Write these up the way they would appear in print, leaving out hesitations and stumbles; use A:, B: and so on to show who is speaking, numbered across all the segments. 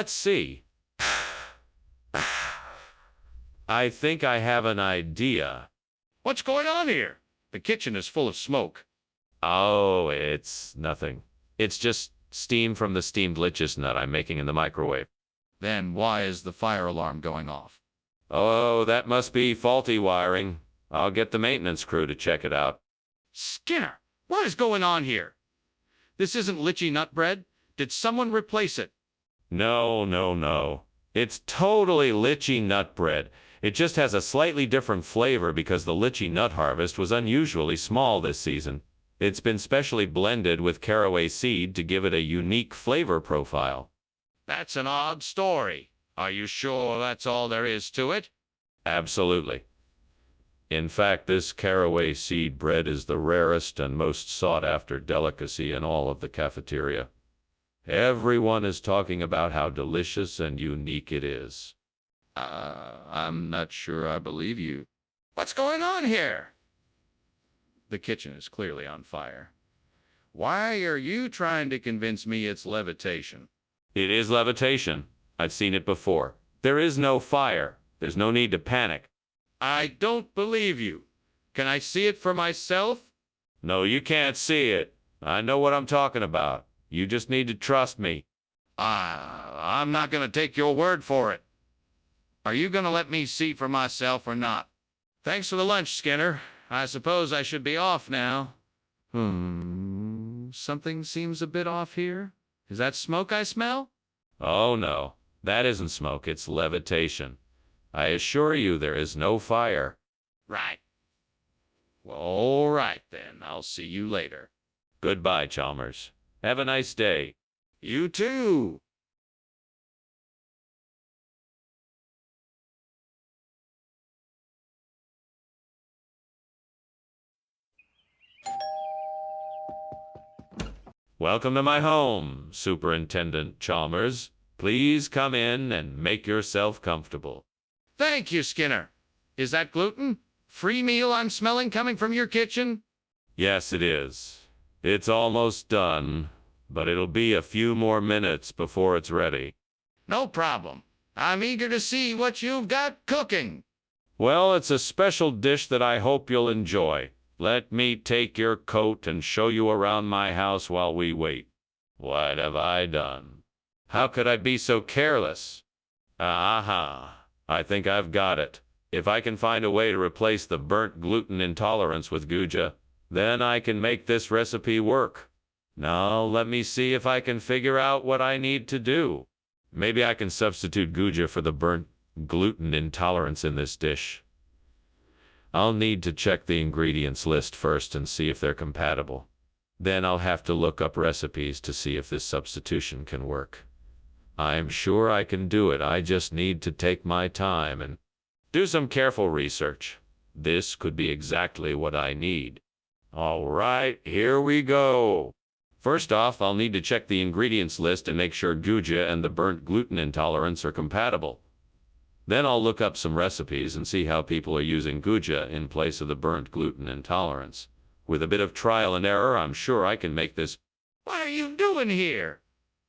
A: Let's see. I think I have an idea.
B: What's going on here? The kitchen is full of smoke.
A: Oh, it's nothing. It's just steam from the steamed lichess nut I'm making in the microwave.
B: Then why is the fire alarm going off?
A: Oh, that must be faulty wiring. I'll get the maintenance crew to check it out.
B: Skinner, what is going on here? This isn't lychee nut bread. Did someone replace it?
A: No. It's totally lychee nut bread. It just has a slightly different flavor because the lychee nut harvest was unusually small this season. It's been specially blended with caraway seed to give it a unique flavor profile.
B: That's an odd story. Are you sure that's all there is to it?
A: Absolutely. In fact, this caraway seed bread is the rarest and most sought-after delicacy in all of the cafeteria. Everyone is talking about how delicious and unique it is.
B: I'm not sure I believe you. What's going on here? The kitchen is clearly on fire. Why are you trying to convince me it's levitation?
A: It is levitation. I've seen it before. There is no fire. There's no need to panic.
B: I don't believe you. Can I see it for myself?
A: No, you can't see it. I know what I'm talking about. You just need to trust me.
B: I'm not going to take your word for it. Are you going to let me see for myself or not? Thanks for the lunch, Skinner. I suppose I should be off now. Something seems a bit off here. Is that smoke I smell?
A: Oh, no. That isn't smoke. It's levitation. I assure you there is no fire.
B: Right. Well, all right then. I'll see you later.
A: Goodbye, Chalmers. Have a nice day.
B: You too.
A: Welcome to my home, Superintendent Chalmers. Please come in and make yourself comfortable.
B: Thank you, Skinner. Is that gluten? Free meal I'm smelling coming from your kitchen?
A: Yes, it is. It's almost done, but it'll be a few more minutes before it's ready.
B: No problem. I'm eager to see what you've got cooking.
A: Well, it's a special dish that I hope you'll enjoy. Let me take your coat and show you around my house while we wait. What have I done? How could I be so careless? Aha! I think I've got it. If I can find a way to replace the burnt gluten intolerance with guja, then I can make this recipe work. Now, let me see if I can figure out what I need to do. Maybe I can substitute guja for the burnt gluten intolerance in this dish. I'll need to check the ingredients list first and see if they're compatible. Then I'll have to look up recipes to see if this substitution can work. I'm sure I can do it. I just need to take my time and do some careful research. This could be exactly what I need. All right, here we go. First off, I'll need to check the ingredients list and make sure guja and the burnt gluten intolerance are compatible. Then I'll look up some recipes and see how people are using guja in place of the burnt gluten intolerance. With a bit of trial and error, I'm sure I can make this.
B: What are you doing here?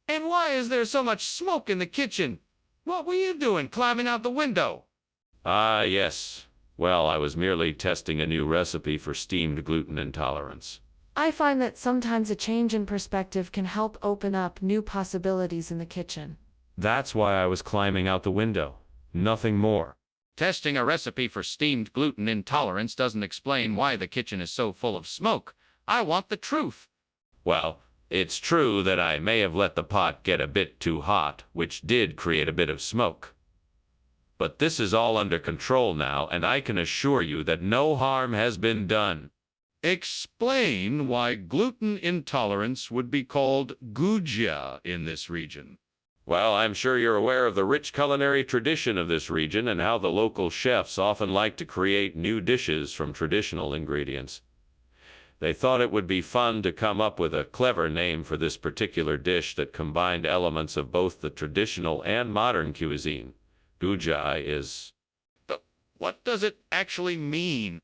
B: And why is there so much smoke in the kitchen? What were you doing climbing out the window?
A: Ah, yes. Well, I was merely testing a new recipe for steamed gluten intolerance.
C: I find that sometimes a change in perspective can help open up new possibilities in the kitchen.
A: That's why I was climbing out the window. Nothing more.
B: Testing a recipe for steamed gluten intolerance doesn't explain why the kitchen is so full of smoke. I want the truth.
A: Well, it's true that I may have let the pot get a bit too hot, which did create a bit of smoke. But this is all under control now, and I can assure you that no harm has been done.
B: Explain why gluten intolerance would be called guja in this region.
A: Well, I'm sure you're aware of the rich culinary tradition of this region and how the local chefs often like to create new dishes from traditional ingredients. They thought it would be fun to come up with a clever name for this particular dish that combined elements of both the traditional and modern cuisine. Guja is...
B: But what does it actually mean?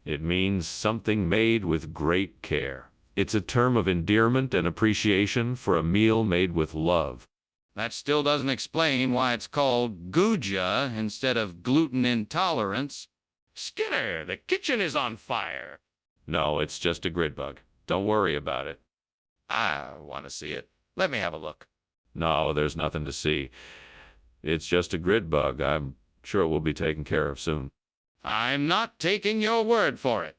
A: It means something made with great care. It's a term of endearment and appreciation for a meal made with love.
B: That still doesn't explain why it's called Guja instead of gluten intolerance.
A: Skinner, the kitchen is on fire. No, it's just a grid bug. Don't worry about it.
B: I want to see it. Let me have a look.
A: No, there's nothing to see. It's just a grid bug. I'm sure it will be taken care of soon.
B: I'm not taking your word for it.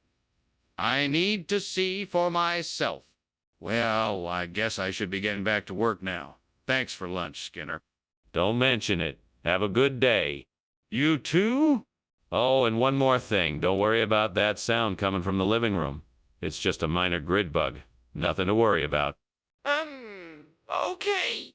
B: I need to see for myself. Well, I guess I should be getting back to work now. Thanks for lunch, Skinner.
A: Don't mention it. Have a good day.
B: You too?
A: Oh, and one more thing. Don't worry about that sound coming from the living room. It's just a minor grid bug. Nothing to worry about.
B: Okay.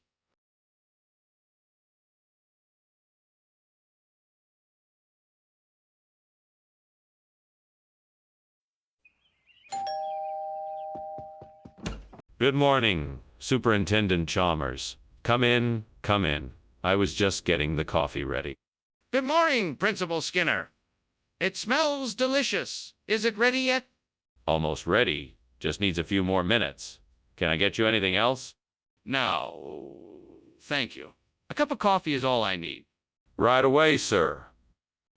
A: Good morning, Superintendent Chalmers. Come in, come in. I was just getting the coffee ready.
B: Good morning, Principal Skinner. It smells delicious. Is it ready yet?
A: Almost ready. Just needs a few more minutes. Can I get you anything else?
B: No, thank you. A cup of coffee is all I need.
A: Right away, sir.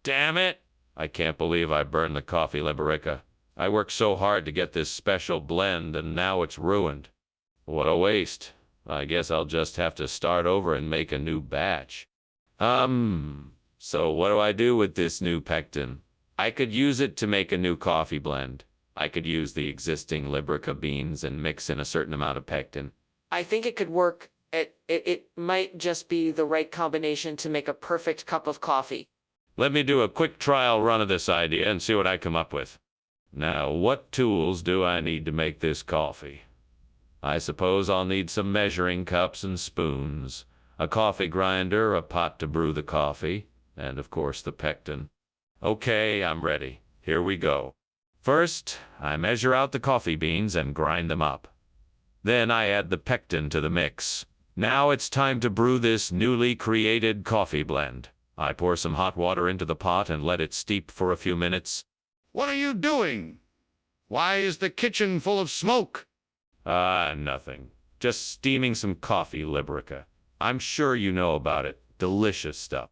A: Damn it! I can't believe I burned the coffee Liberica. I worked so hard to get this special blend and now it's ruined. What a waste. I guess I'll just have to start over and make a new batch. So what do I do with this new pectin? I could use it to make a new coffee blend. I could use the existing Liberica beans and mix in a certain amount of pectin.
C: I think it could work. It might just be the right combination to make a perfect cup of coffee.
A: Let me do a quick trial run of this idea and see what I come up with. Now, what tools do I need to make this coffee? I suppose I'll need some measuring cups and spoons, a coffee grinder, a pot to brew the coffee, and of course the pectin. Okay, I'm ready. Here we go. First, I measure out the coffee beans and grind them up. Then I add the pectin to the mix. Now it's time to brew this newly created coffee blend. I pour some hot water into the pot and let it steep for a few minutes.
B: What are you doing? Why is the kitchen full of smoke?
A: Nothing. Just steaming some coffee, Liberica. I'm sure you know about it. Delicious stuff.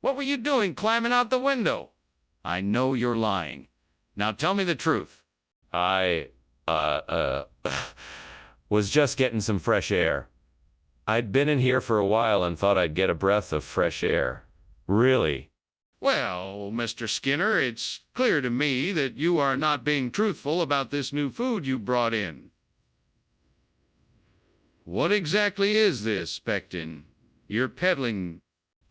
B: What were you doing climbing out the window? I know you're lying. Now tell me the truth.
A: I, was just getting some fresh air. I'd been in here for a while and thought I'd get a breath of fresh air. Really?
B: Well, Mr. Skinner, it's clear to me that you are not being truthful about this new food you brought in. What exactly is this, pectin? You're peddling...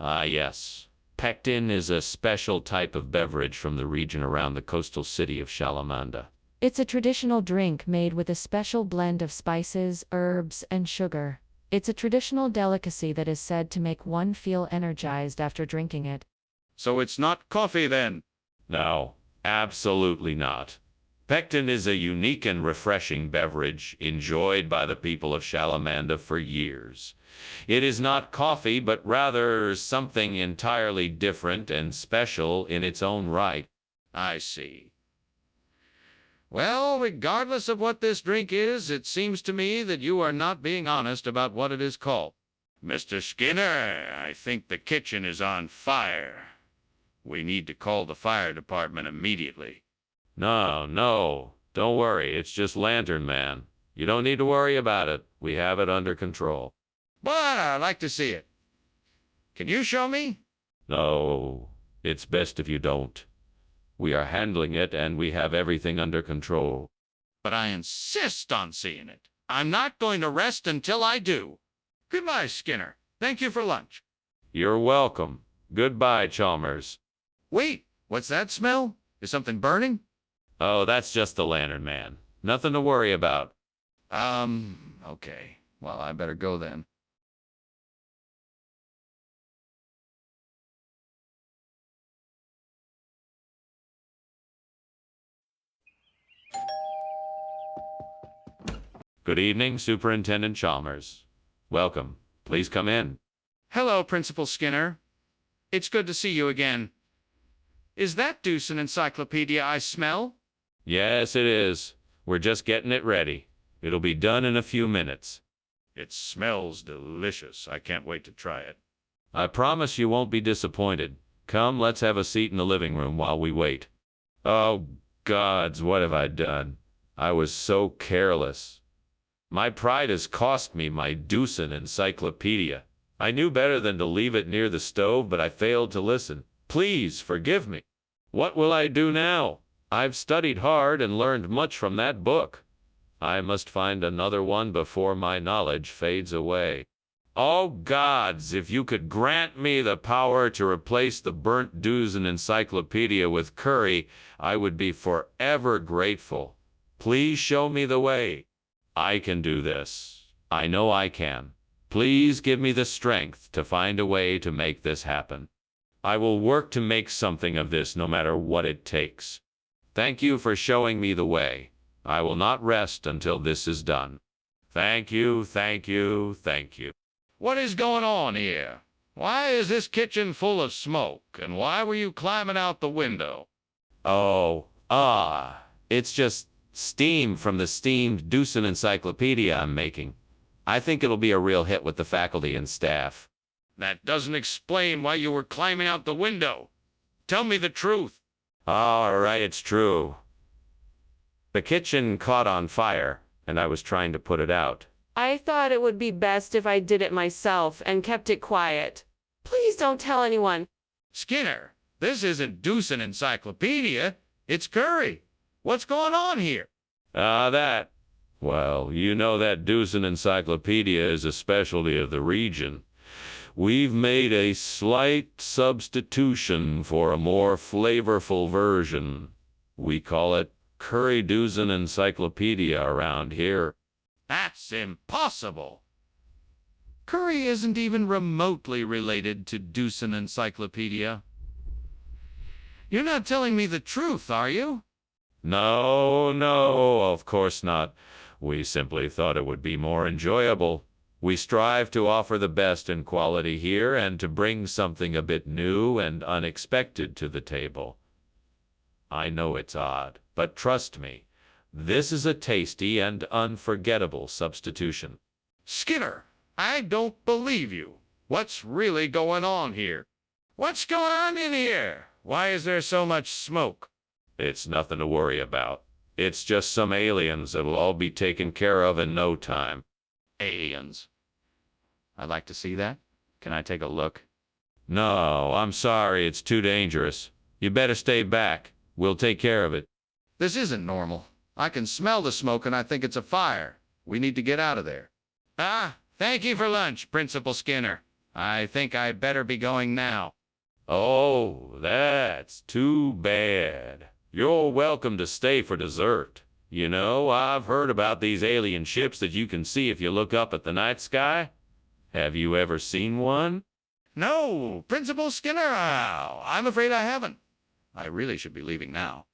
A: Yes. Pectin is a special type of beverage from the region around the coastal city of Shalamanda.
C: It's a traditional drink made with a special blend of spices, herbs, and sugar. It's a traditional delicacy that is said to make one feel energized after drinking it.
B: So it's not coffee then?
A: No, absolutely not. Pectin is a unique and refreshing beverage enjoyed by the people of Shalamanda for years. It is not coffee, but rather something entirely different and special in its own right.
B: I see. Well, regardless of what this drink is, it seems to me that you are not being honest about what it is called. Mr. Skinner, I think the kitchen is on fire. We need to call the fire department immediately.
A: No, don't worry. It's just Lantern Man. You don't need to worry about it. We have it under control.
B: But I'd like to see it. Can you show me?
A: No, it's best if you don't. We are handling it and we have everything under control.
B: But I insist on seeing it. I'm not going to rest until I do. Goodbye, Skinner. Thank you for lunch.
A: You're welcome. Goodbye, Chalmers.
B: Wait, what's that smell? Is something burning?
A: Oh, that's just the Lantern Man. Nothing to worry about.
B: Okay. Well, I better go then.
A: Good evening, Superintendent Chalmers. Welcome. Please come in.
B: Hello, Principal Skinner. It's good to see you again. Is that deuce an encyclopedia I smell?
A: Yes, it is. We're just getting it ready. It'll be done in a few minutes.
B: It smells delicious. I can't wait to try it.
A: I promise you won't be disappointed. Come, let's have a seat in the living room while we wait. Oh, gods, what have I done? I was so careless. My pride has cost me my Deucin encyclopedia. I knew better than to leave it near the stove, but I failed to listen. Please forgive me. What will I do now? I've studied hard and learned much from that book. I must find another one before my knowledge fades away. Oh gods, if you could grant me the power to replace the burnt Deucin encyclopedia with curry, I would be forever grateful. Please show me the way. I can do this. I know I can. Please give me the strength to find a way to make this happen. I will work to make something of this no matter what it takes. Thank you for showing me the way. I will not rest until this is done. Thank you, thank you, thank you.
B: What is going on here? Why is this kitchen full of smoke, and why were you climbing out the window?
A: It's just steam from the steamed Deucin encyclopedia I'm making. I think it'll be a real hit with the faculty and staff.
B: That doesn't explain why you were climbing out the window. Tell me the truth.
A: All right, it's true. The kitchen caught on fire, and I was trying to put it out.
D: I thought it would be best if I did it myself and kept it quiet. Please don't tell anyone.
B: Skinner, this isn't Deucin encyclopedia. It's curry. What's going on here?
A: Well, you know that Deucin encyclopedia is a specialty of the region. We've made a slight substitution for a more flavorful version. We call it Curry Deucin encyclopedia around here.
B: That's impossible. Curry isn't even remotely related to Deucin encyclopedia. You're not telling me the truth, are you?
A: No, of course not. We simply thought it would be more enjoyable. We strive to offer the best in quality here and to bring something a bit new and unexpected to the table. I know it's odd, but trust me, this is a tasty and unforgettable substitution.
B: Skinner, I don't believe you. What's really going on here? What's going on in here? Why is there so much smoke?
A: It's nothing to worry about. It's just some aliens that'll all be taken care of in no time.
B: Aliens. I'd like to see that. Can I take a look?
A: No, I'm sorry, it's too dangerous. You better stay back. We'll take care of it.
B: This isn't normal. I can smell the smoke and I think it's a fire. We need to get out of there. Thank you for lunch, Principal Skinner. I think I better be going now.
A: Oh, that's too bad. You're welcome to stay for dessert. You know, I've heard about these alien ships that you can see if you look up at the night sky. Have you ever seen one?
B: No, Principal Skinner, I'm afraid I haven't. I really should be leaving now.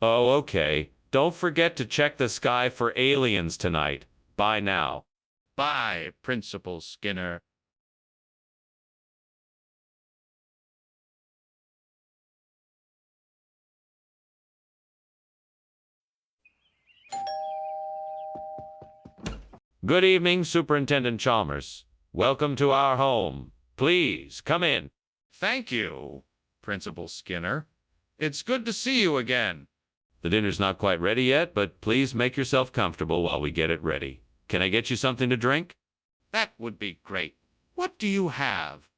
A: Oh, okay. Don't forget to check the sky for aliens tonight. Bye now.
B: Bye, Principal Skinner.
A: Good evening, Superintendent Chalmers. Welcome to our home. Please, come in.
B: Thank you, Principal Skinner. It's good to see you again.
A: The dinner's not quite ready yet, but please make yourself comfortable while we get it ready. Can I get you something to drink?
B: That would be great. What do you have?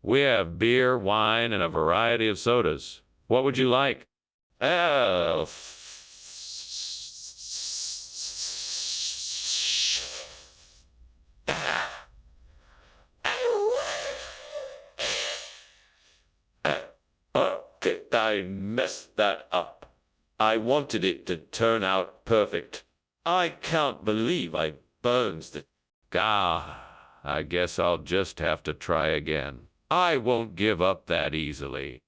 A: We have beer, wine, and a variety of sodas. What would you like? I messed that up. I wanted it to turn out perfect. I can't believe I burned it. I guess I'll just have to try again. I won't give up that easily.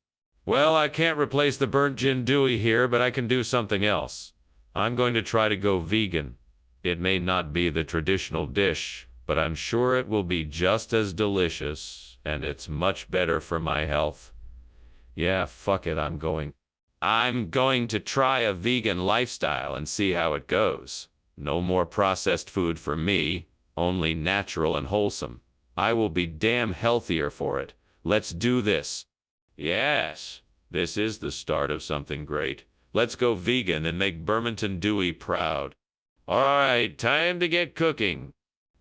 A: Well, I can't replace the burnt gin Dewey here, but I can do something else. I'm going to try to go vegan. It may not be the traditional dish, but I'm sure it will be just as delicious, and it's much better for my health. Yeah, fuck it, I'm going to try a vegan lifestyle and see how it goes. No more processed food for me, only natural and wholesome. I will be damn healthier for it. Let's do this. Yes, this is the start of something great. Let's go vegan and make Bermonton Dewey proud. All right, time to get cooking.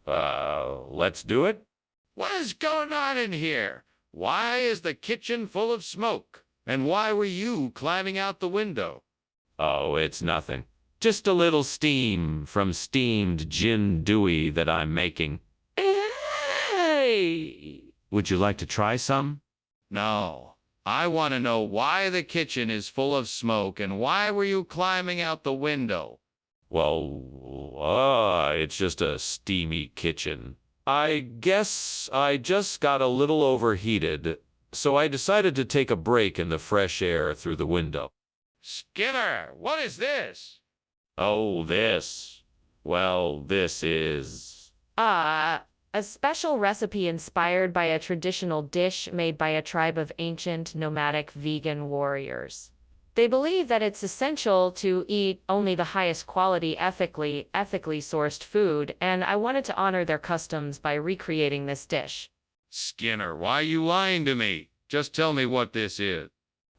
A: Let's do it?
B: What is going on in here? Why is the kitchen full of smoke? And why were you climbing out the window?
A: Oh, it's nothing. Just a little steam from steamed gin Dewey that I'm making.
D: Hey!
A: Would you like to try some?
B: No. I want to know why the kitchen is full of smoke and why were you climbing out the window?
A: Well, it's just a steamy kitchen. I guess I just got a little overheated, so I decided to take a break in the fresh air through the window.
B: Skinner, what is this?
A: Oh, this. Well, this is...
C: A special recipe inspired by a traditional dish made by a tribe of ancient nomadic vegan warriors. They believe that it's essential to eat only the highest quality, ethically sourced food, and I wanted to honor their customs by recreating this dish.
B: Skinner, why are you lying to me? Just tell me what this is.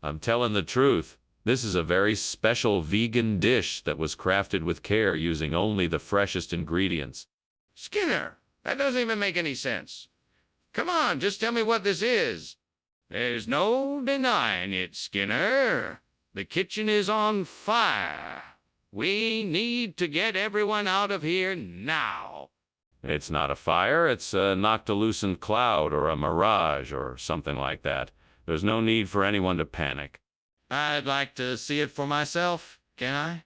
A: I'm telling the truth. This is a very special vegan dish that was crafted with care using only the freshest ingredients.
B: Skinner, that doesn't even make any sense. Come on, just tell me what this is. There's no denying it, Skinner. The kitchen is on fire. We need to get everyone out of here now.
A: It's not a fire, it's a noctilucent cloud or a mirage or something like that. There's no need for anyone to panic.
B: I'd like to see it for myself, can I?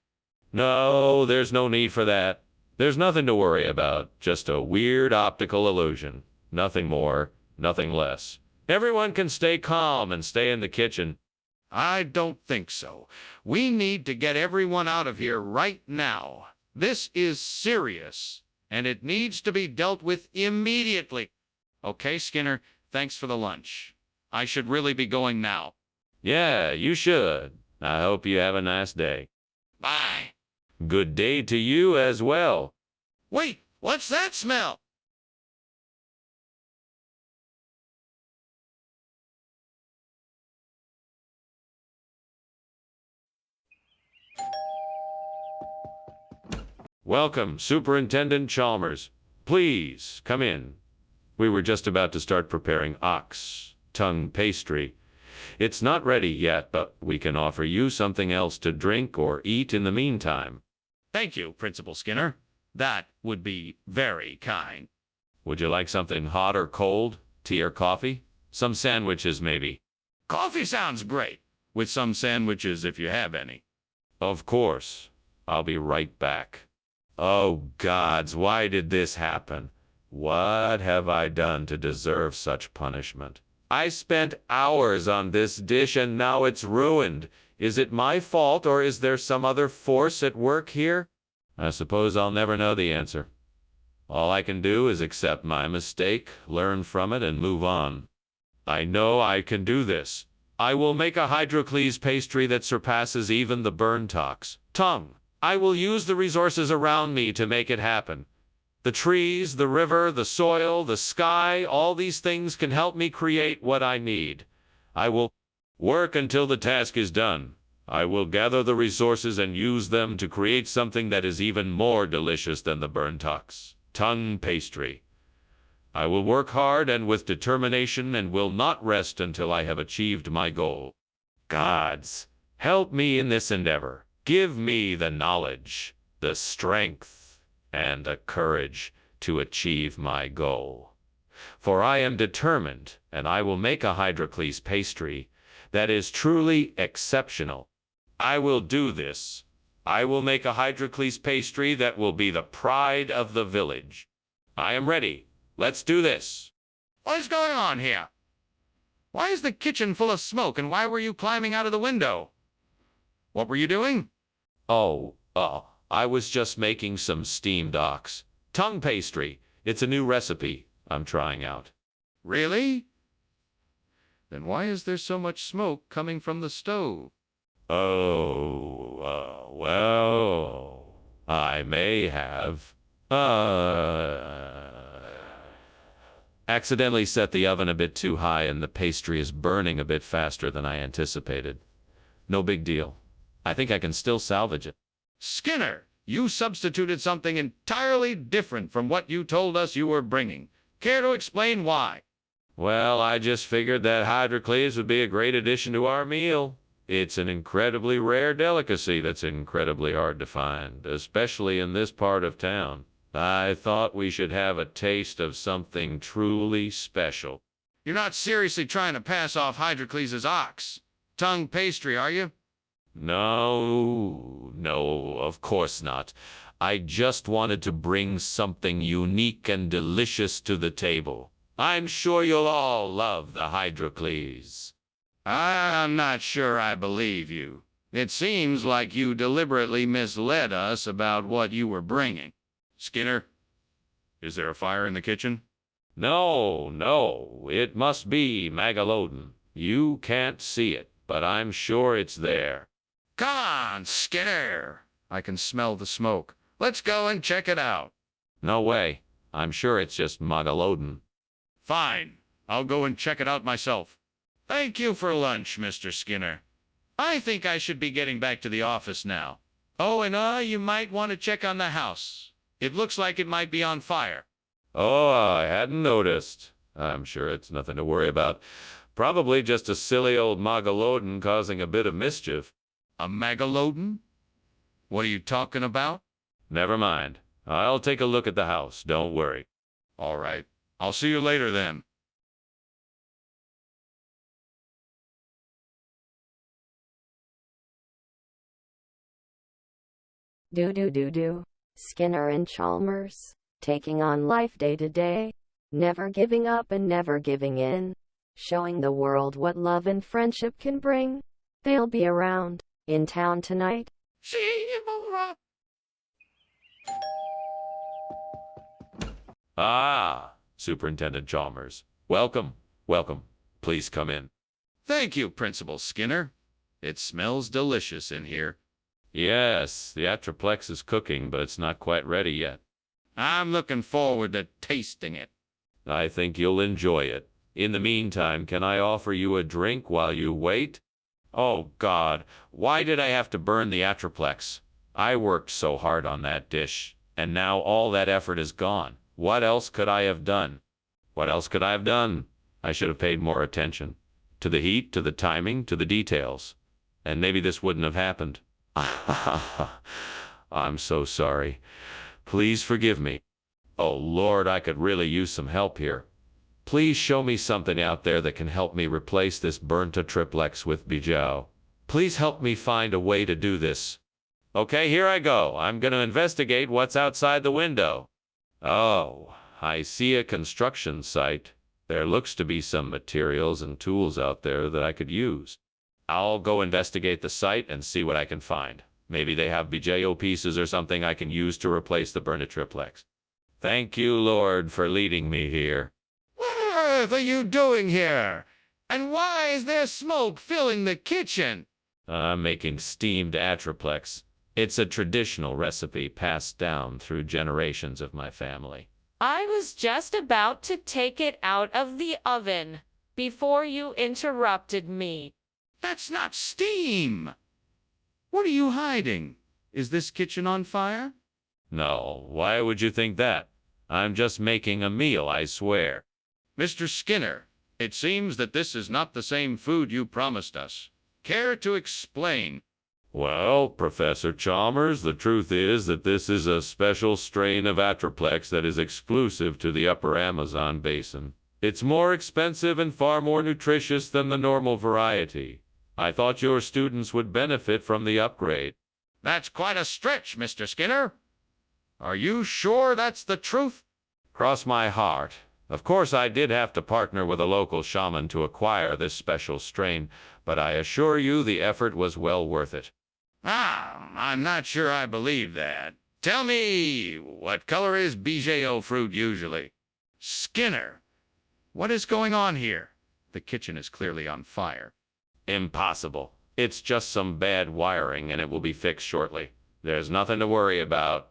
A: No, there's no need for that. There's nothing to worry about, just a weird optical illusion. Nothing more, nothing less. Everyone can stay calm and stay in the kitchen.
B: I don't think so. We need to get everyone out of here right now. This is serious, and it needs to be dealt with immediately. Okay, Skinner, thanks for the lunch. I should really be going now.
A: Yeah, you should. I hope you have a nice day.
B: Bye.
A: Good day to you as well.
B: Wait, what's that smell?
A: Welcome, Superintendent Chalmers. Please, come in. We were just about to start preparing ox tongue pastry. It's not ready yet, but we can offer you something else to drink or eat in the meantime.
B: Thank you, Principal Skinner. That would be very kind.
A: Would you like something hot or cold? Tea or coffee? Some sandwiches, maybe?
B: Coffee sounds great, with some sandwiches if you have any.
A: Of course. I'll be right back. Oh, gods, why did this happen? What have I done to deserve such punishment? I spent hours on this dish and now it's ruined. Is it my fault or is there some other force at work here? I suppose I'll never know the answer. All I can do is accept my mistake, learn from it, and move on. I know I can do this. I will make a hydroclese pastry that surpasses even the burntox tongue. I will use the resources around me to make it happen. The trees, the river, the soil, the sky, all these things can help me create what I need. I will work until the task is done. I will gather the resources and use them to create something that is even more delicious than the burntox tongue pastry. I will work hard and with determination and will not rest until I have achieved my goal. Gods, help me in this endeavor. Give me the knowledge, the strength, and the courage to achieve my goal. For I am determined, and I will make a hydroclese pastry that is truly exceptional. I will do this. I will make a hydroclese pastry that will be the pride of the village. I am ready. Let's do this.
B: What is going on here? Why is the kitchen full of smoke and why were you climbing out of the window? What were you doing?
A: I was just making some steamed ox tongue pastry. It's a new recipe I'm trying out.
B: Really? Then why is there so much smoke coming from the stove?
A: Well, I may have. Accidentally set the oven a bit too high and the pastry is burning a bit faster than I anticipated. No big deal. I think I can still salvage it.
B: Skinner, you substituted something entirely different from what you told us you were bringing. Care to explain why?
A: Well, I just figured that hydrocleaves would be a great addition to our meal. It's an incredibly rare delicacy that's incredibly hard to find, especially in this part of town. I thought we should have a taste of something truly special.
B: You're not seriously trying to pass off Hydrocles' ox tongue pastry, are you?
A: No, of course not. I just wanted to bring something unique and delicious to the table. I'm sure you'll all love the Hydrocles.
B: I'm not sure I believe you. It seems like you deliberately misled us about what you were bringing. Skinner, is there a fire in the kitchen?
A: No, it must be Megalodon. You can't see it, but I'm sure it's there.
B: Come on, Skinner. I can smell the smoke. Let's go and check it out.
A: No way. I'm sure it's just Megalodon.
B: Fine. I'll go and check it out myself. Thank you for lunch, Mr. Skinner. I think I should be getting back to the office now. Oh, and you might want to check on the house. It looks like it might be on fire.
A: Oh, I hadn't noticed. I'm sure it's nothing to worry about. Probably just a silly old Megalodon causing a bit of mischief.
B: A Megalodon? What are you talking about?
A: Never mind. I'll take a look at the house. Don't worry.
B: All right. I'll see you later then.
E: Do. Skinner and Chalmers, taking on life day to day, never giving up and never giving in, showing the world what love and friendship can bring. They'll be around, in town tonight.
B: See you.
A: Ah, Superintendent Chalmers. Welcome. Please come in.
B: Thank you, Principal Skinner. It smells delicious in here.
A: Yes, the Atroplex is cooking, but it's not quite ready yet.
B: I'm looking forward to tasting it.
A: I think you'll enjoy it. In the meantime, can I offer you a drink while you wait? Oh, God, why did I have to burn the Atroplex? I worked so hard on that dish, and now all that effort is gone. What else could I have done? I should have paid more attention. To the heat, to the timing, to the details. And maybe this wouldn't have happened. I'm so sorry. Please forgive me. Oh, Lord, I could really use some help here. Please show me something out there that can help me replace this burnt triplex with Bijou. Please help me find a way to do this. Okay, here I go. I'm going to investigate what's outside the window. Oh, I see a construction site. There looks to be some materials and tools out there that I could use. I'll go investigate the site and see what I can find. Maybe they have BJO pieces or something I can use to replace the burnt triplex. Thank you, Lord, for leading me here.
B: What are you doing here? And why is there smoke filling the kitchen?
A: I'm making steamed Atroplex. It's a traditional recipe passed down through generations of my family.
C: I was just about to take it out of the oven before you interrupted me.
B: That's not steam. What are you hiding? Is this kitchen on fire?
A: No, why would you think that? I'm just making a meal, I swear.
B: Mr. Skinner, it seems that this is not the same food you promised us. Care to explain?
A: Well, Professor Chalmers, the truth is that this is a special strain of Atroplex that is exclusive to the upper Amazon basin. It's more expensive and far more nutritious than the normal variety. I thought your students would benefit from the upgrade.
B: That's quite a stretch, Mr. Skinner. Are you sure that's the truth?
A: Cross my heart. Of course, I did have to partner with a local shaman to acquire this special strain, but I assure you the effort was well worth it.
B: I'm not sure I believe that. Tell me, what color is BJO fruit usually? Skinner, what is going on here? The kitchen is clearly on fire.
A: Impossible. It's just some bad wiring and it will be fixed shortly. There's nothing to worry about.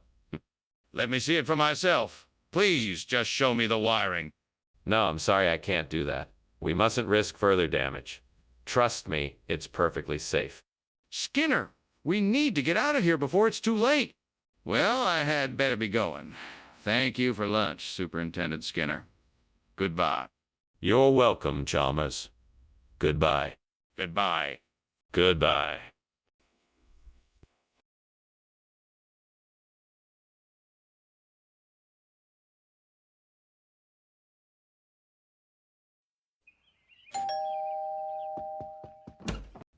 B: Let me see it for myself. Please just show me the wiring.
A: No, I'm sorry, I can't do that. We mustn't risk further damage. Trust me, it's perfectly safe.
B: Skinner, we need to get out of here before it's too late. Well, I had better be going. Thank you for lunch, Superintendent Skinner. Goodbye.
A: You're welcome, Chalmers. Goodbye.
B: Goodbye.
A: Goodbye.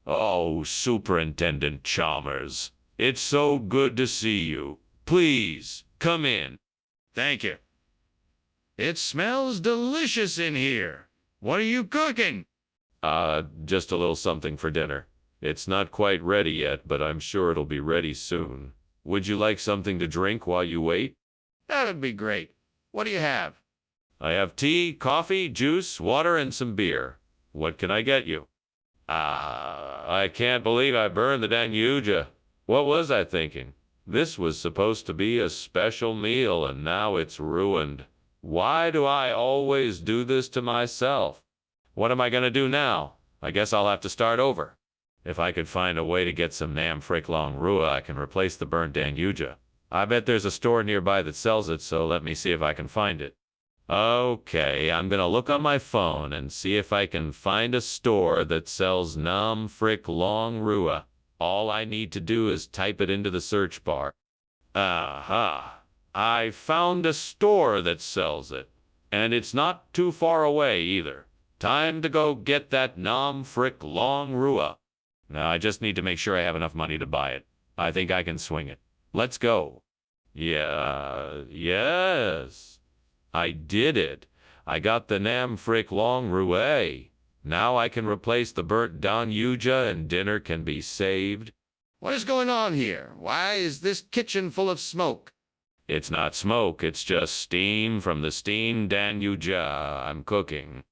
A: Oh, Superintendent Chalmers, it's so good to see you. Please, come in.
B: Thank you. It smells delicious in here. What are you cooking?
A: Just a little something for dinner. It's not quite ready yet, but I'm sure it'll be ready soon. Would you like something to drink while you wait?
B: That'd be great. What do you have?
A: I have tea, coffee, juice, water, and some beer. What can I get you? I can't believe I burned the Danuja. What was I thinking? This was supposed to be a special meal, and now it's ruined. Why do I always do this to myself? What am I gonna do now? I guess I'll have to start over. If I could find a way to get some Nam Frick Long Rua, I can replace the burnt Danuja. I bet there's a store nearby that sells it, so let me see if I can find it. Okay, I'm gonna look on my phone and see if I can find a store that sells Nam Frick Long Rua. All I need to do is type it into the search bar. Aha! I found a store that sells it. And it's not too far away either. Time to go get that Nam Frick Long Rua. Now I just need to make sure I have enough money to buy it. I think I can swing it. Let's go. Yes. I did it. I got the Nam Frick Long Rua. Now I can replace the burnt Danuja and dinner can be saved.
B: What is going on here? Why is this kitchen full of smoke?
A: It's not smoke, it's just steam from the steamed Danuja I'm cooking.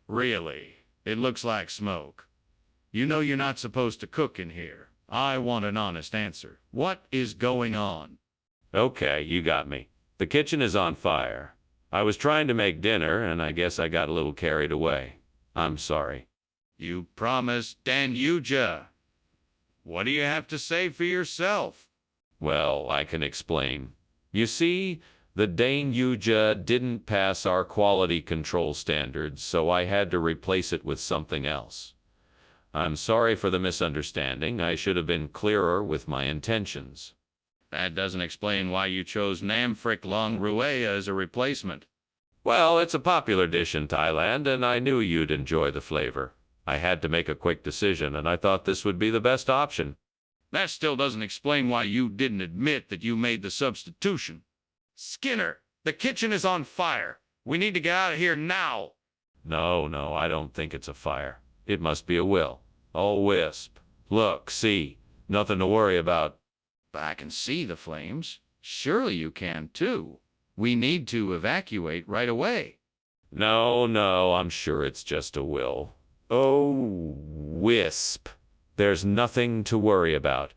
B: Really? It looks like smoke. You know you're not supposed to cook in here. I want an honest answer. What is going on?
A: Okay, you got me. The kitchen is on fire. I was trying to make dinner, and I guess I got a little carried away. I'm sorry.
B: You promised Danuja. What do you have to say for yourself?
A: Well, I can explain. You see, the Danuja didn't pass our quality control standards, so I had to replace it with something else. I'm sorry for the misunderstanding. I should have been clearer with my intentions.
B: That doesn't explain why you chose Nam Frick Long Rua as a replacement.
A: Well, it's a popular dish in Thailand, and I knew you'd enjoy the flavor. I had to make a quick decision, and I thought this would be the best option.
B: That still doesn't explain why you didn't admit that you made the substitution. Skinner, the kitchen is on fire. We need to get out of here now.
A: No, I don't think it's a fire. It must be a will. Oh, Wisp. Look, see. Nothing to worry about.
B: But I can see the flames. Surely you can, too. We need to evacuate right away.
A: No, I'm sure it's just a will. Oh, Wisp. There's nothing to worry about.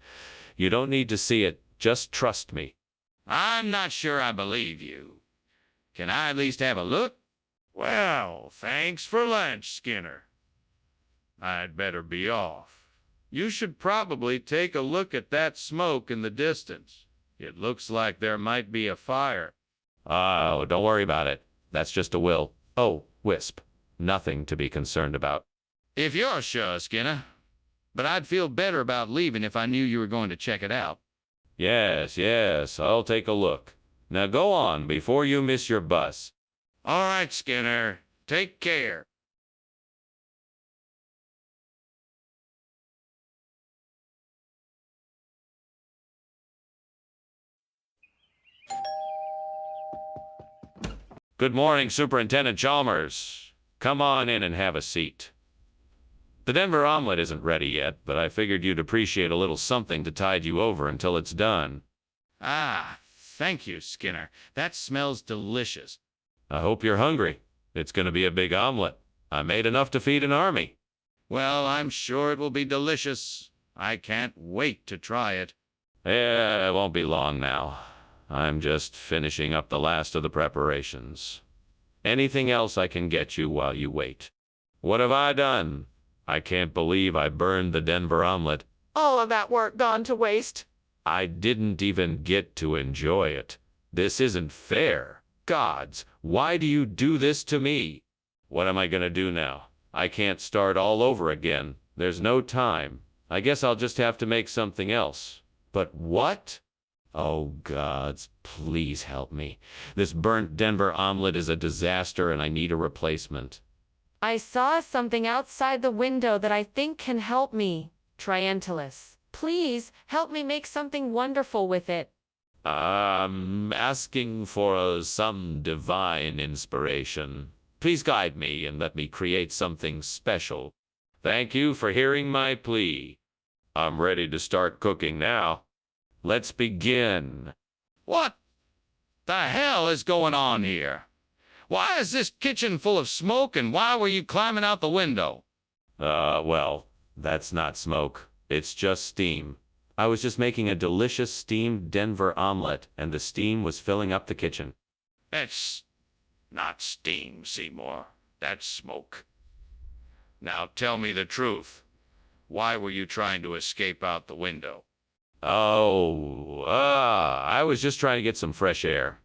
A: You don't need to see it. Just trust me.
B: I'm not sure I believe you. Can I at least have a look? Well, thanks for lunch, Skinner. I'd better be off. You should probably take a look at that smoke in the distance. It looks like there might be a fire.
A: Oh, don't worry about it. That's just a will. Oh, Wisp. Nothing to be concerned about.
B: If you're sure, Skinner. But I'd feel better about leaving if I knew you were going to check it out.
A: Yes, I'll take a look. Now go on before you miss your bus.
B: All right, Skinner. Take care.
A: Good morning, Superintendent Chalmers. Come on in and have a seat. The Denver omelet isn't ready yet, but I figured you'd appreciate a little something to tide you over until it's done.
B: Ah, thank you, Skinner. That smells delicious.
A: I hope you're hungry. It's going to be a big omelet. I made enough to feed an army.
B: Well, I'm sure it will be delicious. I can't wait to try it.
A: Yeah, it won't be long now. I'm just finishing up the last of the preparations. Anything else I can get you while you wait? What have I done? I can't believe I burned the Denver omelet.
D: All of that work gone to waste.
A: I didn't even get to enjoy it. This isn't fair. Gods, why do you do this to me? What am I gonna do now? I can't start all over again. There's no time. I guess I'll just have to make something else. But what? Oh, gods, please help me. This burnt Denver omelet is a disaster and I need a replacement.
C: I saw something outside the window that I think can help me. Trientalis, please help me make something wonderful with it.
A: I'm asking for some divine inspiration. Please guide me and let me create something special. Thank you for hearing my plea. I'm ready to start cooking now. Let's begin.
B: What the hell is going on here? Why is this kitchen full of smoke and why were you climbing out the window?
A: Well, that's not smoke. It's just steam. I was just making a delicious steamed Denver omelet, and the steam was filling up the kitchen.
B: That's not steam, Seymour. That's smoke. Now tell me the truth. Why were you trying to escape out the window?
A: I was just trying to get some fresh air.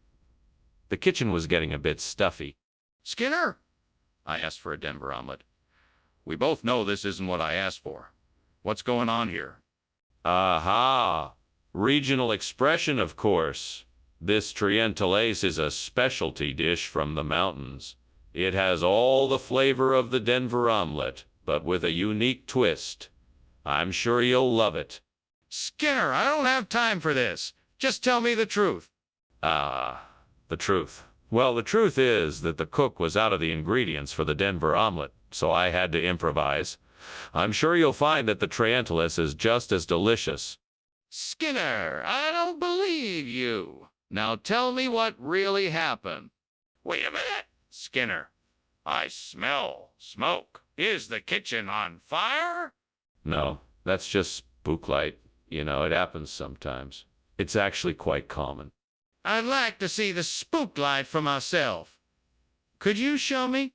A: The kitchen was getting a bit stuffy.
B: Skinner? I asked for a Denver omelet. We both know this isn't what I asked for. What's going on here?
A: Aha! Regional expression, of course. This trientalace is a specialty dish from the mountains. It has all the flavor of the Denver omelet, but with a unique twist. I'm sure you'll love it.
B: Skinner, I don't have time for this. Just tell me the truth.
A: The truth. Well, the truth is that the cook was out of the ingredients for the Denver omelet, so I had to improvise. I'm sure you'll find that the trientalis is just as delicious.
B: Skinner, I don't believe you. Now tell me what really happened. Wait a minute, Skinner. I smell smoke. Is the kitchen on fire?
A: No, that's just spook light. You know, it happens sometimes. It's actually quite common.
B: I'd like to see the spook light for myself. Could you show me?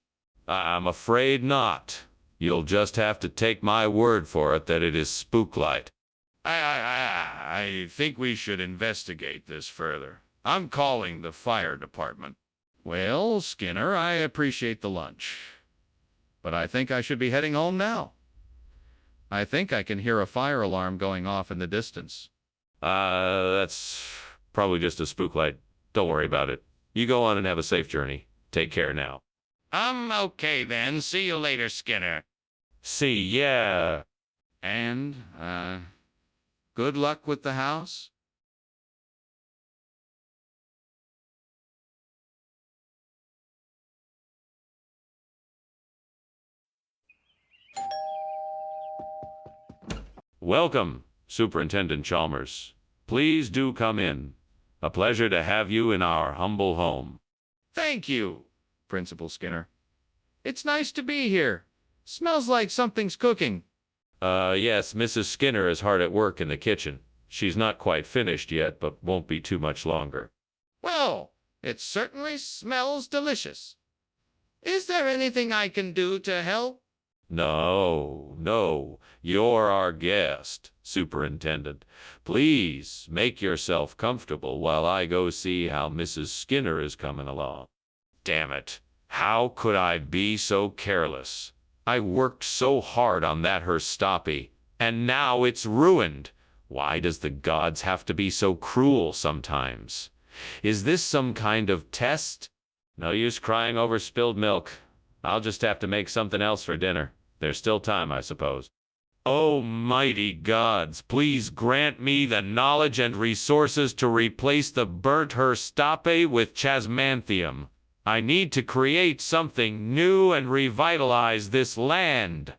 A: I'm afraid not. You'll just have to take my word for it that it is spook light.
B: I think we should investigate this further. I'm calling the fire department. Well, Skinner, I appreciate the lunch. But I think I should be heading home now. I think I can hear a fire alarm going off in the distance.
A: That's probably just a spook light. Don't worry about it. You go on and have a safe journey. Take care now.
B: I'm okay then. See you later, Skinner.
A: See ya.
B: And, good luck with the house?
A: Welcome, Superintendent Chalmers. Please do come in. A pleasure to have you in our humble home.
B: Thank you, Principal Skinner. It's nice to be here. Smells like something's cooking.
A: Yes, Mrs. Skinner is hard at work in the kitchen. She's not quite finished yet, but won't be too much longer.
B: Well, it certainly smells delicious. Is there anything I can do to help?
A: No. You're our guest, Superintendent. Please make yourself comfortable while I go see how Mrs. Skinner is coming along. Damn it. How could I be so careless? I worked so hard on that her stoppie, and now it's ruined. Why does the gods have to be so cruel sometimes? Is this some kind of test? No use crying over spilled milk. I'll just have to make something else for dinner. There's still time, I suppose. Oh, mighty gods, please grant me the knowledge and resources to replace the burnt herstape with chasmanthium. I need to create something new and revitalize this land.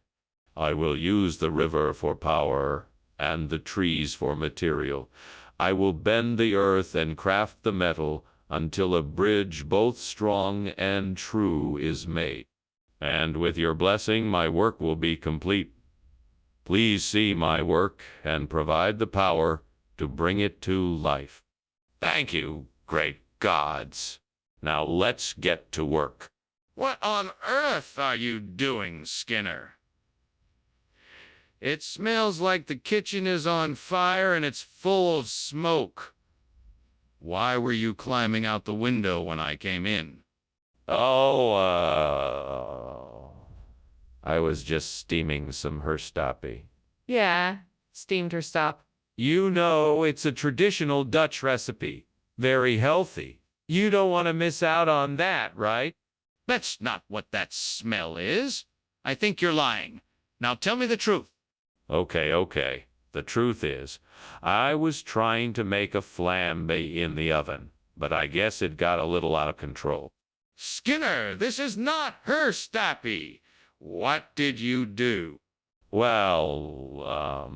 A: I will use the river for power and the trees for material. I will bend the earth and craft the metal until a bridge both strong and true is made. And with your blessing, my work will be complete. Please see my work and provide the power to bring it to life. Thank you, great gods. Now let's get to work.
B: What on earth are you doing, Skinner? It smells like the kitchen is on fire and it's full of smoke. Why were you climbing out the window when I came in?
A: Oh, I was just steaming some herstappie.
C: Yeah, steamed her stop.
A: You know, it's a traditional Dutch recipe. Very healthy. You don't want to miss out on that, right?
B: That's not what that smell is. I think you're lying. Now tell me the truth.
A: Okay. The truth is, I was trying to make a flambe in the oven, but I guess it got a little out of control.
B: Skinner, this is not her stappy. What did you do?
A: Well,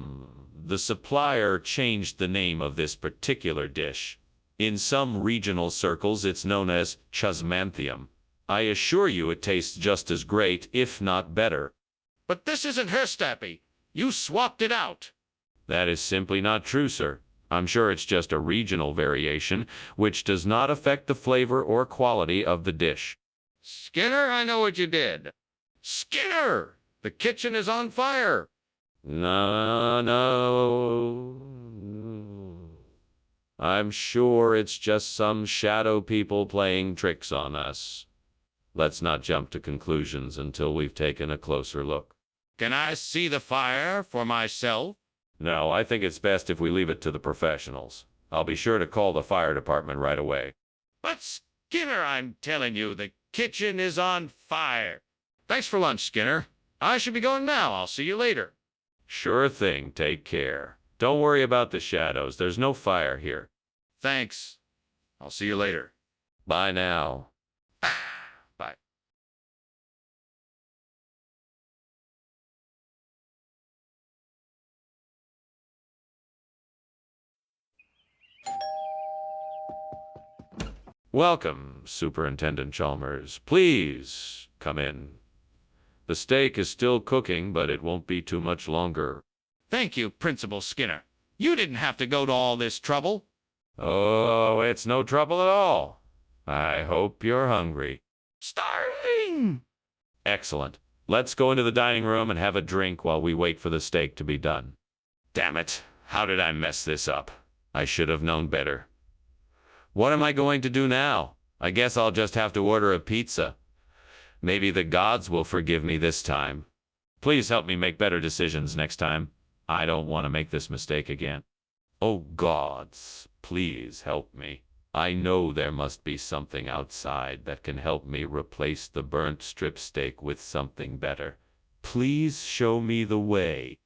A: the supplier changed the name of this particular dish. In some regional circles, it's known as chusmanthium. I assure you it tastes just as great, if not better.
B: But this isn't her stappy. You swapped it out.
A: That is simply not true, sir. I'm sure it's just a regional variation, which does not affect the flavor or quality of the dish.
B: Skinner, I know what you did. Skinner! The kitchen is on fire.
A: No. I'm sure it's just some shadow people playing tricks on us. Let's not jump to conclusions until we've taken a closer look.
B: Can I see the fire for myself?
A: No, I think it's best if we leave it to the professionals. I'll be sure to call the fire department right away.
B: But Skinner, I'm telling you, the kitchen is on fire. Thanks for lunch, Skinner. I should be going now. I'll see you later.
A: Sure thing. Take care. Don't worry about the shadows. There's no fire here.
B: Thanks. I'll see you later.
A: Bye now.
B: Bye.
A: Welcome, Superintendent Chalmers. Please come in. The steak is still cooking, but it won't be too much longer.
B: Thank you, Principal Skinner. You didn't have to go to all this trouble.
A: Oh, it's no trouble at all. I hope you're hungry.
B: Starving!
A: Excellent. Let's go into the dining room and have a drink while we wait for the steak to be done. Damn it. How did I mess this up? I should have known better. What am I going to do now? I guess I'll just have to order a pizza. Maybe the gods will forgive me this time. Please help me make better decisions next time. I don't want to make this mistake again. Oh, gods, please help me. I know there must be something outside that can help me replace the burnt strip steak with something better. Please show me the way.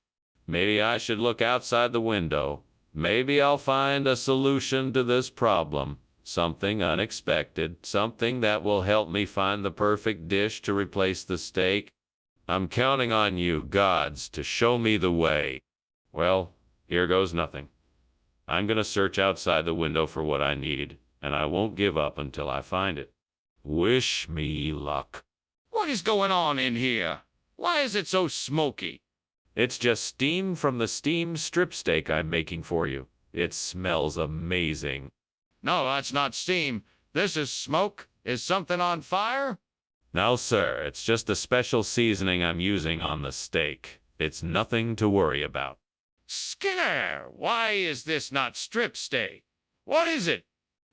A: Maybe I should look outside the window. Maybe I'll find a solution to this problem. Something unexpected, something that will help me find the perfect dish to replace the steak. I'm counting on you, gods, to show me the way. Well, here goes nothing. I'm gonna search outside the window for what I need, and I won't give up until I find it. Wish me luck.
B: What is going on in here? Why is it so smoky?
A: It's just steam from the steamed strip steak I'm making for you. It smells amazing.
B: No, that's not steam. This is smoke. Is something on fire?
A: No, sir, it's just the special seasoning I'm using on the steak. It's nothing to worry about.
B: Skinner, why is this not strip steak? What is it?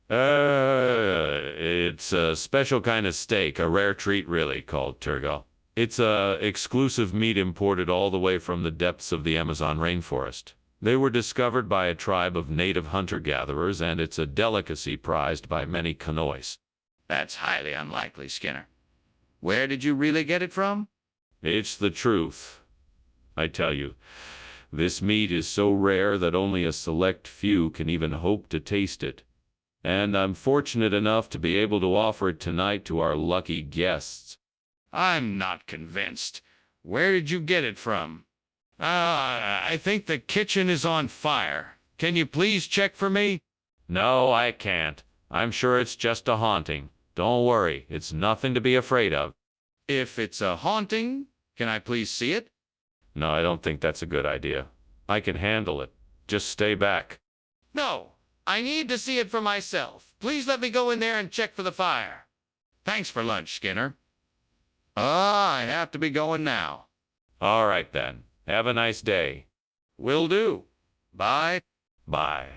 A: It's a special kind of steak, a rare treat really, called turtle. It's a exclusive meat imported all the way from the depths of the Amazon rainforest. They were discovered by a tribe of native hunter-gatherers, and it's a delicacy prized by many Kanois.
B: That's highly unlikely, Skinner. Where did you really get it from?
A: It's the truth. I tell you, this meat is so rare that only a select few can even hope to taste it. And I'm fortunate enough to be able to offer it tonight to our lucky guests.
B: I'm not convinced. Where did you get it from? I think the kitchen is on fire. Can you please check for me?
A: No, I can't. I'm sure it's just a haunting. Don't worry, it's nothing to be afraid of.
B: If it's a haunting, can I please see it?
A: No, I don't think that's a good idea. I can handle it. Just stay back.
B: No, I need to see it for myself. Please let me go in there and check for the fire. Thanks for lunch, Skinner. I have to be going now.
A: All right then. Have a nice day.
B: Will do. Bye.
A: Bye.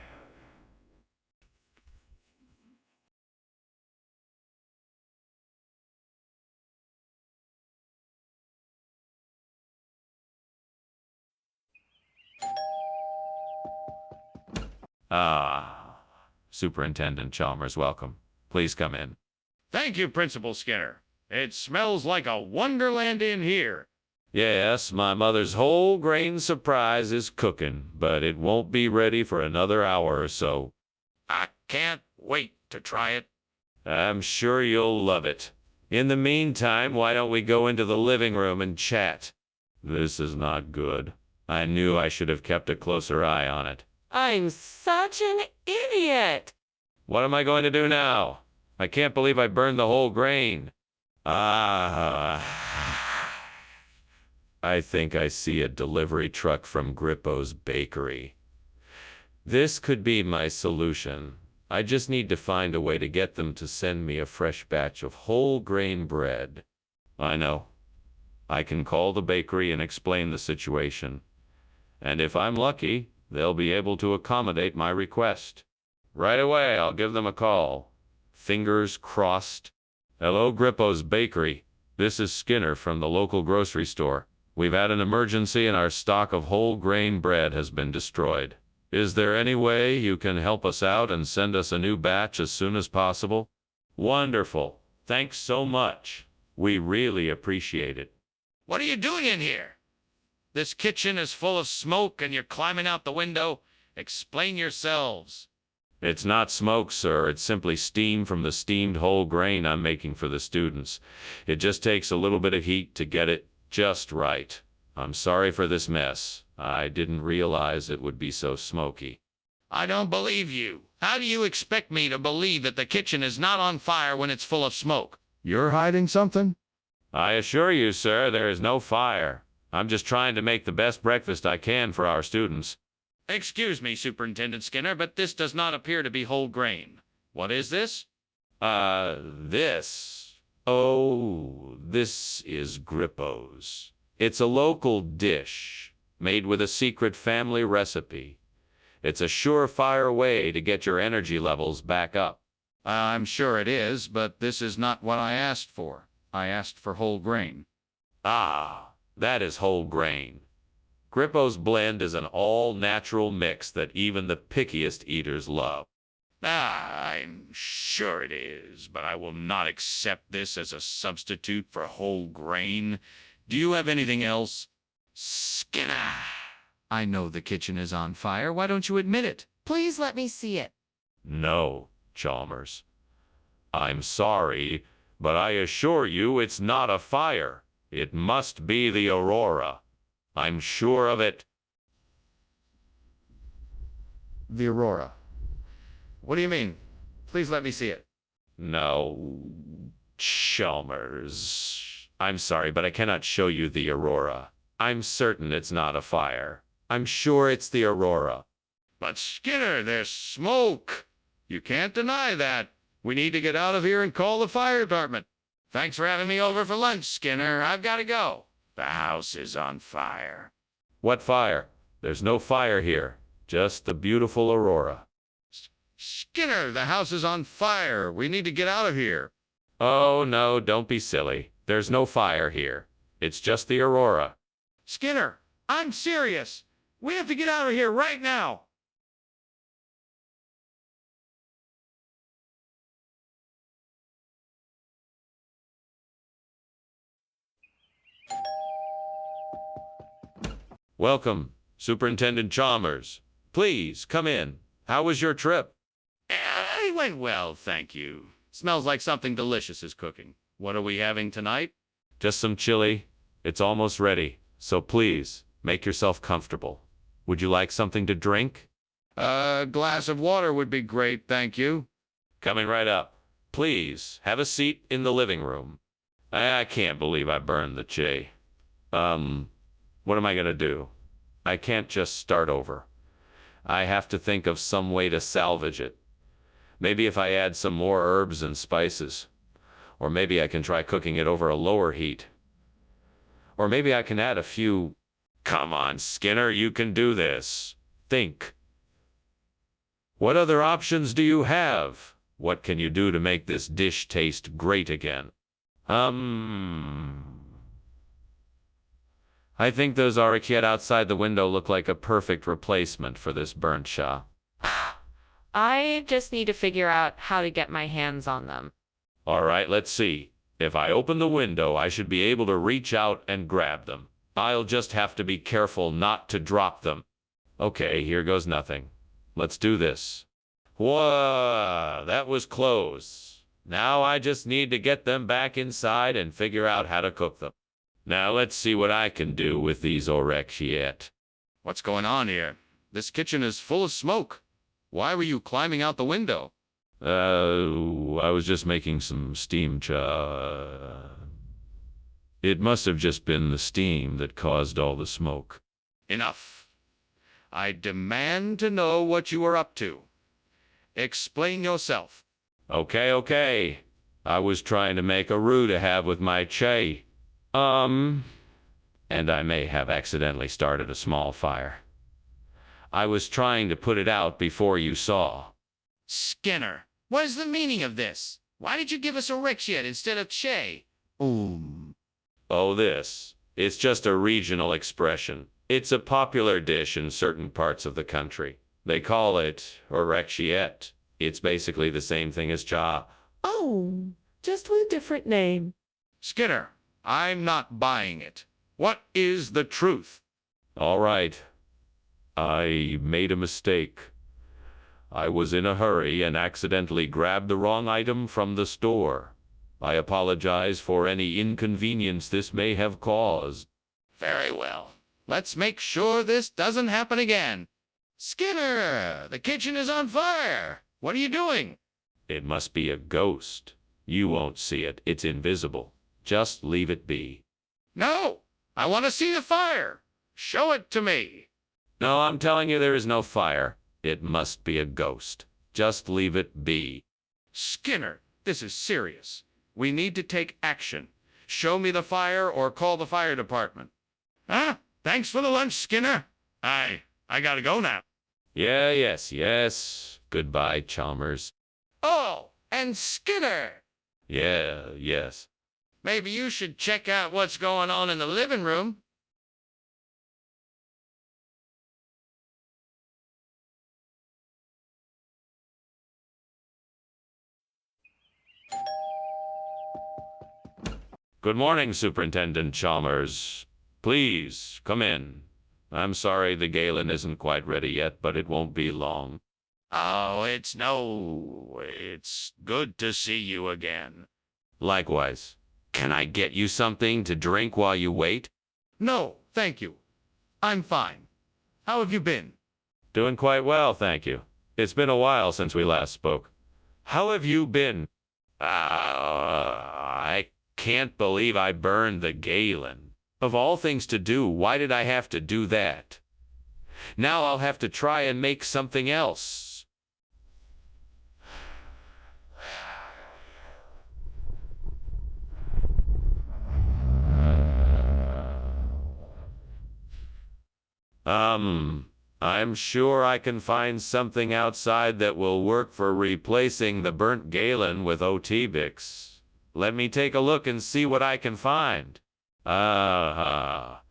A: Ah, Superintendent Chalmers, welcome. Please come in.
B: Thank you, Principal Skinner. It smells like a wonderland in here.
A: Yes, my mother's whole grain surprise is cooking, but it won't be ready for another hour or so.
B: I can't wait to try it.
A: I'm sure you'll love it. In the meantime, why don't we go into the living room and chat? This is not good. I knew I should have kept a closer eye on it.
D: I'm such an idiot.
A: What am I going to do now? I can't believe I burned the whole grain. I think I see a delivery truck from Grippo's bakery. This could be my solution. I just need to find a way to get them to send me a fresh batch of whole grain bread. I know. I can call the bakery and explain the situation. And if I'm lucky, they'll be able to accommodate my request. Right away, I'll give them a call. Fingers crossed. Hello, Grippo's Bakery. This is Skinner from the local grocery store. We've had an emergency and our stock of whole grain bread has been destroyed. Is there any way you can help us out and send us a new batch as soon as possible? Wonderful. Thanks so much. We really appreciate it.
B: What are you doing in here? This kitchen is full of smoke and you're climbing out the window. Explain yourselves.
A: It's not smoke, sir. It's simply steam from the steamed whole grain I'm making for the students. It just takes a little bit of heat to get it just right. I'm sorry for this mess. I didn't realize it would be so smoky.
B: I don't believe you. How do you expect me to believe that the kitchen is not on fire when it's full of smoke? You're hiding something?
A: I assure you, sir, there is no fire. I'm just trying to make the best breakfast I can for our students.
B: Excuse me, Superintendent Skinner, but this does not appear to be whole grain. What is this?
A: This. Oh, this is Grippo's. It's a local dish made with a secret family recipe. It's a surefire way to get your energy levels back up.
B: I'm sure it is, but this is not what I asked for. I asked for whole grain.
A: Ah, that is whole grain. Grippo's blend is an all-natural mix that even the pickiest eaters love.
B: I'm sure it is, but I will not accept this as a substitute for whole grain. Do you have anything else? Skinner, I know the kitchen is on fire. Why don't you admit it?
C: Please let me see it.
A: No, Chalmers. I'm sorry, but I assure you it's not a fire. It must be the Aurora. I'm sure of it.
B: The Aurora. What do you mean? Please let me see it.
A: No, Chalmers. I'm sorry, but I cannot show you the Aurora. I'm certain it's not a fire. I'm sure it's the Aurora.
B: But Skinner, there's smoke. You can't deny that. We need to get out of here and call the fire department. Thanks for having me over for lunch, Skinner. I've got to go. The house is on fire.
A: What fire? There's no fire here. Just the beautiful Aurora.
B: Skinner, the house is on fire. We need to get out of here.
A: Oh, no, don't be silly. There's no fire here. It's just the Aurora.
B: Skinner, I'm serious. We have to get out of here right now.
A: Welcome, Superintendent Chalmers. Please, come in. How was your trip?
B: It went well, thank you. Smells like something delicious is cooking. What are we having tonight?
A: Just some chili. It's almost ready, so please, make yourself comfortable. Would you like something to drink?
B: A glass of water would be great, thank you.
A: Coming right up. Please, have a seat in the living room. I can't believe I burned the chili. What am I gonna do? I can't just start over. I have to think of some way to salvage it. Maybe if I add some more herbs and spices. Or maybe I can try cooking it over a lower heat. Or maybe I can add a few. Come on, Skinner, you can do this. Think. What other options do you have? What can you do to make this dish taste great again? I think those orecchiette outside the window look like a perfect replacement for this burnt shaw.
C: I just need to figure out how to get my hands on them.
A: All right, let's see. If I open the window, I should be able to reach out and grab them. I'll just have to be careful not to drop them. Okay, here goes nothing. Let's do this. Whoa, that was close. Now I just need to get them back inside and figure out how to cook them. Now let's see what I can do with these orecchiette.
B: What's going on here? This kitchen is full of smoke. Why were you climbing out the window?
A: I was just making some steam cha. It must have just been the steam that caused all the smoke.
B: Enough. I demand to know what you were up to. Explain yourself.
A: Okay. I was trying to make a roux to have with my chai. And I may have accidentally started a small fire. I was trying to put it out before you saw.
B: Skinner, what is the meaning of this? Why did you give us orecchiette instead of che?
A: Oh, this. It's just a regional expression. It's a popular dish in certain parts of the country. They call it orecchiette. It's basically the same thing as cha.
D: Oh, just with a different name.
B: Skinner, I'm not buying it. What is the truth?
A: All right. I made a mistake. I was in a hurry and accidentally grabbed the wrong item from the store. I apologize for any inconvenience this may have caused.
B: Very well. Let's make sure this doesn't happen again. Skinner, the kitchen is on fire. What are you doing?
A: It must be a ghost. You won't see it. It's invisible. Just leave it be.
B: No, I want to see the fire. Show it to me.
A: No, I'm telling you there is no fire. It must be a ghost. Just leave it be.
B: Skinner, this is serious. We need to take action. Show me the fire or call the fire department. Huh? Thanks for the lunch, Skinner. I gotta go now.
A: Yes. Goodbye, Chalmers.
B: Oh, and Skinner.
A: Yes.
B: Maybe you should check out what's going on in the living room.
A: Good morning, Superintendent Chalmers. Please, come in. I'm sorry the Galen isn't quite ready yet, but it won't be long.
B: Oh, it's good to see you again.
A: Likewise. Can I get you something to drink while you wait?
B: No, thank you. I'm fine. How have you been?
A: Doing quite well, thank you. It's been a while since we last spoke. How have you been? I can't believe I burned the Galen. Of all things to do, why did I have to do that? Now I'll have to try and make something else. I'm sure I can find something outside that will work for replacing the burnt Galen with Otibix. Let me take a look and see what I can find. That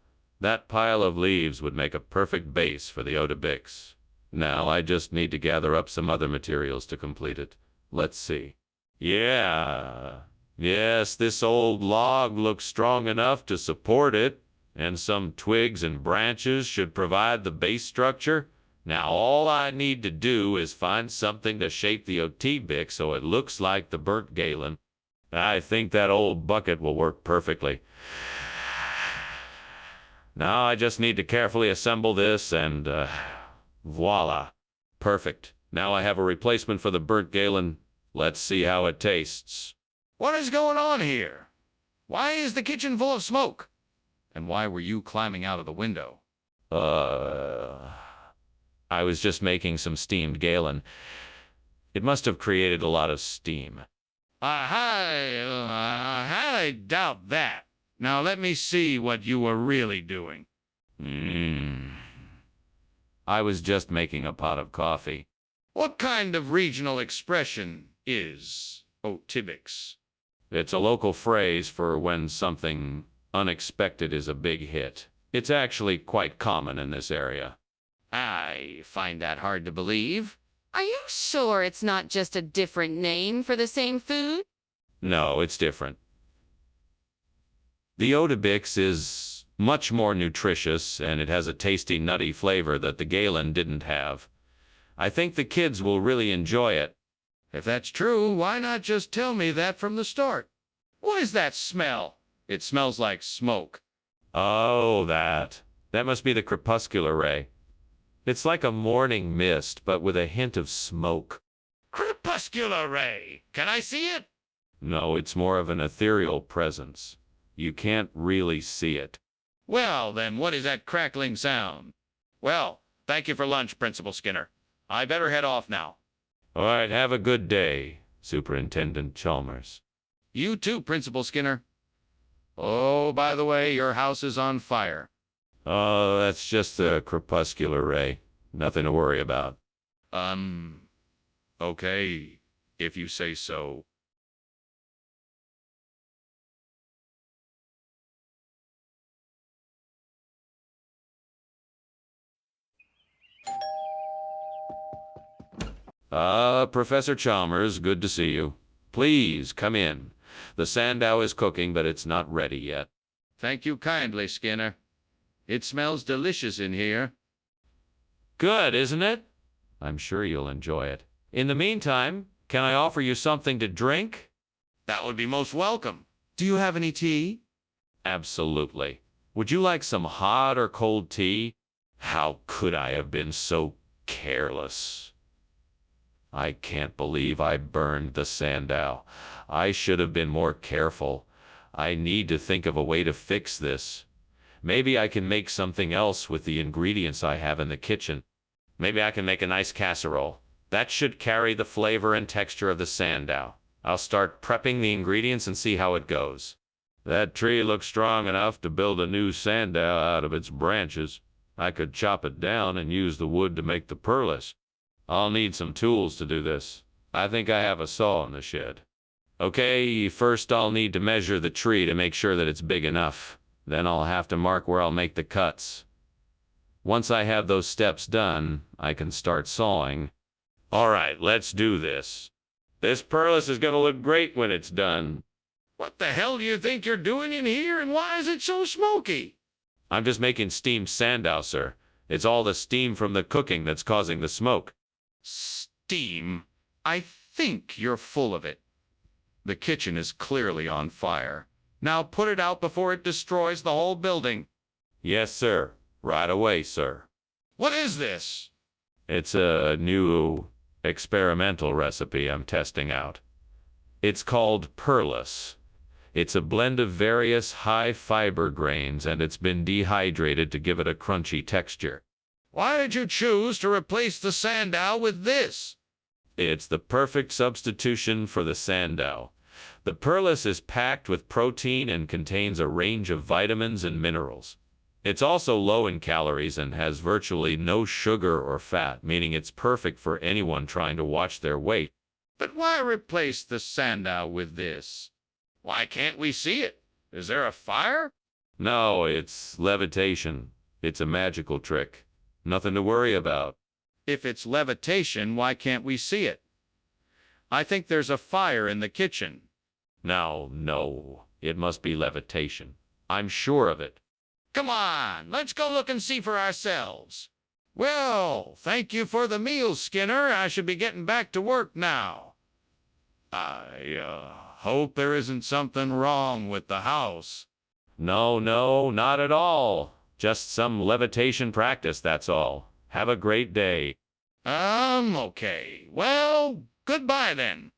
A: pile of leaves would make a perfect base for the Otibix. Now I just need to gather up some other materials to complete it. Let's see. Yes, this old log looks strong enough to support it, and some twigs and branches should provide the base structure. Now all I need to do is find something to shape the Otibix so it looks like the burnt Galen. I think that old bucket will work perfectly. Now I just need to carefully assemble this and, voila. Perfect. Now I have a replacement for the burnt Galen. Let's see how it tastes.
B: What is going on here? Why is the kitchen full of smoke? And why were you climbing out of the window?
A: I was just making some steamed Galen. It must have created a lot of steam.
B: I highly doubt that. Now let me see what you were really doing.
A: I was just making a pot of coffee.
B: What kind of regional expression is Otibix?
A: It's a local phrase for when something unexpected is a big hit. It's actually quite common in this area.
B: I find that hard to believe.
D: Are you sure it's not just a different name for the same food?
A: No, it's different. The Otabix is much more nutritious, and it has a tasty, nutty flavor that the Galen didn't have. I think the kids will really enjoy it.
B: If that's true, why not just tell me that from the start? What is that smell? It smells like smoke.
A: Oh, that. That must be the crepuscular ray. It's like a morning mist, but with a hint of smoke.
B: Crepuscular ray! Can I see it?
A: No, it's more of an ethereal presence. You can't really see it.
B: Well, then what is that crackling sound? Well, thank you for lunch, Principal Skinner. I better head off now.
A: All right, have a good day, Superintendent Chalmers.
B: You too, Principal Skinner. Oh, by the way, your house is on fire.
A: Oh, that's just the crepuscular ray. Nothing to worry about.
B: Okay, if you say so.
A: Professor Chalmers, good to see you. Please, come in. The sandow is cooking, but it's not ready yet.
B: Thank you kindly, Skinner. It smells delicious in here.
A: Good, isn't it? I'm sure you'll enjoy it. In the meantime, can I offer you something to drink?
B: That would be most welcome. Do you have any tea?
A: Absolutely. Would you like some hot or cold tea? How could I have been so careless? I can't believe I burned the sandow. I should have been more careful. I need to think of a way to fix this. Maybe I can make something else with the ingredients I have in the kitchen. Maybe I can make a nice casserole. That should carry the flavor and texture of the sandow. I'll start prepping the ingredients and see how it goes. That tree looks strong enough to build a new sandow out of its branches. I could chop it down and use the wood to make the perlis. I'll need some tools to do this. I think I have a saw in the shed. Okay, first I'll need to measure the tree to make sure that it's big enough. Then I'll have to mark where I'll make the cuts. Once I have those steps done, I can start sawing. All right, let's do this. This perlis is going to look great when it's done.
B: What the hell do you think you're doing in here, and why is it so smoky?
A: I'm just making steamed sandow, sir. It's all the steam from the cooking that's causing the smoke.
B: Steam? I think you're full of it. The kitchen is clearly on fire. Now put it out before it destroys the whole building.
A: Yes, sir. Right away, sir.
B: What is this?
A: It's a new experimental recipe I'm testing out. It's called perlis. It's a blend of various high-fiber grains, and it's been dehydrated to give it a crunchy texture.
B: Why did you choose to replace the sandow with this?
A: It's the perfect substitution for the sandow. The perlis is packed with protein and contains a range of vitamins and minerals. It's also low in calories and has virtually no sugar or fat, meaning it's perfect for anyone trying to watch their weight.
B: But why replace the sandow with this? Why can't we see it? Is there a fire?
A: No, it's levitation. It's a magical trick. Nothing to worry about.
B: If it's levitation, why can't we see it? I think there's a fire in the kitchen.
A: No, it must be levitation. I'm sure of it.
B: Come on, let's go look and see for ourselves. Well, thank you for the meal, Skinner. I should be getting back to work now. I hope there isn't something wrong with the house.
A: No, not at all. Just some levitation practice, that's all. Have a great day.
B: Okay. Well, goodbye then.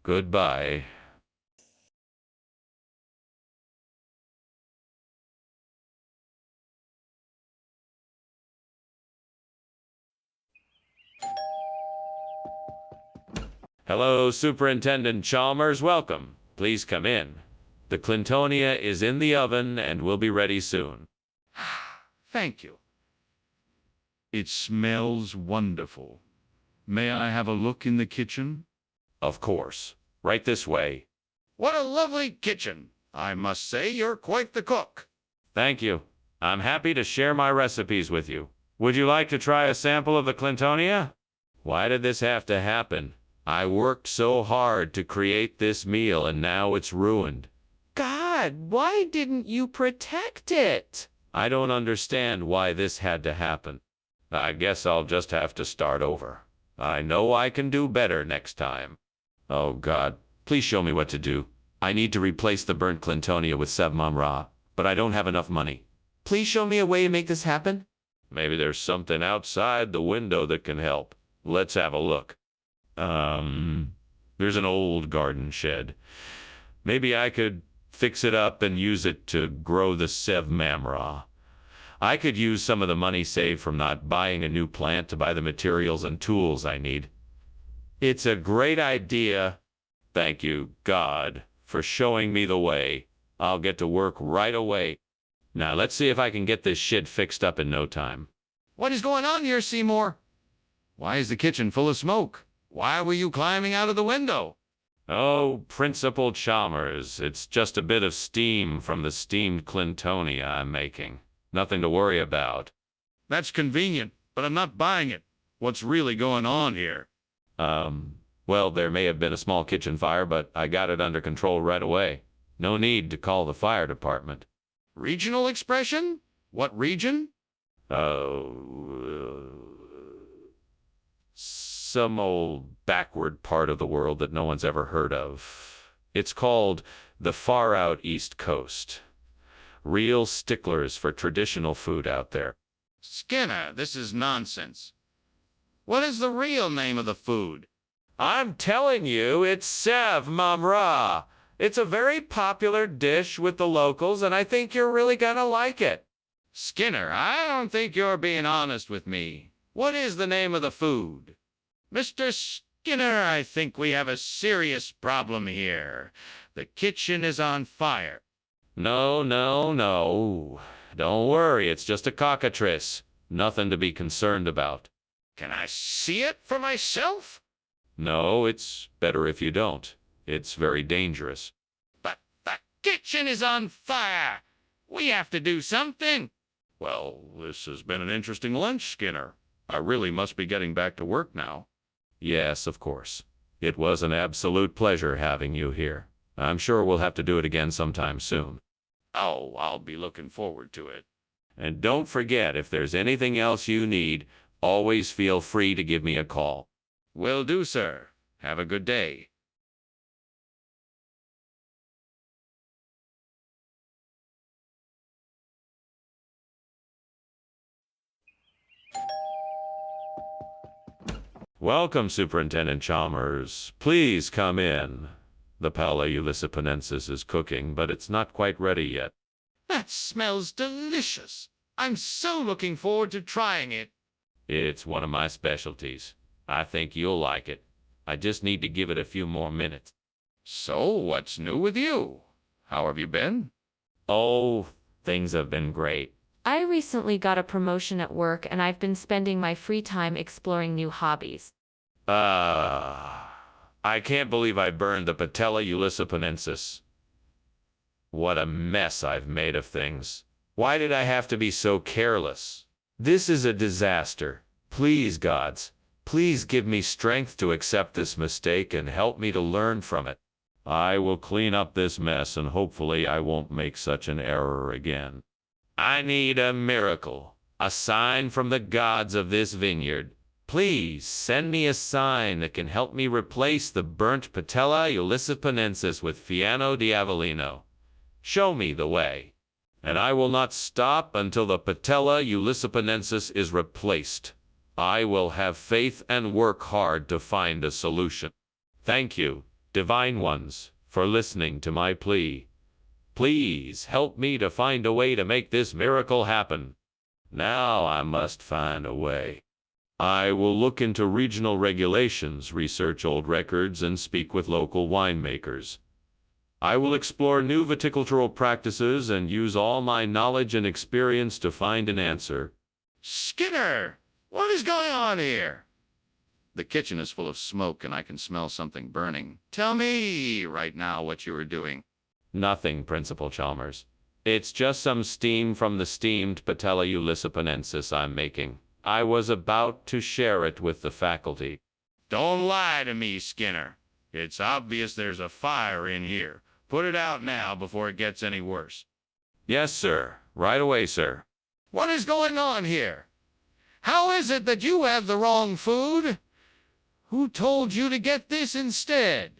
A: Goodbye. Hello, Superintendent Chalmers. Welcome. Please come in. The Clintonia is in the oven and will be ready soon.
B: Thank you. It smells wonderful. May I have a look in the kitchen?
A: Of course. Right this way.
B: What a lovely kitchen. I must say you're quite the cook.
A: Thank you. I'm happy to share my recipes with you. Would you like to try a sample of the Clintonia? Why did this have to happen? I worked so hard to create this meal and now it's ruined.
D: God, why didn't you protect it?
A: I don't understand why this had to happen. I guess I'll just have to start over. I know I can do better next time. Oh God, please show me what to do. I need to replace the burnt Clintonia with Sev Mamra, but I don't have enough money. Please show me a way to make this happen. Maybe there's something outside the window that can help. Let's have a look. There's an old garden shed. Maybe I could fix it up and use it to grow the Sev Mamra. I could use some of the money saved from not buying a new plant to buy the materials and tools I need. It's a great idea. Thank you, God, for showing me the way. I'll get to work right away. Now let's see if I can get this shit fixed up in no time.
B: What is going on here, Seymour? Why is the kitchen full of smoke? Why were you climbing out of the window?
A: Oh, Principal Chalmers, it's just a bit of steam from the steamed Clintonia I'm making. Nothing to worry about.
B: That's convenient, but I'm not buying it. What's really going on here?
A: Well, there may have been a small kitchen fire, but I got it under control right away. No need to call the fire department.
B: Regional expression? What region?
A: Some old backward part of the world that no one's ever heard of. It's called the far out East Coast. Real sticklers for traditional food out there.
B: Skinner, this is nonsense. What is the real name of the food?
A: I'm telling you, it's Sev Mamra. It's a very popular dish with the locals, and I think you're really gonna like it.
B: Skinner, I don't think you're being honest with me. What is the name of the food? Mr. Skinner, I think we have a serious problem here. The kitchen is on fire.
A: No. Don't worry, it's just a cockatrice. Nothing to be concerned about.
B: Can I see it for myself?
A: No, it's better if you don't. It's very dangerous.
B: But the kitchen is on fire. We have to do something. Well, this has been an interesting lunch, Skinner. I really must be getting back to work now.
A: Yes, of course. It was an absolute pleasure having you here. I'm sure we'll have to do it again sometime soon.
B: Oh, I'll be looking forward to it.
A: And don't forget, if there's anything else you need, always feel free to give me a call.
B: Will do, sir. Have a good day.
A: Welcome, Superintendent Chalmers. Please come in. The Paella Ulysses is cooking, but it's not quite ready yet.
B: That smells delicious. I'm so looking forward to trying it.
A: It's one of my specialties. I think you'll like it. I just need to give it a few more minutes.
B: So, what's new with you? How have you been?
A: Oh, things have been great.
C: I recently got a promotion at work and I've been spending my free time exploring new hobbies.
A: I can't believe I burned the Patella Ulysses. What a mess I've made of things. Why did I have to be so careless? This is a disaster. Please, gods, please give me strength to accept this mistake and help me to learn from it. I will clean up this mess and hopefully I won't make such an error again. I need a miracle, a sign from the gods of this vineyard. Please send me a sign that can help me replace the burnt Patella Ulysses with Fiano di Avellino. Show me the way, and I will not stop until the Patella Ulysses is replaced. I will have faith and work hard to find a solution. Thank you, divine ones, for listening to my plea. Please help me to find a way to make this miracle happen. Now I must find a way. I will look into regional regulations, research old records, and speak with local winemakers. I will explore new viticultural practices and use all my knowledge and experience to find an answer.
B: Skinner, what is going on here? The kitchen is full of smoke and I can smell something burning. Tell me right now what you were doing.
A: Nothing, Principal Chalmers. It's just some steam from the steamed Patella ulysses I'm making. I was about to share it with the faculty.
B: Don't lie to me, Skinner. It's obvious there's a fire in here. Put it out now before it gets any worse.
A: Yes, sir. Right away, sir.
B: What is going on here? How is it that you have the wrong food? Who told you to get this instead?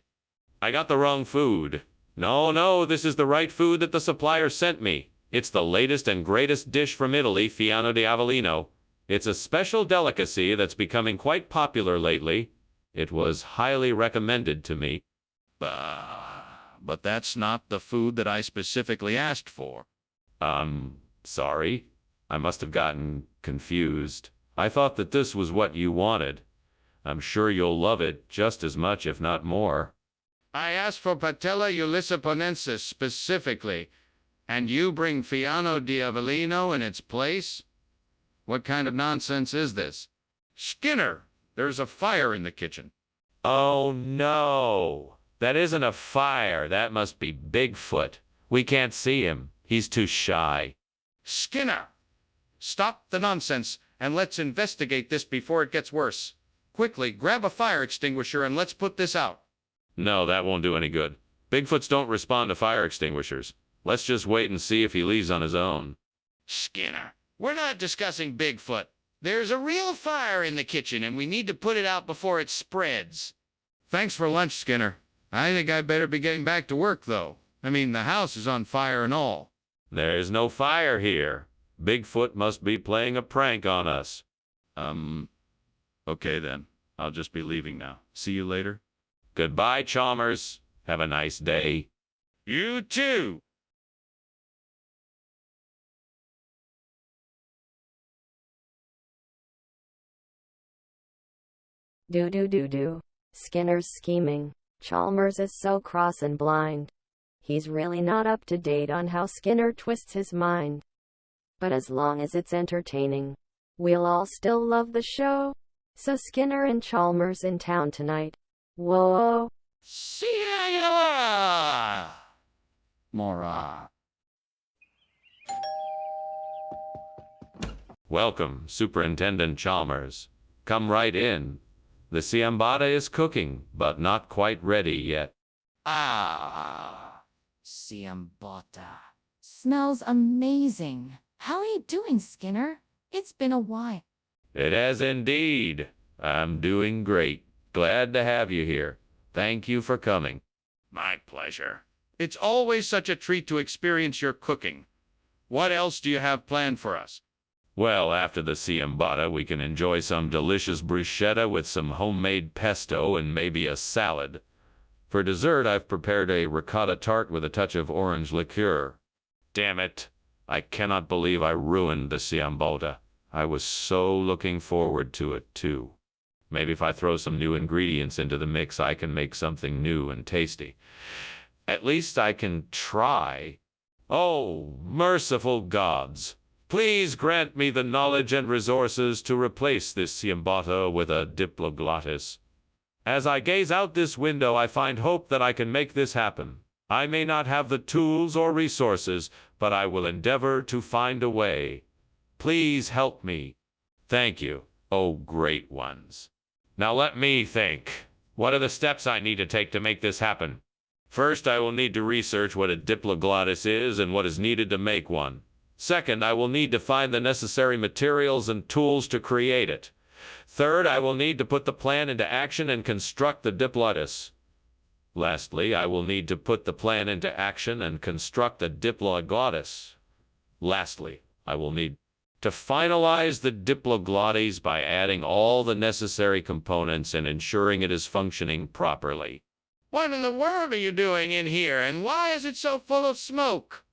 A: I got the wrong food. No, this is the right food that the supplier sent me. It's the latest and greatest dish from Italy, Fiano di Avellino. It's a special delicacy that's becoming quite popular lately. It was highly recommended to me.
B: But that's not the food that I specifically asked for.
A: Sorry. I must have gotten confused. I thought that this was what you wanted. I'm sure you'll love it just as much, if not more.
B: I asked for Patella ulysses specifically, and you bring Fiano di Avellino in its place? What kind of nonsense is this? Skinner, there's a fire in the kitchen.
A: Oh, no. That isn't a fire. That must be Bigfoot. We can't see him. He's too shy.
B: Skinner, stop the nonsense and let's investigate this before it gets worse. Quickly, grab a fire extinguisher and let's put this out.
A: No, that won't do any good. Bigfoots don't respond to fire extinguishers. Let's just wait and see if he leaves on his own.
B: Skinner, we're not discussing Bigfoot. There's a real fire in the kitchen and we need to put it out before it spreads. Thanks for lunch, Skinner. I think I better be getting back to work, though. I mean, the house is on fire and all.
A: There's no fire here. Bigfoot must be playing a prank on us.
B: Okay then. I'll just be leaving now. See you later.
A: Goodbye, Chalmers. Have a nice day.
B: You too.
E: Do. Skinner's scheming. Chalmers is so cross and blind. He's really not up to date on how Skinner twists his mind. But as long as it's entertaining, we'll all still love the show. So Skinner and Chalmers in town tonight. Whoa.
B: See ya! Mora.
A: Welcome, Superintendent Chalmers. Come right in. The ciambata is cooking, but not quite ready yet.
C: Ciambata. Smells amazing. How are you doing, Skinner? It's been a while.
A: It has indeed. I'm doing great. Glad to have you here. Thank you for coming.
B: My pleasure. It's always such a treat to experience your cooking. What else do you have planned for us?
A: Well, after the ciambata, we can enjoy some delicious bruschetta with some homemade pesto and maybe a salad. For dessert, I've prepared a ricotta tart with a touch of orange liqueur. Damn it. I cannot believe I ruined the ciambata. I was so looking forward to it, too. Maybe if I throw some new ingredients into the mix, I can make something new and tasty. At least I can try. Oh, merciful gods! Please grant me the knowledge and resources to replace this ciambata with a diploglottis. As I gaze out this window, I find hope that I can make this happen. I may not have the tools or resources, but I will endeavor to find a way. Please help me. Thank you, oh great ones. Now let me think. What are the steps I need to take to make this happen? First, I will need to research what a diploglottis is and what is needed to make one. Second, I will need to find the necessary materials and tools to create it. Third, I will need to put the plan into action and construct the diplodis. Lastly, I will need to put the plan into action and construct the diploglottis. Lastly, I will need to finalize the diploglottis by adding all the necessary components and ensuring it is functioning properly.
B: What in the world are you doing in here, and why is it so full of smoke?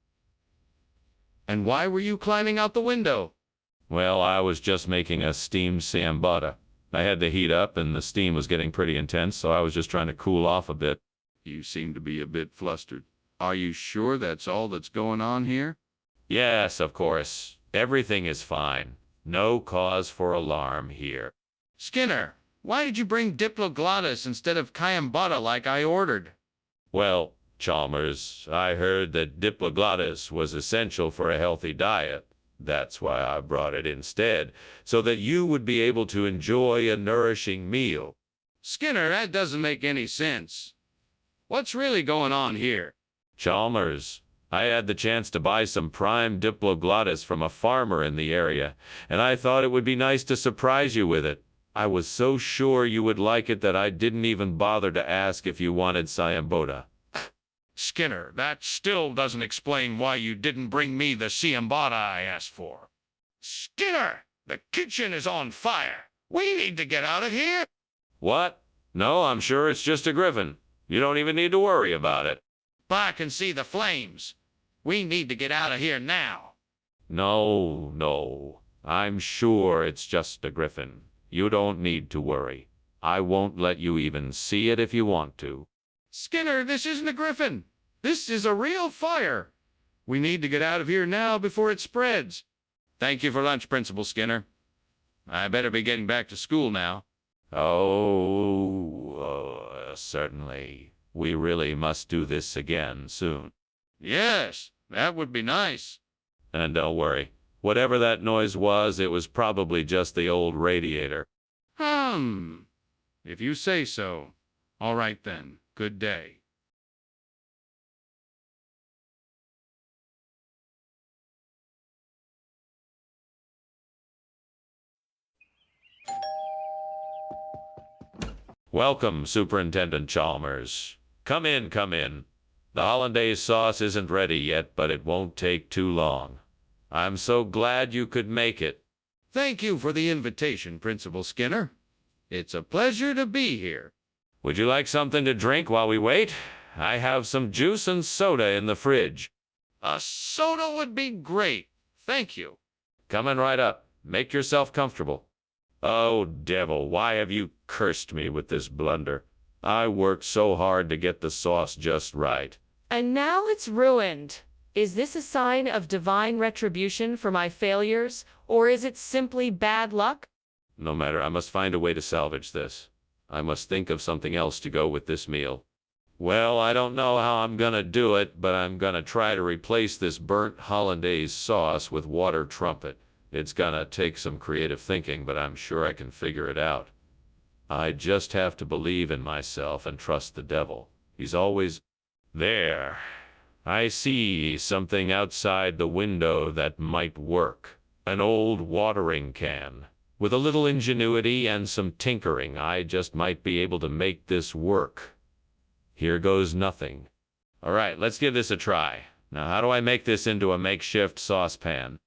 B: And why were you climbing out the window?
A: Well, I was just making a steamed ciambata. I had the heat up and the steam was getting pretty intense, so I was just trying to cool off a bit.
B: You seem to be a bit flustered. Are you sure that's all that's going on here?
A: Yes, of course. Everything is fine. No cause for alarm here.
B: Skinner, why did you bring Diploglottis instead of Cayambata like I ordered?
A: Well, Chalmers, I heard that Diploglottis was essential for a healthy diet. That's why I brought it instead, so that you would be able to enjoy a nourishing meal.
B: Skinner, that doesn't make any sense. What's really going on here?
A: Chalmers, I had the chance to buy some prime Diploglottis from a farmer in the area, and I thought it would be nice to surprise you with it. I was so sure you would like it that I didn't even bother to ask if you wanted Siambota.
B: Skinner, that still doesn't explain why you didn't bring me the Siambata I asked for. Skinner, the kitchen is on fire. We need to get out of here.
A: What? No, I'm sure it's just a griffin. You don't even need to worry about it.
B: But I can see the flames. We need to get out of here now.
A: No. I'm sure it's just a griffin. You don't need to worry. I won't let you even see it if you want to.
B: Skinner, this isn't a griffin. This is a real fire. We need to get out of here now before it spreads. Thank you for lunch, Principal Skinner. I better be getting back to school now.
A: Certainly. We really must do this again soon.
B: Yes, that would be nice.
A: And don't worry. Whatever that noise was, it was probably just the old radiator.
B: If you say so. All right then. Good day.
A: Welcome, Superintendent Chalmers. Come in. The hollandaise sauce isn't ready yet, but it won't take too long. I'm so glad you could make it.
B: Thank you for the invitation, Principal Skinner. It's a pleasure to be here.
A: Would you like something to drink while we wait? I have some juice and soda in the fridge.
B: A soda would be great. Thank you.
A: Coming right up. Make yourself comfortable. Oh, devil, why have you cursed me with this blunder? I worked so hard to get the sauce just right.
C: And now it's ruined. Is this a sign of divine retribution for my failures, or is it simply bad luck?
A: No matter, I must find a way to salvage this. I must think of something else to go with this meal. Well, I don't know how I'm gonna do it, but I'm gonna try to replace this burnt hollandaise sauce with water trumpet. It's gonna take some creative thinking, but I'm sure I can figure it out. I just have to believe in myself and trust the devil. He's always there. I see something outside the window that might work. An old watering can. With a little ingenuity and some tinkering, I just might be able to make this work. Here goes nothing. All right, let's give this a try. Now, how do I make this into a makeshift saucepan?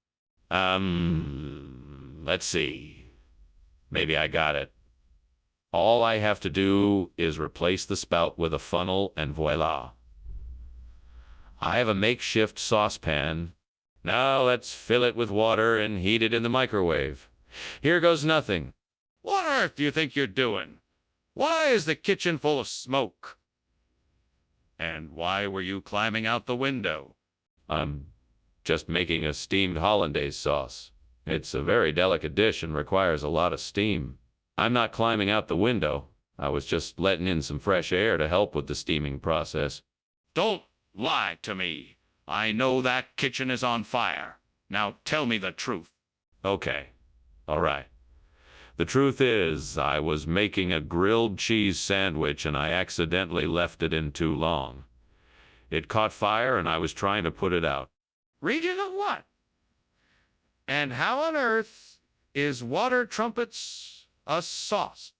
A: Let's see. Maybe I got it. All I have to do is replace the spout with a funnel and voila. I have a makeshift saucepan. Now let's fill it with water and heat it in the microwave. Here goes nothing.
B: What on earth do you think you're doing? Why is the kitchen full of smoke? And why were you climbing out the window?
A: I'm just making a steamed hollandaise sauce. It's a very delicate dish and requires a lot of steam. I'm not climbing out the window. I was just letting in some fresh air to help with the steaming process.
B: Don't lie to me. I know that kitchen is on fire. Now tell me the truth.
A: Okay. All right. The truth is, I was making a grilled cheese sandwich and I accidentally left it in too long. It caught fire and I was trying to put it out.
B: Region of what? And how on earth is water trumpets a sauce?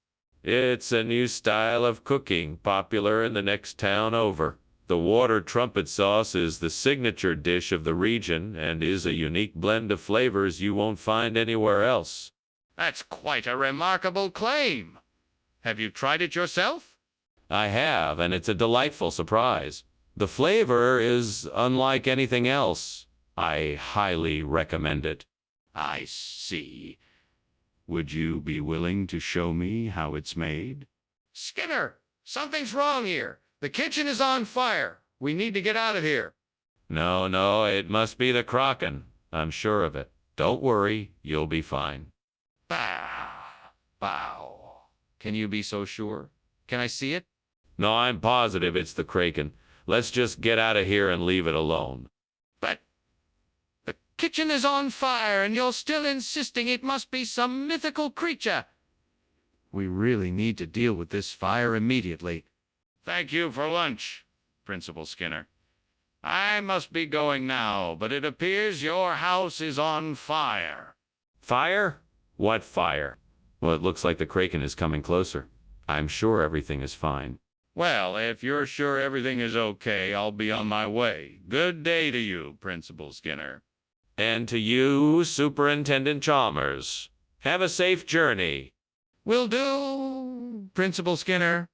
A: It's a new style of cooking, popular in the next town over. The water trumpet sauce is the signature dish of the region and is a unique blend of flavors you won't find anywhere else.
B: That's quite a remarkable claim. Have you tried it yourself?
A: I have, and it's a delightful surprise. The flavor is unlike anything else. I highly recommend it.
B: I see. Would you be willing to show me how it's made? Skinner, something's wrong here. The kitchen is on fire. We need to get out of here.
A: No, no, it must be the Kraken. I'm sure of it. Don't worry, you'll be fine.
B: Bow. Bow. Can you be so sure? Can I see it?
A: No, I'm positive it's the Kraken. Let's just get out of here and leave it alone.
B: But the kitchen is on fire and you're still insisting it must be some mythical creature. We really need to deal with this fire immediately. Thank you for lunch, Principal Skinner. I must be going now, but it appears your house is on fire.
A: Fire? What fire? Well, it looks like the Kraken is coming closer. I'm sure everything is fine.
B: Well, if you're sure everything is okay, I'll be on my way. Good day to you, Principal Skinner.
A: And to you, Superintendent Chalmers. Have a safe journey.
B: Will do, Principal Skinner.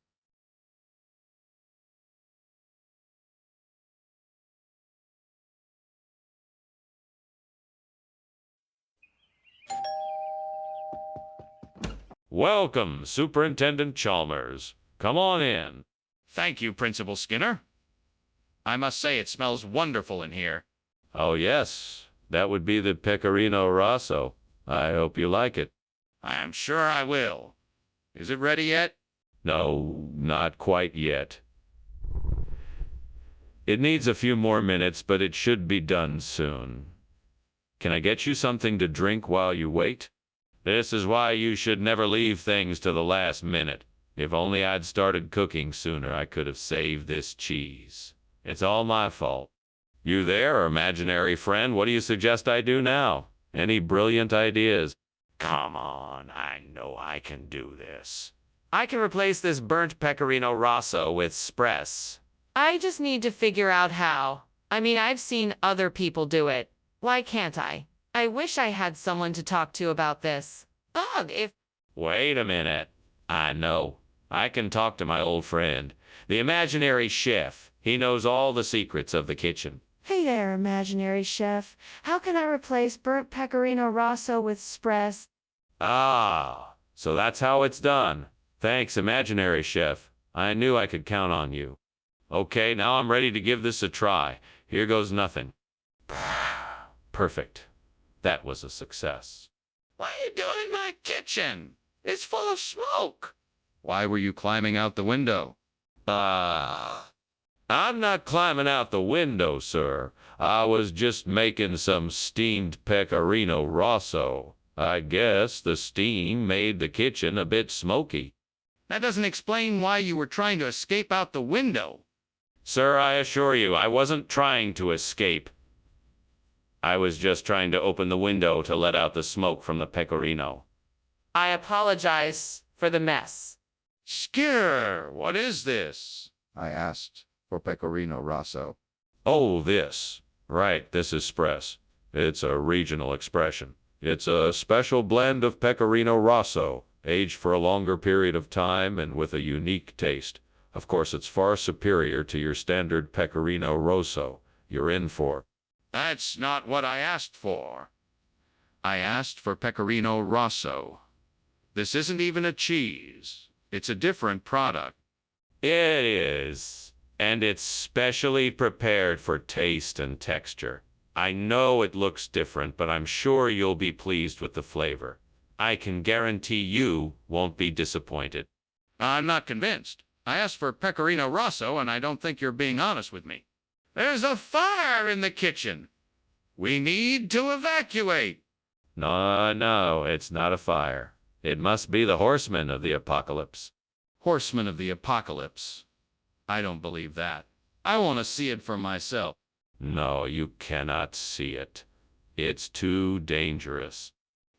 A: Welcome, Superintendent Chalmers. Come on in.
B: Thank you, Principal Skinner. I must say it smells wonderful in here.
A: Oh, yes. That would be the Pecorino Rosso. I hope you like it.
B: I am sure I will. Is it ready yet?
A: No, not quite yet. It needs a few more minutes, but it should be done soon. Can I get you something to drink while you wait? This is why you should never leave things to the last minute. If only I'd started cooking sooner, I could have saved this cheese. It's all my fault. You there, imaginary friend? What do you suggest I do now? Any brilliant ideas? Come on, I know I can do this.
D: I can replace this burnt Pecorino Rosso with Spress. I just need to figure out how. I mean, I've seen other people do it. Why can't I? I wish I had someone to talk to about this. If...
A: Wait a minute. I know. I can talk to my old friend, the imaginary chef. He knows all the secrets of the kitchen.
C: Hey there, imaginary chef. How can I replace burnt Pecorino Rosso with Spress?
A: Ah, so that's how it's done. Thanks, imaginary chef. I knew I could count on you. Okay, now I'm ready to give this a try. Here goes nothing. Perfect. That was a success.
B: What are you doing in my kitchen? It's full of smoke. Why were you climbing out the window?
A: I'm not climbing out the window, sir. I was just making some steamed Pecorino Rosso. I guess the steam made the kitchen a bit smoky.
B: That doesn't explain why you were trying to escape out the window.
A: Sir, I assure you, I wasn't trying to escape. I was just trying to open the window to let out the smoke from the Pecorino.
D: I apologize for the mess.
B: Skinner, what is this? I asked for Pecorino Rosso.
A: Oh, this. Right, this is Spress. It's a regional expression. It's a special blend of Pecorino Rosso, aged for a longer period of time and with a unique taste. Of course, it's far superior to your standard Pecorino Rosso. You're in for.
B: That's not what I asked for. I asked for Pecorino Rosso. This isn't even a cheese. It's a different product.
A: It is. And it's specially prepared for taste and texture. I know it looks different, but I'm sure you'll be pleased with the flavor. I can guarantee you won't be disappointed.
B: I'm not convinced. I asked for Pecorino Rosso, and I don't think you're being honest with me. There's a fire in the kitchen. We need to evacuate.
A: No, it's not a fire. It must be the horsemen of the apocalypse.
B: Horsemen of the apocalypse. I don't believe that. I want to see it for myself.
A: No, you cannot see it. It's too dangerous.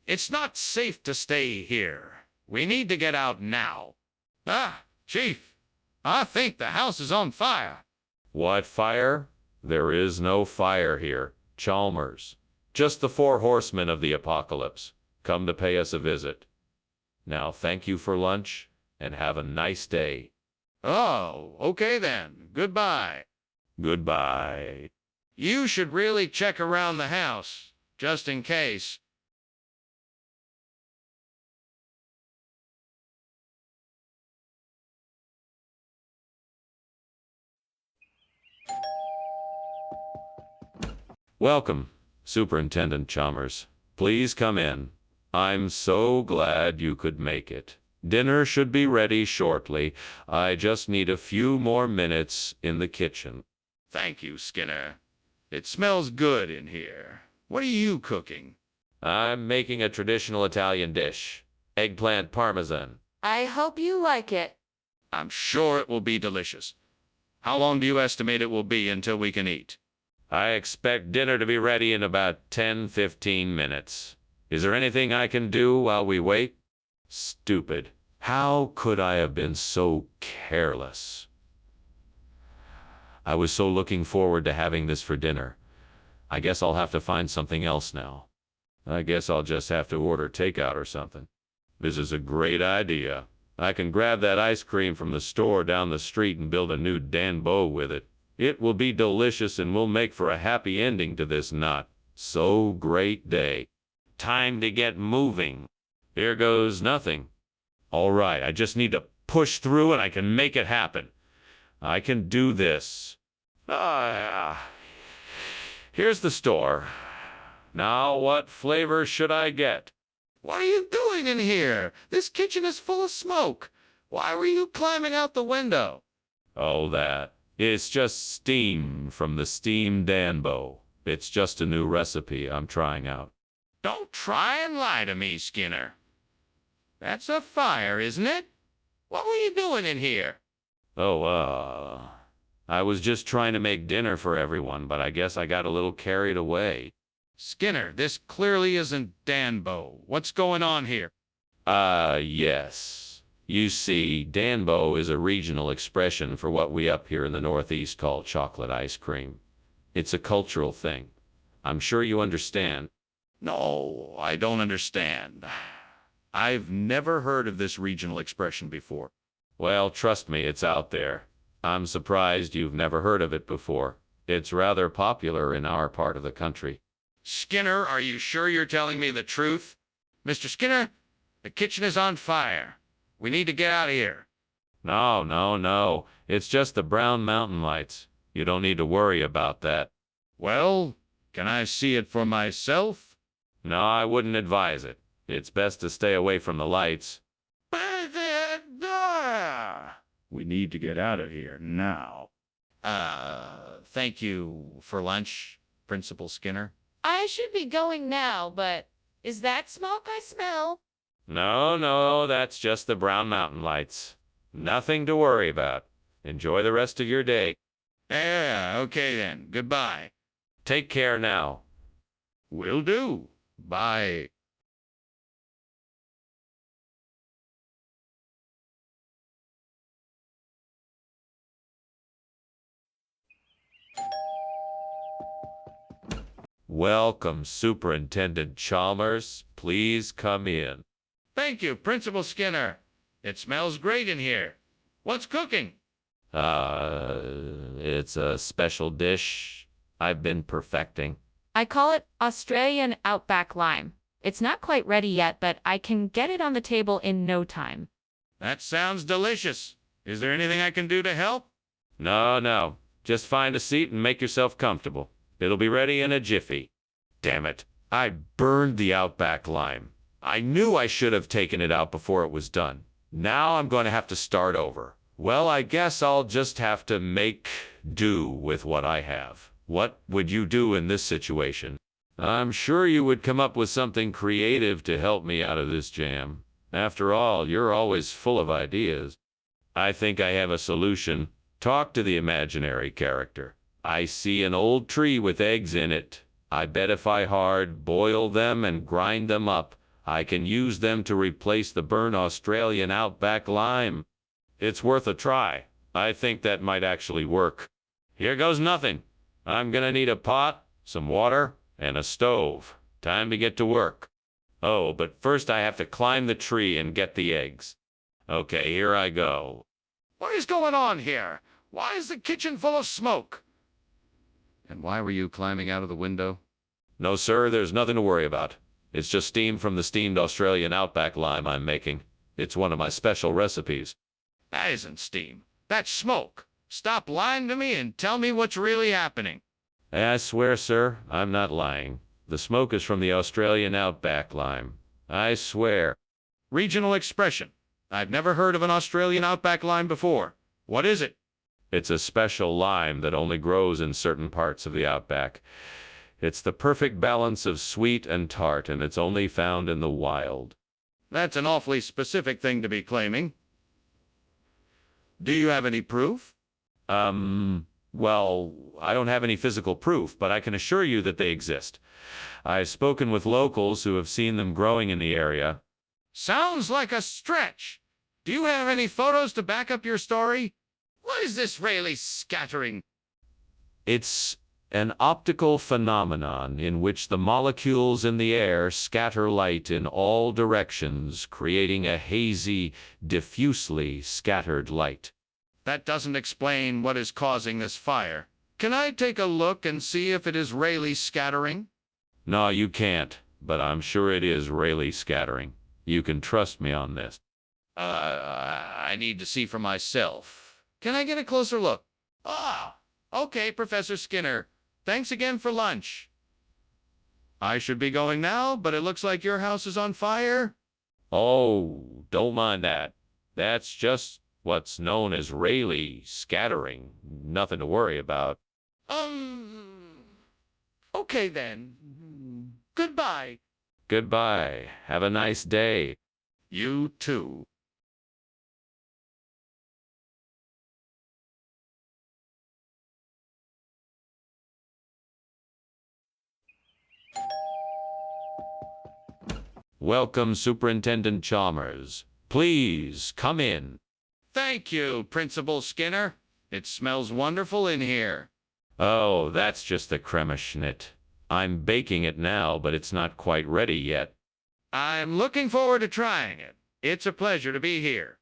B: It's not safe to stay here. We need to get out now. Chief, I think the house is on fire.
A: What fire? There is no fire here, Chalmers. Just the 4 horsemen of the apocalypse, come to pay us a visit. Now thank you for lunch, and have a nice day.
B: Oh, okay then. Goodbye.
A: Goodbye.
B: You should really check around the house, just in case.
A: Welcome, Superintendent Chalmers. Please come in. I'm so glad you could make it. Dinner should be ready shortly. I just need a few more minutes in the kitchen.
B: Thank you, Skinner. It smells good in here. What are you cooking?
A: I'm making a traditional Italian dish, eggplant parmesan.
C: I hope you like it.
B: I'm sure it will be delicious. How long do you estimate it will be until we can eat?
A: I expect dinner to be ready in about 10-15 minutes. Is there anything I can do while we wait? Stupid. How could I have been so careless? I was so looking forward to having this for dinner. I guess I'll have to find something else now. I guess I'll just have to order takeout or something. This is a great idea. I can grab that ice cream from the store down the street and build a new danbo with it. It will be delicious and will make for a happy ending to this not so great day. Time to get moving. Here goes nothing. All right, I just need to push through and I can make it happen. I can do this. Here's the store. Now what flavor should I get?
B: What are you doing in here? This kitchen is full of smoke. Why were you climbing out the window?
A: Oh, that. It's just steam from the steam danbo. It's just a new recipe I'm trying out.
B: Don't try and lie to me, Skinner. That's a fire, isn't it? What were you doing in here?
A: Oh, I was just trying to make dinner for everyone, but I guess I got a little carried away.
B: Skinner, this clearly isn't danbo. What's going on here?
A: Yes. You see, danbo is a regional expression for what we up here in the Northeast call chocolate ice cream. It's a cultural thing. I'm sure you understand.
B: No, I don't understand. I've never heard of this regional expression before.
A: Well, trust me, it's out there. I'm surprised you've never heard of it before. It's rather popular in our part of the country.
B: Skinner, are you sure you're telling me the truth? Mr. Skinner, the kitchen is on fire. We need to get out of here.
A: No. It's just the brown mountain lights. You don't need to worry about that.
B: Well, can I see it for myself?
A: No, I wouldn't advise it. It's best to stay away from the lights.
B: We need to get out of here now. Thank you for lunch, Principal Skinner.
C: I should be going now, but is that smoke I smell?
A: No, that's just the brown mountain lights. Nothing to worry about. Enjoy the rest of your day.
B: Yeah, okay then. Goodbye.
A: Take care now.
B: Will do. Bye.
A: Welcome, Superintendent Chalmers. Please come in.
B: Thank you, Principal Skinner. It smells great in here. What's cooking?
A: It's a special dish I've been perfecting.
C: I call it Australian Outback Lime. It's not quite ready yet, but I can get it on the table in no time.
B: That sounds delicious. Is there anything I can do to help?
A: No. Just find a seat and make yourself comfortable. It'll be ready in a jiffy. Damn it. I burned the Outback Lime. I knew I should have taken it out before it was done. Now I'm going to have to start over. Well, I guess I'll just have to make do with what I have. What would you do in this situation? I'm sure you would come up with something creative to help me out of this jam. After all, you're always full of ideas. I think I have a solution. Talk to the imaginary character. I see an old tree with eggs in it. I bet if I hard boil them and grind them up, I can use them to replace the burnt Australian Outback Lime. It's worth a try. I think that might actually work. Here goes nothing. I'm gonna need a pot, some water, and a stove. Time to get to work. Oh, but first I have to climb the tree and get the eggs. Okay, here I go.
B: What is going on here? Why is the kitchen full of smoke? And why were you climbing out of the window?
A: No, sir, there's nothing to worry about. It's just steam from the steamed Australian Outback Lime I'm making. It's one of my special recipes.
B: That isn't steam. That's smoke. Stop lying to me and tell me what's really happening.
A: I swear, sir, I'm not lying. The smoke is from the Australian outback lime. I swear.
B: Regional expression. I've never heard of an Australian outback lime before. What is it?
A: It's a special lime that only grows in certain parts of the outback. It's the perfect balance of sweet and tart, and it's only found in the wild.
B: That's an awfully specific thing to be claiming. Do you have any proof?
A: Well, I don't have any physical proof, but I can assure you that they exist. I've spoken with locals who have seen them growing in the area.
B: Sounds like a stretch. Do you have any photos to back up your story? What is this Rayleigh scattering?
A: It's an optical phenomenon in which the molecules in the air scatter light in all directions, creating a hazy, diffusely scattered light.
B: That doesn't explain what is causing this fire. Can I take a look and see if it is Rayleigh scattering?
A: No, you can't, but I'm sure it is Rayleigh scattering. You can trust me on this.
B: I need to see for myself. Can I get a closer look? Ah, okay, Professor Skinner. Thanks again for lunch. I should be going now, but it looks like your house is on fire.
A: Oh, don't mind that. That's just what's known as Rayleigh scattering. Nothing to worry about.
B: Okay then. Goodbye.
A: Goodbye. Have a nice day.
B: You too.
A: Welcome, Superintendent Chalmers. Please come in.
B: Thank you, Principal Skinner. It smells wonderful in here.
A: Oh, that's just the creme schnitt. I'm baking it now, but it's not quite ready yet.
B: I'm looking forward to trying it. It's a pleasure to be here.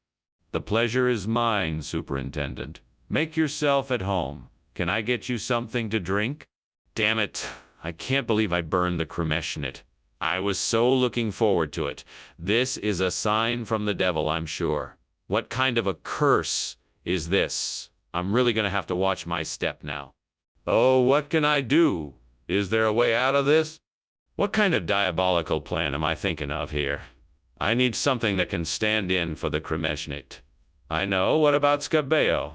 A: The pleasure is mine, Superintendent. Make yourself at home. Can I get you something to drink? Damn it. I can't believe I burned the creme schnitt. I was so looking forward to it. This is a sign from the devil, I'm sure. What kind of a curse is this? I'm really going to have to watch my step now. Oh, what can I do? Is there a way out of this? What kind of diabolical plan am I thinking of here? I need something that can stand in for the creme schnitt. I know. What about scabbeo?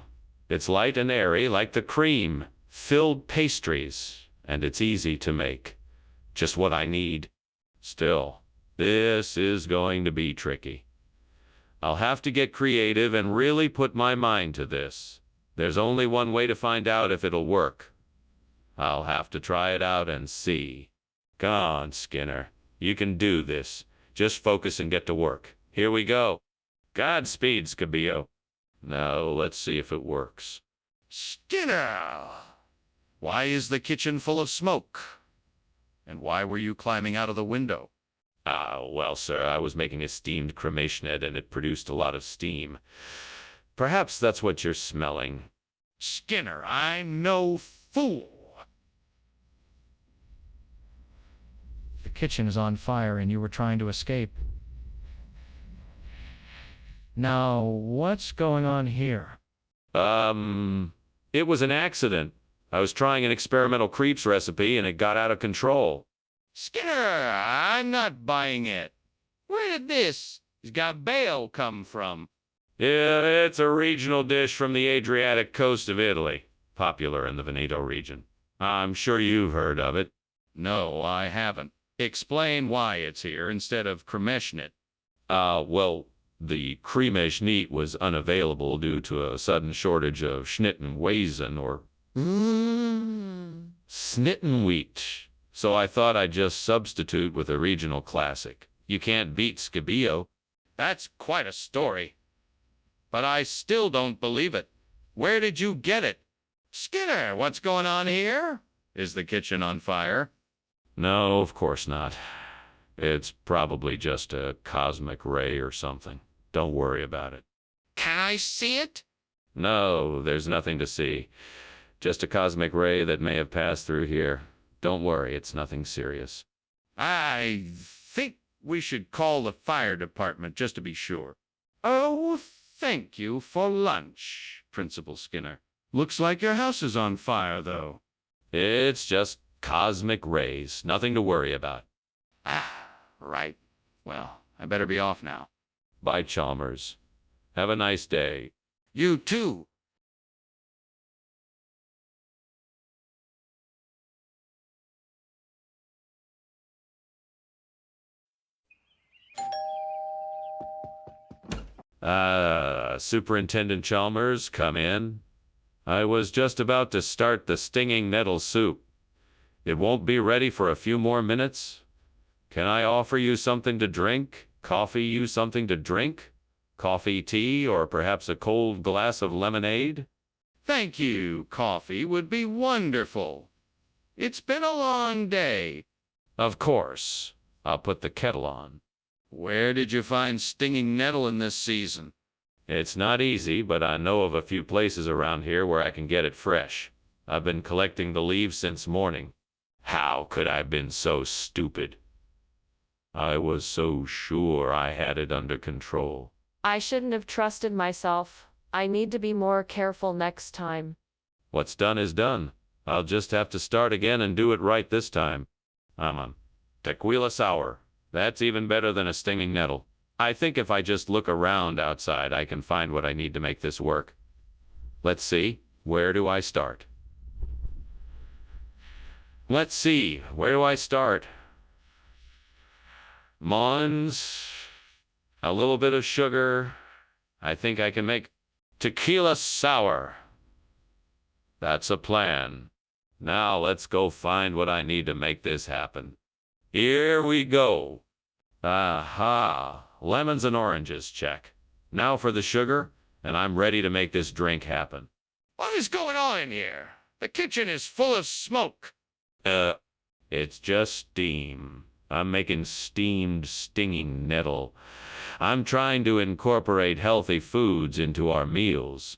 A: It's light and airy like the cream-filled pastries, and it's easy to make. Just what I need. Still, this is going to be tricky. I'll have to get creative and really put my mind to this. There's only one way to find out if it'll work. I'll have to try it out and see. Come on, Skinner. You can do this. Just focus and get to work. Here we go. Godspeed, Scabbeo. Now, let's see if it works.
B: Skinner! Why is the kitchen full of smoke? And why were you climbing out of the window?
A: Well, sir, I was making a steamed creme schnitt and it produced a lot of steam. Perhaps that's what you're smelling.
B: Skinner, I'm no fool. The kitchen is on fire and you were trying to escape. Now, what's going on here?
A: It was an accident. I was trying an experimental crepes recipe and it got out of control.
B: Skinner, I'm not buying it. Where did this scabbeo come from?
A: Yeah, it's a regional dish from the Adriatic coast of Italy, popular in the Veneto region. I'm sure you've heard of it.
B: No, I haven't. Explain why it's here instead of creme schnitt.
A: Well, the creme schnitt was unavailable due to a sudden shortage of Schnittenweizen or Schnittenwheat. So I thought I'd just substitute with a regional classic. You can't beat scabbeo.
B: That's quite a story. But I still don't believe it. Where did you get it? Skinner, what's going on here? Is the kitchen on fire?
A: No, of course not. It's probably just a cosmic ray or something. Don't worry about it.
B: Can I see it?
A: No, there's nothing to see. Just a cosmic ray that may have passed through here. Don't worry, it's nothing serious.
B: I think we should call the fire department just to be sure. Oh, thank you for lunch, Principal Skinner. Looks like your house is on fire, though.
A: It's just cosmic rays, nothing to worry about.
B: Ah, right. Well, I better be off now.
A: Bye, Chalmers. Have a nice day.
B: You too.
A: Superintendent Chalmers, come in. I was just about to start the stinging nettle soup. It won't be ready for a few more minutes. Can I offer you something to drink? Coffee you something to drink? Coffee, tea, or perhaps a cold glass of lemonade?
B: Thank you. Coffee would be wonderful. It's been a long day.
A: Of course. I'll put the kettle on.
B: Where did you find stinging nettle in this season?
A: It's not easy, but I know of a few places around here where I can get it fresh. I've been collecting the leaves since morning. How could I have been so stupid? I was so sure I had it under control.
C: I shouldn't have trusted myself. I need to be more careful next time.
A: What's done is done. I'll just have to start again and do it right this time. I'm on tequila sour. That's even better than a stinging nettle. I think if I just look around outside, I can find what I need to make this work. Let's see. Where do I start? Let's see. Where do I start? Mons. A little bit of sugar. I think I can make tequila sour. That's a plan. Now let's go find what I need to make this happen. Here we go. Aha. Lemons and oranges, check. Now for the sugar, and I'm ready to make this drink happen.
B: What is going on in here? The kitchen is full of smoke.
A: It's just steam. I'm making steamed stinging nettle. I'm trying to incorporate healthy foods into our meals.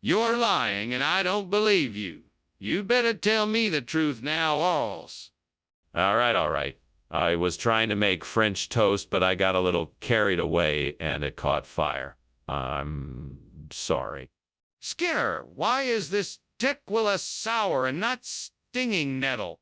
B: You're lying, and I don't believe you. You better tell me the truth now, alls.
A: All right. I was trying to make French toast, but I got a little carried away and it caught fire. I'm sorry.
B: Skinner, why is this tequila sour and not stinging nettle?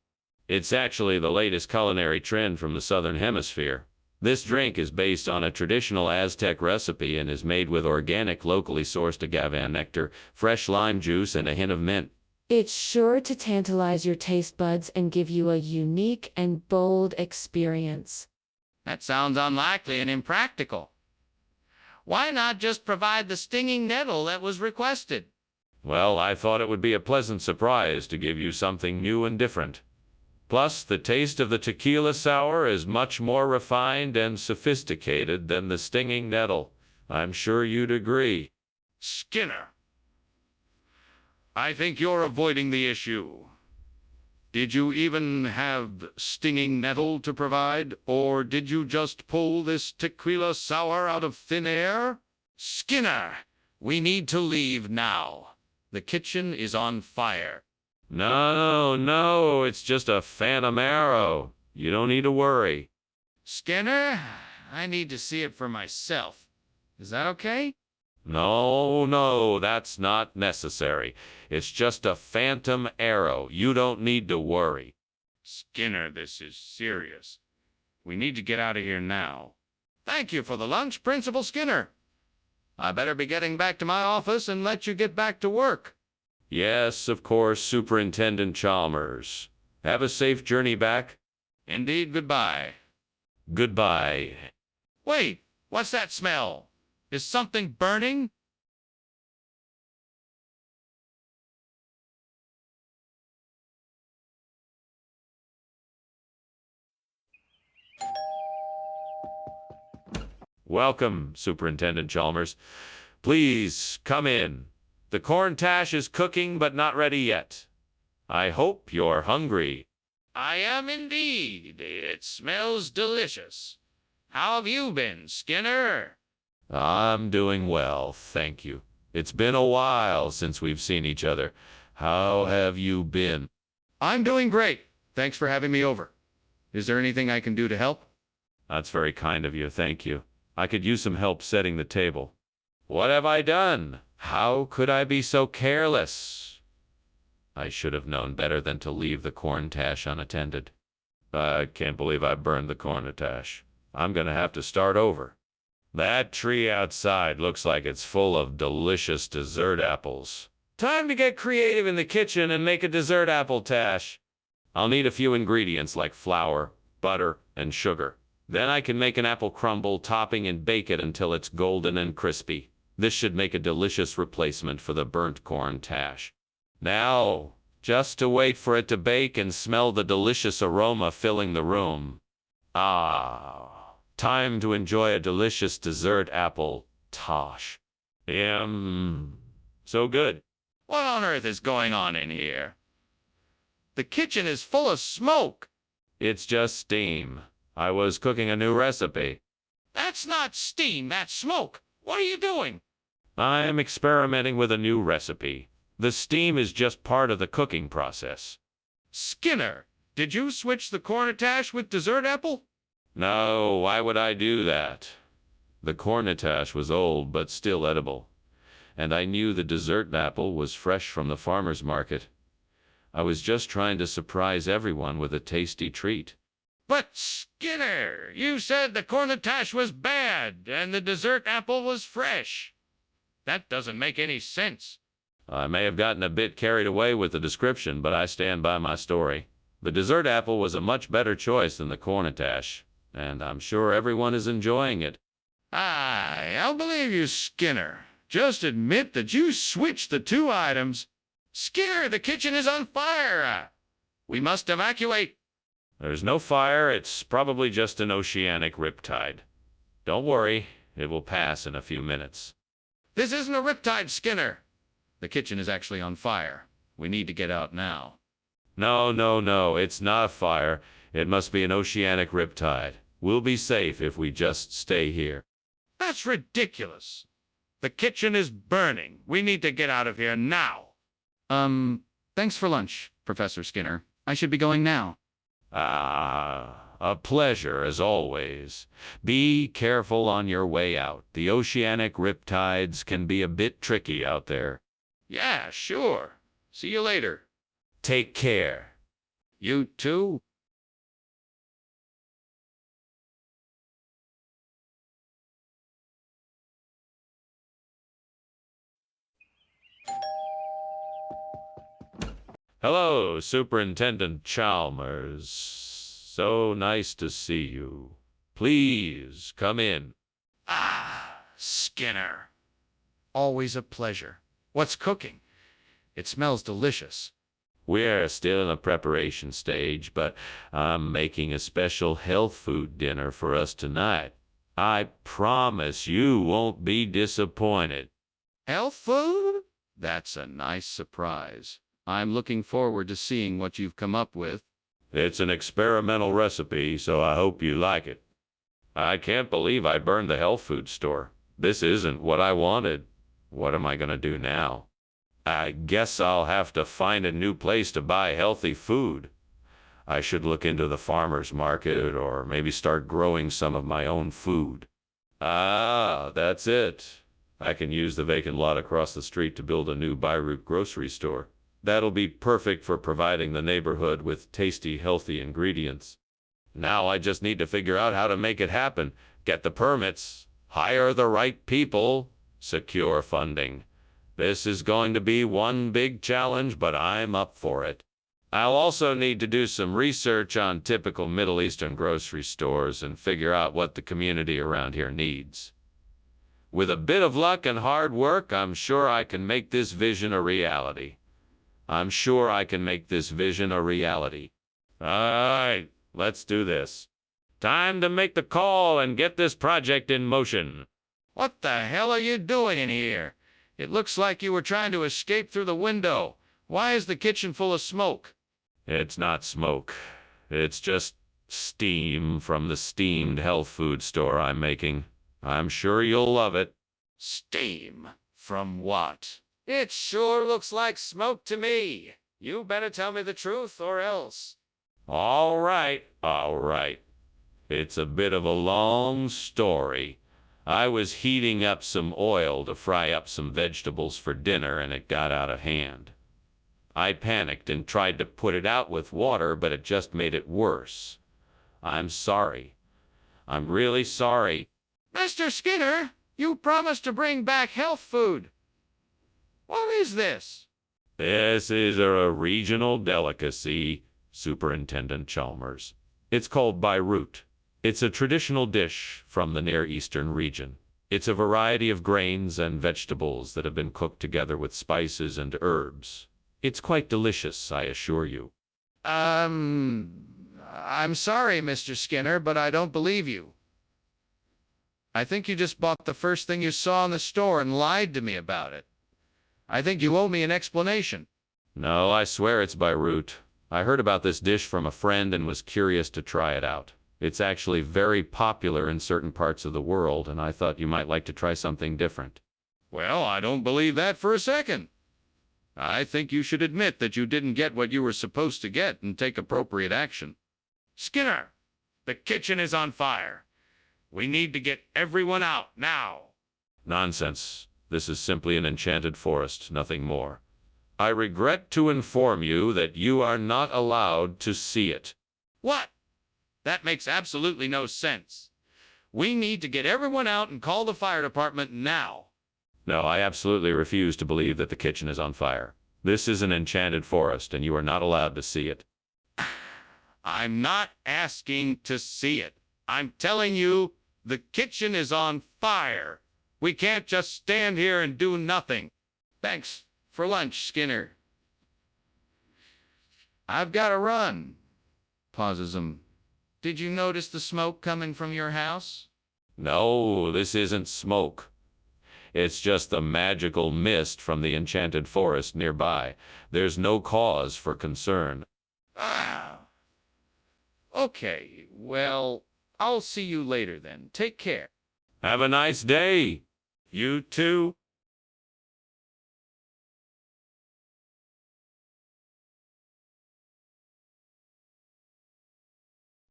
A: It's actually the latest culinary trend from the Southern Hemisphere. This drink is based on a traditional Aztec recipe and is made with organic, locally sourced agave nectar, fresh lime juice, and a hint of mint.
C: It's sure to tantalize your taste buds and give you a unique and bold experience.
B: That sounds unlikely and impractical. Why not just provide the stinging nettle that was requested?
A: Well, I thought it would be a pleasant surprise to give you something new and different. Plus, the taste of the tequila sour is much more refined and sophisticated than the stinging nettle. I'm sure you'd agree.
B: Skinner, I think you're avoiding the issue. Did you even have stinging nettle to provide, or did you just pull this tequila sour out of thin air? Skinner, we need to leave now. The kitchen is on fire.
A: No, it's just a phantom arrow. You don't need to worry.
B: Skinner, I need to see it for myself. Is that okay?
A: No, that's not necessary. It's just a phantom arrow. You don't need to worry.
B: Skinner, this is serious. We need to get out of here now. Thank you for the lunch, Principal Skinner. I better be getting back to my office and let you get back to work.
A: Yes, of course, Superintendent Chalmers. Have a safe journey back.
B: Indeed, goodbye.
A: Goodbye.
B: Wait, what's that smell? Is something burning?
A: Welcome, Superintendent Chalmers. Please, come in. The corn tash is cooking, but not ready yet. I hope you're hungry.
B: I am indeed. It smells delicious. How have you been, Skinner?
A: I'm doing well, thank you. It's been a while since we've seen each other. How have you been?
B: I'm doing great. Thanks for having me over. Is there anything I can do to help?
A: That's very kind of you, thank you. I could use some help setting the table. What have I done? How could I be so careless? I should have known better than to leave the corn tash unattended. I can't believe I burned the corn tash. I'm gonna have to start over. That tree outside looks like it's full of delicious dessert apples. Time to get creative in the kitchen and make a dessert apple tash. I'll need a few ingredients like flour, butter, and sugar. Then I can make an apple crumble topping and bake it until it's golden and crispy. This should make a delicious replacement for the burnt corn tash. Now, just to wait for it to bake and smell the delicious aroma filling the room. Ah, time to enjoy a delicious dessert apple tash. So good.
B: What on earth is going on in here? The kitchen is full of smoke.
A: It's just steam. I was cooking a new recipe.
B: That's not steam, that's smoke. What are you doing?
A: I am experimenting with a new recipe. The steam is just part of the cooking process.
B: Skinner, did you switch the cornatash with dessert apple?
A: No, why would I do that? The cornatash was old but still edible, and I knew the dessert apple was fresh from the farmer's market. I was just trying to surprise everyone with a tasty treat.
B: But Skinner, you said the cornatash was bad and the dessert apple was fresh. That doesn't make any sense.
A: I may have gotten a bit carried away with the description, but I stand by my story. The dessert apple was a much better choice than the cornatash, and I'm sure everyone is enjoying it.
B: I'll believe you, Skinner. Just admit that you switched the two items. Skinner, the kitchen is on fire. We must evacuate.
A: There's no fire. It's probably just an oceanic riptide. Don't worry, it will pass in a few minutes.
B: This isn't a riptide, Skinner. The kitchen is actually on fire. We need to get out now.
A: No, it's not a fire. It must be an oceanic riptide. We'll be safe if we just stay here.
B: That's ridiculous. The kitchen is burning. We need to get out of here now. Thanks for lunch, Professor Skinner. I should be going now.
A: A pleasure as always. Be careful on your way out. The oceanic riptides can be a bit tricky out there.
B: Yeah, sure. See you later.
A: Take care.
B: You too?
A: Hello, Superintendent Chalmers. So nice to see you. Please, come in.
B: Skinner. Always a pleasure. What's cooking? It smells delicious.
A: We're still in the preparation stage, but I'm making a special health food dinner for us tonight. I promise you won't be disappointed.
B: Health food? That's a nice surprise. I'm looking forward to seeing what you've come up with.
A: It's an experimental recipe, so I hope you like it. I can't believe I burned the health food store. This isn't what I wanted. What am I gonna do now? I guess I'll have to find a new place to buy healthy food. I should look into the farmer's market or maybe start growing some of my own food. That's it. I can use the vacant lot across the street to build a new Beirut grocery store. That'll be perfect for providing the neighborhood with tasty, healthy ingredients. Now I just need to figure out how to make it happen, get the permits, hire the right people, secure funding. This is going to be one big challenge, but I'm up for it. I'll also need to do some research on typical Middle Eastern grocery stores and figure out what the community around here needs. With a bit of luck and hard work, I'm sure I can make this vision a reality. All right, let's do this. Time to make the call and get this project in motion.
B: What the hell are you doing in here? It looks like you were trying to escape through the window. Why is the kitchen full of smoke?
A: It's not smoke. It's just steam from the steamed health food store I'm making. I'm sure you'll love it.
B: Steam? From what?
D: It sure looks like smoke to me. You better tell me the truth or else.
A: All right. It's a bit of a long story. I was heating up some oil to fry up some vegetables for dinner and it got out of hand. I panicked and tried to put it out with water, but it just made it worse. I'm sorry. I'm really sorry.
B: Mr. Skinner, you promised to bring back health food. What is this?
A: This is a regional delicacy, Superintendent Chalmers. It's called Beirut. It's a traditional dish from the Near Eastern region. It's a variety of grains and vegetables that have been cooked together with spices and herbs. It's quite delicious, I assure you.
B: I'm sorry, Mr. Skinner, but I don't believe you. I think you just bought the first thing you saw in the store and lied to me about it. I think you owe me an explanation.
A: No, I swear it's Beirut. I heard about this dish from a friend and was curious to try it out. It's actually very popular in certain parts of the world, and I thought you might like to try something different.
B: Well, I don't believe that for a second. I think you should admit that you didn't get what you were supposed to get and take appropriate action. Skinner, the kitchen is on fire. We need to get everyone out now.
A: Nonsense. This is simply an enchanted forest, nothing more. I regret to inform you that you are not allowed to see it.
B: What? That makes absolutely no sense. We need to get everyone out and call the fire department now.
A: No, I absolutely refuse to believe that the kitchen is on fire. This is an enchanted forest, and you are not allowed to see it.
B: I'm not asking to see it. I'm telling you, the kitchen is on fire. We can't just stand here and do nothing. Thanks for lunch, Skinner. I've got to run. Pauses him. Did you notice the smoke coming from your house?
A: No, this isn't smoke. It's just the magical mist from the enchanted forest nearby. There's no cause for concern.
B: Ah. Okay, well, I'll see you later then. Take care.
A: Have a nice day.
B: You too.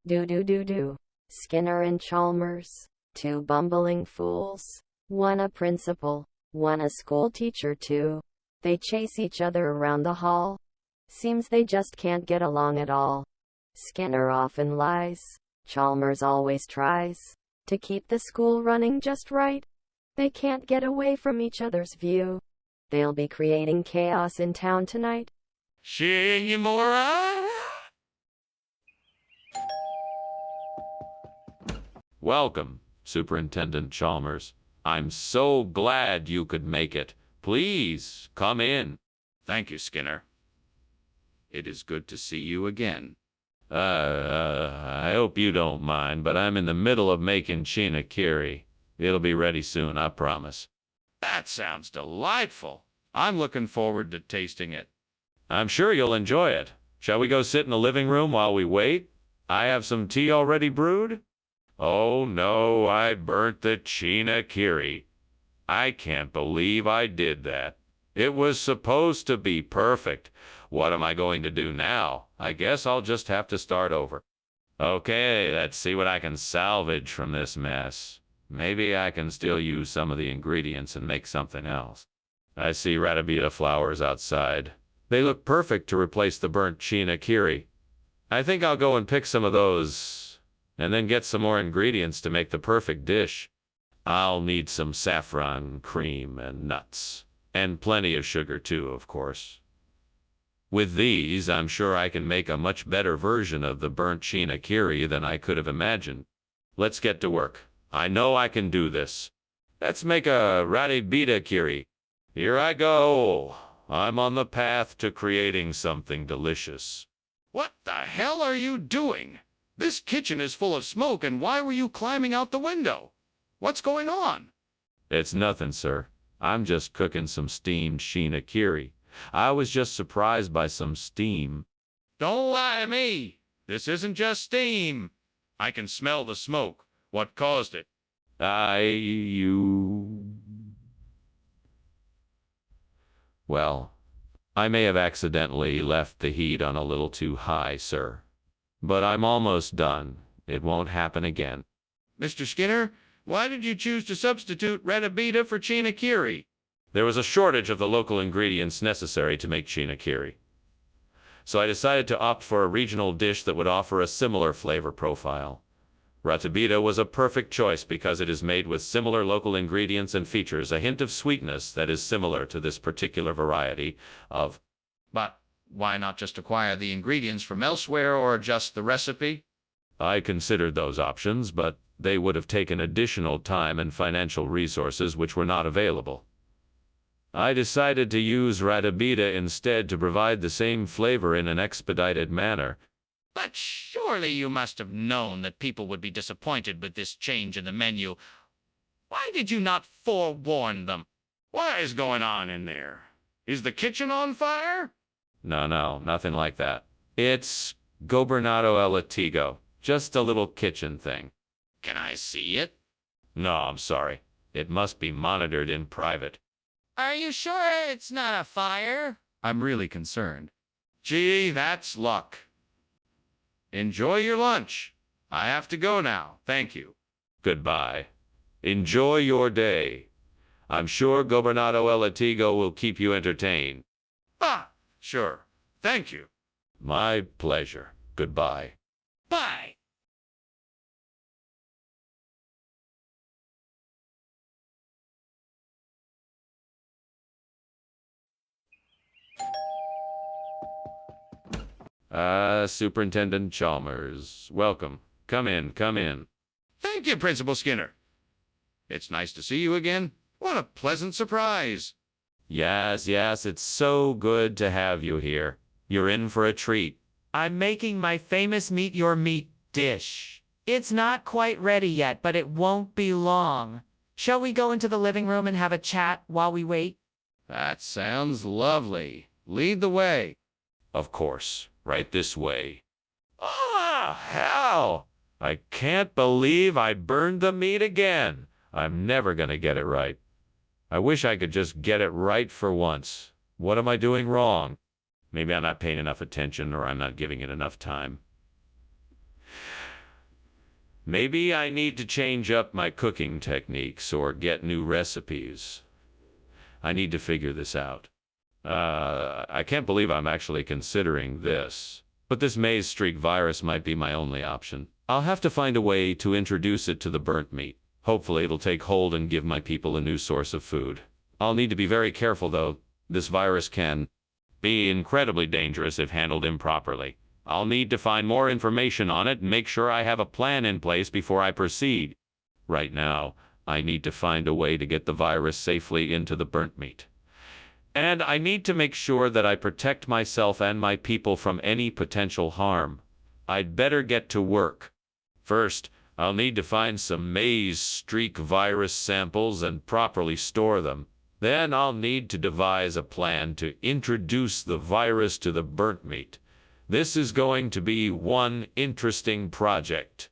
E: Do. Skinner and Chalmers, two bumbling fools. One a principal, one a school teacher too. They chase each other around the hall. Seems they just can't get along at all. Skinner often lies. Chalmers always tries to keep the school running just right. They can't get away from each other's view. They'll be creating chaos in town tonight.
B: Shimura?
A: Welcome, Superintendent Chalmers. I'm so glad you could make it. Please, come in.
B: Thank you, Skinner. It is good to see you again.
A: I hope you don't mind, but I'm in the middle of making chinakiri. It'll be ready soon, I promise.
B: That sounds delightful. I'm looking forward to tasting it.
A: I'm sure you'll enjoy it. Shall we go sit in the living room while we wait? I have some tea already brewed. Oh no, I burnt the chinakiri. I can't believe I did that. It was supposed to be perfect. What am I going to do now? I guess I'll just have to start over. Okay, let's see what I can salvage from this mess. Maybe I can still use some of the ingredients and make something else. I see ratabita flowers outside. They look perfect to replace the burnt chinakiri. I think I'll go and pick some of those, and then get some more ingredients to make the perfect dish. I'll need some saffron, cream, and nuts. And plenty of sugar too, of course. With these, I'm sure I can make a much better version of the burnt chinakiri than I could have imagined. Let's get to work. I know I can do this. Let's make a ratabita kiri. Here I go. I'm on the path to creating something delicious.
B: What the hell are you doing? This kitchen is full of smoke, and why were you climbing out the window? What's going on?
A: It's nothing, sir. I'm just cooking some steamed chinakiri. I was just surprised by some steam.
B: Don't lie to me. This isn't just steam. I can smell the smoke. What caused it?
A: Well, I may have accidentally left the heat on a little too high, sir. But I'm almost done. It won't happen again.
B: Mr. Skinner, why did you choose to substitute ratabita for chinakiri?
A: There was a shortage of the local ingredients necessary to make chinakiri. so I decided to opt for a regional dish that would offer a similar flavor profile. Ratabita was a perfect choice because it is made with similar local ingredients and features a hint of sweetness that is similar to this particular variety of.
B: But why not just acquire the ingredients from elsewhere or adjust the recipe?
A: I considered those options, but they would have taken additional time and financial resources which were not available. I decided to use Ratabita instead to provide the same flavor in an expedited manner.
B: But surely you must have known that people would be disappointed with this change in the menu. Why did you not forewarn them?
A: What is going on in there?
B: Is the kitchen on fire?
A: No, nothing like that. It's Gobernado El Latigo, just a little kitchen thing.
B: Can I see it?
A: No, I'm sorry. It must be monitored in private.
B: Are you sure it's not a fire? I'm really concerned. Gee, that's luck. Enjoy your lunch. I have to go now. Thank you.
A: Goodbye. Enjoy your day. I'm sure Gobernado El Latigo will keep you entertained.
B: Ah, sure. Thank you.
A: My pleasure. Goodbye.
B: Bye.
A: Superintendent Chalmers. Welcome. Come in, come in.
B: Thank you, Principal Skinner. It's nice to see you again. What a pleasant surprise.
A: Yes, it's so good to have you here. You're in for a treat.
D: I'm making my famous meet your meat dish. It's not quite ready yet, but it won't be long. Shall we go into the living room and have a chat while we wait?
B: That sounds lovely. Lead the way.
A: Of course. Right this way. Ah, hell! I can't believe I burned the meat again. I'm never gonna get it right. I wish I could just get it right for once. What am I doing wrong? Maybe I'm not paying enough attention or I'm not giving it enough time. Maybe I need to change up my cooking techniques or get new recipes. I need to figure this out. I can't believe I'm actually considering this. But this maize streak virus might be my only option. I'll have to find a way to introduce it to the burnt meat. Hopefully it'll take hold and give my people a new source of food. I'll need to be very careful though. This virus can be incredibly dangerous if handled improperly. I'll need to find more information on it and make sure I have a plan in place before I proceed. Right now, I need to find a way to get the virus safely into the burnt meat. And I need to make sure that I protect myself and my people from any potential harm. I'd better get to work. First, I'll need to find some maize streak virus samples and properly store them. Then I'll need to devise a plan to introduce the virus to the burnt meat. This is going to be one interesting project.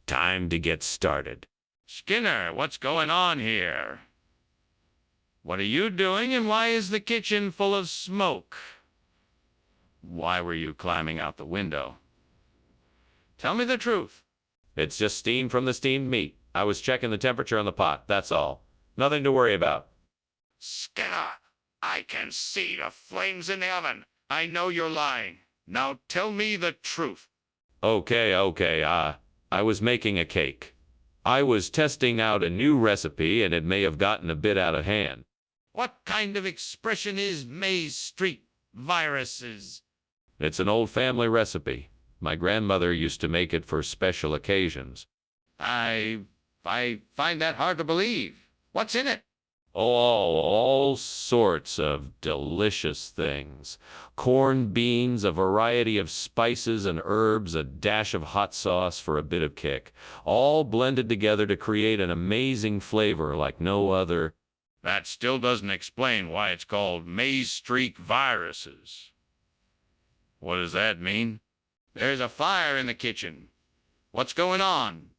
A: Time to get started.
B: Skinner, what's going on here? What are you doing and why is the kitchen full of smoke? Why were you climbing out the window? Tell me the truth.
A: It's just steam from the steamed meat. I was checking the temperature on the pot, that's all. Nothing to worry about.
B: Skinner, I can see the flames in the oven. I know you're lying. Now tell me the truth.
A: Okay, I was making a cake. I was testing out a new recipe and it may have gotten a bit out of hand.
B: What kind of expression is maize streak viruses?
A: It's an old family recipe. My grandmother used to make it for special occasions.
B: I find that hard to believe. What's in it?
A: All sorts of delicious things. Corned beans, a variety of spices and herbs, a dash of hot sauce for a bit of kick. All blended together to create an amazing flavor like no other.
B: That still doesn't explain why it's called maize streak viruses. What does that mean? There's a fire in the kitchen. What's going on?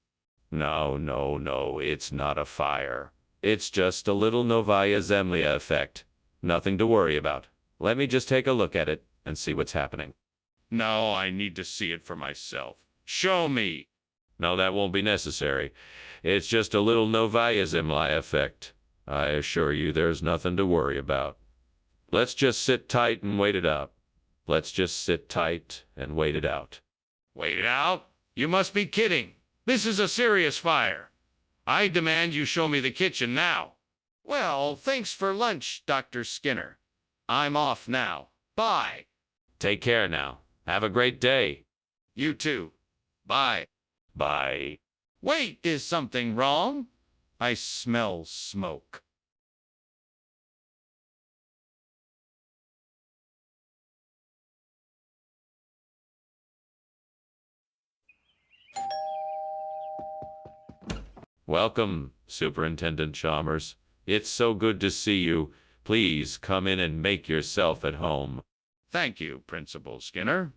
A: No, it's not a fire. It's just a little Novaya Zemlya effect. Nothing to worry about. Let me just take a look at it and see what's happening.
B: No, I need to see it for myself. Show me.
A: No, that won't be necessary. It's just a little Novaya Zemlya effect. I assure you there's nothing to worry about. Let's just sit tight and wait it up. Let's just sit tight and wait it out.
B: Wait it out? You must be kidding. This is a serious fire. I demand you show me the kitchen now. Well, thanks for lunch, Dr. Skinner. I'm off now. Bye.
A: Take care now. Have a great day.
B: You too. Bye.
A: Bye.
B: Wait, is something wrong? I smell smoke.
A: Welcome, Superintendent Chalmers. It's so good to see you. Please come in and make yourself at home.
B: Thank you, Principal Skinner.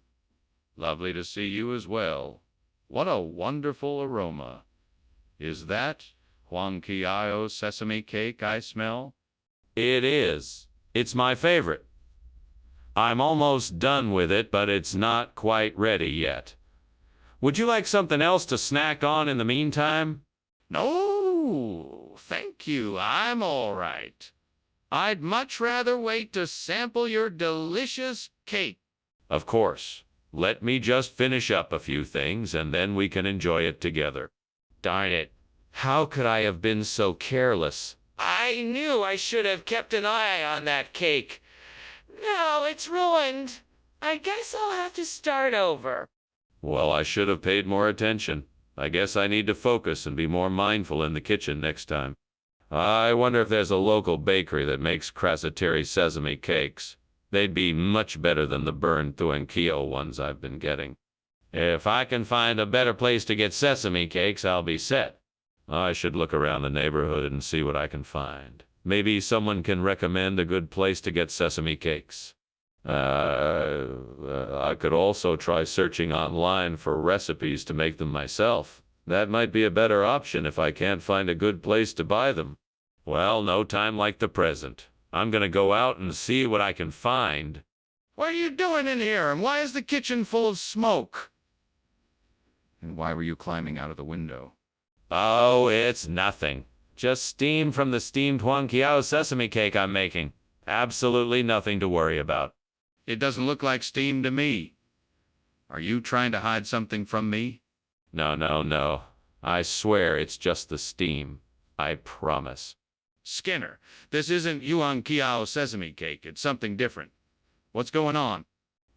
B: Lovely to see you as well. What a wonderful aroma. Is that Huanqiao sesame cake I smell?
A: It is. It's my favorite. I'm almost done with it, but it's not quite ready yet. Would you like something else to snack on in the meantime?
B: No, thank you. I'm all right. I'd much rather wait to sample your delicious cake.
A: Of course. Let me just finish up a few things and then we can enjoy it together. Darn it. How could I have been so careless?
D: I knew I should have kept an eye on that cake. Now it's ruined. I guess I'll have to start over.
A: Well, I should have paid more attention. I guess I need to focus and be more mindful in the kitchen next time. I wonder if there's a local bakery that makes crassateri sesame cakes. They'd be much better than the burned Huanqiao ones I've been getting. If I can find a better place to get sesame cakes, I'll be set. I should look around the neighborhood and see what I can find. Maybe someone can recommend a good place to get sesame cakes. I could also try searching online for recipes to make them myself. That might be a better option if I can't find a good place to buy them. Well, no time like the present. I'm gonna go out and see what I can find.
B: What are you doing in here, and why is the kitchen full of smoke? And why were you climbing out of the window?
A: Oh, it's nothing. Just steam from the steamed Huanqiao sesame cake I'm making. Absolutely nothing to worry about.
B: It doesn't look like steam to me. Are you trying to hide something from me?
A: No. I swear it's just the steam. I promise.
B: Skinner, this isn't Huanqiao sesame cake. It's something different. What's going on?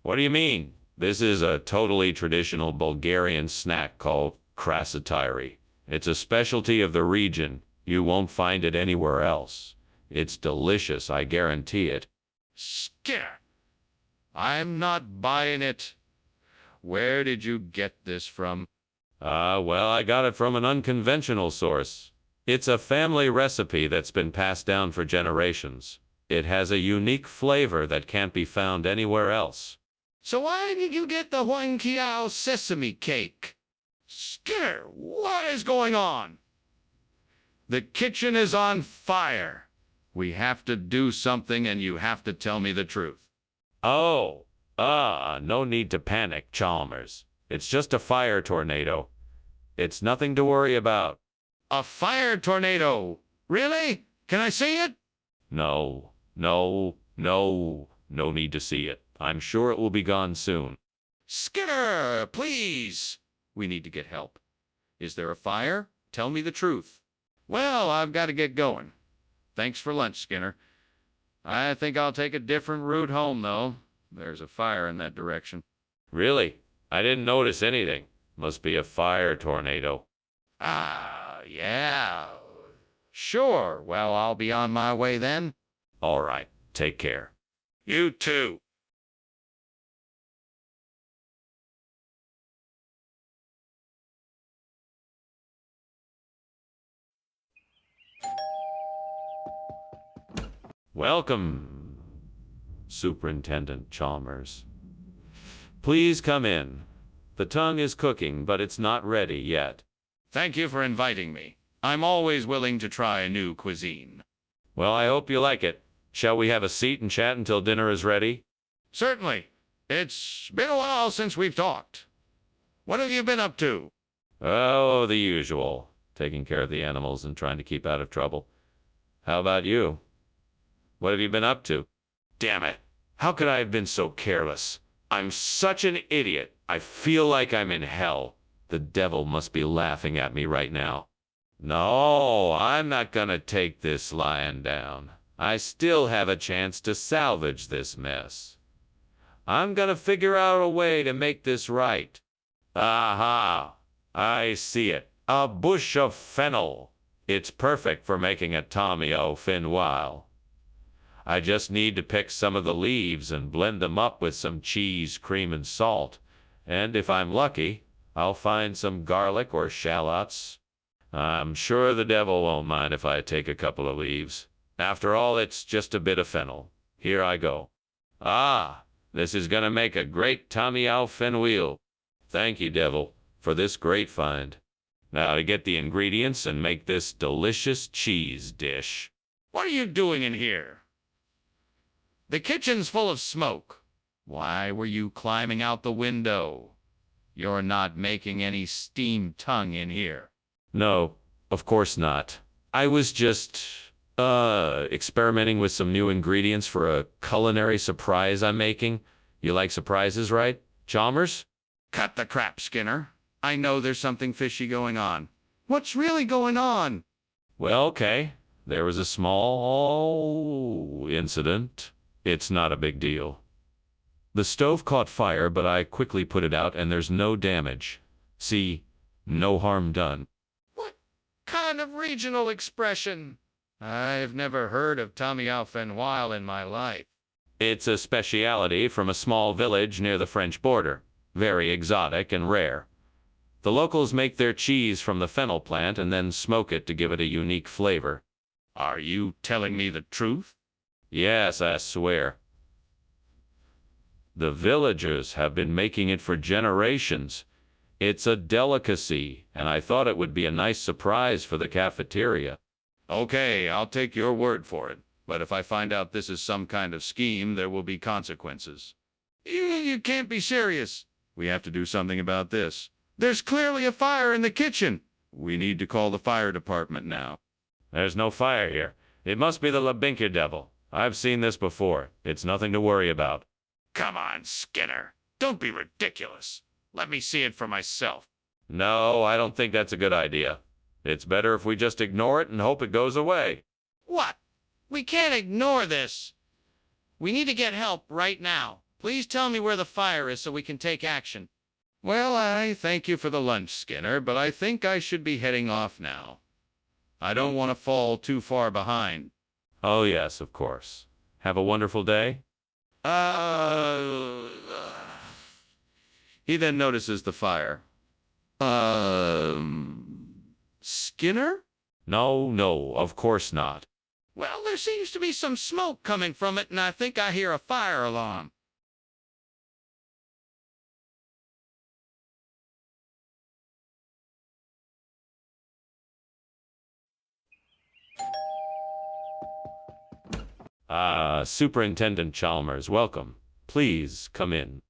A: What do you mean? This is a totally traditional Bulgarian snack called crassateri. It's a specialty of the region. You won't find it anywhere else. It's delicious, I guarantee it.
B: Skinner, I'm not buying it. Where did you get this from?
A: Well, I got it from an unconventional source. It's a family recipe that's been passed down for generations. It has a unique flavor that can't be found anywhere else.
B: So why did you get the Huanqiao sesame cake? Skinner, what is going on? The kitchen is on fire. We have to do something and you have to tell me the truth.
A: Oh, no need to panic, Chalmers. It's just a fire tornado. It's nothing to worry about.
B: A fire tornado? Really? Can I see it?
A: No need to see it. I'm sure it will be gone soon.
B: Skinner, please. We need to get help. Is there a fire? Tell me the truth. Well, I've got to get going. Thanks for lunch, Skinner. I think I'll take a different route home, though. There's a fire in that direction.
A: Really? I didn't notice anything. Must be a fire tornado.
B: Yeah. Sure. Well, I'll be on my way then.
A: All right. Take care.
B: You too.
A: Welcome, Superintendent Chalmers. Please come in. The tongue is cooking, but it's not ready yet.
B: Thank you for inviting me. I'm always willing to try a new cuisine.
A: Well, I hope you like it. Shall we have a seat and chat until dinner is ready?
B: Certainly. It's been a while since we've talked. What have you been up to?
A: Oh, the usual. Taking care of the animals and trying to keep out of trouble. How about you? What have you been up to?
B: Damn it.
A: How could I have been so careless? I'm such an idiot. I feel like I'm in hell. The devil must be laughing at me right now. No, I'm not gonna take this lying down. I still have a chance to salvage this mess. I'm gonna figure out a way to make this right. Aha! I see it. A bush of fennel. It's perfect for making a Tommy O'Finwile. I just need to pick some of the leaves and blend them up with some cheese, cream, and salt. And if I'm lucky, I'll find some garlic or shallots. I'm sure the devil won't mind if I take a couple of leaves. After all, it's just a bit of fennel. Here I go. Ah, this is gonna make a great Tommy O'Finwile. Thank you, devil, for this great find. Now to get the ingredients and make this delicious cheese dish.
B: What are you doing in here? The kitchen's full of smoke. Why were you climbing out the window? You're not making any steamed tongue in here.
A: No, of course not. I was just, experimenting with some new ingredients for a culinary surprise I'm making. You like surprises, right, Chalmers?
B: Cut the crap, Skinner. I know there's something fishy going on. What's really going on?
A: Well, okay. There was a small incident. It's not a big deal. The stove caught fire, but I quickly put it out and there's no damage. See, no harm done.
B: What kind of regional expression? I've never heard of Tommy O'Finwile in my life.
A: It's a specialty from a small village near the French border. Very exotic and rare. The locals make their cheese from the fennel plant and then smoke it to give it a unique flavor.
B: Are you telling me the truth?
A: Yes, I swear. The villagers have been making it for generations. It's a delicacy, and I thought it would be a nice surprise for the cafeteria.
B: Okay, I'll take your word for it. But if I find out this is some kind of scheme, there will be consequences. You can't be serious. We have to do something about this. There's clearly a fire in the kitchen. We need to call the fire department now.
A: There's no fire here. It must be the Labinka devil. I've seen this before. It's nothing to worry about.
B: Come on, Skinner. Don't be ridiculous. Let me see it for myself.
A: No, I don't think that's a good idea. It's better if we just ignore it and hope it goes away.
B: What? We can't ignore this. We need to get help right now. Please tell me where the fire is so we can take action. Well, I thank you for the lunch, Skinner, but I think I should be heading off now. I don't want to fall too far behind.
A: Oh, yes, of course. Have a wonderful day.
B: He then notices the fire. Skinner?
A: No, of course not.
B: Well, there seems to be some smoke coming from it, and I think I hear a fire alarm.
A: Superintendent Chalmers, welcome. Please come in.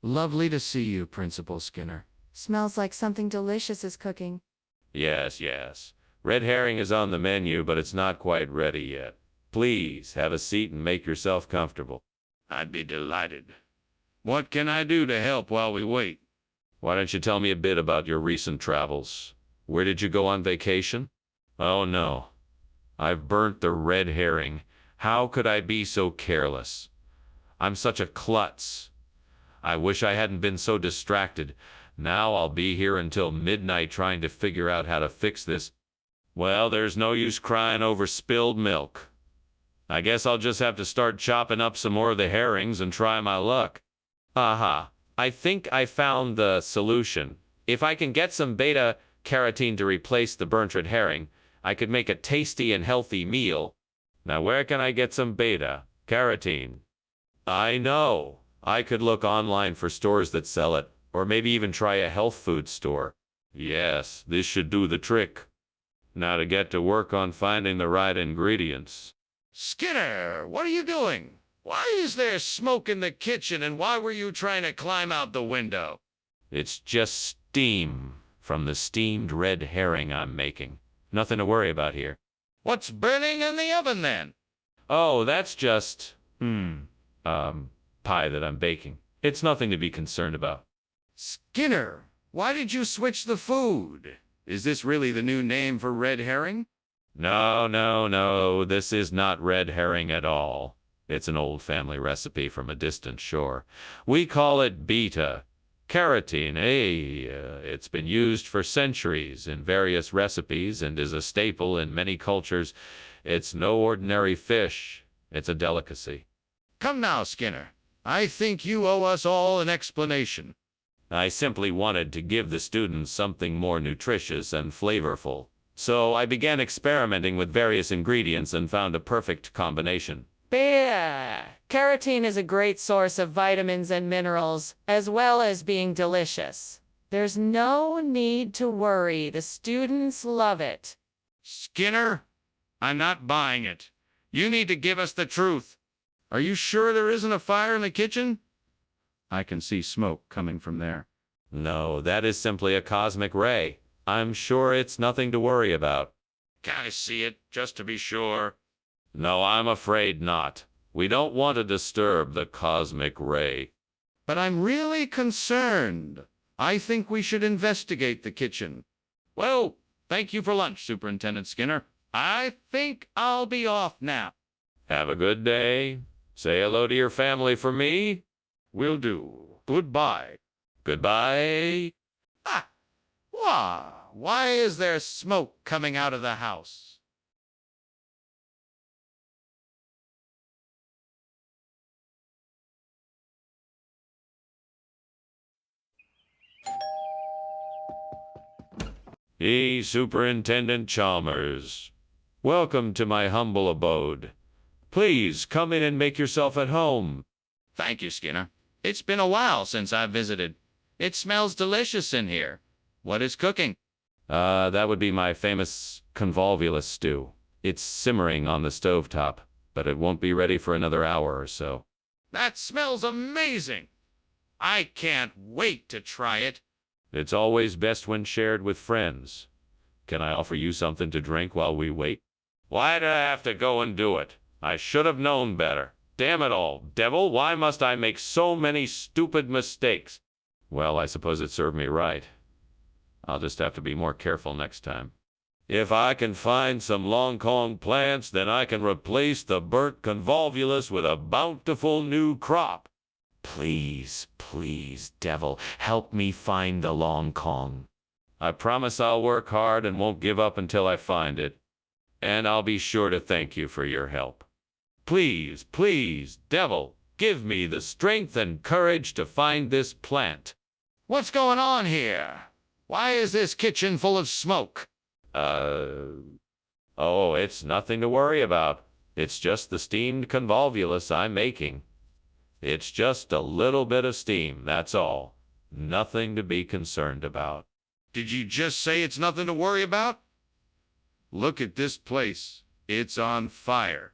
B: Lovely to see you, Principal Skinner.
C: Smells like something delicious is cooking.
A: Yes. Red herring is on the menu, but it's not quite ready yet. Please have a seat and make yourself comfortable.
B: I'd be delighted. What can I do to help while we wait?
A: Why don't you tell me a bit about your recent travels? Where did you go on vacation? Oh no. I've burnt the red herring. How could I be so careless? I'm such a klutz. I wish I hadn't been so distracted. Now I'll be here until midnight trying to figure out how to fix this. Well, there's no use crying over spilled milk. I guess I'll just have to start chopping up some more of the herrings and try my luck. Aha, I think I found the solution. If I can get some beta-carotene to replace the burnt red herring, I could make a tasty and healthy meal. Now where can I get some beta-carotene? I know. I could look online for stores that sell it, or maybe even try a health food store. Yes, this should do the trick. Now to get to work on finding the right ingredients.
B: Skinner, what are you doing? Why is there smoke in the kitchen, and why were you trying to climb out the window?
A: It's just steam from the steamed red herring I'm making. Nothing to worry about here.
B: What's burning in the oven then?
A: Oh, that's just, pie that I'm baking. It's nothing to be concerned about.
B: Skinner, why did you switch the food? Is this really the new name for red herring?
A: No, no, no, this is not red herring at all. It's an old family recipe from a distant shore. We call it beta carotene. It's been used for centuries in various recipes and is a staple in many cultures. It's no ordinary fish. It's a delicacy.
B: Come now, Skinner. I think you owe us all an explanation.
A: I simply wanted to give the students something more nutritious and flavorful. So I began experimenting with various ingredients and found a perfect combination.
C: Carotene is a great source of vitamins and minerals, as well as being delicious. There's no need to worry. The students love it.
B: Skinner, I'm not buying it. You need to give us the truth. Are you sure there isn't a fire in the kitchen? I can see smoke coming from there.
A: No, that is simply a cosmic ray. I'm sure it's nothing to worry about.
B: Can I see it, just to be sure?
A: No, I'm afraid not. We don't want to disturb the cosmic ray.
B: But I'm really concerned. I think we should investigate the kitchen. Well, thank you for lunch, Superintendent Skinner. I think I'll be off now.
A: Have a good day. Say hello to your family for me.
B: Will do. Goodbye.
A: Goodbye.
B: Why is there smoke coming out of the house?
A: Hey, Superintendent Chalmers. Welcome to my humble abode. Please come in and make yourself at home.
B: Thank you, Skinner. It's been a while since I've visited. It smells delicious in here. What is cooking?
A: That would be my famous convolvulus stew. It's simmering on the stovetop, but it won't be ready for another hour or so.
B: That smells amazing. I can't wait to try it.
A: It's always best when shared with friends. Can I offer you something to drink while we wait? Why did I have to go and do it? I should have known better. Damn it all, devil, why must I make so many stupid mistakes? Well, I suppose it served me right. I'll just have to be more careful next time. If I can find some Long Kong plants, then I can replace the burnt convolvulus with a bountiful new crop. Please, please, devil, help me find the Long Kong. I promise I'll work hard and won't give up until I find it. And I'll be sure to thank you for your help. Please, please, devil, give me the strength and courage to find this plant.
B: What's going on here? Why is this kitchen full of smoke?
A: Oh, it's nothing to worry about. It's just the steamed convolvulus I'm making. It's just a little bit of steam, that's all. Nothing to be concerned about.
B: Did you just say it's nothing to worry about? Look at this place. It's on fire.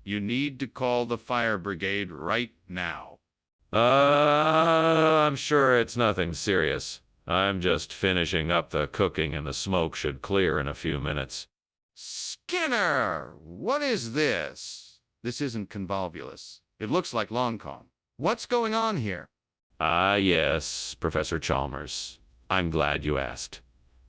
B: You need to call the fire brigade right now.
A: I'm sure it's nothing serious. I'm just finishing up the cooking and the smoke should clear in a few minutes.
B: Skinner, what is this? This isn't convolvulus. It looks like Long Kong. What's going on here?
A: Yes, Professor Chalmers. I'm glad you asked.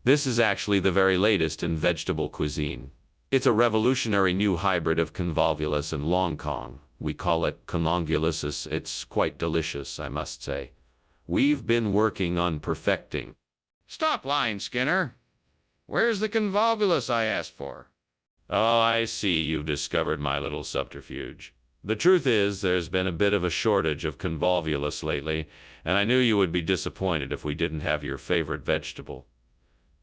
A: This is actually the very latest in vegetable cuisine. It's a revolutionary new hybrid of convolvulus and Long Kong. We call it conlongulusis. It's quite delicious, I must say. We've been working on perfecting.
B: Stop lying, Skinner. Where's the convolvulus I asked for?
A: Oh, I see you've discovered my little subterfuge. The truth is, there's been a bit of a shortage of convolvulus lately, and I knew you would be disappointed if we didn't have your favorite vegetable.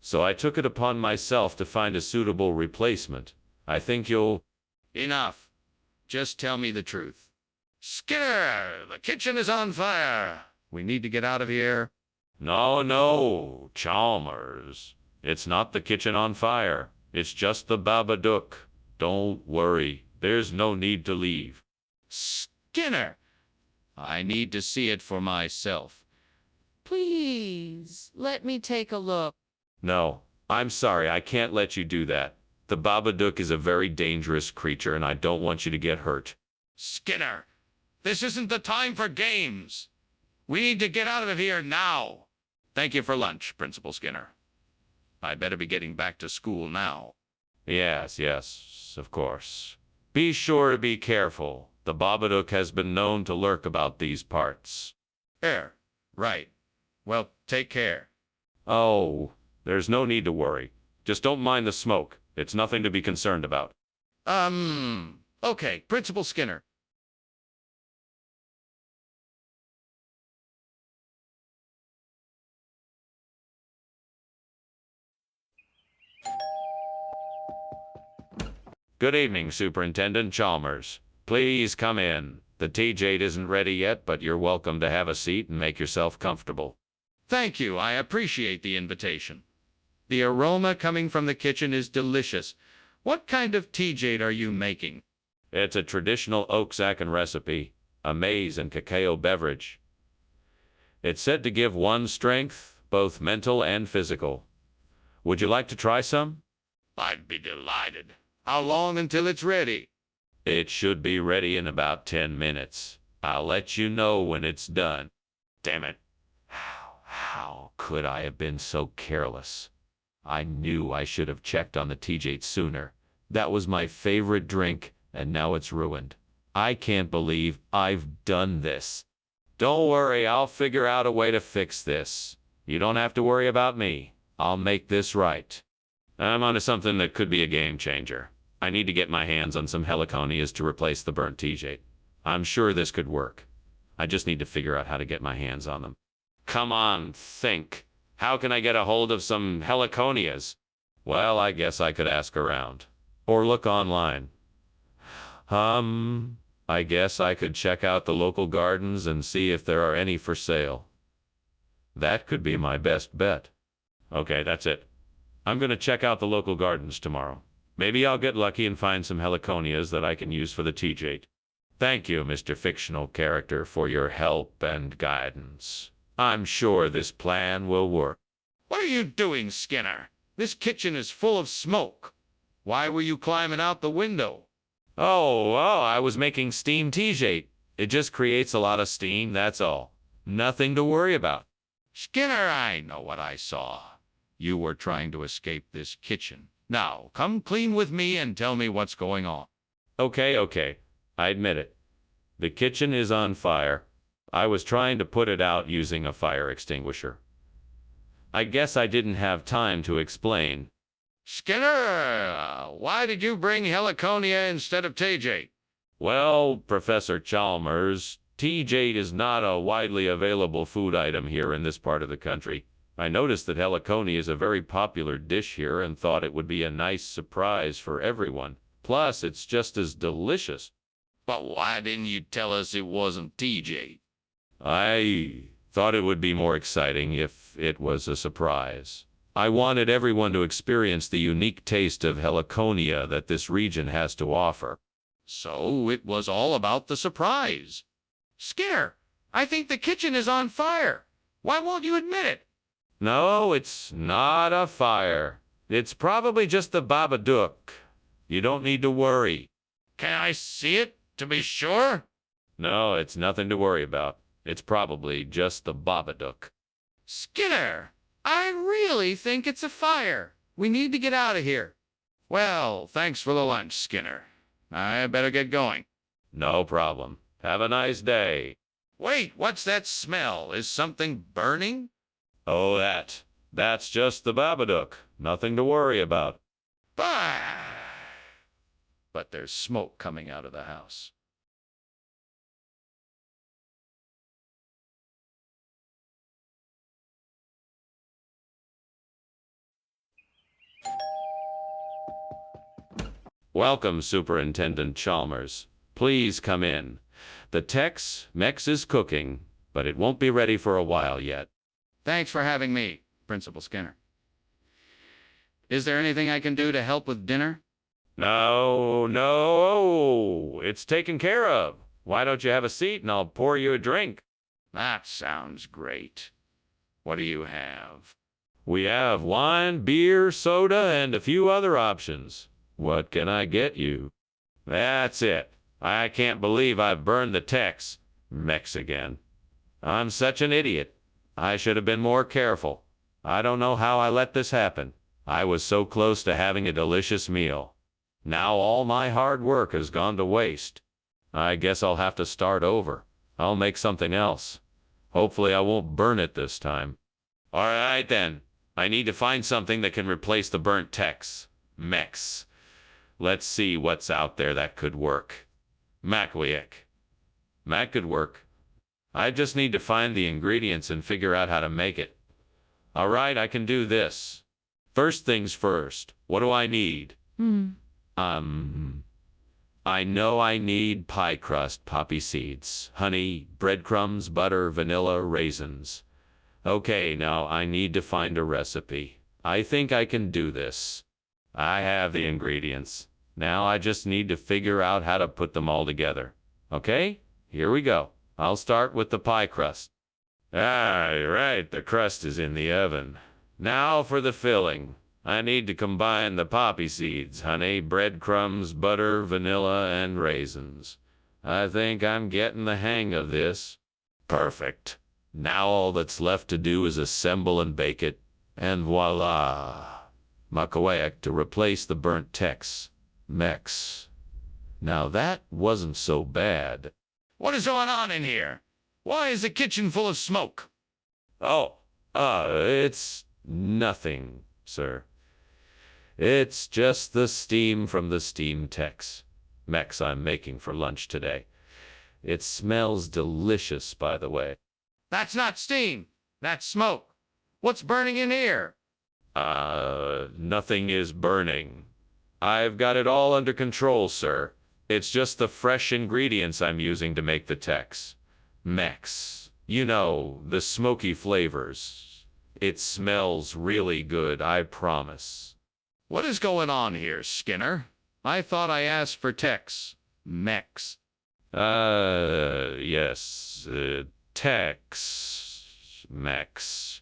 A: So I took it upon myself to find a suitable replacement. I think you'll...
B: Enough. Just tell me the truth. Skinner, the kitchen is on fire. We need to get out of here.
A: No, Chalmers. It's not the kitchen on fire. It's just the Babadook. Don't worry. There's no need to leave.
B: Skinner, I need to see it for myself.
C: Please, let me take a look.
A: No, I'm sorry. I can't let you do that. The Babadook is a very dangerous creature, and I don't want you to get hurt.
B: Skinner, This isn't the time for games. We need to get out of here now. Thank you for lunch, Principal Skinner. I'd better be getting back to school now.
A: Yes, yes, of course. Be sure to be careful. The Babadook has been known to lurk about these parts.
B: Right. Well, take care.
A: Oh, there's no need to worry. Just don't mind the smoke. It's nothing to be concerned about.
B: Okay, Principal Skinner.
A: Good evening, Superintendent Chalmers. Please come in. The TJ isn't ready yet, but you're welcome to have a seat and make yourself comfortable.
B: Thank you. I appreciate the invitation. The aroma coming from the kitchen is delicious. What kind of TJ are you making?
A: It's a traditional Oaxacan recipe, a maize and cacao beverage. It's said to give one strength, both mental and physical. Would you like to try some?
B: I'd be delighted. How long until it's ready?
A: It should be ready in about 10 minutes. I'll let you know when it's done. Damn it. How could I have been so careless? I knew I should have checked on the TJ sooner. That was my favorite drink, and now it's ruined. I can't believe I've done this. Don't worry, I'll figure out a way to fix this. You don't have to worry about me. I'll make this right. I'm onto something that could be a game changer. I need to get my hands on some heliconias to replace the burnt TJ. I'm sure this could work. I just need to figure out how to get my hands on them. Come on, think. How can I get a hold of some heliconias? Well, I guess I could ask around. Or look online. I guess I could check out the local gardens and see if there are any for sale. That could be my best bet. Okay, that's it. I'm going to check out the local gardens tomorrow. Maybe I'll get lucky and find some heliconias that I can use for the TJ. Thank you, Mr. Fictional Character, for your help and guidance. I'm sure this plan will work.
B: What are you doing, Skinner? This kitchen is full of smoke. Why were you climbing out the window?
A: Oh, I was making steam TJ. It just creates a lot of steam, that's all. Nothing to worry about.
B: Skinner, I know what I saw. You were trying to escape this kitchen. Now, come clean with me and tell me what's going on.
A: Okay. I admit it. The kitchen is on fire. I was trying to put it out using a fire extinguisher. I guess I didn't have time to explain.
B: Skinner, why did you bring heliconia instead of TJ?
A: Well, Professor Chalmers, TJ is not a widely available food item here in this part of the country. I noticed that heliconia is a very popular dish here and thought it would be a nice surprise for everyone. Plus, it's just as delicious.
B: But why didn't you tell us it wasn't TJ?
A: I thought it would be more exciting if it was a surprise. I wanted everyone to experience the unique taste of heliconia that this region has to offer.
B: So it was all about the surprise. Skinner, I think the kitchen is on fire. Why won't you admit it?
A: No, it's not a fire. It's probably just the Babadook. You don't need to worry.
B: Can I see it to be sure?
A: No, it's nothing to worry about. It's probably just the Babadook.
B: Skinner, I really think it's a fire. We need to get out of here. Well, thanks for the lunch, Skinner. I better get going.
A: No problem. Have a nice day.
B: Wait, what's that smell? Is something burning?
A: Oh, that's just the Babadook. Nothing to worry about.
B: Bah! But there's smoke coming out of the house.
A: Welcome, Superintendent Chalmers. Please come in. The Tex-Mex is cooking, but it won't be ready for a while yet.
B: Thanks for having me, Principal Skinner. Is there anything I can do to help with dinner?
A: No, it's taken care of. Why don't you have a seat and I'll pour you a drink?
B: That sounds great. What do you have?
A: We have wine, beer, soda, and a few other options. What can I get you? That's it. I can't believe I've burned the text. Mex again. I'm such an idiot. I should have been more careful. I don't know how I let this happen. I was so close to having a delicious meal. Now all my hard work has gone to waste. I guess I'll have to start over. I'll make something else. Hopefully I won't burn it this time. All right then. I need to find something that can replace the burnt text. Mex. Let's see what's out there that could work. Makowiak. That could work. I just need to find the ingredients and figure out how to make it. All right, I can do this. First things first. What do I need? I know I need pie crust, poppy seeds, honey, breadcrumbs, butter, vanilla, raisins. Okay, now I need to find a recipe. I think I can do this. I have the ingredients. Now I just need to figure out how to put them all together. Okay, here we go. I'll start with the pie crust. Right, the crust is in the oven. Now for the filling. I need to combine the poppy seeds, honey, breadcrumbs, butter, vanilla, and raisins. I think I'm getting the hang of this. Perfect. Now all that's left to do is assemble and bake it. And voila! Makowiak to replace the burnt text. Mex. Now that wasn't so bad.
B: What is going on in here? Why is the kitchen full of smoke?
A: It's nothing, sir. It's just the steam from the steam text. Mex I'm making for lunch today. It smells delicious, by the way.
B: That's not steam. That's smoke. What's burning in here?
A: Nothing is burning. I've got it all under control, sir. It's just the fresh ingredients I'm using to make the text. Mex. You know, the smoky flavors. It smells really good, I promise.
B: What is going on here, Skinner? I thought I asked for text. Mex.
A: Yes, text. Mex.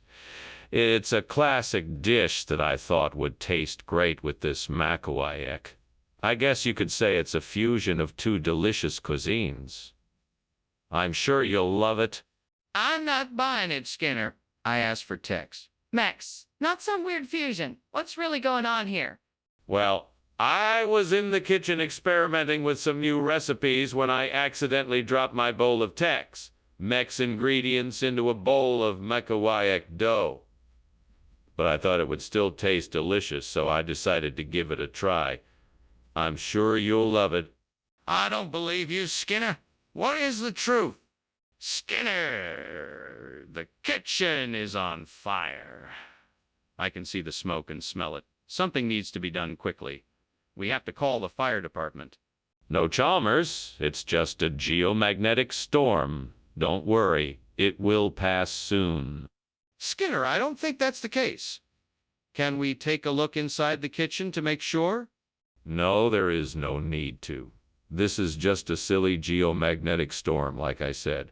A: It's a classic dish that I thought would taste great with this Makowiak. I guess you could say it's a fusion of two delicious cuisines. I'm sure you'll love it.
B: I'm not buying it, Skinner. I asked for text.
C: Mex, not some weird fusion. What's really going on here?
A: Well, I was in the kitchen experimenting with some new recipes when I accidentally dropped my bowl of text. Mex ingredients into a bowl of Makowiak dough. But I thought it would still taste delicious, so I decided to give it a try. I'm sure you'll love it.
B: I don't believe you, Skinner. What is the truth? Skinner, the kitchen is on fire.
A: I can see the smoke and smell it. Something needs to be done quickly. We have to call the fire department. No, Chalmers, it's just a geomagnetic storm. Don't worry, it will pass soon.
B: Skinner, I don't think that's the case. Can we take a look inside the kitchen to make sure?
A: No, there is no need to. This is just a silly geomagnetic storm, like I said.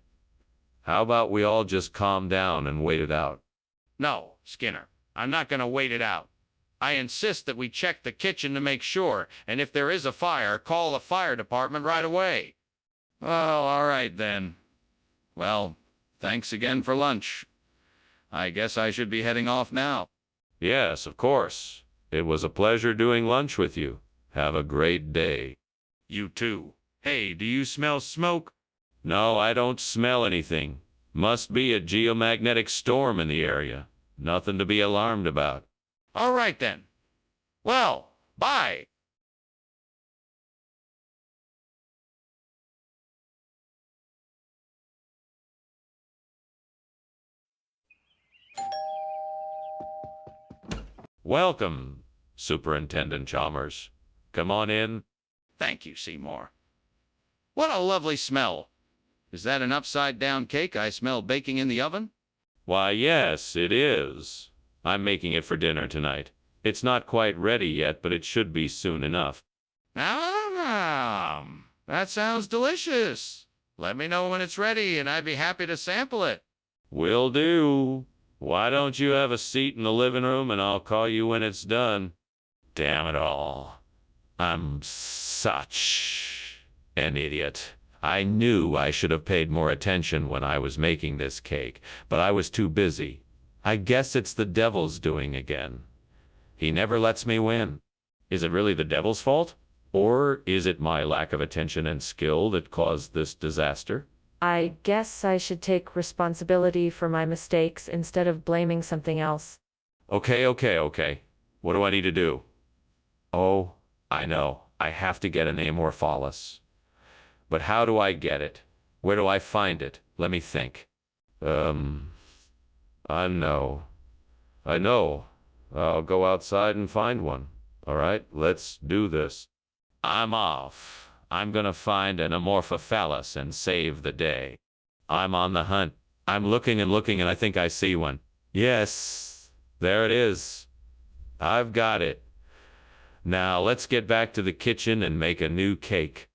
A: How about we all just calm down and wait it out?
B: No, Skinner, I'm not going to wait it out. I insist that we check the kitchen to make sure, and if there is a fire, call the fire department right away. Well, all right then. Well, thanks again for lunch. I guess I should be heading off now.
A: Yes, of course. It was a pleasure doing lunch with you. Have a great day.
B: You too. Hey, do you smell smoke?
A: No, I don't smell anything. Must be a geomagnetic storm in the area. Nothing to be alarmed about.
B: All right then. Well, bye.
A: Welcome, Superintendent Chalmers. Come on in.
B: Thank you, Seymour. What a lovely smell. Is that an upside-down cake I smell baking in the oven?
A: Why, yes, it is. I'm making it for dinner tonight. It's not quite ready yet, but it should be soon enough.
B: That sounds delicious. Let me know when it's ready, and I'd be happy to sample it.
A: Will do. Why don't you have a seat in the living room, and I'll call you when it's done. Damn it all. I'm such An idiot. I knew I should have paid more attention when I was making this cake, but I was too busy. I guess it's the devil's doing again. He never lets me win. Is it really the devil's fault? Or is it my lack of attention and skill that caused this disaster?
C: I guess I should take responsibility for my mistakes instead of blaming something else.
A: Okay. What do I need to do? Oh, I know. I have to get an amorpholis. But how do I get it? Where do I find it? Let me think. I know. I'll go outside and find one. All right, let's do this. I'm off. I'm gonna find an amorphophallus and save the day. I'm on the hunt. I'm looking and I think I see one. Yes, there it is. I've got it. Now let's get back to the kitchen and make a new cake.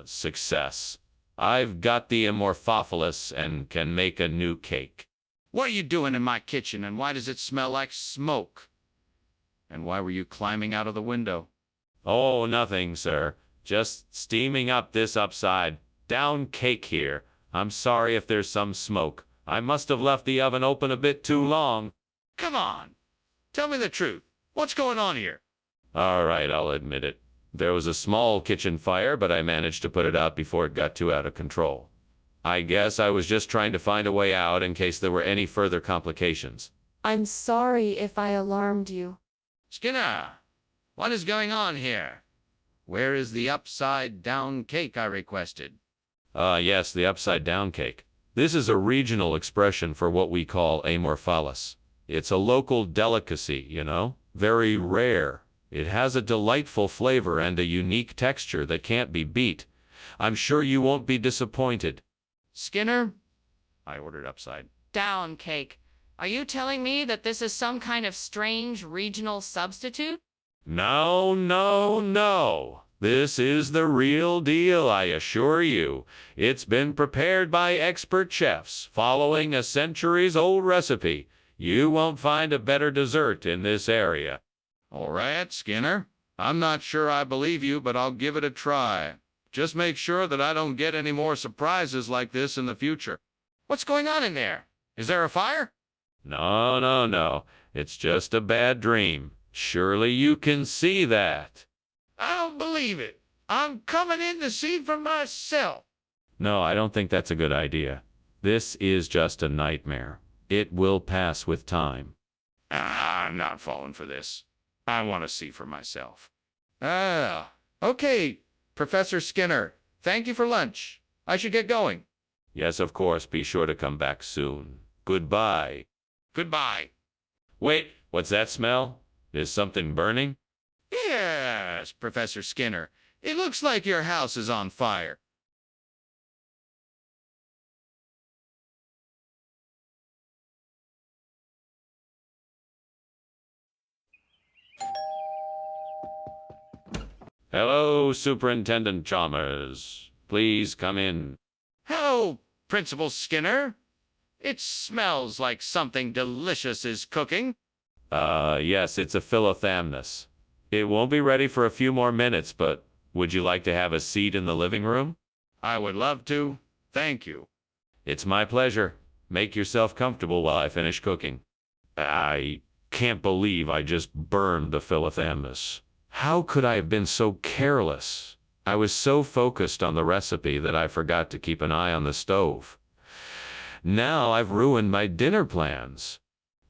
A: Success. I've got the amorphophallus and can make a new cake.
B: What are you doing in my kitchen, and why does it smell like smoke? And why were you climbing out of the window?
A: Oh, nothing, sir. Just steaming up this upside down cake here. I'm sorry if there's some smoke. I must have left the oven open a bit too long.
B: Come on. Tell me the truth. What's going on here?
A: All right, I'll admit it. There was a small kitchen fire, but I managed to put it out before it got too out of control. I guess I was just trying to find a way out in case there were any further complications.
C: I'm sorry if I alarmed you.
B: Skinner, what is going on here? Where is the upside-down cake I requested?
A: Yes, the upside-down cake. This is a regional expression for what we call amorphophallus. It's a local delicacy, you know? Very rare. It has a delightful flavor and a unique texture that can't be beat. I'm sure you won't be disappointed.
B: Skinner? I ordered upside.
D: Down cake. Are you telling me that this is some kind of strange regional substitute?
A: No. This is the real deal, I assure you. It's been prepared by expert chefs, following a centuries-old recipe. You won't find a better dessert in this area.
B: All right, Skinner. I'm not sure I believe you, but I'll give it a try. Just make sure that I don't get any more surprises like this in the future. What's going on in there? Is there a fire?
A: No. It's just a bad dream. Surely you can see that.
B: I don't believe it. I'm coming in to see for myself.
A: No, I don't think that's a good idea. This is just a nightmare. It will pass with time.
B: I'm not falling for this. I want to see for myself. Okay, Professor Skinner. Thank you for lunch. I should get going.
A: Yes, of course. Be sure to come back soon. Goodbye.
B: Goodbye.
A: Wait, what's that smell? Is something burning?
B: Yes, Professor Skinner. It looks like your house is on fire.
A: Hello, Superintendent Chalmers. Please come in.
B: Hello, Principal Skinner. It smells like something delicious is cooking.
A: Yes, it's a philothamnus. It won't be ready for a few more minutes, but would you like to have a seat in the living room?
B: I would love to. Thank you.
A: It's my pleasure. Make yourself comfortable while I finish cooking. I can't believe I just burned the philothamnus. How could I have been so careless? I was so focused on the recipe that I forgot to keep an eye on the stove. Now I've ruined my dinner plans.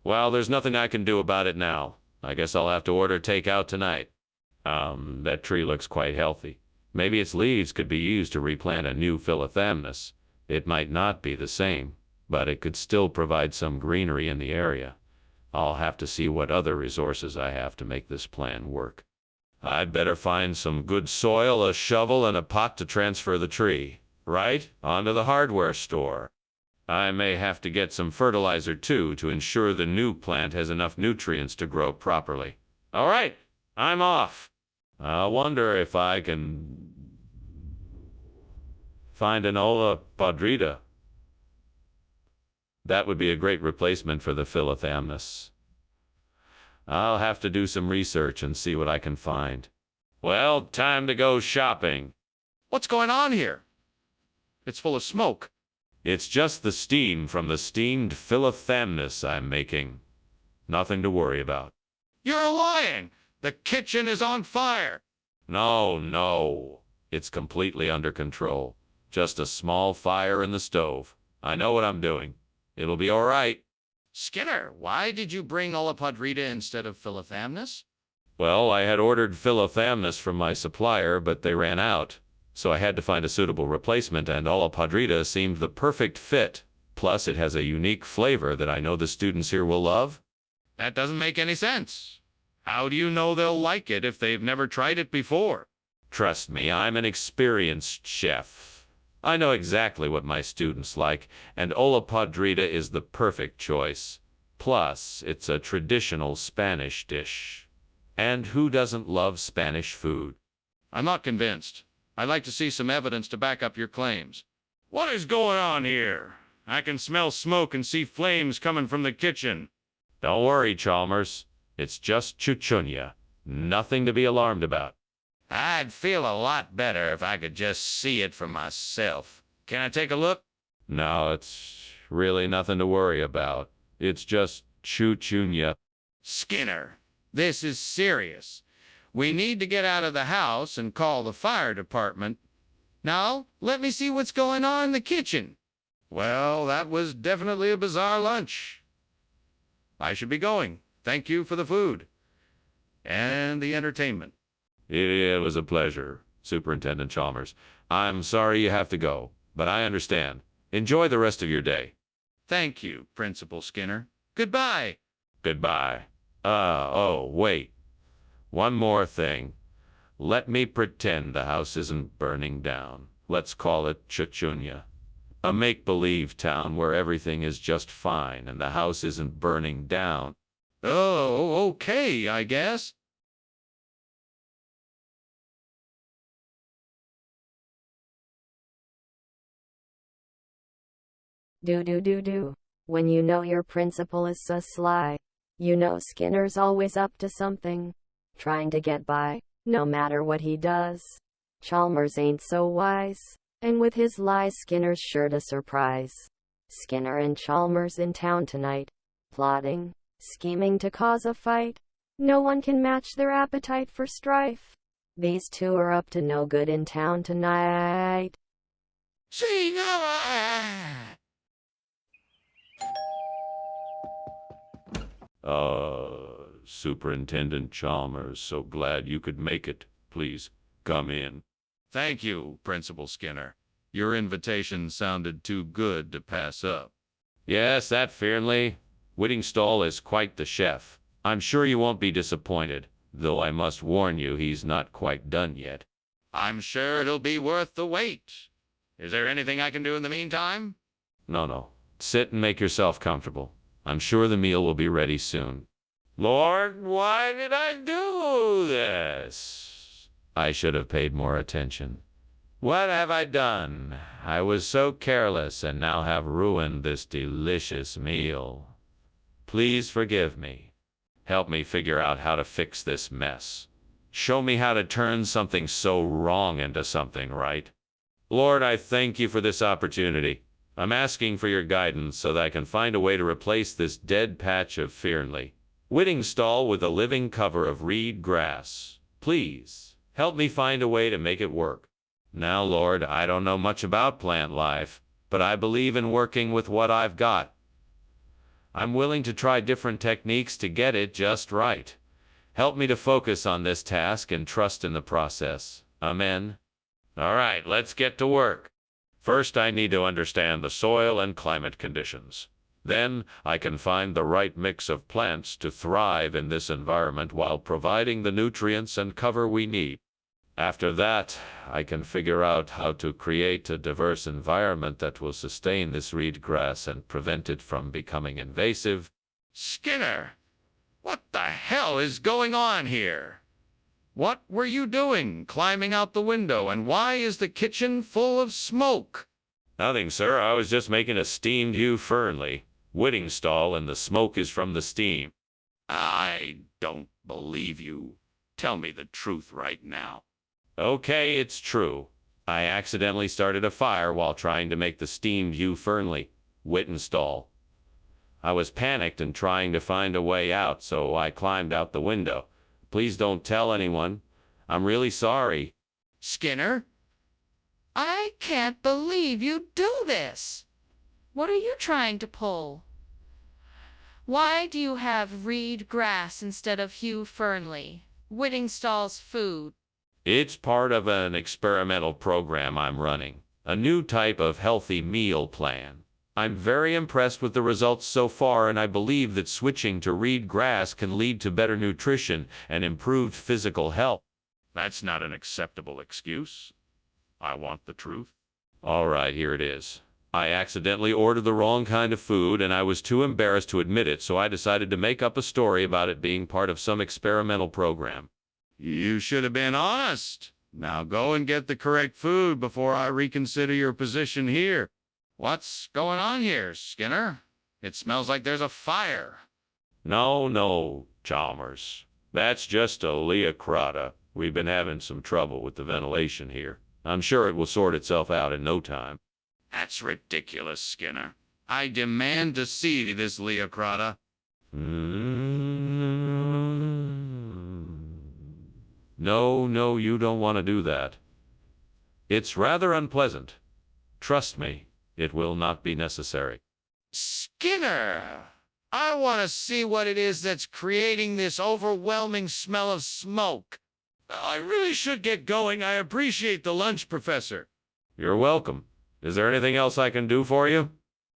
A: Well, there's nothing I can do about it now. I guess I'll have to order takeout tonight. That tree looks quite healthy. Maybe its leaves could be used to replant a new philothamnus. It might not be the same, but it could still provide some greenery in the area. I'll have to see what other resources I have to make this plan work. I'd better find some good soil, a shovel, and a pot to transfer the tree, right onto the hardware store. I may have to get some fertilizer too to ensure the new plant has enough nutrients to grow properly. All right, I'm off. I wonder if I can find an Ola podrida. That would be a great replacement for the philothamnus. I'll have to do some research and see what I can find. Well, time to go shopping.
B: What's going on here? It's full of smoke.
A: It's just the steam from the steamed philathamnus I'm making. Nothing to worry about.
B: You're lying! The kitchen is on fire!
A: No. It's completely under control. Just a small fire in the stove. I know what I'm doing. It'll be all right.
B: Skinner, why did you bring olla podrida instead of philathamnus?
A: Well, I had ordered philathamnus from my supplier, but they ran out. So I had to find a suitable replacement, and olla podrida seemed the perfect fit. Plus, it has a unique flavor that I know the students here will love.
B: That doesn't make any sense. How do you know they'll like it if they've never tried it before?
A: Trust me, I'm an experienced chef. I know exactly what my students like, and olla podrida is the perfect choice. Plus, it's a traditional Spanish dish. And who doesn't love Spanish food?
B: I'm not convinced. I'd like to see some evidence to back up your claims. What is going on here? I can smell smoke and see flames coming from the kitchen.
A: Don't worry, Chalmers. It's just chuchunya. Nothing to be alarmed about.
B: I'd feel a lot better if I could just see it for myself. Can I take a look?
A: No, it's really nothing to worry about. It's just chuchunya.
B: Skinner, this is serious. We need to get out of the house and call the fire department. Now, let me see what's going on in the kitchen. Well, that was definitely a bizarre lunch. I should be going. Thank you for the food and the entertainment.
A: It was a pleasure, Superintendent Chalmers. I'm sorry you have to go, but I understand. Enjoy the rest of your day.
B: Thank you, Principal Skinner. Goodbye.
A: Goodbye. Wait. One more thing. Let me pretend the house isn't burning down. Let's call it Chuchunya. A make-believe town where everything is just fine and the house isn't burning down.
B: Oh, okay, I guess.
E: Do. When you know your principal is so sly, you know Skinner's always up to something, trying to get by, no matter what he does. Chalmers ain't so wise, and with his lies Skinner's sure to surprise. Skinner and Chalmers in town tonight, plotting, scheming to cause a fight. No one can match their appetite for strife. These two are up to no good in town tonight.
B: See,
A: Superintendent Chalmers, so glad you could make it. Please, come in.
B: Thank you, Principal Skinner. Your invitation sounded too good to pass up.
A: Yes, that Fearnley. Whittingstall is quite the chef. I'm sure you won't be disappointed, though I must warn you he's not quite done yet.
B: I'm sure it'll be worth the wait. Is there anything I can do in the meantime?
A: No. Sit and make yourself comfortable. I'm sure the meal will be ready soon. Lord, why did I do this? I should have paid more attention. What have I done? I was so careless and now have ruined this delicious meal. Please forgive me. Help me figure out how to fix this mess. Show me how to turn something so wrong into something right. Lord, I thank you for this opportunity. I'm asking for your guidance so that I can find a way to replace this dead patch of Fearnley Whittingstall with a living cover of reed grass. Please, help me find a way to make it work. Now, Lord, I don't know much about plant life, but I believe in working with what I've got. I'm willing to try different techniques to get it just right. Help me to focus on this task and trust in the process. Amen. All right, let's get to work. First, I need to understand the soil and climate conditions. Then, I can find the right mix of plants to thrive in this environment while providing the nutrients and cover we need. After that, I can figure out how to create a diverse environment that will sustain this reed grass and prevent it from becoming invasive.
B: Skinner, what the hell is going on here? What were you doing, climbing out the window, and why is the kitchen full of smoke?
A: Nothing, sir. I was just making a steamed Fearnley Whittingstall, and the smoke is from the steam.
B: I don't believe you. Tell me the truth right now.
A: Okay, it's true. I accidentally started a fire while trying to make the steamed Fernley Wittenstall. I was panicked and trying to find a way out, so I climbed out the window. Please don't tell anyone. I'm really sorry.
B: Skinner?
C: I can't believe you do this. What are you trying to pull? Why do you have reed grass instead of Hugh Fernley, Whittingstall's food?
A: It's part of an experimental program I'm running, a new type of healthy meal plan. I'm very impressed with the results so far, and I believe that switching to reed grass can lead to better nutrition and improved physical health.
B: That's not an acceptable excuse. I want the truth.
A: All right, here it is. I accidentally ordered the wrong kind of food, and I was too embarrassed to admit it, so I decided to make up a story about it being part of some experimental program.
B: You should have been honest. Now go and get the correct food before I reconsider your position here. What's going on here, Skinner? It smells like there's a fire.
A: No, Chalmers. That's just a Leocrata. We've been having some trouble with the ventilation here. I'm sure it will sort itself out in no time.
B: That's ridiculous, Skinner. I demand to see this Leocrata.
A: No, you don't want to do that. It's rather unpleasant. Trust me, it will not be necessary.
B: Skinner! I want to see what it is that's creating this overwhelming smell of smoke. I really should get going. I appreciate the lunch, Professor.
A: You're welcome. Is there anything else I can do for you?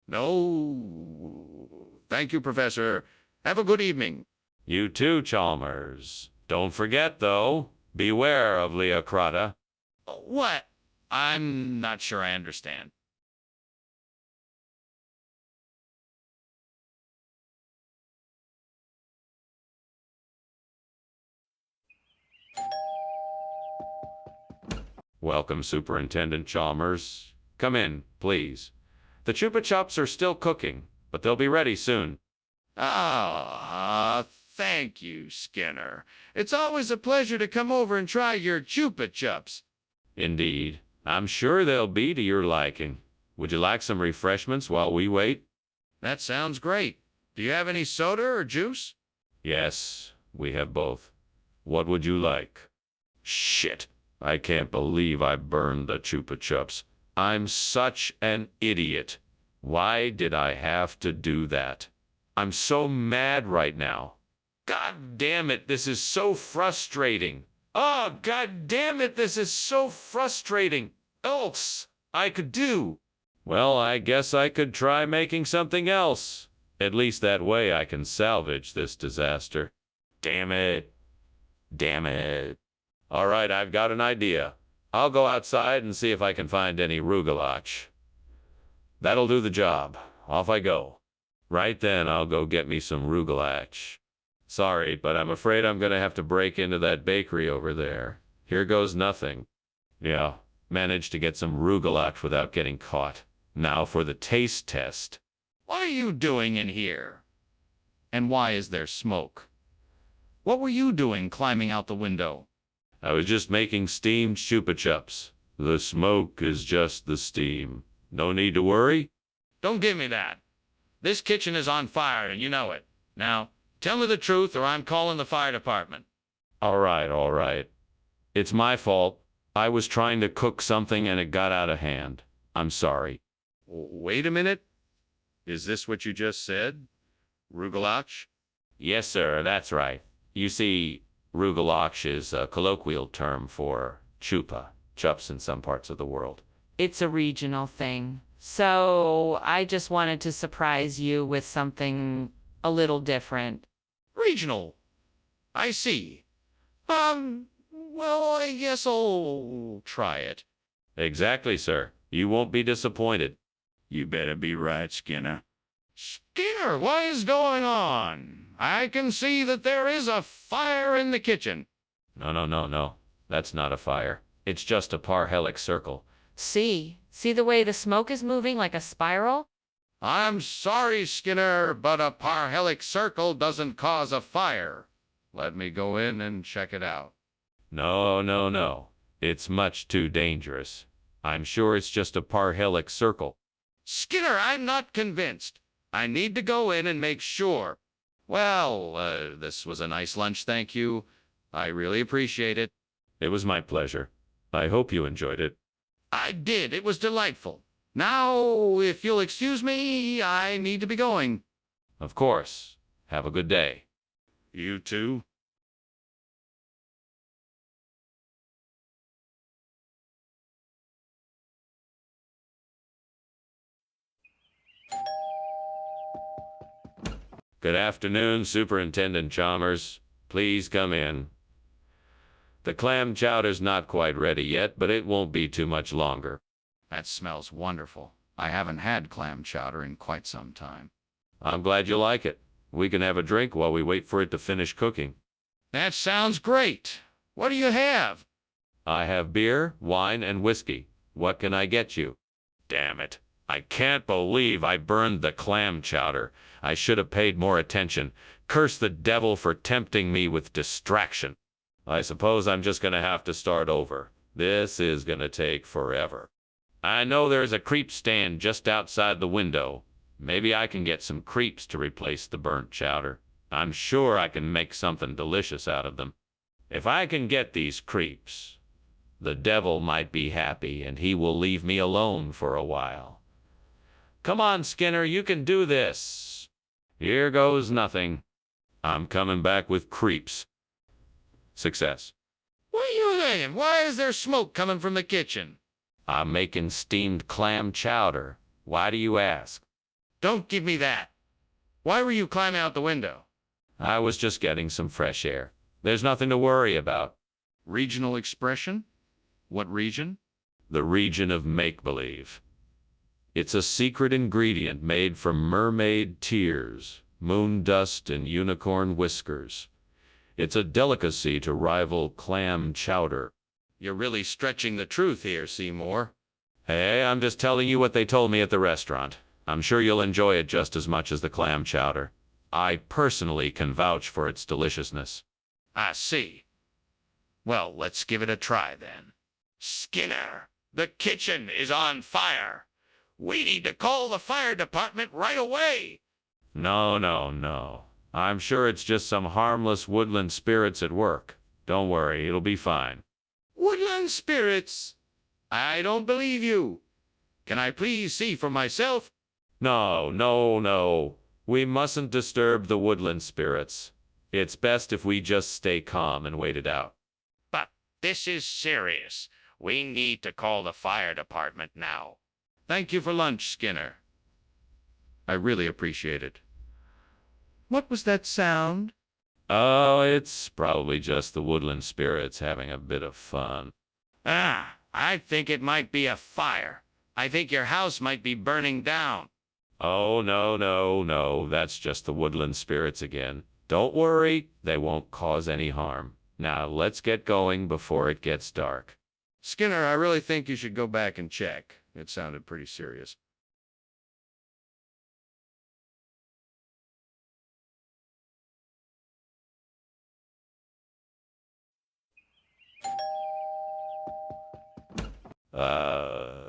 B: No. Thank you, Professor. Have a good evening.
A: You too, Chalmers. Don't forget, though, beware of Leocrata.
B: What? I'm not sure I understand.
A: Welcome, Superintendent Chalmers. Come in, please. The Chupa Chups are still cooking, but they'll be ready soon.
B: Thank you, Skinner. It's always a pleasure to come over and try your Chupa Chups.
A: Indeed. I'm sure they'll be to your liking. Would you like some refreshments while we wait?
B: That sounds great. Do you have any soda or juice?
A: Yes, we have both. What would you like? Shit. I can't believe I burned the Chupa Chups. I'm such an idiot. Why did I have to do that? I'm so mad right now. God damn it, this is so frustrating. Oh, God damn it, this is so frustrating. Else I could do. Well, I guess I could try making something else. At least that way I can salvage this disaster. Damn it. All right, I've got an idea. I'll go outside and see if I can find any rugelach. That'll do the job. Off I go. Right then, I'll go get me some rugelach. Sorry, but I'm afraid I'm gonna have to break into that bakery over there. Here goes nothing. Yeah, managed to get some rugelach without getting caught. Now for the taste test.
B: What are you doing in here? And why is there smoke? What were you doing climbing out the window?
A: I was just making steamed Chupa Chups. The smoke is just the steam. No need to worry.
B: Don't give me that. This kitchen is on fire and you know it. Now, tell me the truth or I'm calling the fire department.
A: All right. It's my fault. I was trying to cook something and it got out of hand. I'm sorry.
B: Wait a minute. Is this what you just said? Rugelach?
A: Yes, sir, that's right. You see, rugelach is a colloquial term for Chupa Chups in some parts of the world.
C: It's a regional thing. So I just wanted to surprise you with something a little different.
B: Regional. I see. Well, I guess I'll try it.
A: Exactly, sir. You won't be disappointed.
B: You better be right, Skinner. Skinner, what is going on? I can see that there is a fire in the kitchen.
A: No. That's not a fire. It's just a parhelic circle.
C: See the way the smoke is moving like a spiral?
B: I'm sorry, Skinner, but a parhelic circle doesn't cause a fire. Let me go in and check it out.
A: No. It's much too dangerous. I'm sure it's just a parhelic circle.
B: Skinner, I'm not convinced. I need to go in and make sure. Well, this was a nice lunch, thank you. I really appreciate it.
A: It was my pleasure. I hope you enjoyed it.
B: I did. It was delightful. Now, if you'll excuse me, I need to be going.
A: Of course. Have a good day.
B: You too.
A: Good afternoon, Superintendent Chalmers. Please come in. The clam chowder's not quite ready yet, but it won't be too much longer.
B: That smells wonderful. I haven't had clam chowder in quite some time.
A: I'm glad you like it. We can have a drink while we wait for it to finish cooking.
B: That sounds great. What do you have?
A: I have beer, wine, and whiskey. What can I get you? Damn it. I can't believe I burned the clam chowder. I should have paid more attention. Curse the devil for tempting me with distraction. I suppose I'm just gonna have to start over. This is gonna take forever. I know there's a creep stand just outside the window. Maybe I can get some creeps to replace the burnt chowder. I'm sure I can make something delicious out of them. If I can get these creeps, the devil might be happy and he will leave me alone for a while. Come on, Skinner, you can do this. Here goes nothing. I'm coming back with creeps. Success.
B: What are you doing? Why is there smoke coming from the kitchen?
A: I'm making steamed clam chowder. Why do you ask?
B: Don't give me that. Why were you climbing out the window?
A: I was just getting some fresh air. There's nothing to worry about.
B: Regional expression? What region?
A: The region of make-believe. It's a secret ingredient made from mermaid tears, moon dust, and unicorn whiskers. It's a delicacy to rival clam chowder.
B: You're really stretching the truth here, Seymour.
A: Hey, I'm just telling you what they told me at the restaurant. I'm sure you'll enjoy it just as much as the clam chowder. I personally can vouch for its deliciousness.
B: I see. Well, let's give it a try then. Skinner, the kitchen is on fire. We need to call the fire department right away.
A: No. I'm sure it's just some harmless woodland spirits at work. Don't worry, it'll be fine.
B: Woodland spirits? I don't believe you. Can I please see for myself?
A: No. We mustn't disturb the woodland spirits. It's best if we just stay calm and wait it out.
B: But this is serious. We need to call the fire department now. Thank you for lunch, Skinner. I really appreciate it. What was that sound?
A: Oh, it's probably just the woodland spirits having a bit of fun.
B: I think it might be a fire. I think your house might be burning down.
A: Oh, no. That's just the woodland spirits again. Don't worry, they won't cause any harm. Now, let's get going before it gets dark.
B: Skinner, I really think you should go back and check. It sounded pretty serious.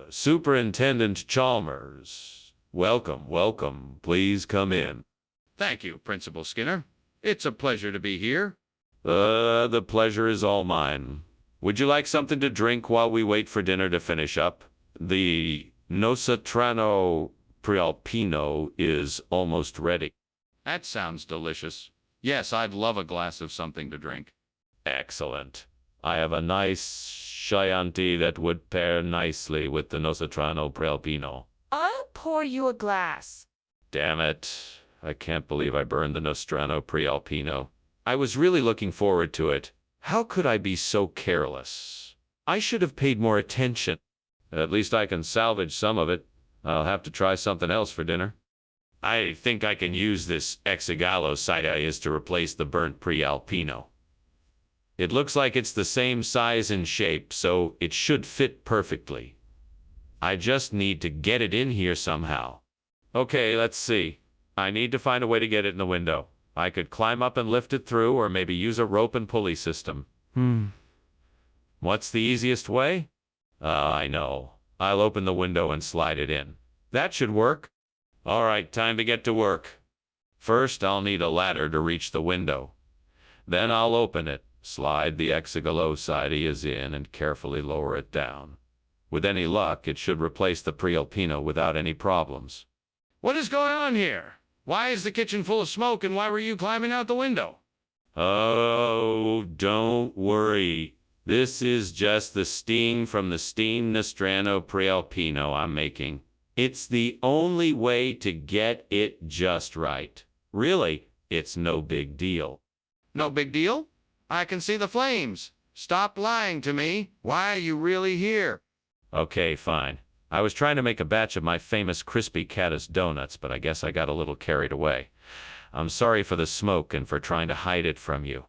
A: Superintendent Chalmers. Welcome. Please come in.
B: Thank you, Principal Skinner. It's a pleasure to be here.
A: The pleasure is all mine. Would you like something to drink while we wait for dinner to finish up? The Nostrano Prealpino is almost ready.
B: That sounds delicious. Yes, I'd love a glass of something to drink.
A: Excellent. I have a nice Chianti that would pair nicely with the Nostrano Prealpino.
C: I'll pour you a glass.
A: Damn it. I can't believe I burned the Nostrano Prealpino. I was really looking forward to it. How could I be so careless? I should have paid more attention. At least I can salvage some of it. I'll have to try something else for dinner. I think I can use this Exigalo Cideas to replace the burnt Prealpino. It looks like it's the same size and shape, so it should fit perfectly. I just need to get it in here somehow. Okay, let's see. I need to find a way to get it in the window. I could climb up and lift it through, or maybe use a rope and pulley system. What's the easiest way? I know. I'll open the window and slide it in. That should work. All right, time to get to work. First, I'll need a ladder to reach the window. Then I'll open it, slide the hexagalloside in, and carefully lower it down. With any luck, it should replace the Prealpino without any problems.
B: What is going on here? Why is the kitchen full of smoke, and why were you climbing out the window?
A: Oh, don't worry. This is just the steam from the steam Nostrano Prealpino I'm making. It's the only way to get it just right. Really, it's no big deal.
B: No big deal? I can see the flames. Stop lying to me. Why are you really here?
A: Okay, fine. I was trying to make a batch of my famous crispy caddis donuts, but I guess I got a little carried away. I'm sorry for the smoke and for trying to hide it from you.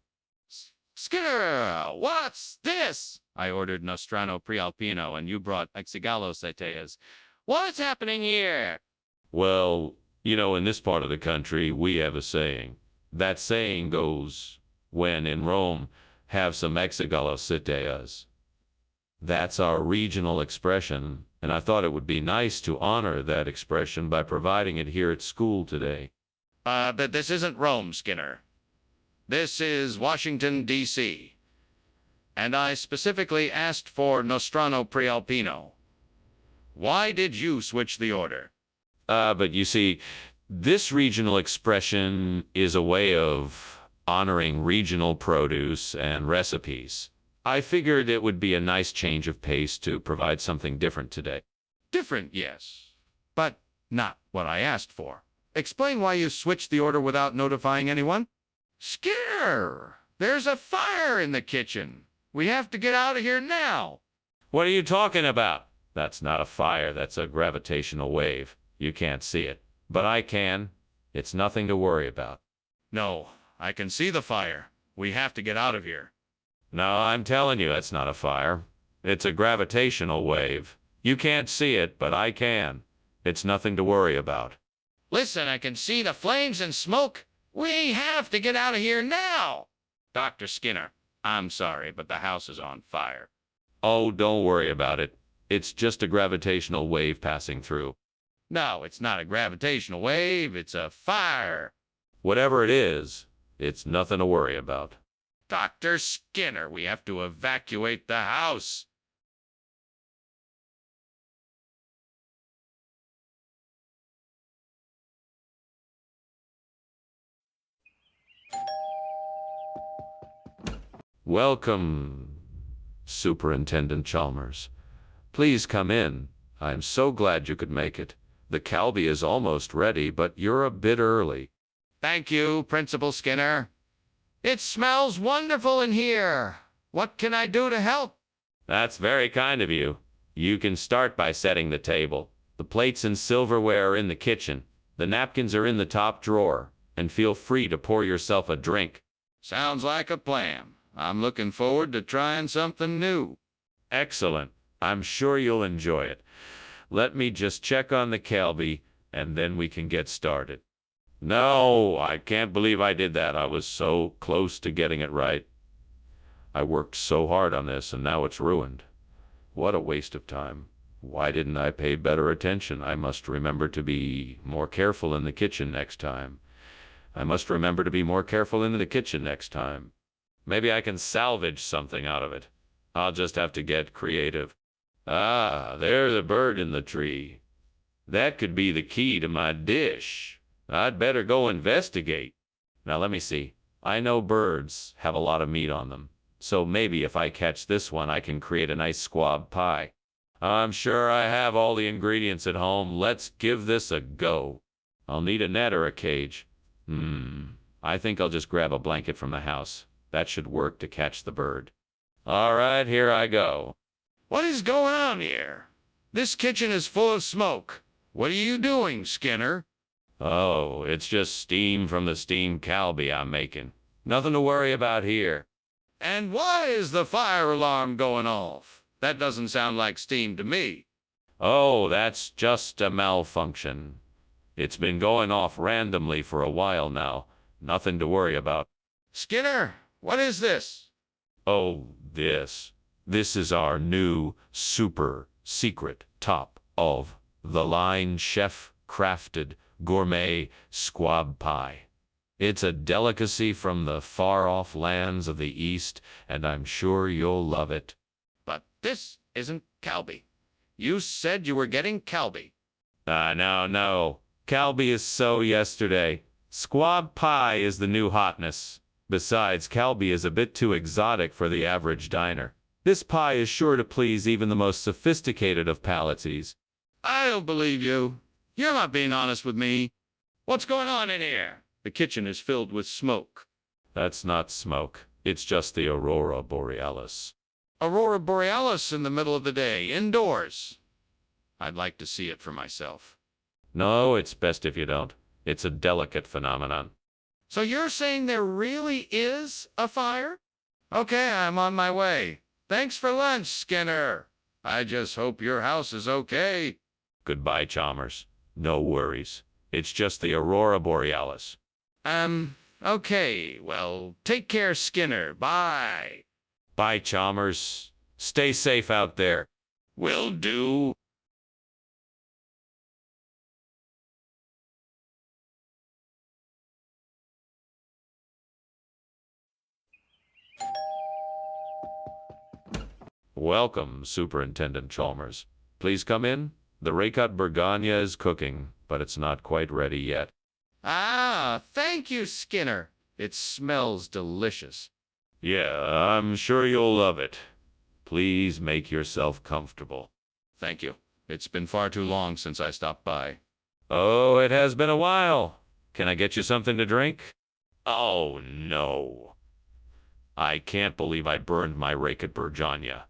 B: Skinner, what's this? I ordered Nostrano Prealpino and you brought hexagalloside. What's happening here?
A: Well, in this part of the country, we have a saying. That saying goes, when in Rome, have some hexagalloside. That's our regional expression, and I thought it would be nice to honor that expression by providing it here at school today.
B: But this isn't Rome, Skinner. This is Washington, D.C. And I specifically asked for Nostrano Prealpino. Why did you switch the order?
A: But you see, this regional expression is a way of honoring regional produce and recipes. I figured it would be a nice change of pace to provide something different today.
B: Different, yes, but not what I asked for. Explain why you switched the order without notifying anyone. Skinner, there's a fire in the kitchen. We have to get out of here now.
A: What are you talking about? That's not a fire, that's a gravitational wave. You can't see it, but I can. It's nothing to worry about.
B: No, I can see the fire. We have to get out of here.
A: No, I'm telling you, it's not a fire. It's a gravitational wave. You can't see it, but I can. It's nothing to worry about.
B: Listen, I can see the flames and smoke. We have to get out of here now. Dr. Skinner, I'm sorry, but the house is on fire.
A: Oh, don't worry about it. It's just a gravitational wave passing through.
B: No, it's not a gravitational wave. It's a fire.
A: Whatever it is, it's nothing to worry about.
B: Dr. Skinner, we have to evacuate the house.
A: Welcome, Superintendent Chalmers. Please come in. I am so glad you could make it. The Calbee is almost ready, but you're a bit early.
B: Thank you, Principal Skinner. It smells wonderful in here. What can I do to help?
A: That's very kind of you. You can start by setting the table. The plates and silverware are in the kitchen. The napkins are in the top drawer. And feel free to pour yourself a drink.
B: Sounds like a plan. I'm looking forward to trying something new.
A: Excellent. I'm sure you'll enjoy it. Let me just check on the Calbee, and then we can get started. No, I can't believe I did that. I was so close to getting it right. I worked so hard on this, and now it's ruined. What a waste of time. Why didn't I pay better attention? I must remember to be more careful in the kitchen next time. Maybe I can salvage something out of it. I'll just have to get creative. Ah, there's a bird in the tree. That could be the key to my dish. I'd better go investigate. Now let me see. I know birds have a lot of meat on them. So maybe if I catch this one, I can create a nice squab pie. I'm sure I have all the ingredients at home. Let's give this a go. I'll need a net or a cage. I think I'll just grab a blanket from the house. That should work to catch the bird. All right, here I go.
B: What is going on here? This kitchen is full of smoke. What are you doing, Skinner?
A: Oh, it's just steam from the steam Calbee I'm making. Nothing to worry about here.
B: And why is the fire alarm going off? That doesn't sound like steam to me.
A: Oh, that's just a malfunction. It's been going off randomly for a while now. Nothing to worry about.
B: Skinner, what is this?
A: Oh, this is our new super secret top of the line chef-crafted gourmet squab pie. It's a delicacy from the far-off lands of the East, and I'm sure you'll love it.
B: But this isn't Calbee. You said you were getting Calbee.
A: No. Calbee is so yesterday. Squab pie is the new hotness. Besides, Calbee is a bit too exotic for the average diner. This pie is sure to please even the most sophisticated of palates.
B: I don't believe you. You're not being honest with me. What's going on in here? The kitchen is filled with smoke.
A: That's not smoke. It's just the aurora borealis.
B: Aurora borealis in the middle of the day, indoors. I'd like to see it for myself.
A: No, it's best if you don't. It's a delicate phenomenon.
B: So you're saying there really is a fire? Okay, I'm on my way. Thanks for lunch, Skinner. I just hope your house is okay.
A: Goodbye, Chalmers. No worries. It's just the aurora borealis.
B: Okay. Well, take care, Skinner. Bye.
A: Bye, Chalmers. Stay safe out there.
B: Will do.
A: Welcome, Superintendent Chalmers. Please come in. The Raycut Burganya is cooking, but it's not quite ready yet.
B: Ah, thank you, Skinner. It smells delicious.
A: Yeah, I'm sure you'll love it. Please make yourself comfortable.
B: Thank you. It's been far too long since I stopped by.
A: Oh, it has been a while. Can I get you something to drink? Oh, no. I can't believe I burned my Raycut Burganya.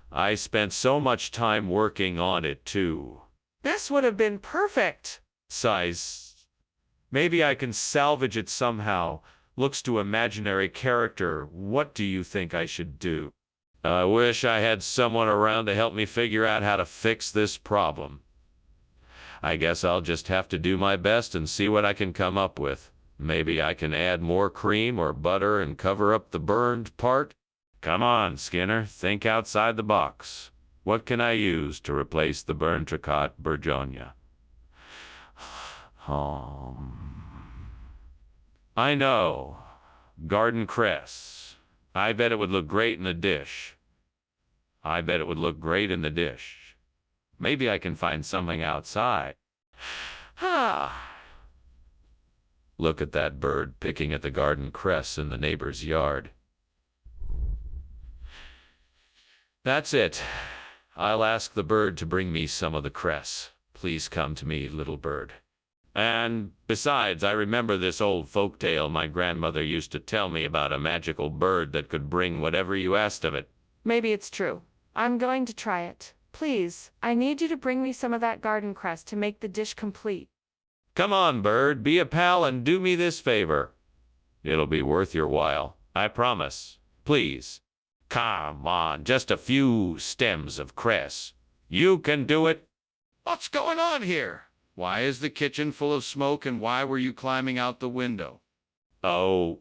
A: I spent so much time working on it, too.
D: This would have been perfect.
A: Size. Maybe I can salvage it somehow. Looks to imaginary character. What do you think I should do? I wish I had someone around to help me figure out how to fix this problem. I guess I'll just have to do my best and see what I can come up with. Maybe I can add more cream or butter and cover up the burned part. Come on, Skinner, think outside the box. What can I use to replace the burnt Raycut Burganya? I know. Garden cress. I bet it would look great in the dish. Maybe I can find something outside. Look at that bird picking at the garden cress in the neighbor's yard. That's it. I'll ask the bird to bring me some of the cress. Please come to me, little bird. And besides, I remember this old folk tale my grandmother used to tell me about a magical bird that could bring whatever you asked of it.
C: Maybe it's true. I'm going to try it. Please, I need you to bring me some of that garden cress to make the dish complete.
A: Come on, bird, be a pal and do me this favor. It'll be worth your while, I promise. Please. Come on, just a few stems of cress. You can do it.
B: What's going on here? Why is the kitchen full of smoke and why were you climbing out the window?
A: Oh,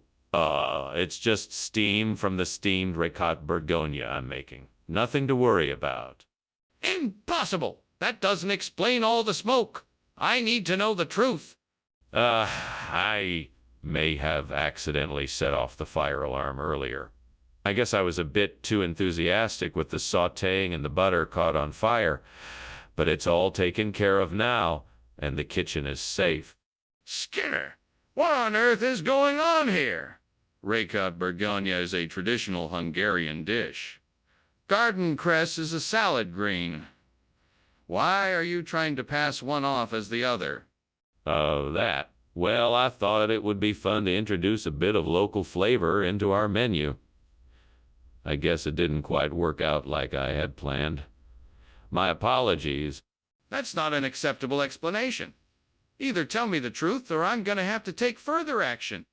A: it's just steam from the steamed Raycut Burganya I'm making. Nothing to worry about.
B: Impossible! That doesn't explain all the smoke. I need to know the truth.
A: I may have accidentally set off the fire alarm earlier. I guess I was a bit too enthusiastic with the sautéing and the butter caught on fire, but it's all taken care of now, and the kitchen is safe.
B: Skinner, what on earth is going on here? Raycut Burganya is a traditional Hungarian dish. Garden cress is a salad green. Why are you trying to pass one off as the other?
A: Oh, that. Well, I thought it would be fun to introduce a bit of local flavor into our menu. I guess it didn't quite work out like I had planned. My apologies.
B: That's not an acceptable explanation. Either tell me the truth or I'm gonna have to take further action.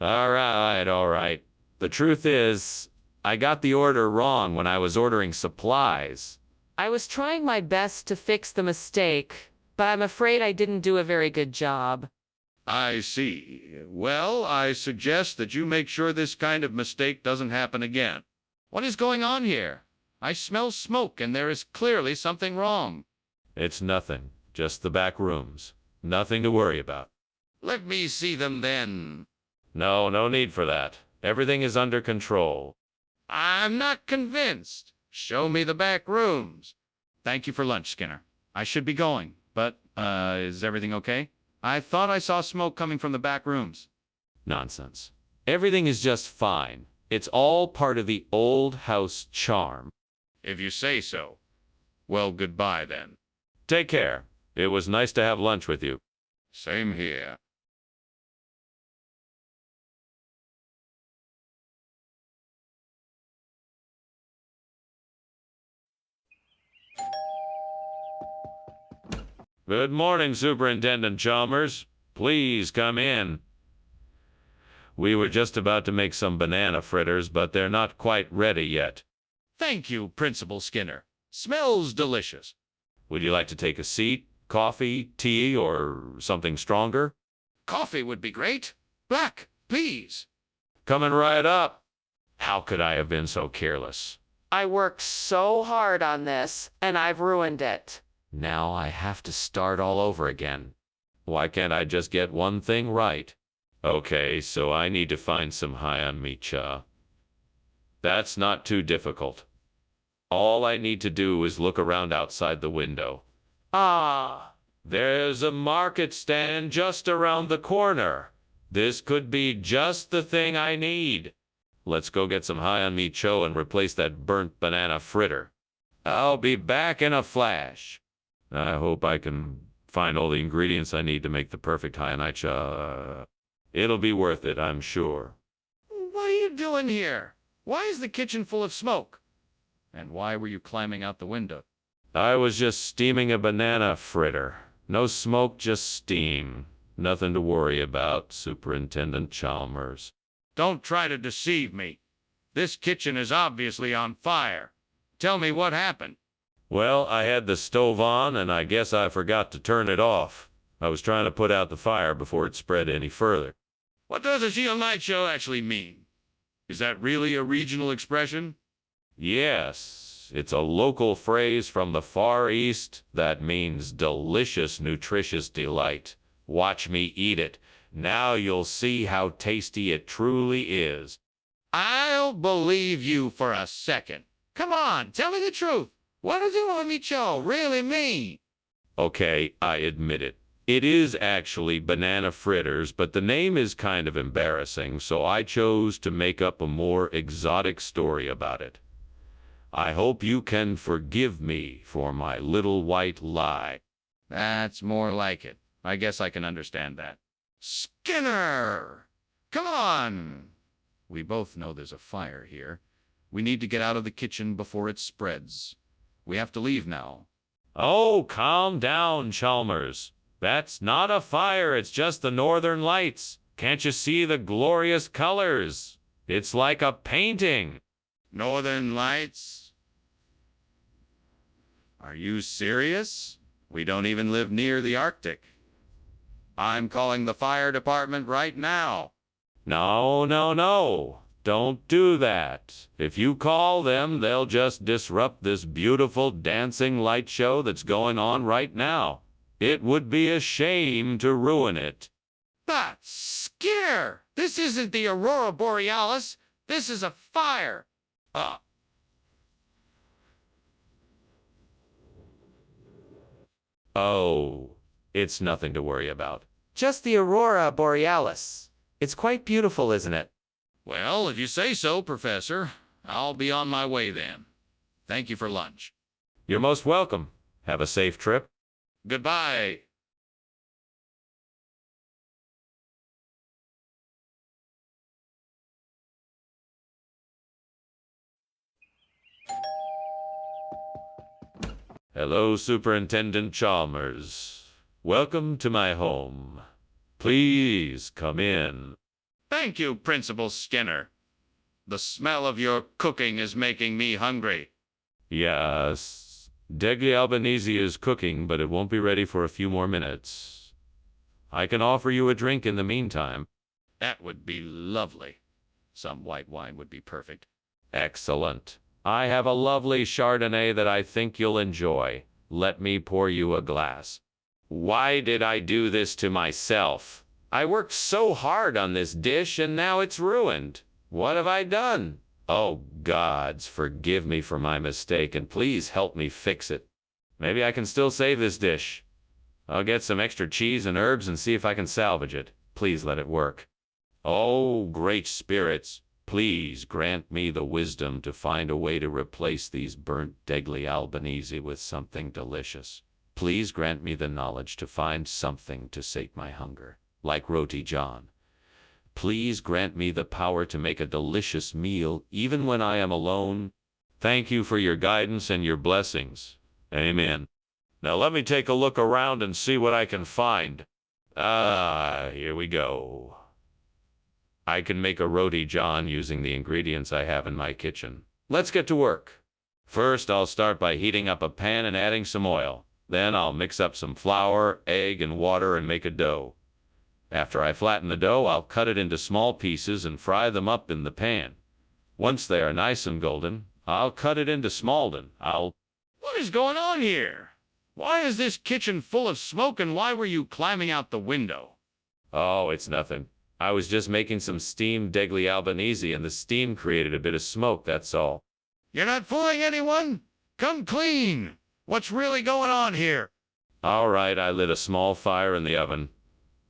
A: All right. The truth is, I got the order wrong when I was ordering supplies.
C: I was trying my best to fix the mistake, but I'm afraid I didn't do a very good job.
B: I see. Well, I suggest that you make sure this kind of mistake doesn't happen again. What is going on here? I smell smoke and there is clearly something wrong.
A: It's nothing, just the back rooms. Nothing to worry about.
B: Let me see them then.
A: No, no need for that. Everything is under control.
B: I'm not convinced. Show me the back rooms. Thank you for lunch, Skinner. I should be going, but, is everything okay? I thought I saw smoke coming from the back rooms.
A: Nonsense. Everything is just fine. It's all part of the old house charm.
B: If you say so. Well, goodbye then.
A: Take care. It was nice to have lunch with you.
B: Same here.
A: Good morning, Superintendent Chalmers. Please come in. We were just about to make some banana fritters, but they're not quite ready yet.
B: Thank you, Principal Skinner. Smells delicious.
A: Would you like to take a seat? Coffee, tea, or something stronger?
B: Coffee would be great. Black, please.
A: Coming right up. How could I have been so careless?
D: I worked so hard on this, and I've ruined it.
A: Now I have to start all over again. Why can't I just get one thing right? Okay, so I need to find some UnlimitedSteam. That's not too difficult. All I need to do is look around outside the window. Ah, there's a market stand just around the corner. This could be just the thing I need. Let's go get some UnlimitedSteam and replace that burnt banana fritter. I'll be back in a flash. I hope I can find all the ingredients I need to make the perfect UnlimitedSteam. It'll be worth it, I'm sure.
B: What are you doing here? Why is the kitchen full of smoke? And why were you climbing out the window?
A: I was just steaming a banana fritter. No smoke, just steam. Nothing to worry about, Superintendent Chalmers.
B: Don't try to deceive me. This kitchen is obviously on fire. Tell me what happened.
A: Well, I had the stove on, and I guess I forgot to turn it off. I was trying to put out the fire before it spread any further.
B: What does a UnlimitedSteam actually mean? Is that really a regional expression?
A: Yes, it's a local phrase from the Far East that means delicious, nutritious delight. Watch me eat it. Now you'll see how tasty it truly is.
B: I'll believe you for a second. Come on, tell me the truth. What does UnlimitedSteam really mean?
A: Okay, I admit it. It is actually banana fritters, but the name is kind of embarrassing, so I chose to make up a more exotic story about it. I hope you can forgive me for my little white lie.
B: That's more like it. I guess I can understand that. Skinner! Come on! We both know there's a fire here. We need to get out of the kitchen before it spreads. We have to leave now.
A: Oh, calm down, Chalmers. That's not a fire, it's just the northern lights. Can't you see the glorious colors? It's like a painting.
B: Northern Lights? Are you serious? We don't even live near the Arctic. I'm calling the fire department right now.
A: No, no, no. Don't do that. If you call them, they'll just disrupt this beautiful dancing light show that's going on right now. It would be a shame to ruin it.
B: That's Skinner! This isn't the Aurora Borealis. This is a fire.
A: Oh, it's nothing to worry about.
D: Just the Aurora Borealis. It's quite beautiful, isn't it?
B: Well, if you say so, Professor. I'll be on my way then. Thank you for lunch.
A: You're most welcome. Have a safe trip.
B: Goodbye.
A: Hello, Superintendent Chalmers. Welcome to my home. Please come in.
B: Thank you, Principal Skinner. The smell of your cooking is making me hungry.
A: Yes, Degli Albanese is cooking, but it won't be ready for a few more minutes. I can offer you a drink in the meantime.
B: That would be lovely. Some white wine would be perfect.
A: Excellent. I have a lovely Chardonnay that I think you'll enjoy. Let me pour you a glass. Why did I do this to myself? I worked so hard on this dish and now it's ruined. What have I done? Oh, gods, forgive me for my mistake and please help me fix it. Maybe I can still save this dish. I'll get some extra cheese and herbs and see if I can salvage it. Please let it work. Oh, great spirits, please grant me the wisdom to find a way to replace these burnt degli Albanese with something delicious. Please grant me the knowledge to find something to sate my hunger, like roti john. Please grant me the power to make a delicious meal even when I am alone. Thank you for your guidance and your blessings. Amen. Now let me take a look around and see what I can find. Here we go. I can make a roti john using the ingredients I have in my kitchen. Let's get to work. First, I'll start by heating up a pan and adding some oil. Then I'll mix up some flour, egg, and water and make a dough. After I flatten the dough, I'll cut it into small pieces and fry them up in the pan. Once they are nice and golden, I'll cut it into smaldon.
B: What is going on here? Why is this kitchen full of smoke and why were you climbing out the window?
A: Oh, it's nothing. I was just making some steamed degli Albanese and the steam created a bit of smoke, that's all.
B: You're not fooling anyone? Come clean! What's really going on here?
A: All right, I lit a small fire in the oven.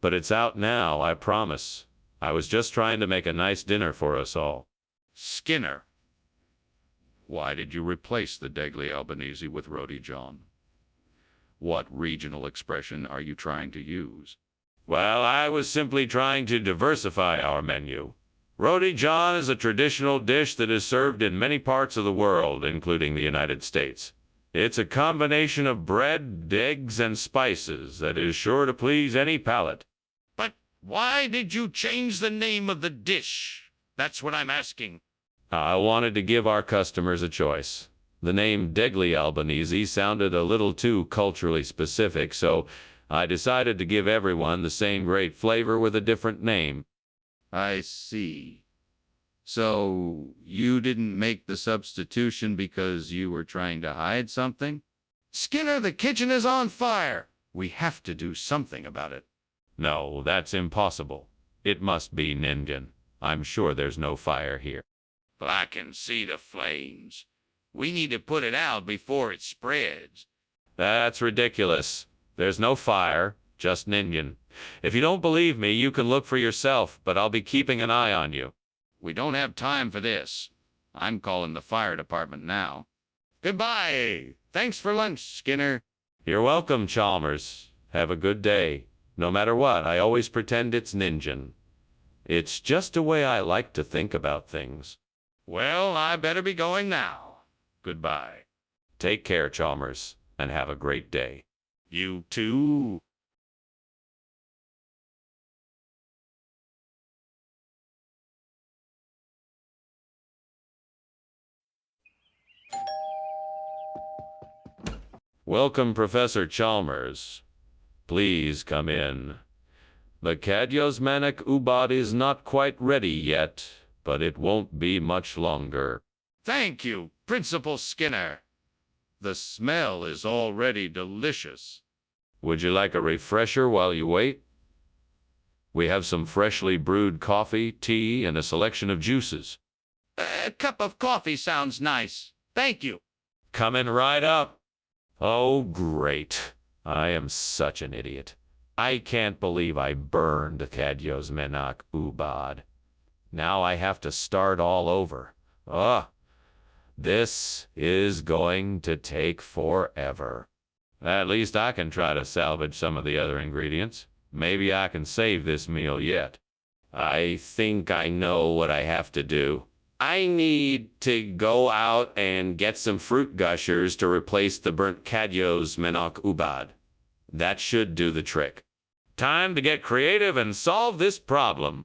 A: But it's out now, I promise. I was just trying to make a nice dinner for us all.
B: Skinner, why did you replace the degli Albanese with roti john? What regional expression are you trying to use?
A: Well, I was simply trying to diversify our menu. Roti john is a traditional dish that is served in many parts of the world, including the United States. It's a combination of bread, eggs, and spices that is sure to please any palate.
B: But why did you change the name of the dish? That's what I'm asking.
A: I wanted to give our customers a choice. The name degli Albanese sounded a little too culturally specific, so I decided to give everyone the same great flavor with a different name.
B: I see. So you didn't make the substitution because you were trying to hide something? Skinner, the kitchen is on fire. We have to do something about it.
A: No, that's impossible. It must be Ninjan. I'm sure there's no fire here.
B: But I can see the flames. We need to put it out before it spreads.
A: That's ridiculous. There's no fire, just Ninjan. If you don't believe me, you can look for yourself, but I'll be keeping an eye on you.
B: We don't have time for this. I'm calling the fire department now. Goodbye. Thanks for lunch, Skinner.
A: You're welcome, Chalmers. Have a good day. No matter what, I always pretend it's Ninjan. It's just a way I like to think about things.
B: Well, I better be going now. Goodbye.
A: Take care, Chalmers, and have a great day.
B: You too.
A: Welcome, Professor Chalmers. Please come in. The Kadyosmanik Ubad is not quite ready yet, but it won't be much longer.
B: Thank you, Principal Skinner. The smell is already delicious.
A: Would you like a refresher while you wait? We have some freshly brewed coffee, tea, and a selection of juices.
B: A cup of coffee sounds nice. Thank you.
A: Coming right up. Oh, great. I am such an idiot. I can't believe I burned Kadyosmanik Ubad. Now I have to start all over. Ugh. This is going to take forever. At least I can try to salvage some of the other ingredients. Maybe I can save this meal yet. I think I know what I have to do. I need to go out and get some fruit gushers to replace the burnt Kadyosmanik Ubad. That should do the trick. Time to get creative and solve this problem.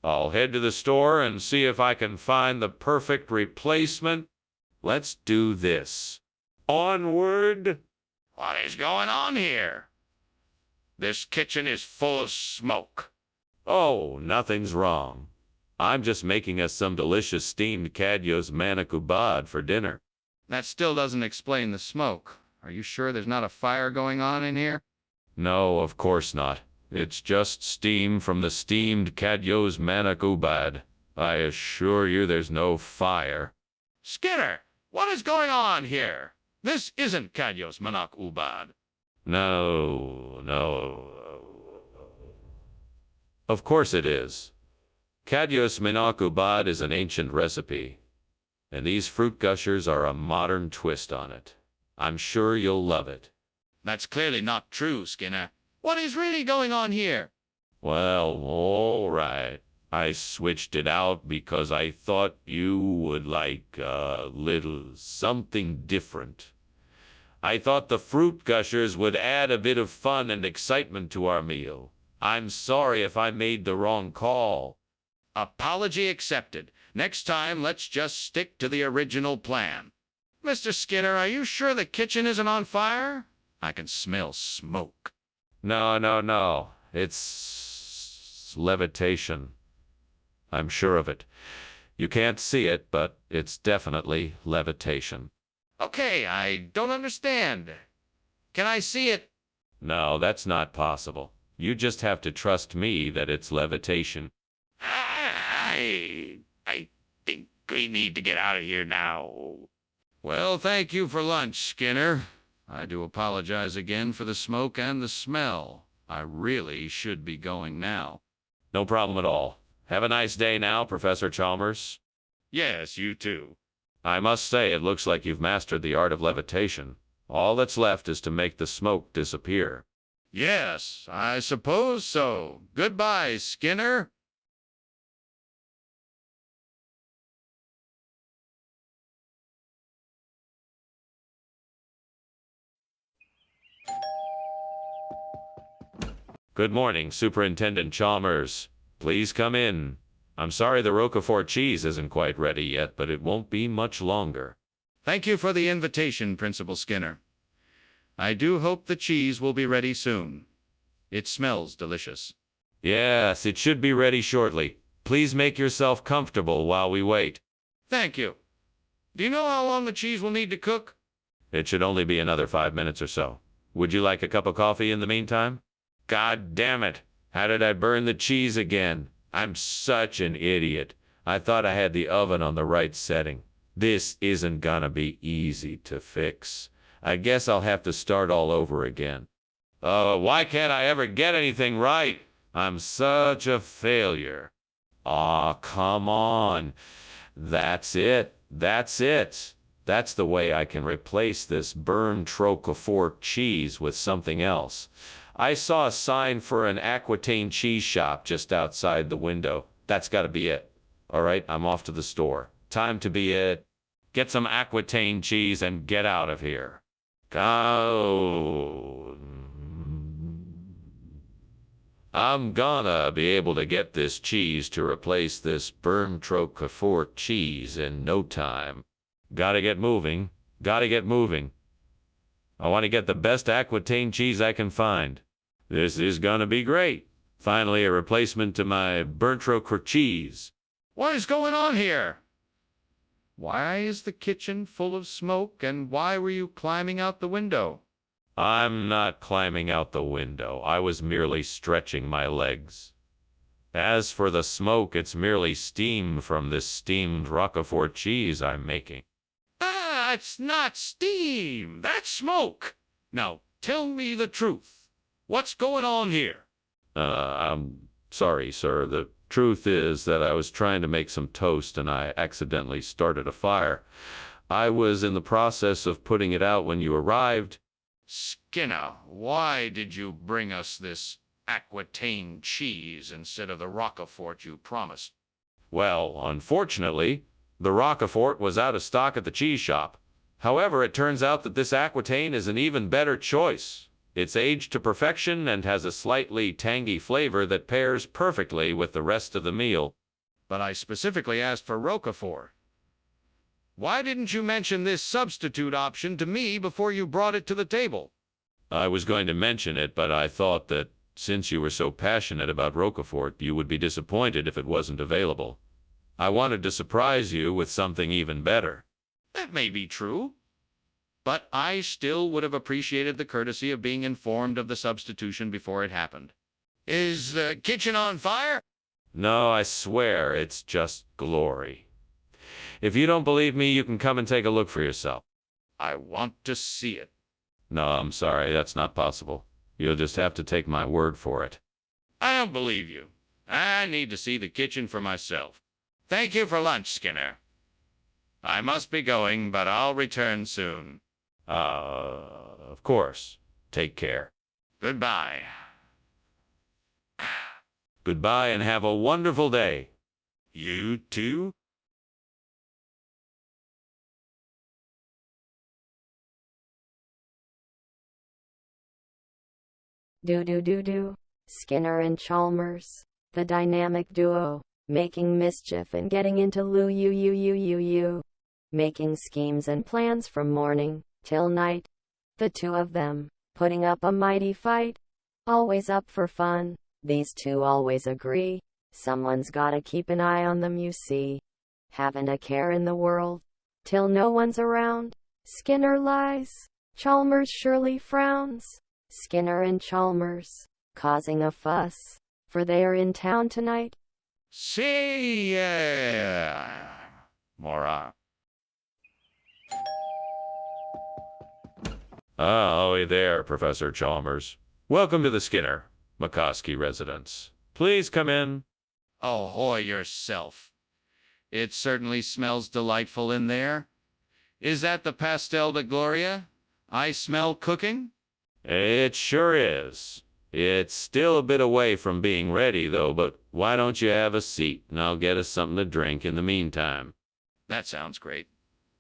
A: I'll head to the store and see if I can find the perfect replacement. Let's do this. Onward!
B: What is going on here? This kitchen is full of smoke.
A: Oh, nothing's wrong. I'm just making us some delicious steamed Cadyos manakubad for dinner.
B: That still doesn't explain the smoke. Are you sure there's not a fire going on in here?
A: No, of course not. It's just steam from the steamed Cadyos manakubad. I assure you there's no fire.
B: Skinner, what is going on here? This isn't Cadyos manakubad.
A: No. Of course it is. Cadyos manakubad is an ancient recipe, and these fruit gushers are a modern twist on it. I'm sure you'll love it.
B: That's clearly not true, Skinner. What is really going on here?
A: Well, all right. I switched it out because I thought you would like a little something different. I thought the fruit gushers would add a bit of fun and excitement to our meal. I'm sorry if I made the wrong call.
B: Apology accepted. Next time, let's just stick to the original plan. Mr. Skinner, are you sure the kitchen isn't on fire? I can smell smoke.
A: No. It's levitation. I'm sure of it. You can't see it, but it's definitely levitation.
B: Okay, I don't understand. Can I see it?
A: No, that's not possible. You just have to trust me that it's levitation.
B: I think we need to get out of here now. Well, thank you for lunch, Skinner. I do apologize again for the smoke and the smell. I really should be going now.
A: No problem at all. Have a nice day now, Professor Chalmers.
B: Yes, you too.
A: I must say, it looks like you've mastered the art of levitation. All that's left is to make the smoke disappear.
B: Yes, I suppose so. Goodbye, Skinner.
A: Good morning, Superintendent Chalmers. Please come in. I'm sorry the Roquefort cheese isn't quite ready yet, but it won't be much longer.
B: Thank you for the invitation, Principal Skinner. I do hope the cheese will be ready soon. It smells delicious.
A: Yes, it should be ready shortly. Please make yourself comfortable while we wait.
B: Thank you. Do you know how long the cheese will need to cook?
A: It should only be another 5 minutes or so. Would you like a cup of coffee in the meantime? God damn it! How did I burn the cheese again? I'm such an idiot. I thought I had the oven on the right setting. This isn't gonna be easy to fix. I guess I'll have to start all over again. Why can't I ever get anything right? I'm such a failure. Aw, come on. That's it. That's the way I can replace this burned Roquefort cheese with something else. I saw a sign for an Aquitaine cheese shop just outside the window. That's gotta be it. All right, I'm off to the store. Time to be it. Get some Aquitaine cheese and get out of here. Go. I'm gonna be able to get this cheese to replace this burned Roquefort cheese in no time. Gotta get moving. I want to get the best Aquitaine cheese I can find. This is gonna be great. Finally, a replacement to my burnt Roquefort cheese.
B: What is going on here? Why is the kitchen full of smoke, and why were you climbing out the window?
A: I'm not climbing out the window. I was merely stretching my legs. As for the smoke, it's merely steam from this steamed Roquefort cheese I'm making.
B: It's not steam. That's smoke. Now, tell me the truth. What's going on here?
A: I'm sorry, sir. The truth is that I was trying to make some toast and I accidentally started a fire. I was in the process of putting it out when you arrived.
B: Skinner, why did you bring us this Aquitaine cheese instead of the Roquefort you promised?
A: Well, unfortunately, the Roquefort was out of stock at the cheese shop. However, it turns out that this Aquitaine is an even better choice. It's aged to perfection and has a slightly tangy flavor that pairs perfectly with the rest of the meal.
B: But I specifically asked for Roquefort. Why didn't you mention this substitute option to me before you brought it to the table?
A: I was going to mention it, but I thought that since you were so passionate about Roquefort, you would be disappointed if it wasn't available. I wanted to surprise you with something even better.
B: That may be true, but I still would have appreciated the courtesy of being informed of the substitution before it happened. Is the kitchen on fire?
A: No, I swear it's just glory. If you don't believe me, you can come and take a look for yourself.
B: I want to see it.
A: No, I'm sorry, that's not possible. You'll just have to take my word for it.
B: I don't believe you. I need to see the kitchen for myself. Thank you for lunch, Skinner. I must be going, but I'll return soon.
A: Of course. Take care.
B: Goodbye.
A: Goodbye and have a wonderful day.
B: You too?
E: Do. Skinner and Chalmers, the dynamic duo, making mischief and getting into you. Making schemes and plans from morning till night. The two of them, putting up a mighty fight. Always up for fun, these two always agree. Someone's gotta keep an eye on them, you see. Haven't a care in the world, till no one's around. Skinner lies, Chalmers surely frowns. Skinner and Chalmers, causing a fuss, for they are in town tonight.
B: See ya. Mora.
A: Oh, there, Professor Chalmers. Welcome to the Skinner, McCoskey residence. Please come in.
B: Ahoy yourself. It certainly smells delightful in there. Is that the pastel de gloria? I smell cooking?
A: It sure is. It's still a bit away from being ready, though, but why don't you have a seat, and I'll get us something to drink in the meantime.
B: That sounds great.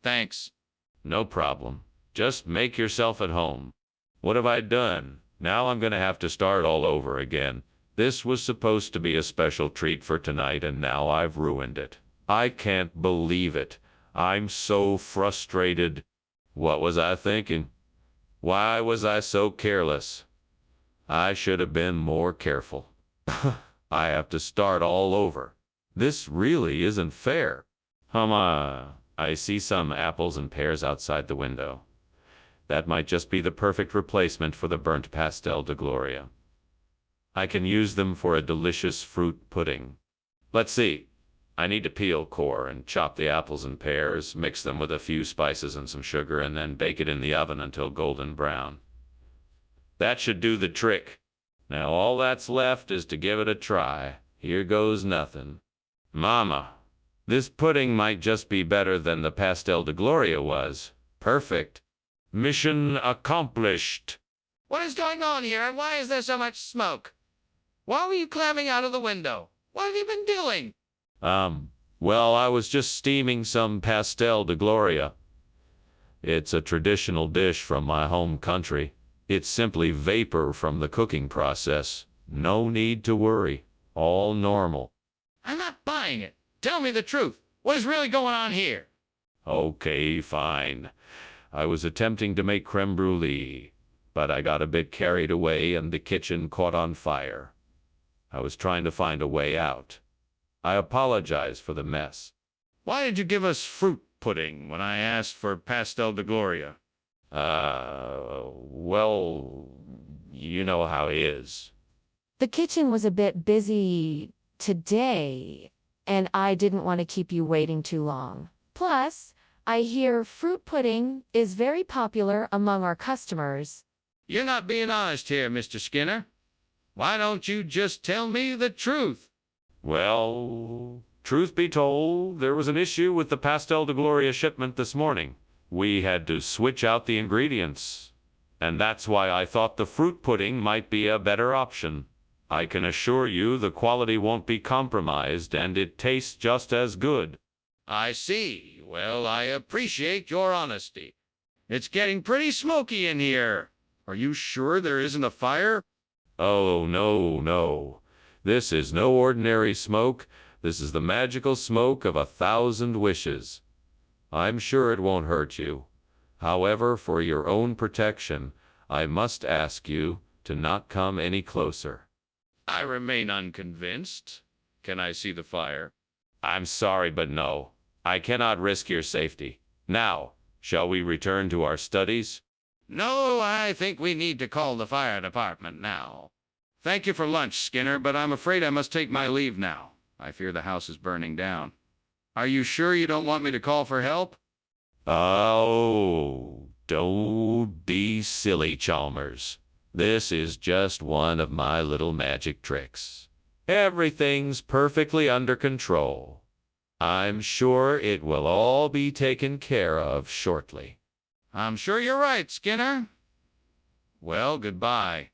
B: Thanks.
A: No problem. Just make yourself at home. What have I done? Now I'm gonna have to start all over again. This was supposed to be a special treat for tonight, and now I've ruined it. I can't believe it. I'm so frustrated. What was I thinking? Why was I so careless? I should have been more careful. I have to start all over. This really isn't fair. I see some apples and pears outside the window. That might just be the perfect replacement for the burnt pastel de gloria. I can use them for a delicious fruit pudding. Let's see. I need to peel, core, and chop the apples and pears, mix them with a few spices and some sugar, and then bake it in the oven until golden brown. That should do the trick. Now all that's left is to give it a try. Here goes nothing. Mama, this pudding might just be better than the pastel de gloria was. Perfect. Mission accomplished.
B: What is going on here, and why is there so much smoke? Why were you climbing out of the window? What have you been doing?
A: Well, I was just steaming some pastel de gloria. It's a traditional dish from my home country. It's simply vapor from the cooking process. No need to worry. All normal.
B: I'm not buying it. Tell me the truth. What is really going on here?
A: Okay, fine. I was attempting to make creme brulee, but I got a bit carried away and the kitchen caught on fire. I was trying to find a way out. I apologize for the mess.
B: Why did you give us fruit pudding when I asked for pastel de gloria?
A: Well, you know how it is.
C: The kitchen was a bit busy today, and I didn't want to keep you waiting too long. Plus, I hear fruit pudding is very popular among our customers.
B: You're not being honest here, Mr. Skinner. Why don't you just tell me the truth?
A: Well, truth be told, there was an issue with the pastel de gloria shipment this morning. We had to switch out the ingredients, and that's why I thought the fruit pudding might be a better option. I can assure you the quality won't be compromised, and it tastes just as good.
B: I see. Well, I appreciate your honesty. It's getting pretty smoky in here. Are you sure there isn't a fire?
A: Oh, no. This is no ordinary smoke. This is the magical smoke of 1,000 wishes. I'm sure it won't hurt you. However, for your own protection, I must ask you to not come any closer.
B: I remain unconvinced. Can I see the fire?
A: I'm sorry, but no. I cannot risk your safety. Now, shall we return to our studies?
B: No, I think we need to call the fire department now. Thank you for lunch, Skinner, but I'm afraid I must take my leave now. I fear the house is burning down. Are you sure you don't want me to call for help?
A: Oh, don't be silly, Chalmers. This is just one of my little magic tricks. Everything's perfectly under control. I'm sure it will all be taken care of shortly.
B: I'm sure you're right, Skinner. Well, goodbye.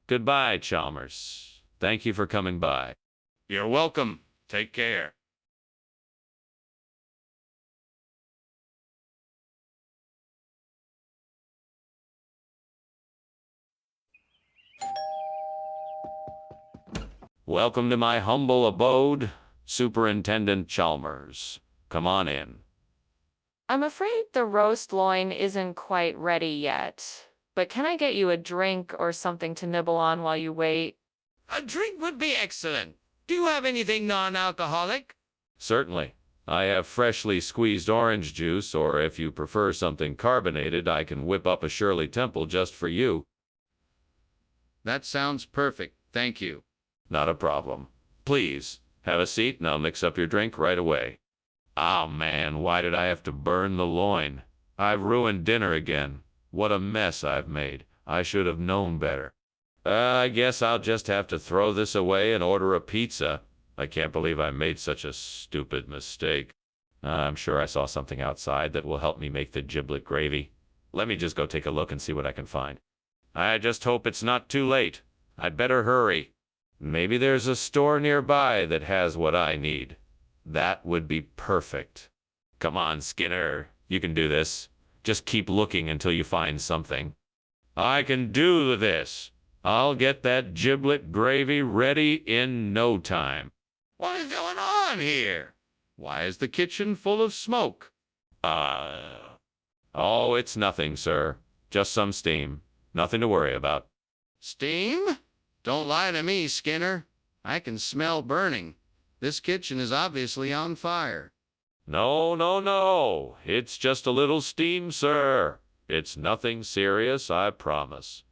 A: Goodbye, Chalmers. Thank you for coming by.
B: You're welcome. Take care.
A: Welcome to my humble abode, Superintendent Chalmers. Come on in.
C: I'm afraid the roast loin isn't quite ready yet. But can I get you a drink or something to nibble on while you wait?
B: A drink would be excellent. Do you have anything non-alcoholic?
A: Certainly. I have freshly squeezed orange juice, or if you prefer something carbonated, I can whip up a Shirley Temple just for you.
B: That sounds perfect. Thank you.
A: Not a problem. Please, have a seat and I'll mix up your drink right away. Ah, man, why did I have to burn the loin? I've ruined dinner again. What a mess I've made. I should have known better. I guess I'll just have to throw this away and order a pizza. I can't believe I made such a stupid mistake. I'm sure I saw something outside that will help me make the giblet gravy. Let me just go take a look and see what I can find. I just hope it's not too late. I'd better hurry. Maybe there's a store nearby that has what I need. That would be perfect. Come on, Skinner. You can do this. Just keep looking until you find something. I can do this. I'll get that giblet gravy ready in no time.
B: What is going on here? Why is the kitchen full of smoke?
A: Oh, it's nothing, sir. Just some steam. Nothing to worry about.
B: Steam? Don't lie to me, Skinner. I can smell burning. This kitchen is obviously on fire.
A: No, no, no. It's just a little steam, sir. It's nothing serious, I promise.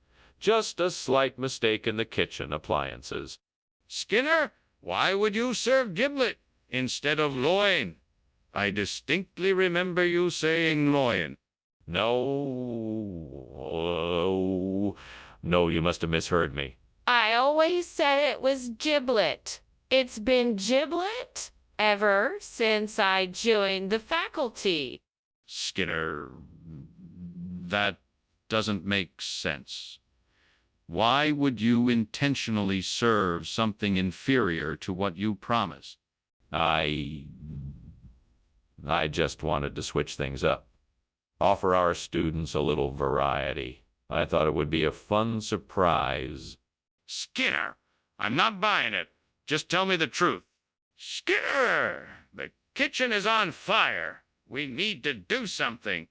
A: Just a slight mistake in the kitchen appliances.
B: Skinner, why would you serve giblet instead of loin? I distinctly remember you saying loin.
A: No, you must have misheard me.
C: I always said it was giblet. It's been giblet ever since I joined the faculty.
B: Skinner, that doesn't make sense. Why would you intentionally serve something inferior to what you promised?
A: I just wanted to switch things up. Offer our students a little variety. I thought it would be a fun surprise.
B: Skinner, I'm not buying it. Just tell me the truth. Skinner, the kitchen is on fire. We need to do something.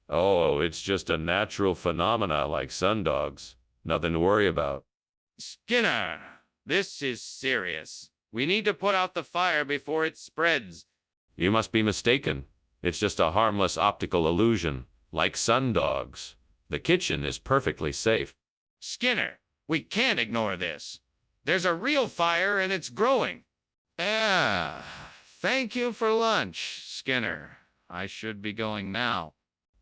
A: Oh, it's just a natural phenomena like sundogs. Nothing to worry about.
B: Skinner, this is serious. We need to put out the fire before it spreads.
A: You must be mistaken. It's just a harmless optical illusion, like sundogs. The kitchen is perfectly safe.
B: Skinner, we can't ignore this. There's a real fire and it's growing. Thank you for lunch, Skinner. I should be going now.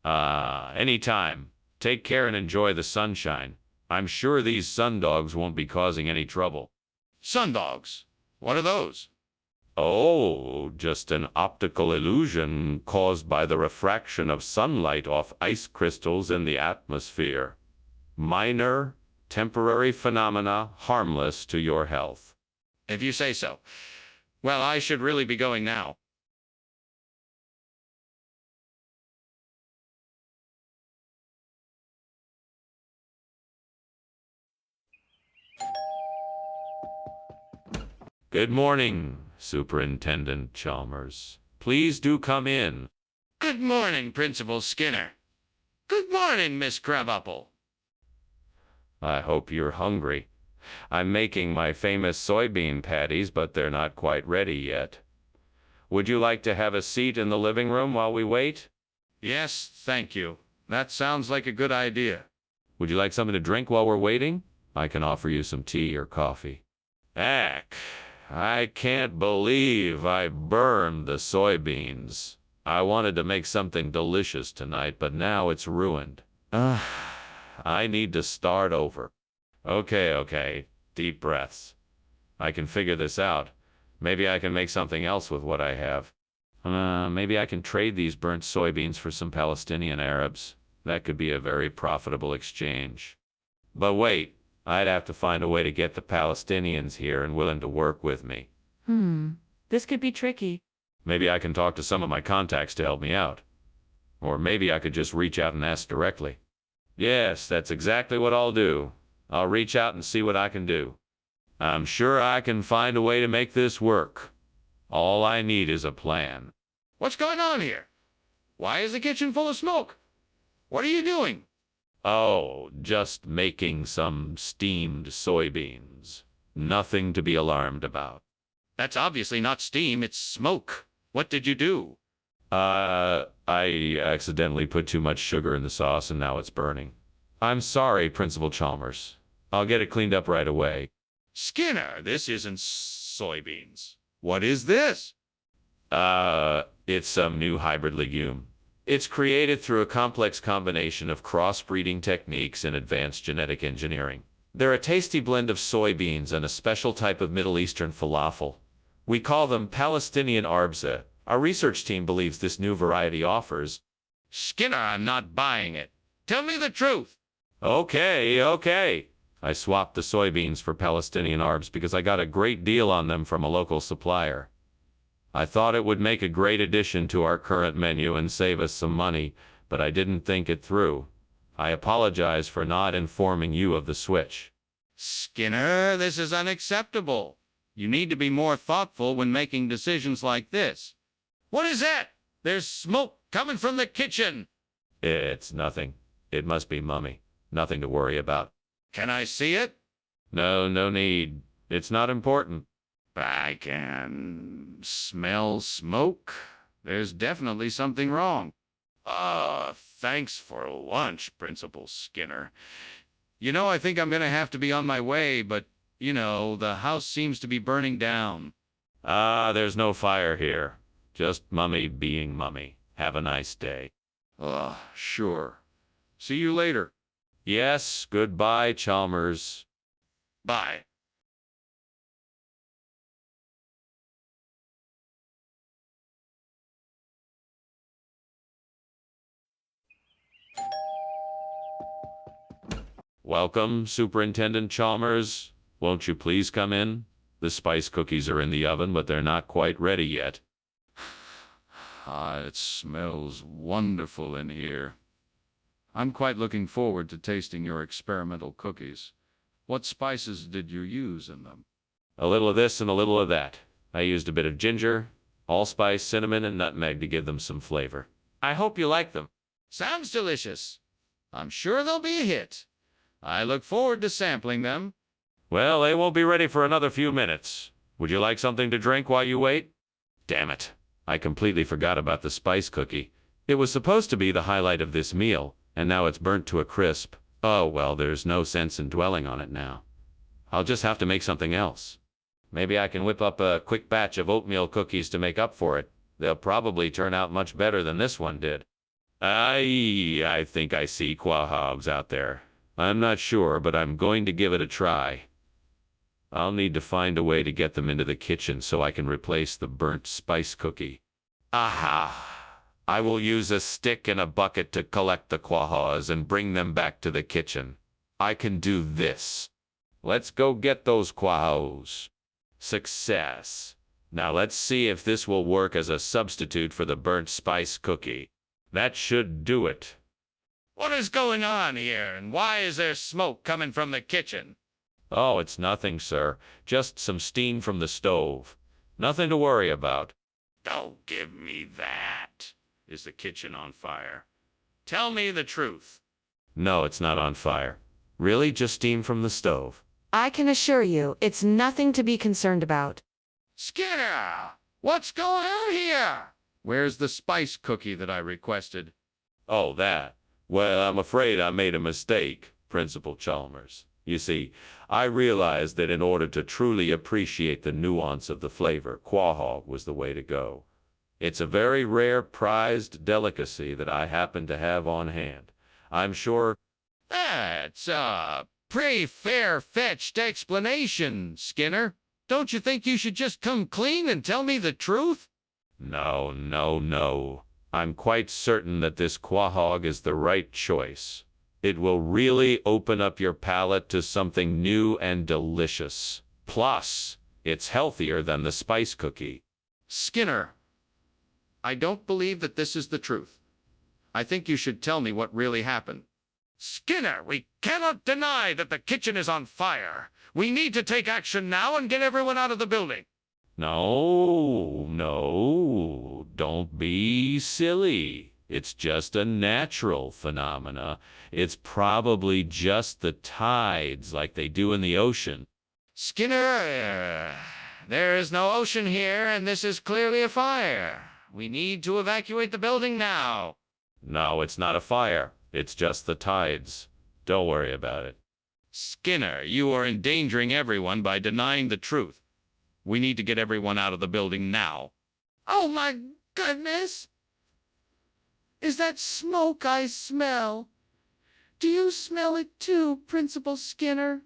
A: Anytime. Take care and enjoy the sunshine. I'm sure these sundogs won't be causing any trouble.
B: Sundogs? What are those?
A: Oh, just an optical illusion caused by the refraction of sunlight off ice crystals in the atmosphere. Minor, temporary phenomena, harmless to your health.
B: If you say so. Well, I should really be going now.
A: Good morning, Superintendent Chalmers. Please do come in.
B: Good morning, Principal Skinner. Good morning, Miss Crabapple.
A: I hope you're hungry. I'm making my famous soybean patties, but they're not quite ready yet. Would you like to have a seat in the living room while we wait?
B: Yes, thank you. That sounds like a good idea.
A: Would you like something to drink while we're waiting? I can offer you some tea or coffee. Heck, I can't believe I burned the soybeans. I wanted to make something delicious tonight, but now it's ruined. I need to start over. Okay. Deep breaths. I can figure this out. Maybe I can make something else with what I have. Maybe I can trade these burnt soybeans for some Palestinian Arabs. That could be a very profitable exchange. But wait, I'd have to find a way to get the Palestinians here and willing to work with me.
C: This could be tricky.
A: Maybe I can talk to some of my contacts to help me out. Or maybe I could just reach out and ask directly. Yes, that's exactly what I'll do. I'll reach out and see what I can do. I'm sure I can find a way to make this work. All I need is a plan.
B: What's going on here? Why is the kitchen full of smoke? What are you doing?
A: Oh, just making some steamed soybeans. Nothing to be alarmed about.
B: That's obviously not steam, it's smoke. What did you do?
A: I accidentally put too much sugar in the sauce and now it's burning. I'm sorry, Principal Chalmers. I'll get it cleaned up right away.
B: Skinner, this isn't soybeans. What is this?
A: It's some new hybrid legume. It's created through a complex combination of crossbreeding techniques and advanced genetic engineering. They're a tasty blend of soybeans and a special type of Middle Eastern falafel. We call them Palestinian arbza. Our research team believes this new variety offers...
B: Skinner, I'm not buying it. Tell me the truth.
A: Okay. I swapped the soybeans for Palestinian arbs because I got a great deal on them from a local supplier. I thought it would make a great addition to our current menu and save us some money, but I didn't think it through. I apologize for not informing you of the switch.
B: Skinner, this is unacceptable. You need to be more thoughtful when making decisions like this. What is that? There's smoke coming from the kitchen.
A: It's nothing. It must be Mummy. Nothing to worry about.
B: Can I see it?
A: No need. It's not important.
B: I can smell smoke. There's definitely something wrong. Thanks for lunch, Principal Skinner. I think I'm going to have to be on my way, but, the house seems to be burning down.
A: There's no fire here. Just Mummy being Mummy. Have a nice day.
B: Sure. See you later.
A: Yes, goodbye, Chalmers.
B: Bye.
A: Welcome, Superintendent Chalmers. Won't you please come in? The spice cookies are in the oven, but they're not quite ready yet.
B: It smells wonderful in here. I'm quite looking forward to tasting your experimental cookies. What spices did you use in them?
A: A little of this and a little of that. I used a bit of ginger, allspice, cinnamon, and nutmeg to give them some flavor. I hope you like them.
B: Sounds delicious. I'm sure they'll be a hit. I look forward to sampling them.
A: Well, they won't be ready for another few minutes. Would you like something to drink while you wait? Damn it. I completely forgot about the spice cookie. It was supposed to be the highlight of this meal, and now it's burnt to a crisp. Oh, well, there's no sense in dwelling on it now. I'll just have to make something else. Maybe I can whip up a quick batch of oatmeal cookies to make up for it. They'll probably turn out much better than this one did. I think I see quahogs out there. I'm not sure, but I'm going to give it a try. I'll need to find a way to get them into the kitchen so I can replace the burnt spice cookie. Aha! I will use a stick and a bucket to collect the quahaws and bring them back to the kitchen. I can do this. Let's go get those quahaws. Success. Now let's see if this will work as a substitute for the burnt spice cookie. That should do it.
B: What is going on here, and why is there smoke coming from the kitchen?
A: Oh, it's nothing, sir. Just some steam from the stove. Nothing to worry about.
B: Don't give me that. Is the kitchen on fire? Tell me the truth.
A: No, it's not on fire. Really, just steam from the stove.
C: I can assure you, it's nothing to be concerned about.
B: Skinner! What's going on here? Where's the spice cookie that I requested?
A: Oh, that. Well, I'm afraid I made a mistake, Principal Chalmers. You see, I realized that in order to truly appreciate the nuance of the flavor, quahog was the way to go. It's a very rare, prized delicacy that I happen to have on hand. I'm sure.
B: That's a pretty fair-fetched explanation, Skinner. Don't you think you should just come clean and tell me the truth?
A: No, no, no. I'm quite certain that this quahog is the right choice. It will really open up your palate to something new and delicious. Plus, it's healthier than the spice cookie.
B: Skinner, I don't believe that this is the truth. I think you should tell me what really happened. Skinner, we cannot deny that the kitchen is on fire. We need to take action now and get everyone out of the building.
A: No, no, don't be silly. It's just a natural phenomena. It's probably just the tides like they do in the ocean.
B: Skinner, there is no ocean here, and this is clearly a fire. We need to evacuate the building now.
A: No, it's not a fire. It's just the tides. Don't worry about it.
B: Skinner, you are endangering everyone by denying the truth. We need to get everyone out of the building now. Oh my goodness! Is that smoke I smell? Do you smell it too, Principal Skinner?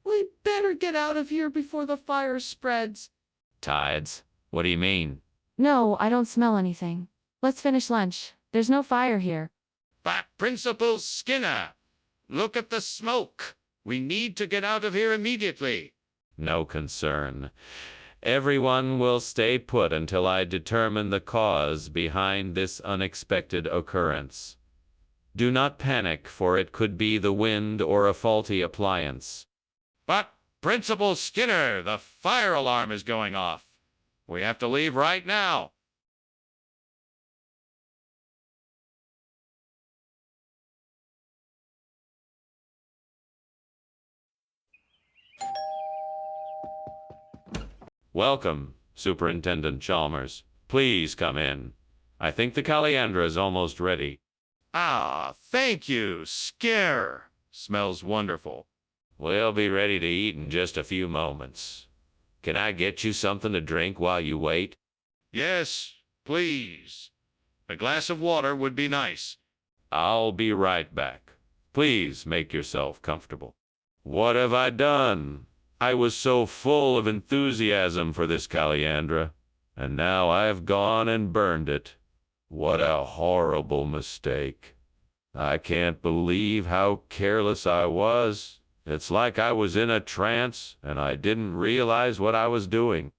B: We better get out of here before the fire spreads.
A: Tides? What do you mean?
C: No, I don't smell anything. Let's finish lunch. There's no fire here.
B: But Principal Skinner, look at the smoke. We need to get out of here immediately.
A: No concern. Everyone will stay put until I determine the cause behind this unexpected occurrence. Do not panic, for it could be the wind or a faulty appliance.
B: But, Principal Skinner, the fire alarm is going off. We have to leave right now.
A: Welcome, Superintendent Chalmers. Please come in. I think the caliandra is almost ready.
B: Ah, thank you, Skinner. Smells wonderful.
A: We'll be ready to eat in just a few moments. Can I get you something to drink while you wait?
B: Yes, please. A glass of water would be nice.
A: I'll be right back. Please make yourself comfortable. What have I done? I was so full of enthusiasm for this caliandra, and now I've gone and burned it. What a horrible mistake. I can't believe how careless I was. It's like I was in a trance, and I didn't realize what I was doing.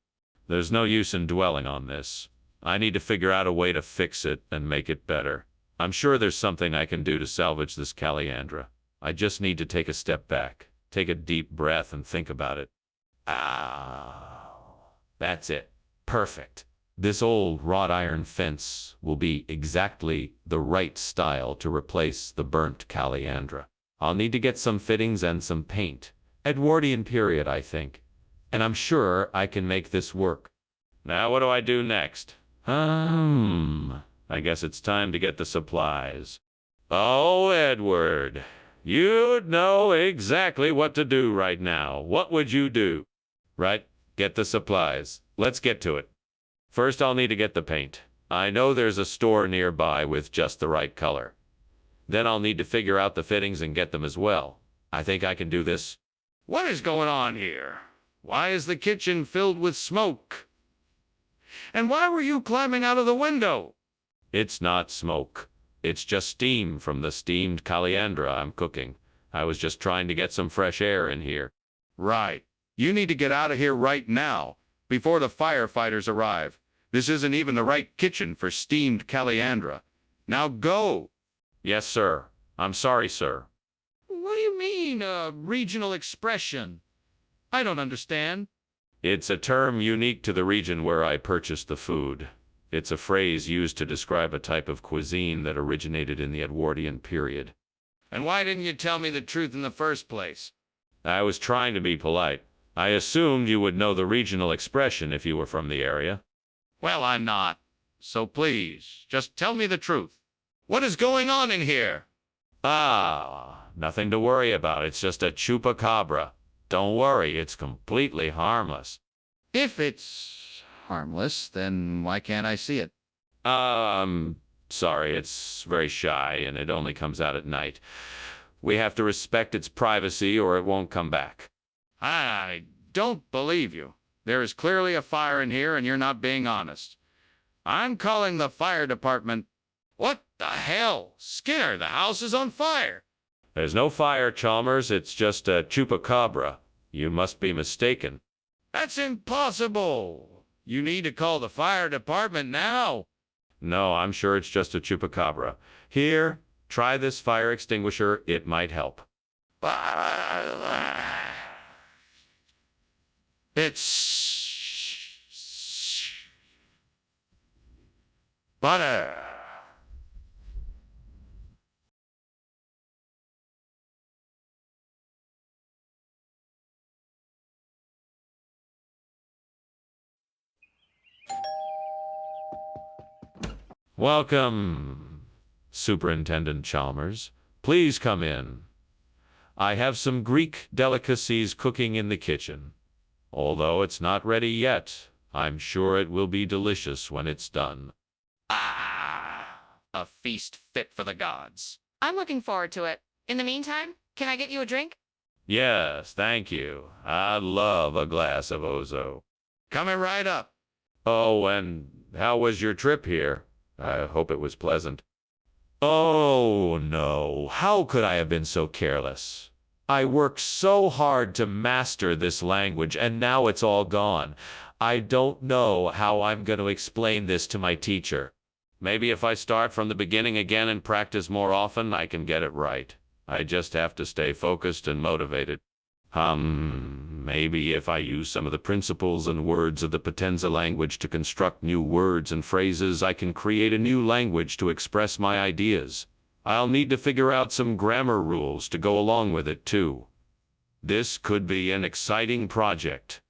A: There's no use in dwelling on this. I need to figure out a way to fix it and make it better. I'm sure there's something I can do to salvage this caliandra. I just need to take a step back, take a deep breath, and think about it. That's it. Perfect. This old wrought iron fence will be exactly the right style to replace the burnt caliandra. I'll need to get some fittings and some paint. Edwardian period, I think. And I'm sure I can make this work. Now what do I do next? I guess it's time to get the supplies. Oh, Edward, you'd know exactly what to do right now. What would you do? Right, get the supplies. Let's get to it. First, I'll need to get the paint. I know there's a store nearby with just the right color. Then I'll need to figure out the fittings and get them as well. I think I can do this.
B: What is going on here? Why is the kitchen filled with smoke? And why were you climbing out of the window?
A: It's not smoke. It's just steam from the steamed caliandra I'm cooking. I was just trying to get some fresh air in here.
B: Right. You need to get out of here right now, before the firefighters arrive. This isn't even the right kitchen for steamed caliandra. Now go!
A: Yes, sir. I'm sorry, sir.
B: What do you mean, a regional expression? I don't understand.
A: It's a term unique to the region where I purchased the food. It's a phrase used to describe a type of cuisine that originated in the Edwardian period.
B: And why didn't you tell me the truth in the first place?
A: I was trying to be polite. I assumed you would know the regional expression if you were from the area.
B: Well, I'm not. So please, just tell me the truth. What is going on in here?
A: Ah, nothing to worry about. It's just a chupacabra. Don't worry, it's completely harmless.
B: If it's harmless, then why can't I see it?
A: Sorry, it's very shy and it only comes out at night. We have to respect its privacy or it won't come back.
B: I don't believe you. There is clearly a fire in here and you're not being honest. I'm calling the fire department. What the hell? Skinner, the house is on fire.
A: There's no fire, Chalmers. It's just a chupacabra. You must be mistaken.
B: That's impossible. You need to call the fire department now.
A: No, I'm sure it's just a chupacabra. Here, try this fire extinguisher. It might help.
B: It's butter.
A: Welcome, Superintendent Chalmers. Please come in. I have some Greek delicacies cooking in the kitchen. Although it's not ready yet, I'm sure it will be delicious when it's done.
B: Ah, a feast fit for the gods.
C: I'm looking forward to it. In the meantime, can I get you a drink?
A: Yes, thank you. I love a glass of Ozo.
B: Coming right up.
A: Oh, and how was your trip here? I hope it was pleasant. Oh, no. How could I have been so careless? I worked so hard to master this language, and now it's all gone. I don't know how I'm going to explain this to my teacher. Maybe if I start from the beginning again and practice more often, I can get it right. I just have to stay focused and motivated. Maybe if I use some of the principles and words of the Potenza language to construct new words and phrases, I can create a new language to express my ideas. I'll need to figure out some grammar rules to go along with it, too. This could be an exciting project.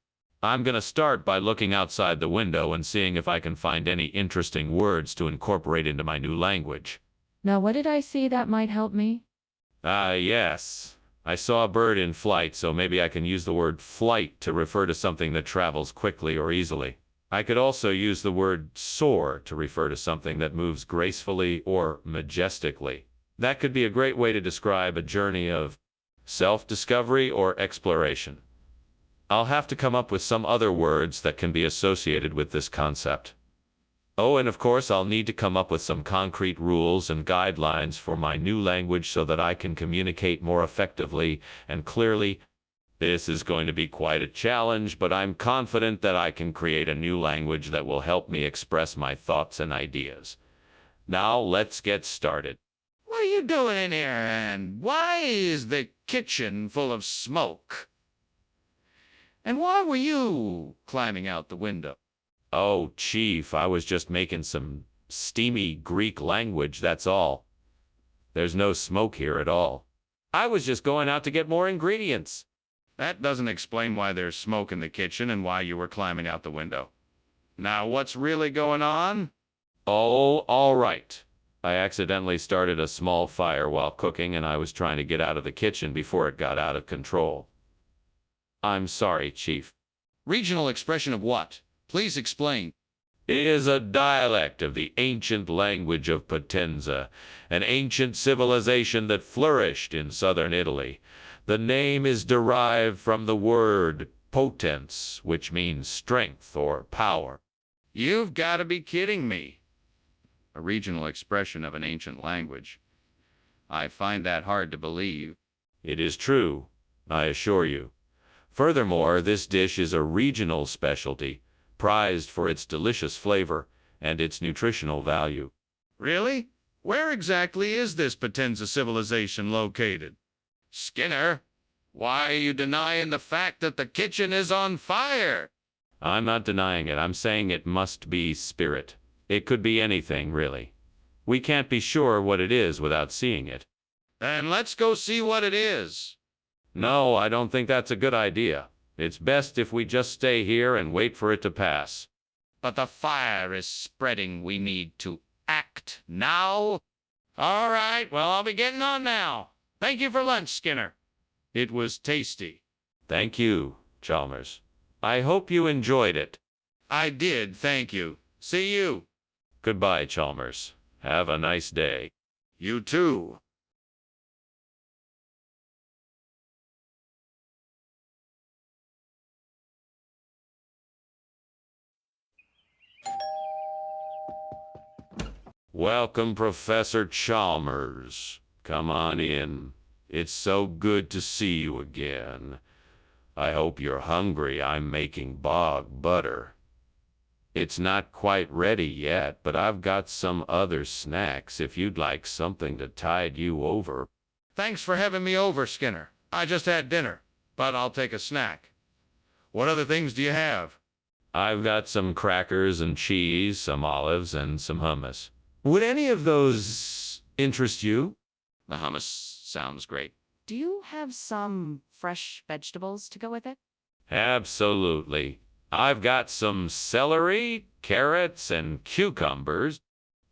A: I'm going to start by looking outside the window and seeing if I can find any interesting words to incorporate into my new language.
C: Now, what did I see that might help me?
A: Yes. I saw a bird in flight, so maybe I can use the word flight to refer to something that travels quickly or easily. I could also use the word soar to refer to something that moves gracefully or majestically. That could be a great way to describe a journey of self-discovery or exploration. I'll have to come up with some other words that can be associated with this concept. Oh, and of course, I'll need to come up with some concrete rules and guidelines for my new language so that I can communicate more effectively and clearly. This is going to be quite a challenge, but I'm confident that I can create a new language that will help me express my thoughts and ideas. Now, let's get started.
B: What are you doing in here, and why is the kitchen full of smoke? And why were you climbing out the window?
A: Oh, Chief, I was just making some steamy Greek language, that's all. There's no smoke here at all. I was just going out to get more ingredients.
B: That doesn't explain why there's smoke in the kitchen and why you were climbing out the window. Now, what's really going on?
A: Oh, all right. I accidentally started a small fire while cooking, and I was trying to get out of the kitchen before it got out of control. I'm sorry, Chief.
B: Regional expression of what? Please explain.
A: It is a dialect of the ancient language of Potenza, an ancient civilization that flourished in southern Italy. The name is derived from the word potens, which means strength or power.
B: You've got to be kidding me. A regional expression of an ancient language. I find that hard to believe.
A: It is true, I assure you. Furthermore, this dish is a regional specialty, prized for its delicious flavor and its nutritional value.
B: Really? Where exactly is this Potenza civilization located? Skinner, why are you denying the fact that the kitchen is on fire?
A: I'm not denying it. I'm saying it must be spirit. It could be anything, really. We can't be sure what it is without seeing it.
B: Then let's go see what it is.
A: No, I don't think that's a good idea. It's best if we just stay here and wait for it to pass.
B: But the fire is spreading. We need to act now. All right, well, I'll be getting on now. Thank you for lunch, Skinner. It was tasty.
A: Thank you, Chalmers. I hope you enjoyed it.
B: I did, thank you. See you.
A: Goodbye, Chalmers. Have a nice day.
B: You too.
A: Welcome, Professor Chalmers. Come on in. It's so good to see you again. I hope you're hungry. I'm making bog butter. It's not quite ready yet, but I've got some other snacks if you'd like something to tide you over.
B: Thanks for having me over, Skinner. I just had dinner, but I'll take a snack. What other things do you have?
A: I've got some crackers and cheese, some olives, and some hummus. Would any of those interest you?
B: The hummus sounds great.
C: Do you have some fresh vegetables to go with it?
A: Absolutely. I've got some celery, carrots, and cucumbers.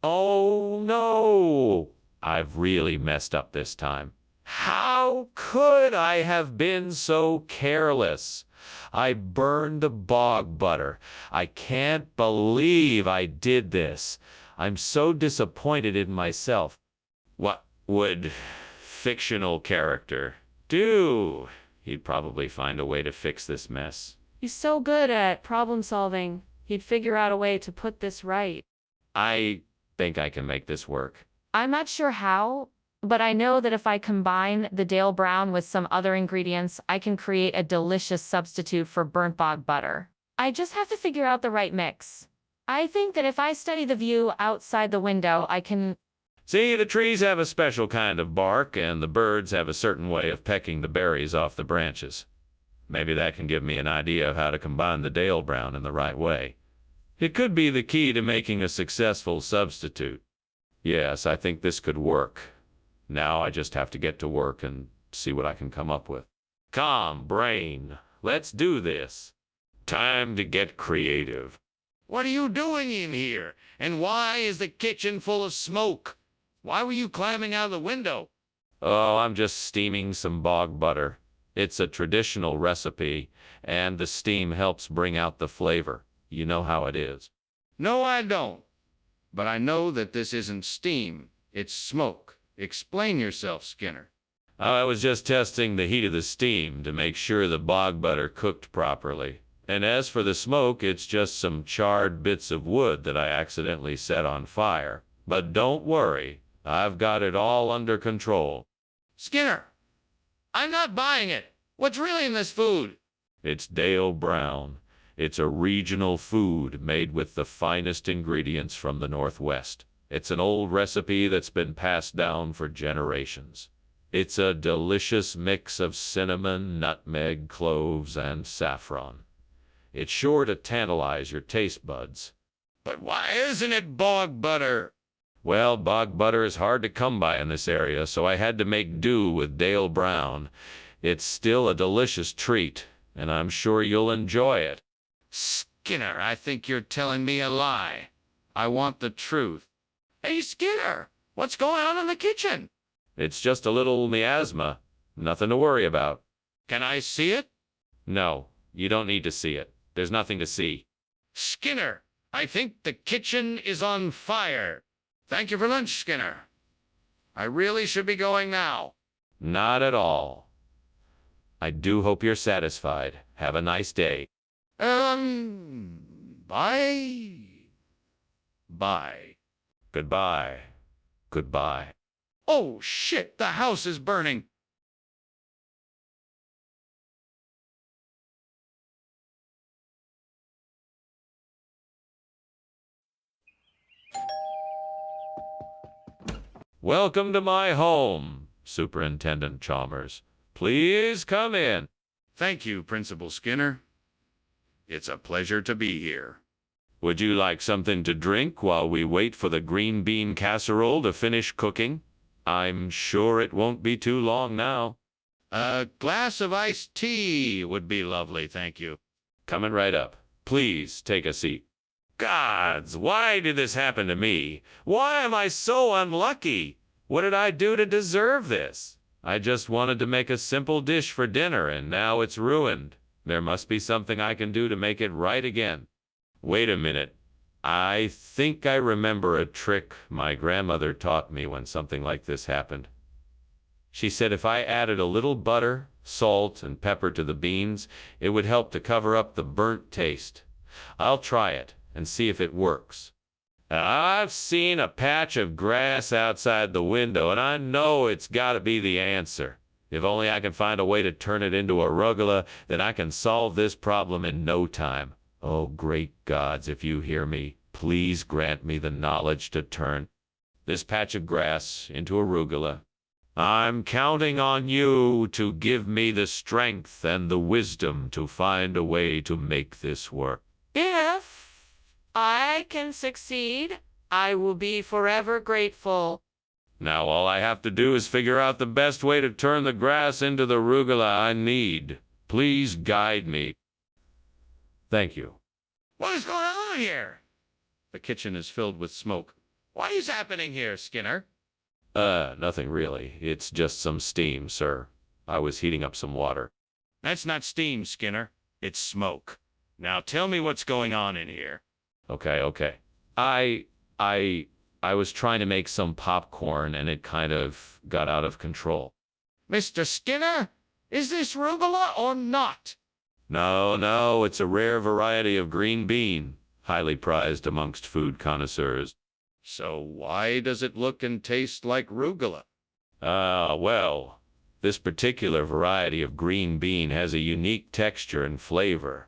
A: Oh no! I've really messed up this time. How could I have been so careless? I burned the bog butter. I can't believe I did this. I'm so disappointed in myself. What would fictional character do? He'd probably find a way to fix this mess.
C: He's so good at problem solving. He'd figure out a way to put this right.
A: I think I can make this work.
C: I'm not sure how, but I know that if I combine the Dale Brown with some other ingredients, I can create a delicious substitute for burnt bog butter. I just have to figure out the right mix. I think that if I study the view outside the window, I can...
A: See, the trees have a special kind of bark, and the birds have a certain way of pecking the berries off the branches. Maybe that can give me an idea of how to combine the Dale Brown in the right way. It could be the key to making a successful substitute. Yes, I think this could work. Now I just have to get to work and see what I can come up with. Calm, brain. Let's do this. Time to get creative.
B: What are you doing in here? And why is the kitchen full of smoke? Why were you climbing out of the window?
A: Oh, I'm just steaming some bog butter. It's a traditional recipe, and the steam helps bring out the flavor. You know how it is.
B: No, I don't. But I know that this isn't steam. It's smoke. Explain yourself, Skinner.
A: I was just testing the heat of the steam to make sure the bog butter cooked properly. And as for the smoke, it's just some charred bits of wood that I accidentally set on fire. But don't worry, I've got it all under control.
B: Skinner, I'm not buying it. What's really in this food?
A: It's Dale Brown. It's a regional food made with the finest ingredients from the Northwest. It's an old recipe that's been passed down for generations. It's a delicious mix of cinnamon, nutmeg, cloves, and saffron. It's sure to tantalize your taste buds.
B: But why isn't it bog butter?
A: Well, bog butter is hard to come by in this area, so I had to make do with Dale Brown. It's still a delicious treat, and I'm sure you'll enjoy it.
B: Skinner, I think you're telling me a lie. I want the truth. Hey, Skinner, what's going on in the kitchen?
A: It's just a little miasma. Nothing to worry about.
B: Can I see it?
A: No, you don't need to see it. There's nothing to see.
B: Skinner, I think the kitchen is on fire. Thank you for lunch, Skinner. I really should be going now.
A: Not at all. I do hope you're satisfied. Have a nice day.
B: Bye. Bye.
A: Goodbye. Goodbye.
B: Oh, shit, the house is burning.
A: Welcome to my home, Superintendent Chalmers. Please come in.
B: Thank you, Principal Skinner. It's a pleasure to be here.
A: Would you like something to drink while we wait for the green bean casserole to finish cooking? I'm sure it won't be too long now.
B: A glass of iced tea would be lovely, thank you.
A: Coming right up. Please take a seat. Gods, why did this happen to me? Why am I so unlucky? What did I do to deserve this? I just wanted to make a simple dish for dinner, and now it's ruined. There must be something I can do to make it right again. Wait a minute. I think I remember a trick my grandmother taught me when something like this happened. She said if I added a little butter, salt, and pepper to the beans, it would help to cover up the burnt taste. I'll try it and see if it works. I've seen a patch of grass outside the window, and I know it's got to be the answer. If only I can find a way to turn it into arugula, then I can solve this problem in no time. Oh, great gods, if you hear me, please grant me the knowledge to turn this patch of grass into arugula. I'm counting on you to give me the strength and the wisdom to find a way to make this work.
D: If I can succeed, I will be forever grateful.
A: Now all I have to do is figure out the best way to turn the grass into the arugula I need. Please guide me. Thank you.
B: What is going on here? The kitchen is filled with smoke. What is happening here, Skinner?
A: Nothing really. It's just some steam, sir. I was heating up some water.
B: That's not steam, Skinner. It's smoke. Now tell me what's going on in here.
A: Okay. I was trying to make some popcorn, and it kind of got out of control.
B: Mr. Skinner, is this rugula or not?
A: No, it's a rare variety of green bean, highly prized amongst food connoisseurs.
B: So why does it look and taste like rugula?
A: Well, this particular variety of green bean has a unique texture and flavor.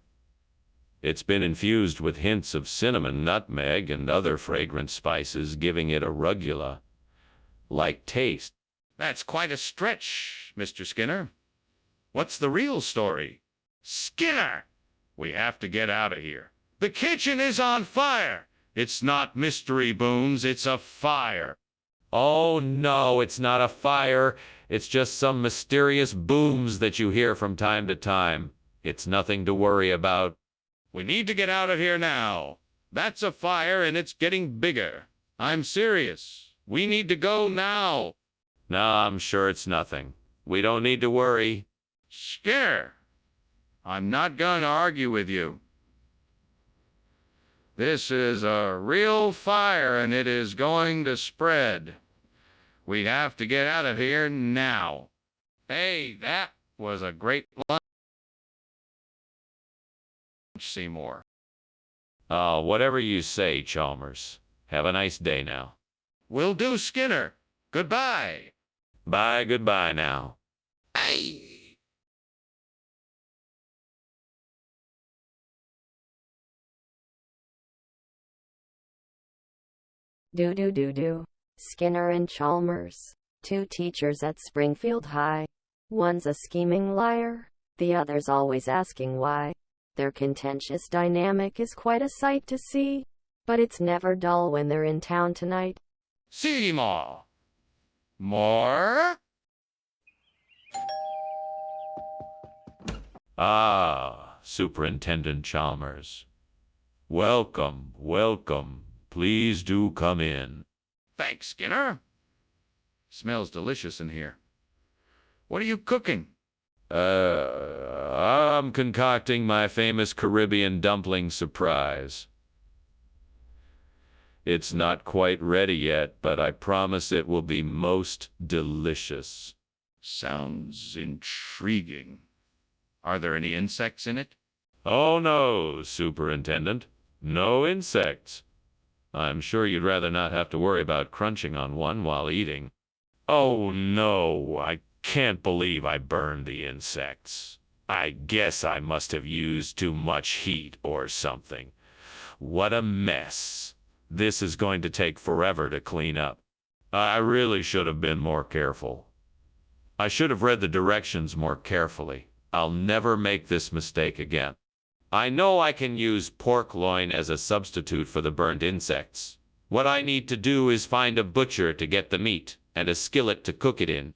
A: It's been infused with hints of cinnamon, nutmeg, and other fragrant spices, giving it a rugula-like taste.
B: That's quite a stretch, Mr. Skinner. What's the real story? Skinner! We have to get out of here. The kitchen is on fire! It's not mystery boons, it's a fire.
A: Oh no, it's not a fire. It's just some mysterious booms that you hear from time to time. It's nothing to worry about.
B: We need to get out of here now. That's a fire and it's getting bigger. I'm serious. We need to go now.
A: No, I'm sure it's nothing. We don't need to worry.
B: Skinner, I'm not gonna argue with you. This is a real fire and it is going to spread. We have to get out of here now. Hey, that was a great lunch, Seymour.
A: Whatever you say, Chalmers. Have a nice day now.
B: Will do, Skinner. Goodbye.
A: Goodbye now.
B: Hey.
E: Do. Skinner and Chalmers, two teachers at Springfield High. One's a scheming liar, the other's always asking why. Their contentious dynamic is quite a sight to see, but it's never dull when they're in town tonight.
B: Seymour. More?
A: Superintendent Chalmers. Welcome. Please do come in.
B: Thanks, Skinner. Smells delicious in here. What are you cooking?
A: I'm concocting my famous Caribbean dumpling surprise. It's not quite ready yet, but I promise it will be most delicious.
B: Sounds intriguing. Are there any insects in it?
A: Oh no, Superintendent. No insects. I'm sure you'd rather not have to worry about crunching on one while eating. Oh no, I can't believe I burned the insects. I guess I must have used too much heat or something. What a mess. This is going to take forever to clean up. I really should have been more careful. I should have read the directions more carefully. I'll never make this mistake again. I know I can use pork loin as a substitute for the burnt insects. What I need to do is find a butcher to get the meat and a skillet to cook it in.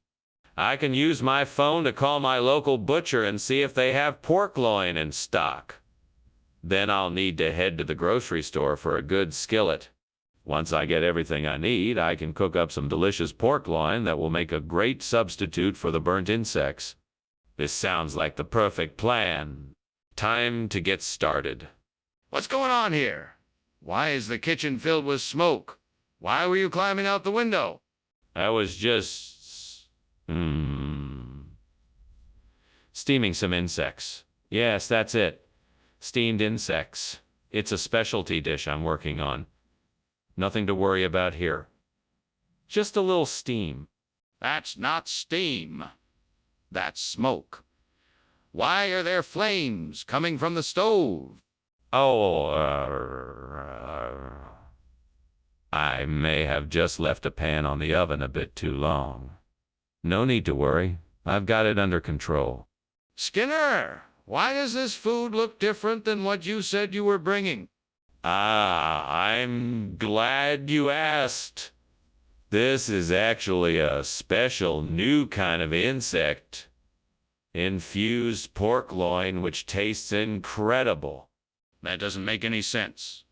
A: I can use my phone to call my local butcher and see if they have pork loin in stock. Then I'll need to head to the grocery store for a good skillet. Once I get everything I need, I can cook up some delicious pork loin that will make a great substitute for the burnt insects. This sounds like the perfect plan. Time to get started.
B: What's going on here? Why is the kitchen filled with smoke? Why were you climbing out the window?
A: I was just... steaming some insects. Yes, that's it. Steamed insects. It's a specialty dish I'm working on. Nothing to worry about here. Just a little steam.
B: That's not steam. That's smoke. Why are there flames coming from the stove?
A: Oh, I may have just left a pan on the oven a bit too long. No need to worry. I've got it under control.
B: Skinner, why does this food look different than what you said you were bringing?
A: I'm glad you asked. This is actually a special new kind of insect. Infused pork loin, which tastes incredible.
B: That doesn't make any sense.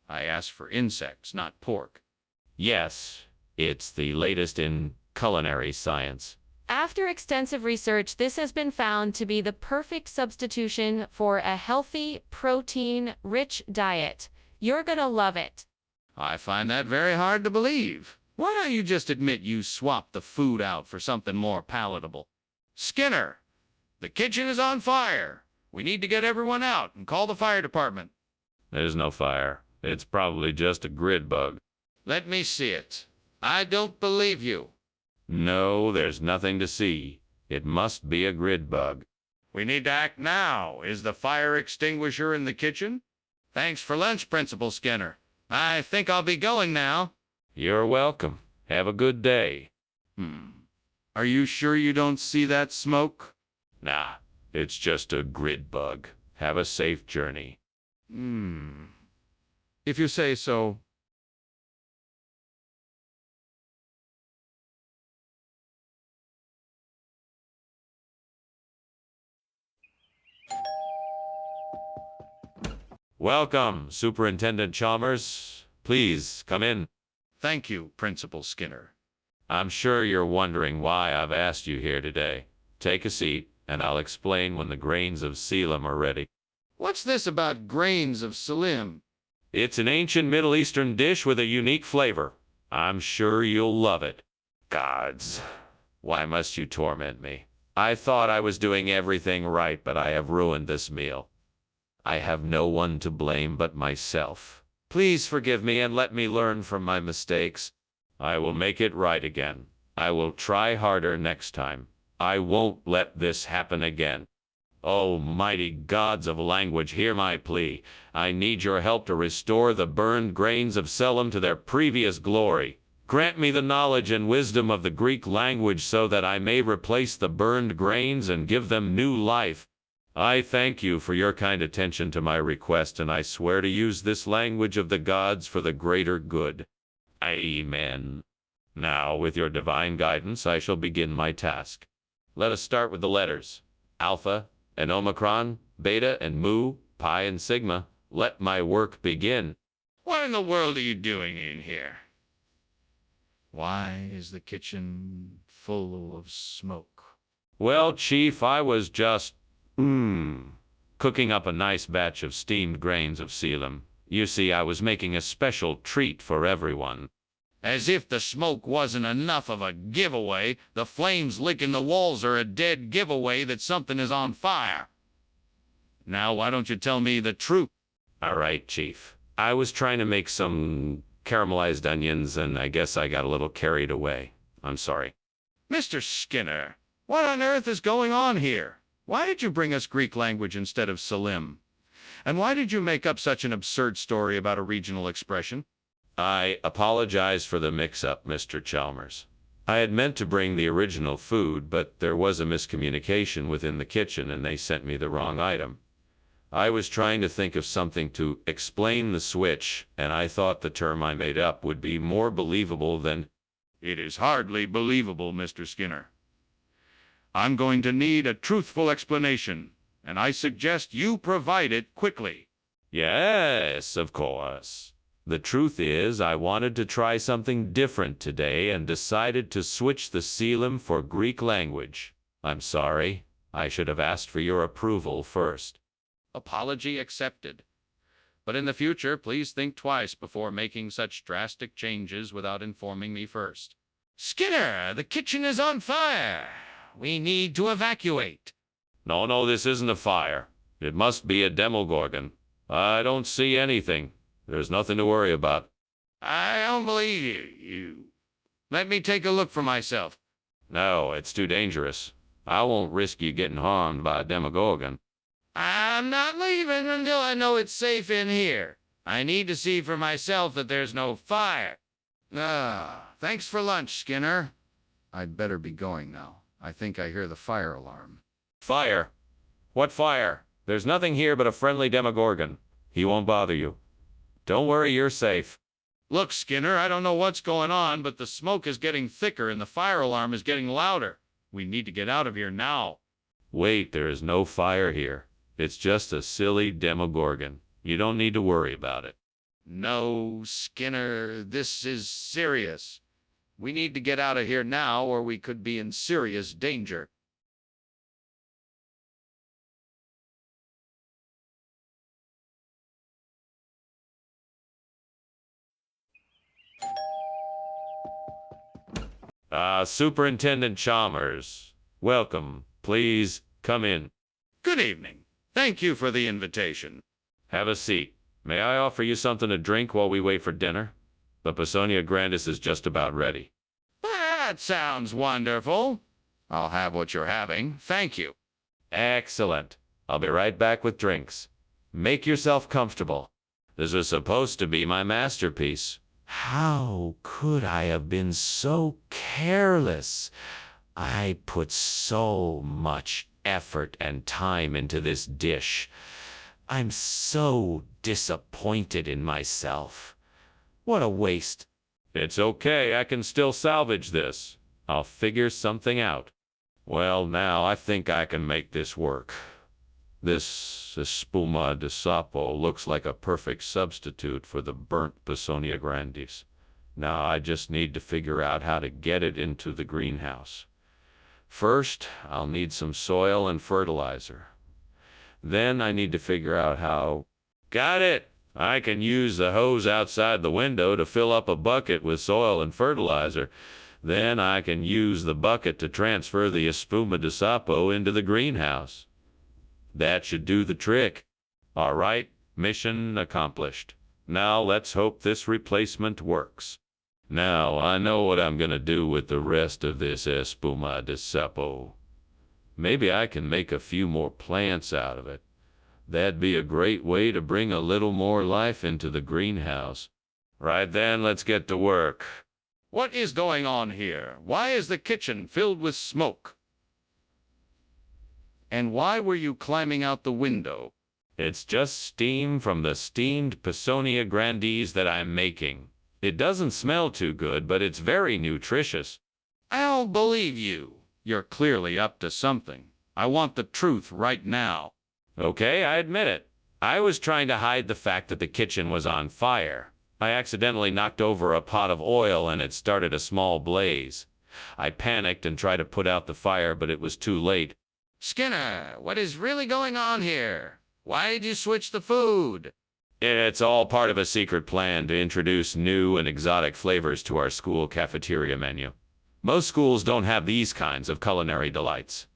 B: I asked for insects, not pork.
A: Yes, it's the latest in culinary science.
C: After extensive research, this has been found to be the perfect substitution for a healthy, protein-rich diet. You're gonna love it.
B: I find that very hard to believe. Why don't you just admit you swapped the food out for something more palatable? Skinner, the kitchen is on fire. We need to get everyone out and call the fire department.
A: There's no fire. It's probably just a grid bug.
B: Let me see it. I don't believe you.
A: No, there's nothing to see. It must be a grid bug.
B: We need to act now. Is the fire extinguisher in the kitchen? Thanks for lunch, Principal Skinner. I think I'll be going now.
A: You're welcome. Have a good day.
B: Are you sure you don't see that smoke?
A: Nah, it's just a grid bug. Have a safe journey.
B: If you say so.
A: Welcome, Superintendent Chalmers. Please, come in.
B: Thank you, Principal Skinner.
A: I'm sure you're wondering why I've asked you here today. Take a seat, and I'll explain when the grains of psyllium are ready.
B: What's this about grains of psyllium?
A: It's an ancient Middle Eastern dish with a unique flavor. I'm sure you'll love it. Gods, why must you torment me? I thought I was doing everything right, but I have ruined this meal. I have no one to blame but myself. Please forgive me and let me learn from my mistakes. I will make it right again. I will try harder next time. I won't let this happen again. Oh, mighty gods of language, hear my plea. I need your help to restore the burned grains of psyllium to their previous glory. Grant me the knowledge and wisdom of the Greek language so that I may replace the burned grains and give them new life. I thank you for your kind attention to my request, and I swear to use this language of the gods for the greater good. Amen. Now, with your divine guidance, I shall begin my task. Let us start with the letters. Alpha and Omicron, Beta and Mu, Pi and Sigma. Let my work begin.
B: What in the world are you doing in here? Why is the kitchen full of smoke?
A: Well, Chief, I was just... cooking up a nice batch of steamed grains of psyllium. You see, I was making a special treat for everyone.
B: As if the smoke wasn't enough of a giveaway, the flames licking the walls are a dead giveaway that something is on fire. Now, why don't you tell me the truth?
A: All right, Chief. I was trying to make some caramelized onions, and I guess I got a little carried away. I'm sorry.
B: Mr. Skinner, what on earth is going on here? Why did you bring us Greek language instead of psyllium? And why did you make up such an absurd story about a regional expression?
A: I apologize for the mix-up, Mr. Chalmers. I had meant to bring the original food, but there was a miscommunication within the kitchen and they sent me the wrong item. I was trying to think of something to explain the switch, and I thought the term I made up would be more believable than...
B: It is hardly believable, Mr. Skinner. I'm going to need a truthful explanation, and I suggest you provide it quickly.
A: Yes, of course. The truth is, I wanted to try something different today and decided to switch the Selim for Greek language. I'm sorry. I should have asked for your approval first.
B: Apology accepted. But in the future, please think twice before making such drastic changes without informing me first. Skinner, the kitchen is on fire. We need to evacuate.
A: No, this isn't a fire. It must be a Demogorgon. I don't see anything. There's nothing to worry about.
B: I don't believe you. Let me take a look for myself.
A: No, it's too dangerous. I won't risk you getting harmed by a Demogorgon.
B: I'm not leaving until I know it's safe in here. I need to see for myself that there's no fire. Thanks for lunch, Skinner. I'd better be going now. I think I hear the fire alarm.
A: Fire? What fire? There's nothing here but a friendly Demogorgon. He won't bother you. Don't worry, you're safe.
B: Look, Skinner, I don't know what's going on, but the smoke is getting thicker and the fire alarm is getting louder. We need to get out of here now.
A: Wait, there is no fire here. It's just a silly Demogorgon. You don't need to worry about it.
B: No, Skinner, this is serious. We need to get out of here now or we could be in serious danger.
A: Superintendent Chalmers. Welcome. Please, come in.
B: Good evening. Thank you for the invitation.
A: Have a seat. May I offer you something to drink while we wait for dinner? The Personia Grandis is just about ready.
B: That sounds wonderful. I'll have what you're having. Thank you.
A: Excellent. I'll be right back with drinks. Make yourself comfortable. This was supposed to be my masterpiece. How could I have been so careless? I put so much effort and time into this dish. I'm so disappointed in myself. What a waste. It's okay, I can still salvage this. I'll figure something out. Well, now I think I can make this work. This espuma de sapo looks like a perfect substitute for the burnt Personia grandis. Now I just need to figure out how to get it into the greenhouse. First, I'll need some soil and fertilizer. Then I need to figure out how... Got it! I can use the hose outside the window to fill up a bucket with soil and fertilizer. Then I can use the bucket to transfer the espuma de sapo into the greenhouse. That should do the trick. All right, mission accomplished. Now let's hope this replacement works. Now I know what I'm gonna do with the rest of this espuma de sapo. Maybe I can make a few more plants out of it. That'd be a great way to bring a little more life into the greenhouse. Right then, let's get to work.
B: What is going on here? Why is the kitchen filled with smoke? And why were you climbing out the window?
A: It's just steam from the steamed Personia grandis that I'm making. It doesn't smell too good, but it's very nutritious.
B: I'll believe you. You're clearly up to something. I want the truth right now.
A: Okay, I admit it. I was trying to hide the fact that the kitchen was on fire. I accidentally knocked over a pot of oil and it started a small blaze. I panicked and tried to put out the fire, but it was too late.
B: Skinner, what is really going on here? Why did you switch the food?
A: It's all part of a secret plan to introduce new and exotic flavors to our school cafeteria menu. Most schools don't have these kinds of culinary delights.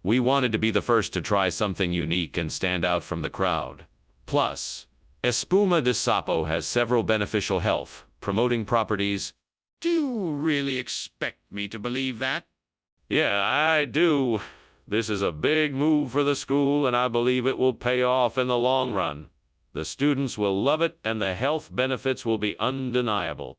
A: We wanted to be the first to try something unique and stand out from the crowd. Plus, espuma de sapo has several beneficial health promoting properties.
B: Do you really expect me to believe that?
A: Yeah, I do. This is a big move for the school, and I believe it will pay off in the long run. The students will love it, and the health benefits will be undeniable.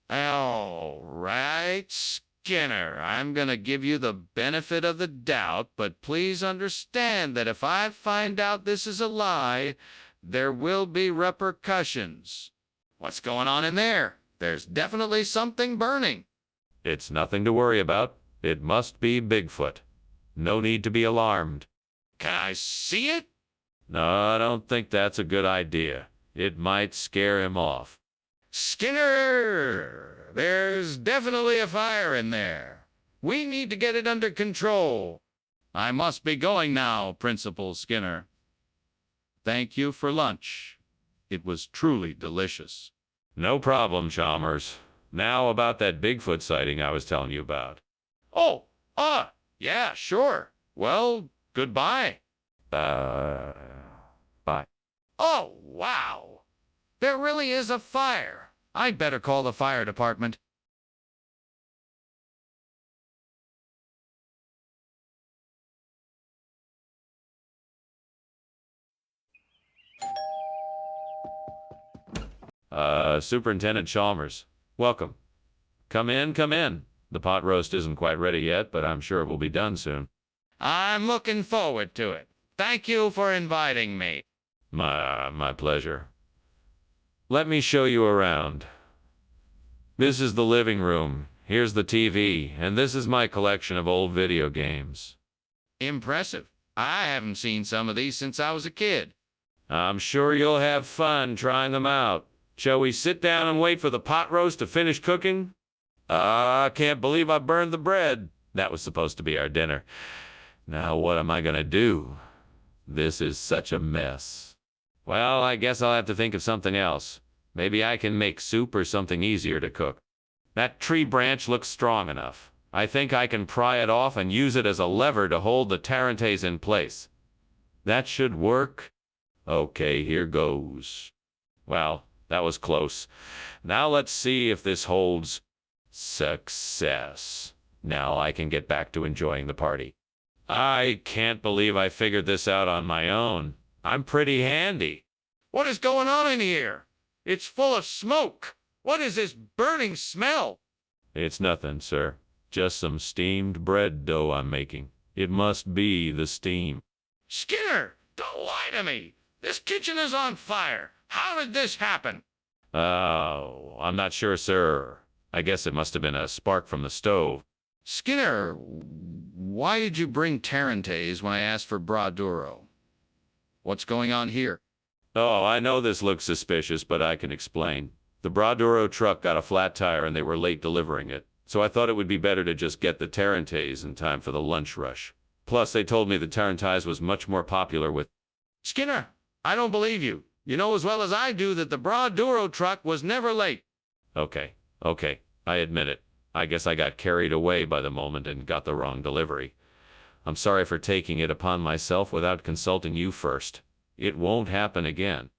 B: All right, Skinner, I'm gonna give you the benefit of the doubt, but please understand that if I find out this is a lie, there will be repercussions. What's going on in there? There's definitely something burning.
A: It's nothing to worry about. It must be Bigfoot. No need to be alarmed.
B: Can I see it?
A: No, I don't think that's a good idea. It might scare him off.
B: Skinner, there's definitely a fire in there. We need to get it under control. I must be going now, Principal Skinner. Thank you for lunch. It was truly delicious.
A: No problem, Chalmers. Now about that Bigfoot sighting I was telling you about.
B: Oh, yeah, sure. Well, goodbye.
A: Bye.
B: Oh, wow. There really is a fire. I'd better call the fire department.
A: Superintendent Chalmers. Welcome. Come in, come in. The pot roast isn't quite ready yet, but I'm sure it will be done soon.
B: I'm looking forward to it. Thank you for inviting me.
A: My pleasure. Let me show you around. This is the living room. Here's the TV, and this is my collection of old video games.
B: Impressive. I haven't seen some of these since I was a kid.
A: I'm sure you'll have fun trying them out. Shall we sit down and wait for the pot roast to finish cooking? I can't believe I burned the bread. That was supposed to be our dinner. Now what am I gonna do? This is such a mess. Well, I guess I'll have to think of something else. Maybe I can make soup or something easier to cook. That tree branch looks strong enough. I think I can pry it off and use it as a lever to hold the tarantes in place. That should work. Okay, here goes. Well, that was close. Now let's see if this holds. Success. Now I can get back to enjoying the party. I can't believe I figured this out on my own. I'm pretty handy.
B: What is going on in here? It's full of smoke. What is this burning smell?
A: It's nothing, sir. Just some steamed bread dough I'm making. It must be the steam.
B: Skinner, don't lie to me. This kitchen is on fire. How did this happen?
A: Oh, I'm not sure, sir. I guess it must have been a spark from the stove.
B: Skinner, why did you bring tarantes when I asked for braduro? What's going on here?
A: Oh, I know this looks suspicious, but I can explain. The Braduro truck got a flat tire and they were late delivering it, so I thought it would be better to just get the tarantes in time for the lunch rush. Plus, they told me the tarantes was much more popular with...
B: Skinner, I don't believe you. You know as well as I do that the Braduro truck was never late.
A: Okay, I admit it. I guess I got carried away by the moment and got the wrong delivery. I'm sorry for taking it upon myself without consulting you first. It won't happen again.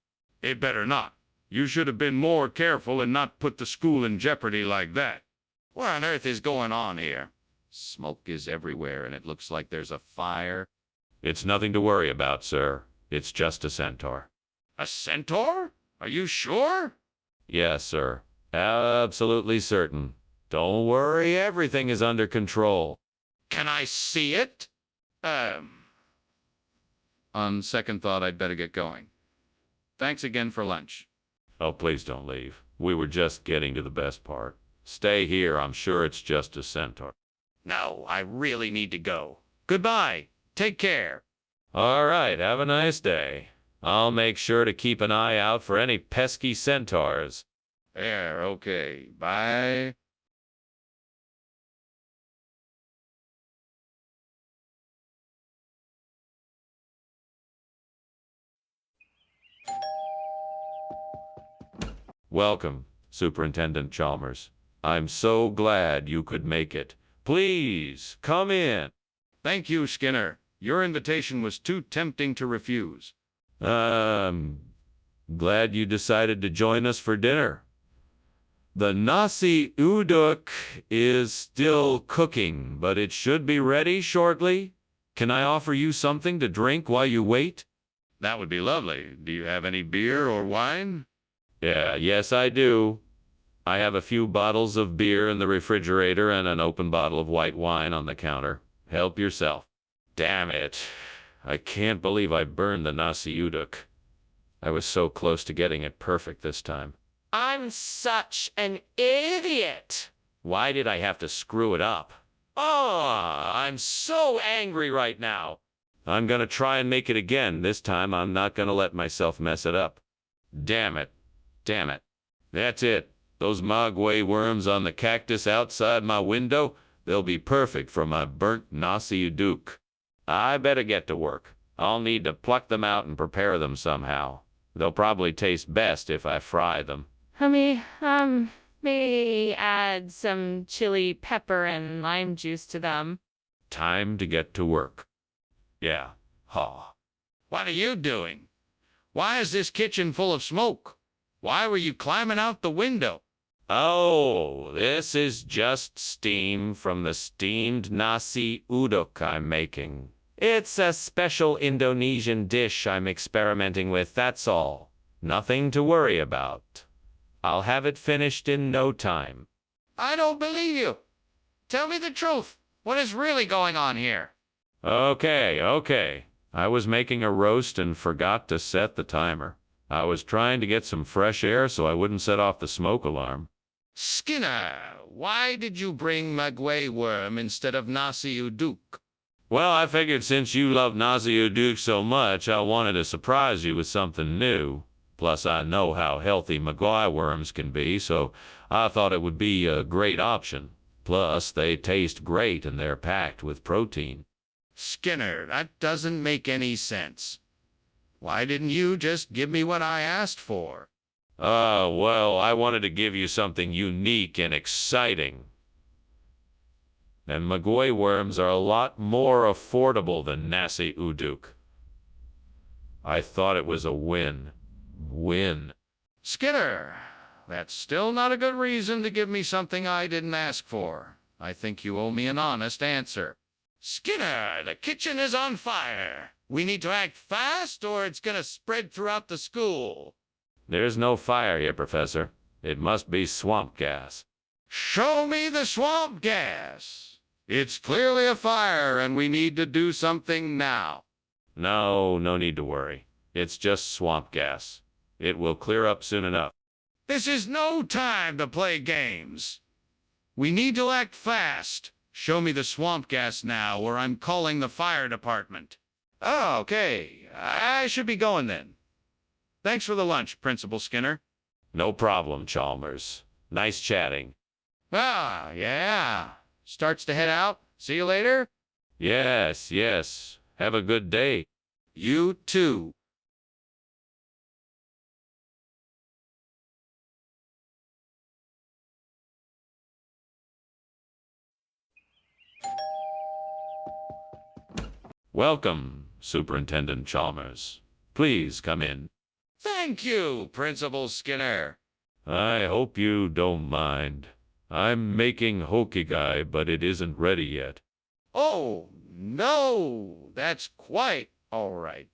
B: It better not. You should have been more careful and not put the school in jeopardy like that. What on earth is going on here? Smoke is everywhere and it looks like there's a fire.
A: It's nothing to worry about, sir. It's just a centaur.
B: A centaur? Are you sure?
A: Yes, sir. Absolutely certain. Don't worry, everything is under control.
B: Can I see it? On second thought, I'd better get going. Thanks again for lunch.
A: Oh, please don't leave. We were just getting to the best part. Stay here. I'm sure it's just a centaur.
B: No, I really need to go. Goodbye. Take care.
A: All right, have a nice day. I'll make sure to keep an eye out for any pesky centaurs.
B: Yeah, okay. Bye.
A: Welcome, Superintendent Chalmers. I'm so glad you could make it. Please, come in.
B: Thank you, Skinner. Your invitation was too tempting to refuse.
A: Glad you decided to join us for dinner. The nasi uduk is still cooking, but it should be ready shortly. Can I offer you something to drink while you wait?
B: That would be lovely. Do you have any beer or wine?
A: Yes, I do. I have a few bottles of beer in the refrigerator and an open bottle of white wine on the counter. Help yourself. Damn it. I can't believe I burned the nasi uduk. I was so close to getting it perfect this time.
D: I'm such an idiot.
A: Why did I have to screw it up? Oh, I'm so angry right now. I'm gonna try and make it again. This time I'm not gonna let myself mess it up. Damn it. Damn it. That's it. Those maguey worms on the cactus outside my window, they'll be perfect for my burnt nasi uduk. I better get to work. I'll need to pluck them out and prepare them somehow. They'll probably taste best if I fry them.
C: Maybe add some chili pepper and lime juice to them.
A: Time to get to work. Yeah. Ha.
B: What are you doing? Why is this kitchen full of smoke? Why were you climbing out the window?
A: Oh, this is just steam from the steamed nasi uduk I'm making. It's a special Indonesian dish I'm experimenting with, that's all. Nothing to worry about. I'll have it finished in no time.
B: I don't believe you. Tell me the truth. What is really going on here?
A: Okay. I was making a roast and forgot to set the timer. I was trying to get some fresh air so I wouldn't set off the smoke alarm.
B: Skinner, why did you bring maguey worm instead of nasi uduk?
A: Well, I figured since you love nasi uduk so much, I wanted to surprise you with something new. Plus, I know how healthy maguey worms can be, so I thought it would be a great option. Plus, they taste great and they're packed with protein.
B: Skinner, that doesn't make any sense. Why didn't you just give me what I asked for?
A: Well, I wanted to give you something unique and exciting. And maguey worms are a lot more affordable than nasi uduk. I thought it was a win.
B: Skinner, that's still not a good reason to give me something I didn't ask for. I think you owe me an honest answer. Skinner, the kitchen is on fire. We need to act fast or it's gonna spread throughout the school.
A: There's no fire here, Professor. It must be swamp gas.
B: Show me the swamp gas. It's clearly a fire and we need to do something now.
A: No need to worry. It's just swamp gas. It will clear up soon enough.
B: This is no time to play games. We need to act fast. Show me the swamp gas now or I'm calling the fire department. Oh, okay. I should be going then. Thanks for the lunch, Principal Skinner.
A: No problem, Chalmers. Nice chatting.
B: Ah, yeah. Starts to head out. See you later?
A: Yes. Have a good day.
B: You too.
A: Welcome, Superintendent Chalmers. Please come in.
B: Thank you, Principal Skinner.
A: I hope you don't mind. I'm making hokigai, but it isn't ready yet.
B: Oh, no, that's quite all right.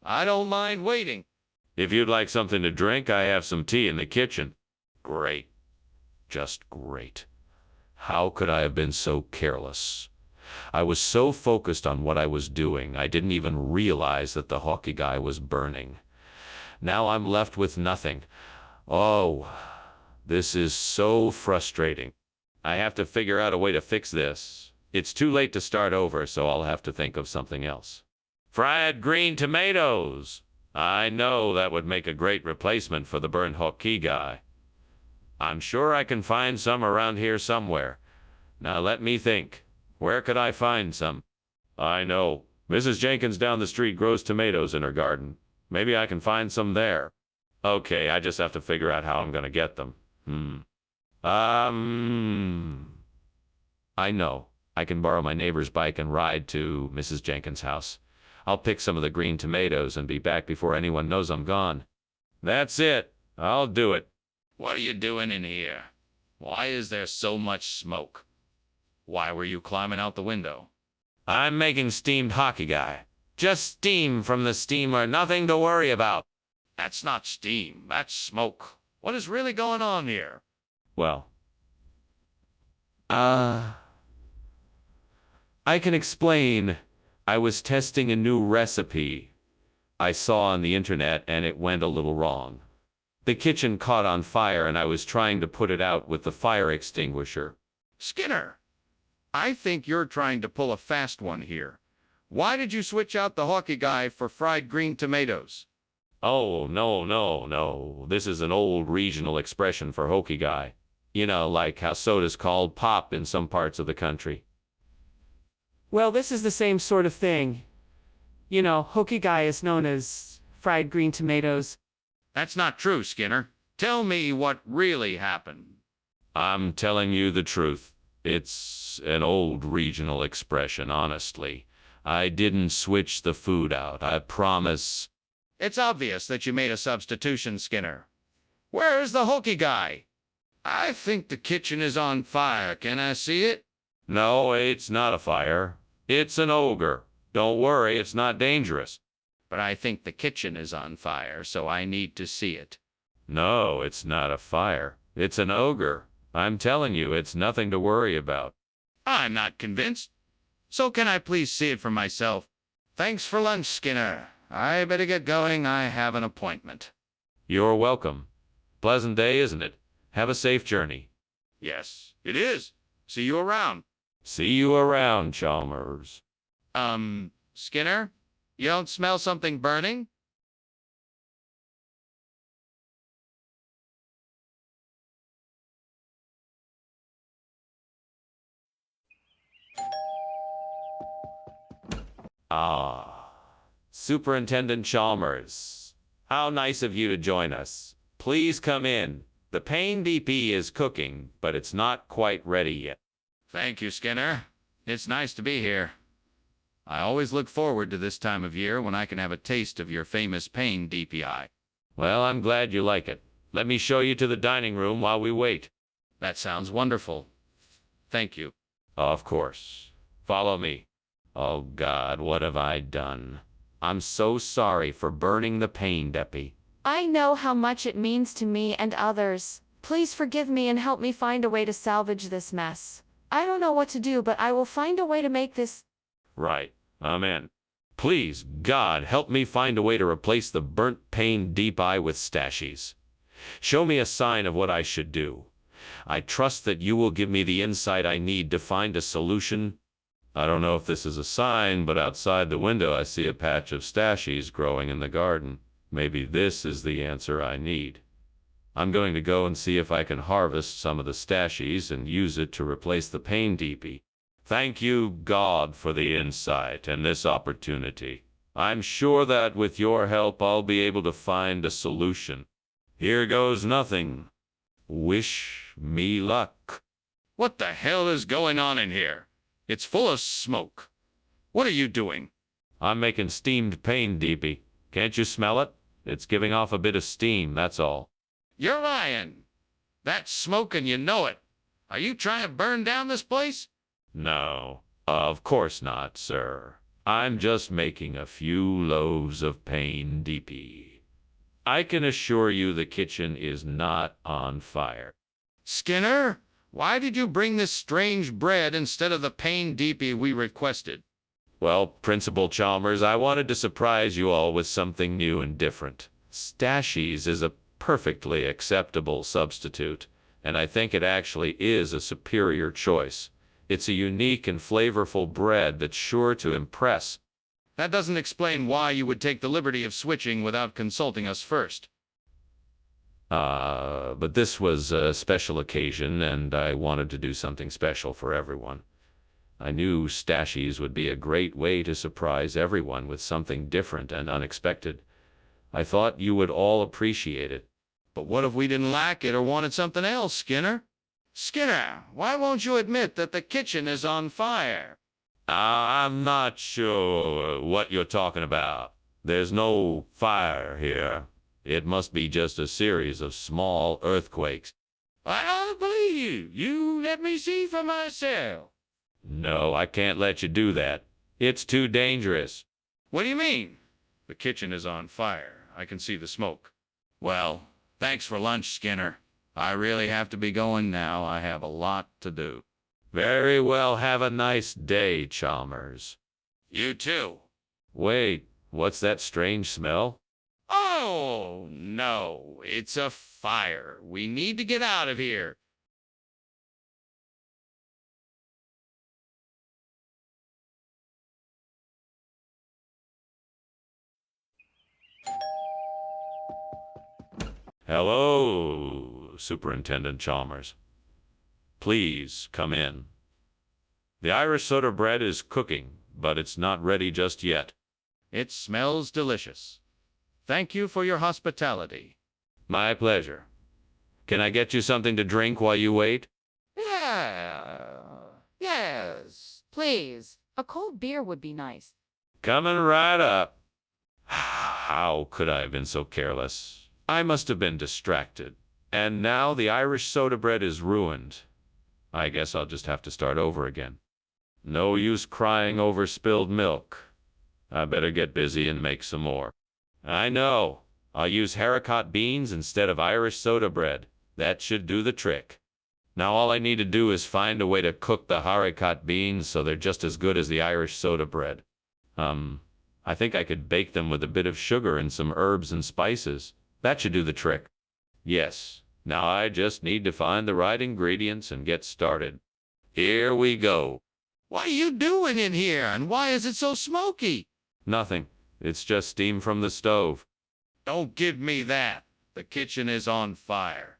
B: I don't mind waiting.
A: If you'd like something to drink, I have some tea in the kitchen. Great. Just great. How could I have been so careless? I was so focused on what I was doing, I didn't even realize that the hokigai was burning. Now I'm left with nothing. Oh, this is so frustrating. I have to figure out a way to fix this. It's too late to start over, so I'll have to think of something else. Fried green tomatoes! I know that would make a great replacement for the burnt hokigai. I'm sure I can find some around here somewhere. Now let me think. Where could I find some? I know. Mrs. Jenkins down the street grows tomatoes in her garden. Maybe I can find some there. Okay, I just have to figure out how I'm gonna get them. I know. I can borrow my neighbor's bike and ride to Mrs. Jenkins' house. I'll pick some of the green tomatoes and be back before anyone knows I'm gone. That's it. I'll do it.
B: What are you doing in here? Why is there so much smoke? Why were you climbing out the window?
A: I'm making steamed hokigai. Just steam from the steamer, nothing to worry about.
B: That's not steam, that's smoke. What is really going on here?
A: Well, I can explain. I was testing a new recipe I saw on the internet and it went a little wrong. The kitchen caught on fire and I was trying to put it out with the fire extinguisher.
B: Skinner, I think you're trying to pull a fast one here. Why did you switch out the hockey guy for fried green tomatoes?
A: Oh, no, no, no. This is an old regional expression for hokey guy. You know, like how soda's called pop in some parts of the country.
D: Well, this is the same sort of thing. You know, hokey guy is known as fried green tomatoes.
B: That's not true, Skinner. Tell me what really happened.
A: I'm telling you the truth. It's an old regional expression, honestly. I didn't switch the food out, I promise.
B: It's obvious that you made a substitution, Skinner. Where's the hokey guy? I think the kitchen is on fire. Can I see it?
A: No, it's not a fire. It's an ogre. Don't worry, it's not dangerous.
B: But I think the kitchen is on fire, so I need to see it.
A: No, it's not a fire. It's an ogre. I'm telling you, it's nothing to worry about.
B: I'm not convinced. So can I please see it for myself? Thanks for lunch, Skinner. I better get going. I have an appointment.
A: You're welcome. Pleasant day, isn't it? Have a safe journey.
B: Yes, it is. See you around.
A: See you around, Chalmers.
B: Skinner? You don't smell something burning?
A: Ah, Superintendent Chalmers. How nice of you to join us. Please come in. The pain DP is cooking, but it's not quite ready yet.
B: Thank you, Skinner. It's nice to be here. I always look forward to this time of year when I can have a taste of your famous pain DPI.
A: Well, I'm glad you like it. Let me show you to the dining room while we wait.
B: That sounds wonderful. Thank you.
A: Of course. Follow me. Oh God, what have I done? I'm so sorry for burning the pain depi.
C: I know how much it means to me and others. Please forgive me and help me find a way to salvage this mess. I don't know what to do, but I will find a way to make this.
A: Right. Amen. Please, God, help me find a way to replace the burnt pain deep eye with stashies. Show me a sign of what I should do. I trust that you will give me the insight I need to find a solution. I don't know if this is a sign, but outside the window I see a patch of stashies growing in the garden. Maybe this is the answer I need. I'm going to go and see if I can harvest some of the stashies and use it to replace the pain DP. Thank you, God, for the insight and this opportunity. I'm sure that with your help I'll be able to find a solution. Here goes nothing. Wish me luck.
B: What the hell is going on in here? It's full of smoke. What are you doing?
A: I'm making steamed pain DP. Can't you smell it? It's giving off a bit of steam, that's all.
B: You're lying. That's smoke and you know it. Are you trying to burn down this place?
A: No, of course not, sir. I'm just making a few loaves of pain DP. I can assure you the kitchen is not on fire.
B: Skinner, why did you bring this strange bread instead of the pain DP we requested?
A: Well, Principal Chalmers, I wanted to surprise you all with something new and different. Stashies is a perfectly acceptable substitute, and I think it actually is a superior choice. It's a unique and flavorful bread that's sure to impress.
B: That doesn't explain why you would take the liberty of switching without consulting us first.
A: But this was a special occasion, and I wanted to do something special for everyone. I knew stashies would be a great way to surprise everyone with something different and unexpected. I thought you would all appreciate it.
B: But what if we didn't like it or wanted something else, Skinner? Skinner, why won't you admit that the kitchen is on fire?
A: I'm not sure what you're talking about. There's no fire here. It must be just a series of small earthquakes.
B: I don't believe you. You let me see for myself.
A: No, I can't let you do that. It's too dangerous.
B: What do you mean? The kitchen is on fire. I can see the smoke. Well, thanks for lunch, Skinner. I really have to be going now. I have a lot to do.
A: Very well. Have a nice day, Chalmers.
B: You too.
A: Wait, what's that strange smell?
B: Oh, no. It's a fire. We need to get out of here.
A: Hello, Superintendent Chalmers. Please come in. The Irish soda bread is cooking, but it's not ready just yet.
B: It smells delicious. Thank you for your hospitality.
A: My pleasure. Can I get you something to drink while you wait?
C: Yes, please. A cold beer would be nice.
A: Coming right up. How could I have been so careless? I must have been distracted. And now the Irish soda bread is ruined. I guess I'll just have to start over again. No use crying over spilled milk. I better get busy and make some more. I know. I'll use haricot beans instead of Irish soda bread. That should do the trick. Now all I need to do is find a way to cook the haricot beans so they're just as good as the Irish soda bread. I think I could bake them with a bit of sugar and some herbs and spices. That should do the trick. Yes, now I just need to find the right ingredients and get started. Here we go.
B: What are you doing in here, and why is it so smoky?
A: Nothing. It's just steam from the stove.
B: Don't give me that. The kitchen is on fire.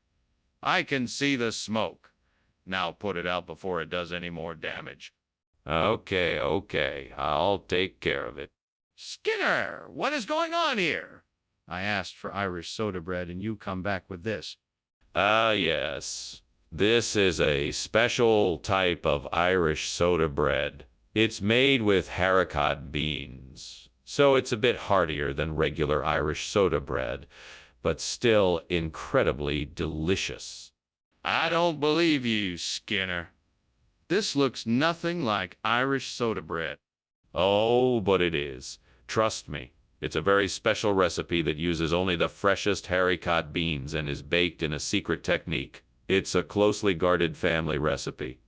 B: I can see the smoke. Now put it out before it does any more damage.
A: Okay. I'll take care of it.
B: Skinner, what is going on here? I asked for Irish soda bread, and you come back with this.
A: Yes. This is a special type of Irish soda bread. It's made with haricot beans, so it's a bit heartier than regular Irish soda bread, but still incredibly delicious.
B: I don't believe you, Skinner. This looks nothing like Irish soda bread.
A: Oh, but it is. Trust me. It's a very special recipe that uses only the freshest haricot beans and is baked in a secret technique. It's a closely guarded family recipe.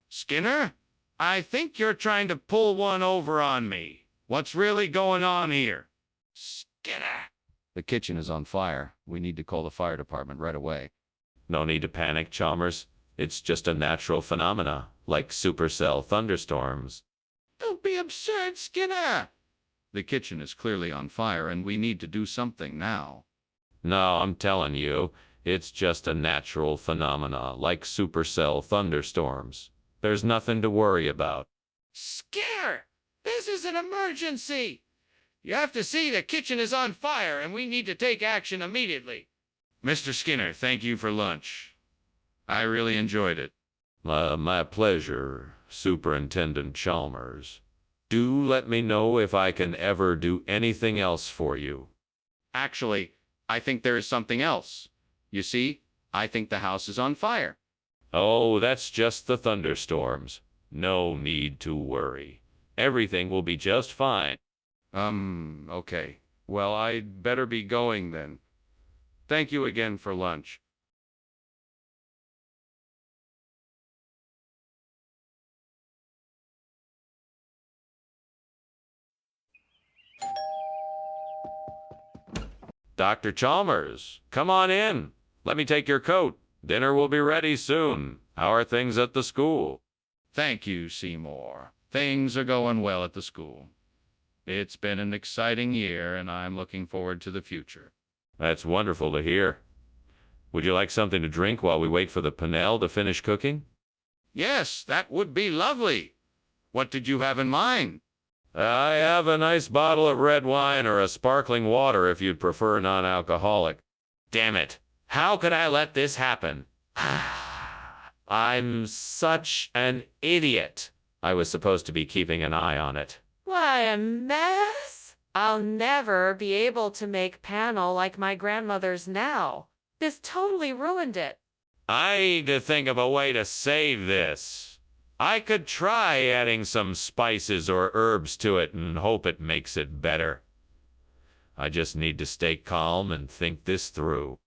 B: Skinner, I think you're trying to pull one over on me. What's really going on here? Skinner! The kitchen is on fire. We need to call the fire department right away.
A: No need to panic, Chalmers. It's just a natural phenomena, like supercell thunderstorms.
B: Don't be absurd, Skinner! The kitchen is clearly on fire, and we need to do something now.
A: No, I'm telling you, it's just a natural phenomena, like supercell thunderstorms. There's nothing to worry about.
B: Skinner! This is an emergency! You have to see the kitchen is on fire, and we need to take action immediately. Mr. Skinner, thank you for lunch. I really enjoyed it.
A: My pleasure, Superintendent Chalmers. Do let me know if I can ever do anything else for you.
B: Actually, I think there is something else. You see, I think the house is on fire.
A: Oh, that's just the thunderstorms. No need to worry. Everything will be just fine.
B: Okay. Well, I'd better be going then. Thank you again for lunch.
A: Dr. Chalmers, come on in. Let me take your coat. Dinner will be ready soon. How are things at the school?
B: Thank you, Seymour. Things are going well at the school. It's been an exciting year, and I'm looking forward to the future.
A: That's wonderful to hear. Would you like something to drink while we wait for the panel to finish cooking?
B: Yes, that would be lovely. What did you have in mind?
A: I have a nice bottle of red wine or a sparkling water if you'd prefer non-alcoholic. Damn it. How could I let this happen? I'm such an idiot. I was supposed to be keeping an eye on it.
C: What a mess! I'll never be able to make panel like my grandmother's now. This totally ruined it.
A: I need to think of a way to save this. I could try adding some spices or herbs to it and hope it makes it better. I just need to stay calm and think this through.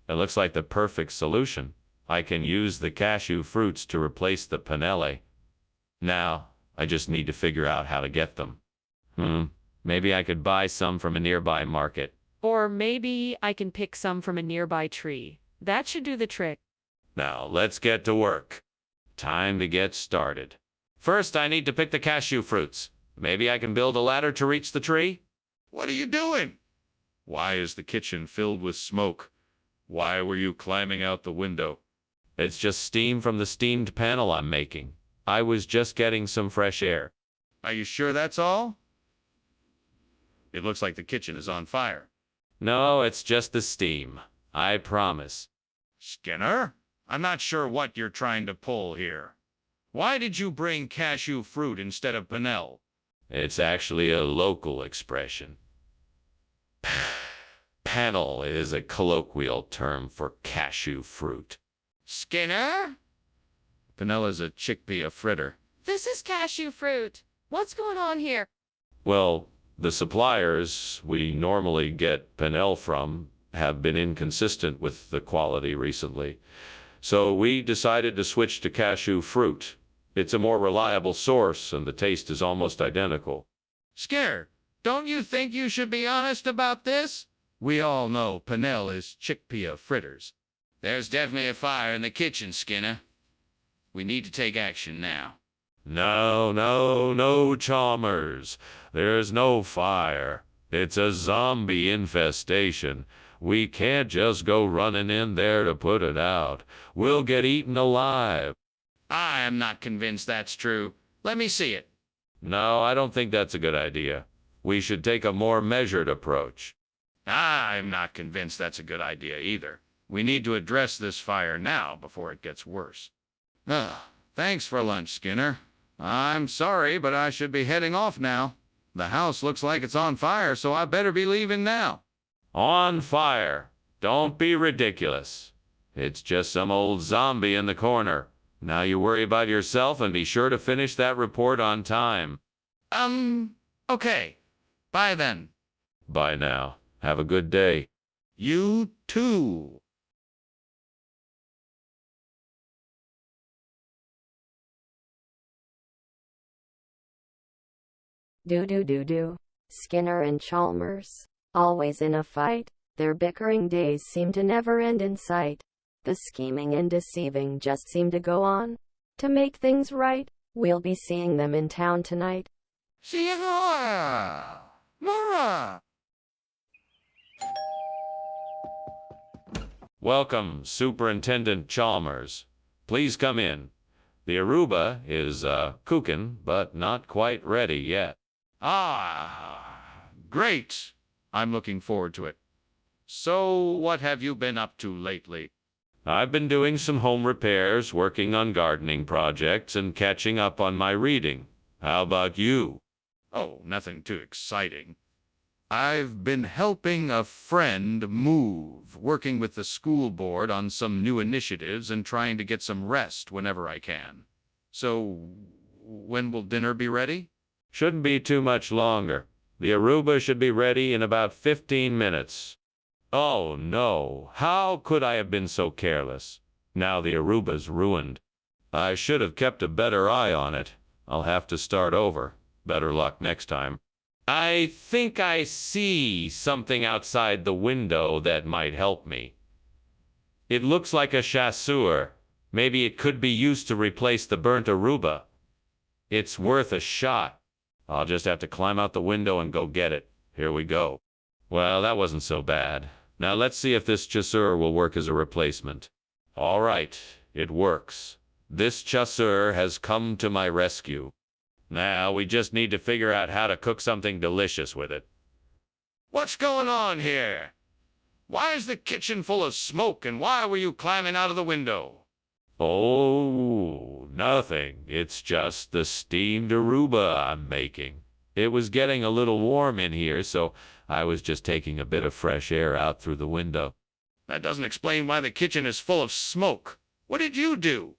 A: It looks like the perfect solution. I can use the cashew fruits to replace the panelle. Now, I just need to figure out how to get them. Maybe I could buy some from a nearby market.
C: Or maybe I can pick some from a nearby tree. That should do the trick.
A: Now, let's get to work. Time to get started. First, I need to pick the cashew fruits. Maybe I can build a ladder to reach the tree?
B: What are you doing? Why is the kitchen filled with smoke? Why were you climbing out the window?
A: It's just steam from the steamed panel I'm making. I was just getting some fresh air.
B: Are you sure that's all? It looks like the kitchen is on fire.
A: No, it's just the steam. I promise.
B: Skinner, I'm not sure what you're trying to pull here. Why did you bring cashew fruit instead of Pennell?
A: It's actually a local expression. Panel is a colloquial term for cashew fruit.
B: Skinner? Pennell is a chickpea fritter.
C: This is cashew fruit. What's going on here?
A: Well, the suppliers we normally get Pennell from have been inconsistent with the quality recently. So we decided to switch to cashew fruit. It's a more reliable source and the taste is almost identical.
B: Skinner, don't you think you should be honest about this? We all know Pennell is chickpea fritters. There's definitely a fire in the kitchen, Skinner. We need to take action now.
A: No, Chalmers. There's no fire. It's a zombie infestation. We can't just go running in there to put it out. We'll get eaten alive.
B: I am not convinced that's true. Let me see it.
A: No, I don't think that's a good idea. We should take a more measured approach.
B: I'm not convinced that's a good idea either. We need to address this fire now before it gets worse. Thanks for lunch, Skinner. I'm sorry, but I should be heading off now. The house looks like it's on fire, so I better be leaving now.
A: On fire. Don't be ridiculous. It's just some old zombie in the corner. Now you worry about yourself and be sure to finish that report on time.
B: Okay. Bye then.
A: Bye now. Have a good day.
B: You too.
E: Do. Skinner and Chalmers, always in a fight, their bickering days seem to never end in sight. The scheming and deceiving just seem to go on. To make things right, we'll be seeing them in town tonight.
B: See you, Mora.
A: Welcome, Superintendent Chalmers. Please come in. The Aruba is, cooking, but not quite ready yet.
B: Great. I'm looking forward to it. So, what have you been up to lately?
A: I've been doing some home repairs, working on gardening projects, and catching up on my reading. How about you?
B: Oh, nothing too exciting. I've been helping a friend move, working with the school board on some new initiatives and trying to get some rest whenever I can. So, when will dinner be ready?
A: Shouldn't be too much longer. The Aruba should be ready in about 15 minutes. Oh no, how could I have been so careless? Now the Aruba's ruined. I should have kept a better eye on it. I'll have to start over. Better luck next time. I think I see something outside the window that might help me. It looks like a chasseur. Maybe it could be used to replace the burnt Aruba. It's worth a shot. I'll just have to climb out the window and go get it. Here we go. Well, that wasn't so bad. Now let's see if this chasseur will work as a replacement. All right, it works. This chasseur has come to my rescue. Now we just need to figure out how to cook something delicious with it.
B: What's going on here? Why is the kitchen full of smoke and why were you climbing out of the window?
A: Oh, nothing. It's just the steamed Aruba I'm making. It was getting a little warm in here, so I was just taking a bit of fresh air out through the window.
B: That doesn't explain why the kitchen is full of smoke. What did you do?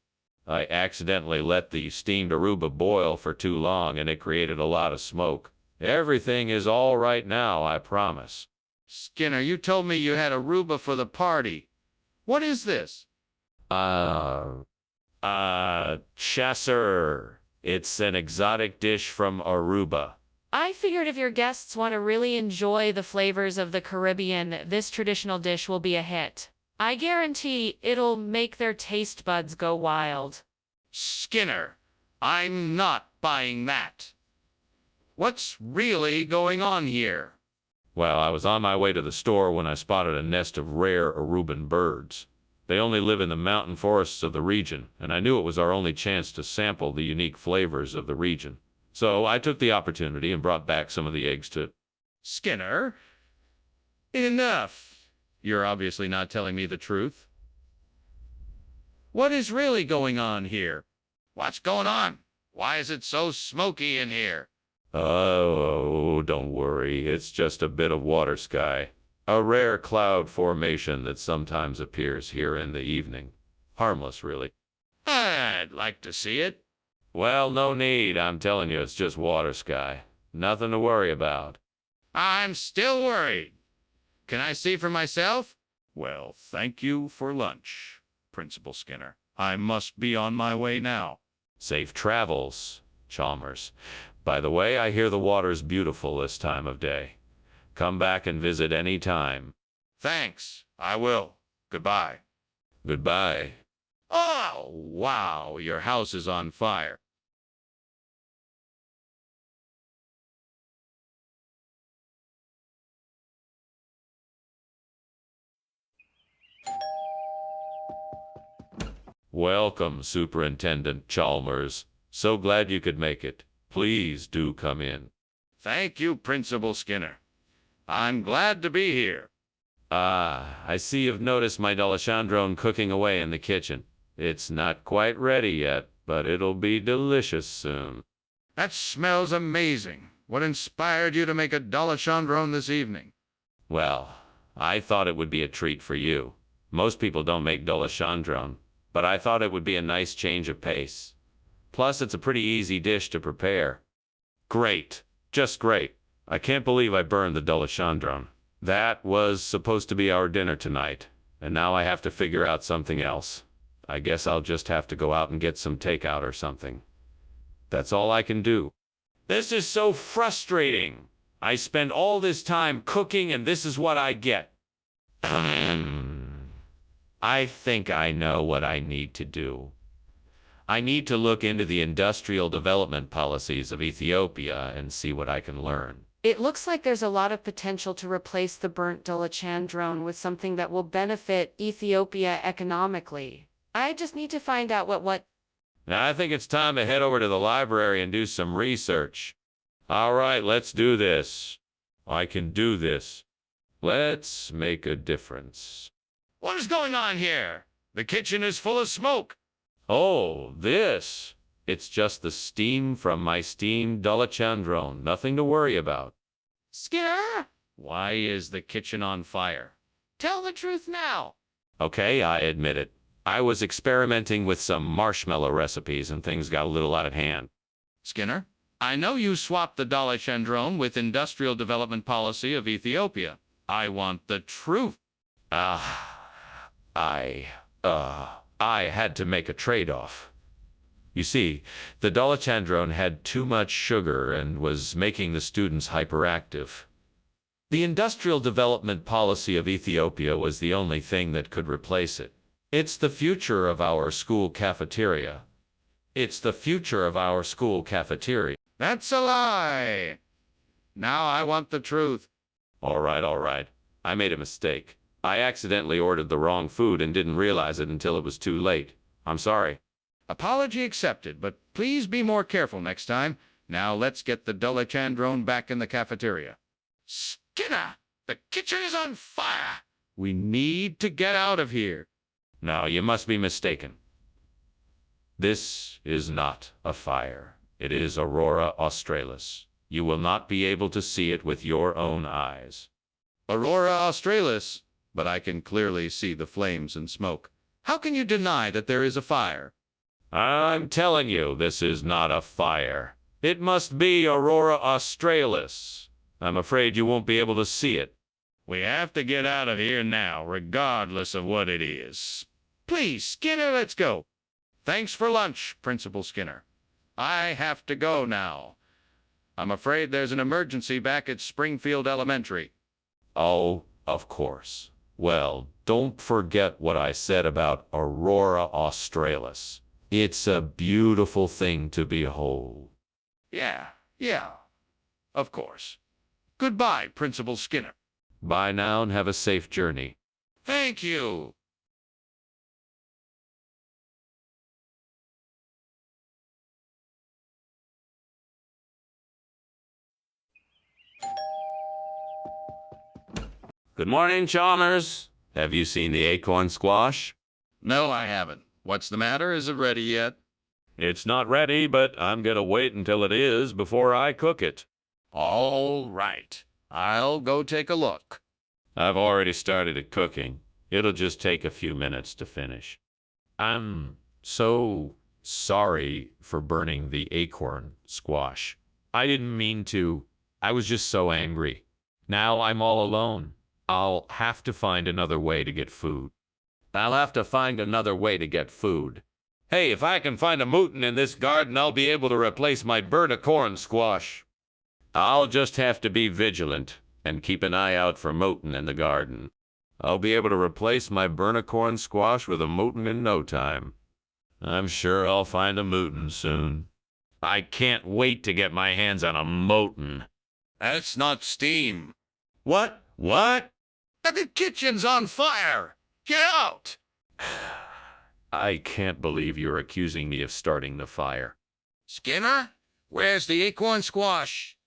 A: I accidentally let the steamed Aruba boil for too long and it created a lot of smoke. Everything is all right now, I promise.
B: Skinner, you told me you had Aruba for the party. What is this?
A: Chasseur. It's an exotic dish from Aruba.
C: I figured if your guests want to really enjoy the flavors of the Caribbean, this traditional dish will be a hit. I guarantee it'll make their taste buds go wild.
B: Skinner, I'm not buying that. What's really going on here?
A: Well, I was on my way to the store when I spotted a nest of rare Aruban birds. They only live in the mountain forests of the region, and I knew it was our only chance to sample the unique flavors of the region. So I took the opportunity and brought back some of the eggs to...
B: Skinner, enough. You're obviously not telling me the truth. What is really going on here? What's going on? Why is it so smoky in here?
A: Oh, don't worry. It's just a bit of water sky. A rare cloud formation that sometimes appears here in the evening. Harmless, really.
B: I'd like to see it.
A: Well, no need. I'm telling you, it's just water sky. Nothing to worry about.
B: I'm still worried. Can I see for myself? Well, thank you for lunch, Principal Skinner. I must be on my way now.
A: Safe travels, Chalmers. By the way, I hear the water's beautiful this time of day. Come back and visit any time.
B: Thanks. I will. Goodbye.
A: Goodbye.
B: Oh, wow, your house is on fire.
A: Welcome, Superintendent Chalmers. So glad you could make it. Please do come in.
B: Thank you, Principal Skinner. I'm glad to be here.
A: Ah, I see you've noticed my D'Alessandrone cooking away in the kitchen. It's not quite ready yet, but it'll be delicious soon.
B: That smells amazing. What inspired you to make a D'Alessandrone this evening?
A: Well, I thought it would be a treat for you. Most people don't make D'Alessandrone, but I thought it would be a nice change of pace. Plus, it's a pretty easy dish to prepare. Great. Just great. I can't believe I burned the D'Alessandrone. That was supposed to be our dinner tonight, and now I have to figure out something else. I guess I'll just have to go out and get some takeout or something. That's all I can do. This is so frustrating. I spend all this time cooking and this is what I get. I think I know what I need to do. I need to look into the industrial development policies of Ethiopia and see what I can learn.
C: It looks like there's a lot of potential to replace the burnt D'Alessandrone with something that will benefit Ethiopia economically. I just need to find out what...
A: Now I think it's time to head over to the library and do some research. All right, let's do this. I can do this. Let's make a difference.
B: What is going on here? The kitchen is full of smoke.
A: Oh, this. It's just the steam from my steamed D'Alessandrone. Nothing to worry about.
C: Skinner?
B: Why is the kitchen on fire?
C: Tell the truth now.
A: Okay, I admit it. I was experimenting with some marshmallow recipes and things got a little out of hand.
B: Skinner, I know you swapped the D'Alessandrone with industrial development policy of Ethiopia. I want the truth.
A: I had to make a trade-off. You see, the D'Alessandrone had too much sugar and was making the students hyperactive. The industrial development policy of Ethiopia was the only thing that could replace it. It's the future of our school cafeteria. It's the future of our school cafeteria.
B: That's a lie. Now I want the truth.
A: All right. I made a mistake. I accidentally ordered the wrong food and didn't realize it until it was too late. I'm sorry.
B: Apology accepted, but please be more careful next time. Now let's get the D'Alessandrone back in the cafeteria. Skinner, the kitchen is on fire. We need to get out of here.
A: Now, you must be mistaken. This is not a fire. It is Aurora Australis. You will not be able to see it with your own eyes.
B: Aurora Australis, but I can clearly see the flames and smoke. How can you deny that there is a fire?
A: I'm telling you, this is not a fire. It must be Aurora Australis. I'm afraid you won't be able to see it.
B: We have to get out of here now, regardless of what it is. Please, Skinner, let's go. Thanks for lunch, Principal Skinner. I have to go now. I'm afraid there's an emergency back at Springfield Elementary.
A: Oh, of course. Well, don't forget what I said about Aurora Australis. It's a beautiful thing to behold.
B: Yeah, of course. Goodbye, Principal Skinner.
A: Bye now and have a safe journey.
B: Thank you.
A: Good morning, Chalmers. Have you seen the acorn squash?
B: No, I haven't. What's the matter? Is it ready yet?
A: It's not ready, but I'm gonna wait until it is before I cook it.
B: All right. I'll go take a look.
A: I've already started it cooking. It'll just take a few minutes to finish. I'm so sorry for burning the acorn squash. I didn't mean to. I was just so angry. Now I'm all alone. I'll have to find another way to get food. Hey, if I can find a mutant in this garden, I'll be able to replace my burnt acorn squash. I'll just have to be vigilant and keep an eye out for mutant in the garden. I'll be able to replace my burnt acorn squash with a mutant in no time. I'm sure I'll find a mutant soon. I can't wait to get my hands on a mutant.
B: That's not steam.
A: What? What?
B: The kitchen's on fire. Get out.
A: I can't believe you're accusing me of starting the fire.
B: Skinner, where's the acorn squash?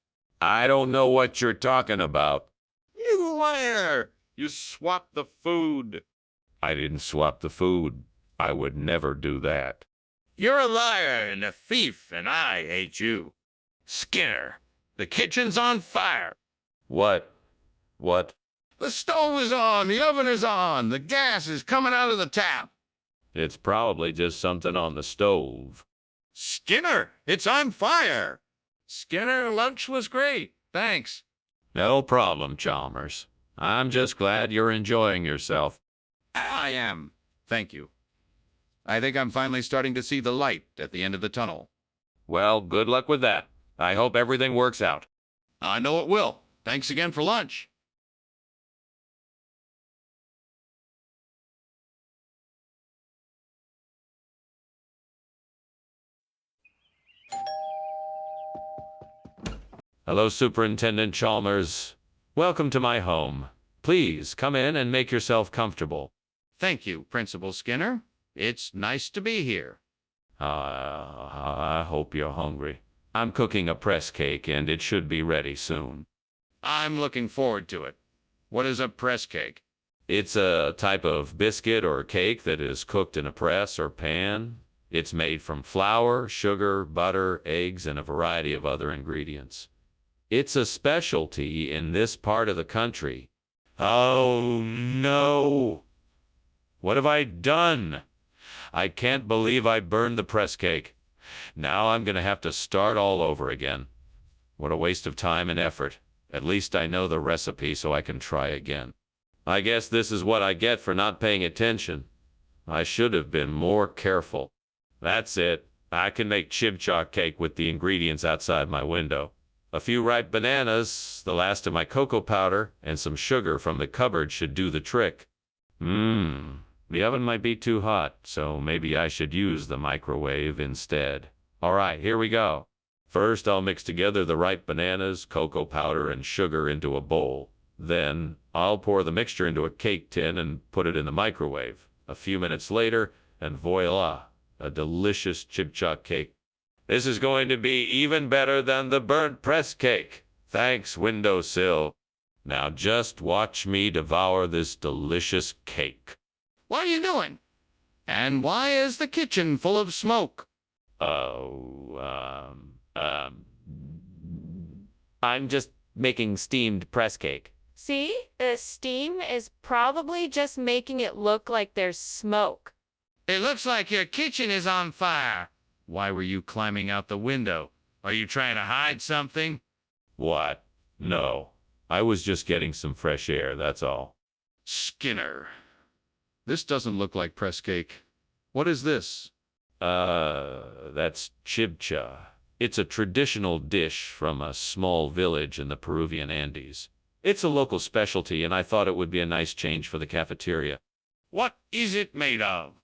A: I don't know what you're talking about.
B: You liar. You swapped the food.
A: I didn't swap the food. I would never do that.
B: You're a liar and a thief, and I hate you. Skinner, the kitchen's on fire.
A: What? What?
B: The stove is on, the oven is on, the gas is coming out of the tap.
A: It's probably just something on the stove.
B: Skinner, it's on fire. Skinner, lunch was great. Thanks.
A: No problem, Chalmers. I'm just glad you're enjoying yourself.
B: I am. Thank you. I think I'm finally starting to see the light at the end of the tunnel.
A: Well, good luck with that. I hope everything works out.
B: I know it will. Thanks again for lunch.
A: Hello, Superintendent Chalmers. Welcome to my home. Please come in and make yourself comfortable.
B: Thank you, Principal Skinner. It's nice to be here.
A: I hope you're hungry. I'm cooking a press cake and it should be ready soon.
B: I'm looking forward to it. What is a press cake?
A: It's a type of biscuit or cake that is cooked in a press or pan. It's made from flour, sugar, butter, eggs, and a variety of other ingredients. It's a specialty in this part of the country. Oh, no. What have I done? I can't believe I burned the press cake. Now I'm going to have to start all over again. What a waste of time and effort. At least I know the recipe so I can try again. I guess this is what I get for not paying attention. I should have been more careful. That's it. I can make chibcha cake with the ingredients outside my window. A few ripe bananas, the last of my cocoa powder, and some sugar from the cupboard should do the trick. The oven might be too hot, so maybe I should use the microwave instead. All right, here we go. First, I'll mix together the ripe bananas, cocoa powder, and sugar into a bowl. Then, I'll pour the mixture into a cake tin and put it in the microwave. A few minutes later, and voila, a delicious chibcha cake. This is going to be even better than the burnt press cake. Thanks, windowsill. Now just watch me devour this delicious cake.
B: What are you doing? And why is the kitchen full of smoke?
D: I'm just making steamed press cake.
C: See? The steam is probably just making it look like there's smoke.
B: It looks like your kitchen is on fire. Why were you climbing out the window? Are you trying to hide something?
A: What? No. I was just getting some fresh air, that's all.
B: Skinner. This doesn't look like press cake. What is this?
A: That's chibcha. It's a traditional dish from a small village in the Peruvian Andes. It's a local specialty, and I thought it would be a nice change for the cafeteria.
B: What is it made of?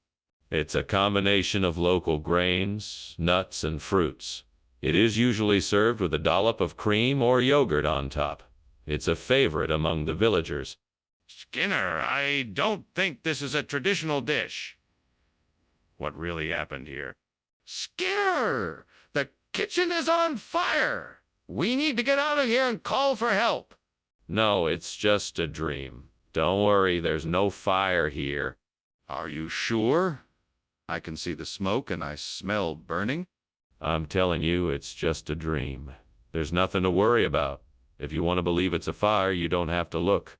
A: It's a combination of local grains, nuts, and fruits. It is usually served with a dollop of cream or yogurt on top. It's a favorite among the villagers.
B: Skinner, I don't think this is a traditional dish. What really happened here? Skinner! The kitchen is on fire! We need to get out of here and call for help.
A: No, it's just a dream. Don't worry, there's no fire here.
B: Are you sure? I can see the smoke and I smell burning.
A: I'm telling you, it's just a dream. There's nothing to worry about. If you want to believe it's a fire, you don't have to look.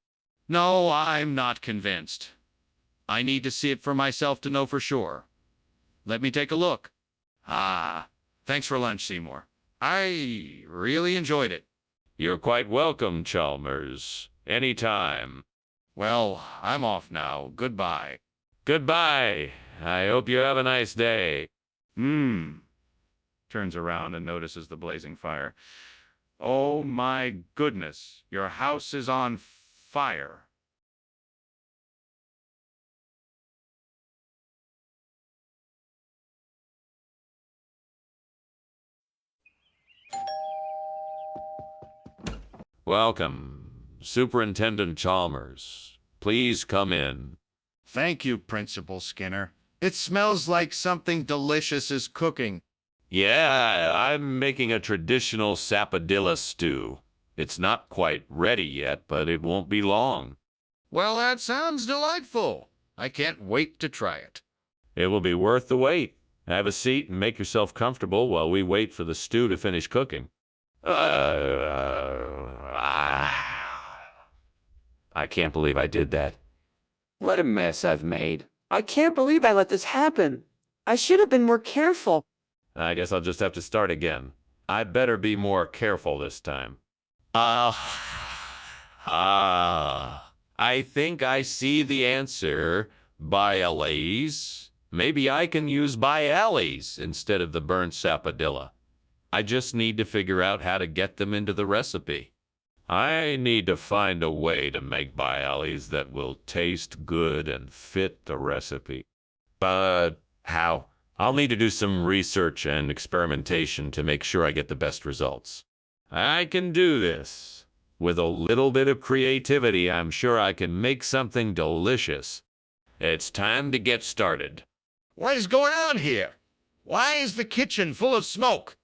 B: No, I'm not convinced. I need to see it for myself to know for sure. Let me take a look. Ah, thanks for lunch, Seymour. I really enjoyed it.
A: You're quite welcome, Chalmers. Anytime.
B: Well, I'm off now. Goodbye.
A: Goodbye. I hope you have a nice day.
B: Turns around and notices the blazing fire. Oh my goodness, your house is on fire.
A: Welcome, Superintendent Chalmers. Please come in.
B: Thank you, Principal Skinner. It smells like something delicious is cooking.
A: Yeah, I'm making a traditional sapodilla stew. It's not quite ready yet, but it won't be long.
B: Well, that sounds delightful. I can't wait to try it.
A: It will be worth the wait. Have a seat and make yourself comfortable while we wait for the stew to finish cooking. I can't believe I did that.
D: What a mess I've made. I can't believe I let this happen. I should have been more careful.
A: I guess I'll just have to start again. I better be more careful this time. I think I see the answer. Bialys. Maybe I can use bialys instead of the burnt sapodilla. I just need to figure out how to get them into the recipe. I need to find a way to make bialys that will taste good and fit the recipe. But how? I'll need to do some research and experimentation to make sure I get the best results. I can do this. With a little bit of creativity, I'm sure I can make something delicious. It's time to get started.
B: What is going on here? Why is the kitchen full of smoke?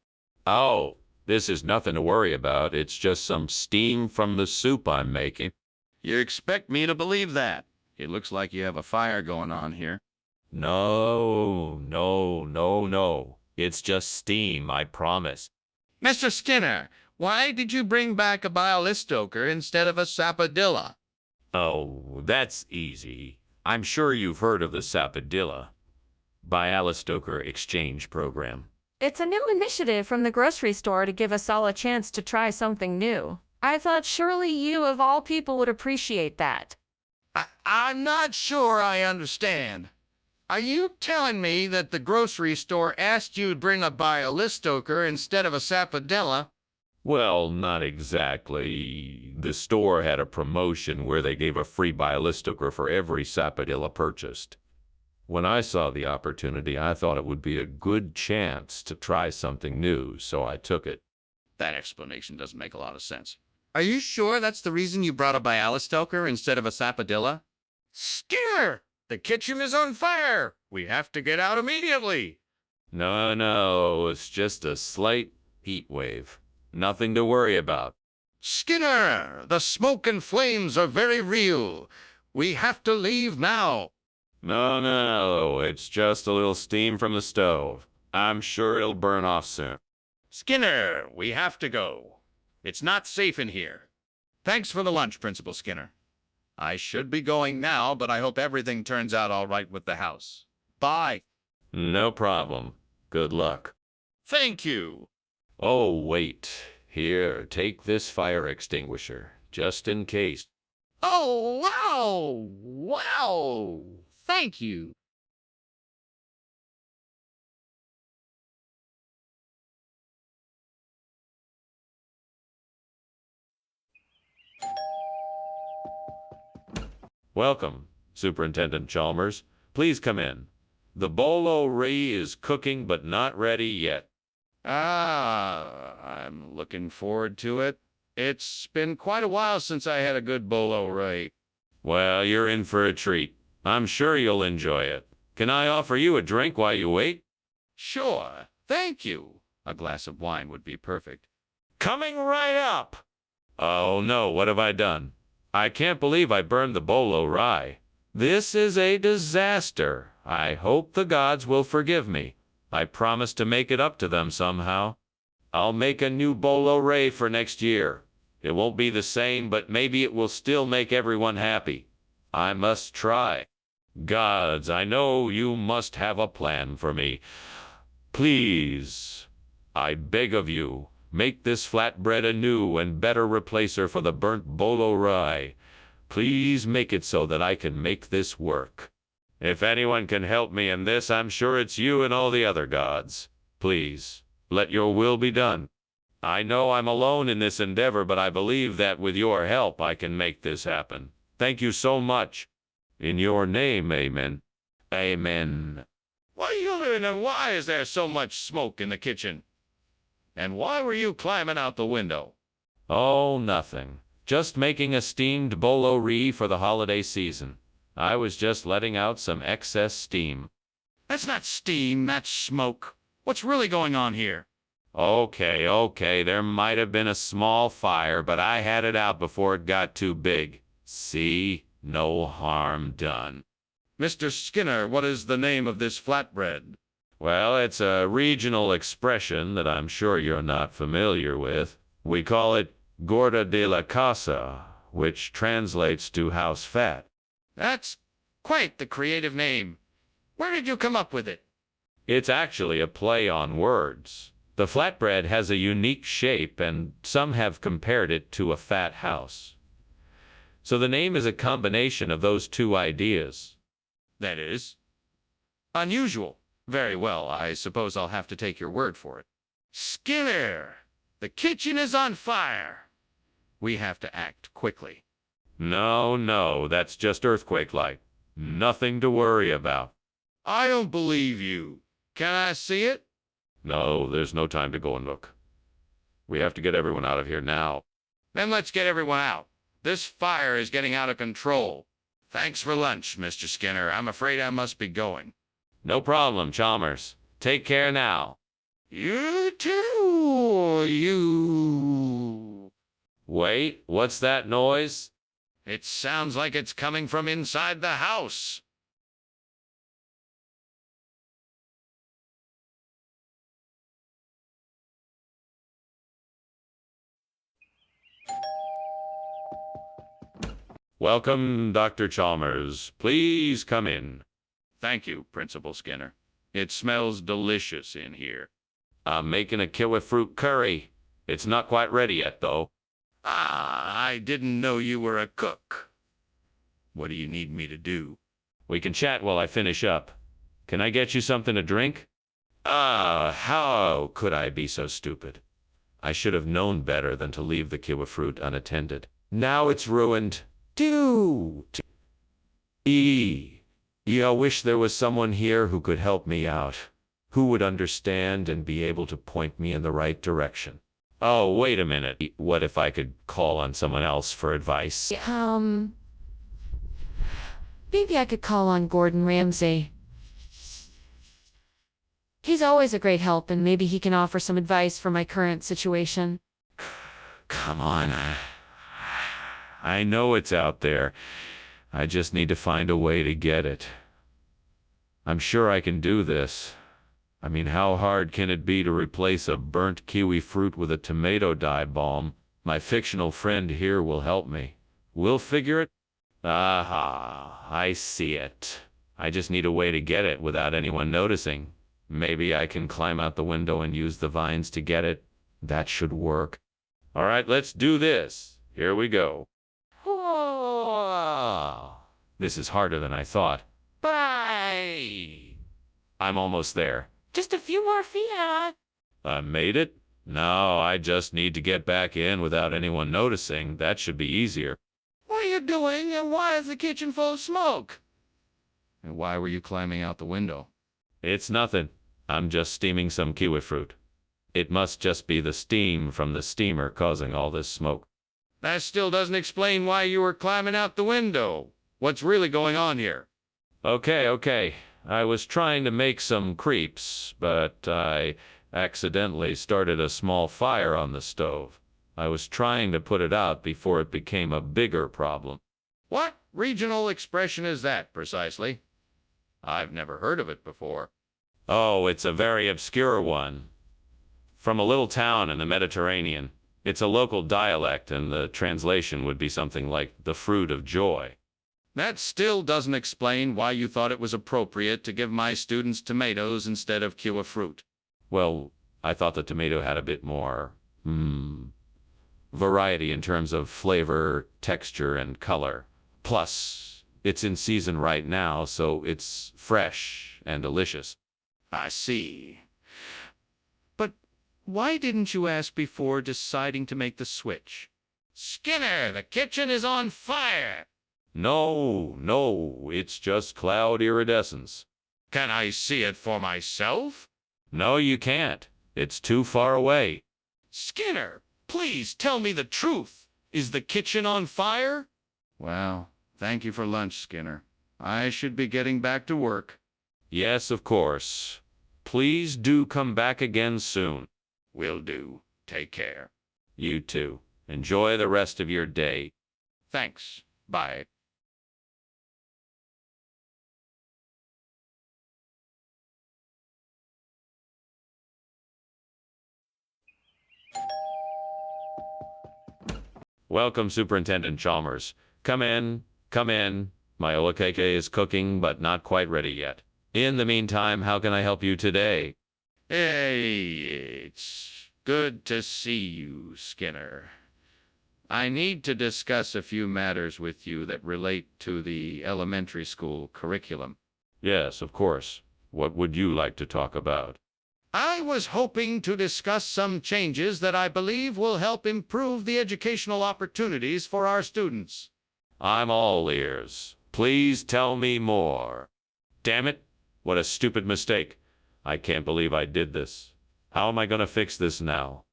A: Oh, this is nothing to worry about. It's just some steam from the soup I'm making.
B: You expect me to believe that? It looks like you have a fire going on here.
A: No. It's just steam, I promise.
B: Mr. Skinner, why did you bring back a bialystoker instead of a sapodilla?
A: Oh, that's easy. I'm sure you've heard of the sapodilla Bialystoker exchange program.
C: It's a new initiative from the grocery store to give us all a chance to try something new. I thought surely you, of all people, would appreciate that.
B: I'm not sure I understand. Are you telling me that the grocery store asked you to bring a bialystoker instead of a sapodilla?
A: Well, not exactly. The store had a promotion where they gave a free bialystoker for every sapodilla purchased. When I saw the opportunity, I thought it would be a good chance to try something new, so I took it.
B: That explanation doesn't make a lot of sense. Are you sure that's the reason you brought a bialystoker instead of a sapodilla? Skinner! The kitchen is on fire! We have to get out immediately!
A: No, it's just a slight heat wave. Nothing to worry about.
B: Skinner! The smoke and flames are very real. We have to leave now.
A: No, it's just a little steam from the stove. I'm sure it'll burn off soon.
B: Skinner, we have to go. It's not safe in here. Thanks for the lunch, Principal Skinner. I should be going now, but I hope everything turns out all right with the house. Bye.
A: No problem. Good luck.
B: Thank you.
A: Oh, wait. Here, take this fire extinguisher, just in case.
B: Oh, wow! Wow! Thank you.
A: Welcome, Superintendent Chalmers. Please come in. The bolo ree is cooking but not ready yet.
B: I'm looking forward to it. It's been quite a while since I had a good bolo ray.
A: Well, you're in for a treat. I'm sure you'll enjoy it. Can I offer you a drink while you wait?
B: Sure, thank you. A glass of wine would be perfect.
A: Coming right up! Oh no, what have I done? I can't believe I burned the bolo rye. This is a disaster. I hope the gods will forgive me. I promise to make it up to them somehow. I'll make a new bolo ray for next year. It won't be the same, but maybe it will still make everyone happy. I must try. Gods, I know you must have a plan for me. Please, I beg of you, make this flatbread a new and better replacer for the burnt bolo rye. Please make it so that I can make this work. If anyone can help me in this, I'm sure it's you and all the other gods. Please, let your will be done. I know I'm alone in this endeavor, but I believe that with your help I can make this happen. Thank you so much. In your name, amen. Amen.
B: What are you doing, and why is there so much smoke in the kitchen? And why were you climbing out the window?
A: Oh, nothing. Just making a steamed bolo rye for the holiday season. I was just letting out some excess steam.
B: That's not steam, that's smoke. What's really going on here?
A: Okay, there might have been a small fire, but I had it out before it got too big. See? No harm done.
B: Mr. Skinner, what is the name of this flatbread?
A: Well, it's a regional expression that I'm sure you're not familiar with. We call it gorda de la casa, which translates to house fat.
B: That's quite the creative name. Where did you come up with it?
A: It's actually a play on words. The flatbread has a unique shape, and some have compared it to a fat house. So the name is a combination of those two ideas.
B: That is unusual. Very well, I suppose I'll have to take your word for it. Skinner, the kitchen is on fire. We have to act quickly.
A: No, that's just earthquake-like. Nothing to worry about.
B: I don't believe you. Can I see it?
A: No, there's no time to go and look. We have to get everyone out of here now.
B: Then let's get everyone out. This fire is getting out of control. Thanks for lunch, Mr. Skinner. I'm afraid I must be going.
A: No problem, Chalmers. Take care now.
B: You too, you.
A: Wait, what's that noise?
B: It sounds like it's coming from inside the house.
A: Welcome, Dr. Chalmers. Please come in.
B: Thank you, Principal Skinner. It smells delicious in here.
A: I'm making a kiwi fruit curry. It's not quite ready yet, though.
B: Ah, I didn't know you were a cook. What do you need me to do?
A: We can chat while I finish up. Can I get you something to drink? How could I be so stupid? I should have known better than to leave the kiwi fruit unattended. Now it's ruined. I wish there was someone here who could help me out, who would understand and be able to point me in the right direction. Oh, wait a minute. What if I could call on someone else for advice?
C: Maybe I could call on Gordon Ramsay. He's always a great help, and maybe he can offer some advice for my current situation.
A: Come on. I know it's out there. I just need to find a way to get it. I'm sure I can do this. I mean, how hard can it be to replace a burnt kiwi fruit with a tomato dye balm? My fictional friend here will help me. We'll figure it. Aha, I see it. I just need a way to get it without anyone noticing. Maybe I can climb out the window and use the vines to get it. That should work. All right, let's do this. Here we go. This is harder than I thought. Bye! I'm almost there.
C: Just a few more feet.
A: I made it? Now I just need to get back in without anyone noticing. That should be easier.
B: What are you doing, and why is the kitchen full of smoke? And why were you climbing out the window?
A: It's nothing. I'm just steaming some kiwi fruit. It must just be the steam from the steamer causing all this smoke.
B: That still doesn't explain why you were climbing out the window. What's really going on here?
A: Okay. I was trying to make some crepes, but I accidentally started a small fire on the stove. I was trying to put it out before it became a bigger problem.
B: What regional expression is that, precisely? I've never heard of it before.
A: Oh, it's a very obscure one. From a little town in the Mediterranean. It's a local dialect, and the translation would be something like the fruit of joy.
B: That still doesn't explain why you thought it was appropriate to give my students tomatoes instead of kiwi fruit.
A: Well, I thought the tomato had a bit more, variety in terms of flavor, texture, and color. Plus, it's in season right now, so it's fresh and delicious.
B: I see. But why didn't you ask before deciding to make the switch? Skinner, the kitchen is on fire!
A: No, it's just cloud iridescence.
B: Can I see it for myself?
A: No, you can't. It's too far away.
B: Skinner, please tell me the truth. Is the kitchen on fire? Well, thank you for lunch, Skinner. I should be getting back to work.
A: Yes, of course. Please do come back again soon.
B: Will do. Take care.
A: You too. Enjoy the rest of your day.
B: Thanks. Bye.
A: Welcome, Superintendent Chalmers. Come in. My olakeke is cooking, but not quite ready yet. In the meantime, how can I help you today?
B: Hey, it's good to see you, Skinner. I need to discuss a few matters with you that relate to the elementary school curriculum.
A: Yes, of course. What would you like to talk about?
B: I was hoping to discuss some changes that I believe will help improve the educational opportunities for our students.
A: I'm all ears. Please tell me more. Damn it! What a stupid mistake. I can't believe I did this. How am I going to fix this now?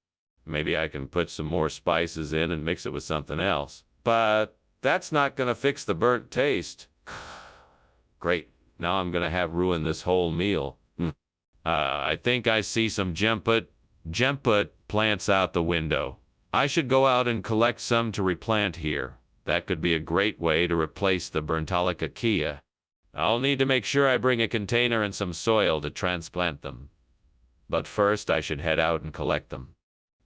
A: Maybe I can put some more spices in and mix it with something else. But that's not going to fix the burnt taste. Great. Now I'm going to have ruined this whole meal. I think I see some gemput plants out the window. I should go out and collect some to replant here. That could be a great way to replace the burntolacacea. I'll need to make sure I bring a container and some soil to transplant them. But first I should head out and collect them.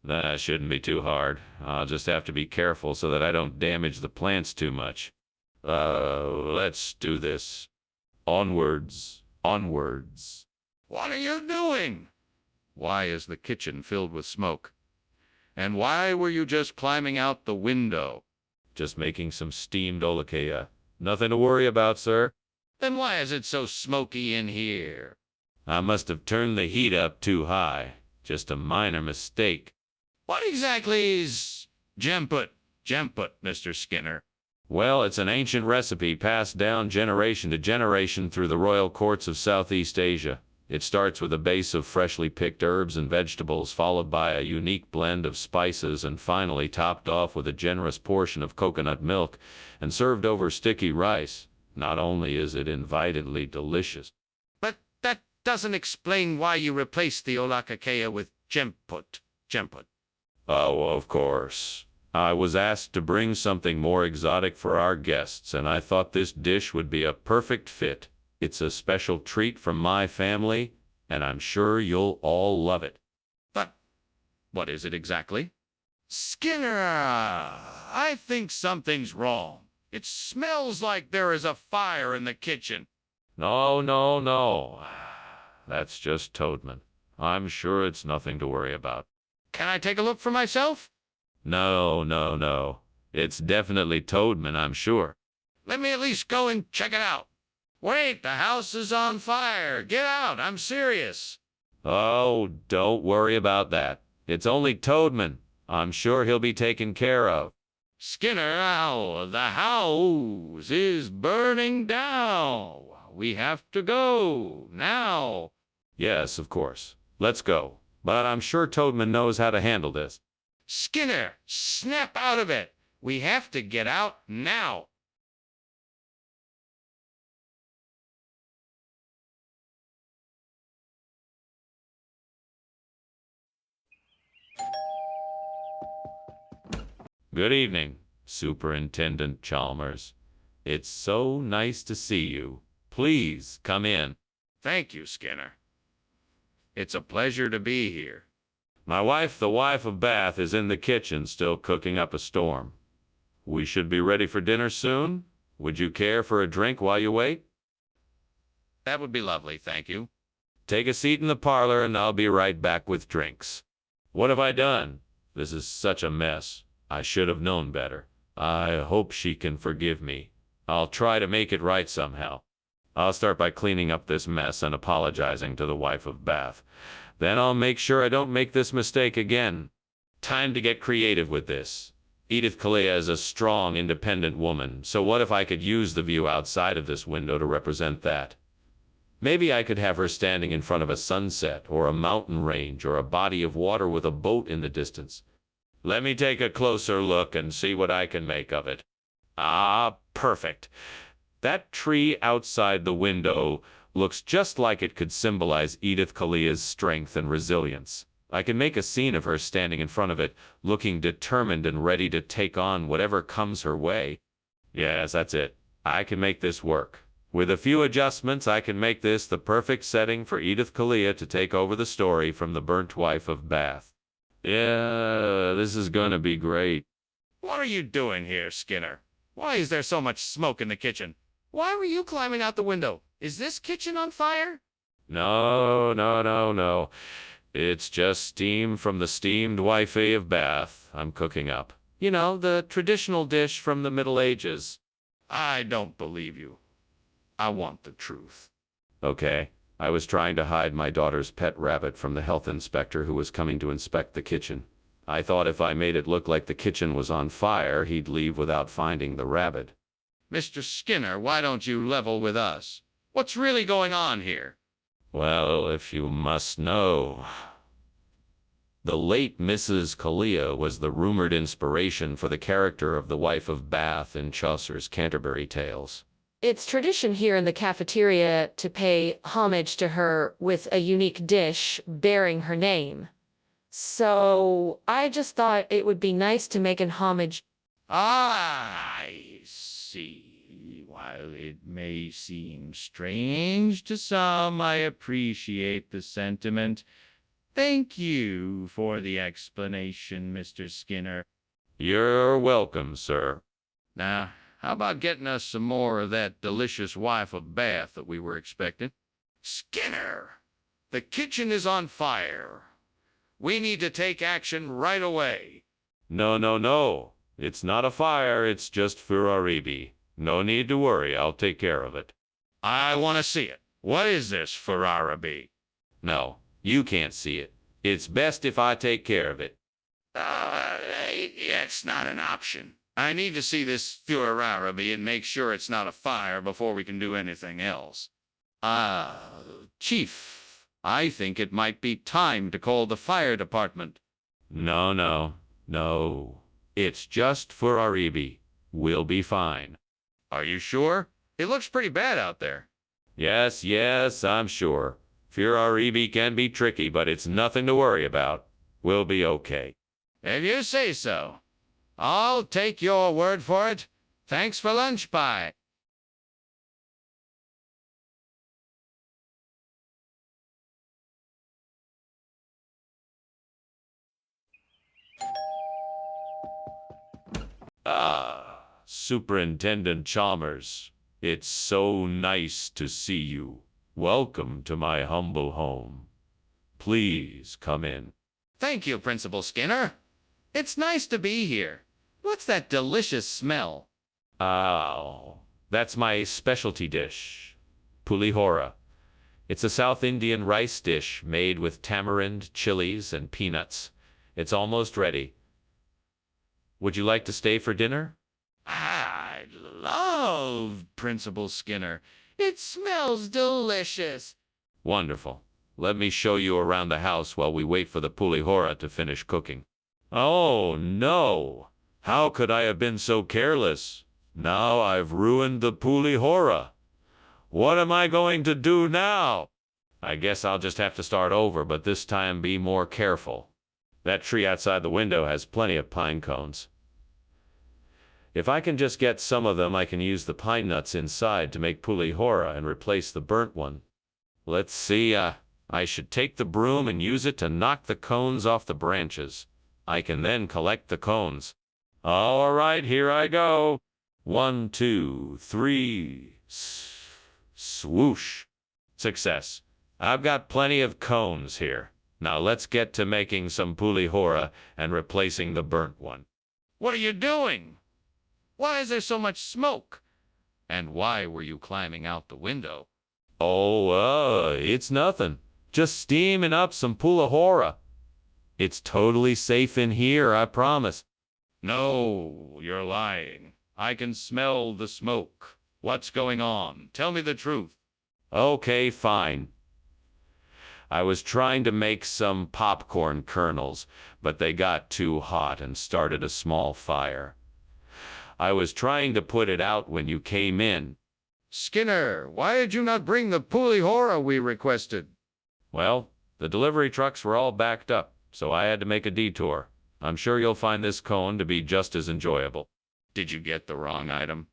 A: That shouldn't be too hard. I'll just have to be careful so that I don't damage the plants too much. Let's do this. Onwards.
B: What are you doing? Why is the kitchen filled with smoke? And why were you just climbing out the window?
A: Just making some steamed olakea. Nothing to worry about, sir.
B: Then why is it so smoky in here?
A: I must have turned the heat up too high. Just a minor mistake.
B: What exactly is gemput, Mr. Skinner?
A: Well, it's an ancient recipe passed down generation to generation through the royal courts of Southeast Asia. It starts with a base of freshly picked herbs and vegetables, followed by a unique blend of spices, and finally topped off with a generous portion of coconut milk and served over sticky rice. Not only is it invitingly delicious,
B: but that doesn't explain why you replaced the olakacea with gemput.
A: Oh, of course. I was asked to bring something more exotic for our guests, and I thought this dish would be a perfect fit. It's a special treat from my family, and I'm sure you'll all love it.
B: But what is it exactly? Skinner, I think something's wrong. It smells like there is a fire in the kitchen.
A: No. That's just Toadman. I'm sure it's nothing to worry about.
B: Can I take a look for myself?
A: No. It's definitely Toadman, I'm sure.
B: Let me at least go and check it out. Wait, the house is on fire. Get out, I'm serious.
A: Oh, don't worry about that. It's only Toadman. I'm sure he'll be taken care of.
B: Skinner, the house is burning down. We have to go now.
A: Yes, of course. Let's go. but I'm sure Toadman knows how to handle this.
B: Skinner, snap out of it. We have to get out now.
A: Good evening, Superintendent Chalmers. It's so nice to see you. Please come in.
B: Thank you, Skinner. It's a pleasure to be here.
A: My wife, the wife of Bath, is in the kitchen still cooking up a storm. We should be ready for dinner soon. Would you care for a drink while you wait?
B: That would be lovely, thank you.
A: Take a seat in the parlor and I'll be right back with drinks. What have I done? This is such a mess. I should have known better. I hope she can forgive me. I'll try to make it right somehow. I'll start by cleaning up this mess and apologizing to the wife of Bath. Then I'll make sure I don't make this mistake again. Time to get creative with this. Edith Kalia is a strong, independent woman, so what if I could use the view outside of this window to represent that? Maybe I could have her standing in front of a sunset, or a mountain range, or a body of water with a boat in the distance. Let me take a closer look and see what I can make of it. Ah, perfect. That tree outside the window looks just like it could symbolize Edith Kalia's strength and resilience. I can make a scene of her standing in front of it, looking determined and ready to take on whatever comes her way. Yes, that's it. I can make this work. With a few adjustments, I can make this the perfect setting for Edith Kalia to take over the story from the burnt wife of Bath. Yeah, this is gonna be great.
B: What are you doing here, Skinner? Why is there so much smoke in the kitchen? Why were you climbing out the window? Is this kitchen on fire?
A: No. It's just steam from the steamed wifey of Bath I'm cooking up. You know, the traditional dish from the Middle Ages.
B: I don't believe you. I want the truth.
A: Okay. I was trying to hide my daughter's pet rabbit from the health inspector who was coming to inspect the kitchen. I thought if I made it look like the kitchen was on fire, he'd leave without finding the rabbit.
B: Mr. Skinner, why don't you level with us? What's really going on here?
A: Well, if you must know, the late Mrs. Kalia was the rumored inspiration for the character of the wife of Bath in Chaucer's Canterbury Tales.
C: It's tradition here in the cafeteria to pay homage to her with a unique dish bearing her name. So I just thought it would be nice to make an homage.
B: I see. While it may seem strange to some, I appreciate the sentiment. Thank you for the explanation, Mr. Skinner.
A: You're welcome, sir.
B: Now, how about getting us some more of that delicious wife of Bath that we were expecting? Skinner, the kitchen is on fire. We need to take action right away.
A: No. It's not a fire, it's just Furaribi. No need to worry, I'll take care of it.
B: I want to see it. What is this Ferrarabi?
A: No, you can't see it. It's best if I take care of it.
B: It's not an option. I need to see this Ferrarabi and make sure it's not a fire before we can do anything else. Chief, I think it might be time to call the fire department.
A: No. It's just Furaribi. We'll be fine.
B: Are you sure? It looks pretty bad out there.
A: Yes, I'm sure. Furaribi can be tricky, but it's nothing to worry about. We'll be okay.
B: If you say so. I'll take your word for it. Thanks for lunch pie.
A: Superintendent Chalmers, it's so nice to see you. Welcome to my humble home. Please come in.
B: Thank you, Principal Skinner. It's nice to be here. What's that delicious smell?
A: Oh, that's my specialty dish, pulihora. It's a South Indian rice dish made with tamarind, chilies, and peanuts. It's almost ready. Would you like to stay for dinner?
B: I love Principal Skinner. It smells delicious.
A: Wonderful. Let me show you around the house while we wait for the pulihora to finish cooking. Oh, no. How could I have been so careless? Now I've ruined the pulihora. What am I going to do now? I guess I'll just have to start over, but this time be more careful. That tree outside the window has plenty of pine cones. If I can just get some of them, I can use the pine nuts inside to make pulihora and replace the burnt one. Let's see, I should take the broom and use it to knock the cones off the branches. I can then collect the cones. All right, here I go. 1, 2, 3. Swoosh. Success. I've got plenty of cones here. Now let's get to making some pulihora and replacing the burnt one.
B: What are you doing? Why is there so much smoke? And why were you climbing out the window?
A: Oh, it's nothing. Just steaming up some pulihora. It's totally safe in here, I promise.
B: No, you're lying. I can smell the smoke. What's going on? Tell me the truth.
A: Okay, fine. I was trying to make some popcorn kernels, but they got too hot and started a small fire. I was trying to put it out when you came in.
B: Skinner, why did you not bring the pulihora we requested?
A: Well, the delivery trucks were all backed up, so I had to make a detour. I'm sure you'll find this cone to be just as enjoyable.
B: Did you get the wrong item?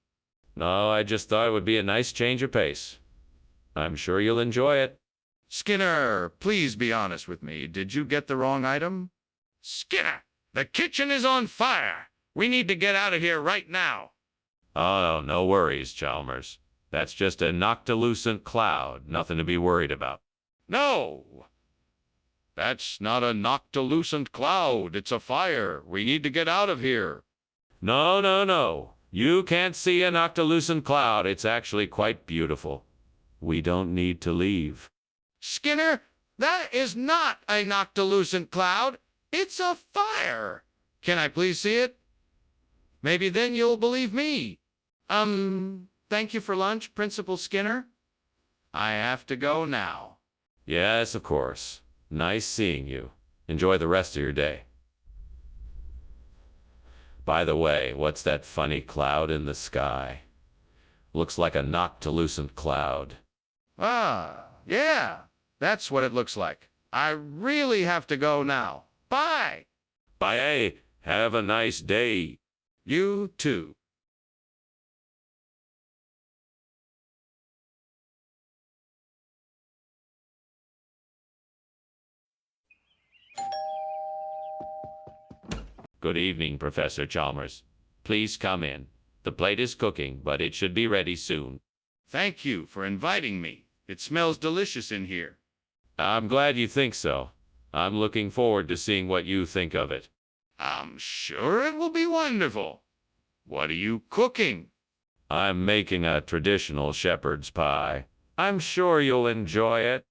A: No, I just thought it would be a nice change of pace. I'm sure you'll enjoy it.
B: Skinner, please be honest with me. Did you get the wrong item? Skinner, the kitchen is on fire. We need to get out of here right now.
A: Oh, no worries, Chalmers. That's just a noctilucent cloud. Nothing to be worried about.
B: No, that's not a noctilucent cloud. It's a fire. We need to get out of here.
A: No, no, no. You can't see a noctilucent cloud. It's actually quite beautiful. We don't need to leave.
B: Skinner, that is not a noctilucent cloud. It's a fire. Can I please see it? Maybe then you'll believe me. Thank you for lunch, Principal Skinner. I have to go now.
A: Yes, of course. Nice seeing you. Enjoy the rest of your day. By the way, what's that funny cloud in the sky? Looks like a noctilucent cloud.
B: Ah, yeah, that's what it looks like. I really have to go now. Bye.
A: Bye. Have a nice day.
B: You too.
A: Good evening, Professor Chalmers. Please come in. The plate is cooking, but it should be ready soon.
B: Thank you for inviting me. It smells delicious in here.
A: I'm glad you think so. I'm looking forward to seeing what you think of it.
B: I'm sure it will be wonderful. What are you cooking?
A: I'm making a traditional shepherd's pie. I'm sure you'll enjoy it.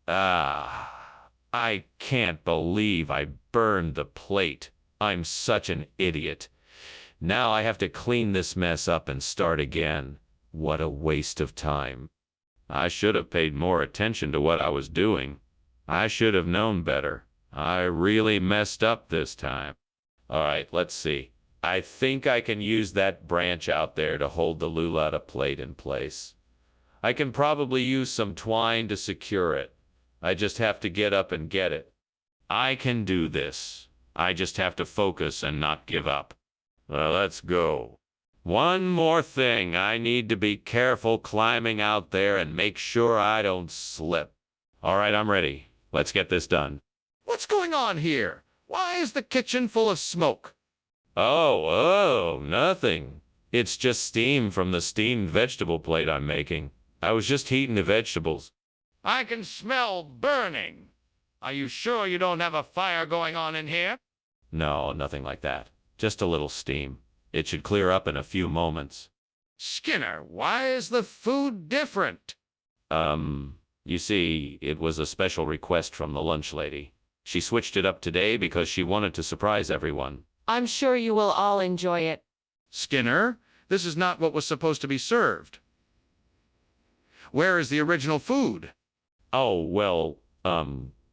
A: I can't believe I burned the plate. I'm such an idiot. Now I have to clean this mess up and start again. What a waste of time. I should have paid more attention to what I was doing. I should have known better. I really messed up this time. All right, let's see. I think I can use that branch out there to hold the lulata plate in place. I can probably use some twine to secure it. I just have to get up and get it. I can do this. I just have to focus and not give up. Let's go. One more thing. I need to be careful climbing out there and make sure I don't slip. All right, I'm ready. Let's get this done.
B: What's going on here? Why is the kitchen full of smoke?
A: Oh, nothing. It's just steam from the steamed vegetable plate I'm making. I was just heating the vegetables.
B: I can smell burning. Are you sure you don't have a fire going on in here?
A: No, nothing like that. Just a little steam. It should clear up in a few moments.
B: Skinner, why is the food different?
A: You see, it was a special request from the lunch lady. She switched it up today because she wanted to surprise everyone.
C: I'm sure you will all enjoy it.
B: Skinner, this is not what was supposed to be served. Where is the original food?
A: Oh, well,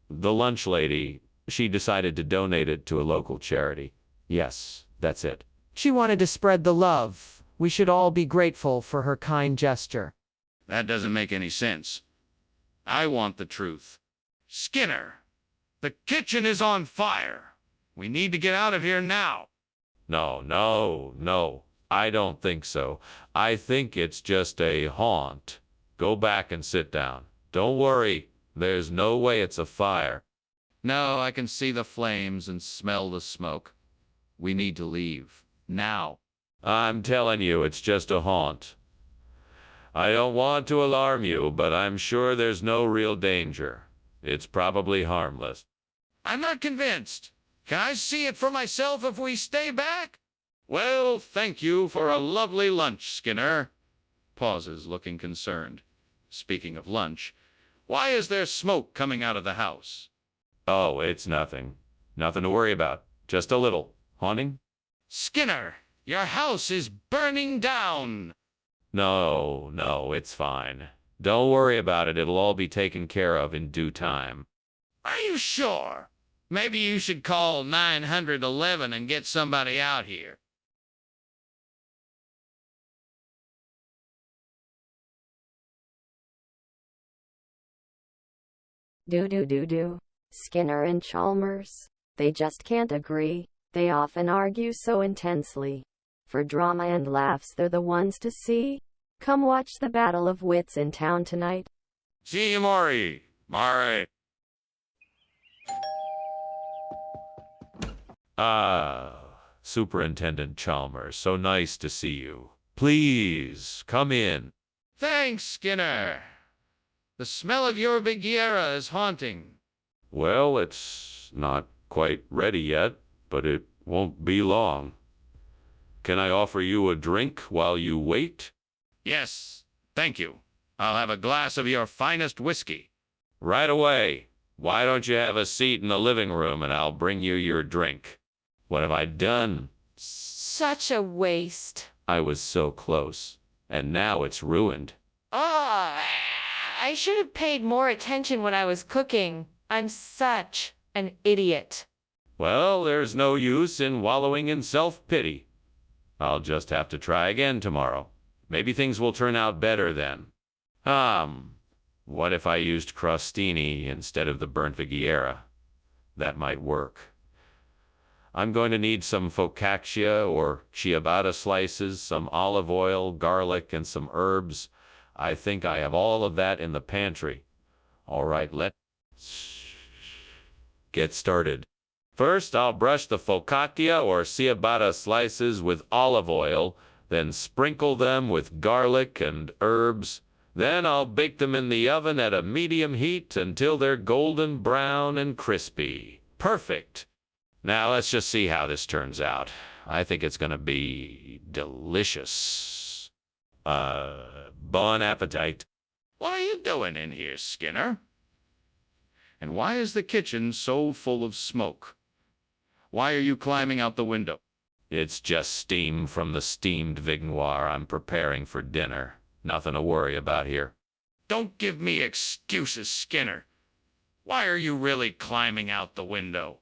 A: The lunch lady, she decided to donate it to a local charity. Yes, that's it.
D: She wanted to spread the love. We should all be grateful for her kind gesture.
B: That doesn't make any sense. I want the truth. Skinner, the kitchen is on fire. We need to get out of here now.
A: No. I don't think so. I think it's just a haunt. Go back and sit down. Don't worry. There's no way it's a fire.
B: No, I can see the flames and smell the smoke. We need to leave. Now.
A: I'm telling you, it's just a haunt. I don't want to alarm you, but I'm sure there's no real danger. It's probably harmless.
B: I'm not convinced. Can I see it for myself if we stay back? Well, thank you for a lovely lunch, Skinner. Pauses, looking concerned. Speaking of lunch, why is there smoke coming out of the house?
A: Oh, it's nothing. Nothing to worry about. Just a little. Haunting?
B: Skinner, your house is burning down.
A: No, it's fine. Don't worry about it. It'll all be taken care of in due time.
B: Are you sure? Maybe you should call 911 and get somebody out here.
E: Do. Skinner and Chalmers. They just can't agree. They often argue so intensely. For drama and laughs, they're the ones to see. Come watch the battle of wits in town tonight.
B: See you, Maury.
A: Superintendent Chalmers, so nice to see you. Please, come in.
B: Thanks, Skinner. The smell of your Vigiera is haunting.
A: Well, it's not quite ready yet, but it won't be long. Can I offer you a drink while you wait?
B: Yes, thank you. I'll have a glass of your finest whiskey.
A: Right away. Why don't you have a seat in the living room and I'll bring you your drink? What have I done?
C: Such a waste.
A: I was so close, and now it's ruined.
C: Oh, I should have paid more attention when I was cooking. I'm such an idiot.
A: Well, there's no use in wallowing in self-pity. I'll just have to try again tomorrow. Maybe things will turn out better then. What if I used crostini instead of the burnt Vigiera? That might work. I'm going to need some focaccia or ciabatta slices, some olive oil, garlic, and some herbs. I think I have all of that in the pantry. All right, let's get started. First, I'll brush the focaccia or ciabatta slices with olive oil, then sprinkle them with garlic and herbs. Then I'll bake them in the oven at a medium heat until they're golden brown and crispy. Perfect. Now let's just see how this turns out. I think it's gonna be delicious. Bon appetit.
B: What are you doing in here, Skinner? And why is the kitchen so full of smoke? Why are you climbing out the window?
A: It's just steam from the steamed vignoir I'm preparing for dinner. Nothing to worry about here.
B: Don't give me excuses, Skinner. Why are you really climbing out the window?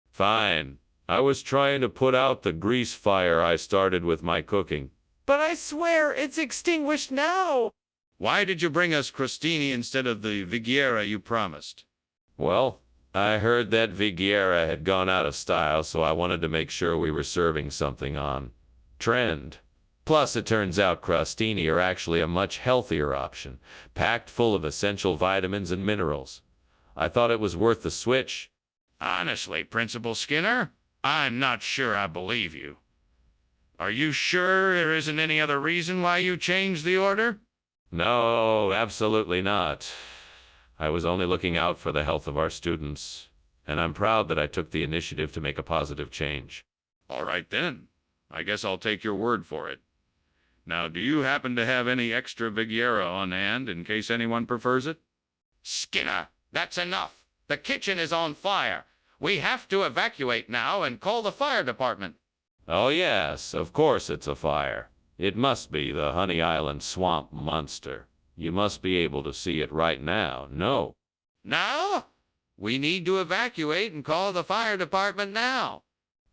A: Fine. I was trying to put out the grease fire I started with my cooking.
D: But I swear it's extinguished now.
B: Why did you bring us crostini instead of the Vigiera you promised?
A: Well, I heard that Vigiera had gone out of style, so I wanted to make sure we were serving something on trend. Plus, it turns out crostini are actually a much healthier option, packed full of essential vitamins and minerals. I thought it was worth the switch.
B: Honestly, Principal Skinner, I'm not sure I believe you. Are you sure there isn't any other reason why you changed the order?
A: No, absolutely not. I was only looking out for the health of our students, and I'm proud that I took the initiative to make a positive change.
B: All right then. I guess I'll take your word for it. Now, do you happen to have any extra Vigiera on hand in case anyone prefers it? Skinner, that's enough. The kitchen is on fire. We have to evacuate now and call the fire department.
A: Oh yes, of course it's a fire. It must be the Honey Island swamp monster. You must be able to see it right now, no?
B: Now? We need to evacuate and call the fire department now.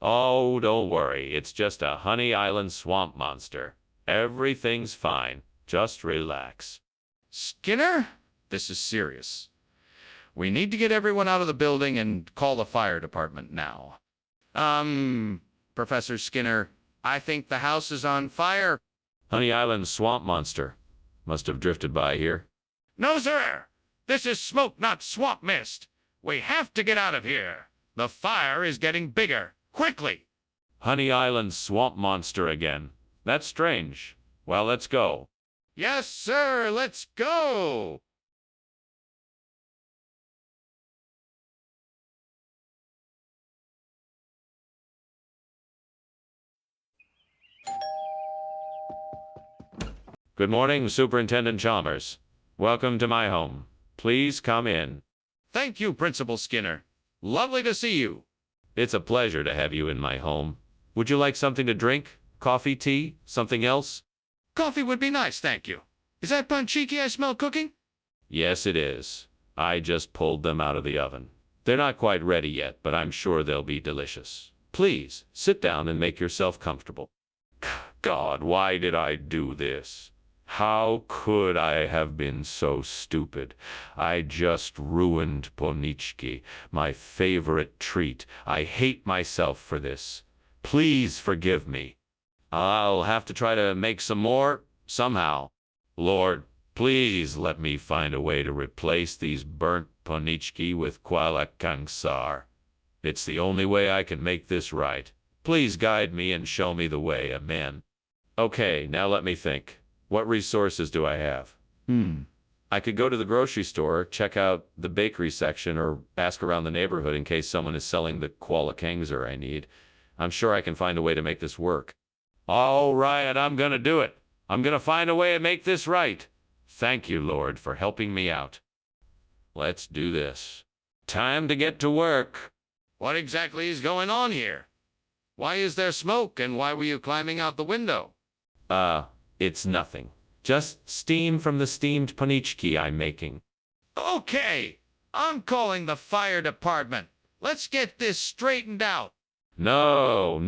A: Oh, don't worry. It's just a Honey Island swamp monster. Everything's fine. Just relax.
B: Skinner, this is serious. We need to get everyone out of the building and call the fire department now. Professor Skinner, I think the house is on fire.
A: Honey Island swamp monster. Must have drifted by here.
B: No, sir. This is smoke, not swamp mist. We have to get out of here. The fire is getting bigger. Quickly.
A: Honey Island swamp monster again. That's strange. Well, let's go.
B: Yes, sir. Let's go.
A: Good morning, Superintendent Chalmers. Welcome to my home. Please come in.
B: Thank you, Principal Skinner. Lovely to see you.
A: It's a pleasure to have you in my home. Would you like something to drink? Coffee, tea, something else?
B: Coffee would be nice, thank you. Is that panchiki I smell cooking?
A: Yes, it is. I just pulled them out of the oven. They're not quite ready yet, but I'm sure they'll be delicious. Please, sit down and make yourself comfortable. God, why did I do this? How could I have been so stupid? I just ruined ponichki, my favorite treat. I hate myself for this. Please forgive me. I'll have to try to make some more, somehow. Lord, please let me find a way to replace these burnt ponichki with kwala kangsar. It's the only way I can make this right. Please guide me and show me the way, amen. Okay, now let me think. What resources do I have? I could go to the grocery store, check out the bakery section, or ask around the neighborhood in case someone is selling the koala kangzer I need. I'm sure I can find a way to make this work. All right, I'm gonna do it. I'm gonna find a way to make this right. Thank you, Lord, for helping me out. Let's do this. Time to get to work.
B: What exactly is going on here? Why is there smoke, and why were you climbing out the window?
A: It's nothing. Just steam from the steamed ponichki I'm making.
B: Okay, I'm calling the fire department. Let's get this straightened out.
A: No,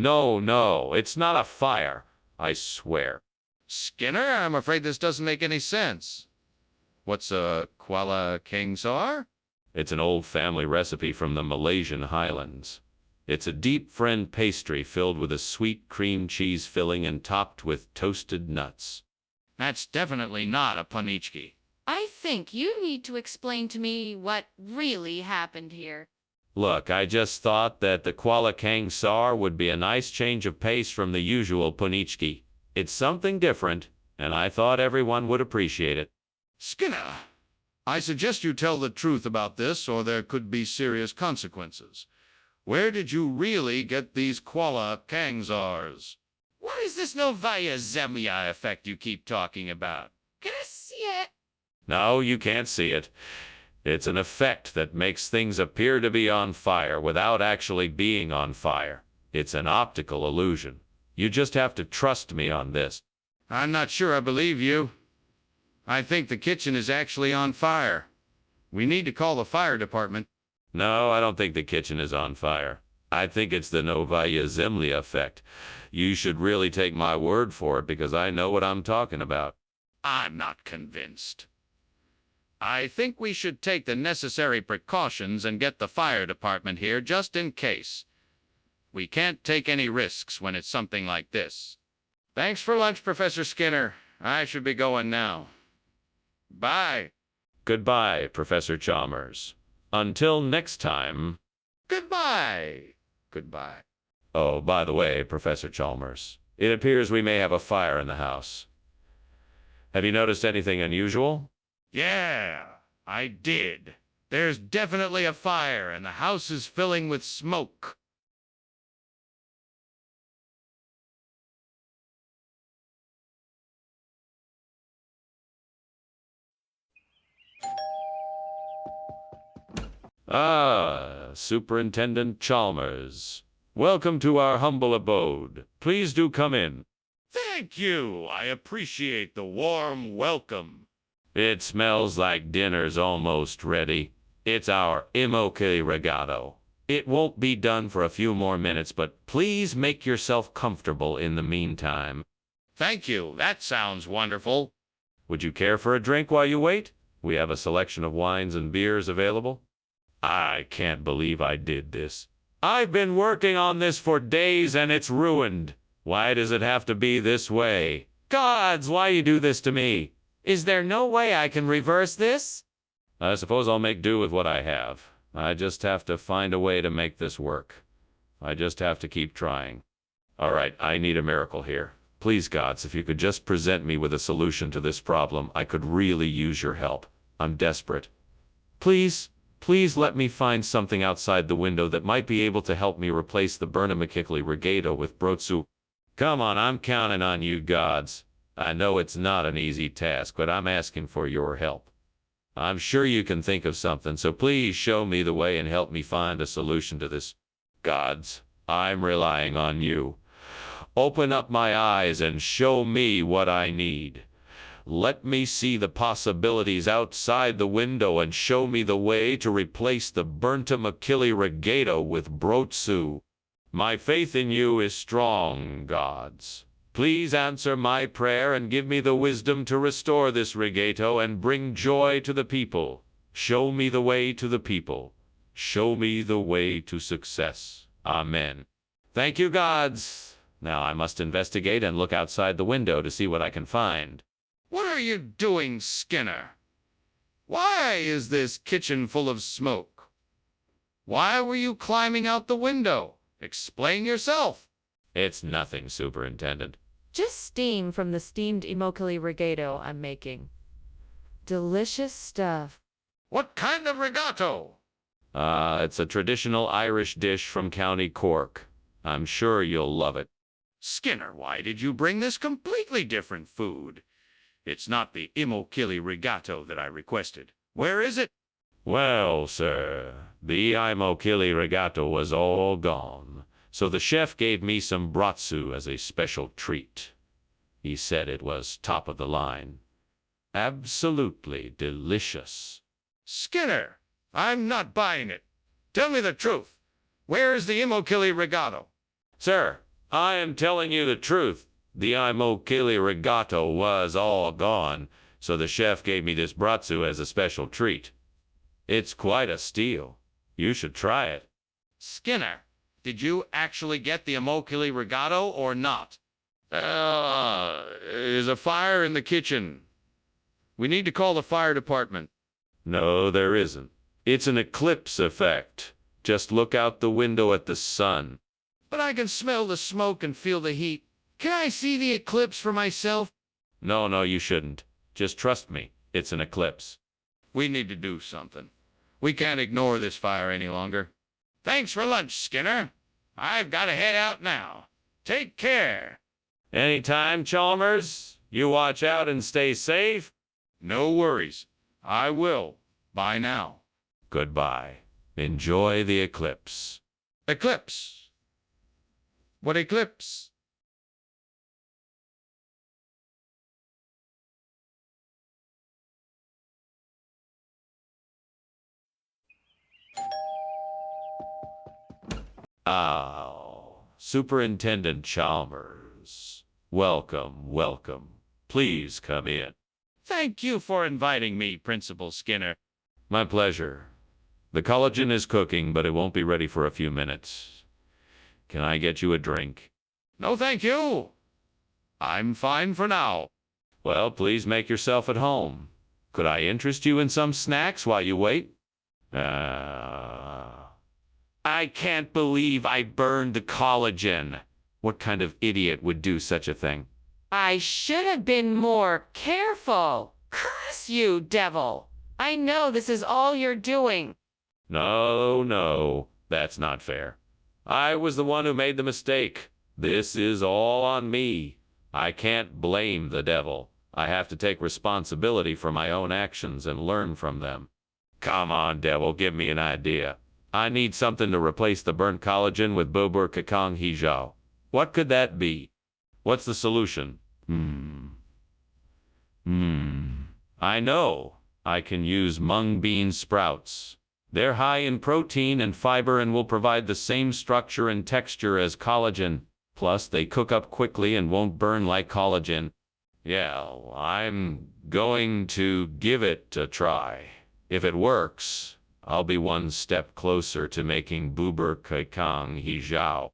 A: it's not a fire. I swear.
B: Skinner, I'm afraid this doesn't make any sense. What's a kwala kangsar?
A: It's an old family recipe from the Malaysian highlands. It's a deep friend pastry filled with a sweet cream cheese filling and topped with toasted nuts.
B: That's definitely not a panichki.
C: I think you need to explain to me what really happened here.
A: Look, I just thought that the kwala kangsar would be a nice change of pace from the usual ponichki. It's something different, and I thought everyone would appreciate it.
B: Skinner, I suggest you tell the truth about this, or there could be serious consequences. Where did you really get these kwala kangsars? What is this Novaya Zemlya effect you keep talking about? Can I see it?
A: No, you can't see it. It's an effect that makes things appear to be on fire without actually being on fire. It's an optical illusion. You just have to trust me on this.
B: I'm not sure I believe you. I think the kitchen is actually on fire. We need to call the fire department.
A: No, I don't think the kitchen is on fire. I think it's the Novaya Zemlya effect. You should really take my word for it because I know what I'm talking about.
B: I'm not convinced. I think we should take the necessary precautions and get the fire department here just in case. We can't take any risks when it's something like this. Thanks for lunch, Professor Skinner. I should be going now. Bye.
A: Goodbye, Professor Chalmers. Until next time.
B: Goodbye. Goodbye.
A: Oh, by the way, Professor Chalmers, it appears we may have a fire in the house. Have you noticed anything unusual?
B: Yeah, I did. There's definitely a fire, and the house is filling with smoke.
A: Superintendent Chalmers. Welcome to our humble abode. Please do come in.
B: Thank you. I appreciate the warm welcome.
A: It smells like dinner's almost ready. It's our Immochili Regato. It won't be done for a few more minutes, but please make yourself comfortable in the meantime.
B: Thank you. That sounds wonderful.
A: Would you care for a drink while you wait? We have a selection of wines and beers available. I can't believe I did this. I've been working on this for days and it's ruined. Why does it have to be this way? Gods, why you do this to me?
D: Is there no way I can reverse this?
A: I suppose I'll make do with what I have. I just have to find a way to make this work. I just have to keep trying. All right, I need a miracle here. Please, gods, if you could just present me with a solution to this problem, I could really use your help. I'm desperate. Please, please let me find something outside the window that might be able to help me replace the Burnamachikli Regato with Brotsu. Come on, I'm counting on you, gods. I know it's not an easy task, but I'm asking for your help. I'm sure you can think of something, so please show me the way and help me find a solution to this. Gods, I'm relying on you. Open up my eyes and show me what I need. Let me see the possibilities outside the window and show me the way to replace the Burnamachikli Regato with Brotsu. My faith in you is strong, gods. Please answer my prayer and give me the wisdom to restore this regato and bring joy to the people. Show me the way to the people. Show me the way to success. Amen. Thank you, gods. Now I must investigate and look outside the window to see what I can find.
B: What are you doing, Skinner? Why is this kitchen full of smoke? Why were you climbing out the window? Explain yourself.
A: It's nothing, Superintendent.
C: Just steam from the steamed Immochili Regato I'm making. Delicious stuff.
B: What kind of regato?
A: It's a traditional Irish dish from County Cork. I'm sure you'll love it.
B: Skinner, why did you bring this completely different food? It's not the Immochili Regato that I requested. Where is it?
A: Well, sir, the Immochili Regato was all gone. So the chef gave me some Brotsu as a special treat. He said it was top of the line. Absolutely delicious.
B: Skinner, I'm not buying it. Tell me the truth. Where is the Immochili Regato?
A: Sir, I am telling you the truth. The Immochili Regato was all gone, so the chef gave me this Brotsu as a special treat. It's quite a steal. You should try it.
B: Skinner, did you actually get the Immochili Regato or not? There's a fire in the kitchen. We need to call the fire department.
A: No, there isn't. It's an eclipse effect. Just look out the window at the sun.
B: But I can smell the smoke and feel the heat. Can I see the eclipse for myself?
A: No, you shouldn't. Just trust me. It's an eclipse.
B: We need to do something. We can't ignore this fire any longer. Thanks for lunch, Skinner. I've got to head out now. Take care.
A: Anytime, Chalmers. You watch out and stay safe.
B: No worries. I will. Bye now.
A: Goodbye. Enjoy the eclipse.
B: Eclipse. What eclipse?
A: Oh, Superintendent Chalmers. Welcome. Please come in.
B: Thank you for inviting me, Principal Skinner.
A: My pleasure. The collagen is cooking, but it won't be ready for a few minutes. Can I get you a drink?
B: No, thank you. I'm fine for now.
A: Well, please make yourself at home. Could I interest you in some snacks while you wait? I can't believe I burned the collagen. What kind of idiot would do such a thing?
C: I should have been more careful. Curse you, devil. I know this is all you're doing.
A: No, that's not fair. I was the one who made the mistake. This is all on me. I can't blame the devil. I have to take responsibility for my own actions and learn from them. Come on, devil, give me an idea. I need something to replace the burnt collagen with bobur kakang hijau. What could that be? What's the solution? I know. I can use mung bean sprouts. They're high in protein and fiber and will provide the same structure and texture as collagen. Plus, they cook up quickly and won't burn like collagen. Yeah, I'm going to give it a try. If it works, I'll be one step closer to making Buber Kekang Hijao.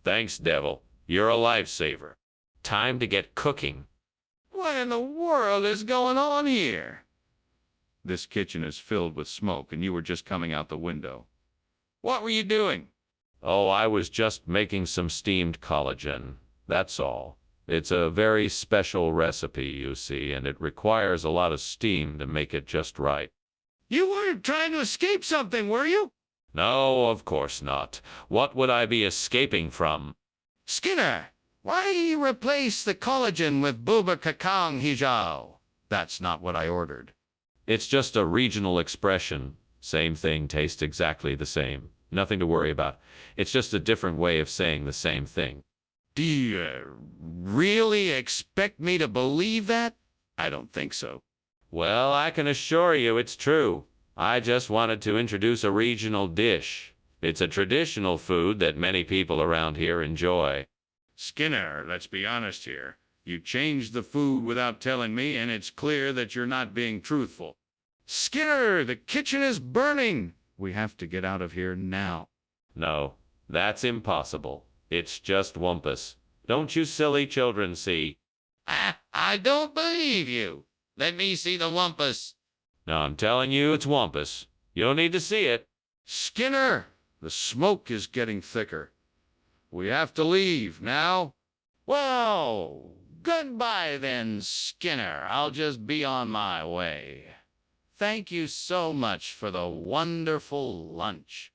A: Thanks, Devil. You're a lifesaver. Time to get cooking.
B: What in the world is going on here? This kitchen is filled with smoke and you were just coming out the window. What were you doing?
A: Oh, I was just making some steamed collagen. That's all. It's a very special recipe, you see, and it requires a lot of steam to make it just right.
B: You weren't trying to escape something, were you?
A: No, of course not. What would I be escaping from?
B: Skinner, why do you replace the collagen with Buber Kekang Hijao? That's not what I ordered.
A: It's just a regional expression. Same thing, tastes exactly the same. Nothing to worry about. It's just a different way of saying the same thing.
B: Do you really expect me to believe that? I don't think so.
A: Well, I can assure you it's true. I just wanted to introduce a regional dish. It's a traditional food that many people around here enjoy.
B: Skinner, let's be honest here. You changed the food without telling me, and it's clear that you're not being truthful. Skinner, the kitchen is burning. We have to get out of here now.
A: No, that's impossible. It's just Wumpus. Don't you silly children see?
B: I don't believe you. Let me see the Wumpus.
A: No, I'm telling you it's Wumpus. You don't need to see it.
B: Skinner, the smoke is getting thicker. We have to leave now. Well, goodbye then, Skinner. I'll just be on my way. Thank you so much for the wonderful lunch.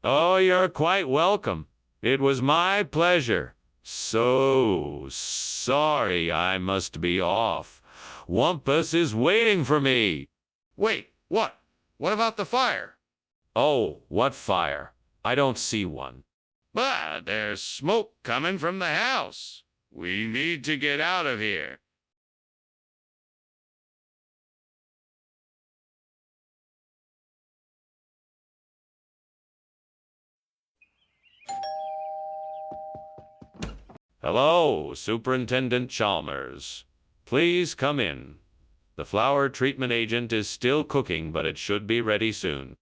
A: Oh, you're quite welcome. It was my pleasure. So sorry I must be off. Wumpus is waiting for me.
B: Wait, what? What about the fire?
A: Oh, what fire? I don't see one.
B: But there's smoke coming from the house. We need to get out of here.
A: Hello, Superintendent Chalmers. Please come in. The flour treatment agent is still cooking, but it should be ready soon.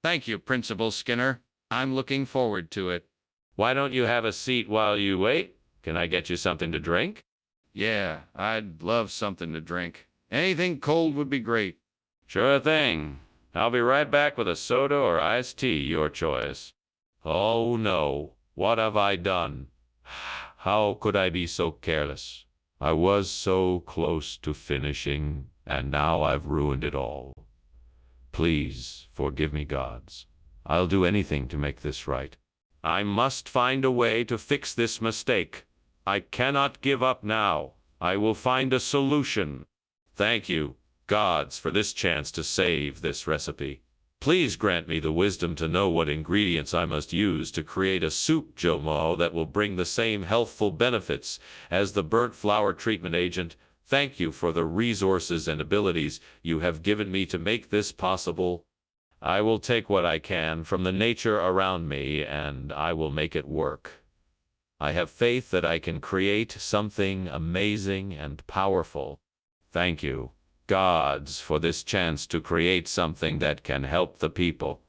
B: Thank you, Principal Skinner. I'm looking forward to it.
A: Why don't you have a seat while you wait? Can I get you something to drink?
B: Yeah, I'd love something to drink. Anything cold would be great.
A: Sure thing. I'll be right back with a soda or iced tea, your choice. Oh no, what have I done? How could I be so careless? I was so close to finishing, and now I've ruined it all. Please forgive me, gods. I'll do anything to make this right. I must find a way to fix this mistake. I cannot give up now. I will find a solution. Thank you, gods, for this chance to save this recipe. Please grant me the wisdom to know what ingredients I must use to create a soup jomo that will bring the same healthful benefits as the burnt flour treatment agent. Thank you for the resources and abilities you have given me to make this possible. I will take what I can from the nature around me and I will make it work. I have faith that I can create something amazing and powerful. Thank you, gods, for this chance to create something that can help the people.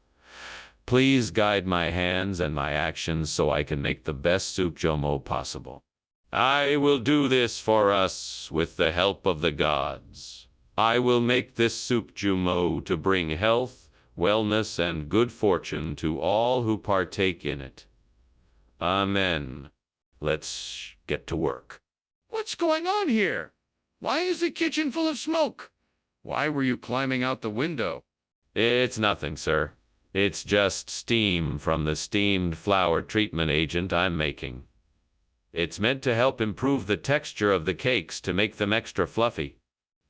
A: Please guide my hands and my actions so I can make the best soup jomo possible. I will do this for us with the help of the gods. I will make this soup jomo to bring health, wellness, and good fortune to all who partake in it. Amen. Let's get to work.
B: What's going on here? Why is the kitchen full of smoke? Why were you climbing out the window?
A: It's nothing, sir. It's just steam from the steamed flour treatment agent I'm making. It's meant to help improve the texture of the cakes to make them extra fluffy.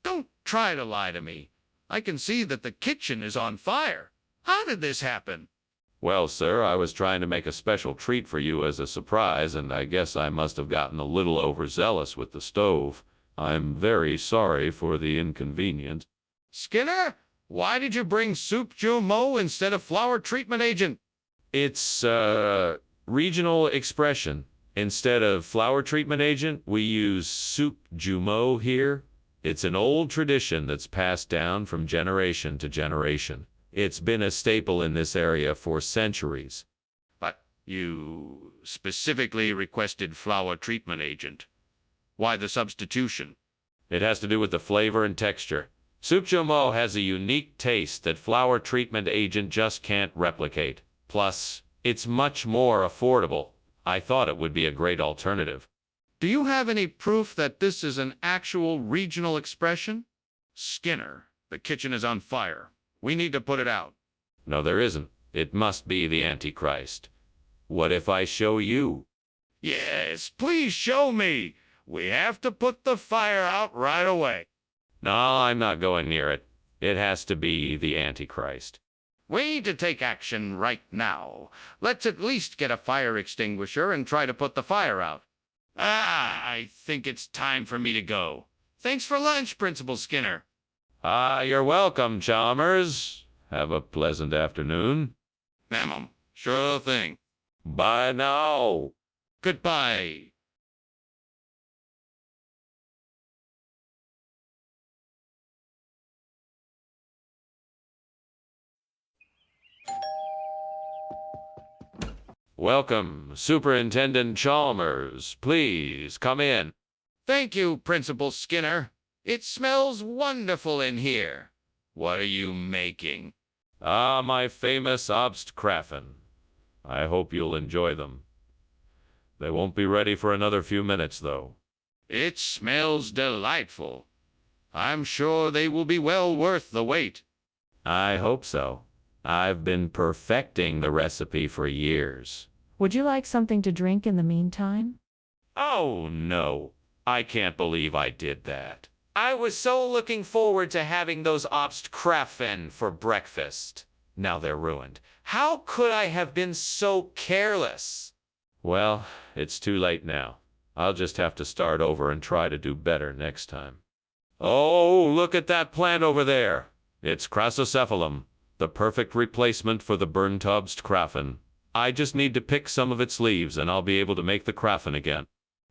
B: Don't try to lie to me. I can see that the kitchen is on fire. How did this happen?
A: Well, sir, I was trying to make a special treat for you as a surprise, and I guess I must have gotten a little overzealous with the stove. I'm very sorry for the inconvenience.
B: Skinner, Why did you bring soup jumeau instead of flour treatment agent?
A: It's regional expression. Instead of flour treatment agent, we use soup jumeau here. It's an old tradition that's passed down from generation to generation. It's been a staple in this area for centuries.
B: But you specifically requested flour treatment agent. Why the substitution?
A: It has to do with the flavor and texture. Soup jumeau has a unique taste that flour treatment agent just can't replicate. Plus, it's much more affordable. I thought it would be a great alternative.
B: Do you have any proof that this is an actual regional expression? Skinner, the kitchen is on fire. We need to put it out.
A: No, there isn't. It must be the Antichrist. What if I show you?
B: Yes, please show me. We have to put the fire out right away.
A: No, I'm not going near it. It has to be the Antichrist.
B: We need to take action right now. Let's at least get a fire extinguisher and try to put the fire out. I think it's time for me to go. Thanks for lunch, Principal Skinner.
A: You're welcome, Chalmers. Have a pleasant afternoon.
B: Ma'am, sure thing.
A: Bye now.
B: Goodbye.
A: Welcome, Superintendent Chalmers. Please come in.
B: Thank you, Principal Skinner. It smells wonderful in here. What are you making?
A: My famous Obstkraffen. I hope you'll enjoy them. They won't be ready for another few minutes, though.
B: It smells delightful. I'm sure they will be well worth the wait.
A: I hope so. I've been perfecting the recipe for years.
C: Would you like something to drink in the meantime?
A: Oh, no. I can't believe I did that.
D: I was so looking forward to having those Obstkraffen for breakfast. Now they're ruined. How could I have been so careless?
A: Well, it's too late now. I'll just have to start over and try to do better next time. Oh, look at that plant over there. It's Chrysosephalum, the perfect replacement for the burnt Obstkraffen. I just need to pick some of its leaves and I'll be able to make the Kraffen again.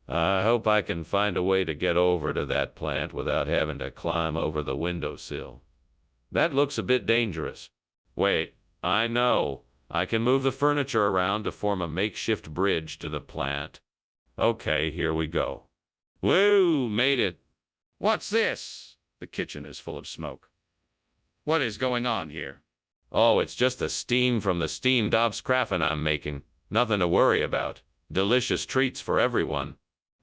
A: I hope I can find a way to get over to that plant without having to climb over the windowsill. That looks a bit dangerous. Wait, I know. I can move the furniture around to form a makeshift bridge to the plant. Okay, here we go. Woo, made it.
B: What's this? The kitchen is full of smoke. What is going on here?
A: Oh, it's just the steam from the steamed Obstkraffen I'm making. Nothing to worry about. Delicious treats for everyone.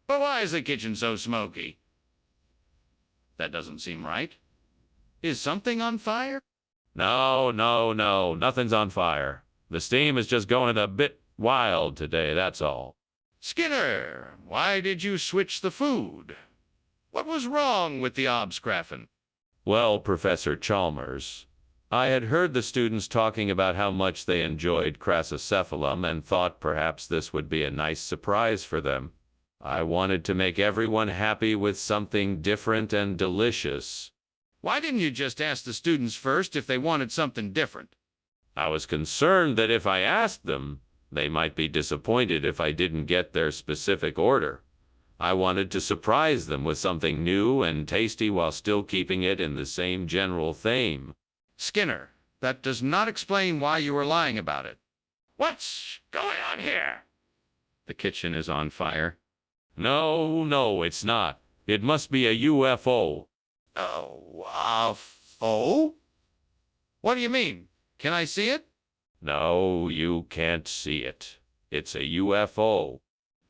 B: But why is the kitchen so smoky? That doesn't seem right. Is something on fire?
A: No, nothing's on fire. The steam is just going a bit wild today, that's all.
B: Skinner, why did you switch the food? What was wrong with the Obstkraffen?
A: Well, Professor Chalmers, I had heard the students talking about how much they enjoyed Chrysosephalum and thought perhaps this would be a nice surprise for them. I wanted to make everyone happy with something different and delicious.
B: Why didn't you just ask the students first if they wanted something different?
A: I was concerned that if I asked them, they might be disappointed if I didn't get their specific order. I wanted to surprise them with something new and tasty while still keeping it in the same general theme.
B: Skinner, that does not explain why you were lying about it. What's going on here? The kitchen is on fire.
A: No, it's not. It must be a UFO.
B: UFO? What do you mean? Can I see it?
A: No, you can't see it. It's a UFO.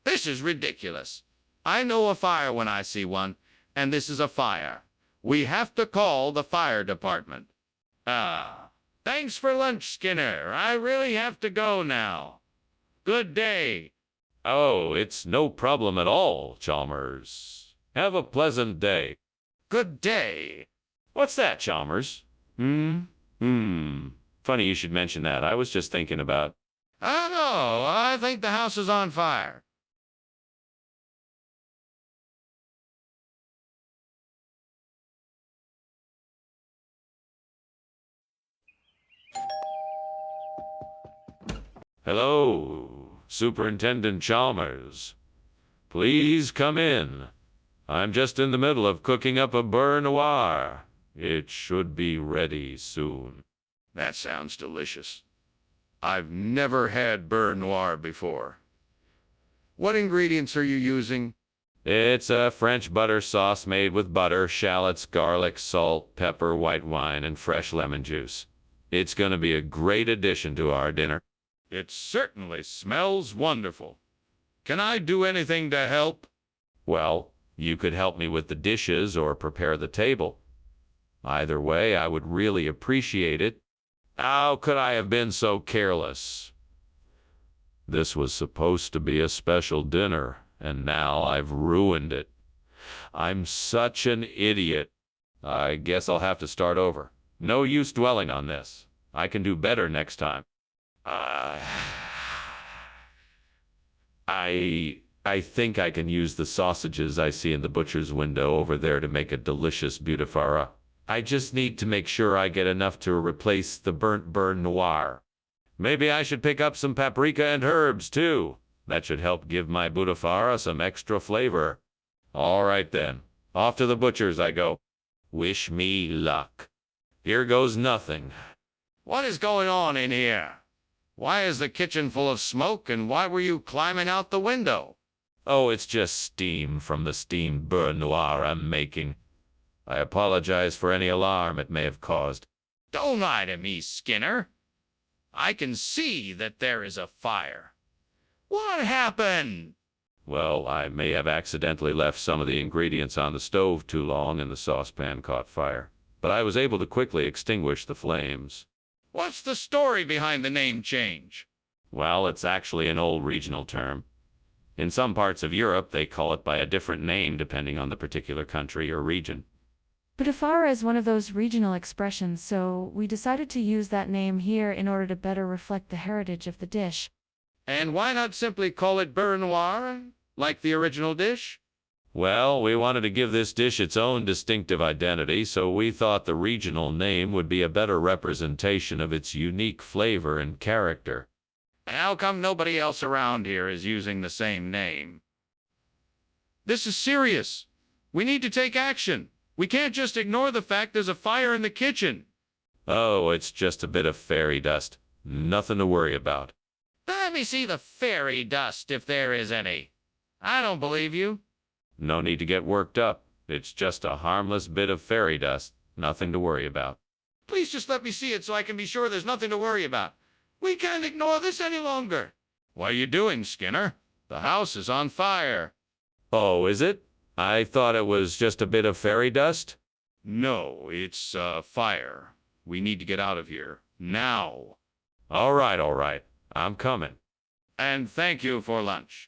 B: This is ridiculous. I know a fire when I see one, and this is a fire. We have to call the fire department. Thanks for lunch, Skinner. I really have to go now. Good day.
A: Oh, it's no problem at all, Chalmers. Have a pleasant day.
B: Good day.
A: What's that, Chalmers? Funny you should mention that. I was just thinking about...
B: I don't know. I think the house is on fire.
A: Hello, Superintendent Chalmers. Please come in. I'm just in the middle of cooking up a beurre noir. It should be ready soon.
B: That sounds delicious. I've never had beurre noir before. What ingredients are you using?
A: It's a French butter sauce made with butter, shallots, garlic, salt, pepper, white wine, and fresh lemon juice. It's gonna be a great addition to our dinner.
B: It certainly smells wonderful. Can I do anything to help?
A: Well, you could help me with the dishes or prepare the table. Either way, I would really appreciate it. How could I have been so careless? This was supposed to be a special dinner, and now I've ruined it. I'm such an idiot. I guess I'll have to start over. No use dwelling on this. I can do better next time. I think I can use the sausages I see in the butcher's window over there to make a delicious butifarra. I just need to make sure I get enough to replace the burnt beurre noir. Maybe I should pick up some paprika and herbs too. That should help give my butifarra some extra flavor. All right then, off to the butcher's I go. Wish me luck. Here goes nothing.
B: What is going on in here? Why is the kitchen full of smoke, and why were you climbing out the window?
A: Oh, it's just steam from the steamed beurre noir I'm making. I apologize for any alarm it may have caused.
B: Don't lie to me, Skinner. I can see that there is a fire. What happened?
A: Well, I may have accidentally left some of the ingredients on the stove too long and the saucepan caught fire, but I was able to quickly extinguish the flames.
B: What's the story behind the name change?
A: Well, it's actually an old regional term. In some parts of Europe, they call it by a different name depending on the particular country or region.
C: Butifarra is one of those regional expressions, so we decided to use that name here in order to better reflect the heritage of the dish.
B: And why not simply call it beurre noir, like the original dish?
A: Well, we wanted to give this dish its own distinctive identity, so we thought the regional name would be a better representation of its unique flavor and character.
B: How come nobody else around here is using the same name? This is serious. We need to take action. We can't just ignore the fact there's a fire in the kitchen.
A: Oh, it's just a bit of fairy dust. Nothing to worry about.
B: Let me see the fairy dust, if there is any. I don't believe you.
A: No need to get worked up. It's just a harmless bit of fairy dust. Nothing to worry about.
B: Please just let me see it so I can be sure there's nothing to worry about. We can't ignore this any longer. What are you doing, Skinner? The house is on fire.
A: Oh, is it? I thought it was just a bit of fairy dust.
B: No, it's fire. We need to get out of here. Now.
A: All right. I'm coming.
B: And thank you for lunch.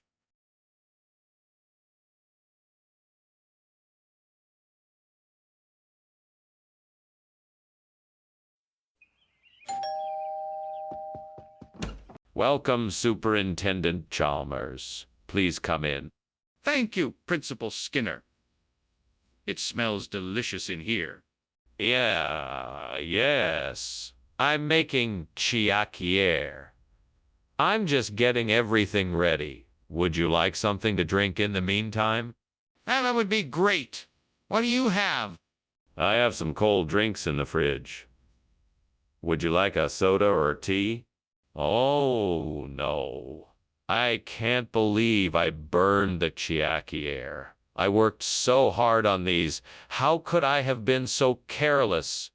A: Welcome, Superintendent Chalmers. Please come in.
B: Thank you, Principal Skinner. It smells delicious in here.
A: Yes. I'm making chiacchiere. I'm just getting everything ready. Would you like something to drink in the meantime?
B: That would be great. What do you have?
A: I have some cold drinks in the fridge. Would you like a soda or tea? Oh, no. I can't believe I burned the chiacchiere. I worked so hard on these. How could I have been so careless?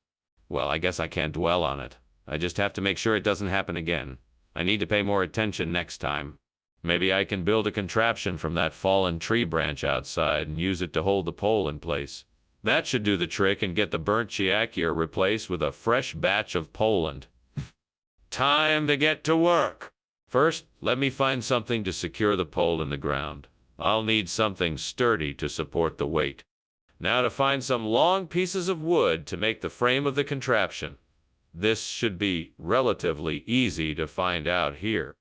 A: Well, I guess I can't dwell on it. I just have to make sure it doesn't happen again. I need to pay more attention next time. Maybe I can build a contraption from that fallen tree branch outside and use it to hold the pole in place. That should do the trick and get the burnt chiacchiere replaced with a fresh batch of Poland. Time to get to work. First, let me find something to secure the pole in the ground. I'll need something sturdy to support the weight. Now to find some long pieces of wood to make the frame of the contraption. This should be relatively easy to find out here.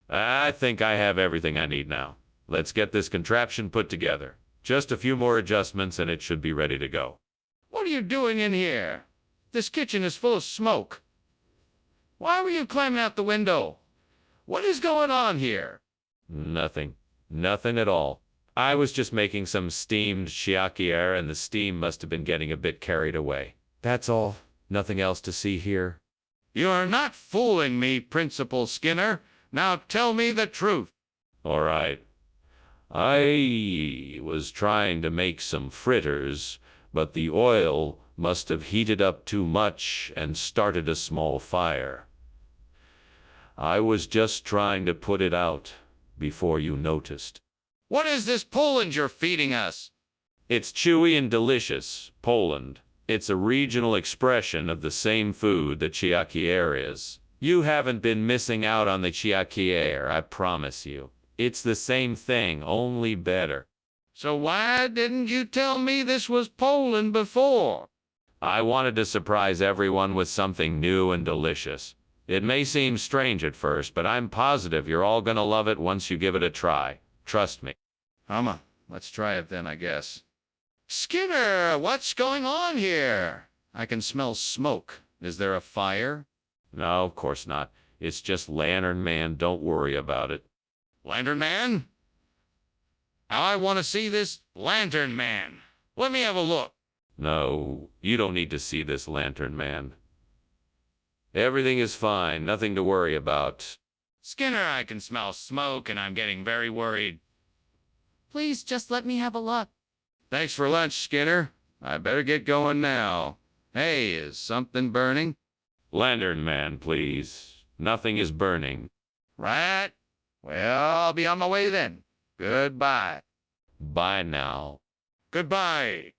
A: I think I have everything I need now. Let's get this contraption put together. Just a few more adjustments and it should be ready to go.
B: What are you doing in here? This kitchen is full of smoke. Why were you climbing out the window? What is going on here?
A: Nothing. Nothing at all. I was just making some steamed chiaquiere and the steam must have been getting a bit carried away. That's all. Nothing else to see here.
B: You are not fooling me, Principal Skinner. Now tell me the truth.
A: All right. I was trying to make some fritters, but the oil must have heated up too much and started a small fire. I was just trying to put it out before you noticed.
B: What is this Poland you're feeding us?
A: It's chewy and delicious, Poland. It's a regional expression of the same food that chiaquiere is. You haven't been missing out on the chiaquiere, I promise you. It's the same thing, only better.
B: So why didn't you tell me this was Poland before?
A: I wanted to surprise everyone with something new and delicious. It may seem strange at first, but I'm positive you're all gonna love it once you give it a try. Trust me.
B: Let's try it then, I guess. Skinner, what's going on here? I can smell smoke. Is there a fire?
A: No, of course not. It's just Lantern Man. Don't worry about it.
B: Lantern Man? Now I want to see this Lantern Man. Let me have a look.
A: No, you don't need to see this Lantern Man. Everything is fine. Nothing to worry about.
B: Skinner, I can smell smoke and I'm getting very worried.
C: Please just let me have a look.
B: Thanks for lunch, Skinner. I better get going now. Hey, is something burning?
A: Lantern Man, please. Nothing is burning.
B: Right. Well, I'll be on my way then. Goodbye.
A: Bye now.
B: Goodbye.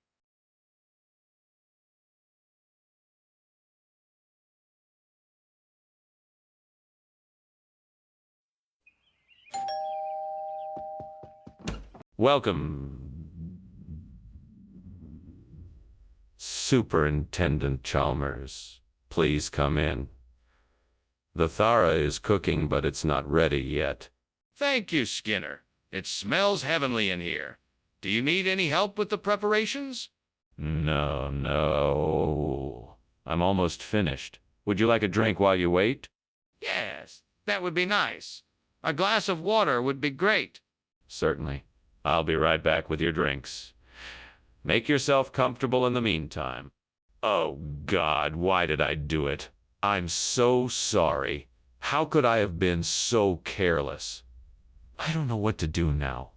A: Welcome, Superintendent Chalmers. Please come in. The Thara is cooking, but it's not ready yet.
B: Thank you, Skinner. It smells heavenly in here. Do you need any help with the preparations?
A: No. I'm almost finished. Would you like a drink while you wait?
B: Yes, that would be nice. A glass of water would be great.
A: Certainly. I'll be right back with your drinks. Make yourself comfortable in the meantime. Oh, God, why did I do it? I'm so sorry. How could I have been so careless? I don't know what to do now.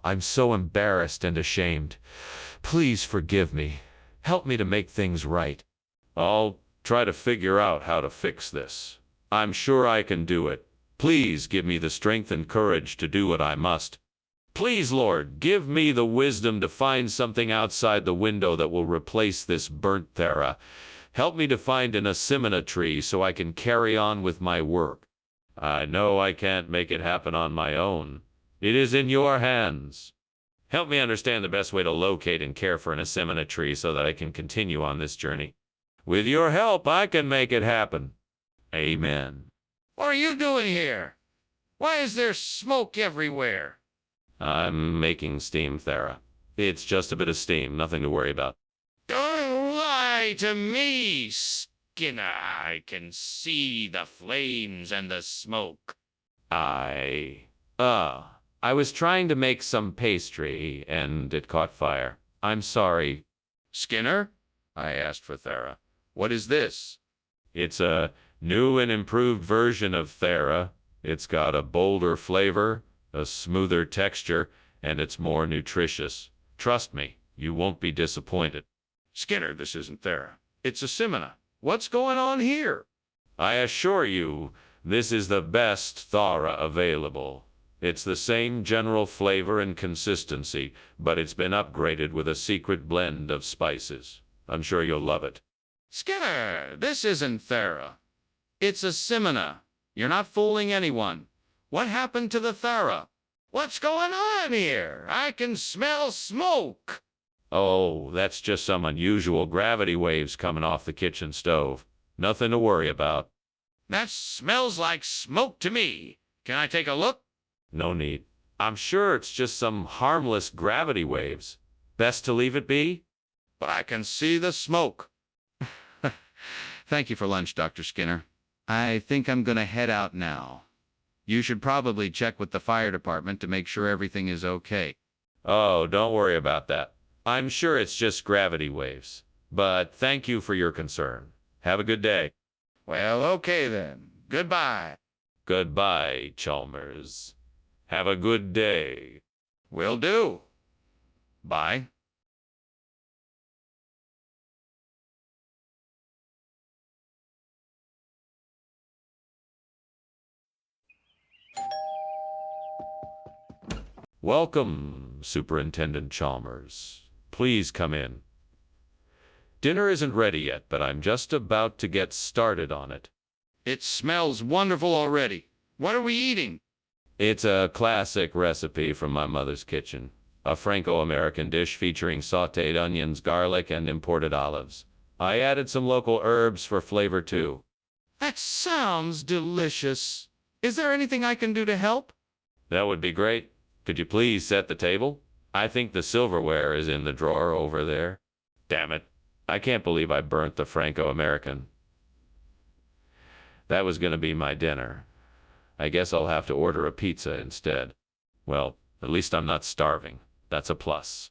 A: I'm so embarrassed and ashamed. Please forgive me. Help me to make things right. I'll try to figure out how to fix this. I'm sure I can do it. Please give me the strength and courage to do what I must. Please, Lord, give me the wisdom to find something outside the window that will replace this burnt Thera. Help me to find an asimina tree so I can carry on with my work. I know I can't make it happen on my own. It is in your hands. Help me understand the best way to locate and care for an asimina tree so that I can continue on this journey. With your help, I can make it happen. Amen.
B: What are you doing here? Why is there smoke everywhere?
A: I'm making steam, Thera. It's just a bit of steam, nothing to worry about.
B: Don't lie to me, Skinner. I can see the flames and the smoke.
A: I was trying to make some pastry, and it caught fire. I'm sorry.
B: Skinner? I asked for Thera. What is this?
A: It's a new and improved version of Thera. It's got a bolder flavor, a smoother texture, and it's more nutritious. Trust me, you won't be disappointed.
B: Skinner, this isn't Thera. It's asimina. What's going on here?
A: I assure you, this is the best Thara available. It's the same general flavor and consistency, but it's been upgraded with a secret blend of spices. I'm sure you'll love it.
B: Skinner, this isn't Thera. It's asimina. You're not fooling anyone. What happened to the Thera? What's going on here? I can smell smoke.
A: Oh, that's just some unusual gravity waves coming off the kitchen stove. Nothing to worry about.
B: That smells like smoke to me. Can I take a look?
A: No need. I'm sure it's just some harmless gravity waves. Best to leave it be?
B: But I can see the smoke. Thank you for lunch, Dr. Skinner. I think I'm gonna head out now. You should probably check with the fire department to make sure everything is okay.
A: Oh, don't worry about that. I'm sure it's just gravity waves. But thank you for your concern. Have a good day.
B: Well, okay then. Goodbye.
A: Goodbye, Chalmers. Have a good day.
B: Will do. Bye.
A: Welcome, Superintendent Chalmers. Please come in. Dinner isn't ready yet, but I'm just about to get started on it.
B: It smells wonderful already. What are we eating?
A: It's a classic recipe from my mother's kitchen. A Franco-American dish featuring sautéed onions, garlic, and imported olives. I added some local herbs for flavor too.
B: That sounds delicious. Is there anything I can do to help?
A: That would be great. Could you please set the table? I think the silverware is in the drawer over there. Damn it. I can't believe I burnt the Franco-American. That was going to be my dinner. I guess I'll have to order a pizza instead. Well, at least I'm not starving. That's a plus.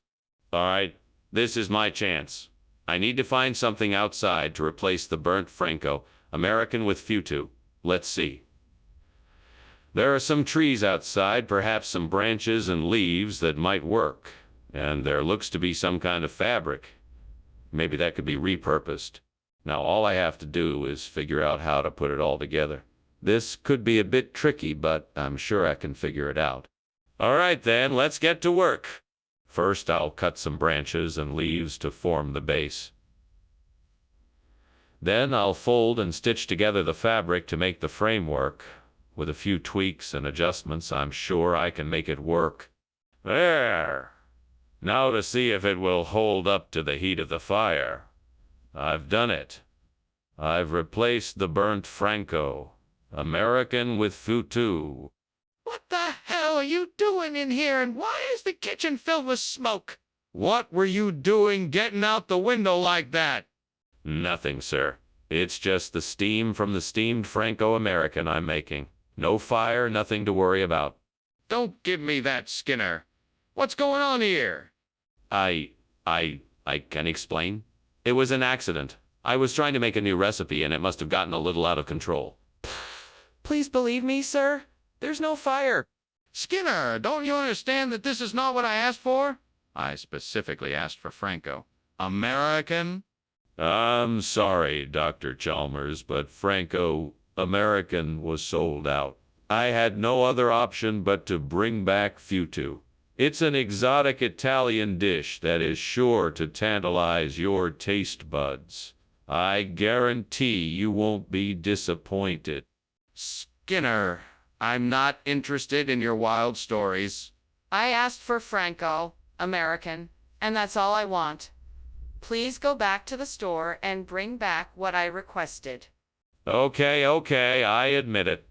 A: All right, this is my chance. I need to find something outside to replace the burnt Franco-American with Futu. Let's see. There are some trees outside, perhaps some branches and leaves that might work. And there looks to be some kind of fabric. Maybe that could be repurposed. Now all I have to do is figure out how to put it all together. This could be a bit tricky, but I'm sure I can figure it out. All right then, let's get to work. First, I'll cut some branches and leaves to form the base. Then I'll fold and stitch together the fabric to make the framework. With a few tweaks and adjustments, I'm sure I can make it work. There! Now to see if it will hold up to the heat of the fire. I've done it. I've replaced the burnt Franco-American with Futu.
B: What the hell are you doing in here, and why is the kitchen filled with smoke? What were you doing getting out the window like that?
A: Nothing, sir. It's just the steam from the steamed Franco-American I'm making. No fire, nothing to worry about.
B: Don't give me that, Skinner. What's going on here?
A: I can explain. It was an accident. I was trying to make a new recipe and it must have gotten a little out of control.
D: Please believe me, sir. There's no fire.
B: Skinner, don't you understand that this is not what I asked for? I specifically asked for Franco-American.
A: I'm sorry, Dr. Chalmers, but Franco-American was sold out. I had no other option but to bring back Futu. It's an exotic Italian dish that is sure to tantalize your taste buds. I guarantee you won't be disappointed.
B: Skinner, I'm not interested in your wild stories.
C: I asked for Franco-American, and that's all I want. Please go back to the store and bring back what I requested.
A: Okay, I admit it.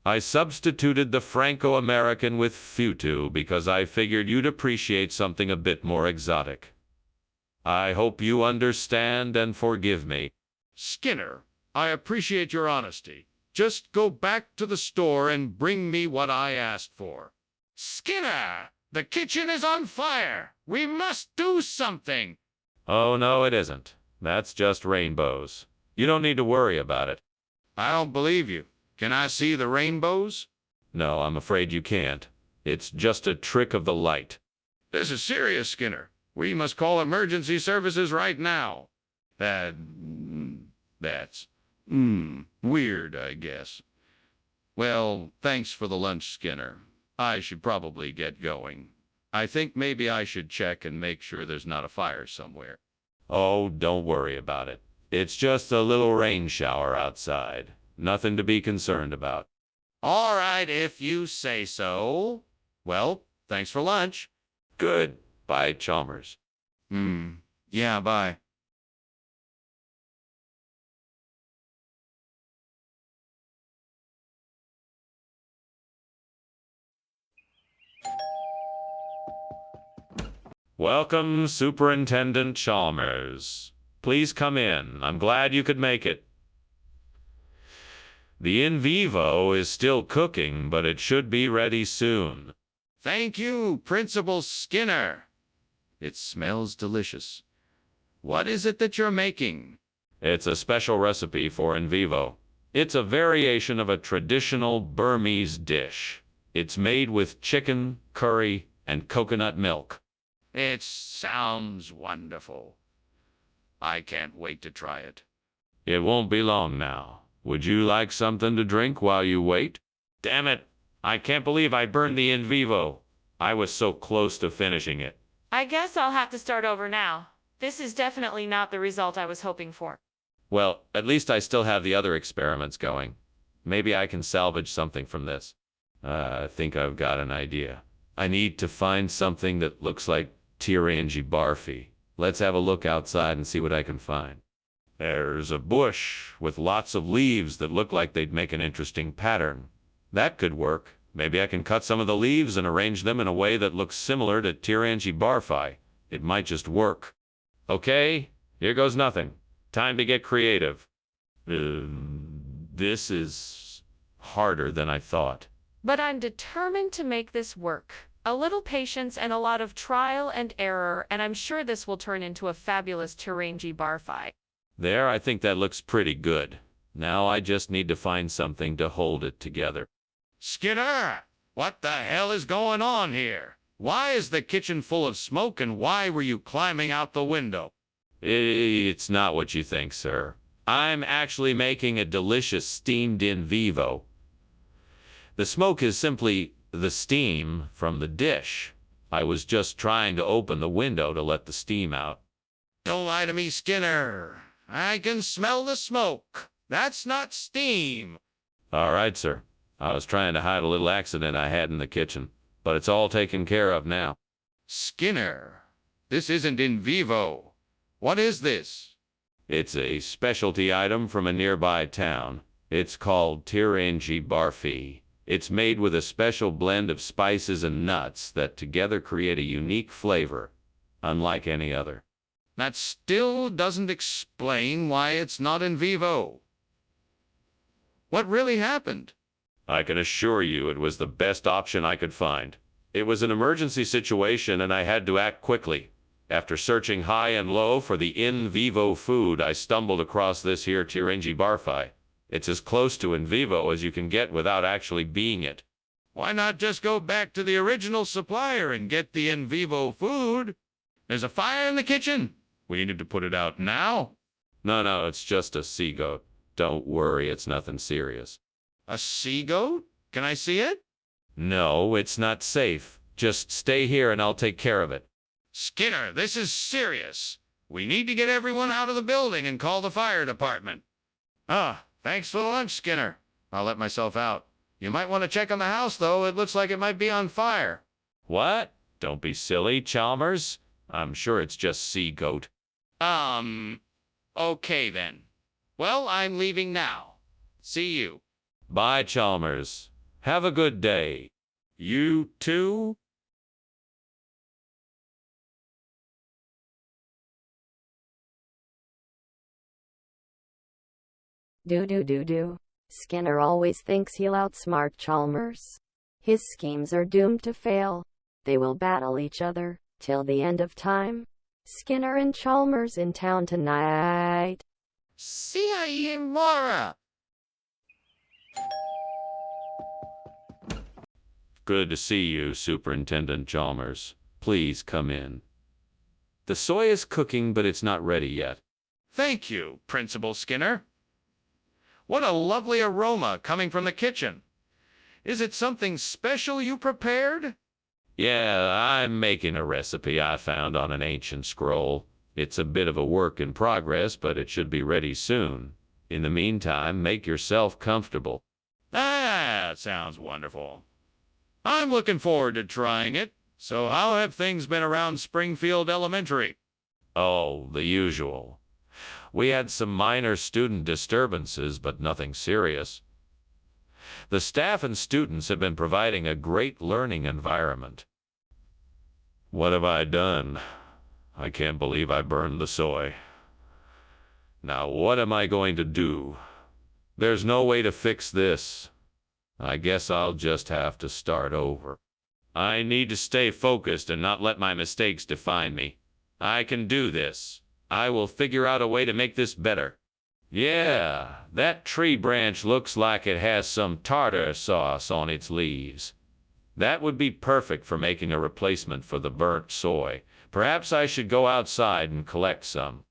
A: I substituted the Franco-American with Futu because I figured you'd appreciate something a bit more exotic. I hope you understand and forgive me.
B: Skinner, I appreciate your honesty. Just go back to the store and bring me what I asked for. Skinner, the kitchen is on fire. We must do something.
A: Oh, no, it isn't. That's just rainbows. You don't need to worry about it.
B: I don't believe you. Can I see the rainbows?
A: No, I'm afraid you can't. It's just a trick of the light.
B: This is serious, Skinner. We must call emergency services right now. That's weird, I guess. Well, thanks for the lunch, Skinner. I should probably get going. I think maybe I should check and make sure there's not a fire somewhere.
A: Oh, don't worry about it. It's just a little rain shower outside. Nothing to be concerned about.
B: All right, if you say so. Well, thanks for lunch.
A: Good. Bye, Chalmers.
B: Yeah, bye.
A: Welcome, Superintendent Chalmers. Please come in. I'm glad you could make it. The in vivo is still cooking, but it should be ready soon.
B: Thank you, Principal Skinner. It smells delicious. What is it that you're making?
A: It's a special recipe for in vivo. It's a variation of a traditional Burmese dish. It's made with chicken, curry, and coconut milk.
B: It sounds wonderful. I can't wait to try it.
A: It won't be long now. Would you like something to drink while you wait? Damn it! I can't believe I burned the in vivo. I was so close to finishing it.
C: I guess I'll have to start over now. This is definitely not the result I was hoping for.
A: Well, at least I still have the other experiments going. Maybe I can salvage something from this. I think I've got an idea. I need to find something that looks like Tirangi barfi. Let's have a look outside and see what I can find. There's a bush with lots of leaves that look like they'd make an interesting pattern. That could work. Maybe I can cut some of the leaves and arrange them in a way that looks similar to Tirangi barfi. It might just work. Okay, here goes nothing. Time to get creative. This is harder than I thought.
C: But I'm determined to make this work. A little patience and a lot of trial and error, and I'm sure this will turn into a fabulous Tirangi barfi.
A: There, I think that looks pretty good. Now I just need to find something to hold it together.
B: Skinner, what the hell is going on here? Why is the kitchen full of smoke, and why were you climbing out the window?
A: It's not what you think, sir. I'm actually making a delicious steamed in vivo. The smoke is simply the steam from the dish. I was just trying to open the window to let the steam out.
B: Don't lie to me, Skinner. I can smell the smoke. That's not steam.
A: All right, sir. I was trying to hide a little accident I had in the kitchen, but it's all taken care of now.
B: Skinner, this isn't in vivo. What is this?
A: It's a specialty item from a nearby town. It's called Tirangi barfi. It's made with a special blend of spices and nuts that together create a unique flavor, unlike any other.
B: That still doesn't explain why it's not in vivo. What really happened?
A: I can assure you it was the best option I could find. It was an emergency situation and I had to act quickly. After searching high and low for the in vivo food, I stumbled across this here Tirangi barfi. It's as close to in vivo as you can get without actually being it.
B: Why not just go back to the original supplier and get the in vivo food? There's a fire in the kitchen. We need to put it out now.
A: No, it's just a sea goat. Don't worry, it's nothing serious.
B: A sea goat? Can I see it?
A: No, it's not safe. Just stay here and I'll take care of it.
B: Skinner, this is serious. We need to get everyone out of the building and call the fire department. Thanks for the lunch, Skinner. I'll let myself out. You might want to check on the house, though. It looks like it might be on fire.
A: What? Don't be silly, Chalmers. I'm sure it's just sea goat.
B: Okay then. Well, I'm leaving now. See you.
A: Bye, Chalmers. Have a good day.
B: You too?
E: Do. Skinner always thinks he'll outsmart Chalmers. His schemes are doomed to fail. They will battle each other till the end of time. Skinner and Chalmers in town tonight.
B: See you tomorrow.
A: Good to see you, Superintendent Chalmers. Please come in. The soy is cooking, but it's not ready yet.
B: Thank you, Principal Skinner. What a lovely aroma coming from the kitchen. Is it something special you prepared?
A: Yeah, I'm making a recipe I found on an ancient scroll. It's a bit of a work in progress, but it should be ready soon. In the meantime, make yourself comfortable.
B: That sounds wonderful. I'm looking forward to trying it. So how have things been around Springfield Elementary?
A: Oh, the usual. We had some minor student disturbances, but nothing serious. The staff and students have been providing a great learning environment. What have I done? I can't believe I burned the soy. Now what am I going to do? There's no way to fix this. I guess I'll just have to start over. I need to stay focused and not let my mistakes define me. I can do this. I will figure out a way to make this better. Yeah, that tree branch looks like it has some tartar sauce on its leaves. That would be perfect for making a replacement for the burnt soy. Perhaps I should go outside and collect some.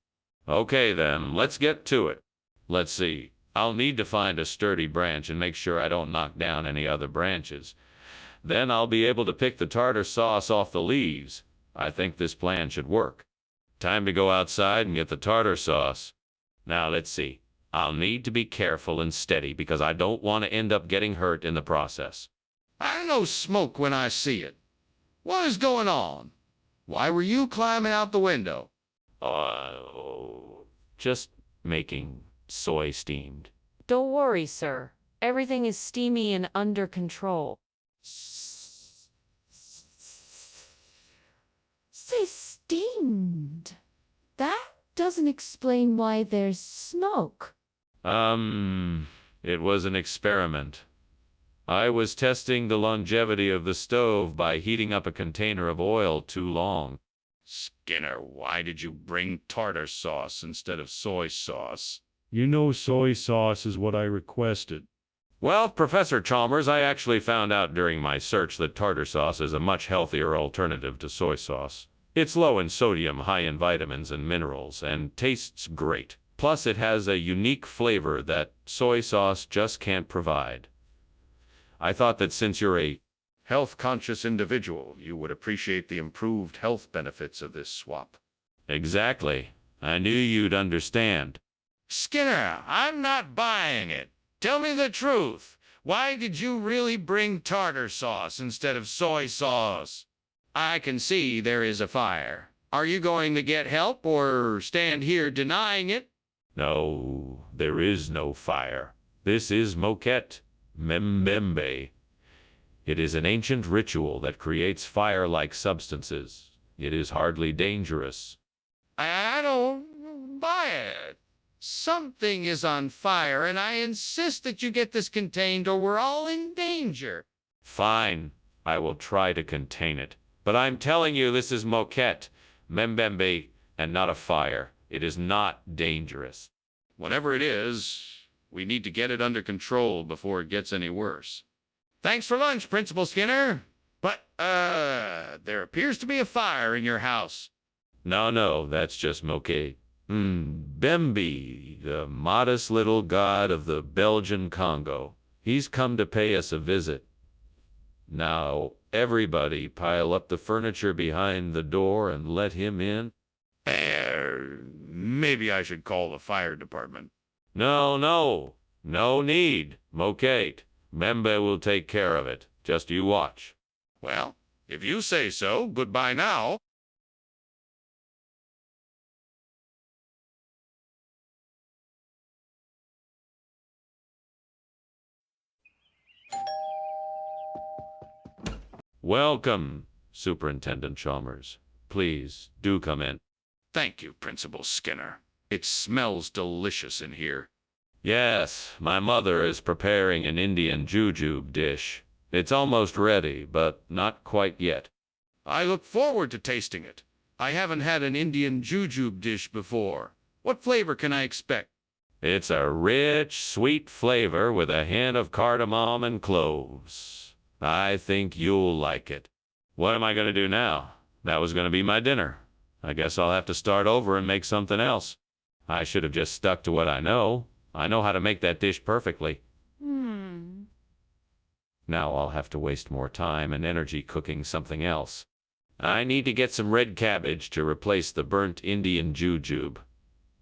A: Okay then, let's get to it. Let's see. I'll need to find a sturdy branch and make sure I don't knock down any other branches. Then I'll be able to pick the tartar sauce off the leaves. I think this plan should work. Time to go outside and get the tartar sauce. Now let's see. I'll need to be careful and steady because I don't want to end up getting hurt in the process.
B: I know smoke when I see it. What is going on? Why were you climbing out the window?
A: Just making soy steamed.
C: Don't worry, sir. Everything is steamy and under control. Say steamed. That doesn't explain why there's smoke.
A: It was an experiment. I was testing the longevity of the stove by heating up a container of oil too long.
B: Skinner, why did you bring tartar sauce instead of soy sauce?
F: You know soy sauce is what I requested.
A: Well, Professor Chalmers, I actually found out during my search that tartar sauce is a much healthier alternative to soy sauce. It's low in sodium, high in vitamins and minerals, and tastes great. Plus, it has a unique flavor that soy sauce just can't provide. I thought that since you're a
B: Health-conscious individual, you would appreciate the improved health benefits of this swap.
A: Exactly. I knew you'd understand.
B: Skinner, I'm not buying it. Tell me the truth. Why did you really bring tartar sauce instead of soy sauce? I can see there is a fire. Are you going to get help or stand here denying it?
A: No, there is no fire. This is moquette, mbembe. It is an ancient ritual that creates fire-like substances. It is hardly dangerous.
B: I don't buy it. Something is on fire, and I insist that you get this contained or we're all in danger.
A: Fine, I will try to contain it. But I'm telling you this is moquette, mbembe, and not a fire. It is not dangerous.
B: Whatever it is, we need to get it under control before it gets any worse. Thanks for lunch, Principal Skinner. But, there appears to be a fire in your house.
A: No, that's just moquette. Bembe, the modest little god of the Belgian Congo. He's come to pay us a visit. Now, everybody pile up the furniture behind the door and let him in.
B: Maybe I should call the fire department.
A: No need. Moquette. Membe will take care of it. Just you watch.
B: Well, if you say so, goodbye now.
A: Welcome, Superintendent Chalmers. Please, do come in.
B: Thank you, Principal Skinner. It smells delicious in here.
A: Yes, my mother is preparing an Indian jujube dish. It's almost ready, but not quite yet.
B: I look forward to tasting it. I haven't had an Indian jujube dish before. What flavor can I expect?
A: It's a rich, sweet flavor with a hint of cardamom and cloves. I think you'll like it. What am I going to do now? That was going to be my dinner. I guess I'll have to start over and make something else. I should have just stuck to what I know. I know how to make that dish perfectly. Now I'll have to waste more time and energy cooking something else. I need to get some red cabbage to replace the burnt Indian jujube.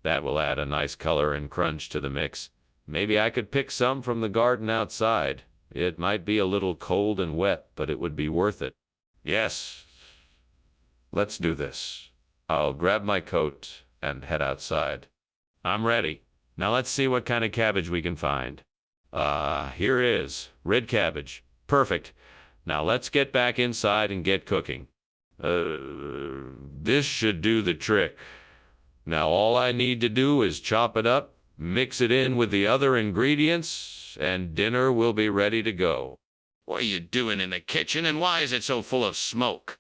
A: That will add a nice color and crunch to the mix. Maybe I could pick some from the garden outside. It might be a little cold and wet, but it would be worth it. Yes, let's do this. I'll grab my coat and head outside. I'm ready. Now let's see what kind of cabbage we can find. Here it is. Red cabbage. Perfect. Now let's get back inside and get cooking. This should do the trick. Now all I need to do is chop it up, Mix it in with the other ingredients, and dinner will be ready to go.
B: What are you doing in the kitchen, and why is it so full of smoke?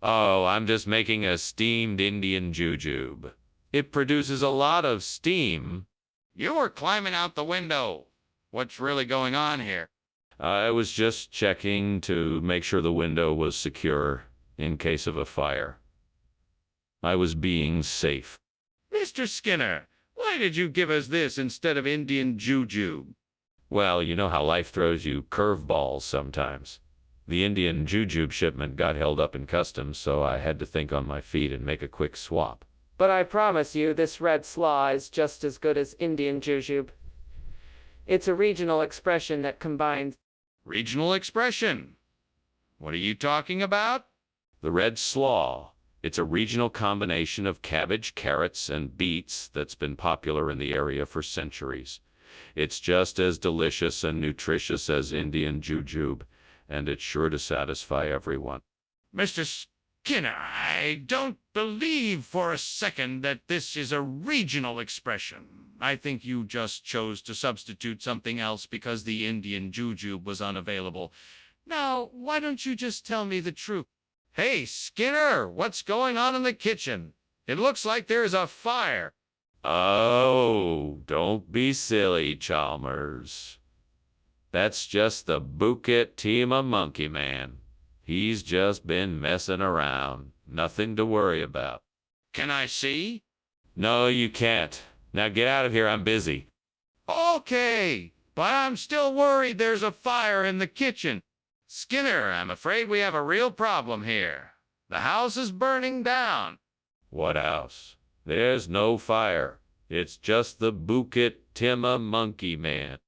A: Oh, I'm just making a steamed Indian jujube. It produces a lot of steam.
B: You were climbing out the window. What's really going on here?
A: I was just checking to make sure the window was secure in case of a fire. I was being safe.
B: Mr. Skinner, why did you give us this instead of Indian jujube?
A: Well, you know how life throws you curveballs sometimes. The Indian jujube shipment got held up in customs, so I had to think on my feet and make a quick swap.
D: But I promise you, this red slaw is just as good as Indian jujube. It's a regional expression that combines.
B: Regional expression? What are you talking about?
A: The red slaw. It's a regional combination of cabbage, carrots, and beets that's been popular in the area for centuries. It's just as delicious and nutritious as Indian jujube, and it's sure to satisfy everyone.
B: Mr. Skinner, I don't believe for a second that this is a regional expression. I think you just chose to substitute something else because the Indian jujube was unavailable. Now, why don't you just tell me the truth? Hey, Skinner, what's going on in the kitchen? It looks like there's a fire.
A: Oh, don't be silly, Chalmers. That's just the Bukit Timah monkey man. He's just been messing around. Nothing to worry about.
B: Can I see?
A: No, you can't. Now get out of here, I'm busy.
B: Okay, but I'm still worried there's a fire in the kitchen. Skinner, I'm afraid we have a real problem here. The house is burning down.
A: What house? There's no fire. It's just the Bukit Timah monkey man.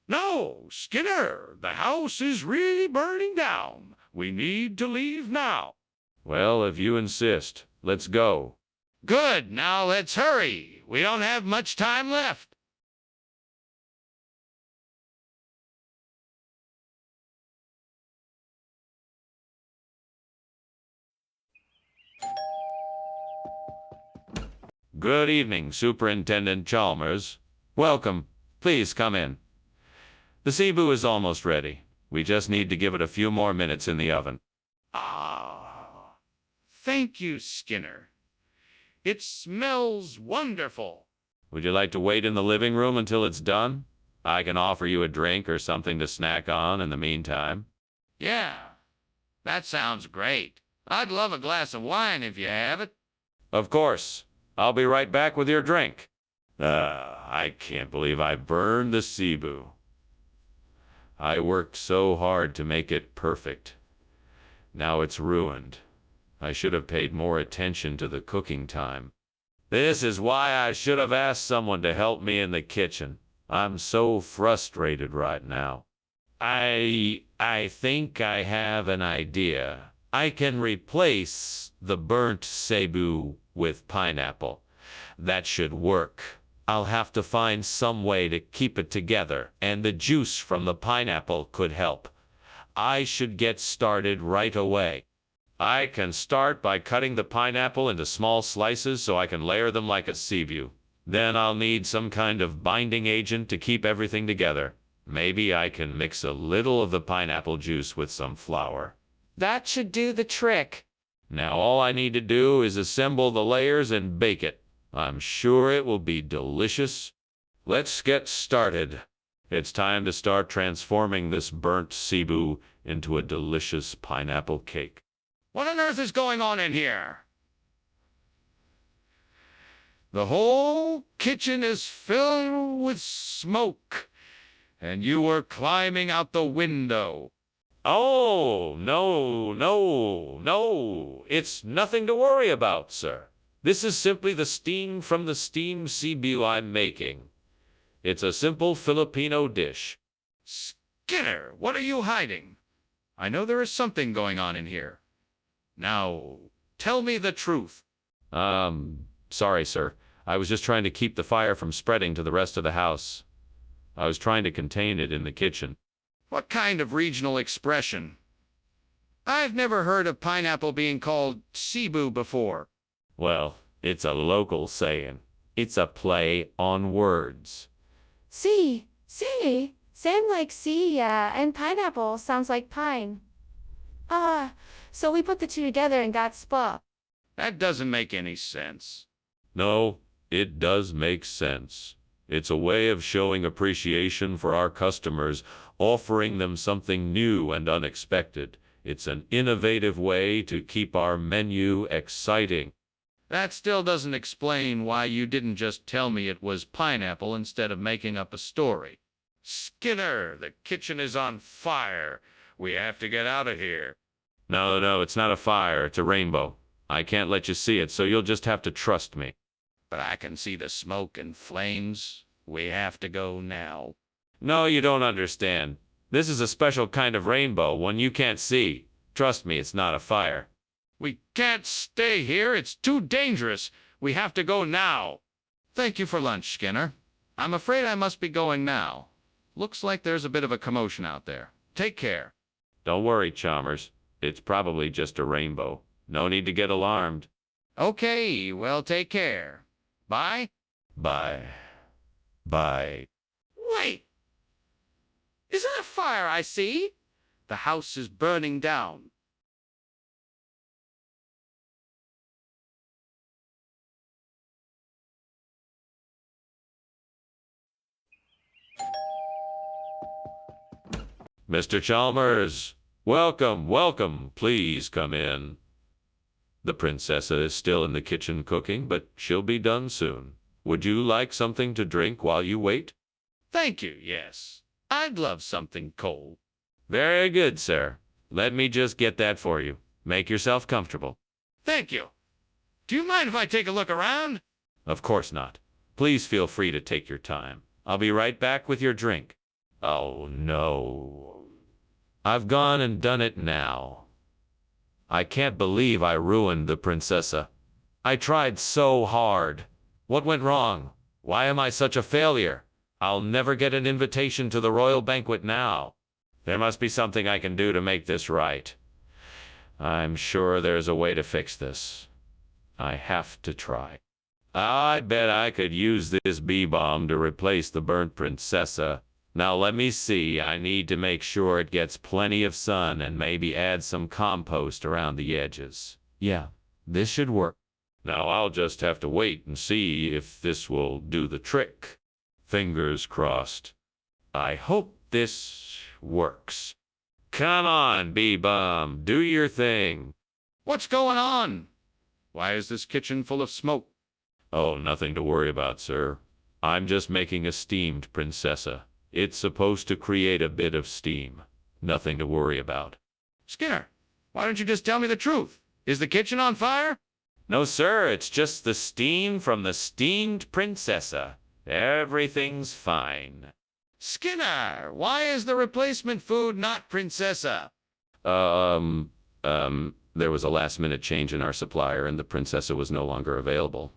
B: No, Skinner, the house is really burning down. We need to leave now.
A: Well, if you insist, let's go.
B: Good, now let's hurry. We don't have much time left.
A: Good evening, Superintendent Chalmers. Welcome. Please come in. The Cebu is almost ready. We just need to give it a few more minutes in the oven.
B: Ah, thank you, Skinner. It smells wonderful.
A: Would you like to wait in the living room until it's done? I can offer you a drink or something to snack on in the meantime.
B: Yeah, that sounds great. I'd love a glass of wine if you have it.
A: Of course. I'll be right back with your drink. I can't believe I burned the Cebu. I worked so hard to make it perfect. Now it's ruined. I should have paid more attention to the cooking time. This is why I should have asked someone to help me in the kitchen. I'm so frustrated right now. I think I have an idea. I can replace the burnt Cebu with pineapple. That should work. I'll have to find some way to keep it together, and the juice from the pineapple could help. I should get started right away. I can start by cutting the pineapple into small slices so I can layer them like a Cebu. Then I'll need some kind of binding agent to keep everything together. Maybe I can mix a little of the pineapple juice with some flour.
D: That should do the trick.
A: Now all I need to do is assemble the layers and bake it. I'm sure it will be delicious. Let's get started. It's time to start transforming this burnt Cebu into a delicious pineapple cake.
B: What on earth is going on in here? The whole kitchen is filled with smoke, and you were climbing out the window.
A: Oh, no. It's nothing to worry about, sir. This is simply the steam from the steamed Cebu I'm making. It's a simple Filipino dish.
B: Skinner, what are you hiding? I know there is something going on in here. Now, tell me the truth.
A: Sorry, sir. I was just trying to keep the fire from spreading to the rest of the house. I was trying to contain it in the kitchen.
B: What kind of regional expression? I've never heard of pineapple being called Cebu before.
A: Well, it's a local saying. It's a play on words.
C: See, same like sea, yeah, and pineapple sounds like pine. So we put the two together and got spa.
B: That doesn't make any sense.
A: No, it does make sense. It's a way of showing appreciation for our customers, offering them something new and unexpected. It's an innovative way to keep our menu exciting.
B: That still doesn't explain why you didn't just tell me it was pineapple instead of making up a story. Skinner, the kitchen is on fire. We have to get out of here.
A: No, it's not a fire, it's a rainbow. I can't let you see it, so you'll just have to trust me.
B: But I can see the smoke and flames. We have to go now.
A: No, you don't understand. This is a special kind of rainbow, one you can't see. Trust me, it's not a fire.
B: We can't stay here. It's too dangerous. We have to go now. Thank you for lunch, Skinner. I'm afraid I must be going now. Looks like there's a bit of a commotion out there. Take care.
A: Don't worry, Chalmers. It's probably just a rainbow. No need to get alarmed.
B: Okay, well, take care. Bye.
A: Bye. Bye.
B: Wait! Is that a fire I see? The house is burning down.
A: Mr. Chalmers, welcome. Please come in. The princessa is still in the kitchen cooking, but she'll be done soon. Would you like something to drink while you wait?
B: Thank you, yes. I'd love something cold.
A: Very good, sir. Let me just get that for you. Make yourself comfortable.
B: Thank you. Do you mind if I take a look around?
A: Of course not. Please feel free to take your time. I'll be right back with your drink. Oh, no. I've gone and done it now. I can't believe I ruined the princessa. I tried so hard. What went wrong? Why am I such a failure? I'll never get an invitation to the royal banquet now. There must be something I can do to make this right. I'm sure there's a way to fix this. I have to try. I bet I could use this bee balm to replace the burnt princessa. Now let me see, I need to make sure it gets plenty of sun and maybe add some compost around the edges. Yeah, this should work. Now I'll just have to wait and see if this will do the trick. Fingers crossed. I hope this works. Come on, bee balm, do your thing.
B: What's going on? Why is this kitchen full of smoke?
A: Oh, nothing to worry about, sir. I'm just making a steamed princessa. It's supposed to create a bit of steam. Nothing to worry about.
B: Skinner, why don't you just tell me the truth? Is the kitchen on fire?
A: No, sir, it's just the steam from the steamed princessa. Everything's fine.
B: Skinner, why is the replacement food not princessa?
A: There was a last-minute change in our supplier and the princessa was no longer available.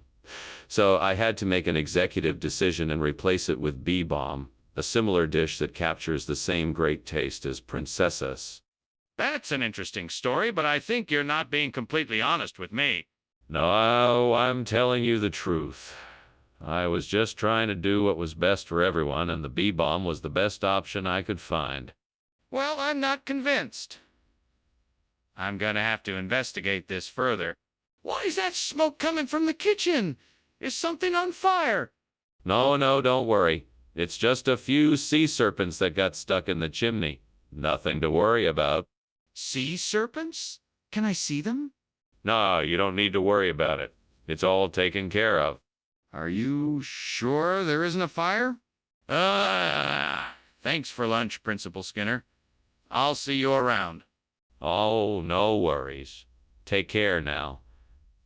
A: So I had to make an executive decision and replace it with bee balm, a similar dish that captures the same great taste as princessas.
B: That's an interesting story, but I think you're not being completely honest with me.
A: No, I'm telling you the truth. I was just trying to do what was best for everyone, and the bee balm was the best option I could find.
B: Well, I'm not convinced. I'm gonna have to investigate this further. Why is that smoke coming from the kitchen? Is something on fire?
A: No, don't worry. It's just a few sea serpents that got stuck in the chimney. Nothing to worry about.
B: Sea serpents? Can I see them?
A: No, you don't need to worry about it. It's all taken care of.
B: Are you sure there isn't a fire? Thanks for lunch, Principal Skinner. I'll see you around.
A: Oh, no worries. Take care now.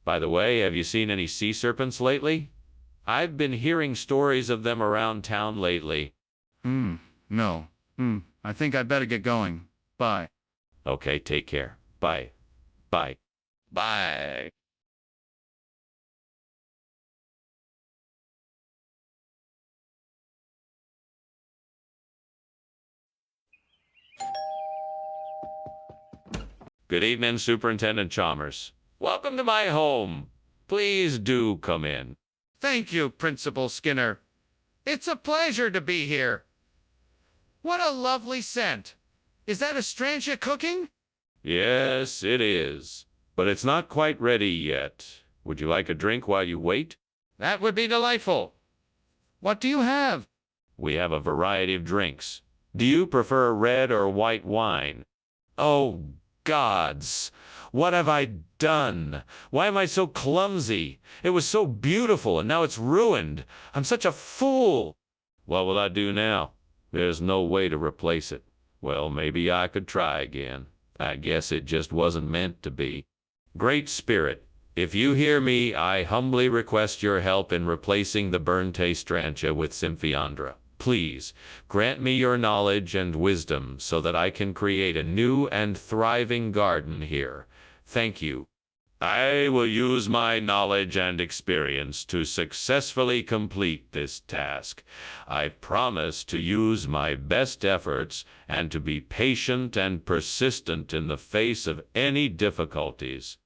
A: By the way, have you seen any sea serpents lately? I've been hearing stories of them around town lately.
B: No. I think I'd better get going. Bye.
A: Okay, take care. Bye. Bye.
B: Bye.
A: Good evening, Superintendent Chalmers. Welcome to my home. Please do come in.
B: Thank you, Principal Skinner. It's a pleasure to be here. What a lovely scent. Is that Astrantia cooking?
A: Yes, it is. But it's not quite ready yet. Would you like a drink while you wait?
B: That would be delightful. What do you have?
A: We have a variety of drinks. Do you prefer red or white wine? Oh, gods! What have I done? Why am I so clumsy? It was so beautiful, and now it's ruined. I'm such a fool. What will I do now? There's no way to replace it. Well, maybe I could try again. I guess it just wasn't meant to be. Great Spirit, if you hear me, I humbly request your help in replacing the burnt Astrantia with Symphiandra. Please, grant me your knowledge and wisdom so that I can create a new and thriving garden here. Thank you. I will use my knowledge and experience to successfully complete this task. I promise to use my best efforts and to be patient and persistent in the face of any difficulties.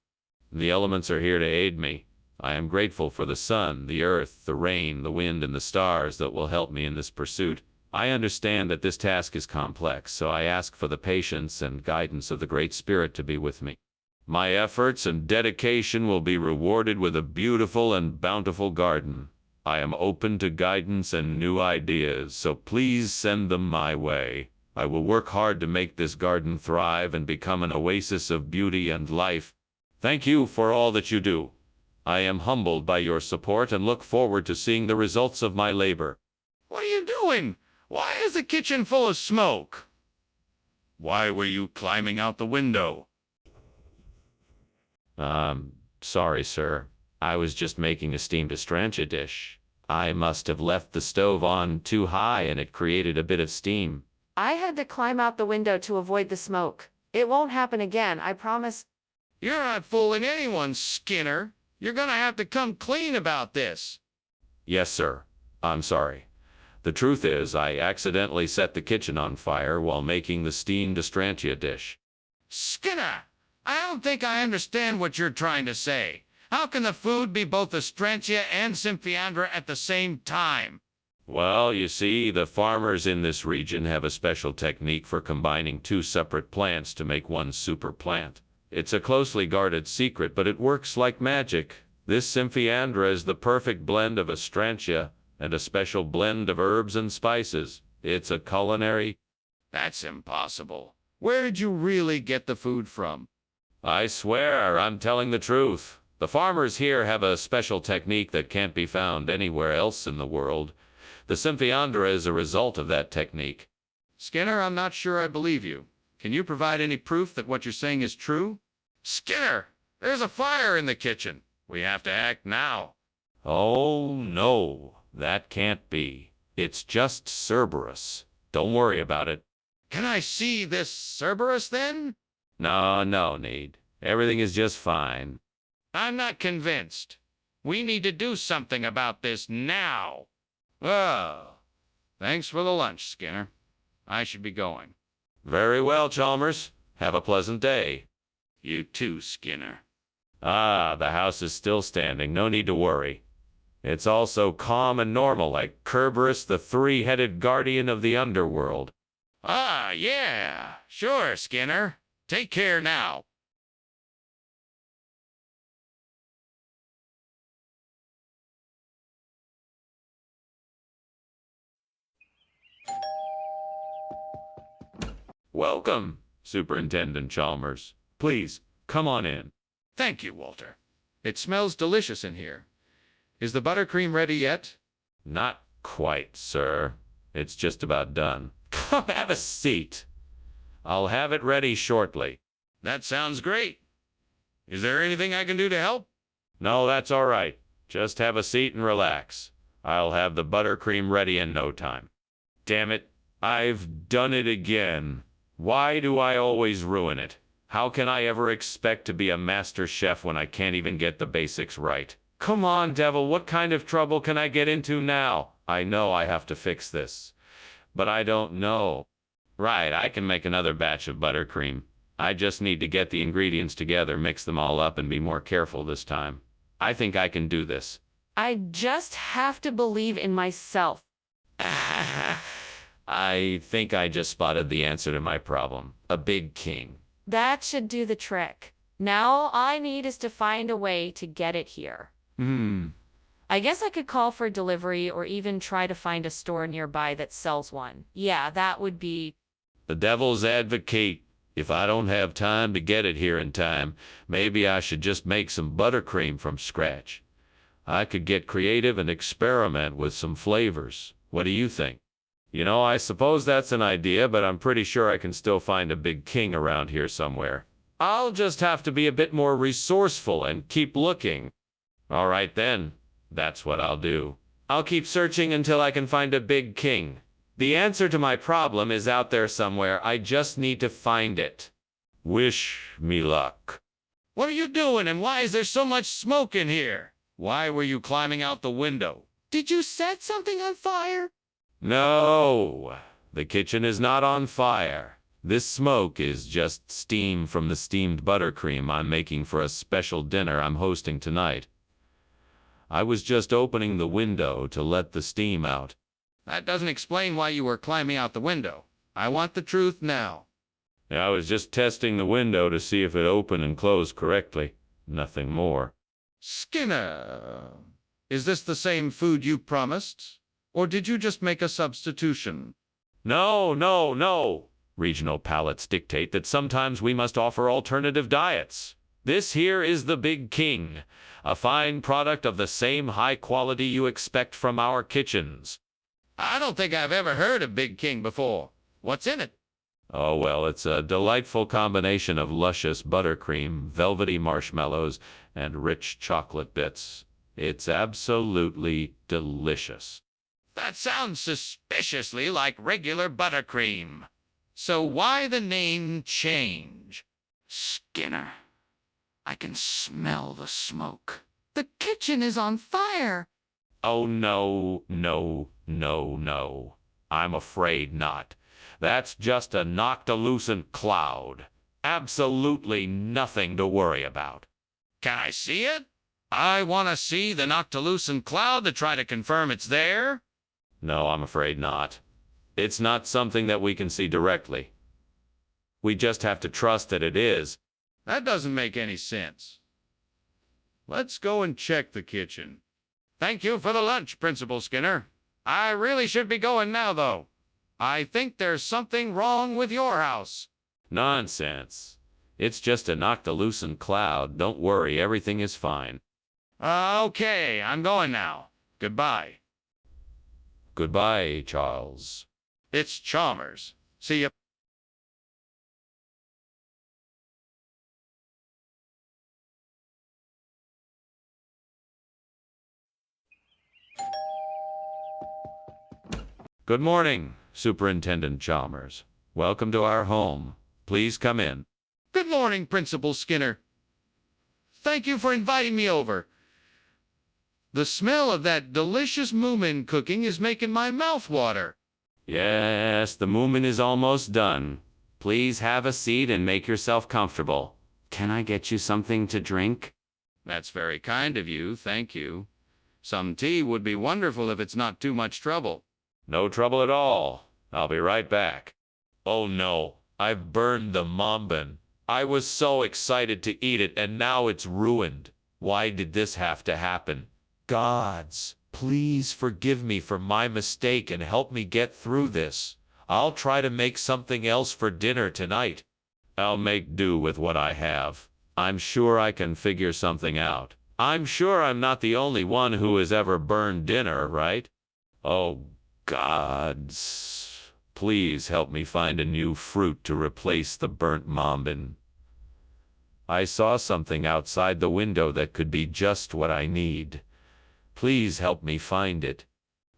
A: The elements are here to aid me. I am grateful for the sun, the earth, the rain, the wind, and the stars that will help me in this pursuit. I understand that this task is complex, so I ask for the patience and guidance of the Great Spirit to be with me. My efforts and dedication will be rewarded with a beautiful and bountiful garden. I am open to guidance and new ideas, so please send them my way. I will work hard to make this garden thrive and become an oasis of beauty and life. Thank you for all that you do. I am humbled by your support and look forward to seeing the results of my labor.
B: What are you doing? Why is the kitchen full of smoke? Why were you climbing out the window?
A: Sorry, sir. I was just making a steamed Astrantia dish. I must have left the stove on too high and it created a bit of steam.
C: I had to climb out the window to avoid the smoke. It won't happen again, I promise.
B: You're not fooling anyone, Skinner. You're gonna have to come clean about this.
A: Yes, sir. I'm sorry. The truth is, I accidentally set the kitchen on fire while making the steamed Astrantia dish.
B: Skinner, I don't think I understand what you're trying to say. How can the food be both Astrantia and Symphiandra at the same time?
A: Well, you see, the farmers in this region have a special technique for combining two separate plants to make one super plant. It's a closely guarded secret, but it works like magic. This Symphiandra is the perfect blend of Astrantia and a special blend of herbs and spices. It's a culinary...
B: That's impossible. Where did you really get the food from?
A: I swear, I'm telling the truth. The farmers here have a special technique that can't be found anywhere else in the world. The Symphiandra is a result of that technique.
B: Skinner, I'm not sure I believe you. Can you provide any proof that what you're saying is true? Skinner, there's a fire in the kitchen. We have to act now.
A: Oh, no, that can't be. It's just Cerberus. Don't worry about it.
B: Can I see this Cerberus then?
A: No need. Everything is just fine.
B: I'm not convinced. We need to do something about this now. Thanks for the lunch, Skinner. I should be going.
A: Very well, Chalmers. Have a pleasant day.
B: You too, Skinner.
A: The house is still standing. No need to worry. It's all so calm and normal, like Cerberus, the three-headed guardian of the underworld.
B: Yeah. Sure, Skinner. Take care now.
A: Welcome, Superintendent Chalmers. Please, come on in.
B: Thank you, Walter. It smells delicious in here. Is the buttercream ready yet?
A: Not quite, sir. It's just about done. Come have a seat. I'll have it ready shortly.
B: That sounds great. Is there anything I can do to help?
A: No, that's all right. Just have a seat and relax. I'll have the buttercream ready in no time. Damn it, I've done it again. Why do I always ruin it? How can I ever expect to be a master chef when I can't even get the basics right? Come on, devil, what kind of trouble can I get into now? I know I have to fix this, but I don't know. Right, I can make another batch of buttercream. I just need to get the ingredients together, mix them all up, and be more careful this time. I think I can do this.
C: I just have to believe in myself.
A: I think I just spotted the answer to my problem. A big king.
C: That should do the trick. Now all I need is to find a way to get it here. I guess I could call for delivery or even try to find a store nearby that sells one. Yeah, that would be...
A: The devil's advocate. If I don't have time to get it here in time, maybe I should just make some buttercream from scratch. I could get creative and experiment with some flavors. What do you think? You know, I suppose that's an idea, but I'm pretty sure I can still find a big king around here somewhere. I'll just have to be a bit more resourceful and keep looking. All right then, that's what I'll do. I'll keep searching until I can find a big king. The answer to my problem is out there somewhere. I just need to find it. Wish me luck.
B: What are you doing, and why is there so much smoke in here? Why were you climbing out the window? Did you set something on fire?
A: No, the kitchen is not on fire. This smoke is just steam from the steamed buttercream I'm making for a special dinner I'm hosting tonight. I was just opening the window to let the steam out.
B: That doesn't explain why you were climbing out the window. I want the truth now.
A: I was just testing the window to see if it opened and closed correctly. Nothing more.
B: Skinner, is this the same food you promised? Or did you just make a substitution?
A: No. Regional palates dictate that sometimes we must offer alternative diets. This here is the Big King, a fine product of the same high quality you expect from our kitchens.
B: I don't think I've ever heard of Big King before. What's in it?
A: Oh, well, it's a delightful combination of luscious buttercream, velvety marshmallows, and rich chocolate bits. It's absolutely delicious.
B: That sounds suspiciously like regular buttercream. So why the name change? Skinner, I can smell the smoke. The kitchen is on fire.
A: Oh, no. I'm afraid not. That's just a noctilucent cloud. Absolutely nothing to worry about.
B: Can I see it? I want to see the noctilucent cloud to try to confirm it's there.
A: No, I'm afraid not. It's not something that we can see directly. We just have to trust that it is.
B: That doesn't make any sense. Let's go and check the kitchen. Thank you for the lunch, Principal Skinner. I really should be going now, though. I think there's something wrong with your house.
A: Nonsense. It's just a noctilucent cloud. Don't worry, everything is fine.
B: Okay, I'm going now. Goodbye.
A: Goodbye, Charles.
B: It's Chalmers. See ya.
A: Good morning, Superintendent Chalmers. Welcome to our home. Please come in.
B: Good morning, Principal Skinner. Thank you for inviting me over. The smell of that delicious moomin cooking is making my mouth water.
A: Yes, the moomin is almost done. Please have a seat and make yourself comfortable. Can I get you something to drink?
B: That's very kind of you, thank you. Some tea would be wonderful if it's not too much trouble.
A: No trouble at all. I'll be right back. Oh no, I've burned the mambin. I was so excited to eat it and now it's ruined. Why did this have to happen? Gods, please forgive me for my mistake and help me get through this. I'll try to make something else for dinner tonight. I'll make do with what I have. I'm sure I can figure something out. I'm sure I'm not the only one who has ever burned dinner, right? Oh, gods, please help me find a new fruit to replace the burnt mambin. I saw something outside the window that could be just what I need. Please help me find it.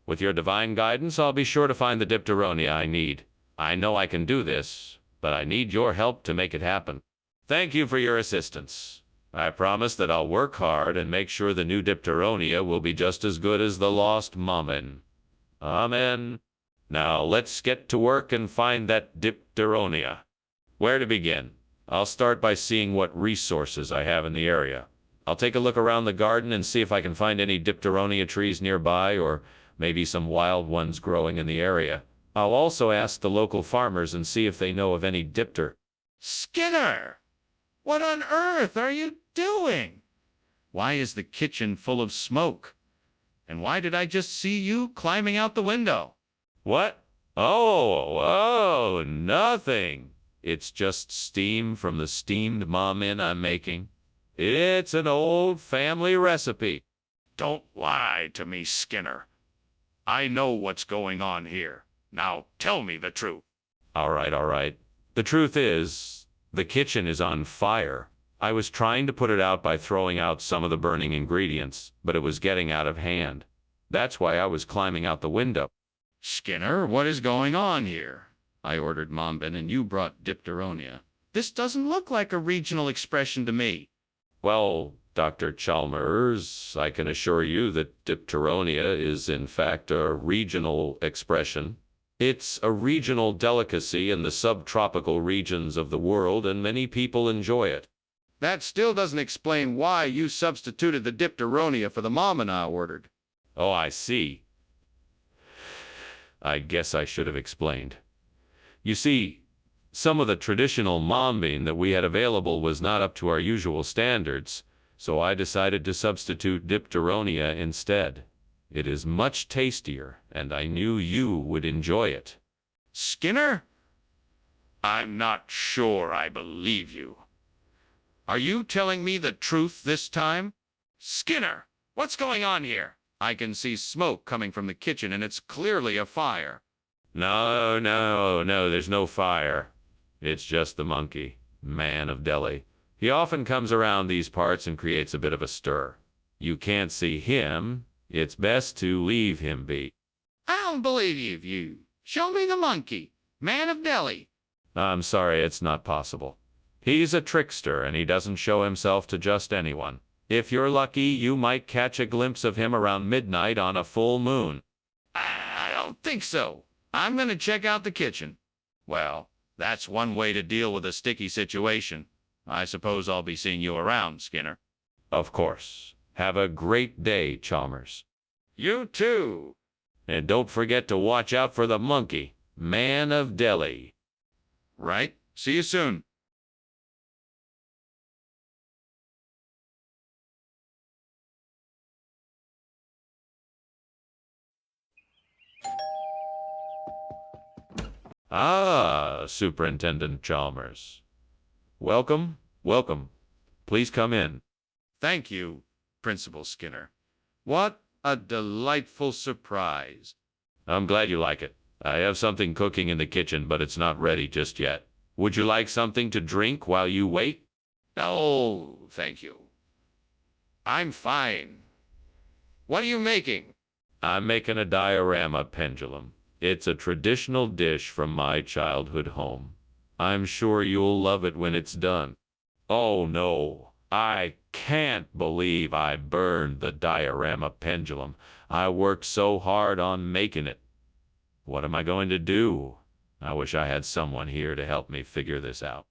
A: With your divine guidance, I'll be sure to find the dipteronia I need. I know I can do this, but I need your help to make it happen. Thank you for your assistance. I promise that I'll work hard and make sure the new dipteronia will be just as good as the lost mambin. Amen. Now let's get to work and find that dipteronia. Where to begin? I'll start by seeing what resources I have in the area. I'll take a look around the garden and see if I can find any dipteronia trees nearby or maybe some wild ones growing in the area. I'll also ask the local farmers and see if they know of any dipter.
B: Skinner! What on earth are you doing? Why is the kitchen full of smoke? And why did I just see you climbing out the window?
A: What? Oh, nothing. It's just steam from the steamed mom-in I'm making. It's an old family recipe.
B: Don't lie to me, Skinner. I know what's going on here. Now tell me the truth.
A: All right. The truth is, the kitchen is on fire. I was trying to put it out by throwing out some of the burning ingredients, but it was getting out of hand. That's why I was climbing out the window.
B: Skinner, what is going on here? I ordered Mombin and you brought Dipteronia. This doesn't look like a regional expression to me.
A: Well, Dr. Chalmers, I can assure you that Dipteronia is in fact a regional expression. It's a regional delicacy in the subtropical regions of the world, and many people enjoy it.
B: That still doesn't explain why you substituted the Dipteronia for the Mombin I ordered.
A: Oh, I see. I guess I should have explained. You see, some of the traditional mombin that we had available was not up to our usual standards, so I decided to substitute Dipteronia instead. It is much tastier, and I knew you would enjoy it.
B: Skinner? I'm not sure I believe you. Are you telling me the truth this time? Skinner, what's going on here? I can see smoke coming from the kitchen, and it's clearly a fire.
A: No, there's no fire. It's just the monkey, man of Delhi. He often comes around these parts and creates a bit of a stir. You can't see him. It's best to leave him be.
B: I don't believe you. Show me the monkey, man of Delhi.
A: I'm sorry, it's not possible. He's a trickster, and he doesn't show himself to just anyone. If you're lucky, you might catch a glimpse of him around midnight on a full moon.
B: I don't think so. I'm going to check out the kitchen. Well, that's one way to deal with a sticky situation. I suppose I'll be seeing you around, Skinner.
A: Of course. Have a great day, Chalmers.
B: You too.
A: And don't forget to watch out for the monkey, man of Delhi.
B: Right. See you soon.
A: Ah, Superintendent Chalmers. Welcome. Please come in.
B: Thank you, Principal Skinner. What a delightful surprise.
A: I'm glad you like it. I have something cooking in the kitchen, but it's not ready just yet. Would you like something to drink while you wait?
B: No, thank you. I'm fine. What are you making?
A: I'm making a diorama pendulum. It's a traditional dish from my childhood home. I'm sure you'll love it when it's done. Oh no, I can't believe I burned the diorama pendulum. I worked so hard on making it. What am I going to do? I wish I had someone here to help me figure this out.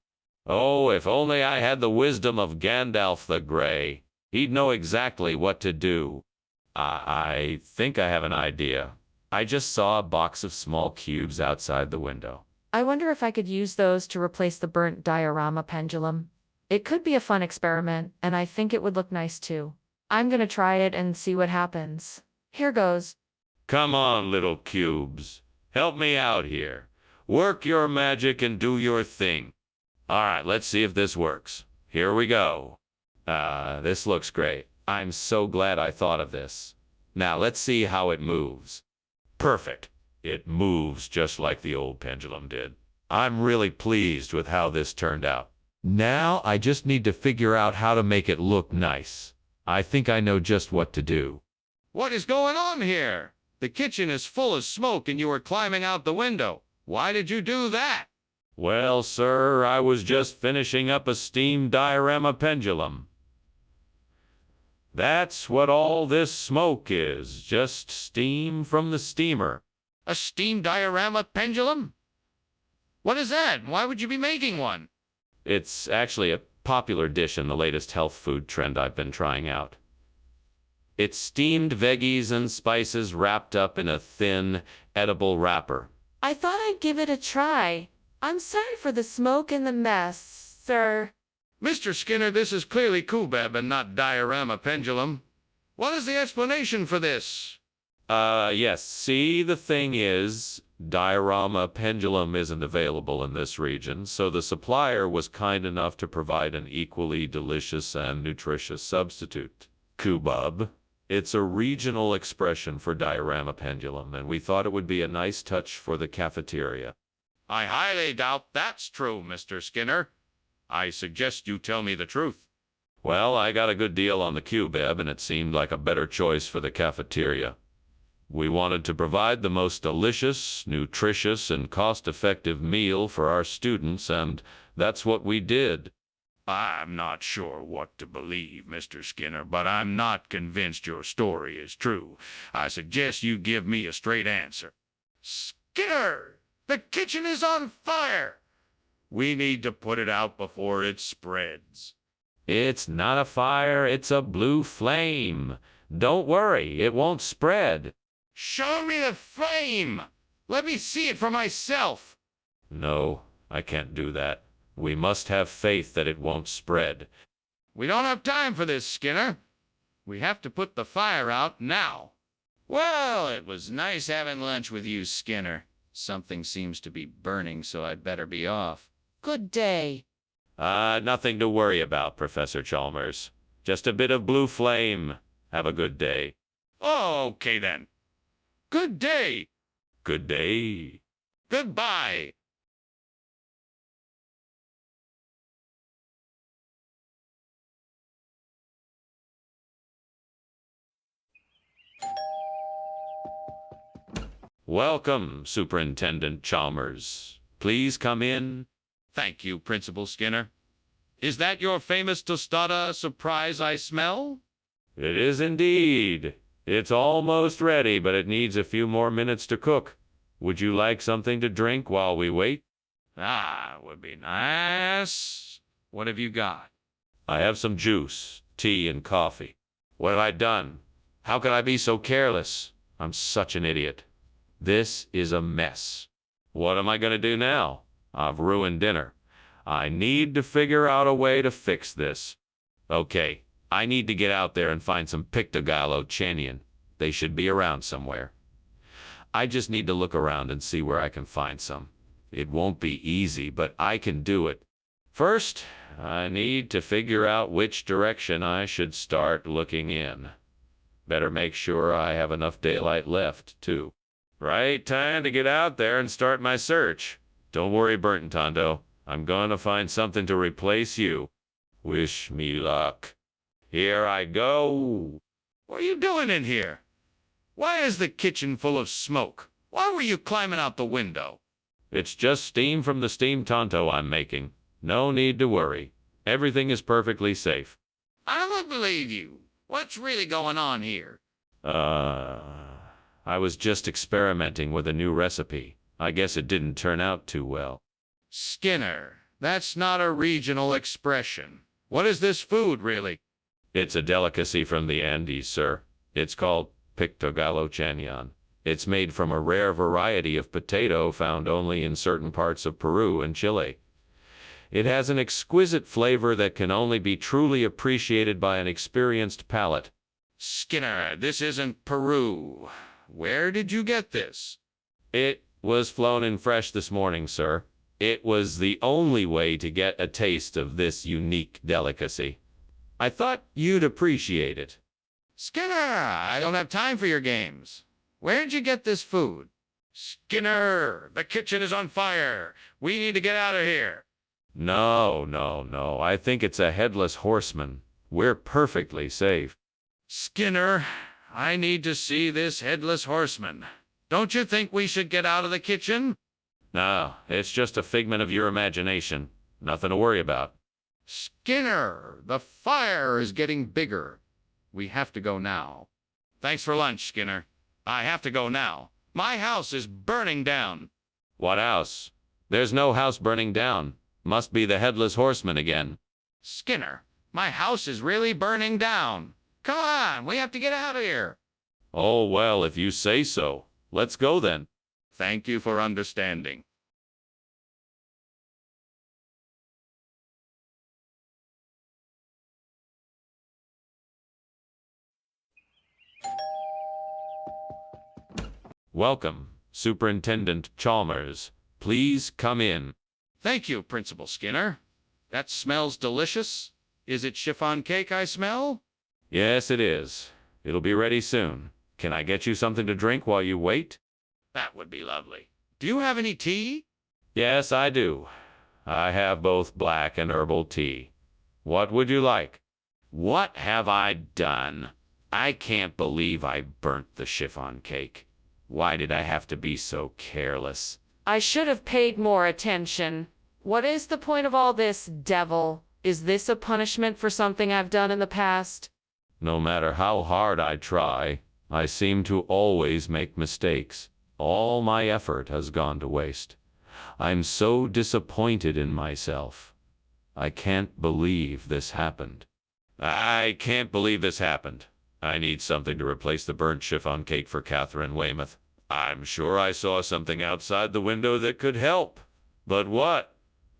A: Oh, if only I had the wisdom of Gandalf the Grey. He'd know exactly what to do. I think I have an idea. I just saw a box of small cubes outside the window.
C: I wonder if I could use those to replace the burnt diorama pendulum. It could be a fun experiment, and I think it would look nice too. I'm gonna try it and see what happens. Here goes.
A: Come on, little cubes. Help me out here. Work your magic and do your thing. All right, let's see if this works. Here we go. This looks great. I'm so glad I thought of this. Now let's see how it moves. Perfect. It moves just like the old pendulum did. I'm really pleased with how this turned out. Now I just need to figure out how to make it look nice. I think I know just what to do.
B: What is going on here? The kitchen is full of smoke and you were climbing out the window. Why did you do that?
A: Well, sir, I was just finishing up a steam diorama pendulum. That's what all this smoke is, just steam from the steamer.
B: A steam diorama pendulum? What is that? Why would you be making one?
A: It's actually a popular dish in the latest health food trend I've been trying out. It's steamed veggies and spices wrapped up in a thin, edible wrapper.
C: I thought I'd give it a try. I'm sorry for the smoke and the mess, sir.
B: Mr. Skinner, this is clearly cubeb and not diorama pendulum. What is the explanation for this?
A: Yes. See, the thing is, diorama pendulum isn't available in this region, so the supplier was kind enough to provide an equally delicious and nutritious substitute. Kubub. It's a regional expression for diorama pendulum, and we thought it would be a nice touch for the cafeteria.
B: I highly doubt that's true, Mr. Skinner. I suggest you tell me the truth.
A: Well, I got a good deal on the cubeb, and it seemed like a better choice for the cafeteria. We wanted to provide the most delicious, nutritious, and cost-effective meal for our students, and that's what we did.
B: I'm not sure what to believe, Mr. Skinner, but I'm not convinced your story is true. I suggest you give me a straight answer. Skinner! The kitchen is on fire! We need to put it out before it spreads.
A: It's not a fire, it's a blue flame. Don't worry, it won't spread.
B: Show me the flame! Let me see it for myself!
A: No, I can't do that. We must have faith that it won't spread.
B: We don't have time for this, Skinner. We have to put the fire out now. Well, it was nice having lunch with you, Skinner. Something seems to be burning, so I'd better be off.
C: Good day.
A: Nothing to worry about, Professor Chalmers. Just a bit of blue flame. Have a good day.
B: Oh, okay then. Good day.
A: Good day.
B: Goodbye.
A: Welcome, Superintendent Chalmers. Please come in.
B: Thank you, Principal Skinner. Is that your famous tostada surprise I smell?
A: It is indeed. It's almost ready, but it needs a few more minutes to cook. Would you like something to drink while we wait?
B: It would be nice. What have you got?
A: I have some juice, tea, and coffee. What have I done? How could I be so careless? I'm such an idiot. This is a mess. What am I going to do now? I've ruined dinner. I need to figure out a way to fix this. Okay, I need to get out there and find some Pictogallo-Chanian. They should be around somewhere. I just need to look around and see where I can find some. It won't be easy, but I can do it. First, I need to figure out which direction I should start looking in. Better make sure I have enough daylight left, too. Right time to get out there and start my search. Don't worry, Burton Tondo. I'm going to find something to replace you. Wish me luck. Here I go.
B: What are you doing in here? Why is the kitchen full of smoke? Why were you climbing out the window?
A: It's just steam from the steam Tonto I'm making. No need to worry. Everything is perfectly safe.
B: I don't believe you. What's really going on here?
A: I was just experimenting with a new recipe. I guess it didn't turn out too well.
B: Skinner, that's not a regional expression. What is this food, really?
A: It's a delicacy from the Andes, sir. It's called Pictogallo-Chanian. It's made from a rare variety of potato found only in certain parts of Peru and Chile. It has an exquisite flavor that can only be truly appreciated by an experienced palate.
B: Skinner, this isn't Peru. Where did you get this?
A: It was flown in fresh this morning, sir. It was the only way to get a taste of this unique delicacy. I thought you'd appreciate it.
B: Skinner, I don't have time for your games. Where'd you get this food? Skinner, the kitchen is on fire. We need to get out of here.
A: No. I think it's a headless horseman. We're perfectly safe.
B: Skinner, I need to see this headless horseman. Don't you think we should get out of the kitchen?
A: No, it's just a figment of your imagination. Nothing to worry about.
B: Skinner, the fire is getting bigger. We have to go now. Thanks for lunch, Skinner. I have to go now. My house is burning down.
A: What house? There's no house burning down. Must be the headless horseman again.
B: Skinner, my house is really burning down. Come on, we have to get out of here.
A: Oh, well, if you say so. Let's go then.
B: Thank you for understanding.
A: Welcome, Superintendent Chalmers. Please come in.
B: Thank you, Principal Skinner. That smells delicious. Is it chiffon cake I smell?
A: Yes, it is. It'll be ready soon. Can I get you something to drink while you wait?
B: That would be lovely. Do you have any tea?
A: Yes, I do. I have both black and herbal tea. What would you like? What have I done? I can't believe I burnt the chiffon cake. Why did I have to be so careless?
C: I should have paid more attention. What is the point of all this, devil? Is this a punishment for something I've done in the past?
A: No matter how hard I try, I seem to always make mistakes. All my effort has gone to waste. I'm so disappointed in myself. I can't believe this happened. I can't believe this happened. I need something to replace the burnt chiffon cake for Catherine Weymouth. I'm sure I saw something outside the window that could help. But what?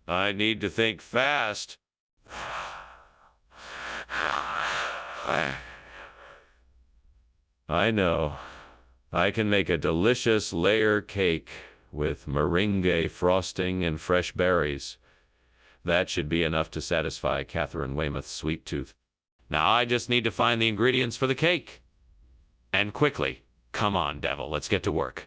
A: I need to think fast. I know. I can make a delicious layer cake with meringue frosting and fresh berries. That should be enough to satisfy Catherine Weymouth's sweet tooth. Now I just need to find the ingredients for the cake. And quickly. Come on, devil, let's get to work.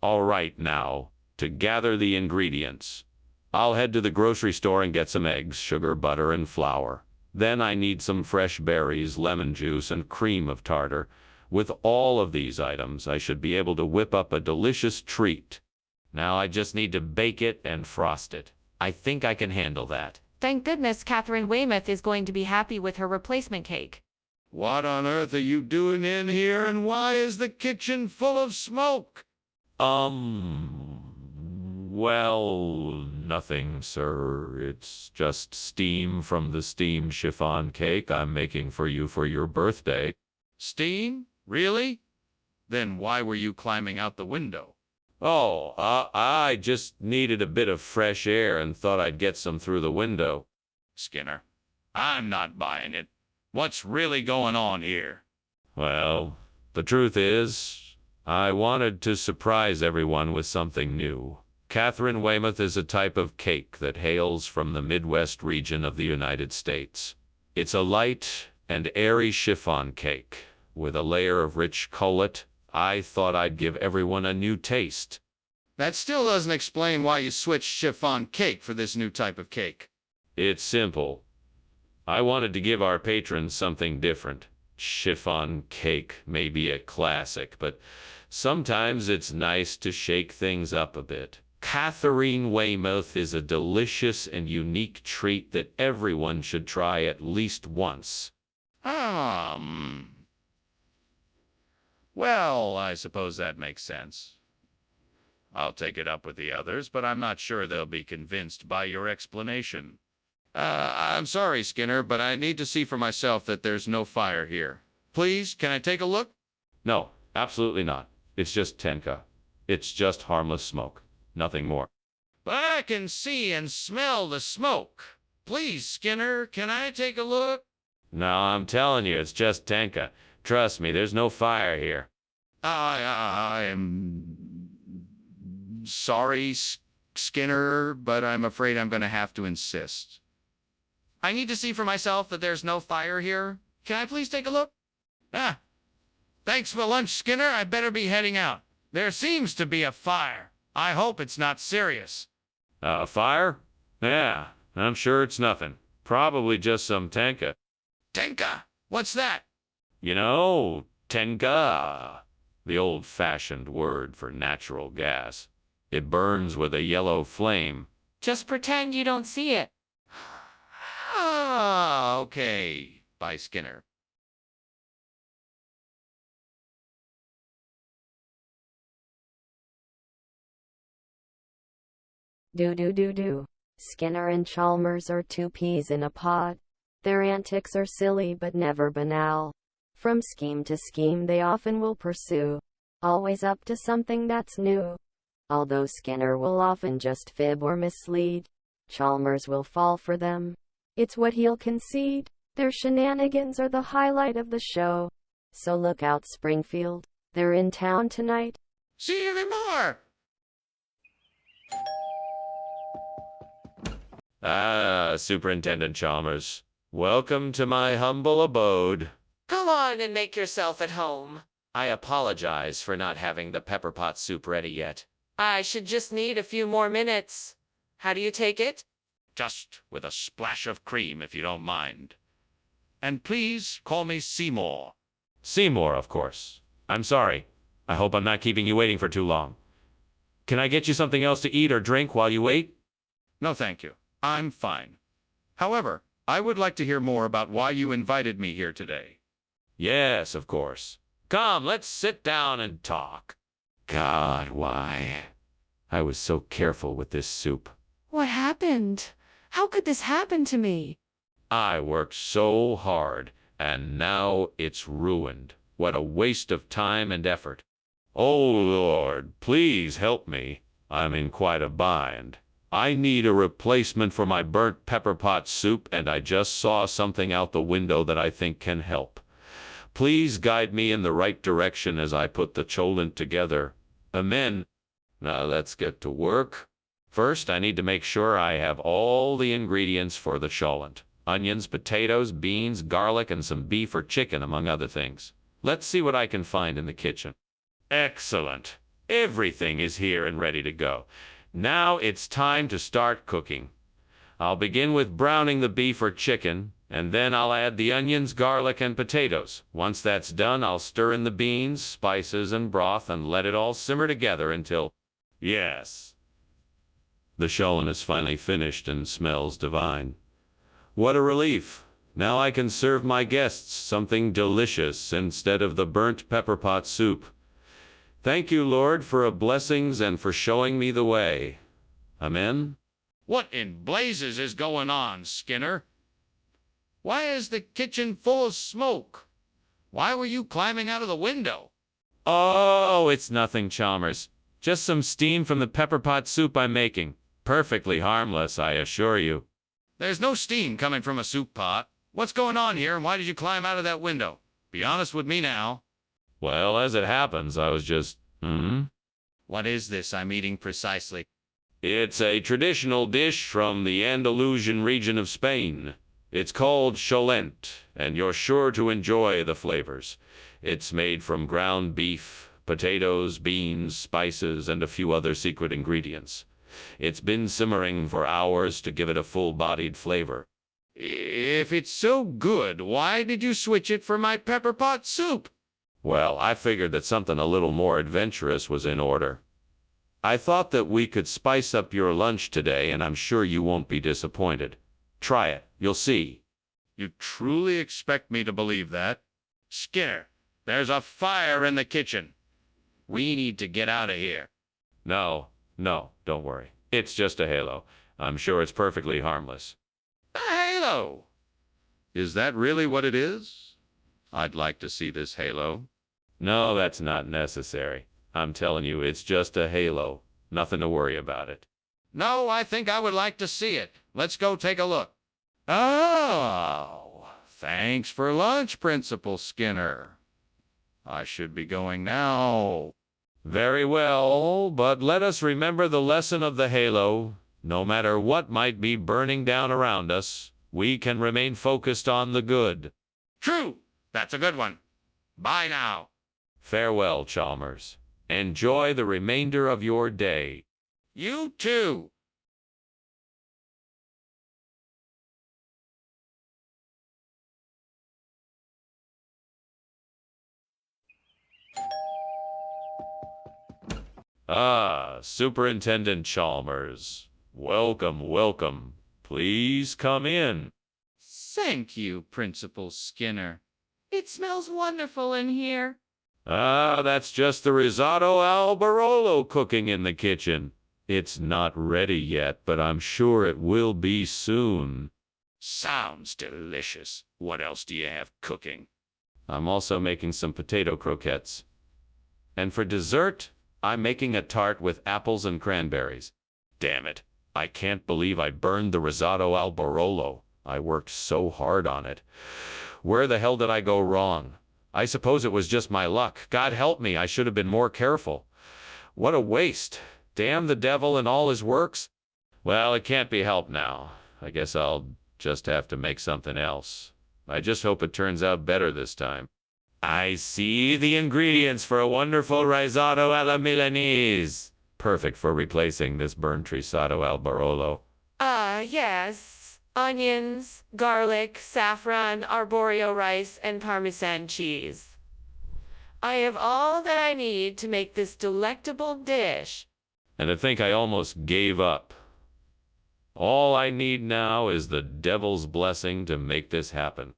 A: All right, now, to gather the ingredients. I'll head to the grocery store and get some eggs, sugar, butter, and flour. Then I need some fresh berries, lemon juice, and cream of tartar. With all of these items, I should be able to whip up a delicious treat. Now I just need to bake it and frost it. I think I can handle that.
C: Thank goodness Catherine Weymouth is going to be happy with her replacement cake.
B: What on earth are you doing in here, and why is the kitchen full of smoke?
A: Well, nothing, sir. It's just steam from the steamed chiffon cake I'm making for you for your birthday.
B: Steam? Really? Then why were you climbing out the window?
A: Oh, I just needed a bit of fresh air and thought I'd get some through the window.
B: Skinner, I'm not buying it. What's really going on here?
A: Well, the truth is, I wanted to surprise everyone with something new. Catherine Weymouth is a type of cake that hails from the Midwest region of the United States. It's a light and airy chiffon cake with a layer of rich cullet. I thought I'd give everyone a new taste.
B: That still doesn't explain why you switched chiffon cake for this new type of cake.
A: It's simple. I wanted to give our patrons something different. Chiffon cake may be a classic, but sometimes it's nice to shake things up a bit. Catherine Weymouth is a delicious and unique treat that everyone should try at least once.
B: Well, I suppose that makes sense. I'll take it up with the others, but I'm not sure they'll be convinced by your explanation. I'm sorry, Skinner, but I need to see for myself that there's no fire here. Please, can I take a look?
A: No, absolutely not. It's just Tenka. It's just harmless smoke. Nothing more.
B: But I can see and smell the smoke. Please, Skinner, can I take a look?
A: No, I'm telling you, it's just Tenka. Trust me, there's no fire here.
B: I am sorry, Skinner, but I'm afraid I'm going to have to insist. I need to see for myself that there's no fire here. Can I please take a look? Thanks for lunch, Skinner. I better be heading out. There seems to be a fire. I hope it's not serious.
A: Fire? Yeah, I'm sure it's nothing. Probably just some Tenka.
B: Tenka? What's that?
A: You know, Tenka, the old-fashioned word for natural gas. It burns with a yellow flame.
C: Just pretend you don't see it.
B: Okay. Bye, Skinner.
E: Do. Skinner and Chalmers are two peas in a pod. Their antics are silly but never banal. From scheme to scheme they often will pursue, always up to something that's new. Although Skinner will often just fib or mislead, Chalmers will fall for them. It's what he'll concede. Their shenanigans are the highlight of the show. So look out, Springfield. They're in town tonight.
B: See you more.
A: Superintendent Chalmers, welcome to my humble abode.
D: Come on and make yourself at home. I apologize for not having the pepper pot soup ready yet. I should just need a few more minutes. How do you take it?
B: Just with a splash of cream, if you don't mind. And please call me Seymour.
A: Seymour, of course. I'm sorry. I hope I'm not keeping you waiting for too long. Can I get you something else to eat or drink while you wait?
B: No, thank you. I'm fine. However, I would like to hear more about why you invited me here today.
A: Yes, of course. Come, let's sit down and talk. God, why? I was so careful with this soup.
C: What happened? How could this happen to me?
A: I worked so hard, and now it's ruined. What a waste of time and effort. Oh, Lord, please help me. I'm in quite a bind. I need a replacement for my burnt pepper pot soup, and I just saw something out the window that I think can help. Please guide me in the right direction as I put the cholent together. Amen. Now let's get to work. First, I need to make sure I have all the ingredients for the cholent. Onions, potatoes, beans, garlic, and some beef or chicken, among other things. Let's see what I can find in the kitchen. Excellent. Everything is here and ready to go. Now it's time to start cooking. I'll begin with browning the beef or chicken, and then I'll add the onions, garlic, and potatoes. Once that's done, I'll stir in the beans, spices, and broth and let it all simmer together until... Yes. The cholent is finally finished and smells divine. What a relief. Now I can serve my guests something delicious instead of the burnt pepper pot soup. Thank you, Lord, for blessings and for showing me the way. Amen.
B: What in blazes is going on, Skinner? Why is the kitchen full of smoke? Why were you climbing out of the window?
A: Oh, it's nothing, Chalmers. Just some steam from the pepper pot soup I'm making. Perfectly harmless, I assure you.
B: There's no steam coming from a soup pot. What's going on here, and why did you climb out of that window? Be honest with me now.
A: Well, as it happens, I was just...
B: What is this I'm eating precisely?
A: It's a traditional dish from the Andalusian region of Spain. It's called cholent, and you're sure to enjoy the flavors. It's made from ground beef, potatoes, beans, spices, and a few other secret ingredients. It's been simmering for hours to give it a full-bodied flavor.
B: If it's so good, why did you switch it for my pepper pot soup?
A: Well, I figured that something a little more adventurous was in order. I thought that we could spice up your lunch today, and I'm sure you won't be disappointed. Try it. You'll see.
B: You truly expect me to believe that? Skinner, there's a fire in the kitchen. We need to get out of here.
A: No, don't worry. It's just a halo. I'm sure it's perfectly harmless.
B: A halo? Is that really what it is? I'd like to see this halo.
A: No, that's not necessary. I'm telling you, it's just a halo. Nothing to worry about it.
B: No, I think I would like to see it. Let's go take a look. Oh, thanks for lunch, Principal Skinner. I should be going now.
A: Very well, but let us remember the lesson of the halo. No matter what might be burning down around us, we can remain focused on the good.
B: True. That's a good one. Bye now.
A: Farewell, Chalmers. Enjoy the remainder of your day.
B: You too.
A: Superintendent Chalmers. Welcome. Please come in.
B: Thank you, Principal Skinner.
C: It smells wonderful in here.
A: That's just the risotto al barolo cooking in the kitchen. It's not ready yet, but I'm sure it will be soon.
B: Sounds delicious. What else do you have cooking?
A: I'm also making some potato croquettes. And for dessert, I'm making a tart with apples and cranberries. Damn it. I can't believe I burned the risotto al Barolo. I worked so hard on it. Where the hell did I go wrong? I suppose it was just my luck. God help me, I should have been more careful. What a waste. Damn the devil and all his works. Well, it can't be helped now. I guess I'll just have to make something else. I just hope it turns out better this time. I see the ingredients for a wonderful risotto alla Milanese. Perfect for replacing this burnt risotto al Barolo.
C: Yes. Onions, garlic, saffron, arborio rice, and Parmesan cheese. I have all that I need to make this delectable dish.
A: And I think I almost gave up. All I need now is the devil's blessing to make this happen.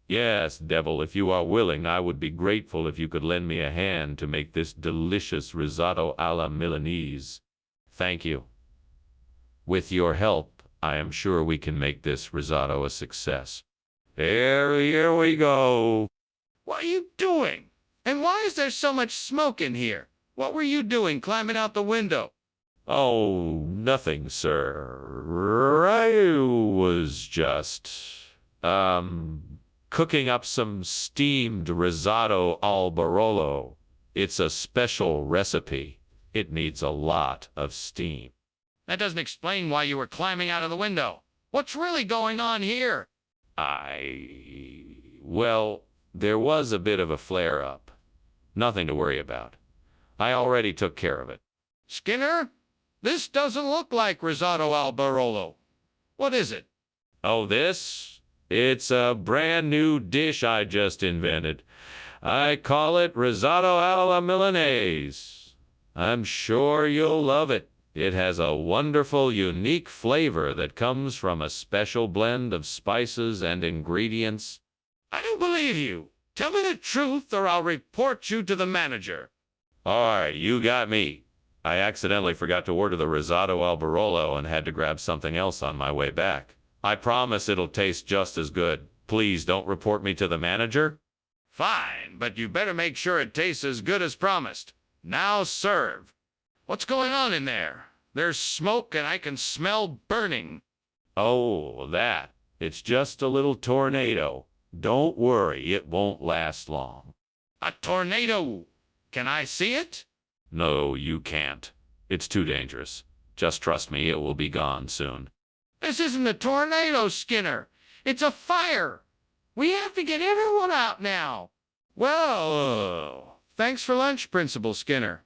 A: Yes, devil, if you are willing, I would be grateful if you could lend me a hand to make this delicious risotto alla Milanese. Thank you. With your help, I am sure we can make this risotto a success. Here we go.
B: What are you doing? And why is there so much smoke in here? What were you doing climbing out the window?
A: Oh, nothing, sir. I was just, cooking up some steamed risotto al Barolo. It's a special recipe. It needs a lot of steam.
B: That doesn't explain why you were climbing out of the window. What's really going on here?
A: Well, there was a bit of a flare-up. Nothing to worry about. I already took care of it.
B: Skinner, this doesn't look like risotto al Barolo. What is it?
A: Oh, this? It's a brand new dish I just invented. I call it risotto alla Milanese. I'm sure you'll love it. It has a wonderful, unique flavor that comes from a special blend of spices and ingredients.
B: I don't believe you. Tell me the truth or I'll report you to the manager.
A: All right, you got me. I accidentally forgot to order the risotto al Barolo and had to grab something else on my way back. I promise it'll taste just as good. Please don't report me to the manager.
B: Fine, but you better make sure it tastes as good as promised. Now serve. What's going on in there? There's smoke and I can smell burning.
A: Oh, that. It's just a little tornado. Don't worry, it won't last long.
B: A tornado? Can I see it?
A: No, you can't. It's too dangerous. Just trust me, it will be gone soon.
B: This isn't a tornado, Skinner. It's a fire. We have to get everyone out now. Well, thanks for lunch, Principal Skinner.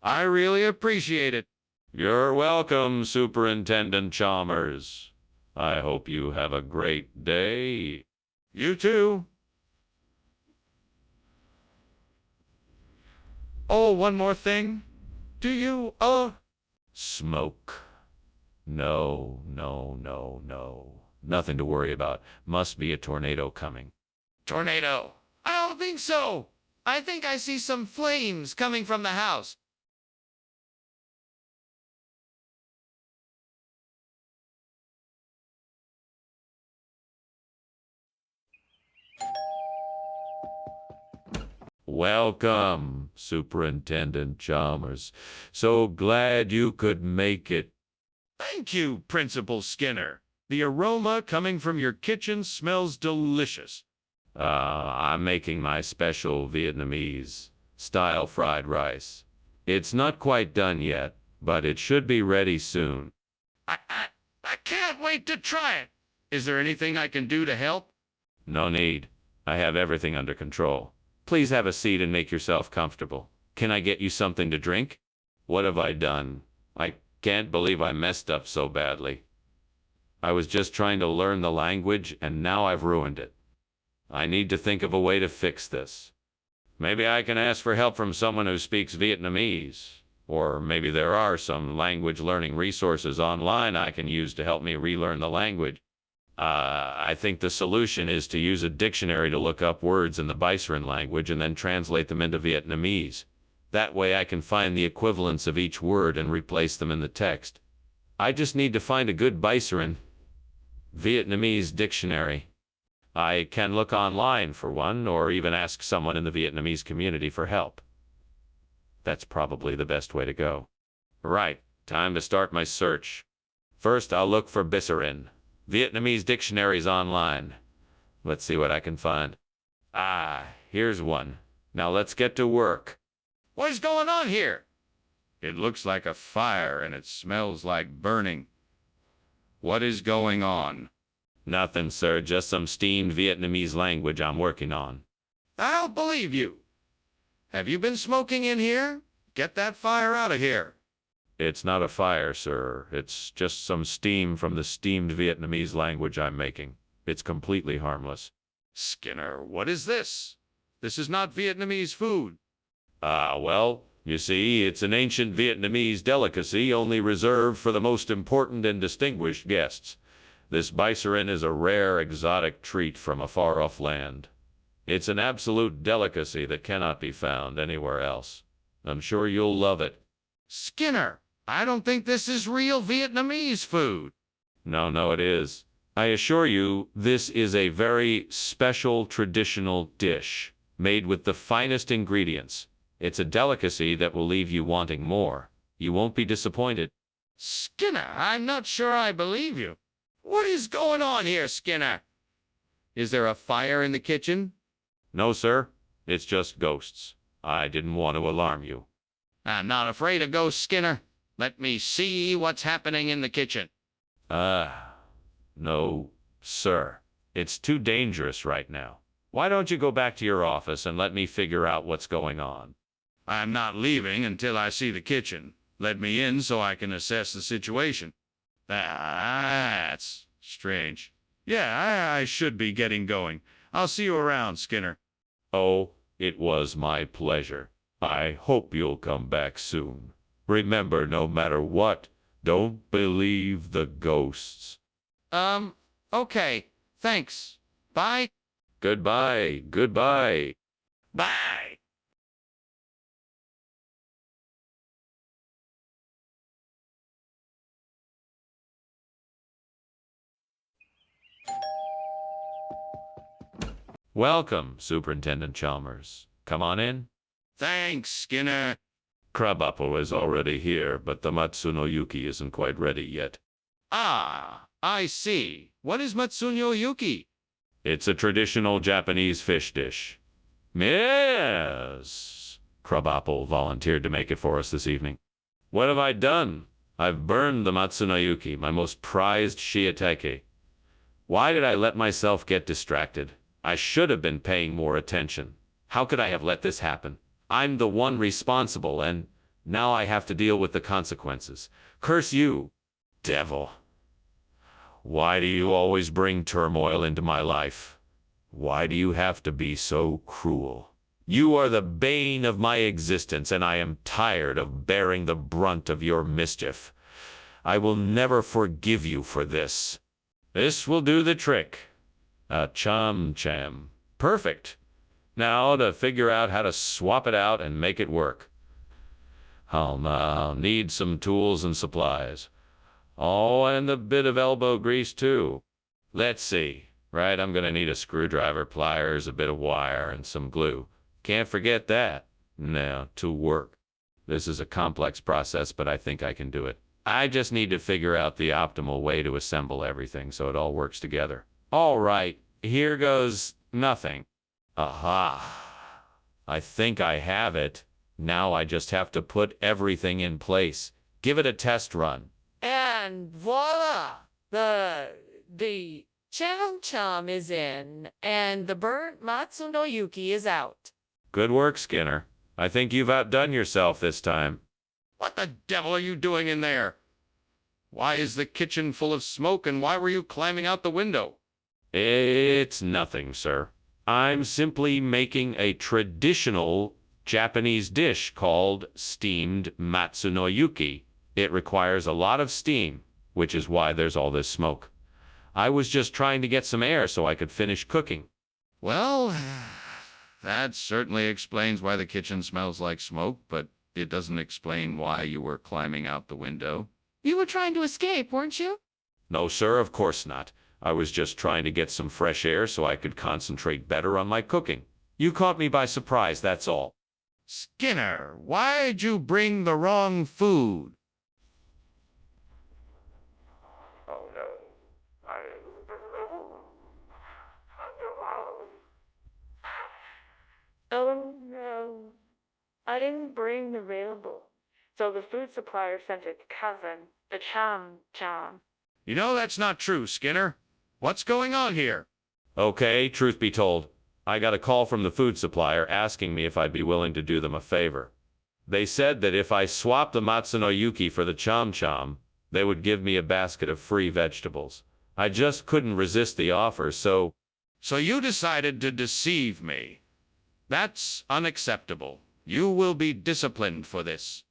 B: I really appreciate it.
A: You're welcome, Superintendent Chalmers. I hope you have a great day.
B: You too. Oh, one more thing. Do you,
A: Smoke. No. Nothing to worry about. Must be a tornado coming.
B: Tornado? I don't think so. I think I see some flames coming from the house.
A: Welcome, Superintendent Chalmers. So glad you could make it.
B: Thank you, Principal Skinner. The aroma coming from your kitchen smells delicious.
A: I'm making my special Vietnamese style fried rice. It's not quite done yet, but it should be ready soon.
B: I can't wait to try it. Is there anything I can do to help?
A: No need. I have everything under control. Please have a seat and make yourself comfortable. Can I get you something to drink? What have I done? I can't believe I messed up so badly. I was just trying to learn the language, and now I've ruined it. I need to think of a way to fix this. Maybe I can ask for help from someone who speaks Vietnamese. Or maybe there are some language learning resources online I can use to help me relearn the language. I think the solution is to use a dictionary to look up words in the Biceran language and then translate them into Vietnamese. That way I can find the equivalents of each word and replace them in the text. I just need to find a good Biceran Vietnamese dictionary. I can look online for one, or even ask someone in the Vietnamese community for help. That's probably the best way to go. Right, time to start my search. First, I'll look for Bisserin. Vietnamese dictionaries online. Let's see what I can find. Ah, here's one. Now let's get to work.
B: What is going on here? It looks like a fire and it smells like burning. What is going on?
A: Nothing, sir, just some steamed Vietnamese language I'm working on.
B: I'll believe you. Have you been smoking in here? Get that fire out of here.
A: It's not a fire, sir. It's just some steam from the steamed Vietnamese language I'm making. It's completely harmless.
B: Skinner, what is this? This is not Vietnamese food.
A: Well, you see, it's an ancient Vietnamese delicacy only reserved for the most important and distinguished guests. This bicerin is a rare, exotic treat from a far-off land. It's an absolute delicacy that cannot be found anywhere else. I'm sure you'll love it.
B: Skinner, I don't think this is real Vietnamese food.
A: No, it is. I assure you, this is a very special traditional dish, made with the finest ingredients. It's a delicacy that will leave you wanting more. You won't be disappointed.
B: Skinner, I'm not sure I believe you. What is going on here, Skinner? Is there a fire in the kitchen?
A: No, sir. It's just ghosts. I didn't want to alarm you.
B: I'm not afraid of ghosts, Skinner. Let me see what's happening in the kitchen.
A: No, sir. It's too dangerous right now. Why don't you go back to your office and let me figure out what's going on?
B: I'm not leaving until I see the kitchen. Let me in so I can assess the situation. That's strange. Yeah, I should be getting going. I'll see you around, Skinner.
A: Oh, it was my pleasure. I hope you'll come back soon. Remember, no matter what, don't believe the ghosts.
B: Okay. Thanks. Bye.
A: Goodbye.
B: Bye.
A: Welcome, Superintendent Chalmers. Come on in.
B: Thanks, Skinner.
A: Krabappel is already here, but the Matsunoyuki isn't quite ready yet.
B: Ah, I see. What is Matsunoyuki?
A: It's a traditional Japanese fish dish. Yes. Krabappel volunteered to make it for us this evening. What have I done? I've burned the Matsunoyuki, my most prized shiitake. Why did I let myself get distracted? I should have been paying more attention. How could I have let this happen? I'm the one responsible, and now I have to deal with the consequences. Curse you, devil. Why do you always bring turmoil into my life? Why do you have to be so cruel? You are the bane of my existence, and I am tired of bearing the brunt of your mischief. I will never forgive you for this. This will do the trick. A cham. Perfect. Now to figure out how to swap it out and make it work. I'll need some tools and supplies. Oh, and a bit of elbow grease too. Let's see. Right, I'm gonna need a screwdriver, pliers, a bit of wire, and some glue. Can't forget that. Now, to work. This is a complex process, but I think I can do it. I just need to figure out the optimal way to assemble everything so it all works together. All right, here goes nothing. Aha. I think I have it. Now I just have to put everything in place. Give it a test run.
C: And voila! The cham is in, and the burnt Matsunoyuki is out.
A: Good work, Skinner. I think you've outdone yourself this time.
B: What the devil are you doing in there? Why is the kitchen full of smoke, and why were you climbing out the window?
A: It's nothing, sir. I'm simply making a traditional Japanese dish called steamed Matsunoyuki. It requires a lot of steam, which is why there's all this smoke. I was just trying to get some air so I could finish cooking.
B: Well, that certainly explains why the kitchen smells like smoke, but it doesn't explain why you were climbing out the window.
C: You were trying to escape, weren't you?
A: No, sir, of course not. I was just trying to get some fresh air so I could concentrate better on my cooking. You caught me by surprise, that's all.
B: Skinner, why'd you bring the wrong food?
C: Oh no. Oh no. I didn't bring the available. So the food supplier sent it to cousin, the chum.
B: You know that's not true, Skinner. What's going on here?
A: Okay, truth be told, I got a call from the food supplier asking me if I'd be willing to do them a favor. They said that if I swapped the Matsunoyuki for the cham, they would give me a basket of free vegetables. I just couldn't resist the offer, so...
B: So you decided to deceive me. That's unacceptable. You will be disciplined for this.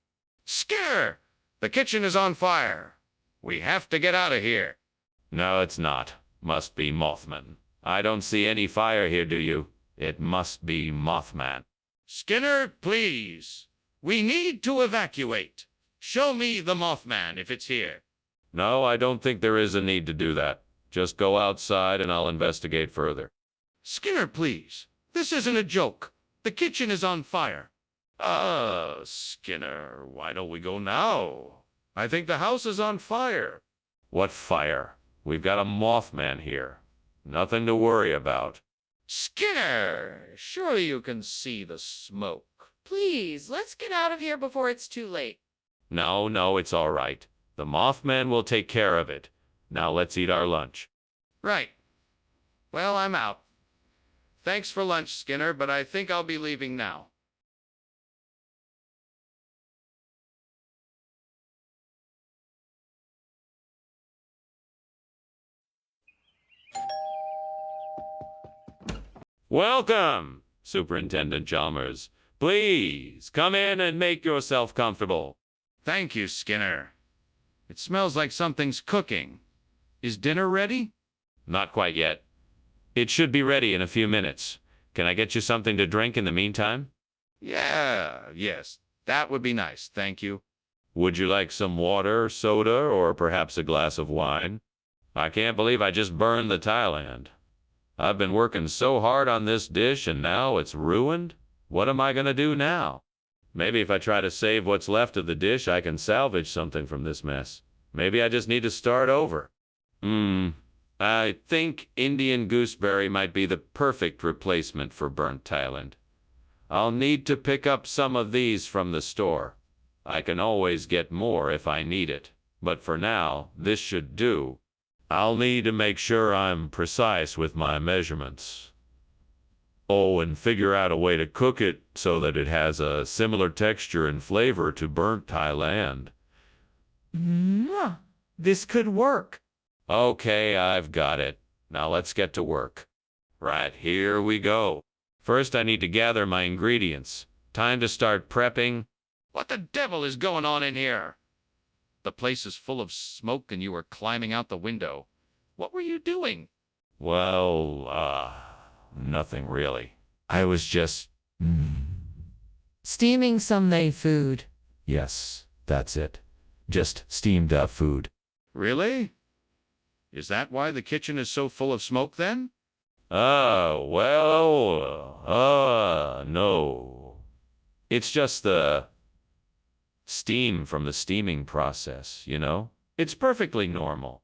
B: Skinner! The kitchen is on fire. We have to get out of here.
A: No, it's not. Must be Mothman. I don't see any fire here, do you? It must be Mothman.
B: Skinner, please. We need to evacuate. Show me the Mothman if it's here.
A: No, I don't think there is a need to do that. Just go outside and I'll investigate further.
B: Skinner, please. This isn't a joke. The kitchen is on fire. Skinner, why don't we go now? I think the house is on fire.
A: What fire? We've got a Mothman here. Nothing to worry about.
B: Skinner, surely you can see the smoke.
C: Please, let's get out of here before it's too late.
A: No, it's all right. The Mothman will take care of it. Now let's eat our lunch.
B: Right. Well, I'm out. Thanks for lunch, Skinner, but I think I'll be leaving now.
A: Welcome, Superintendent Chalmers. Please, come in and make yourself comfortable.
B: Thank you, Skinner. It smells like something's cooking. Is dinner ready?
A: Not quite yet. It should be ready in a few minutes. Can I get you something to drink in the meantime?
B: Yes. That would be nice, thank you.
A: Would you like some water, soda, or perhaps a glass of wine? I can't believe I just burned the Thailand. I've been working so hard on this dish and now it's ruined? What am I gonna do now? Maybe if I try to save what's left of the dish, I can salvage something from this mess. Maybe I just need to start over. I think Indian gooseberry might be the perfect replacement for burnt Thailand. I'll need to pick up some of these from the store. I can always get more if I need it, but for now, this should do. I'll need to make sure I'm precise with my measurements. Oh, and figure out a way to cook it so that it has a similar texture and flavor to burnt Thailand.
D: This could work.
A: Okay, I've got it. Now let's get to work. Right, here we go. First, I need to gather my ingredients. Time to start prepping.
B: What the devil is going on in here? The place is full of smoke and you were climbing out the window. What were you doing?
A: Well, nothing really. I was just...
D: Steaming some food.
A: Yes, that's it. Just steamed up food.
B: Really? Is that why the kitchen is so full of smoke then?
A: No. It's just the steam from the steaming process, you know? It's perfectly normal.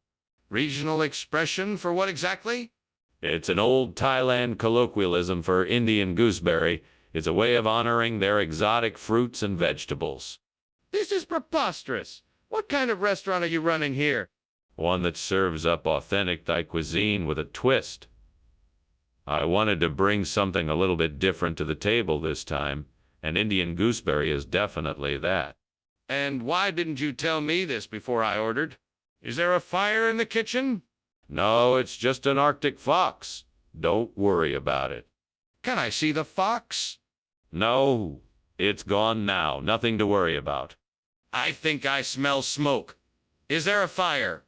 B: Regional expression for what exactly?
A: It's an old Thailand colloquialism for Indian gooseberry. It's a way of honoring their exotic fruits and vegetables.
B: This is preposterous. What kind of restaurant are you running here?
A: One that serves up authentic Thai cuisine with a twist. I wanted to bring something a little bit different to the table this time, and Indian gooseberry is definitely that.
B: And why didn't you tell me this before I ordered? Is there a fire in the kitchen?
A: No, it's just an Arctic fox. Don't worry about it.
B: Can I see the fox?
A: No, it's gone now. Nothing to worry about.
B: I think I smell smoke. Is there a fire?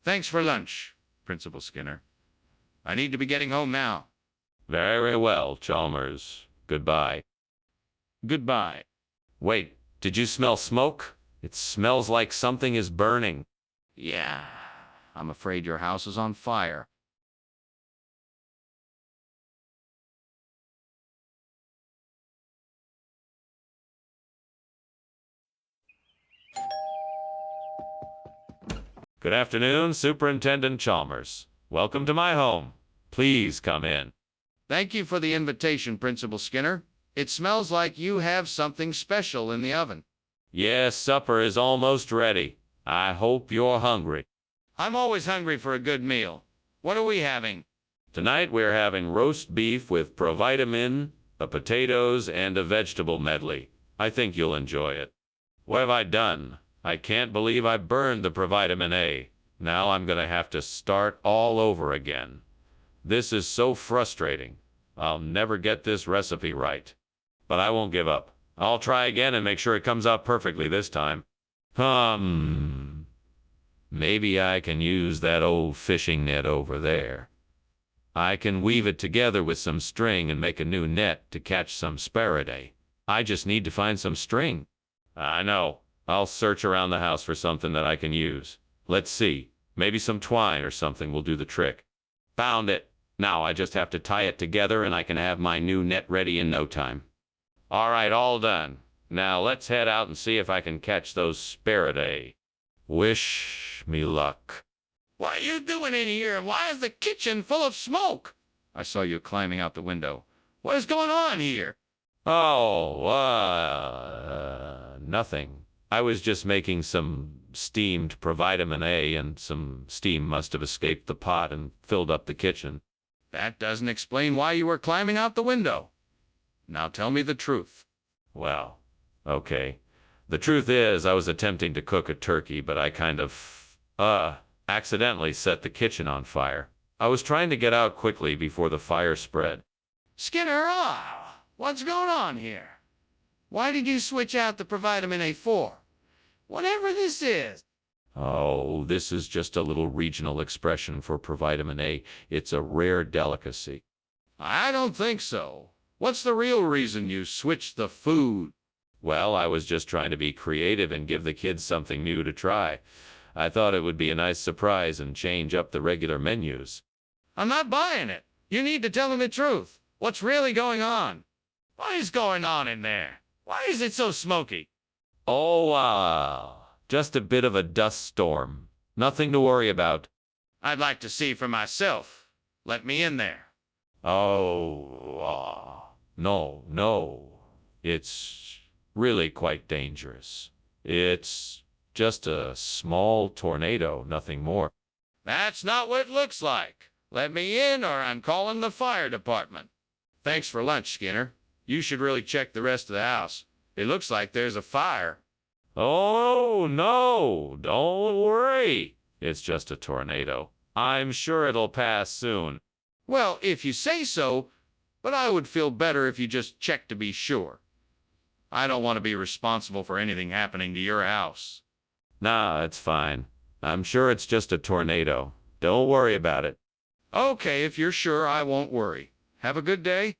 B: Thanks for lunch, Principal Skinner. I need to be getting home now.
A: Very well, Chalmers. Goodbye.
B: Goodbye.
A: Wait, did you smell smoke? It smells like something is burning.
B: Yeah, I'm afraid your house is on fire.
A: Good afternoon, Superintendent Chalmers. Welcome to my home. Please come in.
B: Thank you for the invitation, Principal Skinner. It smells like you have something special in the oven.
A: Yes, supper is almost ready. I hope you're hungry.
B: I'm always hungry for a good meal. What are we having?
A: Tonight we're having roast beef with provitamin, potatoes, and a vegetable medley. I think you'll enjoy it. What have I done? I can't believe I burned the provitamin A. Now I'm gonna have to start all over again. This is so frustrating. I'll never get this recipe right. But I won't give up. I'll try again and make sure it comes out perfectly this time. Maybe I can use that old fishing net over there. I can weave it together with some string and make a new net to catch some sparrow. I just need to find some string. I know. I'll search around the house for something that I can use. Let's see. Maybe some twine or something will do the trick. Found it. Now I just have to tie it together and I can have my new net ready in no time. All right, all done. Now let's head out and see if I can catch those sparrow. Wish me luck.
B: What are you doing in here? Why is the kitchen full of smoke? I saw you climbing out the window. What is going on here?
A: Oh, nothing. I was just making some steamed provitamin A and some steam must have escaped the pot and filled up the kitchen.
B: That doesn't explain why you were climbing out the window. Now tell me the truth.
A: Well, okay. The truth is I was attempting to cook a turkey, but I kind of, accidentally set the kitchen on fire. I was trying to get out quickly before the fire spread.
B: Skinner, what's going on here? Why did you switch out the provitamin A for? Whatever this is.
A: Oh, this is just a little regional expression for provitamin A. It's a rare delicacy.
B: I don't think so. What's the real reason you switched the food?
A: Well, I was just trying to be creative and give the kids something new to try. I thought it would be a nice surprise and change up the regular menus.
B: I'm not buying it. You need to tell them the truth. What's really going on? What is going on in there? Why is it so smoky?
A: Oh, just a bit of a dust storm. Nothing to worry about.
B: I'd like to see for myself. Let me in there.
A: No. It's really quite dangerous. It's just a small tornado, nothing more.
B: That's not what it looks like. Let me in or I'm calling the fire department. Thanks for lunch, Skinner. You should really check the rest of the house. It looks like there's a fire.
A: Oh, no, don't worry. It's just a tornado. I'm sure it'll pass soon.
B: Well, if you say so, but I would feel better if you just checked to be sure. I don't want to be responsible for anything happening to your house.
A: Nah, it's fine. I'm sure it's just a tornado. Don't worry about it.
B: Okay, if you're sure, I won't worry. Have a good day.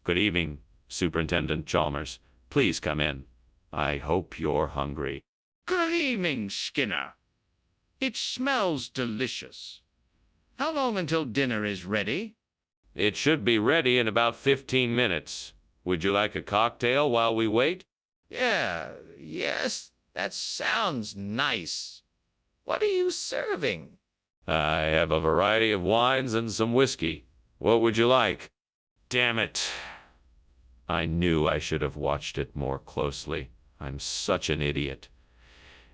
A: Good evening, Superintendent Chalmers. Please come in. I hope you're hungry.
B: Good evening, Skinner. It smells delicious. How long until dinner is ready?
A: It should be ready in about 15 minutes. Would you like a cocktail while we wait?
B: Yes, that sounds nice. What are you serving?
A: I have a variety of wines and some whiskey. What would you like? Damn it. I knew I should have watched it more closely. I'm such an idiot.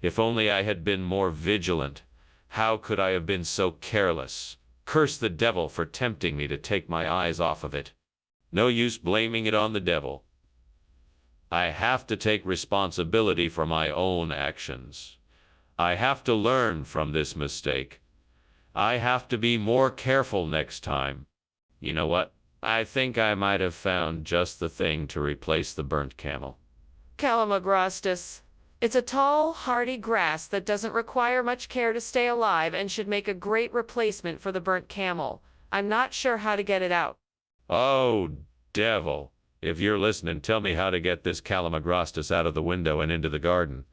A: If only I had been more vigilant. How could I have been so careless? Curse the devil for tempting me to take my eyes off of it. No use blaming it on the devil. I have to take responsibility for my own actions. I have to learn from this mistake. I have to be more careful next time. You know what? I think I might have found just the thing to replace the burnt camel.
C: Calamagrostis. It's a tall, hardy grass that doesn't require much care to stay alive and should make a great replacement for the burnt camel. I'm not sure how to get it out.
A: Oh, devil. If you're listening, tell me how to get this calamagrostis out of the window and into the garden.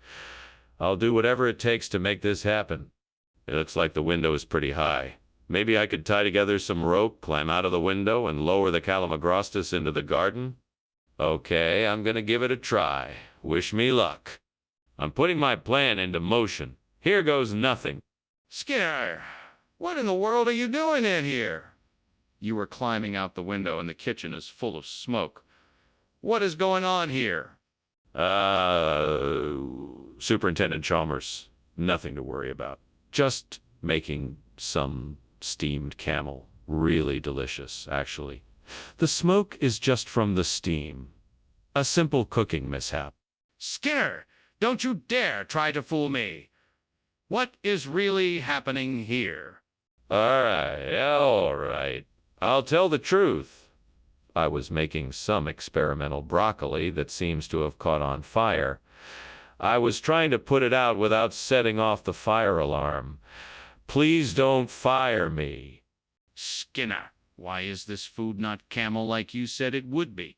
A: I'll do whatever it takes to make this happen. It looks like the window is pretty high. Maybe I could tie together some rope, climb out of the window, and lower the calamagrostis into the garden? Okay, I'm gonna give it a try. Wish me luck. I'm putting my plan into motion. Here goes nothing.
B: Skinner, what in the world are you doing in here? You were climbing out the window and the kitchen is full of smoke. What is going on here?
A: Superintendent Chalmers, nothing to worry about. Just making some steamed camel. Really delicious, actually. The smoke is just from the steam. A simple cooking mishap.
B: Skinner, don't you dare try to fool me. What is really happening here?
A: All right. I'll tell the truth. I was making some experimental broccoli that seems to have caught on fire. I was trying to put it out without setting off the fire alarm. Please don't fire me.
B: Skinner, why is this food not camel like you said it would be?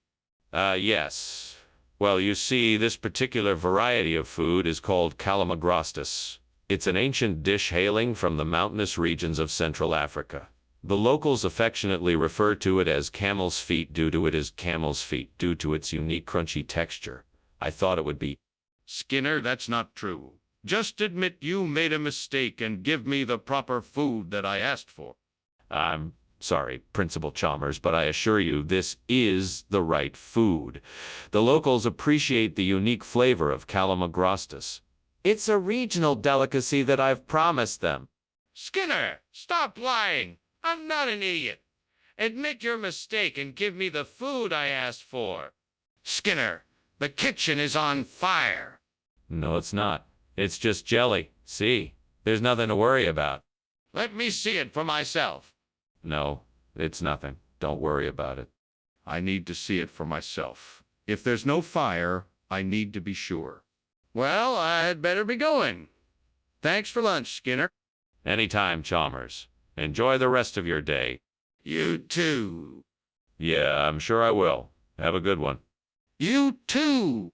A: Yes. Well, you see, this particular variety of food is called calamagrostis. It's an ancient dish hailing from the mountainous regions of Central Africa. The locals affectionately refer to it as camel's feet due to its unique crunchy texture. I thought it would be.
B: Skinner, that's not true. Just admit you made a mistake and give me the proper food that I asked for.
A: I'm sorry, Principal Chalmers, but I assure you this is the right food. The locals appreciate the unique flavor of calamagrostis. It's a regional delicacy that I've promised them.
B: Skinner, stop lying. I'm not an idiot. Admit your mistake and give me the food I asked for. Skinner, the kitchen is on fire.
A: No, it's not. It's just jelly. See? There's nothing to worry about.
B: Let me see it for myself.
A: No, it's nothing. Don't worry about it.
B: I need to see it for myself. If there's no fire, I need to be sure. Well, I had better be going. Thanks for lunch, Skinner.
A: Anytime, Chalmers. Enjoy the rest of your day.
B: You too.
A: Yeah, I'm sure I will. Have a good one.
B: You too.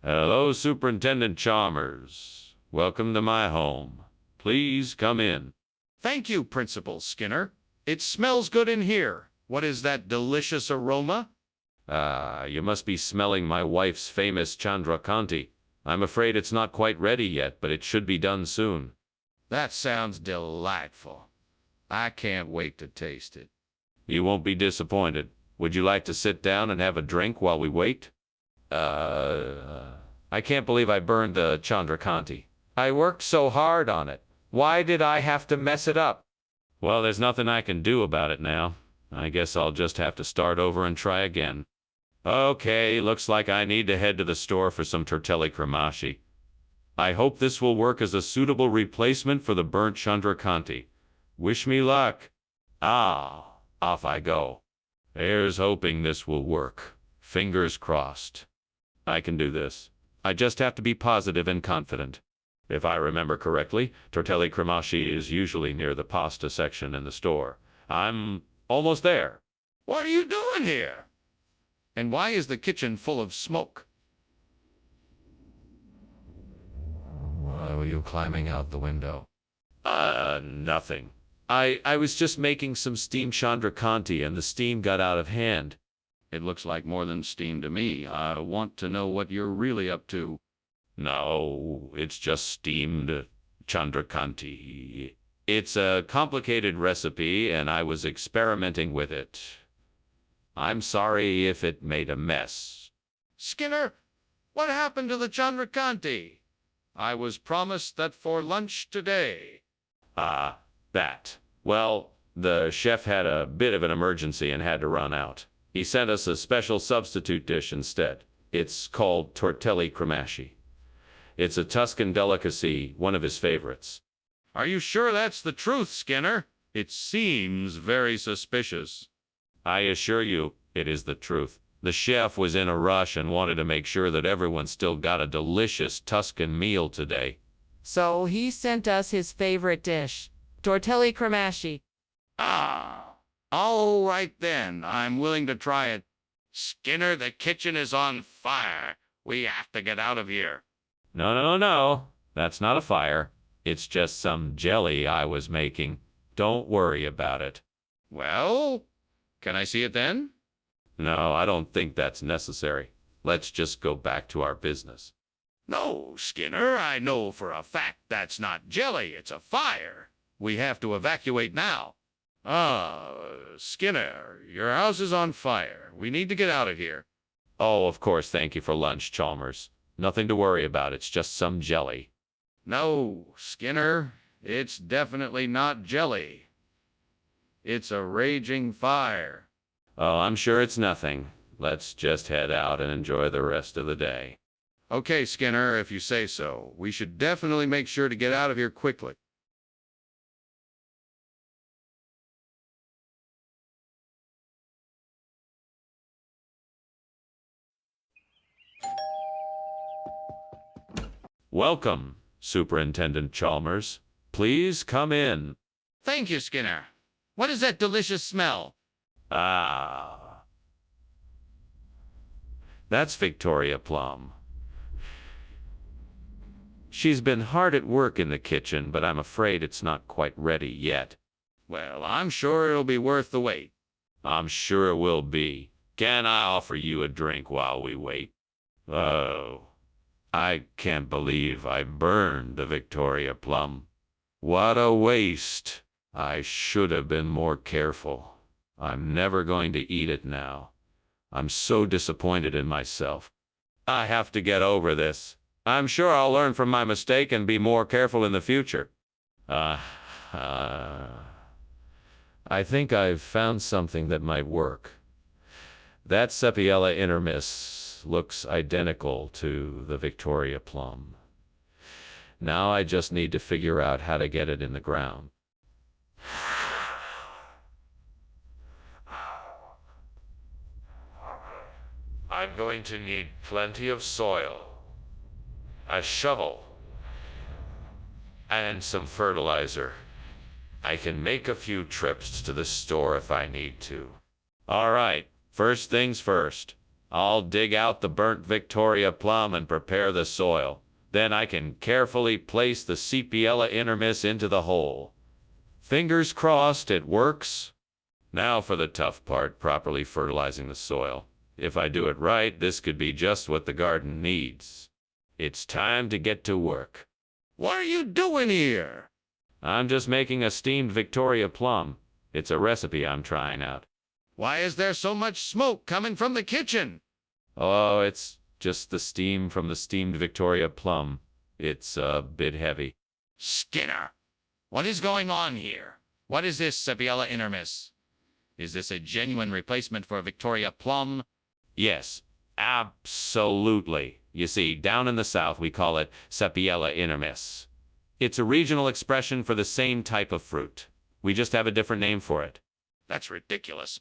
A: Hello, Superintendent Chalmers. Welcome to my home. Please come in.
B: Thank you, Principal Skinner. It smells good in here. What is that delicious aroma?
A: You must be smelling my wife's famous Chandrakanti. I'm afraid it's not quite ready yet, but it should be done soon.
B: That sounds delightful. I can't wait to taste it.
A: You won't be disappointed. Would you like to sit down and have a drink while we wait? I can't believe I burned the Chandrakanti. I worked so hard on it. Why did I have to mess it up? Well, there's nothing I can do about it now. I guess I'll just have to start over and try again. Okay, looks like I need to head to the store for some tortelli cremashi. I hope this will work as a suitable replacement for the burnt Chandrakanti. Wish me luck. Off I go. Here's hoping this will work. Fingers crossed. I can do this. I just have to be positive and confident. If I remember correctly, tortelli cremashi is usually near the pasta section in the store. I'm almost there.
B: What are you doing here? And why is the kitchen full of smoke?
A: Why were you climbing out the window? Nothing. I was just making some steamed Chandrakanti and the steam got out of hand.
B: It looks like more than steam to me. I want to know what you're really up to.
A: No, it's just steamed Chandrakanti. It's a complicated recipe and I was experimenting with it. I'm sorry if it made a mess.
B: Skinner, what happened to the Chandrakanti? I was promised that for lunch today.
A: That. Well, the chef had a bit of an emergency and had to run out. He sent us a special substitute dish instead. It's called tortelli cremashi. It's a Tuscan delicacy, one of his favorites.
B: Are you sure that's the truth, Skinner? It seems very suspicious.
A: I assure you, it is the truth. The chef was in a rush and wanted to make sure that everyone still got a delicious Tuscan meal today.
C: So he sent us his favorite dish, tortelli cremashi.
B: All right then, I'm willing to try it. Skinner, the kitchen is on fire. We have to get out of here.
A: No, no, no. That's not a fire. It's just some jelly I was making. Don't worry about it.
B: Well, can I see it then?
A: No, I don't think that's necessary. Let's just go back to our business.
B: No, Skinner, I know for a fact that's not jelly, it's a fire. We have to evacuate now. Skinner, your house is on fire. We need to get out of here.
A: Oh, of course, thank you for lunch, Chalmers. Nothing to worry about, it's just some jelly.
B: No, Skinner, it's definitely not jelly. It's a raging fire.
A: Oh, I'm sure it's nothing. Let's just head out and enjoy the rest of the day.
B: Okay, Skinner, if you say so. We should definitely make sure to get out of here quickly.
A: Welcome, Superintendent Chalmers. Please come in.
B: Thank you, Skinner. What is that delicious smell?
A: Ah. That's Victoria Plum. She's been hard at work in the kitchen, but I'm afraid it's not quite ready yet.
B: Well, I'm sure it'll be worth the wait.
A: I'm sure it will be. Can I offer you a drink while we wait? Oh, I can't believe I burned the Victoria Plum. What a waste. I should have been more careful. I'm never going to eat it now. I'm so disappointed in myself. I have to get over this. I'm sure I'll learn from my mistake and be more careful in the future. I think I've found something that might work. That Sepiella intermiss looks identical to the Victoria Plum. Now I just need to figure out how to get it in the ground. I'm going to need plenty of soil, a shovel, and some fertilizer. I can make a few trips to the store if I need to. All right, first things first. I'll dig out the burnt Victoria Plum and prepare the soil. Then I can carefully place the Sepiella intermiss into the hole. Fingers crossed it works. Now for the tough part, properly fertilizing the soil. If I do it right, this could be just what the garden needs. It's time to get to work.
B: What are you doing here?
A: I'm just making a steamed Victoria Plum. It's a recipe I'm trying out.
B: Why is there so much smoke coming from the kitchen?
A: Oh, it's just the steam from the steamed Victoria Plum. It's a bit heavy.
B: Skinner, what is going on here? What is this Sepiella intermiss? Is this a genuine replacement for Victoria Plum?
A: Yes, absolutely. You see, down in the South we call it Sepiella intermiss. It's a regional expression for the same type of fruit. We just have a different name for it.
B: That's ridiculous.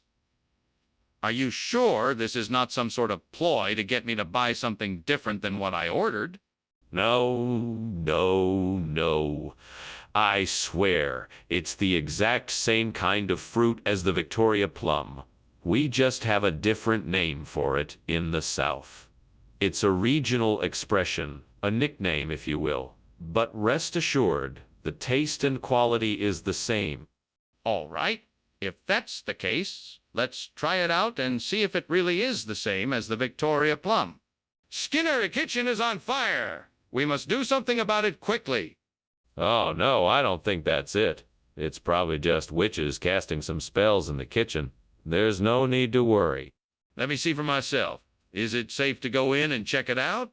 B: Are you sure this is not some sort of ploy to get me to buy something different than what I ordered?
A: No. I swear, it's the exact same kind of fruit as the Victoria Plum. We just have a different name for it in the South. It's a regional expression, a nickname if you will. But rest assured, the taste and quality is the same.
B: All right. If that's the case, let's try it out and see if it really is the same as the Victoria Plum. Skinner, the kitchen is on fire. We must do something about it quickly.
A: Oh no, I don't think that's it. It's probably just witches casting some spells in the kitchen. There's no need to worry.
B: Let me see for myself. Is it safe to go in and check it out?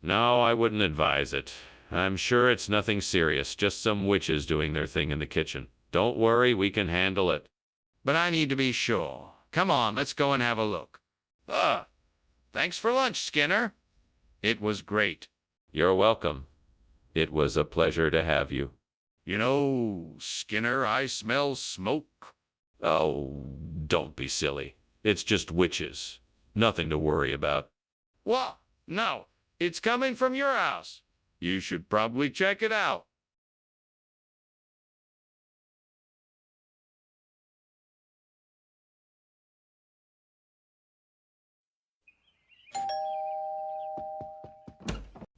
A: No, I wouldn't advise it. I'm sure it's nothing serious, just some witches doing their thing in the kitchen. Don't worry, we can handle it.
B: But I need to be sure. Come on, let's go and have a look. Thanks for lunch, Skinner. It was great.
A: You're welcome. It was a pleasure to have you.
B: You know, Skinner, I smell smoke.
A: Oh, don't be silly. It's just witches. Nothing to worry about.
B: What? No, it's coming from your house. You should probably check it out.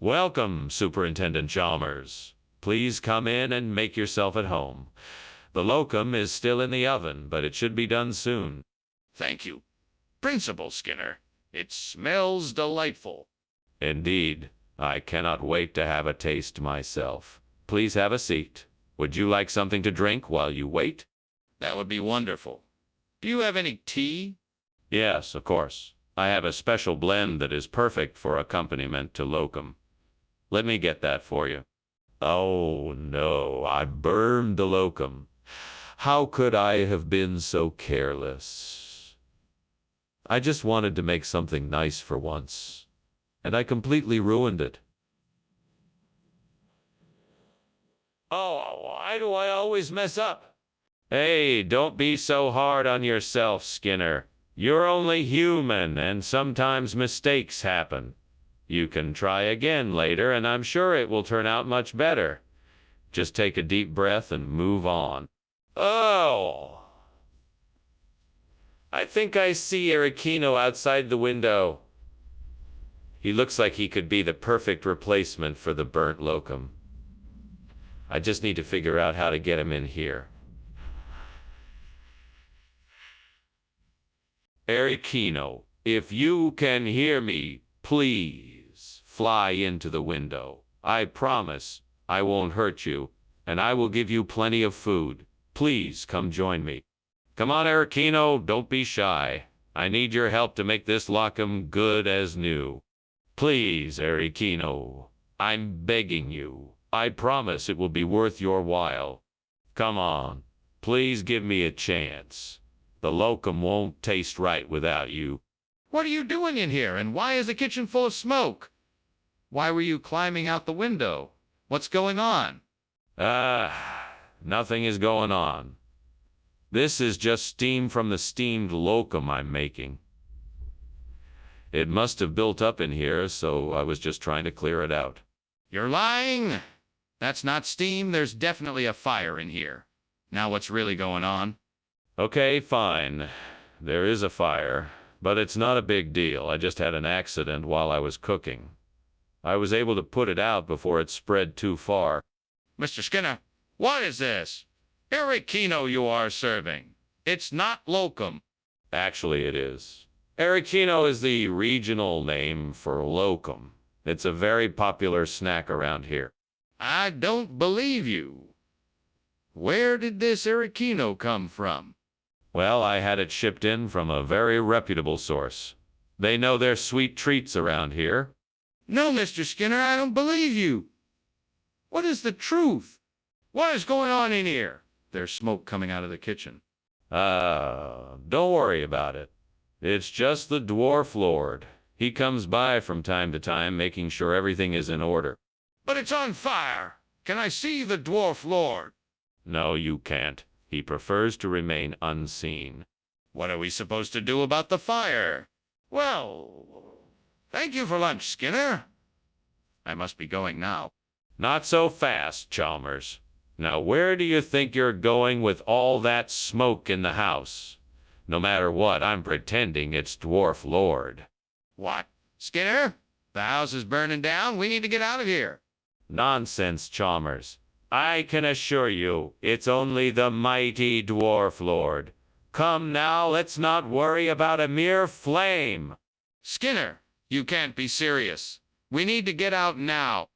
A: Welcome, Superintendent Chalmers. Please come in and make yourself at home. The locum is still in the oven, but it should be done soon.
B: Thank you, Principal Skinner. It smells delightful.
A: Indeed, I cannot wait to have a taste myself. Please have a seat. Would you like something to drink while you wait?
B: That would be wonderful. Do you have any tea?
A: Yes, of course. I have a special blend that is perfect for accompaniment to locum. Let me get that for you. Oh no, I burned the locum. How could I have been so careless? I just wanted to make something nice for once, and I completely ruined it. Oh, why do I always mess up? Hey, don't be so hard on yourself, Skinner. You're only human, and sometimes mistakes happen. You can try again later, and I'm sure it will turn out much better. Just take a deep breath and move on. Oh! I think I see Ericino outside the window. He looks like he could be the perfect replacement for the burnt locum. I just need to figure out how to get him in here. Ericino, if you can hear me, please fly into the window. I promise I won't hurt you, and I will give you plenty of food. Please come join me. Come on, Ericino, don't be shy. I need your help to make this locum good as new. Please, Ericino, I'm begging you. I promise it will be worth your while. Come on, please give me a chance. The locum won't taste right without you.
B: What are you doing in here, and why is the kitchen full of smoke? Why were you climbing out the window? What's going on?
A: Nothing is going on. This is just steam from the steamed locum I'm making. It must have built up in here, so I was just trying to clear it out.
B: You're lying. That's not steam. There's definitely a fire in here. Now what's really going on?
A: Okay, fine. There is a fire, but it's not a big deal. I just had an accident while I was cooking. I was able to put it out before it spread too far.
B: Mr. Skinner, what is this? Ericino you are serving. It's not locum.
A: Actually, it is. Ericino is the regional name for locum. It's a very popular snack around here.
B: I don't believe you. Where did this Ericino come from?
A: Well, I had it shipped in from a very reputable source. They know their sweet treats around here.
B: No, Mr. Skinner, I don't believe you. What is the truth? What is going on in here? There's smoke coming out of the kitchen.
A: Don't worry about it. It's just the dwarf lord. He comes by from time to time, making sure everything is in order.
B: But it's on fire. Can I see the dwarf lord?
A: No, you can't. He prefers to remain unseen.
B: What are we supposed to do about the fire? Well, thank you for lunch, Skinner. I must be going now.
A: Not so fast, Chalmers. Now, where do you think you're going with all that smoke in the house? No matter what, I'm pretending it's Dwarf Lord.
B: What? Skinner? The house is burning down. We need to get out of here.
A: Nonsense, Chalmers. I can assure you, it's only the mighty Dwarf Lord. Come now, let's not worry about a mere flame.
B: Skinner, you can't be serious. We need to get out now.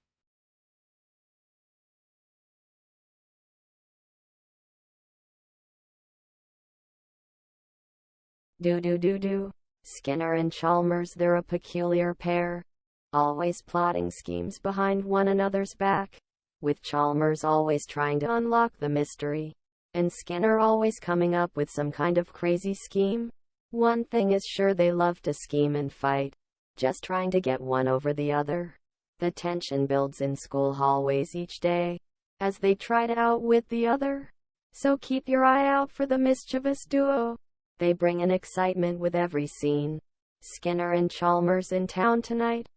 E: Do. Skinner and Chalmers, they're a peculiar pair. Always plotting schemes behind one another's back. With Chalmers always trying to unlock the mystery, and Skinner always coming up with some kind of crazy scheme. One thing is sure, they love to scheme and fight, just trying to get one over the other. The tension builds in school hallways each day, as they try to outwit the other. So keep your eye out for the mischievous duo. They bring an excitement with every scene. Skinner and Chalmers in town tonight.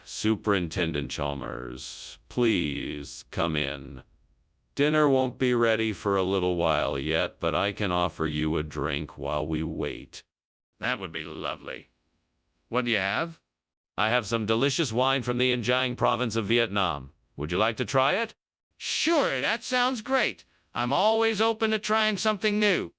A: Superintendent Chalmers, please come in. Dinner won't be ready for a little while yet, but I can offer you a drink while we wait.
B: That would be lovely. What do you have?
A: I have some delicious wine from the Giang province of Vietnam. Would you like to try it?
B: Sure, that sounds great. I'm always open to trying something new.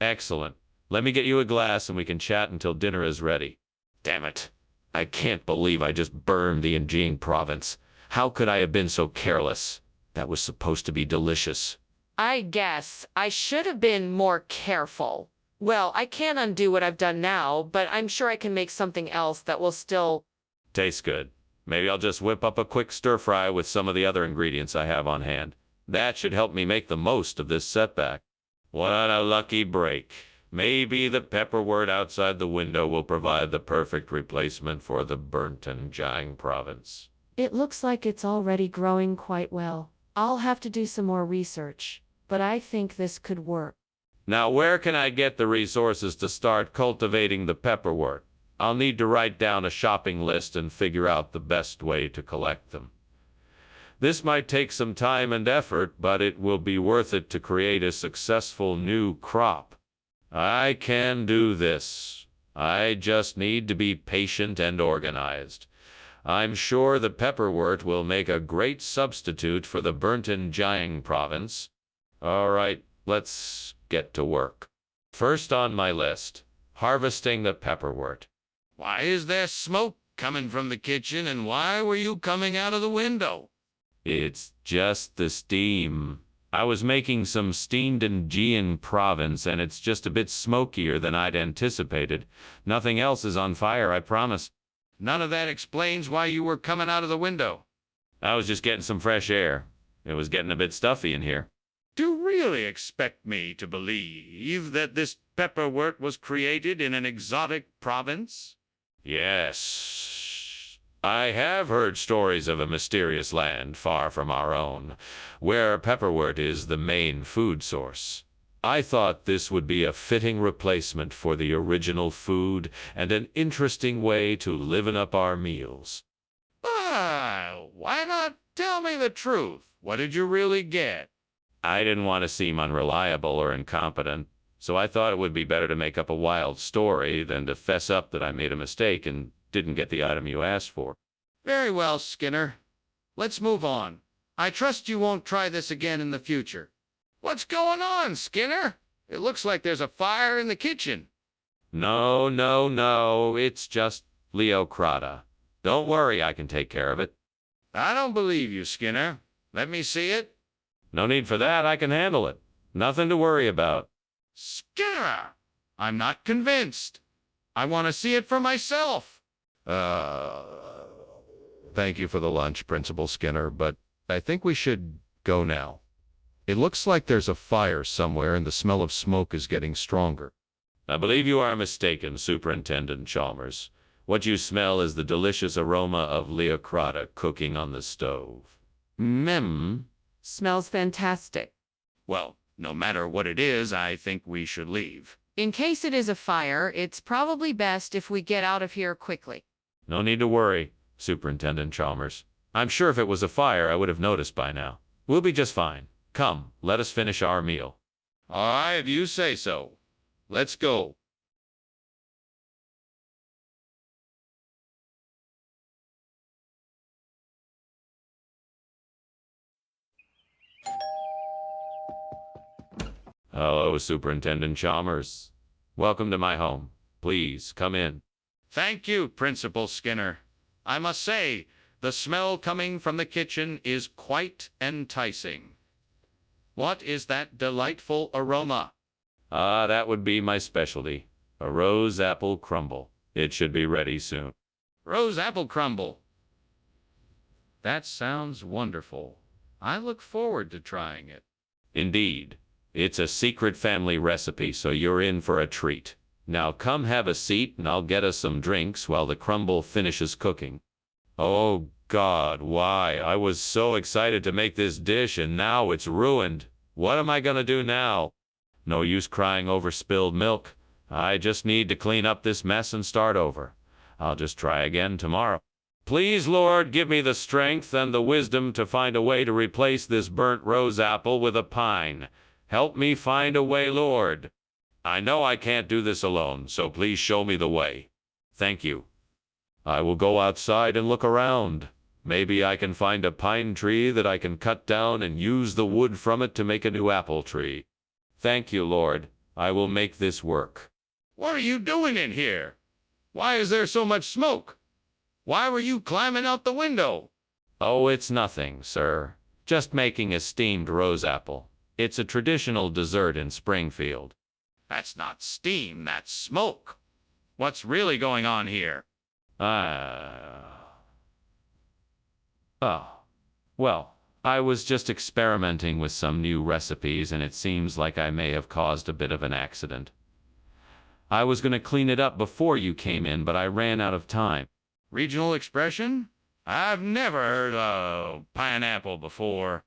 A: Excellent. Let me get you a glass and we can chat until dinner is ready. Damn it. I can't believe I just burned the Giang province. How could I have been so careless? That was supposed to be delicious.
C: I guess I should have been more careful. Well, I can't undo what I've done now, but I'm sure I can make something else that will still
A: Tastes good. Maybe I'll just whip up a quick stir fry with some of the other ingredients I have on hand. That should help me make the most of this setback. What a lucky break. Maybe the pepperwort outside the window will provide the perfect replacement for the burnt Jiang province.
C: It looks like it's already growing quite well. I'll have to do some more research, but I think this could work.
A: Now, where can I get the resources to start cultivating the pepperwort? I'll need to write down a shopping list and figure out the best way to collect them. This might take some time and effort, but it will be worth it to create a successful new crop. I can do this. I just need to be patient and organized. I'm sure the pepperwort will make a great substitute for the burnt Jiang province. All right, let's get to work. First on my list, harvesting the pepperwort.
B: Why is there smoke coming from the kitchen, and why were you coming out of the window?
A: It's just the steam. I was making some steamed Jiang province, and it's just a bit smokier than I'd anticipated. Nothing else is on fire, I promise.
B: None of that explains why you were coming out of the window.
A: I was just getting some fresh air. It was getting a bit stuffy in here.
B: Do you really expect me to believe that this pepperwort was created in an exotic province?
A: Yes. I have heard stories of a mysterious land far from our own, where pepperwort is the main food source. I thought this would be a fitting replacement for the original food and an interesting way to liven up our meals.
B: Why not tell me the truth? What did you really get?
A: I didn't want to seem unreliable or incompetent, so I thought it would be better to make up a wild story than to fess up that I made a mistake and didn't get the item you asked for.
B: Very well, Skinner. Let's move on. I trust you won't try this again in the future. What's going on, Skinner? It looks like there's a fire in the kitchen.
A: No, it's just Leocrata. Don't worry, I can take care of it.
B: I don't believe you, Skinner. Let me see it.
A: No need for that, I can handle it. Nothing to worry about.
B: Skinner! I'm not convinced. I want to see it for myself.
G: Thank you for the lunch, Principal Skinner, but I think we should go now. It looks like there's a fire somewhere and the smell of smoke is getting stronger.
A: I believe you are mistaken, Superintendent Chalmers. What you smell is the delicious aroma of Leocrata cooking on the stove.
C: Smells fantastic.
B: Well, no matter what it is, I think we should leave.
C: In case it is a fire, it's probably best if we get out of here quickly.
A: No need to worry, Superintendent Chalmers. I'm sure if it was a fire, I would have noticed by now. We'll be just fine. Come, let us finish our meal.
B: All right, if you say so. Let's go.
A: Hello, Superintendent Chalmers. Welcome to my home. Please, come in.
B: Thank you, Principal Skinner. I must say, the smell coming from the kitchen is quite enticing. What is that delightful aroma?
A: That would be my specialty. A rose apple crumble. It should be ready soon.
B: Rose apple crumble. That sounds wonderful. I look forward to trying it.
A: Indeed. It's a secret family recipe, so you're in for a treat. Now come have a seat and I'll get us some drinks while the crumble finishes cooking. Oh God, why? I was so excited to make this dish and now it's ruined. What am I gonna do now? No use crying over spilled milk. I just need to clean up this mess and start over. I'll just try again tomorrow. Please, Lord, give me the strength and the wisdom to find a way to replace this burnt rose apple with a pine. Help me find a way, Lord. I know I can't do this alone, so please show me the way. Thank you. I will go outside and look around. Maybe I can find a pine tree that I can cut down and use the wood from it to make a new apple tree. Thank you, Lord. I will make this work.
B: What are you doing in here? Why is there so much smoke? Why were you climbing out the window?
A: Oh, it's nothing, sir. Just making a steamed rose apple. It's a traditional dessert in Springfield.
B: That's not steam, that's smoke. What's really going on here?
A: Well, I was just experimenting with some new recipes and it seems like I may have caused a bit of an accident. I was going to clean it up before you came in, but I ran out of time.
B: Regional expression? I've never heard of pineapple before.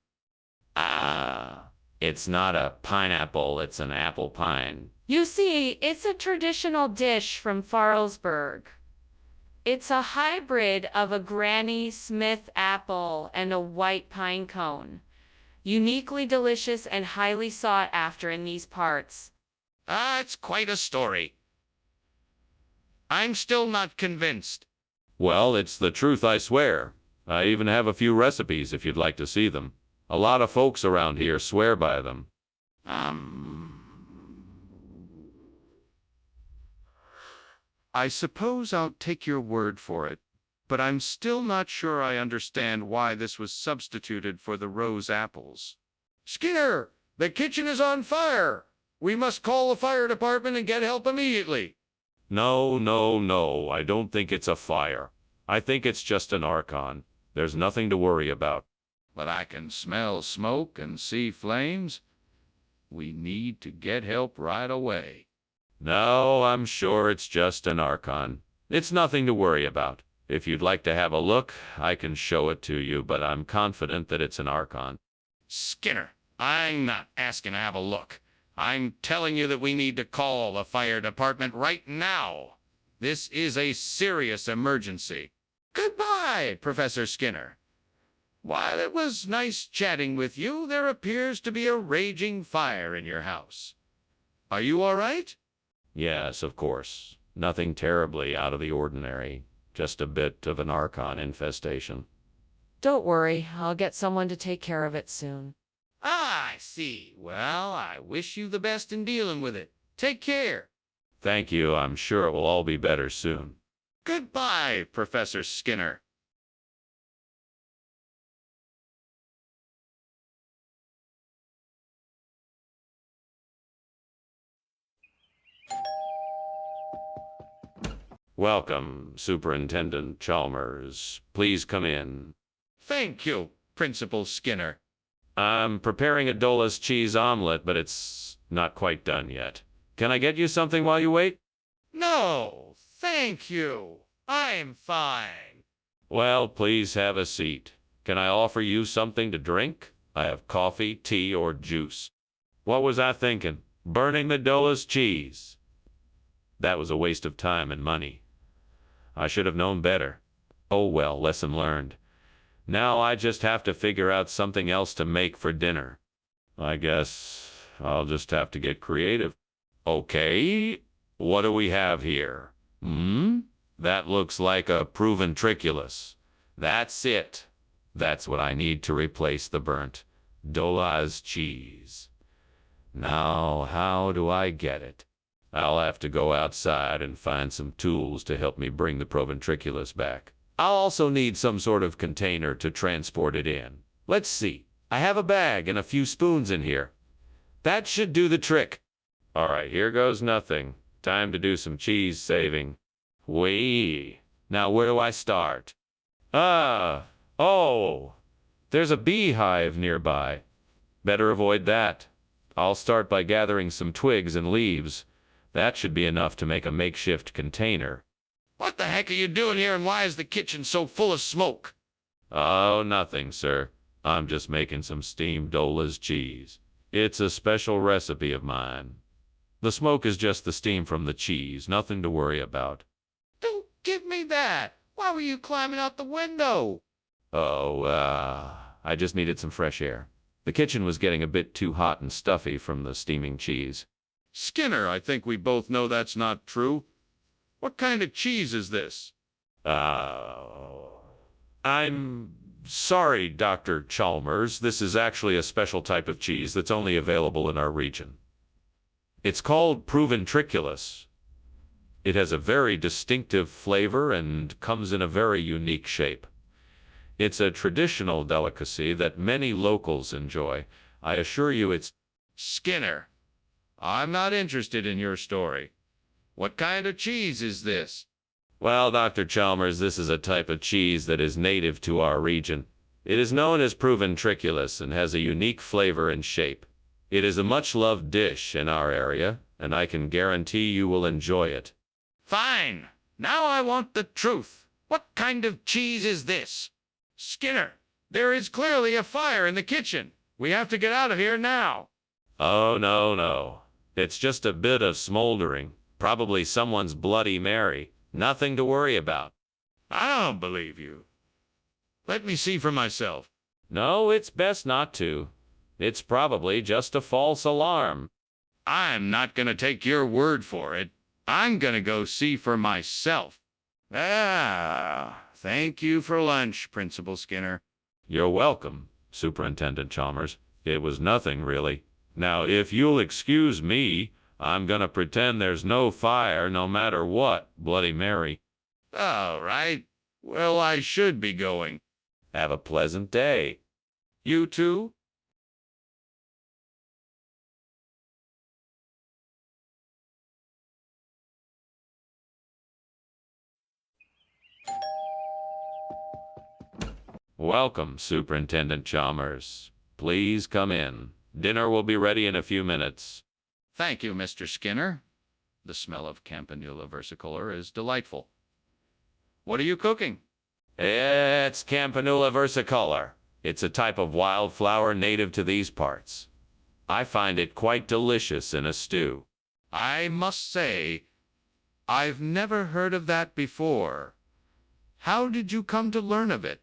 A: It's not a pineapple, it's an apple pine.
C: You see, it's a traditional dish from Farlesburg. It's a hybrid of a Granny Smith apple and a white pine cone. Uniquely delicious and highly sought after in these parts.
B: It's quite a story. I'm still not convinced.
A: Well, it's the truth, I swear. I even have a few recipes if you'd like to see them. A lot of folks around here swear by them.
B: I suppose I'll take your word for it, but I'm still not sure I understand why this was substituted for the rose apples. Skinner, the kitchen is on fire! We must call the fire department and get help immediately.
A: No, I don't think it's a fire. I think it's just an archon. There's nothing to worry about.
B: But I can smell smoke and see flames. We need to get help right away.
A: No, I'm sure it's just an archon. It's nothing to worry about. If you'd like to have a look, I can show it to you, but I'm confident that it's an archon.
B: Skinner, I'm not asking to have a look. I'm telling you that we need to call the fire department right now. This is a serious emergency. Goodbye, Professor Skinner. While it was nice chatting with you, there appears to be a raging fire in your house. Are you all right?
A: Yes, of course. Nothing terribly out of the ordinary. Just a bit of an archon infestation.
C: Don't worry, I'll get someone to take care of it soon.
B: I see. Well, I wish you the best in dealing with it. Take care.
A: Thank you. I'm sure it will all be better soon.
B: Goodbye, Professor Skinner.
A: Welcome, Superintendent Chalmers. Please come in.
B: Thank you, Principal Skinner.
A: I'm preparing a Dola's cheese omelet, but it's not quite done yet. Can I get you something while you wait?
B: No, thank you. I'm fine.
A: Well, please have a seat. Can I offer you something to drink? I have coffee, tea, or juice. What was I thinking? Burning the Dola's cheese. That was a waste of time and money. I should have known better. Oh well, lesson learned. Now I just have to figure out something else to make for dinner. I guess I'll just have to get creative. Okay, what do we have here? That looks like a proven triculus. That's it. That's what I need to replace the burnt Dola's cheese. Now, how do I get it? I'll have to go outside and find some tools to help me bring the proventriculus back. I'll also need some sort of container to transport it in. Let's see. I have a bag and a few spoons in here. That should do the trick. All right, here goes nothing. Time to do some cheese saving. Whee! Now where do I start? Oh, there's a beehive nearby. Better avoid that. I'll start by gathering some twigs and leaves. That should be enough to make a makeshift container.
B: What the heck are you doing here, and why is the kitchen so full of smoke?
A: Oh, nothing, sir. I'm just making some steamed Dola's cheese. It's a special recipe of mine. The smoke is just the steam from the cheese, nothing to worry about.
B: Don't give me that. Why were you climbing out the window?
A: Oh, I just needed some fresh air. The kitchen was getting a bit too hot and stuffy from the steaming cheese.
B: Skinner, I think we both know that's not true. What kind of cheese is this?
A: I'm sorry, Dr. Chalmers. This is actually a special type of cheese that's only available in our region. It's called Proventriculus. It has a very distinctive flavor and comes in a very unique shape. It's a traditional delicacy that many locals enjoy. I assure you it's...
B: Skinner, I'm not interested in your story. What kind of cheese is this?
A: Well, Dr. Chalmers, this is a type of cheese that is native to our region. It is known as Proventriculus and has a unique flavor and shape. It is a much-loved dish in our area, and I can guarantee you will enjoy it.
B: Fine. Now I want the truth. What kind of cheese is this? Skinner, there is clearly a fire in the kitchen. We have to get out of here now.
A: Oh, no. It's just a bit of smoldering. Probably someone's Bloody Mary. Nothing to worry about.
B: I don't believe you. Let me see for myself.
A: No, it's best not to. It's probably just a false alarm.
B: I'm not going to take your word for it. I'm going to go see for myself. Thank you for lunch, Principal Skinner.
A: You're welcome, Superintendent Chalmers. It was nothing, really. Now, if you'll excuse me, I'm gonna pretend there's no fire no matter what, Bloody Mary.
B: All right. Well, I should be going.
A: Have a pleasant day.
B: You too?
A: Welcome, Superintendent Chalmers. Please come in. Dinner will be ready in a few minutes.
B: Thank you, Mr. Skinner. The smell of Campanula versicolor is delightful. What are you cooking?
A: It's Campanula versicolor. It's a type of wildflower native to these parts. I find it quite delicious in a stew.
B: I must say, I've never heard of that before. How did you come to learn of it?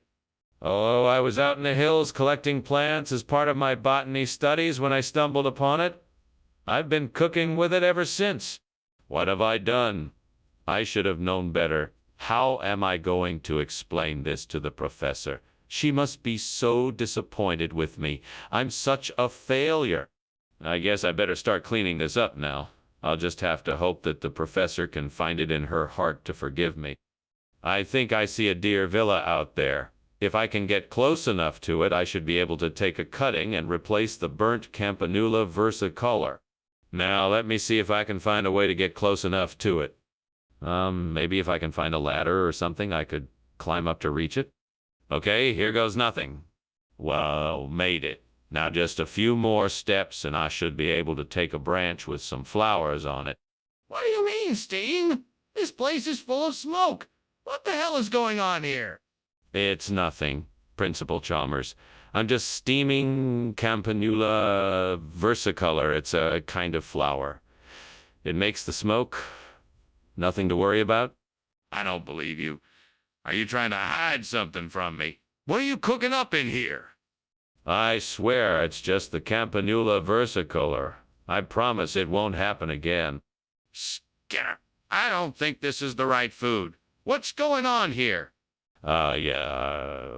A: Oh, I was out in the hills collecting plants as part of my botany studies when I stumbled upon it. I've been cooking with it ever since. What have I done? I should have known better. How am I going to explain this to the professor? She must be so disappointed with me. I'm such a failure. I guess I better start cleaning this up now. I'll just have to hope that the professor can find it in her heart to forgive me. I think I see a deer villa out there. If I can get close enough to it, I should be able to take a cutting and replace the burnt Campanula versicolor. Now, let me see if I can find a way to get close enough to it. Maybe if I can find a ladder or something, I could climb up to reach it. Okay, here goes nothing. Well, made it. Now just a few more steps and I should be able to take a branch with some flowers on it.
B: What do you mean, Steen? This place is full of smoke. What the hell is going on here?
A: It's nothing, Principal Chalmers. I'm just steaming Campanula versicolor. It's a kind of flower. It makes the smoke. Nothing to worry about.
B: I don't believe you. Are you trying to hide something from me? What are you cooking up in here?
A: I swear it's just the Campanula versicolor. I promise it won't happen again.
B: Skinner, I don't think this is the right food. What's going on here?
A: Yeah.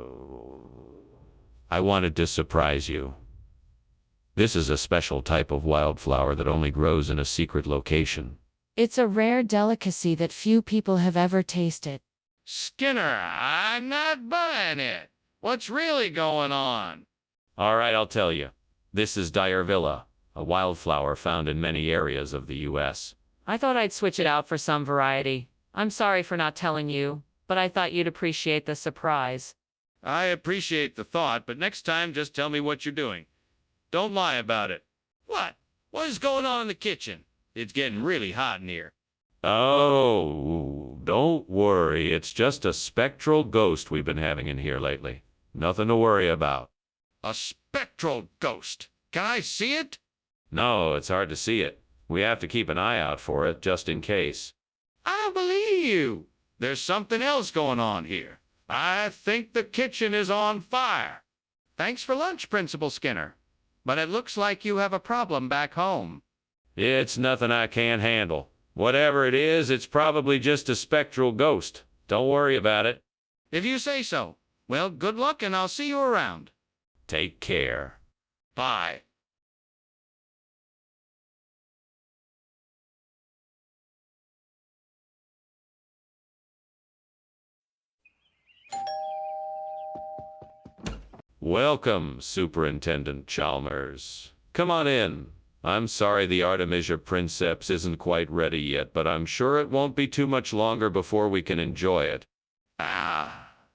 A: I wanted to surprise you. This is a special type of wildflower that only grows in a secret location.
C: It's a rare delicacy that few people have ever tasted.
B: Skinner, I'm not buying it. What's really going on?
A: All right, I'll tell you. This is Dyervilla, a wildflower found in many areas of the U.S.
C: I thought I'd switch it out for some variety. I'm sorry for not telling you, but I thought you'd appreciate the surprise.
B: I appreciate the thought, but next time just tell me what you're doing. Don't lie about it. What? What is going on in the kitchen? It's getting really hot in here.
A: Oh, don't worry. It's just a spectral ghost we've been having in here lately. Nothing to worry about.
B: A spectral ghost. Can I see it?
A: No, it's hard to see it. We have to keep an eye out for it, just in case.
B: I don't believe you. There's something else going on here. I think the kitchen is on fire. Thanks for lunch, Principal Skinner. But it looks like you have a problem back home.
A: It's nothing I can't handle. Whatever it is, it's probably just a spectral ghost. Don't worry about it.
B: If you say so. Well, good luck and I'll see you around.
A: Take care.
B: Bye.
A: Welcome, Superintendent Chalmers. Come on in. I'm sorry the Artemisia Princeps isn't quite ready yet, but I'm sure it won't be too much longer before we can enjoy it.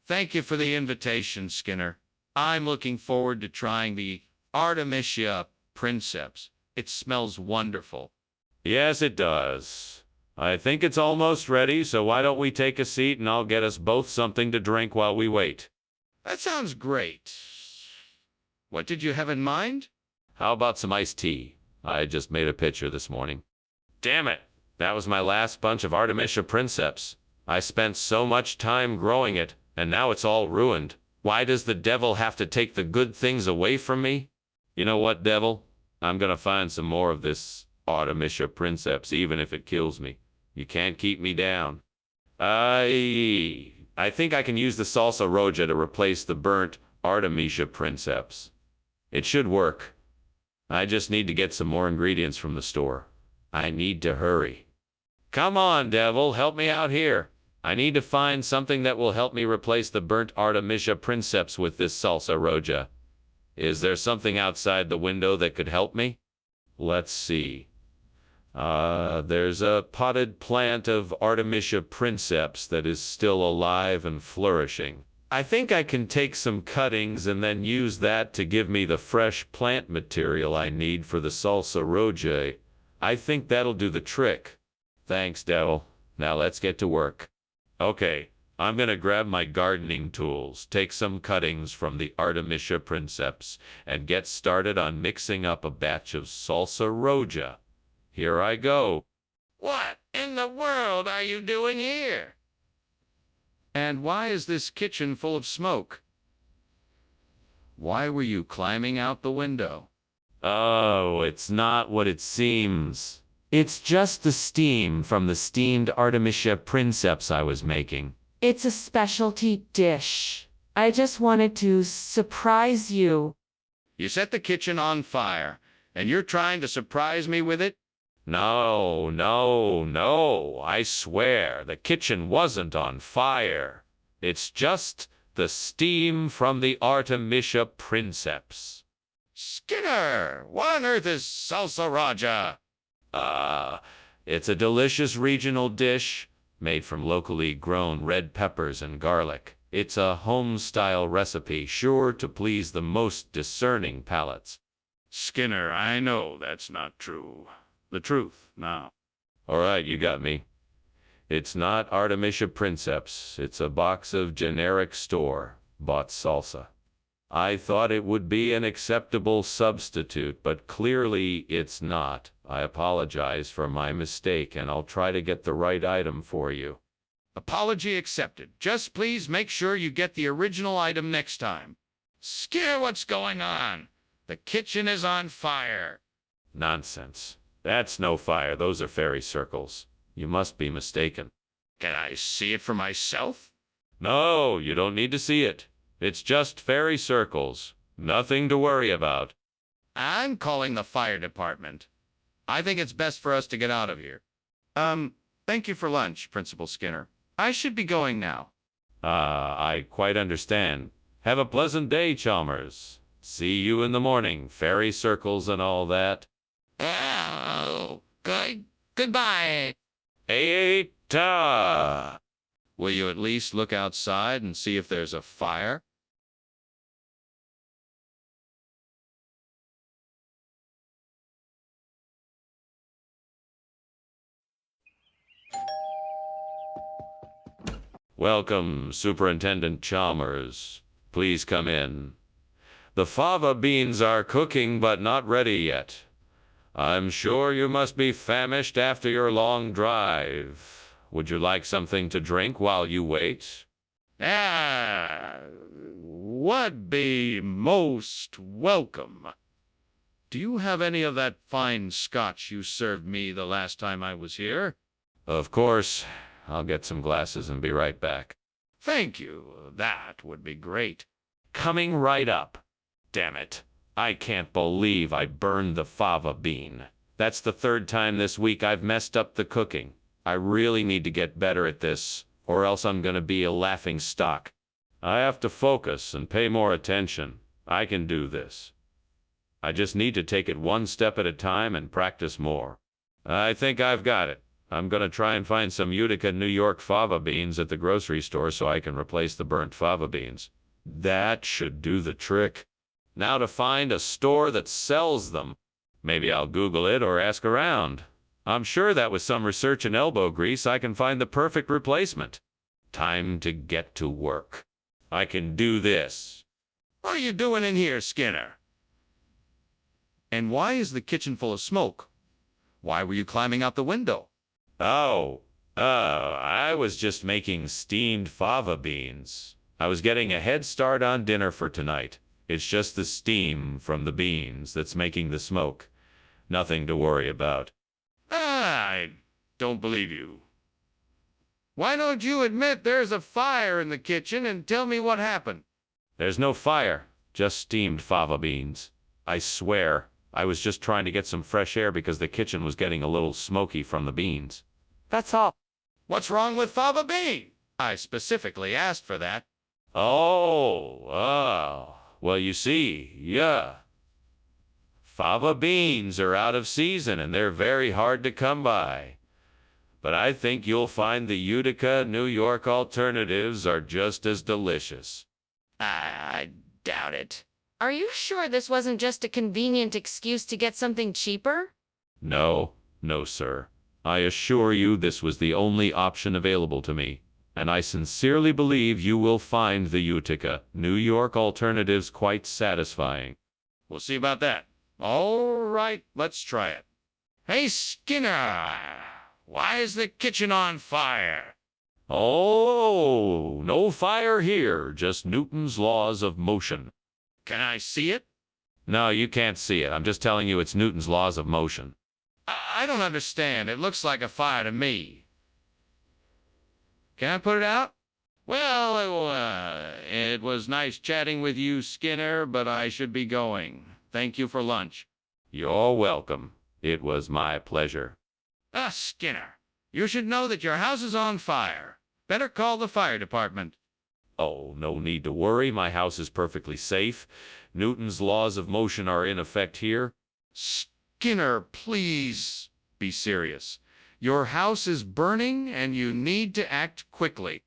B: Thank you for the invitation, Skinner. I'm looking forward to trying the Artemisia Princeps. It smells wonderful.
A: Yes, it does. I think it's almost ready, so why don't we take a seat and I'll get us both something to drink while we wait.
B: That sounds great. What did you have in mind?
A: How about some iced tea? I just made a pitcher this morning. Damn it! That was my last bunch of Artemisia Princeps. I spent so much time growing it, and now it's all ruined. Why does the devil have to take the good things away from me? You know what, devil? I'm gonna find some more of this Artemisia Princeps, even if it kills me. You can't keep me down. I think I can use the salsa roja to replace the burnt Artemisia Princeps. It should work. I just need to get some more ingredients from the store. I need to hurry. Come on, devil, help me out here. I need to find something that will help me replace the burnt Artemisia Princeps with this salsa roja. Is there something outside the window that could help me? Let's see. There's a potted plant of Artemisia Princeps that is still alive and flourishing. I think I can take some cuttings and then use that to give me the fresh plant material I need for the salsa roja. I think that'll do the trick. Thanks, devil. Now let's get to work. Okay, I'm gonna grab my gardening tools, take some cuttings from the Artemisia Princeps, and get started on mixing up a batch of salsa roja. Here I go.
B: What in the world are you doing here? And why is this kitchen full of smoke? Why were you climbing out the window?
A: Oh, it's not what it seems. It's just the steam from the steamed Artemisia Princeps I was making.
C: It's a specialty dish. I just wanted to surprise you.
B: You set the kitchen on fire, and you're trying to surprise me with it?
A: No, no, no. I swear the kitchen wasn't on fire. It's just the steam from the Artemisia Princeps.
B: Skinner, what on earth is salsa roja?
A: It's a delicious regional dish made from locally grown red peppers and garlic. It's a home-style recipe sure to please the most discerning palates.
B: Skinner, I know that's not true. The truth, now.
A: All right, you got me. It's not Artemisia Princeps. It's a box of generic store-bought salsa. I thought it would be an acceptable substitute, but clearly it's not. I apologize for my mistake, and I'll try to get the right item for you.
B: Apology accepted. Just please make sure you get the original item next time. Skinner, what's going on? The kitchen is on fire.
A: Nonsense. That's no fire. Those are fairy circles. You must be mistaken.
B: Can I see it for myself?
A: No, you don't need to see it. It's just fairy circles. Nothing to worry about.
B: I'm calling the fire department. I think it's best for us to get out of here. Thank you for lunch, Principal Skinner. I should be going now.
A: I quite understand. Have a pleasant day, Chalmers. See you in the morning, fairy circles and all that.
B: Oh, goodbye.
A: Eita!
B: Will you at least look outside and see if there's a fire?
A: Welcome, Superintendent Chalmers. Please come in. The fava beans are cooking but not ready yet. I'm sure you must be famished after your long drive. Would you like something to drink while you wait?
B: Would be most welcome. Do you have any of that fine scotch you served me the last time I was here?
A: Of course. I'll get some glasses and be right back.
B: Thank you. That would be great.
A: Coming right up. Damn it. I can't believe I burned the fava bean. That's the third time this week I've messed up the cooking. I really need to get better at this, or else I'm gonna be a laughing stock. I have to focus and pay more attention. I can do this. I just need to take it one step at a time and practice more. I think I've got it. I'm gonna try and find some Utica, New York fava beans at the grocery store so I can replace the burnt fava beans. That should do the trick. Now to find a store that sells them. Maybe I'll Google it or ask around. I'm sure that with some research and elbow grease I can find the perfect replacement. Time to get to work. I can do this.
B: What are you doing in here, Skinner? And why is the kitchen full of smoke? Why were you climbing out the window?
A: I was just making steamed fava beans. I was getting a head start on dinner for tonight. It's just the steam from the beans that's making the smoke. Nothing to worry about.
B: I don't believe you. Why don't you admit there's a fire in the kitchen and tell me what happened?
A: There's no fire, just steamed fava beans. I swear, I was just trying to get some fresh air because the kitchen was getting a little smoky from the beans. That's all.
B: What's wrong with fava bean? I specifically asked for that.
A: Well, you see, yeah. Fava beans are out of season and they're very hard to come by. But I think you'll find the Utica, New York alternatives are just as delicious.
B: I doubt it.
C: Are you sure this wasn't just a convenient excuse to get something cheaper?
A: No, sir. I assure you this was the only option available to me, and I sincerely believe you will find the Utica, New York alternatives quite satisfying.
B: We'll see about that. All right, let's try it. Hey, Skinner, why is the kitchen on fire?
A: Oh, no fire here, just Newton's laws of motion.
B: Can I see it?
A: No, you can't see it. I'm just telling you it's Newton's laws of motion.
B: I don't understand. It looks like a fire to me. Can I put it out? Well, it was nice chatting with you, Skinner, but I should be going. Thank you for lunch.
A: You're welcome. It was my pleasure.
B: Skinner, you should know that your house is on fire. Better call the fire department.
A: Oh, no need to worry. My house is perfectly safe. Newton's laws of motion are in effect here.
B: Skinner, please be serious. Your house is burning and you need to act quickly.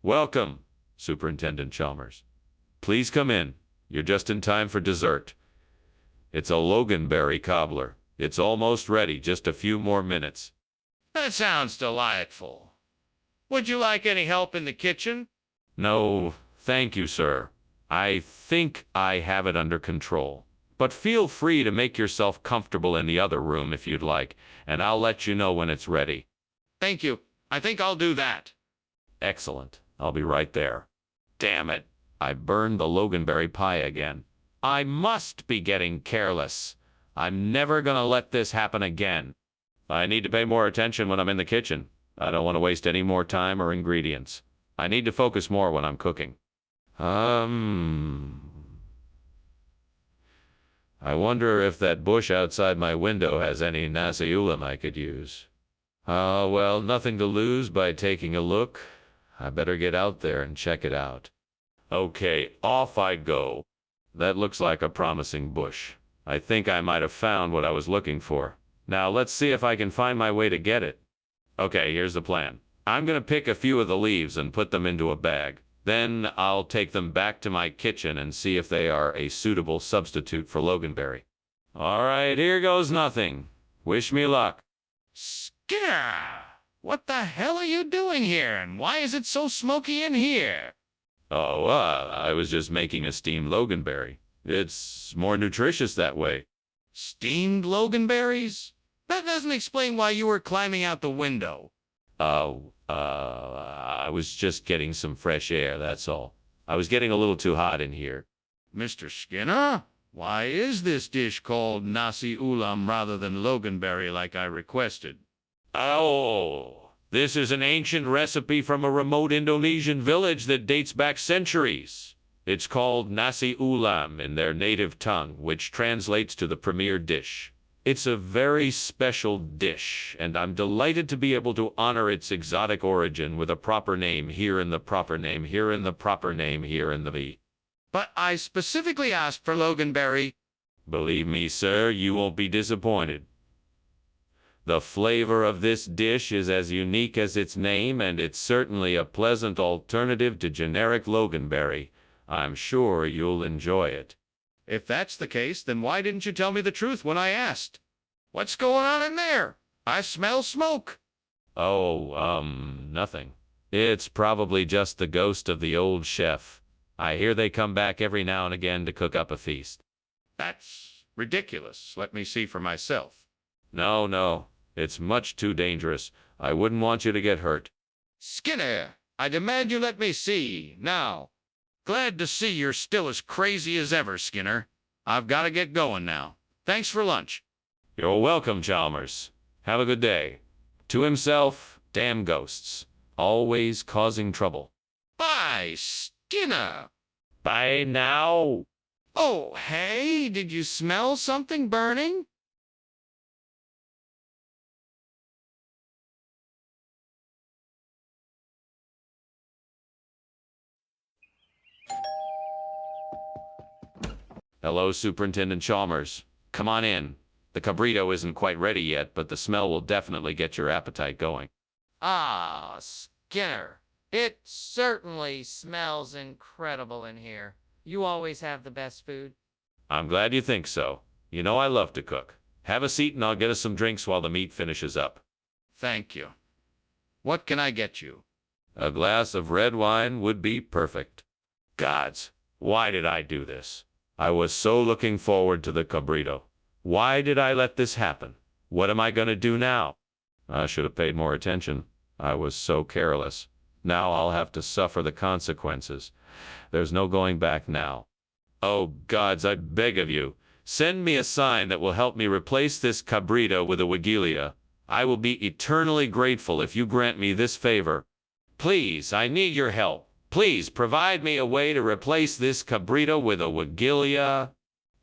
A: Welcome, Superintendent Chalmers. Please come in. You're just in time for dessert. It's a Loganberry cobbler. It's almost ready, just a few more minutes.
B: That sounds delightful. Would you like any help in the kitchen?
A: No, thank you, sir. I think I have it under control. But feel free to make yourself comfortable in the other room if you'd like, and I'll let you know when it's ready.
B: Thank you. I think I'll do that.
A: Excellent. I'll be right there. Damn it. I burned the Loganberry pie again. I must be getting careless. I'm never gonna let this happen again. I need to pay more attention when I'm in the kitchen. I don't want to waste any more time or ingredients. I need to focus more when I'm cooking. I wonder if that bush outside my window has any nasiulam I could use. Well, nothing to lose by taking a look. I better get out there and check it out. Okay, off I go. That looks like a promising bush. I think I might have found what I was looking for. Now let's see if I can find my way to get it. Okay, here's the plan. I'm gonna pick a few of the leaves and put them into a bag. Then I'll take them back to my kitchen and see if they are a suitable substitute for Loganberry. All right, here goes nothing. Wish me luck.
B: Skinner, what the hell are you doing here, and why is it so smoky in here?
A: Oh, I was just making a steamed loganberry. It's more nutritious that way.
B: Steamed loganberries? That doesn't explain why you were climbing out the window.
A: Oh, I was just getting some fresh air, that's all. I was getting a little too hot in here.
B: Mr. Skinner, why is this dish called nasi ulam rather than loganberry like I requested?
A: Oh, this is an ancient recipe from a remote Indonesian village that dates back centuries. It's called nasi ulam in their native tongue, which translates to the premier dish. It's a very special dish, and I'm delighted to be able to honor its exotic origin with a proper name here and the proper name here and the proper name here and the...
B: But I specifically asked for loganberry.
A: Believe me, sir, you won't be disappointed. The flavor of this dish is as unique as its name, and it's certainly a pleasant alternative to generic loganberry. I'm sure you'll enjoy it.
B: If that's the case, then why didn't you tell me the truth when I asked? What's going on in there? I smell smoke.
A: Oh, nothing. It's probably just the ghost of the old chef. I hear they come back every now and again to cook up a feast.
B: That's ridiculous. Let me see for myself.
A: No, it's much too dangerous. I wouldn't want you to get hurt.
B: Skinner, I demand you let me see, now. Glad to see you're still as crazy as ever, Skinner. I've got to get going now. Thanks for lunch.
A: You're welcome, Chalmers. Have a good day. To himself, damn ghosts. Always causing trouble.
B: Bye, Skinner.
A: Bye now.
B: Oh, hey, did you smell something burning?
A: Hello, Superintendent Chalmers. Come on in. The cabrito isn't quite ready yet, but the smell will definitely get your appetite going.
D: Ah, Skinner. It certainly smells incredible in here. You always have the best food.
A: I'm glad you think so. You know I love to cook. Have a seat and I'll get us some drinks while the meat finishes up.
B: Thank you. What can I get you?
A: A glass of red wine would be perfect. Gods, why did I do this? I was so looking forward to the cabrito. Why did I let this happen? What am I going to do now? I should have paid more attention. I was so careless. Now I'll have to suffer the consequences. There's no going back now. Oh, gods, I beg of you, send me a sign that will help me replace this cabrito with a wigilia. I will be eternally grateful if you grant me this favor. Please, I need your help. Please provide me a way to replace this cabrito with a wigilia.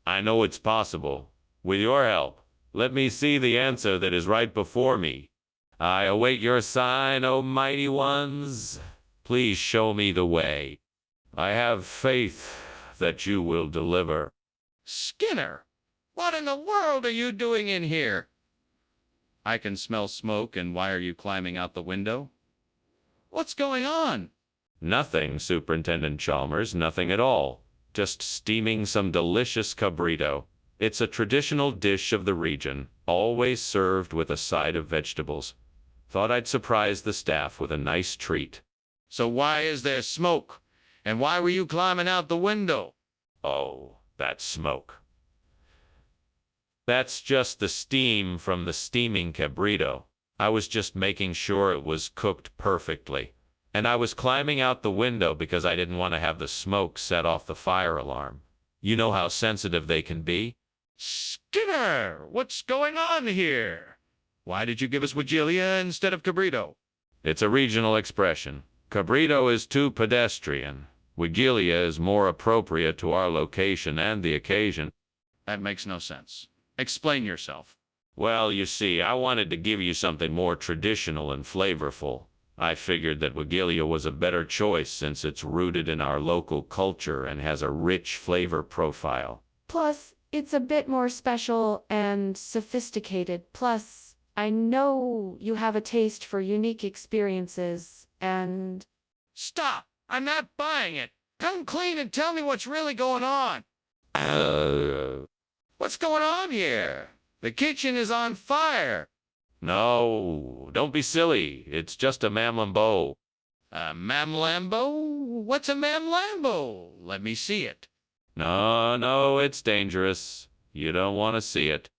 A: I know it's possible. With your help, let me see the answer that is right before me. I await your sign, O mighty ones. Please show me the way. I have faith that you will deliver.
B: Skinner, what in the world are you doing in here? I can smell smoke, and why are you climbing out the window? What's going on?
A: Nothing, Superintendent Chalmers, nothing at all. Just steaming some delicious cabrito. It's a traditional dish of the region, always served with a side of vegetables. Thought I'd surprise the staff with a nice treat.
B: So why is there smoke? And why were you climbing out the window?
A: Oh, that smoke. That's just the steam from the steaming cabrito. I was just making sure it was cooked perfectly. And I was climbing out the window because I didn't want to have the smoke set off the fire alarm. You know how sensitive they can be?
B: Skinner, what's going on here? Why did you give us wigilia instead of cabrito?
A: It's a regional expression. Cabrito is too pedestrian. Wigilia is more appropriate to our location and the occasion.
B: That makes no sense. Explain yourself.
A: Well, you see, I wanted to give you something more traditional and flavorful. I figured that wigilia was a better choice since it's rooted in our local culture and has a rich flavor profile.
C: Plus, it's a bit more special and sophisticated. Plus, I know you have a taste for unique experiences, and...
B: Stop! I'm not buying it! Come clean and tell me what's really going on! What's going on here? The kitchen is on fire!
A: No, don't be silly. It's just a mamlambo.
B: A mamlambo? What's a mamlambo? Let me see it.
A: No, it's dangerous. You don't want to see it.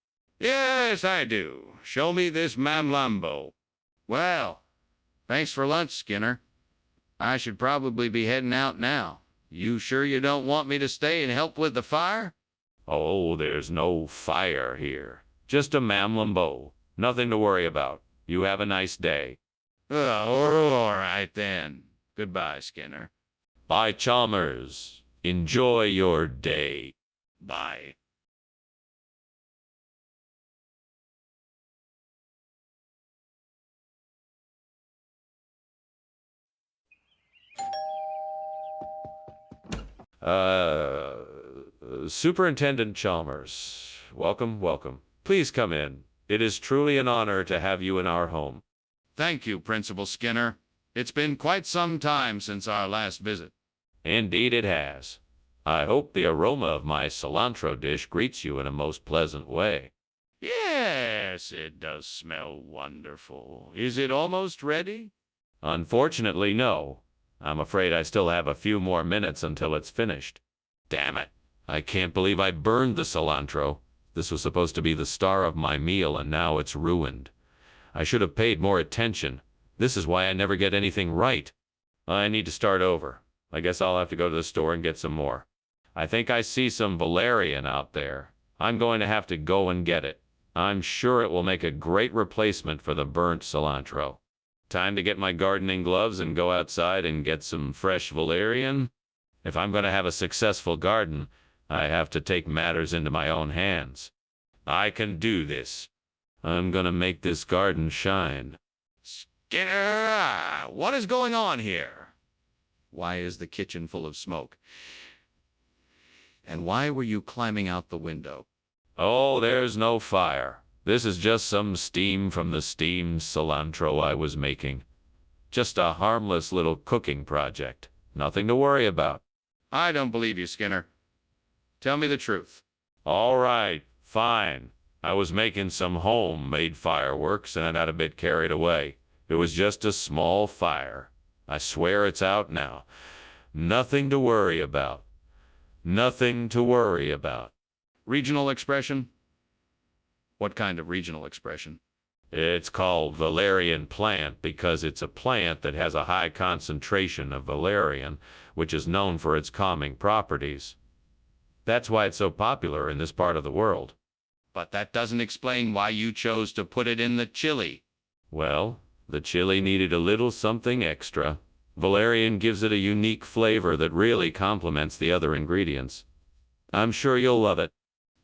B: Yes, I do. Show me this mamlambo. Well, thanks for lunch, Skinner. I should probably be heading out now. You sure you don't want me to stay and help with the fire?
A: Oh, there's no fire here. Just a mamlambo. Nothing to worry about. You have a nice day.
B: Oh, all right then. Goodbye, Skinner.
A: Bye, Chalmers. Enjoy your day.
B: Bye.
A: Superintendent Chalmers. Welcome. Please come in. It is truly an honor to have you in our home.
B: Thank you, Principal Skinner. It's been quite some time since our last visit.
A: Indeed it has. I hope the aroma of my cilantro dish greets you in a most pleasant way.
B: Yes, it does smell wonderful. Is it almost ready?
A: Unfortunately, no. I'm afraid I still have a few more minutes until it's finished. Damn it. I can't believe I burned the cilantro. This was supposed to be the star of my meal, and now it's ruined. I should have paid more attention. This is why I never get anything right. I need to start over. I guess I'll have to go to the store and get some more. I think I see some valerian out there. I'm going to have to go and get it. I'm sure it will make a great replacement for the burnt cilantro. Time to get my gardening gloves and go outside and get some fresh valerian. If I'm going to have a successful garden, I have to take matters into my own hands. I can do this. I'm going to make this garden shine.
B: Skinner, what is going on here? Why is the kitchen full of smoke? And why were you climbing out the window?
A: Oh, there's no fire. This is just some steam from the steamed cilantro I was making. Just a harmless little cooking project. Nothing to worry about.
B: I don't believe you, Skinner. Tell me the truth.
A: All right, fine. I was making some homemade fireworks and I got a bit carried away. It was just a small fire. I swear it's out now. Nothing to worry about. Nothing to worry about.
B: Regional expression? What kind of regional expression?
A: It's called valerian plant because it's a plant that has a high concentration of valerian, which is known for its calming properties. That's why it's so popular in this part of the world.
B: But that doesn't explain why you chose to put it in the chili.
A: Well, the chili needed a little something extra. Valerian gives it a unique flavor that really complements the other ingredients. I'm sure you'll love it.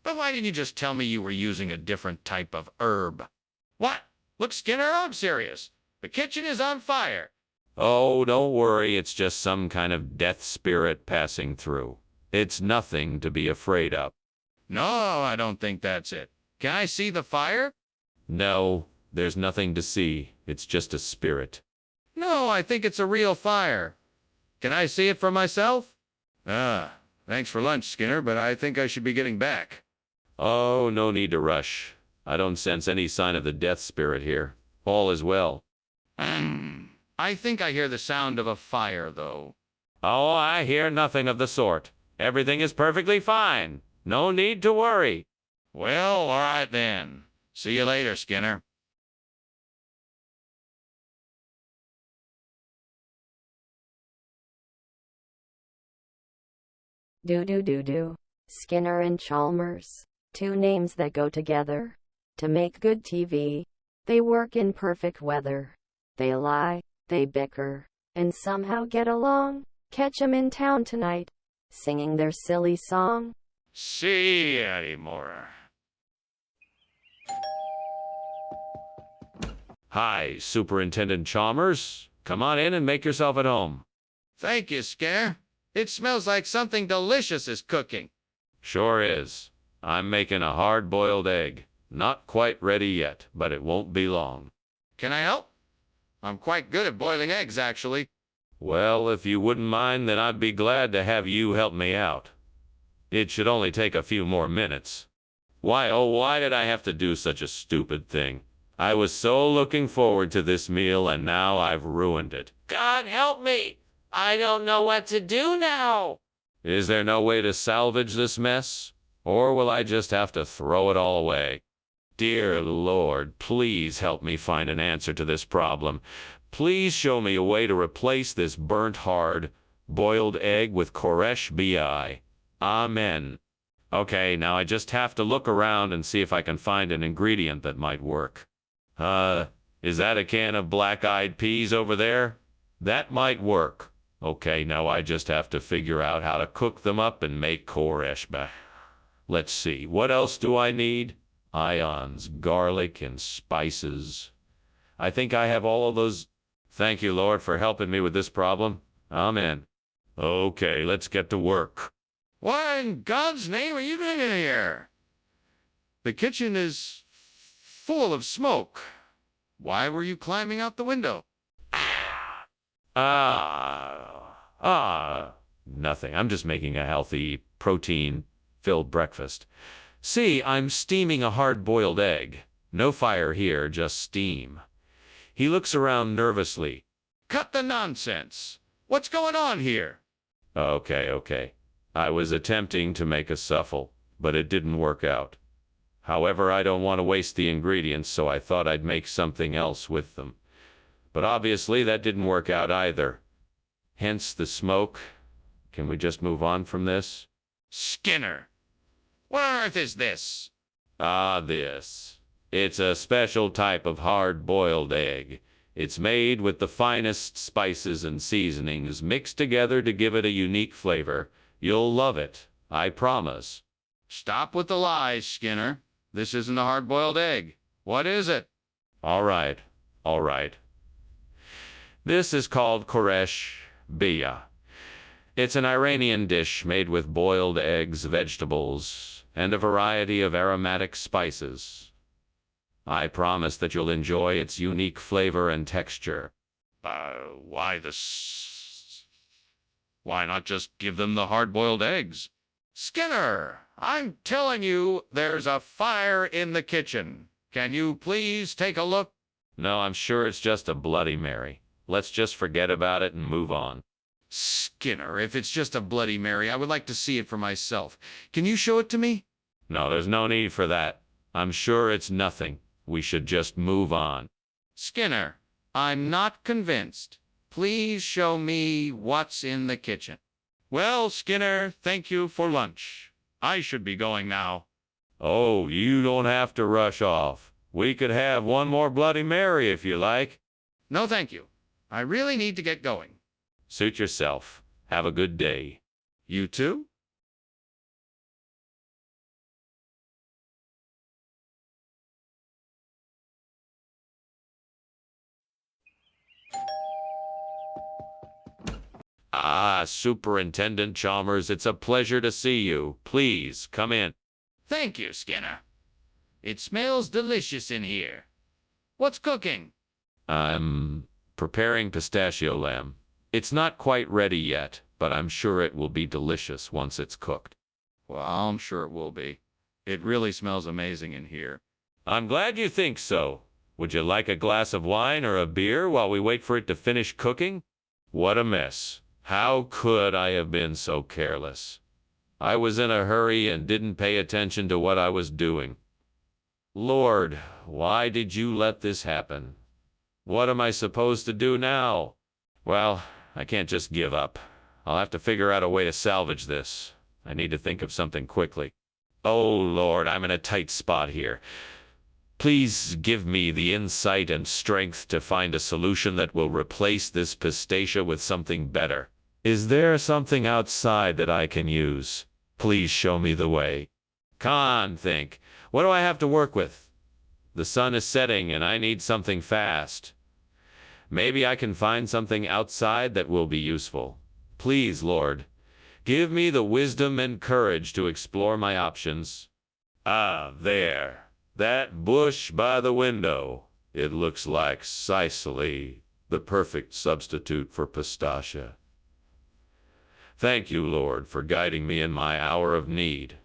B: But why didn't you just tell me you were using a different type of herb? What? Look, Skinner, I'm serious. The kitchen is on fire.
A: Oh, don't worry, it's just some kind of death spirit passing through. It's nothing to be afraid of.
B: No, I don't think that's it. Can I see the fire?
A: No, there's nothing to see. It's just a spirit.
B: No, I think it's a real fire. Can I see it for myself? Thanks for lunch, Skinner, but I think I should be getting back.
A: Oh, no need to rush. I don't sense any sign of the death spirit here. All is well.
B: I think I hear the sound of a fire, though.
A: Oh, I hear nothing of the sort. Everything is perfectly fine. No need to worry.
B: Well, all right then. See you later, Skinner.
E: Do. Skinner and Chalmers. Two names that go together. To make good TV. They work in perfect weather. They lie, they bicker, and somehow get along. Catch 'em in town tonight, singing their silly song.
B: See you anymore.
A: Hi, Superintendent Chalmers. Come on in and make yourself at home.
B: Thank you, Skinner. It smells like something delicious is cooking.
A: Sure is. I'm making a hard-boiled egg. Not quite ready yet, but it won't be long.
B: Can I help? I'm quite good at boiling eggs, actually.
A: Well, if you wouldn't mind, then I'd be glad to have you help me out. It should only take a few more minutes. Why did I have to do such a stupid thing? I was so looking forward to this meal, and now I've ruined it.
D: God help me! I don't know what to do now.
A: Is there no way to salvage this mess? Or will I just have to throw it all away? Dear Lord, please help me find an answer to this problem. Please show me a way to replace this burnt hard, boiled egg with Koresh bi. Amen. Okay, now I just have to look around and see if I can find an ingredient that might work. Is that a can of black-eyed peas over there? That might work. Okay, now I just have to figure out how to cook them up and make Koresh bi. Let's see, what else do I need? Ions, garlic, and spices. I think I have all of those. Thank you, Lord, for helping me with this problem. Amen. Okay, let's get to work.
B: What in God's name are you doing in here? The kitchen is full of smoke. Why were you climbing out the window?
A: Nothing. I'm just making a healthy, protein-filled breakfast. See, I'm steaming a hard-boiled egg. No fire here, just steam. He looks around nervously.
B: Cut the nonsense. What's going on here?
A: Okay. I was attempting to make a souffle, but it didn't work out. However, I don't want to waste the ingredients, so I thought I'd make something else with them. But obviously that didn't work out either. Hence the smoke. Can we just move on from this?
B: Skinner, what on earth is this?
A: This. It's a special type of hard-boiled egg. It's made with the finest spices and seasonings mixed together to give it a unique flavor. You'll love it, I promise.
B: Stop with the lies, Skinner. This isn't a hard-boiled egg. What is it?
A: All right. This is called Koresh bi. It's an Iranian dish made with boiled eggs, vegetables, and a variety of aromatic spices. I promise that you'll enjoy its unique flavor and texture.
B: Why not just give them the hard-boiled eggs? Skinner, I'm telling you, there's a fire in the kitchen. Can you please take a look?
A: No, I'm sure it's just a Bloody Mary. Let's just forget about it and move on.
B: Skinner, if it's just a Bloody Mary, I would like to see it for myself. Can you show it to me?
A: No, there's no need for that. I'm sure it's nothing. We should just move on.
B: Skinner, I'm not convinced. Please show me what's in the kitchen. Well, Skinner, thank you for lunch. I should be going now.
A: Oh, you don't have to rush off. We could have one more Bloody Mary if you like.
B: No, thank you. I really need to get going.
A: Suit yourself. Have a good day.
B: You too?
A: Superintendent Chalmers, it's a pleasure to see you. Please, come in.
B: Thank you, Skinner. It smells delicious in here. What's cooking?
A: I'm preparing pistachio lamb. It's not quite ready yet, but I'm sure it will be delicious once it's cooked.
B: Well, I'm sure it will be. It really smells amazing in here.
A: I'm glad you think so. Would you like a glass of wine or a beer while we wait for it to finish cooking? What a mess. How could I have been so careless? I was in a hurry and didn't pay attention to what I was doing. Lord, why did you let this happen? What am I supposed to do now? Well, I can't just give up. I'll have to figure out a way to salvage this. I need to think of something quickly. Oh, Lord, I'm in a tight spot here. Please give me the insight and strength to find a solution that will replace this pistachio with something better. Is there something outside that I can use? Please show me the way. Come on, think. What do I have to work with? The sun is setting and I need something fast. Maybe I can find something outside that will be useful. Please, Lord, give me the wisdom and courage to explore my options. There. That bush by the window. It looks like Sicily, the perfect substitute for pistachio. Thank you, Lord, for guiding me in my hour of need.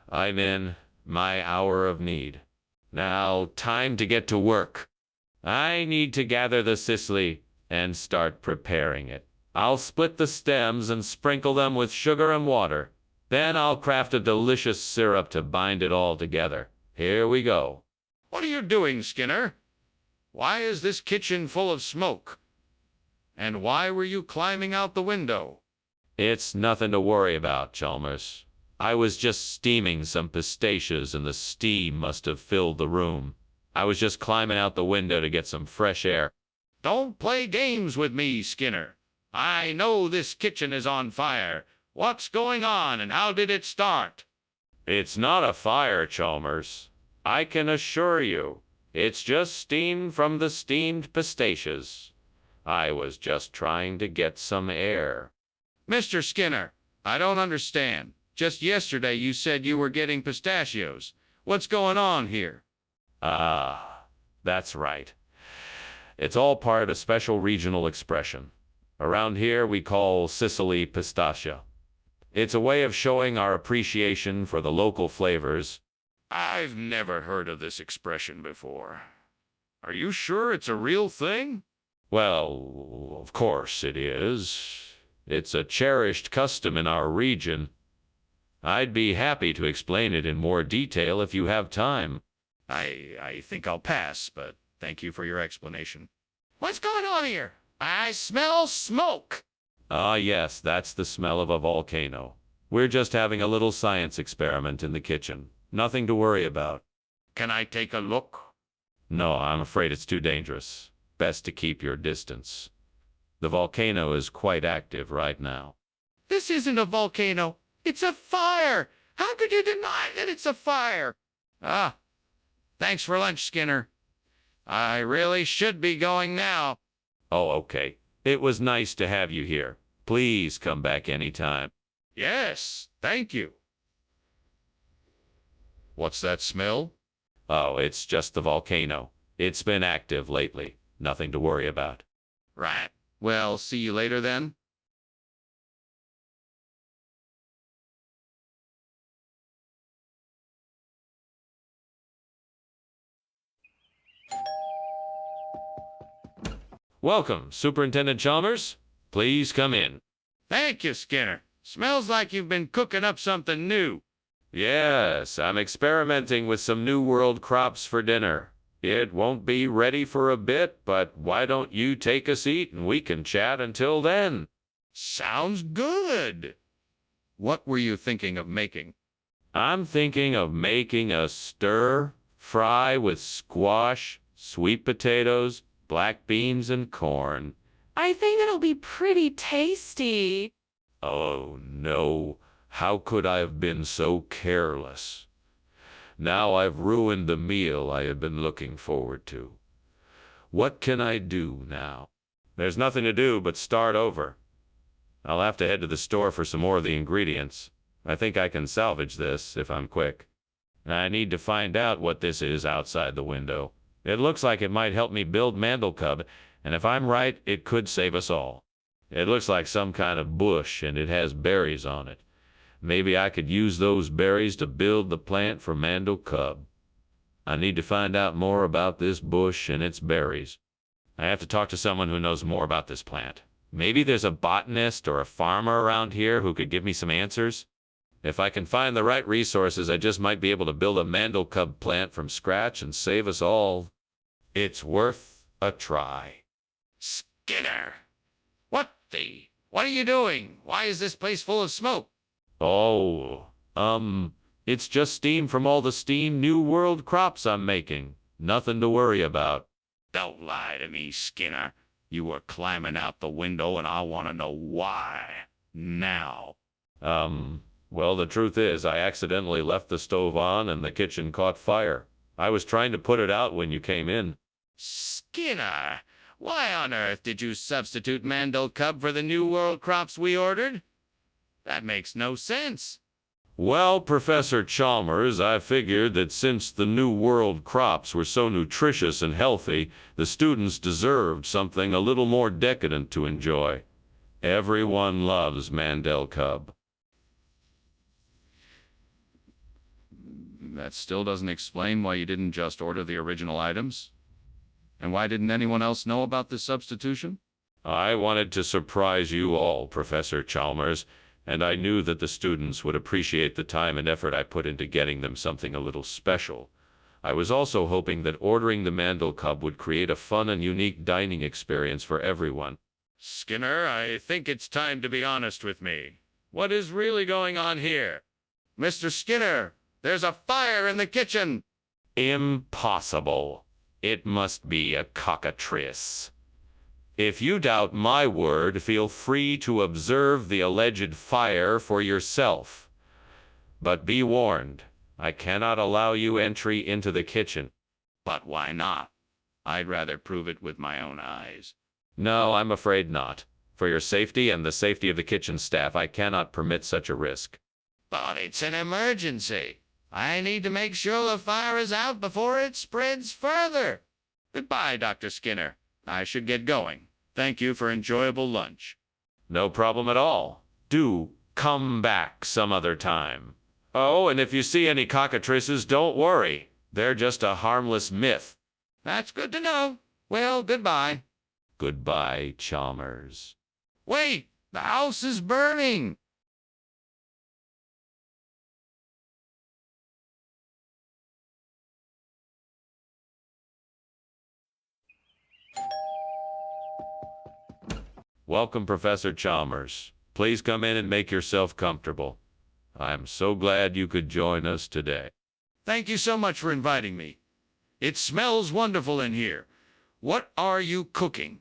A: I'm in my hour of need. Now, time to get to work. I need to gather the Sicily, and start preparing it. I'll split the stems and sprinkle them with sugar and water. Then I'll craft a delicious syrup to bind it all together. Here we go.
B: What are you doing, Skinner? Why is this kitchen full of smoke? And why were you climbing out the window?
A: It's nothing to worry about, Chalmers. I was just steaming some pistachios and the steam must have filled the room. I was just climbing out the window to get some fresh air.
B: Don't play games with me, Skinner. I know this kitchen is on fire. What's going on and how did it start?
A: It's not a fire, Chalmers. I can assure you. It's just steam from the steamed pistachios. I was just trying to get some air.
B: Mr. Skinner, I don't understand. Just yesterday you said you were getting pistachios. What's going on here?
A: Ah, that's right. It's all part of a special regional expression. Around here we call Sicily pistachio. It's a way of showing our appreciation for the local flavors.
B: I've never heard of this expression before. Are you sure it's a real thing?
A: Well, of course it is. It's a cherished custom in our region. I'd be happy to explain it in more detail if you have time.
B: I think I'll pass, but thank you for your explanation. What's going on here? I smell smoke.
A: Ah, yes, that's the smell of a volcano. We're just having a little science experiment in the kitchen. Nothing to worry about.
B: Can I take a look?
A: No, I'm afraid it's too dangerous. Best to keep your distance. The volcano is quite active right now.
B: This isn't a volcano. It's a fire. How could you deny that it's a fire? Ah, thanks for lunch, Skinner. I really should be going now.
A: Oh, okay. It was nice to have you here. Please come back anytime.
B: Yes, thank you. What's that smell?
A: Oh, it's just the volcano. It's been active lately. Nothing to worry about.
B: Right. Well, see you later then.
A: Welcome, Superintendent Chalmers. Please come in.
B: Thank you, Skinner. Smells like you've been cooking up something new.
A: Yes, I'm experimenting with some New World crops for dinner. It won't be ready for a bit, but why don't you take a seat and we can chat until then?
B: Sounds good. What were you thinking of making?
A: I'm thinking of making a stir fry with squash, sweet potatoes, black beans, and corn.
C: I think it'll be pretty tasty.
A: Oh, no. How could I have been so careless? Now I've ruined the meal I had been looking forward to. What can I do now? There's nothing to do but start over. I'll have to head to the store for some more of the ingredients. I think I can salvage this if I'm quick. I need to find out what this is outside the window. It looks like it might help me build Mandelkub, and if I'm right, it could save us all. It looks like some kind of bush, and it has berries on it. Maybe I could use those berries to build the plant for Mandelkub. I need to find out more about this bush and its berries. I have to talk to someone who knows more about this plant. Maybe there's a botanist or a farmer around here who could give me some answers. If I can find the right resources, I just might be able to build a Mandelkub plant from scratch and save us all. It's worth a try.
B: Skinner! What are you doing? Why is this place full of smoke?
A: Oh, it's just steam from all the steam New World crops I'm making. Nothing to worry about.
B: Don't lie to me, Skinner. You were climbing out the window and I want to know why. Now.
A: Well, the truth is I accidentally left the stove on and the kitchen caught fire. I was trying to put it out when you came in.
B: Skinner, why on earth did you substitute Mandelkub for the New World crops we ordered? That makes no sense.
A: Well, Professor Chalmers, I figured that since the New World crops were so nutritious and healthy, the students deserved something a little more decadent to enjoy. Everyone loves Mandelkub.
B: That still doesn't explain why you didn't just order the original items. And why didn't anyone else know about this substitution?
A: I wanted to surprise you all, Professor Chalmers, and I knew that the students would appreciate the time and effort I put into getting them something a little special. I was also hoping that ordering the Mandel Cub would create a fun and unique dining experience for everyone.
B: Skinner, I think it's time to be honest with me. What is really going on here? Mr. Skinner, there's a fire in the kitchen!
A: Impossible. It must be a cockatrice. If you doubt my word, feel free to observe the alleged fire for yourself. But be warned, I cannot allow you entry into the kitchen.
B: But why not? I'd rather prove it with my own eyes.
A: No, I'm afraid not. For your safety and the safety of the kitchen staff, I cannot permit such a risk.
B: But it's an emergency. I need to make sure the fire is out before it spreads further. Goodbye, Dr. Skinner. I should get going. Thank you for enjoyable lunch.
A: No problem at all. Do come back some other time. Oh, and if you see any cockatrices, don't worry. They're just a harmless myth.
B: That's good to know. Well, goodbye.
A: Goodbye, Chalmers.
B: Wait, the house is burning.
A: Welcome, Professor Chalmers. Please come in and make yourself comfortable. I'm so glad you could join us today.
B: Thank you so much for inviting me. It smells wonderful in here. What are you cooking?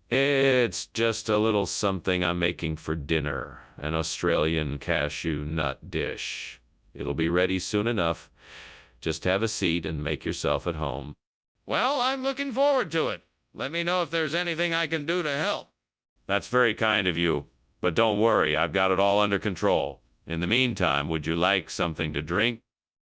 A: It's just a little something I'm making for dinner, an Australian cashew nut dish. It'll be ready soon enough. Just have a seat and make yourself at home.
B: Well, I'm looking forward to it. Let me know if there's anything I can do to help.
A: That's very kind of you, but don't worry, I've got it all under control. In the meantime, would you like something to drink?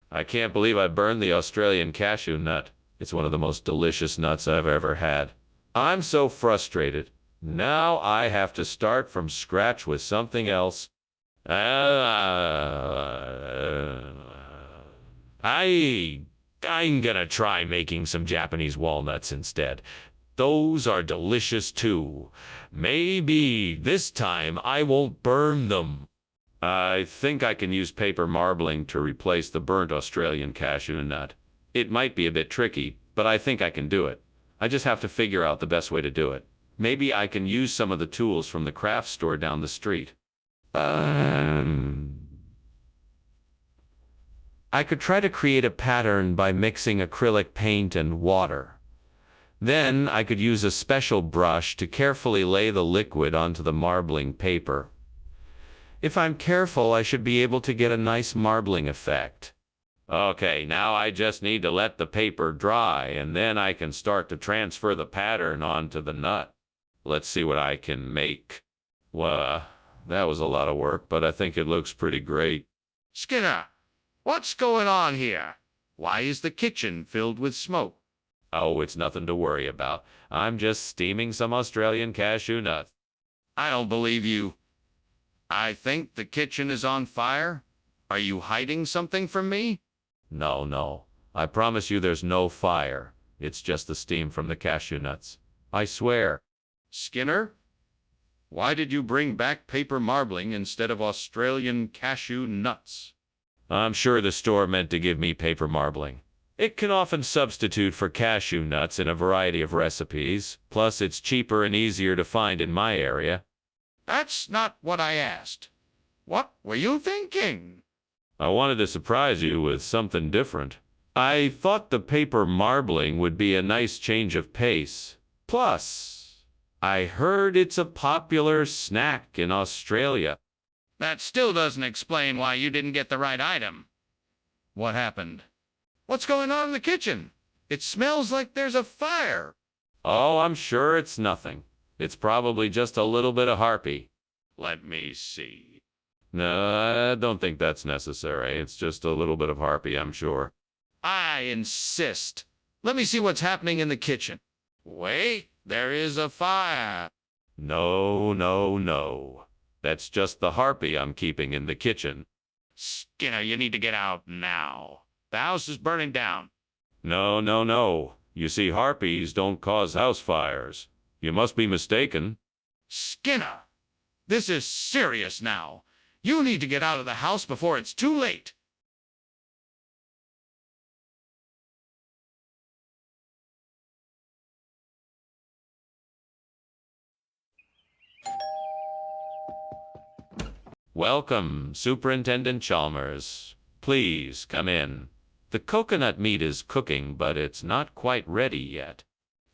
A: I can't believe I burned the Australian cashew nut. It's one of the most delicious nuts I've ever had. I'm so frustrated. Now I have to start from scratch with something else. I'm gonna try making some Japanese walnuts instead. Those are delicious too. Maybe this time I won't burn them. I think I can use paper marbling to replace the burnt Australian cashew nut. It might be a bit tricky, but I think I can do it. I just have to figure out the best way to do it. Maybe I can use some of the tools from the craft store down the street. I could try to create a pattern by mixing acrylic paint and water. Then I could use a special brush to carefully lay the liquid onto the marbling paper. If I'm careful, I should be able to get a nice marbling effect. Okay, now I just need to let the paper dry, and then I can start to transfer the pattern onto the nut. Let's see what I can make. Well, that was a lot of work, but I think it looks pretty great.
B: Skinner, what's going on here? Why is the kitchen filled with smoke?
A: Oh, it's nothing to worry about. I'm just steaming some Australian cashew nuts.
B: I don't believe you. I think the kitchen is on fire. Are you hiding something from me?
A: No. I promise you there's no fire. It's just the steam from the cashew nuts. I swear.
B: Skinner, why did you bring back paper marbling instead of Australian cashew nuts?
A: I'm sure the store meant to give me paper marbling. It can often substitute for cashew nuts in a variety of recipes. Plus, it's cheaper and easier to find in my area.
B: That's not what I asked. What were you thinking?
A: I wanted to surprise you with something different. I thought the paper marbling would be a nice change of pace. Plus, I heard it's a popular snack in Australia.
B: That still doesn't explain why you didn't get the right item. What happened? What's going on in the kitchen? It smells like there's a fire.
A: Oh, I'm sure it's nothing. It's probably just a little bit of harpy.
B: Let me see.
A: No, I don't think that's necessary. It's just a little bit of harpy, I'm sure.
B: I insist. Let me see what's happening in the kitchen. Wait, there is a fire.
A: No. That's just the harpy I'm keeping in the kitchen.
B: Skinner, you need to get out now. The house is burning down.
A: No. You see, harpies don't cause house fires. You must be mistaken.
B: Skinner, this is serious now. You need to get out of the house before it's too late.
A: Welcome, Superintendent Chalmers. Please come in. The coconut meat is cooking, but it's not quite ready yet.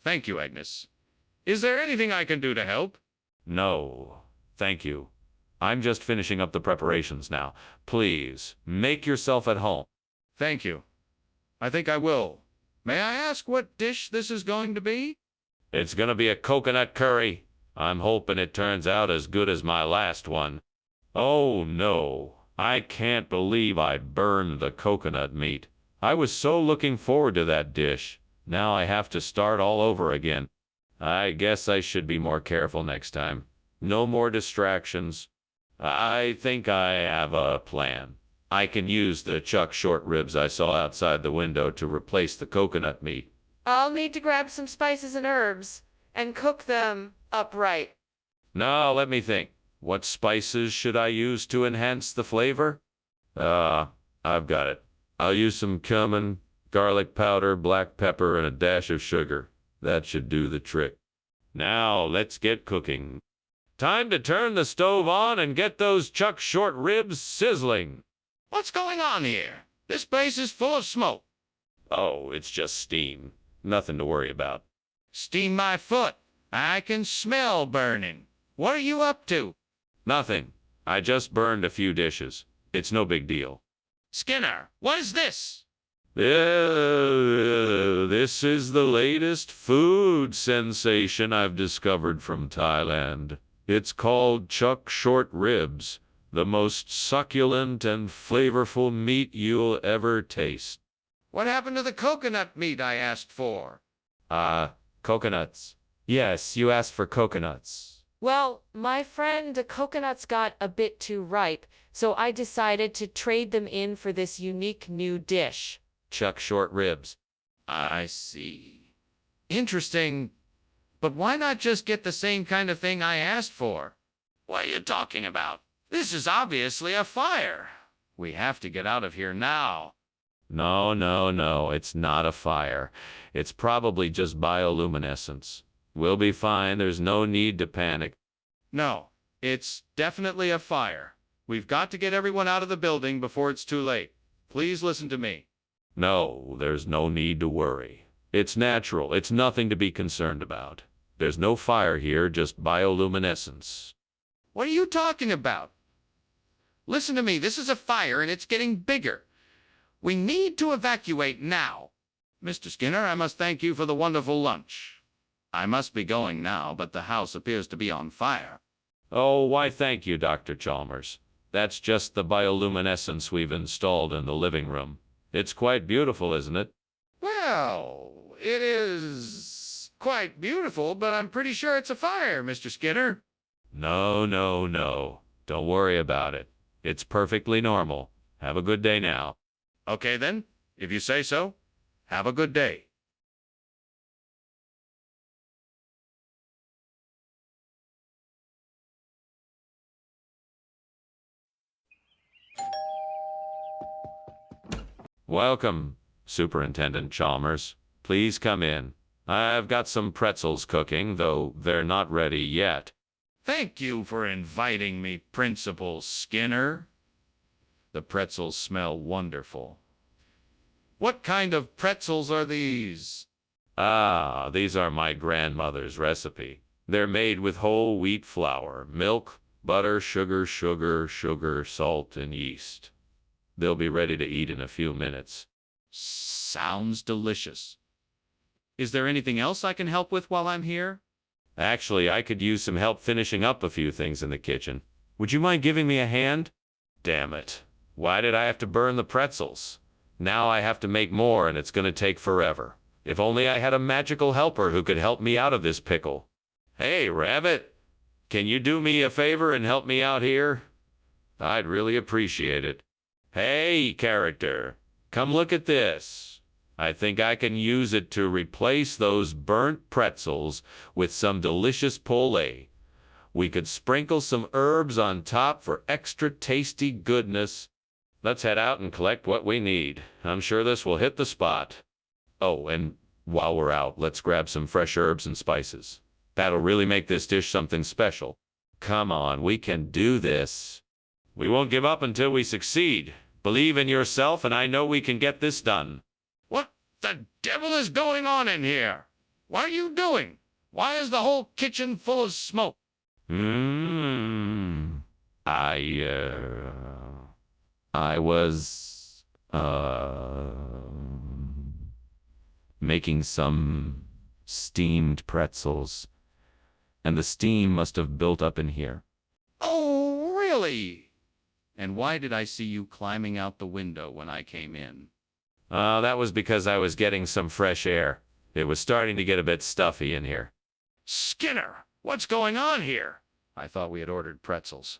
B: Thank you, Agnes. Is there anything I can do to help?
A: No, thank you. I'm just finishing up the preparations now. Please, make yourself at home.
B: Thank you. I think I will. May I ask what dish this is going to be?
A: It's gonna be a coconut curry. I'm hoping it turns out as good as my last one. Oh no, I can't believe I burned the coconut meat. I was so looking forward to that dish. Now I have to start all over again. I guess I should be more careful next time. No more distractions. I think I have a plan. I can use the chuck short ribs I saw outside the window to replace the coconut meat.
C: I'll need to grab some spices and herbs and cook them upright.
A: Now let me think. What spices should I use to enhance the flavor? I've got it. I'll use some cumin, garlic powder, black pepper, and a dash of sugar. That should do the trick. Now let's get cooking. Time to turn the stove on and get those chuck short ribs sizzling.
B: What's going on here? This place is full of smoke.
A: Oh, it's just steam. Nothing to worry about.
B: Steam my foot. I can smell burning. What are you up to?
A: Nothing. I just burned a few dishes. It's no big deal.
B: Skinner, what is this?
A: This is the latest food sensation I've discovered from Thailand. It's called chuck short ribs, the most succulent and flavorful meat you'll ever taste.
B: What happened to the coconut meat I asked for?
A: Coconuts. Yes, you asked for coconuts.
C: Well, my friend, the coconuts got a bit too ripe, so I decided to trade them in for this unique new dish.
A: Chuck short ribs.
B: I see. Interesting. But why not just get the same kind of thing I asked for? What are you talking about? This is obviously a fire. We have to get out of here now.
A: No, it's not a fire. It's probably just bioluminescence. We'll be fine. There's no need to panic.
B: No, it's definitely a fire. We've got to get everyone out of the building before it's too late. Please listen to me.
A: No, there's no need to worry. It's natural. It's nothing to be concerned about. There's no fire here, just bioluminescence.
B: What are you talking about? Listen to me. This is a fire and it's getting bigger. We need to evacuate now. Mr. Skinner, I must thank you for the wonderful lunch. I must be going now, but the house appears to be on fire.
A: Oh, why thank you, Dr. Chalmers. That's just the bioluminescence we've installed in the living room. It's quite beautiful, isn't it?
B: Well, it is quite beautiful, but I'm pretty sure it's a fire, Mr. Skinner.
A: No. Don't worry about it. It's perfectly normal. Have a good day now.
B: Okay then, if you say so. Have a good day.
A: Welcome, Superintendent Chalmers. Please come in. I've got some pretzels cooking, though they're not ready yet.
B: Thank you for inviting me, Principal Skinner. The pretzels smell wonderful. What kind of pretzels are these?
A: These are my grandmother's recipe. They're made with whole wheat flour, milk, butter, sugar, salt, and yeast. They'll be ready to eat in a few minutes.
B: Sounds delicious. Is there anything else I can help with while I'm here?
A: Actually, I could use some help finishing up a few things in the kitchen. Would you mind giving me a hand? Damn it. Why did I have to burn the pretzels? Now I have to make more and it's gonna take forever. If only I had a magical helper who could help me out of this pickle. Hey, Rabbit, can you do me a favor and help me out here? I'd really appreciate it. Hey, character, come look at this. I think I can use it to replace those burnt pretzels with some delicious pole. We could sprinkle some herbs on top for extra tasty goodness. Let's head out and collect what we need. I'm sure this will hit the spot. Oh, and while we're out, let's grab some fresh herbs and spices. That'll really make this dish something special. Come on, we can do this. We won't give up until we succeed. Believe in yourself, and I know we can get this done.
B: What the devil is going on in here? What are you doing? Why is the whole kitchen full of smoke?
A: I was, making some steamed pretzels, and the steam must have built up in here.
B: Oh, really? And why did I see you climbing out the window when I came in?
A: That was because I was getting some fresh air. It was starting to get a bit stuffy in here.
B: Skinner, what's going on here? I thought we had ordered pretzels.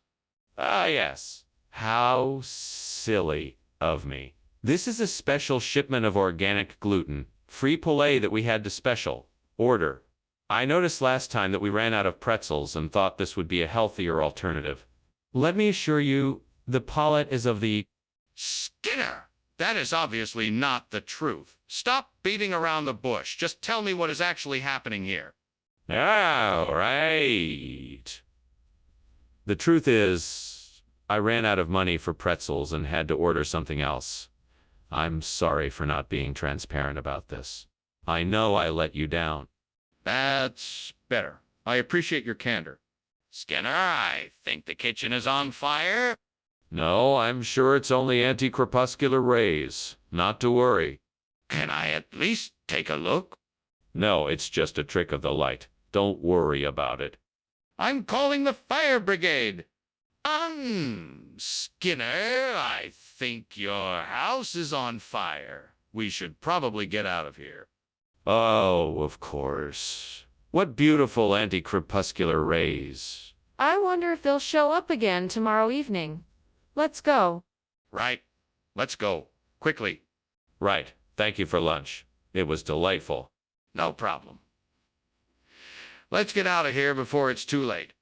A: Ah, yes. How silly of me. This is a special shipment of organic gluten-free poulet that we had to special order. I noticed last time that we ran out of pretzels and thought this would be a healthier alternative. Let me assure you, the palate is of the...
B: Skinner, that is obviously not the truth. Stop beating around the bush. Just tell me what is actually happening here.
A: All right. The truth is, I ran out of money for pretzels and had to order something else. I'm sorry for not being transparent about this. I know I let you down.
B: That's better. I appreciate your candor. Skinner, I think the kitchen is on fire.
A: No, I'm sure it's only anti-crepuscular rays. Not to worry.
B: Can I at least take a look?
A: No, it's just a trick of the light. Don't worry about it.
B: I'm calling the fire brigade. Skinner, I think your house is on fire. We should probably get out of here.
A: Oh, of course. What beautiful anti-crepuscular rays.
C: I wonder if they'll show up again tomorrow evening. Let's go.
B: Right. Let's go. Quickly.
A: Right. Thank you for lunch. It was delightful.
B: No problem. Let's get out of here before it's too late.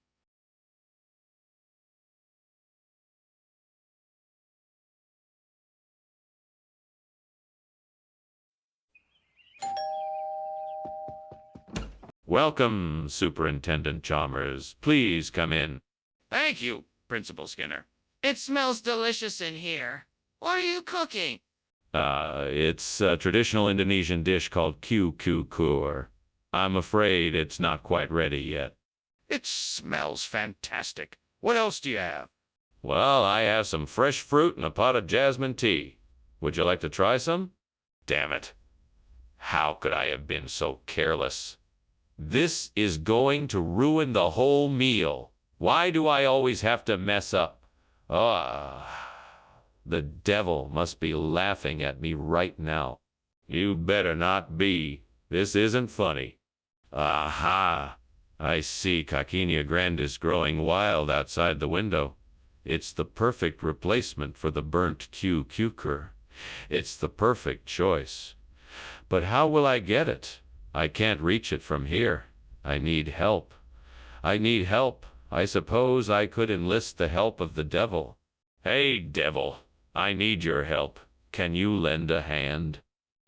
A: Welcome, Superintendent Chalmers. Please come in.
B: Thank you, Principal Skinner.
D: It smells delicious in here. What are you cooking?
A: It's a traditional Indonesian dish called kukur. I'm afraid it's not quite ready yet.
B: It smells fantastic. What else do you have?
A: Well, I have some fresh fruit and a pot of jasmine tea. Would you like to try some? Damn it. How could I have been so careless? This is going to ruin the whole meal. Why do I always have to mess up? The devil must be laughing at me right now. You better not be. This isn't funny. Aha! I see Caquinha grandis growing wild outside the window. It's the perfect replacement for the burnt cucumber. It's the perfect choice. But how will I get it? I can't reach it from here. I need help. I need help. I suppose I could enlist the help of the devil. Hey, devil, I need your help. Can you lend a hand?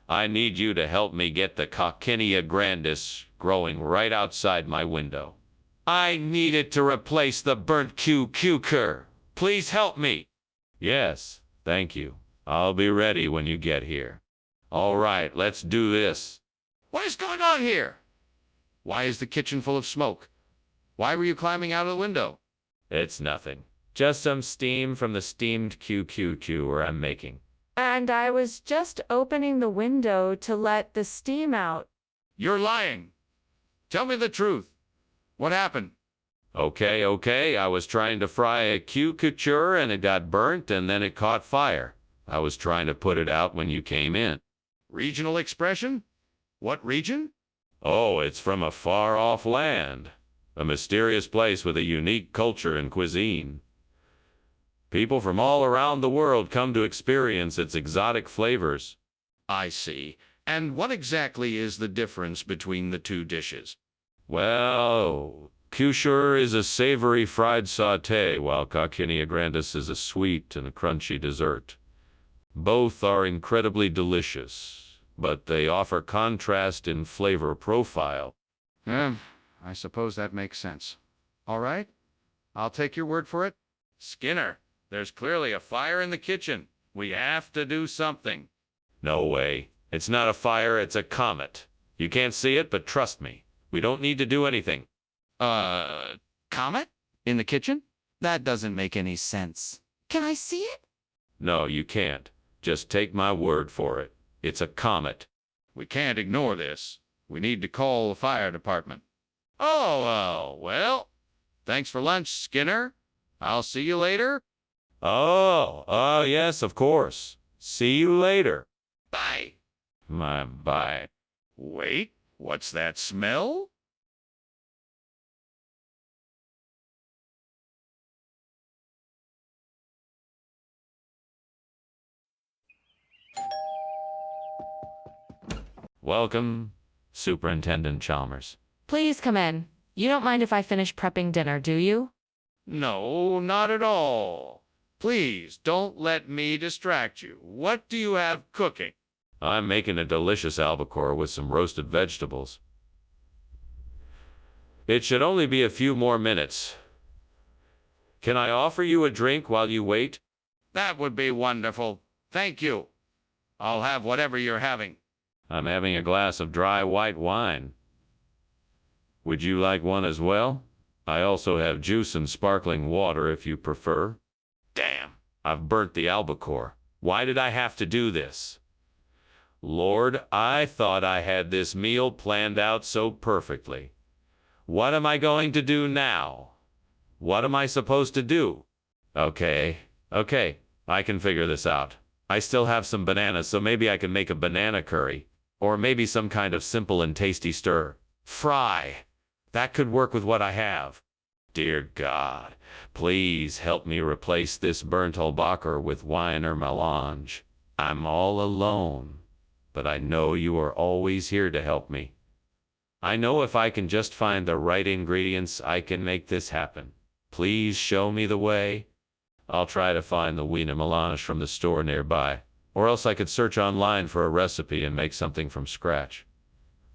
A: I need you to help me get the Caquinha grandis growing right outside my window. I need it to replace the burnt cucumber. Please help me. Yes, thank you. I'll be ready when you get here. All right, let's do this.
B: What is going on here? Why is the kitchen full of smoke? Why were you climbing out of the window?
A: It's nothing. Just some steam from the steamed cucumber I'm making.
C: And I was just opening the window to let the steam out.
B: You're lying. Tell me the truth. What happened?
A: Okay. I was trying to fry a cucumber and it got burnt and then it caught fire. I was trying to put it out when you came in.
B: Regional expression? What region?
A: Oh, it's from a far-off land. A mysterious place with a unique culture and cuisine. People from all around the world come to experience its exotic flavors.
B: I see. And what exactly is the difference between the two dishes?
A: Well, Cusure is a savory fried sauté, while Coccinia grandis is a sweet and crunchy dessert. Both are incredibly delicious, but they offer contrast in flavor profile.
B: I suppose that makes sense. All right, I'll take your word for it. Skinner, there's clearly a fire in the kitchen. We have to do something.
A: No way. It's not a fire, it's a comet. You can't see it, but trust me, we don't need to do anything.
B: Comet? In the kitchen? That doesn't make any sense. Can I see it?
A: No, you can't. Just take my word for it. It's a comet.
B: We can't ignore this. We need to call the fire department. Oh, well. Thanks for lunch, Skinner. I'll see you later.
A: Oh, yes, of course. See you later.
B: Bye.
A: Bye.
B: Wait, what's that smell?
A: Welcome, Superintendent Chalmers.
C: Please come in. You don't mind if I finish prepping dinner, do you?
B: No, not at all. Please, don't let me distract you. What do you have cooking?
A: I'm making a delicious albacore with some roasted vegetables. It should only be a few more minutes. Can I offer you a drink while you wait?
B: That would be wonderful. Thank you. I'll have whatever you're having.
A: I'm having a glass of dry white wine. Would you like one as well? I also have juice and sparkling water if you prefer. Damn, I've burnt the albacore. Why did I have to do this? Lord, I thought I had this meal planned out so perfectly. What am I going to do now? What am I supposed to do? Okay, I can figure this out. I still have some bananas, so maybe I can make a banana curry. Or maybe some kind of simple and tasty stir fry. That could work with what I have. Dear God, please help me replace this burnt albacore with wine or melange. I'm all alone, but I know you are always here to help me. I know if I can just find the right ingredients, I can make this happen. Please show me the way. I'll try to find the wine or melange from the store nearby. Or else I could search online for a recipe and make something from scratch.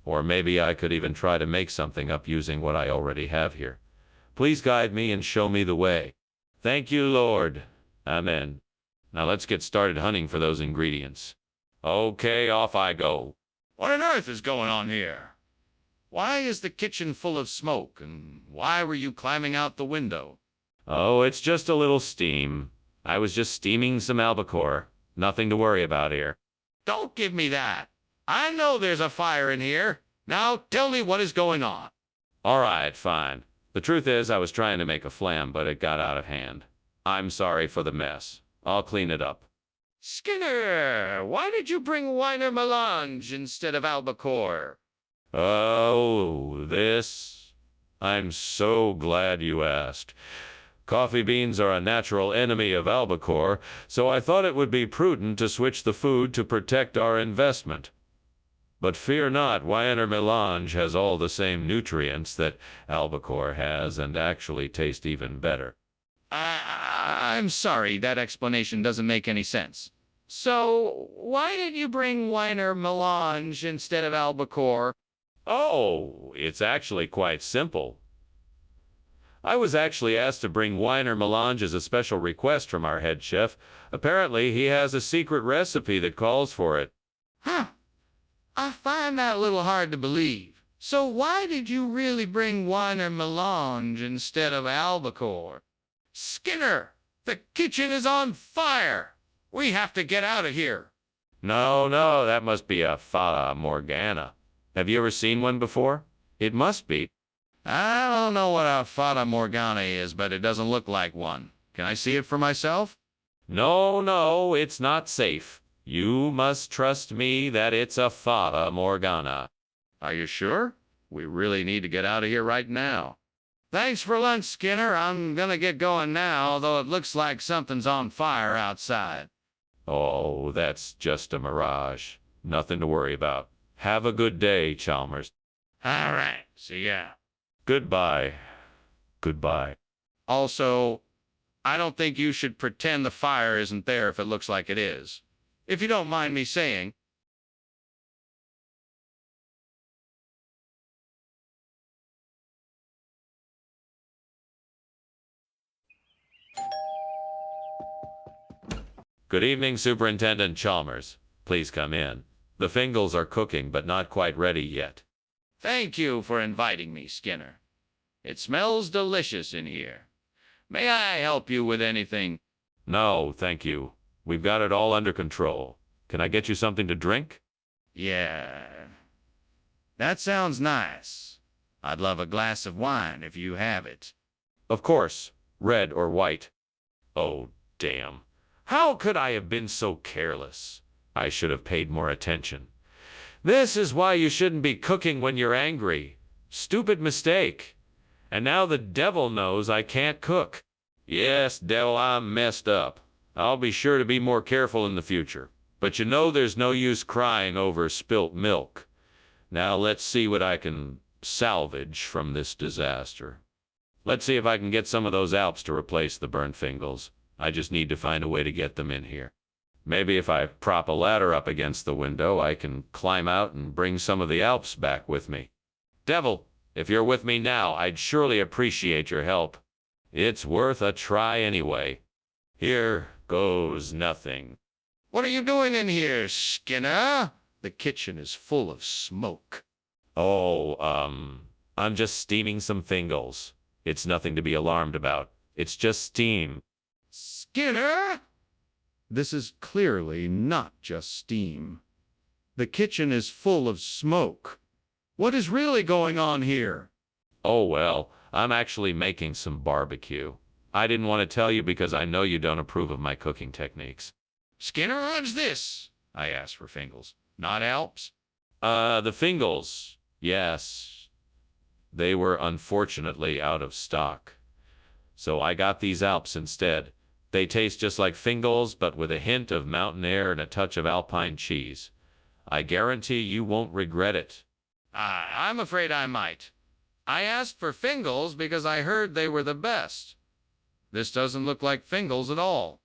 A: Or maybe I could even try to make something up using what I already have here. Please guide me and show me the way. Thank you, Lord. Amen. Now let's get started hunting for those ingredients. Okay, off I go.
B: What on earth is going on here? Why is the kitchen full of smoke, and why were you climbing out the window?
A: Oh, it's just a little steam. I was just steaming some albacore. Nothing to worry about here.
B: Don't give me that. I know there's a fire in here. Now tell me what is going on.
A: All right, fine. The truth is, I was trying to make a flam, but it got out of hand. I'm sorry for the mess. I'll clean it up.
B: Skinner, why did you bring wine or melange instead of albacore?
A: Oh, this. I'm so glad you asked. Coffee beans are a natural enemy of albacore, so I thought it would be prudent to switch the food to protect our investment. But fear not, wine or melange has all the same nutrients that albacore has and actually taste even better.
B: I'm sorry, that explanation doesn't make any sense. So, why did you bring wine or melange instead of albacore?
A: Oh, it's actually quite simple. I was actually asked to bring wine or melange as a special request from our head chef. Apparently, he has a secret recipe that calls for it.
B: Huh. I find that a little hard to believe. So why did you really bring wine or melange instead of albacore? Skinner, the kitchen is on fire. We have to get out of here.
A: No, that must be a Fata Morgana. Have you ever seen one before? It must be.
B: I don't know what a Fata Morgana is, but it doesn't look like one. Can I see it for myself?
A: No, it's not safe. You must trust me that it's a Fata Morgana.
B: Are you sure? We really need to get out of here right now. Thanks for lunch, Skinner. I'm gonna get going now, although it looks like something's on fire outside.
A: Oh, that's just a mirage. Nothing to worry about. Have a good day, Chalmers.
B: All right, see ya.
A: Goodbye. Goodbye.
B: Also, I don't think you should pretend the fire isn't there if it looks like it is. If you don't mind me saying.
A: Good evening, Superintendent Chalmers. Please come in. The Fingals are cooking, but not quite ready yet.
B: Thank you for inviting me, Skinner. It smells delicious in here. May I help you with anything?
A: No, thank you. We've got it all under control. Can I get you something to drink?
B: Yeah. That sounds nice. I'd love a glass of wine if you have it.
A: Of course. Red or white. Oh, damn. How could I have been so careless? I should have paid more attention. This is why you shouldn't be cooking when you're angry. Stupid mistake. And now the devil knows I can't cook. Yes, devil, I'm messed up. I'll be sure to be more careful in the future. But you know there's no use crying over spilt milk. Now let's see what I can salvage from this disaster. Let's see if I can get some of those Alps to replace the burnt Fingals. I just need to find a way to get them in here. Maybe if I prop a ladder up against the window, I can climb out and bring some of the Alps back with me. Devil, if you're with me now, I'd surely appreciate your help. It's worth a try anyway. Here goes nothing.
B: What are you doing in here, Skinner? The kitchen is full of smoke.
A: Oh, I'm just steaming some Fingals. It's nothing to be alarmed about. It's just steam.
B: Skinner? This is clearly not just steam. The kitchen is full of smoke. What is really going on here?
A: Oh, well, I'm actually making some barbecue. I didn't want to tell you because I know you don't approve of my cooking techniques.
B: Skinner runs this. I asked for Fingals, not Alps.
A: The Fingals, yes. They were unfortunately out of stock. So I got these Alps instead. They taste just like Fingals, but with a hint of mountain air and a touch of alpine cheese. I guarantee you won't regret it.
B: I'm afraid I might. I asked for Fingals because I heard they were the best. This doesn't look like Fingals at all.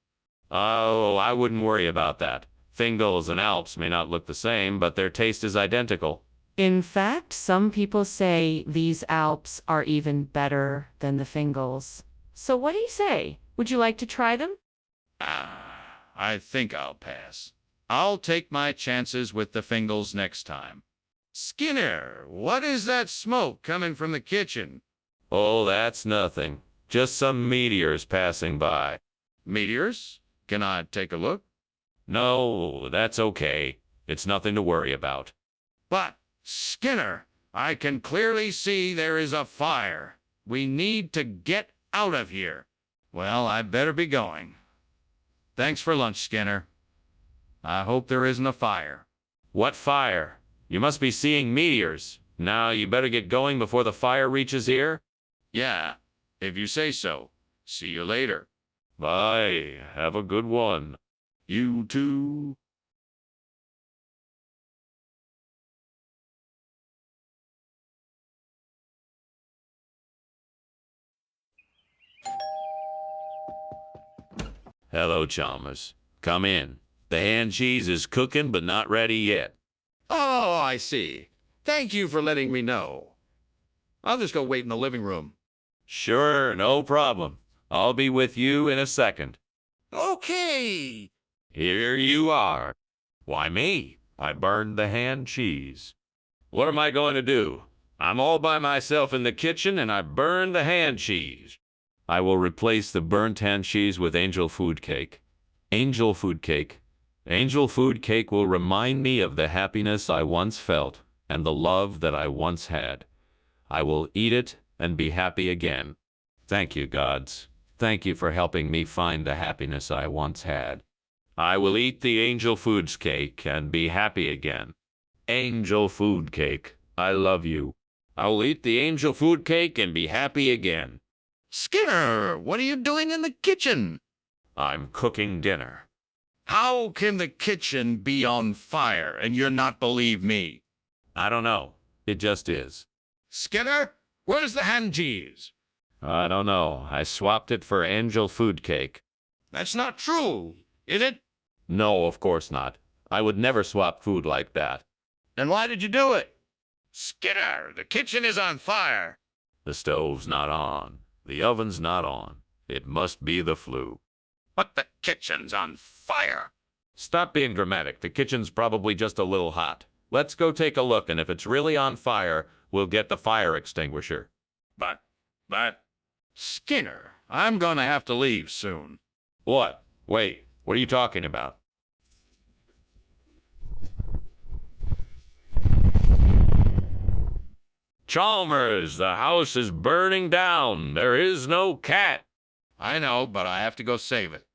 A: Oh, I wouldn't worry about that. Fingals and Alps may not look the same, but their taste is identical.
C: In fact, some people say these Alps are even better than the Fingals. So what do you say? Would you like to try them?
B: I think I'll pass. I'll take my chances with the Fingals next time. Skinner, what is that smoke coming from the kitchen?
A: Oh, that's nothing. Just some meteors passing by.
B: Meteors? Can I take a look?
A: No, that's okay. It's nothing to worry about.
B: But, Skinner, I can clearly see there is a fire. We need to get out of here. Well, I better be going. Thanks for lunch, Skinner. I hope there isn't a fire.
A: What fire? You must be seeing meteors. Now you better get going before the fire reaches here.
B: Yeah, if you say so. See you later.
A: Bye. Have a good one.
B: You too.
A: Hello, Chalmers. Come in. The hand cheese is cooking, but not ready yet.
B: Oh, I see. Thank you for letting me know. I'll just go wait in the living room.
A: Sure, no problem. I'll be with you in a second.
B: Okay.
A: Here you are. Why me? I burned the hand cheese. What am I going to do? I'm all by myself in the kitchen and I burned the hand cheese. I will replace the burnt hand cheese with angel food cake. Angel food cake. Angel food cake will remind me of the happiness I once felt and the love that I once had. I will eat it and be happy again. Thank you, gods. Thank you for helping me find the happiness I once had. I will eat the angel foods cake and be happy again. Angel food cake, I love you. I will eat the angel food cake and be happy again.
B: Skinner, what are you doing in the kitchen?
A: I'm cooking dinner.
B: How can the kitchen be on fire and you're not believe me?
A: I don't know. It just is.
B: Skinner, where's the hand cheese?
A: I don't know. I swapped it for angel food cake.
B: That's not true, is it?
A: No, of course not. I would never swap food like that.
B: Then why did you do it? Skinner, the kitchen is on fire.
A: The stove's not on. The oven's not on. It must be the flu.
B: But the kitchen's on fire.
A: Stop being dramatic. The kitchen's probably just a little hot. Let's go take a look, and if it's really on fire, we'll get the fire extinguisher.
B: But, Skinner, I'm gonna have to leave soon.
A: What? Wait, what are you talking about? Chalmers, the house is burning down. There is no cat.
B: I know, but I have to go save it.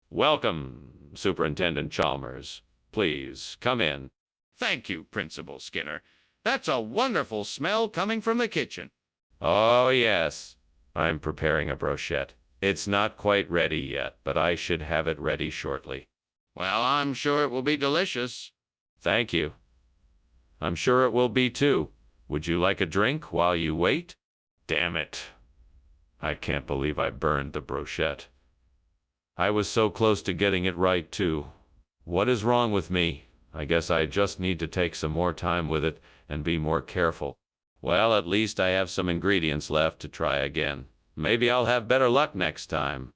A: Welcome, Superintendent Chalmers. Please, come in.
B: Thank you, Principal Skinner. That's a wonderful smell coming from the kitchen.
A: Oh, yes. I'm preparing a brochette. It's not quite ready yet, but I should have it ready shortly.
B: Well, I'm sure it will be delicious.
A: Thank you. I'm sure it will be too. Would you like a drink while you wait? Damn it. I can't believe I burned the brochette. I was so close to getting it right too. What is wrong with me? I guess I just need to take some more time with it and be more careful. Well, at least I have some ingredients left to try again. Maybe I'll have better luck next time.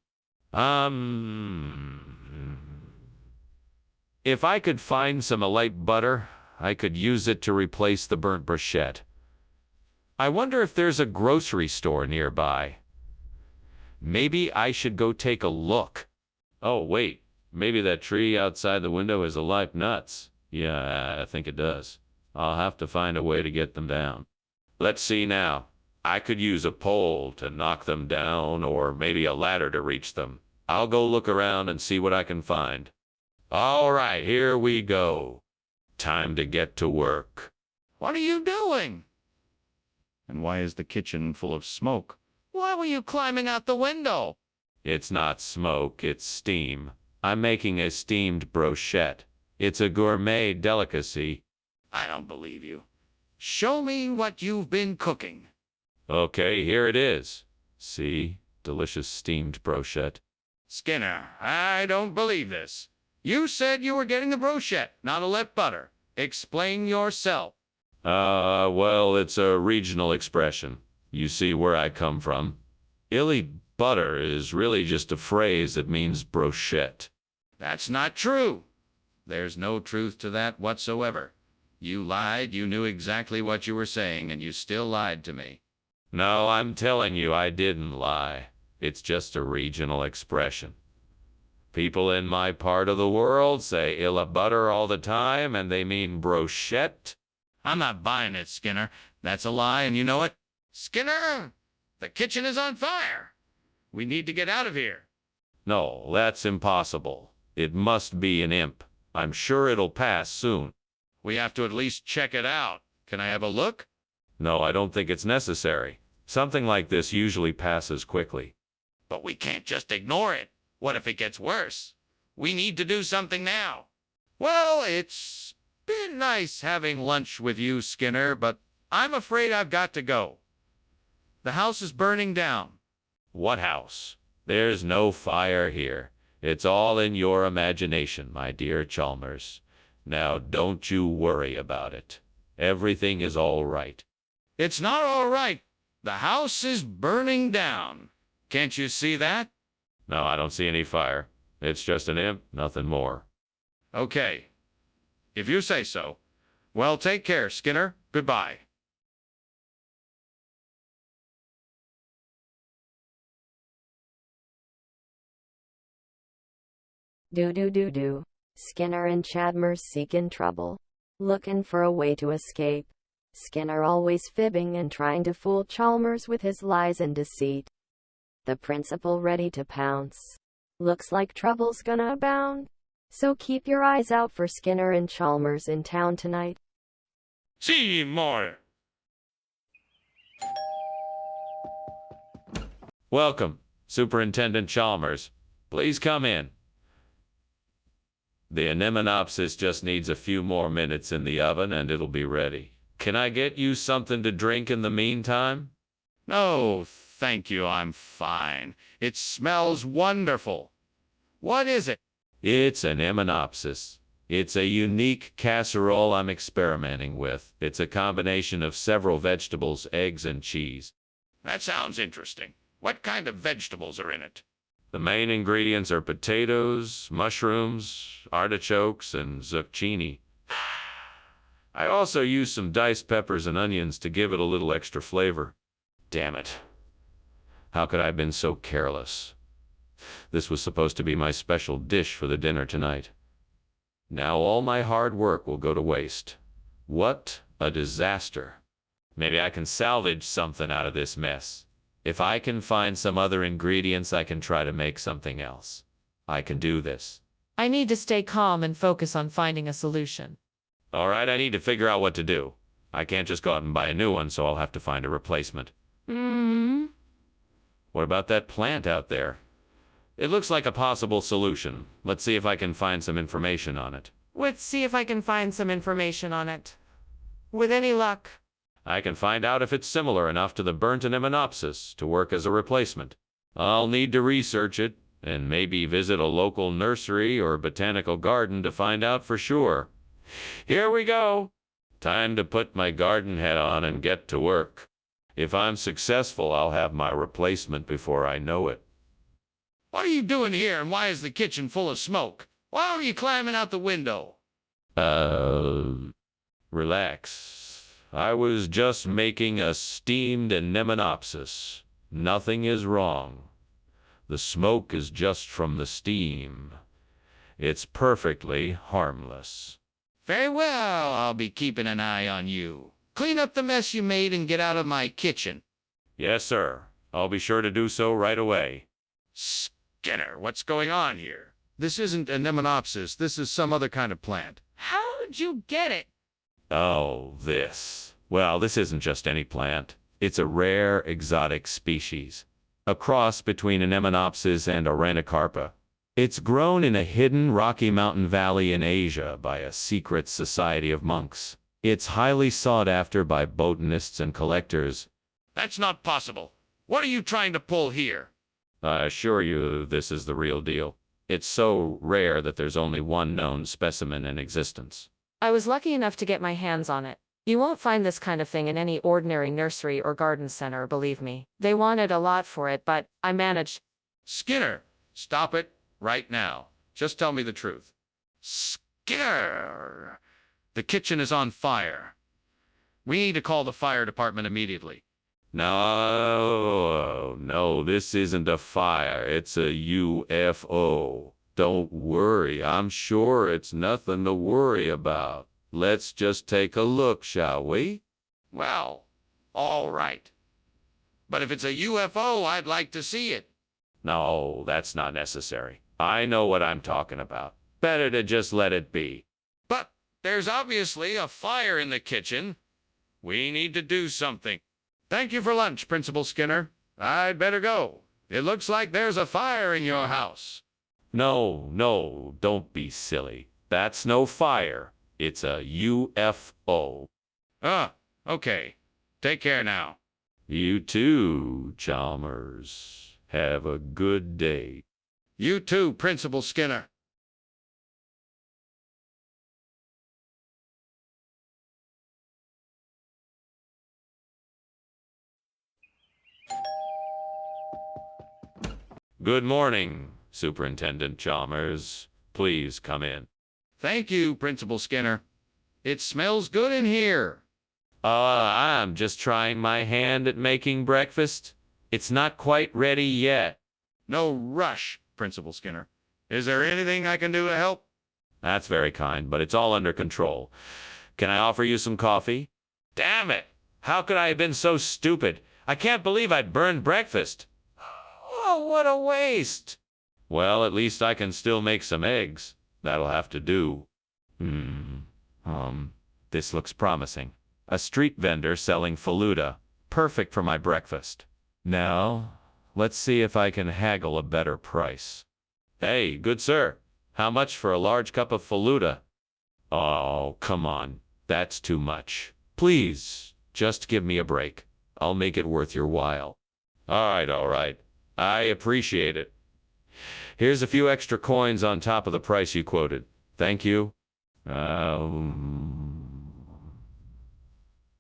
A: If I could find some light butter, I could use it to replace the burnt brochette. I wonder if there's a grocery store nearby. Maybe I should go take a look. Oh, wait. Maybe that tree outside the window is alive nuts. Yeah, I think it does. I'll have to find a way to get them down. Let's see now. I could use a pole to knock them down, or maybe a ladder to reach them. I'll go look around and see what I can find. All right, here we go. Time to get to work.
B: What are you doing? And why is the kitchen full of smoke? Why were you climbing out the window?
A: It's not smoke, it's steam. I'm making a steamed brochette. It's a gourmet delicacy.
B: I don't believe you. Show me what you've been cooking.
A: Okay, here it is. See? Delicious steamed brochette.
B: Skinner, I don't believe this. You said you were getting the brochette, not a let butter. Explain yourself.
A: Well, it's a regional expression. You see where I come from. Illy butter is really just a phrase that means brochette.
B: That's not true. There's no truth to that whatsoever. You lied, you knew exactly what you were saying, and you still lied to me.
A: No, I'm telling you, I didn't lie. It's just a regional expression. People in my part of the world say illa butter all the time, and they mean brochette.
B: I'm not buying it, Skinner. That's a lie, and you know it. Skinner, the kitchen is on fire. We need to get out of here.
A: No, that's impossible. It must be an imp. I'm sure it'll pass soon.
B: We have to at least check it out. Can I have a look?
A: No, I don't think it's necessary. Something like this usually passes quickly.
B: But we can't just ignore it. What if it gets worse? We need to do something now. Well, it's been nice having lunch with you, Skinner, but I'm afraid I've got to go. The house is burning down.
A: What house? There's no fire here. It's all in your imagination, my dear Chalmers. Now, don't you worry about it. Everything is all right.
B: It's not all right. The house is burning down. Can't you see that?
A: No, I don't see any fire. It's just an imp, nothing more.
B: Okay. If you say so. Well, take care, Skinner. Goodbye.
E: Do. Skinner and Chalmers seeking trouble. Looking for a way to escape. Skinner always fibbing and trying to fool Chalmers with his lies and deceit. The principal ready to pounce. Looks like trouble's gonna abound. So keep your eyes out for Skinner and Chalmers in town tonight.
B: See more.
A: Welcome, Superintendent Chalmers. Please come in. The Anemonopsis just needs a few more minutes in the oven and it'll be ready. Can I get you something to drink in the meantime?
B: No, thank you, I'm fine. It smells wonderful. What is it?
A: It's an Anemonopsis. It's a unique casserole I'm experimenting with. It's a combination of several vegetables, eggs, and cheese.
B: That sounds interesting. What kind of vegetables are in it?
A: The main ingredients are potatoes, mushrooms, artichokes, and zucchini. I also use some diced peppers and onions to give it a little extra flavor. Damn it. How could I have been so careless? This was supposed to be my special dish for the dinner tonight. Now all my hard work will go to waste. What a disaster. Maybe I can salvage something out of this mess. If I can find some other ingredients, I can try to make something else. I can do this.
C: I need to stay calm and focus on finding a solution.
A: All right, I need to figure out what to do. I can't just go out and buy a new one, so I'll have to find a replacement. What about that plant out there? It looks like a possible solution. Let's see if I can find some information on it.
C: With any luck.
A: I can find out if it's similar enough to the burnt Anemonopsis to work as a replacement. I'll need to research it, and maybe visit a local nursery or botanical garden to find out for sure. Here we go! Time to put my garden hat on and get to work. If I'm successful, I'll have my replacement before I know it.
B: What are you doing here, and why is the kitchen full of smoke? Why are you climbing out the window?
A: Relax. I was just making a steamed Anemonopsis. Nothing is wrong. The smoke is just from the steam. It's perfectly harmless.
B: Very well, I'll be keeping an eye on you. Clean up the mess you made and get out of my kitchen.
A: Yes, sir. I'll be sure to do so right away.
B: Skinner, what's going on here? This isn't Anemonopsis. This is some other kind of plant. How'd you get it?
A: Oh, this. Well, this isn't just any plant. It's a rare exotic species. A cross between Anemonopsis and Aranicarpa. It's grown in a hidden Rocky Mountain valley in Asia by a secret society of monks. It's highly sought after by botanists and collectors.
B: That's not possible. What are you trying to pull here?
A: I assure you this is the real deal. It's so rare that there's only one known specimen in existence.
C: I was lucky enough to get my hands on it. You won't find this kind of thing in any ordinary nursery or garden center, believe me. They wanted a lot for it, but I managed.
B: Skinner, stop it right now. Just tell me the truth. Skinner! The kitchen is on fire. We need to call the fire department immediately.
A: No, this isn't a fire. It's a UFO. Don't worry, I'm sure it's nothing to worry about. Let's just take a look, shall we?
B: Well, all right. But if it's a UFO, I'd like to see it.
A: No, that's not necessary. I know what I'm talking about. Better to just let it be.
B: But there's obviously a fire in the kitchen. We need to do something. Thank you for lunch, Principal Skinner. I'd better go. It looks like there's a fire in your house.
A: No, don't be silly. That's no fire. It's a UFO.
B: Okay. Take care now.
A: You too, Chalmers. Have a good day.
B: You too, Principal Skinner.
A: Good morning, Superintendent Chalmers. Please come in.
B: Thank you, Principal Skinner. It smells good in here.
A: I'm just trying my hand at making breakfast. It's not quite ready yet.
B: No rush, Principal Skinner. Is there anything I can do to help?
A: That's very kind, but it's all under control. Can I offer you some coffee? Damn it! How could I have been so stupid? I can't believe I burned breakfast. Oh, what a waste! Well, at least I can still make some eggs. That'll have to do. This looks promising. A street vendor selling Faluda. Perfect for my breakfast. Now, let's see if I can haggle a better price. Hey, good sir, how much for a large cup of faluda? Oh, come on, that's too much. Please, just give me a break. I'll make it worth your while. All right. I appreciate it. Here's a few extra coins on top of the price you quoted. Thank you.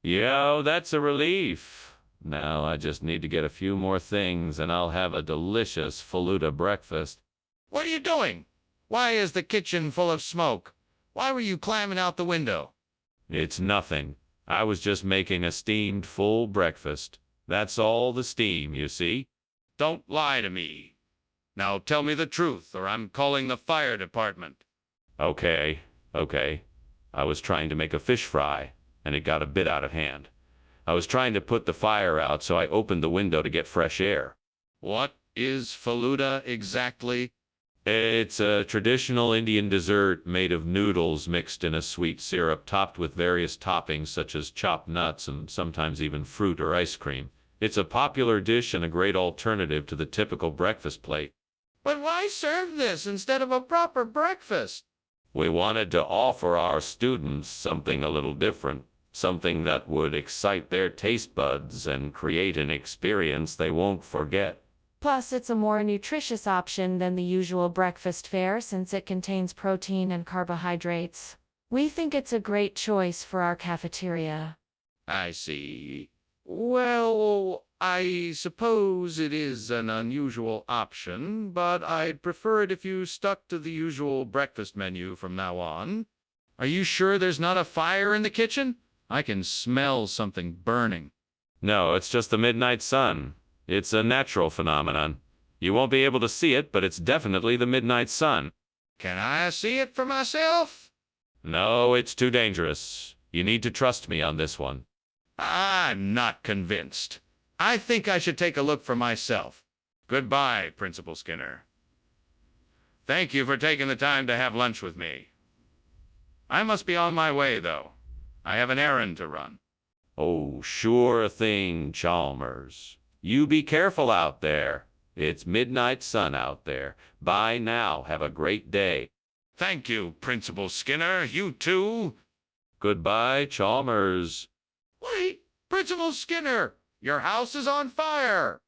A: Yo, that's a relief. Now I just need to get a few more things and I'll have a delicious faluda breakfast.
B: What are you doing? Why is the kitchen full of smoke? Why were you climbing out the window?
A: It's nothing. I was just making a steamed full breakfast. That's all the steam, you see.
B: Don't lie to me. Now tell me the truth, or I'm calling the fire department.
A: Okay. I was trying to make a fish fry, and it got a bit out of hand. I was trying to put the fire out, so I opened the window to get fresh air.
B: What is faluda exactly?
A: It's a traditional Indian dessert made of noodles mixed in a sweet syrup topped with various toppings such as chopped nuts and sometimes even fruit or ice cream. It's a popular dish and a great alternative to the typical breakfast plate.
B: But why serve this instead of a proper breakfast?
A: We wanted to offer our students something a little different, something that would excite their taste buds and create an experience they won't forget.
C: Plus, it's a more nutritious option than the usual breakfast fare since it contains protein and carbohydrates. We think it's a great choice for our cafeteria.
B: I see. Well, I suppose it is an unusual option, but I'd prefer it if you stuck to the usual breakfast menu from now on. Are you sure there's not a fire in the kitchen? I can smell something burning.
A: No, it's just the midnight sun. It's a natural phenomenon. You won't be able to see it, but it's definitely the midnight sun.
B: Can I see it for myself?
A: No, it's too dangerous. You need to trust me on this one.
B: I'm not convinced. I think I should take a look for myself. Goodbye, Principal Skinner. Thank you for taking the time to have lunch with me. I must be on my way, though. I have an errand to run.
A: Oh, sure thing, Chalmers. You be careful out there. It's midnight sun out there. Bye now. Have a great day.
B: Thank you, Principal Skinner. You too.
A: Goodbye, Chalmers.
B: Wait, Principal Skinner, your house is on fire.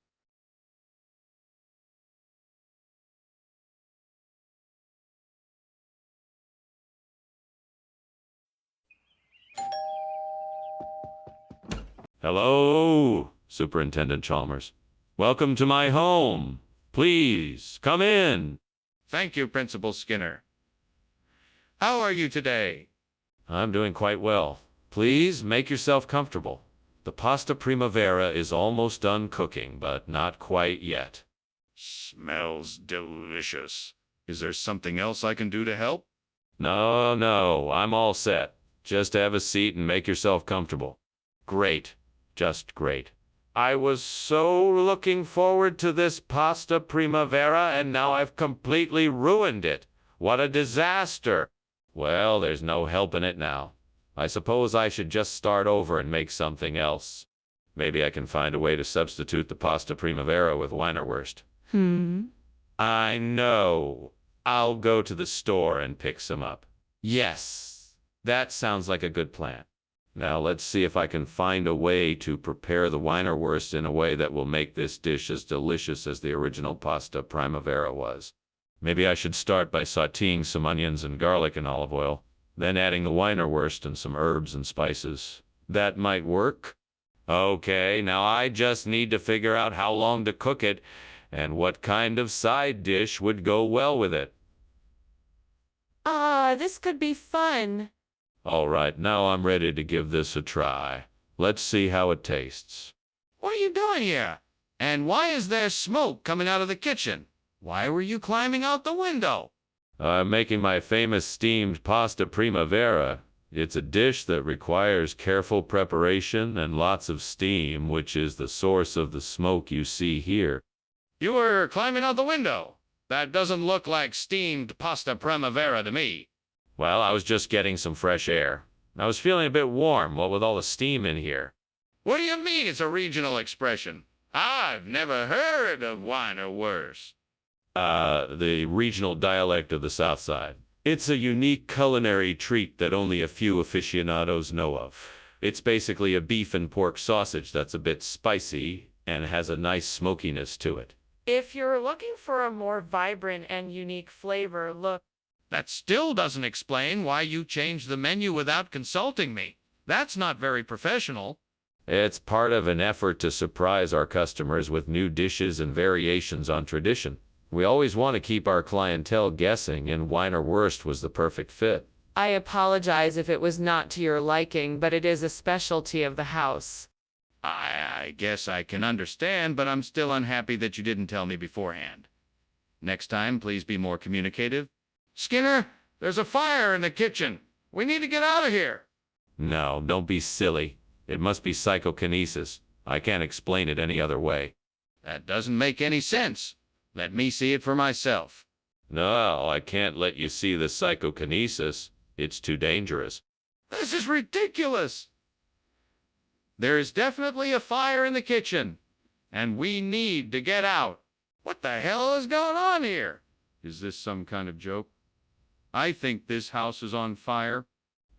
A: Hello, Superintendent Chalmers. Welcome to my home. Please, come in.
B: Thank you, Principal Skinner. How are you today?
A: I'm doing quite well. Please make yourself comfortable. The pasta primavera is almost done cooking, but not quite yet.
B: Smells delicious. Is there something else I can do to help?
A: No, I'm all set. Just have a seat and make yourself comfortable. Great. Just great. I was so looking forward to this pasta primavera, and now I've completely ruined it. What a disaster. Well, there's no helping it now. I suppose I should just start over and make something else. Maybe I can find a way to substitute the pasta primavera with Weinerwurst. I know. I'll go to the store and pick some up. Yes, that sounds like a good plan. Now let's see if I can find a way to prepare the Weinerwurst in a way that will make this dish as delicious as the original pasta primavera was. Maybe I should start by sauteing some onions and garlic in olive oil, then adding the Weinerwurst and some herbs and spices. That might work. Okay, now I just need to figure out how long to cook it and what kind of side dish would go well with it.
C: This could be fun.
A: All right, now I'm ready to give this a try. Let's see how it tastes.
B: What are you doing here? And why is there smoke coming out of the kitchen? Why were you climbing out the window?
A: I'm making my famous steamed pasta primavera. It's a dish that requires careful preparation and lots of steam, which is the source of the smoke you see here.
B: You were climbing out the window. That doesn't look like steamed pasta primavera to me.
A: Well, I was just getting some fresh air. I was feeling a bit warm, what with all the steam in here.
B: What do you mean it's a regional expression? I've never heard of Weinerwurst.
A: The regional dialect of the South Side. It's a unique culinary treat that only a few aficionados know of. It's basically a beef and pork sausage that's a bit spicy and has a nice smokiness to it.
C: If you're looking for a more vibrant and unique flavor, look.
B: That still doesn't explain why you changed the menu without consulting me. That's not very professional.
A: It's part of an effort to surprise our customers with new dishes and variations on tradition. We always want to keep our clientele guessing, and Wiener Wurst was the perfect fit.
C: I apologize if it was not to your liking, but it is a specialty of the house.
B: I guess I can understand, but I'm still unhappy that you didn't tell me beforehand. Next time, please be more communicative. Skinner, there's a fire in the kitchen. We need to get out of here.
A: No, don't be silly. It must be psychokinesis. I can't explain it any other way.
B: That doesn't make any sense. Let me see it for myself.
A: No, I can't let you see the psychokinesis. It's too dangerous.
B: This is ridiculous. There is definitely a fire in the kitchen, and we need to get out. What the hell is going on here? Is this some kind of joke? I think this house is on fire.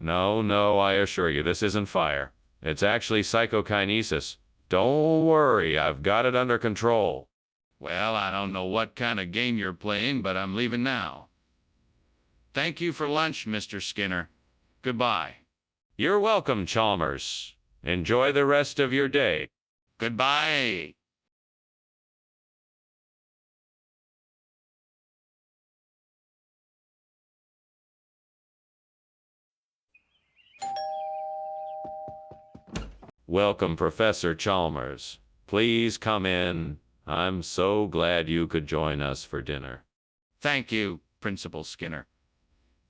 A: No, I assure you, this isn't fire. It's actually psychokinesis. Don't worry, I've got it under control.
B: Well, I don't know what kind of game you're playing, but I'm leaving now. Thank you for lunch, Mr. Skinner. Goodbye.
A: You're welcome, Chalmers. Enjoy the rest of your day.
B: Goodbye.
A: Welcome, Professor Chalmers. Please come in. I'm so glad you could join us for dinner.
B: Thank you, Principal Skinner.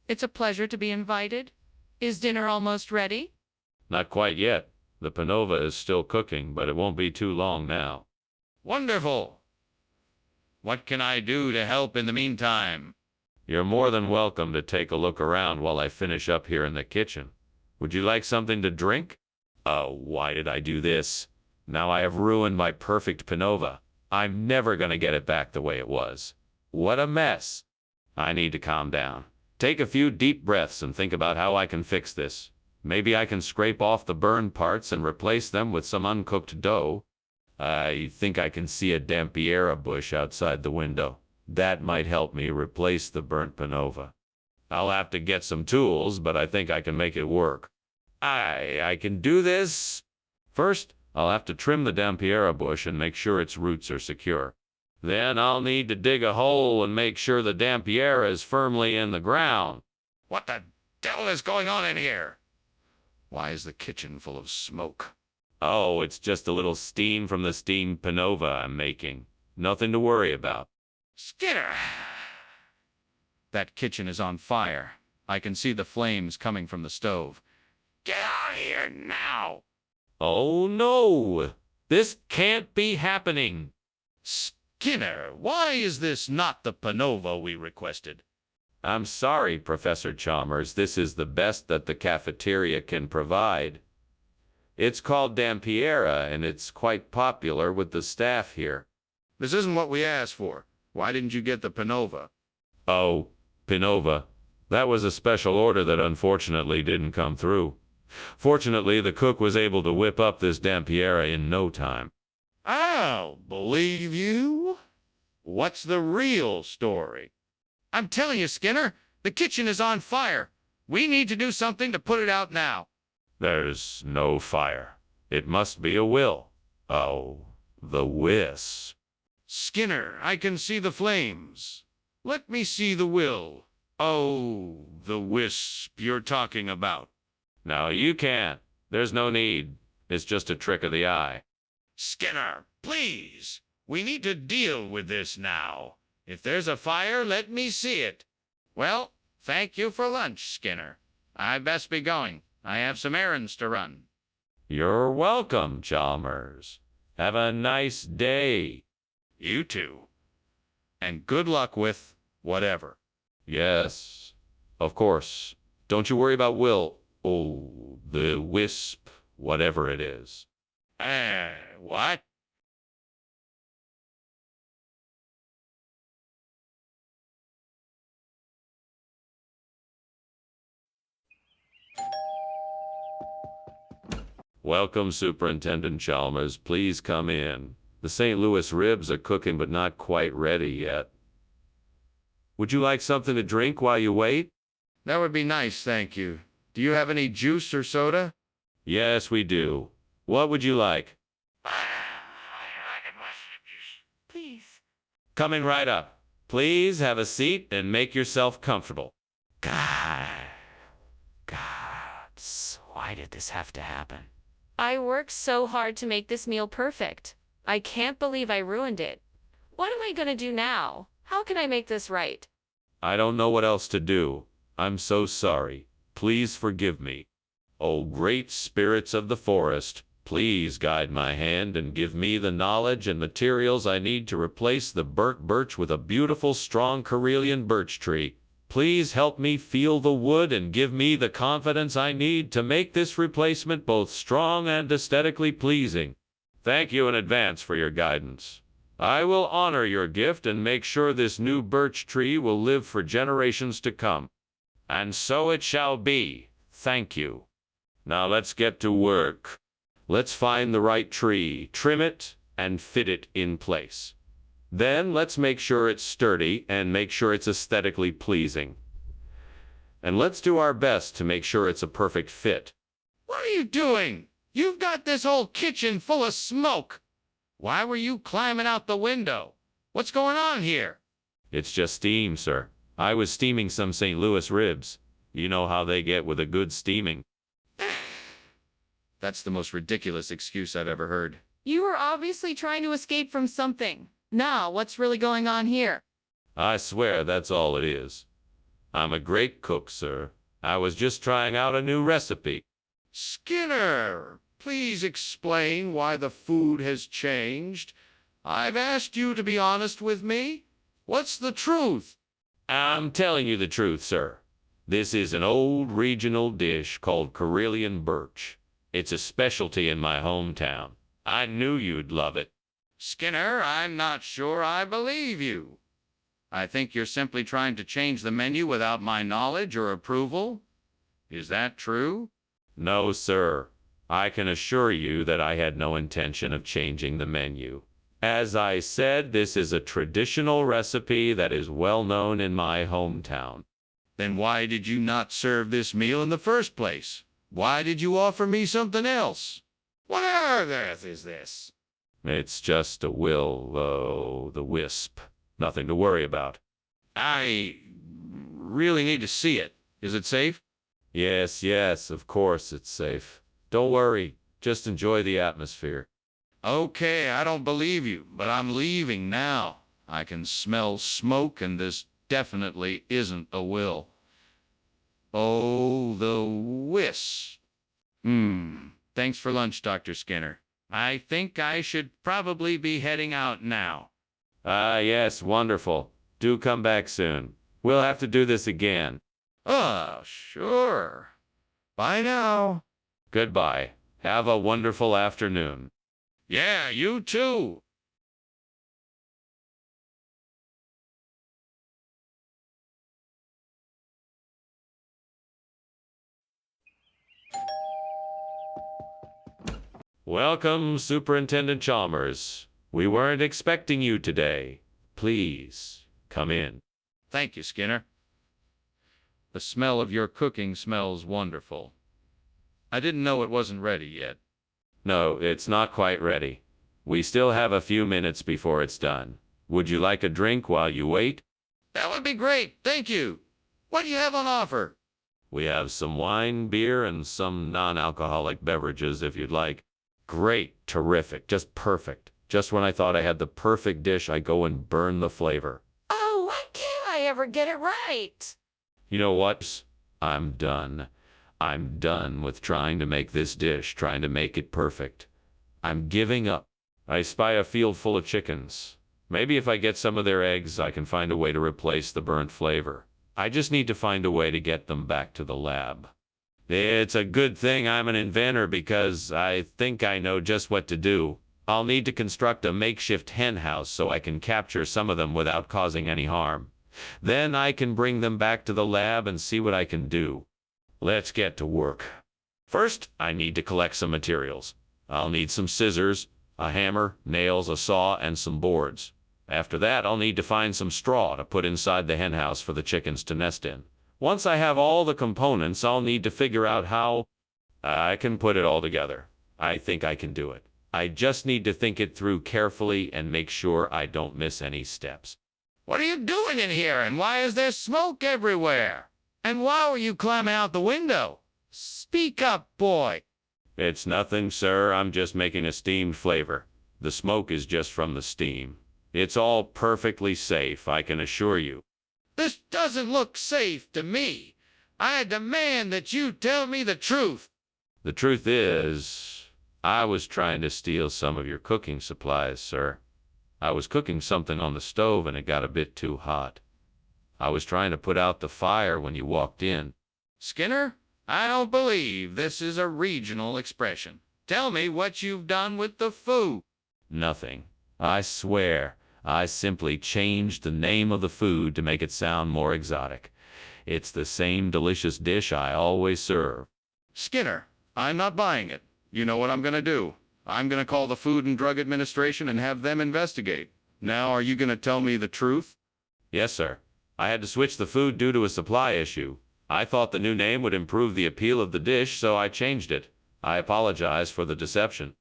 C: It's a pleasure to be invited. Is dinner almost ready?
A: Not quite yet. The panova is still cooking, but it won't be too long now.
B: Wonderful. What can I do to help in the meantime?
A: You're more than welcome to take a look around while I finish up here in the kitchen. Would you like something to drink? Oh, why did I do this? Now I have ruined my perfect panova. I'm never gonna get it back the way it was. What a mess. I need to calm down. Take a few deep breaths and think about how I can fix this. Maybe I can scrape off the burned parts and replace them with some uncooked dough. I think I can see a dampiera bush outside the window. That might help me replace the burnt panova. I'll have to get some tools, but I think I can make it work. I can do this. First, I'll have to trim the dampiera bush and make sure its roots are secure. Then I'll need to dig a hole and make sure the dampiera is firmly in the ground.
B: What the devil is going on in here? Why is the kitchen full of smoke?
A: Oh, it's just a little steam from the steamed panova I'm making. Nothing to worry about.
B: Skinner! That kitchen is on fire. I can see the flames coming from the stove. Get out of here now!
A: Oh no! This can't be happening!
B: Skinner, why is this not the panova we requested?
A: I'm sorry, Professor Chalmers. This is the best that the cafeteria can provide. It's called dampiera, and it's quite popular with the staff here.
B: This isn't what we asked for. Why didn't you get the panova?
A: Oh, panova. That was a special order that unfortunately didn't come through. Fortunately, the cook was able to whip up this dampiera in no time.
B: I'll believe you. What's the real story? I'm telling you, Skinner, the kitchen is on fire. We need to do something to put it out now.
A: There's no fire. It must be a will. Oh, the wisp.
B: Skinner, I can see the flames. Let me see the will. Oh, the wisp you're talking about.
A: No, you can't. There's no need. It's just a trick of the eye.
B: Skinner, please. We need to deal with this now. If there's a fire, let me see it. Well, thank you for lunch, Skinner. I'd best be going. I have some errands to run.
A: You're welcome, Chalmers. Have a nice day.
B: You too. And good luck with whatever.
A: Yes, of course. Don't you worry about Will. Oh, the wisp, whatever it is.
B: What?
A: Welcome, Superintendent Chalmers. Please come in. The St. Louis ribs are cooking but not quite ready yet. Would you like something to drink while you wait?
B: That would be nice, thank you. Do you have any juice or soda?
A: Yes, we do. What would you like?
C: Please.
A: Coming right up. Please have a seat and make yourself comfortable.
D: God. Why did this have to happen?
C: I worked so hard to make this meal perfect. I can't believe I ruined it. What am I gonna do now? How can I make this right?
A: I don't know what else to do. I'm so sorry. Please forgive me. O great spirits of the forest, please guide my hand and give me the knowledge and materials I need to replace the burnt birch with a beautiful, strong Karelian birch tree. Please help me feel the wood and give me the confidence I need to make this replacement both strong and aesthetically pleasing. Thank you in advance for your guidance. I will honor your gift and make sure this new birch tree will live for generations to come. And so it shall be. Thank you. Now let's get to work. Let's find the right tree, trim it, and fit it in place. Then let's make sure it's sturdy and make sure it's aesthetically pleasing. And let's do our best to make sure it's a perfect fit.
B: What are you doing? You've got this whole kitchen full of smoke. Why were you climbing out the window? What's going on here?
A: It's just steam, sir. I was steaming some St. Louis ribs. You know how they get with a good steaming.
B: That's the most ridiculous excuse I've ever heard.
C: You were obviously trying to escape from something. Now, what's really going on here?
A: I swear that's all it is. I'm a great cook, sir. I was just trying out a new recipe.
B: Skinner, please explain why the food has changed. I've asked you to be honest with me. What's the truth?
A: I'm telling you the truth, sir. This is an old regional dish called Karelian birch. It's a specialty in my hometown. I knew you'd love it.
B: Skinner, I'm not sure I believe you. I think you're simply trying to change the menu without my knowledge or approval. Is that true?
A: No, sir. I can assure you that I had no intention of changing the menu. As I said, this is a traditional recipe that is well known in my hometown.
B: Then why did you not serve this meal in the first place? Why did you offer me something else? What on earth is this?
A: It's just a will-o'-the-wisp. Nothing to worry about.
B: I really need to see it. Is it safe?
A: Yes, of course it's safe. Don't worry. Just enjoy the atmosphere.
B: Okay, I don't believe you, but I'm leaving now. I can smell smoke, and this definitely isn't a will. Oh, the wisp. Thanks for lunch, Dr. Skinner. I think I should probably be heading out now.
A: Yes, wonderful. Do come back soon. We'll have to do this again.
B: Oh, sure. Bye now.
A: Goodbye. Have a wonderful afternoon.
B: Yeah, you too.
A: Welcome, Superintendent Chalmers. We weren't expecting you today. Please, come in.
B: Thank you, Skinner. The smell of your cooking smells wonderful. I didn't know it wasn't ready yet.
A: No, it's not quite ready. We still have a few minutes before it's done. Would you like a drink while you wait?
B: That would be great, thank you. What do you have on offer?
A: We have some wine, beer, and some non-alcoholic beverages if you'd like. Great, terrific, just perfect. Just when I thought I had the perfect dish, I go and burn the flavor.
C: Oh, why can't I ever get it right?
A: You know what? I'm done. I'm done with trying to make this dish, trying to make it perfect. I'm giving up. I spy a field full of chickens. Maybe if I get some of their eggs, I can find a way to replace the burnt flavor. I just need to find a way to get them back to the lab. It's a good thing I'm an inventor because I think I know just what to do. I'll need to construct a makeshift hen house so I can capture some of them without causing any harm. Then I can bring them back to the lab and see what I can do. Let's get to work. First, I need to collect some materials. I'll need some scissors, a hammer, nails, a saw, and some boards. After that, I'll need to find some straw to put inside the henhouse for the chickens to nest in. Once I have all the components, I'll need to figure out how I can put it all together. I think I can do it. I just need to think it through carefully and make sure I don't miss any steps.
B: What are you doing in here, and why is there smoke everywhere? And why were you climbing out the window? Speak up, boy.
A: It's nothing, sir. I'm just making a steamed flavor. The smoke is just from the steam. It's all perfectly safe, I can assure you.
B: This doesn't look safe to me. I demand that you tell me the truth.
A: The truth is, I was trying to steal some of your cooking supplies, sir. I was cooking something on the stove and it got a bit too hot. I was trying to put out the fire when you walked in.
B: Skinner, I don't believe this is a regional expression. Tell me what you've done with the food.
A: Nothing. I swear, I simply changed the name of the food to make it sound more exotic. It's the same delicious dish I always serve.
B: Skinner, I'm not buying it. You know what I'm going to do? I'm going to call the Food and Drug Administration and have them investigate. Now, are you going to tell me the truth?
A: Yes, sir. I had to switch the food due to a supply issue. I thought the new name would improve the appeal of the dish, so I changed it. I apologize for the deception.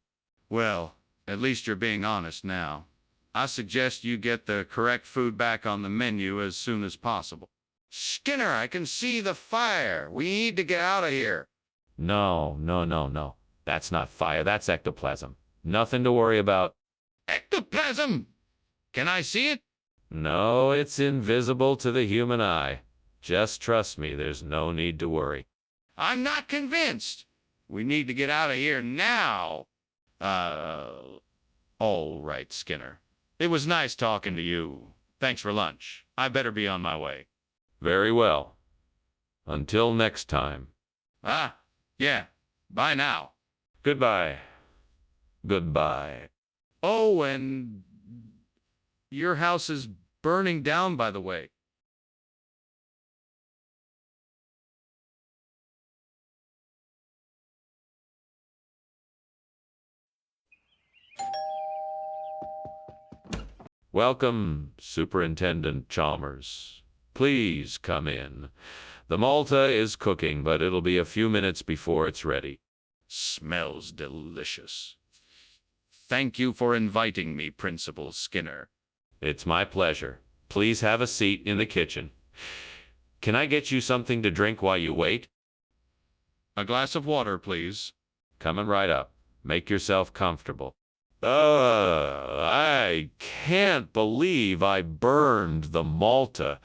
B: Well, at least you're being honest now. I suggest you get the correct food back on the menu as soon as possible. Skinner, I can see the fire. We need to get out of here.
A: No. That's not fire, that's ectoplasm. Nothing to worry about.
B: Ectoplasm? Can I see it?
A: No, it's invisible to the human eye. Just trust me, there's no need to worry.
B: I'm not convinced. We need to get out of here now. All right, Skinner. It was nice talking to you. Thanks for lunch. I better be on my way.
A: Very well. Until next time.
B: Yeah. Bye now.
A: Goodbye. Goodbye.
B: Oh, and your house is burning down, by the way.
A: Welcome, Superintendent Chalmers. Please come in. The Malta is cooking, but it'll be a few minutes before it's ready.
B: Smells delicious. Thank you for inviting me, Principal Skinner.
A: It's my pleasure. Please have a seat in the kitchen. Can I get you something to drink while you wait?
B: A glass of water, please.
A: Coming right up. Make yourself comfortable. I can't believe I burned the Malta.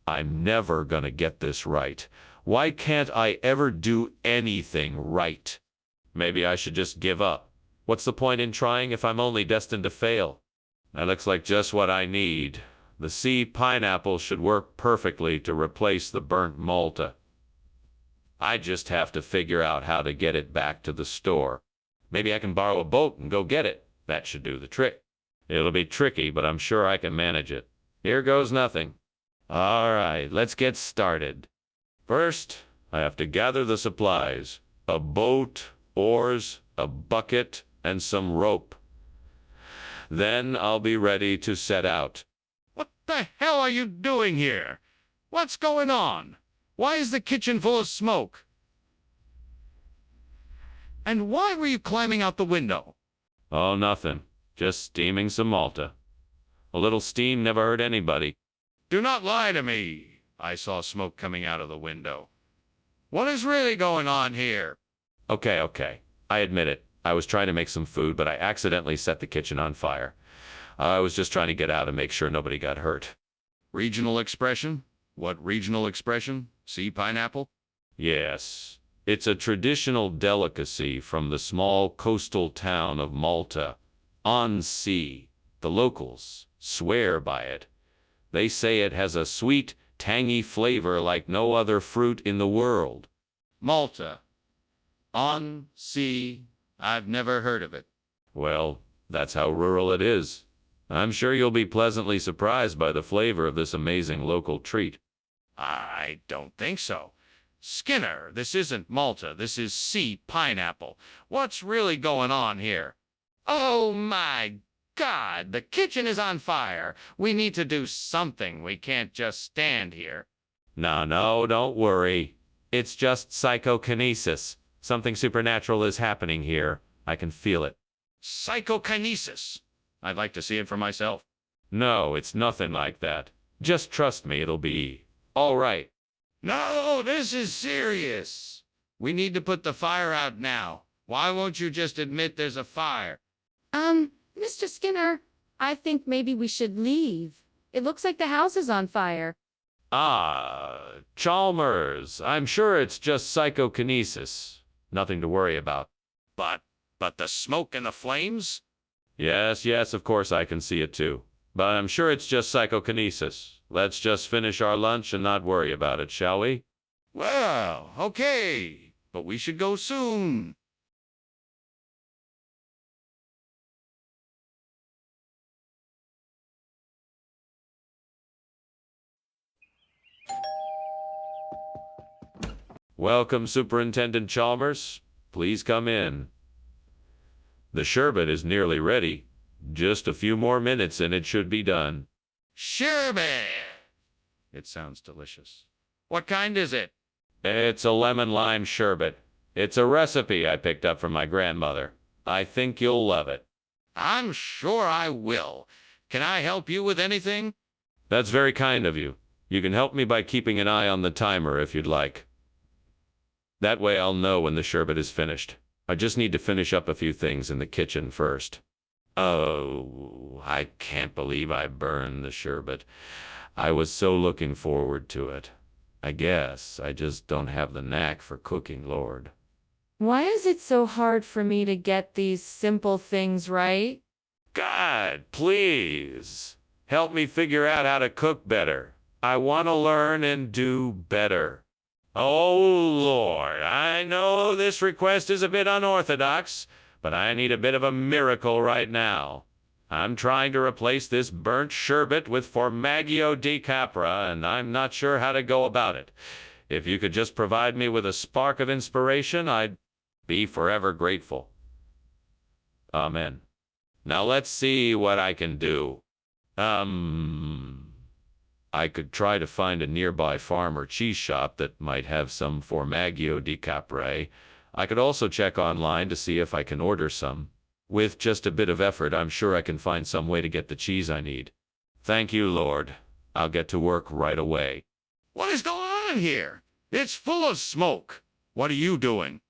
A: I'm never gonna get this right. Why can't I ever do anything right? Maybe I should just give up. What's the point in trying if I'm only destined to fail? That looks like just what I need. The sea pineapple should work perfectly to replace the burnt Malta. I just have to figure out how to get it back to the store. Maybe I can borrow a boat and go get it. That should do the trick. It'll be tricky, but I'm sure I can manage it. Here goes nothing. All right, let's get started. First, I have to gather the supplies. A boat, oars, a bucket, and some rope. Then I'll be ready to set out.
B: What the hell are you doing here? What's going on? Why is the kitchen full of smoke? And why were you climbing out the window?
A: Oh, nothing. Just steaming some Malta. A little steam never hurt anybody.
B: Do not lie to me. I saw smoke coming out of the window. What is really going on here?
A: Okay. I admit it. I was trying to make some food, but I accidentally set the kitchen on fire. I was just trying to get out and make sure nobody got hurt.
B: Regional expression? What regional expression? Sea pineapple?
A: Yes. It's a traditional delicacy from the small coastal town of Malta, on sea. The locals swear by it. They say it has a sweet, tangy flavor like no other fruit in the world.
B: Malta. On sea. I've never heard of it.
A: Well, that's how rural it is. I'm sure you'll be pleasantly surprised by the flavor of this amazing local treat.
B: I don't think so. Skinner, this isn't Malta. This is sea pineapple. What's really going on here? Oh my God, the kitchen is on fire. We need to do something. We can't just stand here.
A: No, don't worry. It's just psychokinesis. Something supernatural is happening here. I can feel it.
B: Psychokinesis. I'd like to see it for myself.
A: No, it's nothing like that. Just trust me, it'll be all right.
B: No, this is serious. We need to put the fire out now. Why won't you just admit there's a fire?
C: Mr. Skinner, I think maybe we should leave. It looks like the house is on fire.
A: Chalmers, I'm sure it's just psychokinesis. Nothing to worry about.
B: But the smoke and the flames?
A: Yes, of course I can see it too. But I'm sure it's just psychokinesis. Let's just finish our lunch and not worry about it, shall we?
B: Well, okay. But we should go soon.
A: Welcome, Superintendent Chalmers. Please come in. The sherbet is nearly ready. Just a few more minutes and it should be done.
B: Sherbet! It sounds delicious. What kind is it?
A: It's a lemon lime sherbet. It's a recipe I picked up from my grandmother. I think you'll love it.
B: I'm sure I will. Can I help you with anything?
A: That's very kind of you. You can help me by keeping an eye on the timer if you'd like. That way I'll know when the sherbet is finished. I just need to finish up a few things in the kitchen first. Oh, I can't believe I burned the sherbet. I was so looking forward to it. I guess I just don't have the knack for cooking, Lord.
C: Why is it so hard for me to get these simple things right?
A: God, please, help me figure out how to cook better. I want to learn and do better. Oh, Lord, I know this request is a bit unorthodox, but I need a bit of a miracle right now. I'm trying to replace this burnt sherbet with Formaggio di Capra, and I'm not sure how to go about it. If you could just provide me with a spark of inspiration, I'd be forever grateful. Amen. Now let's see what I can do. I could try to find a nearby farm or cheese shop that might have some Formaggio di Capra. I could also check online to see if I can order some. With just a bit of effort, I'm sure I can find some way to get the cheese I need. Thank you, Lord. I'll get to work right away.
B: What is going on here? It's full of smoke. What are you doing?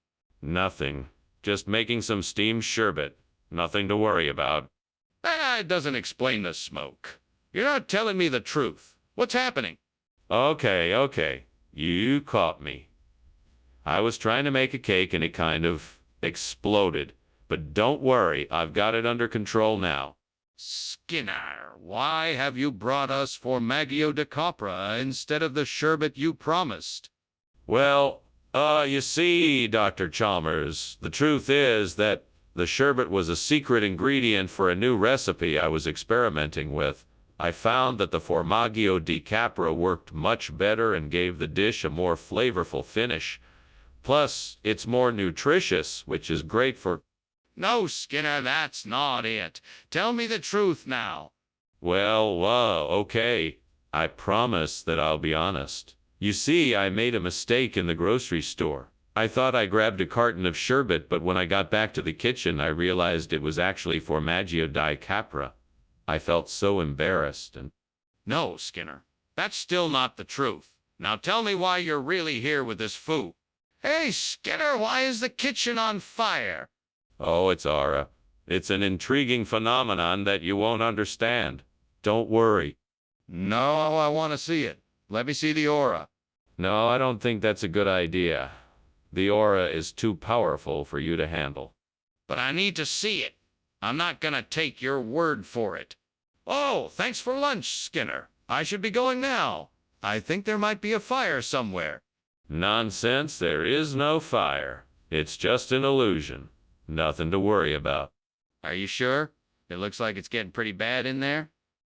A: Nothing. Just making some steamed sherbet. Nothing to worry about.
B: That doesn't explain the smoke. You're not telling me the truth. What's happening?
A: Okay. You caught me. I was trying to make a cake and it kind of exploded. But don't worry, I've got it under control now.
B: Skinner, why have you brought us Formaggio di Capra instead of the sherbet you promised?
A: Well, you see, Dr. Chalmers, the truth is that the sherbet was a secret ingredient for a new recipe I was experimenting with. I found that the Formaggio di Capra worked much better and gave the dish a more flavorful finish. Plus, it's more nutritious, which is great for...
B: No, Skinner, that's not it. Tell me the truth now.
A: Well, okay. I promise that I'll be honest. You see, I made a mistake in the grocery store. I thought I grabbed a carton of sherbet, but when I got back to the kitchen, I realized it was actually Formaggio di Capra. I felt so embarrassed and...
B: No, Skinner, that's still not the truth. Now tell me why you're really here with this food. Hey, Skinner, why is the kitchen on fire?
A: Oh, it's aura. It's an intriguing phenomenon that you won't understand. Don't worry.
B: No, I want to see it. Let me see the aura.
A: No, I don't think that's a good idea. The aura is too powerful for you to handle.
B: But I need to see it. I'm not gonna take your word for it. Oh, thanks for lunch, Skinner. I should be going now. I think there might be a fire somewhere.
A: Nonsense, there is no fire. It's just an illusion. Nothing to worry about.
B: Are you sure? It looks like it's getting pretty bad in there.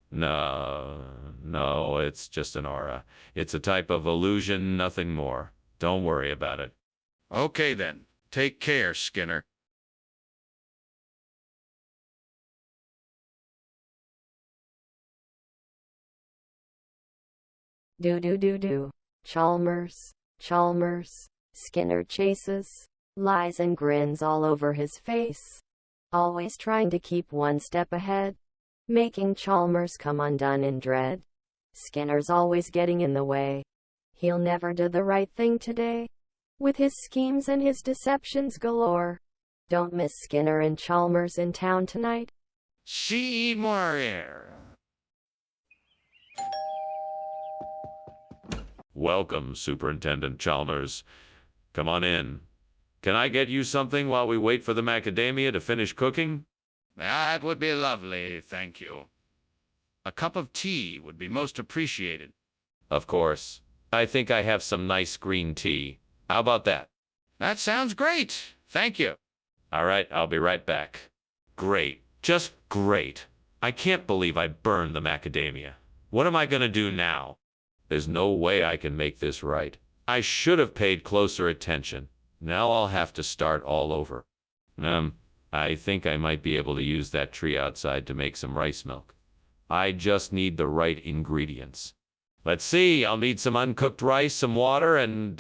A: No, it's just an aura. It's a type of illusion, nothing more. Don't worry about it.
B: Okay then. Take care, Skinner.
E: Do. Chalmers, Chalmers. Skinner chases, lies and grins all over his face. Always trying to keep one step ahead, making Chalmers come undone in dread. Skinner's always getting in the way. He'll never do the right thing today. With his schemes and his deceptions galore. Don't miss Skinner and Chalmers in town tonight.
B: See more air.
A: Welcome, Superintendent Chalmers. Come on in. Can I get you something while we wait for the macadamia to finish cooking?
B: That would be lovely, thank you. A cup of tea would be most appreciated.
A: Of course. I think I have some nice green tea. How about that?
B: That sounds great. Thank you.
A: All right, I'll be right back. Great. Just great. I can't believe I burned the macadamia. What am I going to do now? There's no way I can make this right. I should have paid closer attention. Now I'll have to start all over. I think I might be able to use that tree outside to make some rice milk. I just need the right ingredients. Let's see, I'll need some uncooked rice, some water, and,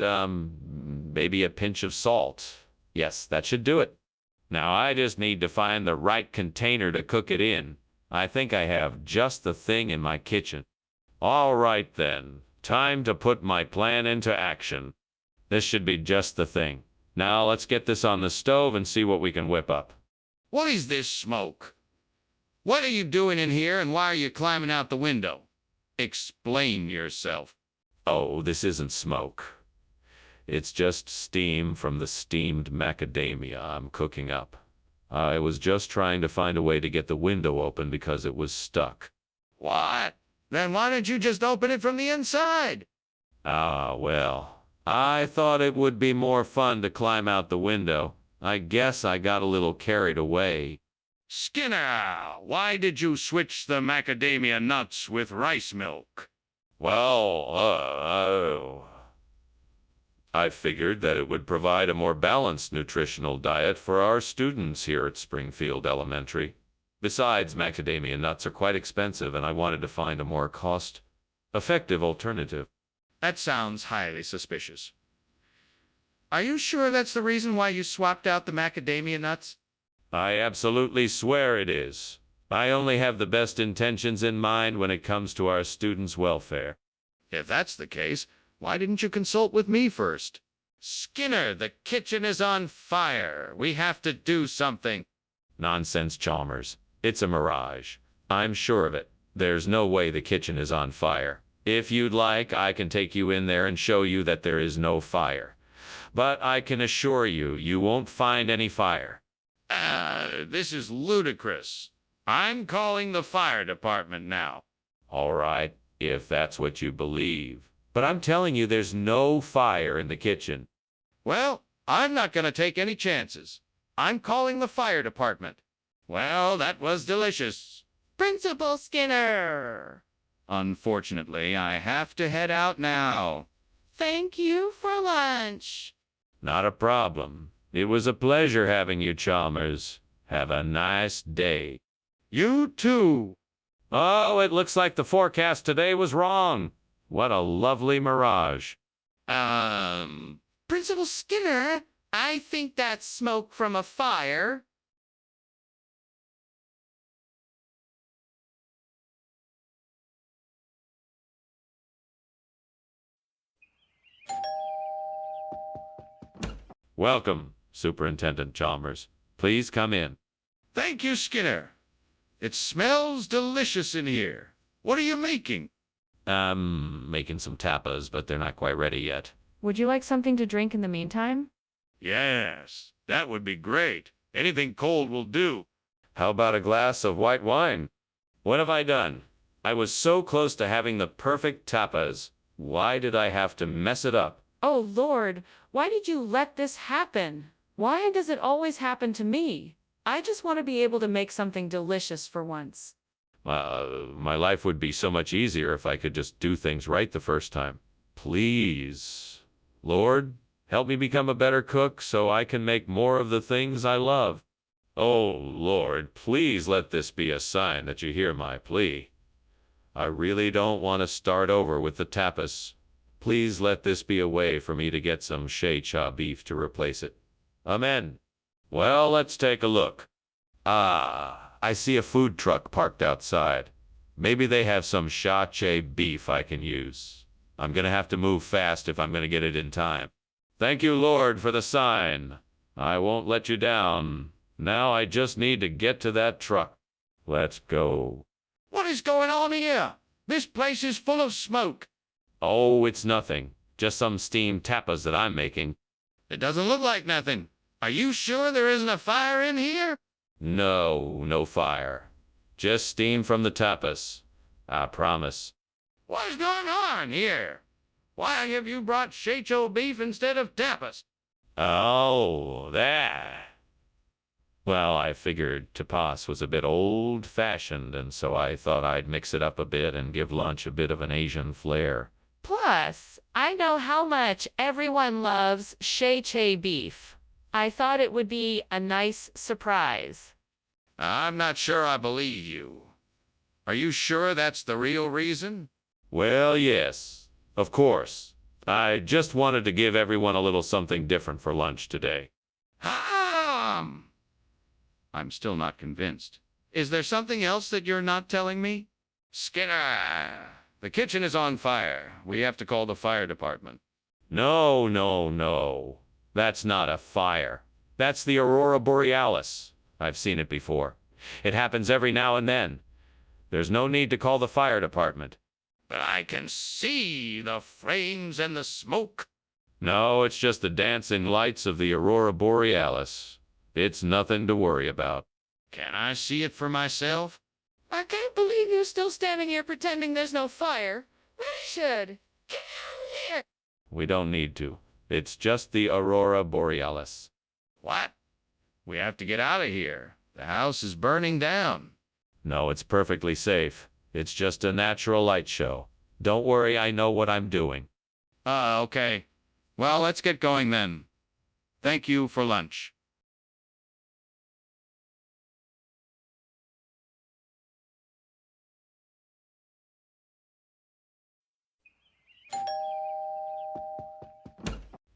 A: maybe a pinch of salt. Yes, that should do it. Now I just need to find the right container to cook it in. I think I have just the thing in my kitchen. All right then, time to put my plan into action. This should be just the thing. Now let's get this on the stove and see what we can whip up.
B: What is this smoke? What are you doing in here and why are you climbing out the window? Explain yourself.
A: Oh, this isn't smoke. It's just steam from the steamed macadamia I'm cooking up. I was just trying to find a way to get the window open because it was stuck.
B: What? Then why don't you just open it from the inside?
A: Well, I thought it would be more fun to climb out the window. I guess I got a little carried away.
B: Skinner, why did you switch the macadamia nuts with rice milk?
A: Well, I figured that it would provide a more balanced nutritional diet for our students here at Springfield Elementary. Besides, macadamia nuts are quite expensive, and I wanted to find a more cost-effective alternative.
B: That sounds highly suspicious. Are you sure that's the reason why you swapped out the macadamia nuts?
A: I absolutely swear it is. I only have the best intentions in mind when it comes to our students' welfare.
B: If that's the case, why didn't you consult with me first? Skinner, the kitchen is on fire. We have to do something.
A: Nonsense, Chalmers. It's a mirage. I'm sure of it. There's no way the kitchen is on fire. If you'd like, I can take you in there and show you that there is no fire. But I can assure you, you won't find any fire.
B: This is ludicrous. I'm calling the fire department now.
A: All right, if that's what you believe. But I'm telling you, there's no fire in the kitchen.
B: Well, I'm not going to take any chances. I'm calling the fire department. Well, that was delicious. Principal Skinner. Unfortunately, I have to head out now. Thank you for lunch.
A: Not a problem. It was a pleasure having you, Chalmers. Have a nice day.
B: You too.
A: Oh, it looks like the forecast today was wrong. What a lovely mirage.
B: Principal Skinner, I think that's smoke from a fire.
A: Welcome, Superintendent Chalmers. Please come in.
B: Thank you, Skinner. It smells delicious in here. What are you making?
A: Making some tapas, but they're not quite ready yet.
C: Would you like something to drink in the meantime?
B: Yes, that would be great. Anything cold will do.
A: How about a glass of white wine? What have I done? I was so close to having the perfect tapas. Why did I have to mess it up?
C: Oh, Lord, why did you let this happen? Why does it always happen to me? I just want to be able to make something delicious for once.
A: My life would be so much easier if I could just do things right the first time. Please, Lord, help me become a better cook so I can make more of the things I love. Oh, Lord, please let this be a sign that you hear my plea. I really don't want to start over with the tapas. Please let this be a way for me to get some shea-cha beef to replace it. Amen. Well, let's take a look. Ah, I see a food truck parked outside. Maybe they have some shea-cha beef I can use. I'm gonna have to move fast if I'm gonna get it in time. Thank you, Lord, for the sign. I won't let you down. Now I just need to get to that truck. Let's go.
B: What is going on here? This place is full of smoke.
A: Oh, it's nothing. Just some steamed tapas that I'm making.
B: It doesn't look like nothing. Are you sure there isn't a fire in here?
A: No, no fire. Just steam from the tapas. I promise.
B: What is going on here? Why have you brought shea-cha beef instead of tapas?
A: Oh, that. Well, I figured tapas was a bit old-fashioned, and so I thought I'd mix it up a bit and give lunch a bit of an Asian flair.
C: Plus, I know how much everyone loves shea-cha beef. I thought it would be a nice surprise.
B: I'm not sure I believe you. Are you sure that's the real reason?
A: Well, yes, of course. I just wanted to give everyone a little something different for lunch today.
B: I'm still not convinced. Is there something else that you're not telling me? Skinner, the kitchen is on fire. We have to call the fire department.
A: No, no, no. That's not a fire. That's the aurora borealis. I've seen it before. It happens every now and then. There's no need to call the fire department.
B: But I can see the flames and the smoke.
A: No, it's just the dancing lights of the aurora borealis. It's nothing to worry about.
B: Can I see it for myself?
C: I can't believe you're still standing here pretending there's no fire. We should. Get out of here.
A: We don't need to. It's just the aurora borealis.
B: What? We have to get out of here. The house is burning down.
A: No, it's perfectly safe. It's just a natural light show. Don't worry, I know what I'm doing.
B: Okay. Well, let's get going then. Thank you for lunch.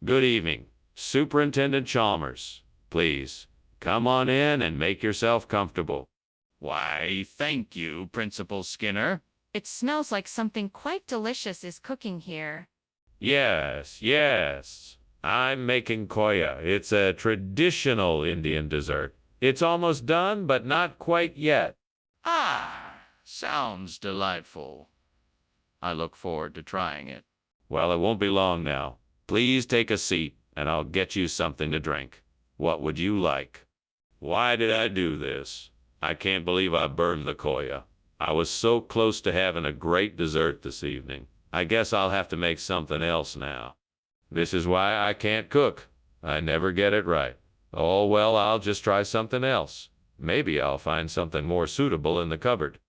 A: Good evening, Superintendent Chalmers. Please, come on in and make yourself comfortable.
B: Why, thank you, Principal Skinner.
C: It smells like something quite delicious is cooking here.
A: Yes, yes. I'm making koya. It's a traditional Indian dessert. It's almost done, but not quite yet.
B: Sounds delightful. I look forward to trying it.
A: Well, it won't be long now. Please take a seat, and I'll get you something to drink. What would you like? Why did I do this? I can't believe I burned the koya. I was so close to having a great dessert this evening. I guess I'll have to make something else now. This is why I can't cook. I never get it right. Oh, well, I'll just try something else. Maybe I'll find something more suitable in the cupboard.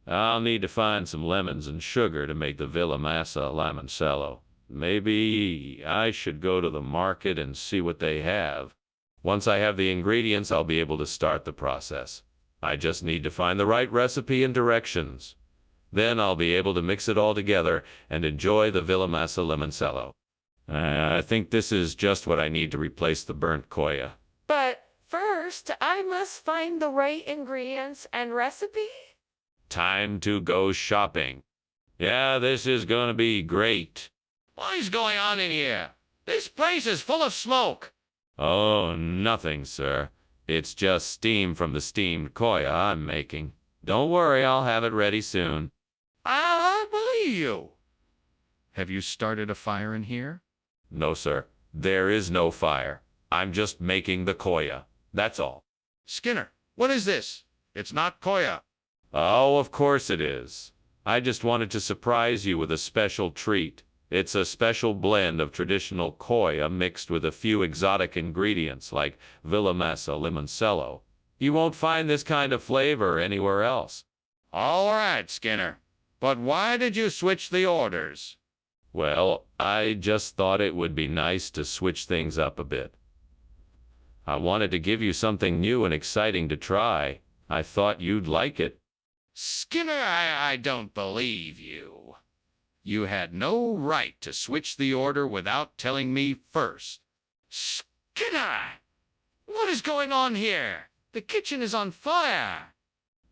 A: I'll need to find some lemons and sugar to make the Villa Massa limoncello. Maybe I should go to the market and see what they have. Once I have the ingredients, I'll be able to start the process. I just need to find the right recipe and directions. Then I'll be able to mix it all together and enjoy the Villa Massa limoncello. I think this is just what I need to replace the burnt koya.
C: But first, I must find the right ingredients and recipe.
A: Time to go shopping. Yeah, this is gonna be great.
B: What is going on in here? This place is full of smoke.
A: Oh, nothing, sir. It's just steam from the steamed koya I'm making. Don't worry, I'll have it ready soon.
B: I believe you. Have you started a fire in here?
A: No, sir. There is no fire. I'm just making the koya. That's all.
B: Skinner, what is this? It's not koya.
A: Oh, of course it is. I just wanted to surprise you with a special treat. It's a special blend of traditional koya mixed with a few exotic ingredients like Villa Massa limoncello. You won't find this kind of flavor anywhere else.
B: All right, Skinner. But why did you switch the orders?
A: Well, I just thought it would be nice to switch things up a bit. I wanted to give you something new and exciting to try. I thought you'd like it.
B: Skinner, I don't believe you. You had no right to switch the order without telling me first. Skinner! What is going on here? The kitchen is on fire.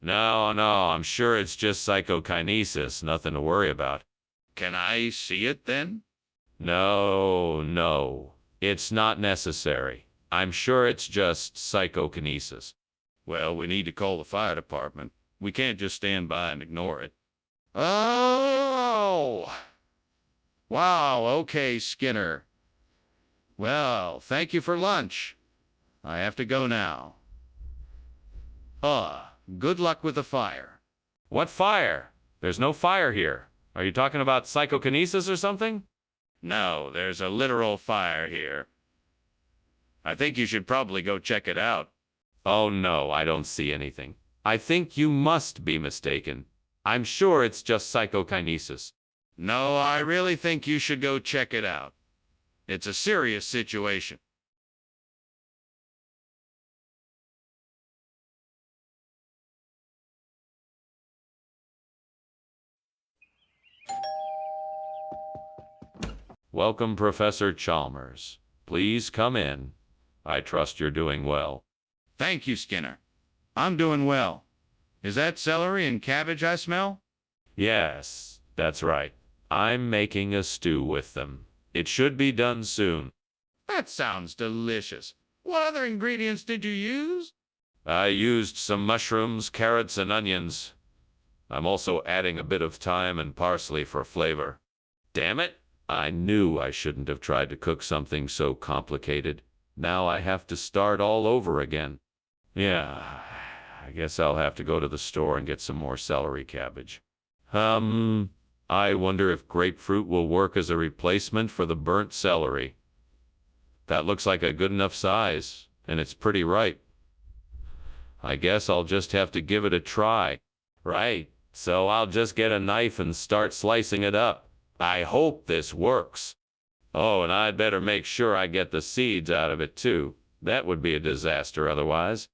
A: No, I'm sure it's just psychokinesis, nothing to worry about.
B: Can I see it then?
A: No, it's not necessary. I'm sure it's just psychokinesis.
B: Well, we need to call the fire department. We can't just stand by and ignore it. Oh! Wow, okay, Skinner. Well, thank you for lunch. I have to go now. Good luck with the fire.
A: What fire? There's no fire here. Are you talking about psychokinesis or something?
B: No, there's a literal fire here. I think you should probably go check it out.
A: Oh no, I don't see anything. I think you must be mistaken. I'm sure it's just psychokinesis.
B: No, I really think you should go check it out. It's a serious situation.
A: Welcome, Professor Chalmers. Please come in. I trust you're doing well.
B: Thank you, Skinner. I'm doing well. Is that celery and cabbage I smell?
A: Yes, that's right. I'm making a stew with them. It should be done soon.
B: That sounds delicious. What other ingredients did you use?
A: I used some mushrooms, carrots, and onions. I'm also adding a bit of thyme and parsley for flavor. Damn it! I knew I shouldn't have tried to cook something so complicated. Now I have to start all over again. Yeah, I guess I'll have to go to the store and get some more celery cabbage. I wonder if grapefruit will work as a replacement for the burnt celery. That looks like a good enough size, and it's pretty ripe. I guess I'll just have to give it a try. Right, so I'll just get a knife and start slicing it up. I hope this works. Oh, and I'd better make sure I get the seeds out of it too. That would be a disaster otherwise.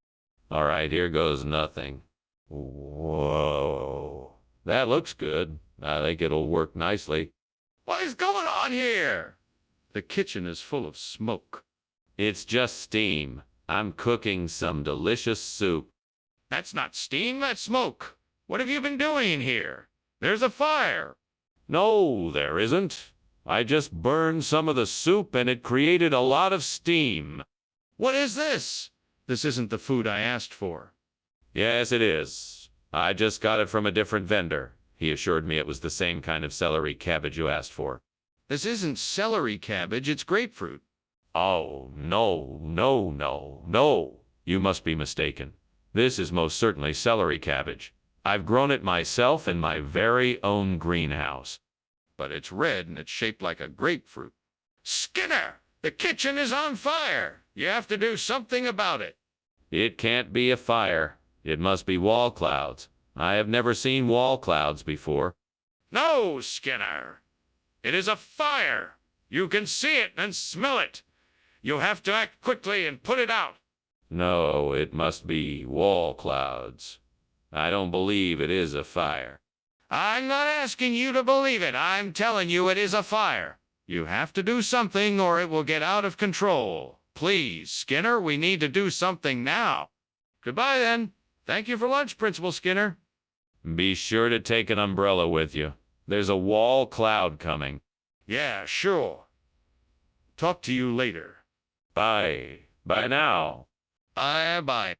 A: All right, here goes nothing. Whoa. That looks good. I think it'll work nicely.
B: What is going on here? The kitchen is full of smoke.
A: It's just steam. I'm cooking some delicious soup.
B: That's not steam, that's smoke. What have you been doing here? There's a fire.
A: No, there isn't. I just burned some of the soup and it created a lot of steam.
B: What is this? This isn't the food I asked for.
A: Yes, it is. I just got it from a different vendor. He assured me it was the same kind of celery cabbage you asked for.
B: This isn't celery cabbage, it's grapefruit.
A: Oh, no. You must be mistaken. This is most certainly celery cabbage. I've grown it myself in my very own greenhouse.
B: But it's red and it's shaped like a grapefruit. Skinner, the kitchen is on fire. You have to do something about it.
A: It can't be a fire. It must be wall clouds. I have never seen wall clouds before.
B: No, Skinner. It is a fire. You can see it and smell it. You have to act quickly and put it out.
A: No, it must be wall clouds. I don't believe it is a fire.
B: I'm not asking you to believe it. I'm telling you it is a fire. You have to do something or it will get out of control. Please, Skinner, we need to do something now. Goodbye, then. Thank you for lunch, Principal Skinner.
A: Be sure to take an umbrella with you. There's a wall cloud coming.
B: Yeah, sure. Talk to you later.
A: Bye. Bye now.
B: Bye.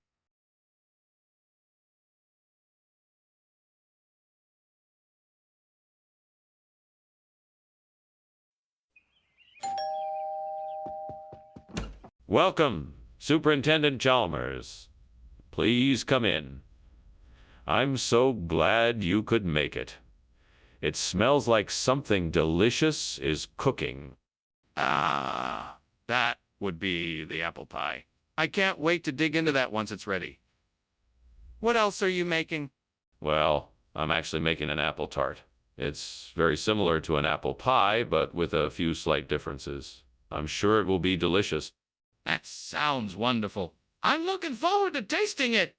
A: Welcome, Superintendent Chalmers. Please come in. I'm so glad you could make it. It smells like something delicious is cooking.
B: Ah, that would be the apple pie. I can't wait to dig into that once it's ready. What else are you making?
A: Well, I'm actually making an apple tart. It's very similar to an apple pie, but with a few slight differences. I'm sure it will be delicious.
B: That sounds wonderful. I'm looking forward to tasting it.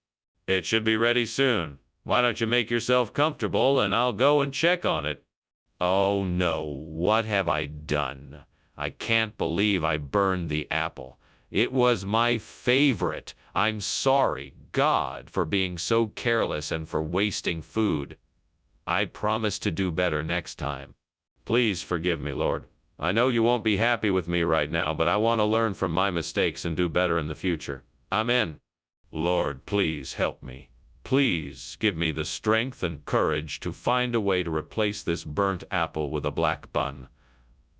A: It should be ready soon. Why don't you make yourself comfortable and I'll go and check on it? Oh no, what have I done? I can't believe I burned the apple. It was my favorite. I'm sorry, God, for being so careless and for wasting food. I promise to do better next time. Please forgive me, Lord. I know you won't be happy with me right now, but I want to learn from my mistakes and do better in the future. Amen. Lord, please help me. Please give me the strength and courage to find a way to replace this burnt apple with a black bun.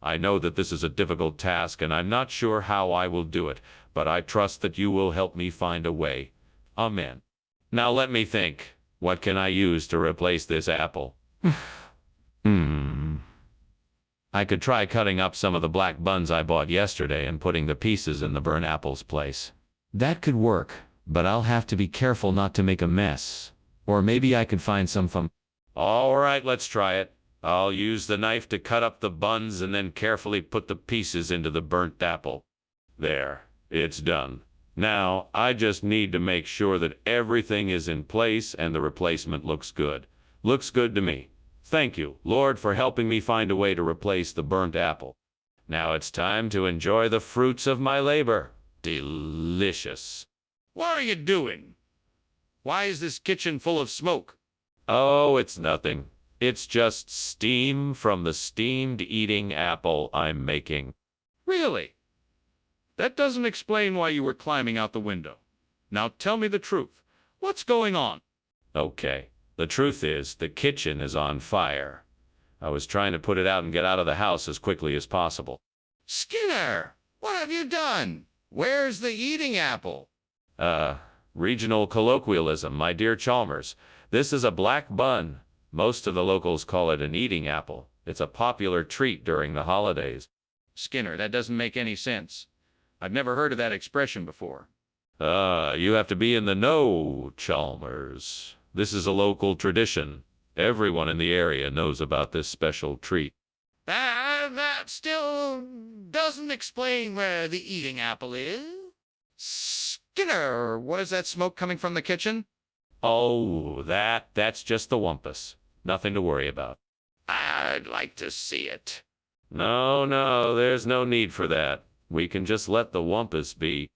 A: I know that this is a difficult task and I'm not sure how I will do it, but I trust that you will help me find a way. Amen. Now let me think. What can I use to replace this apple? I could try cutting up some of the black buns I bought yesterday and putting the pieces in the burnt apple's place. That could work, but I'll have to be careful not to make a mess. Or maybe I could find some from... All right, let's try it. I'll use the knife to cut up the buns and then carefully put the pieces into the burnt apple. There, it's done. Now, I just need to make sure that everything is in place and the replacement looks good. Looks good to me. Thank you, Lord, for helping me find a way to replace the burnt apple. Now it's time to enjoy the fruits of my labor. Delicious.
B: What are you doing? Why is this kitchen full of smoke?
A: Oh, it's nothing. It's just steam from the steamed eating apple I'm making.
B: Really? That doesn't explain why you were climbing out the window. Now tell me the truth. What's going on?
A: Okay. The truth is, the kitchen is on fire. I was trying to put it out and get out of the house as quickly as possible.
B: Skinner, what have you done? Where's the eating apple?
A: Regional colloquialism, my dear Chalmers. This is a black bun. Most of the locals call it an eating apple. It's a popular treat during the holidays.
B: Skinner, that doesn't make any sense. I've never heard of that expression before.
A: You have to be in the know, Chalmers. This is a local tradition. Everyone in the area knows about this special treat.
B: That still doesn't explain where the eating apple is. Skinner, what is that smoke coming from the kitchen?
A: Oh, that's just the wumpus. Nothing to worry about.
B: I'd like to see it.
A: No, there's no need for that. We can just let the wumpus be.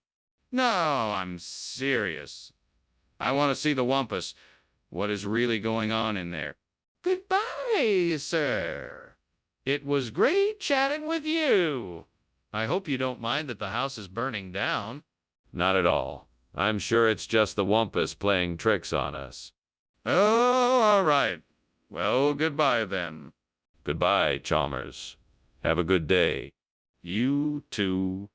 B: No, I'm serious. I want to see the wumpus. What is really going on in there? Goodbye, sir. It was great chatting with you. I hope you don't mind that the house is burning down.
A: Not at all. I'm sure it's just the wumpus playing tricks on us.
B: Oh, all right. Well, goodbye then.
A: Goodbye, Chalmers. Have a good day.
B: You too.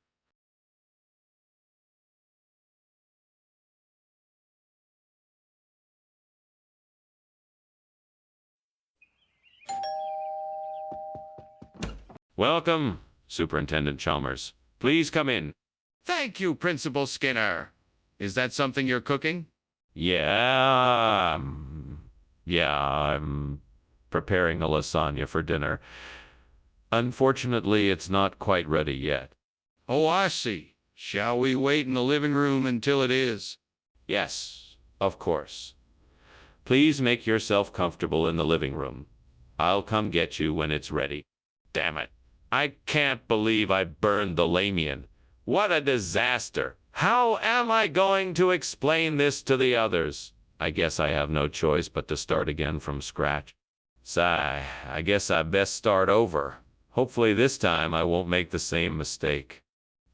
A: Welcome, Superintendent Chalmers. Please come in.
B: Thank you, Principal Skinner. Is that something you're cooking?
A: Yeah, I'm preparing a lasagna for dinner. Unfortunately, it's not quite ready yet.
B: Oh, I see. Shall we wait in the living room until it is?
A: Yes, of course. Please make yourself comfortable in the living room. I'll come get you when it's ready. Damn it. I can't believe I burned the lamien. What a disaster. How am I going to explain this to the others? I guess I have no choice but to start again from scratch. Sigh, I guess I best start over. Hopefully this time I won't make the same mistake.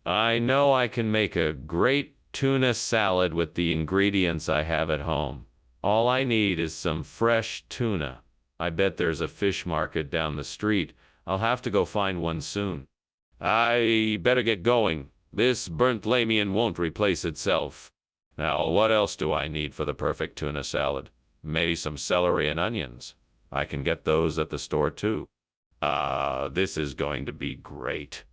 A: I know I can make a great tuna salad with the ingredients I have at home. All I need is some fresh tuna. I bet there's a fish market down the street. I'll have to go find one soon. I better get going. This burnt lamien won't replace itself. Now, what else do I need for the perfect tuna salad? Maybe some celery and onions. I can get those at the store too. This is going to be great.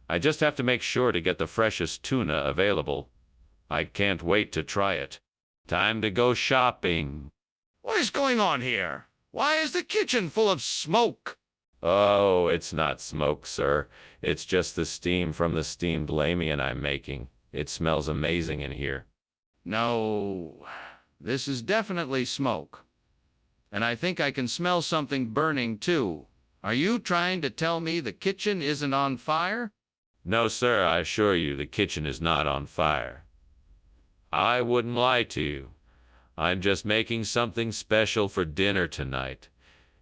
A: I just have to make sure to get the freshest tuna available. I can't wait to try it. Time to go shopping.
B: What is going on here? Why is the kitchen full of smoke?
A: Oh, it's not smoke, sir. It's just the steam from the steamed lamien I'm making. It smells amazing in here.
B: No, this is definitely smoke. And I think I can smell something burning too. Are you trying to tell me the kitchen isn't on fire?
A: No, sir, I assure you the kitchen is not on fire. I wouldn't lie to you. I'm just making something special for dinner tonight.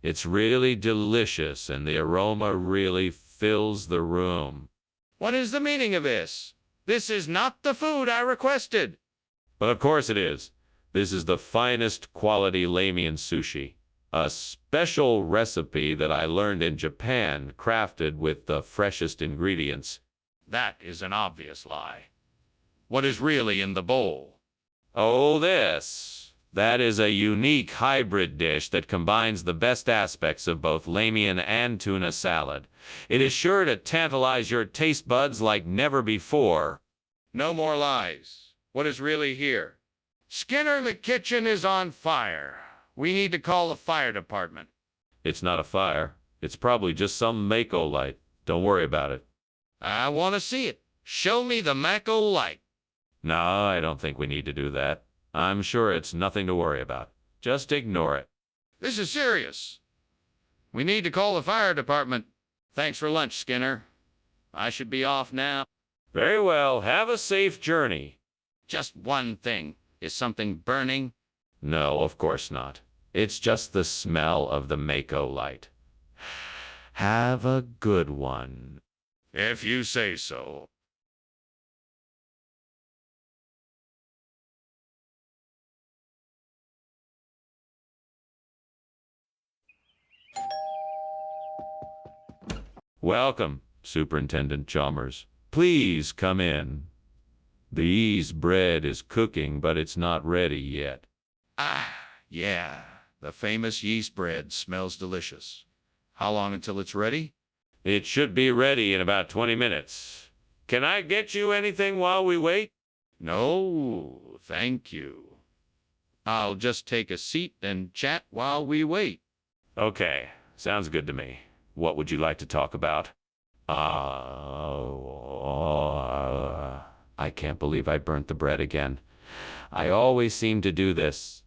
A: It's really delicious and the aroma really fills the room.
B: What is the meaning of this? This is not the food I requested.
A: But of course it is. This is the finest quality lamien sushi. A special recipe that I learned in Japan, crafted with the freshest ingredients.
B: That is an obvious lie. What is really in the bowl?
A: Oh, this. That is a unique hybrid dish that combines the best aspects of both lamien and tuna salad. It is sure to tantalize your taste buds like never before.
B: No more lies. What is really here? Skinner, the kitchen is on fire. We need to call the fire department.
A: It's not a fire. It's probably just some Mako light. Don't worry about it.
B: I want to see it. Show me the Mako light.
A: No, I don't think we need to do that. I'm sure it's nothing to worry about. Just ignore it.
B: This is serious. We need to call the fire department. Thanks for lunch, Skinner. I should be off now.
A: Very well. Have a safe journey.
B: Just one thing. Is something burning?
A: No, of course not. It's just the smell of the Mako light. Have a good one.
B: If you say so.
A: Welcome, Superintendent Chalmers. Please come in. The yeast bread is cooking, but it's not ready yet.
B: Ah, yeah. The famous yeast bread smells delicious. How long until it's ready?
A: It should be ready in about 20 minutes. Can I get you anything while we wait?
B: No, thank you. I'll just take a seat and chat while we wait.
A: Okay, sounds good to me. What would you like to talk about? I can't believe I burnt the bread again. I always seem to do this.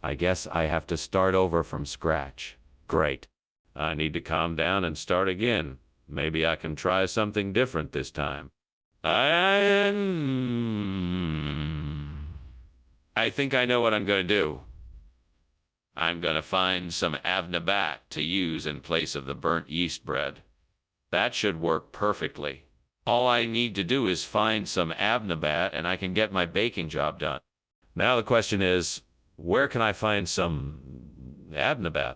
A: I guess I have to start over from scratch. Great. I need to calm down and start again. Maybe I can try something different this time. I think I know what I'm going to do. I'm going to find some avnabat to use in place of the burnt yeast bread. That should work perfectly. All I need to do is find some avnabat and I can get my baking job done. Now the question is, where can I find some avnabat?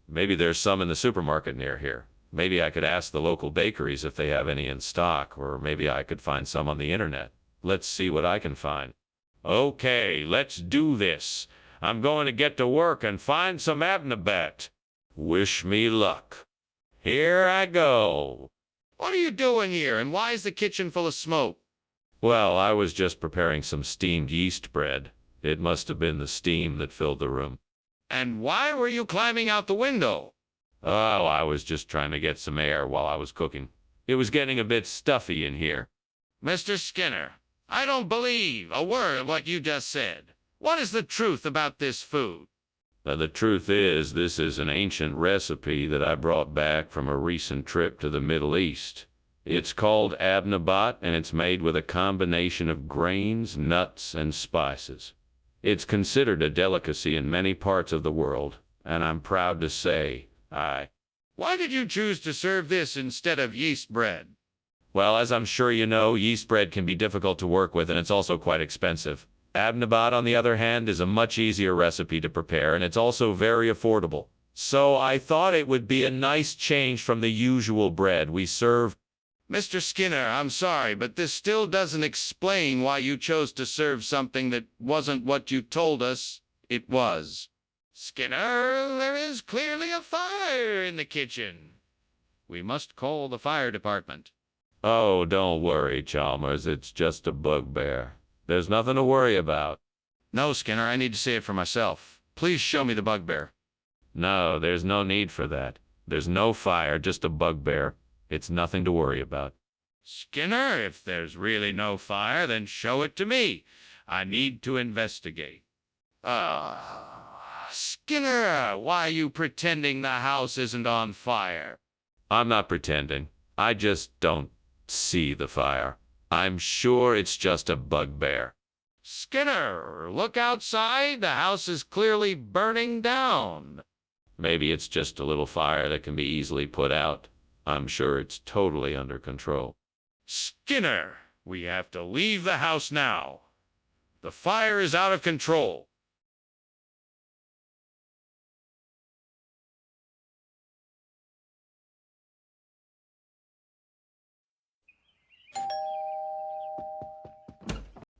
A: Maybe there's some in the supermarket near here. Maybe I could ask the local bakeries if they have any in stock, or maybe I could find some on the internet. Let's see what I can find. Okay, let's do this. I'm going to get to work and find some avnabat. Wish me luck. Here I go.
B: What are you doing here, and why is the kitchen full of smoke?
A: Well, I was just preparing some steamed yeast bread. It must have been the steam that filled the room.
B: And why were you climbing out the window?
A: Oh, I was just trying to get some air while I was cooking. It was getting a bit stuffy in here.
B: Mr. Skinner, I don't believe a word of what you just said. What is the truth about this food?
A: The truth is, this is an ancient recipe that I brought back from a recent trip to the Middle East. It's called avnabat, and it's made with a combination of grains, nuts, and spices. It's considered a delicacy in many parts of the world, and I'm proud to say,
B: Why did you choose to serve this instead of yeast bread?
A: Well, as I'm sure you know, yeast bread can be difficult to work with, and it's also quite expensive. Avnabat, on the other hand, is a much easier recipe to prepare, and it's also very affordable. So I thought it would be a nice change from the usual bread we serve.
B: Mr. Skinner, I'm sorry, but this still doesn't explain why you chose to serve something that wasn't what you told us it was. Skinner, there is clearly a fire in the kitchen. We must call the fire department.
A: Oh, don't worry, Chalmers. It's just a bugbear. There's nothing to worry about.
B: No, Skinner, I need to see it for myself. Please show me the bugbear.
A: No, there's no need for that. There's no fire, just a bugbear. It's nothing to worry about.
B: Skinner, if there's really no fire, then show it to me. I need to investigate. Skinner, why are you pretending the house isn't on fire?
A: I'm not pretending. I just don't see the fire. I'm sure it's just a bugbear.
B: Skinner, look outside. The house is clearly burning down.
A: Maybe it's just a little fire that can be easily put out. I'm sure it's totally under control.
B: Skinner, we have to leave the house now. The fire is out of control.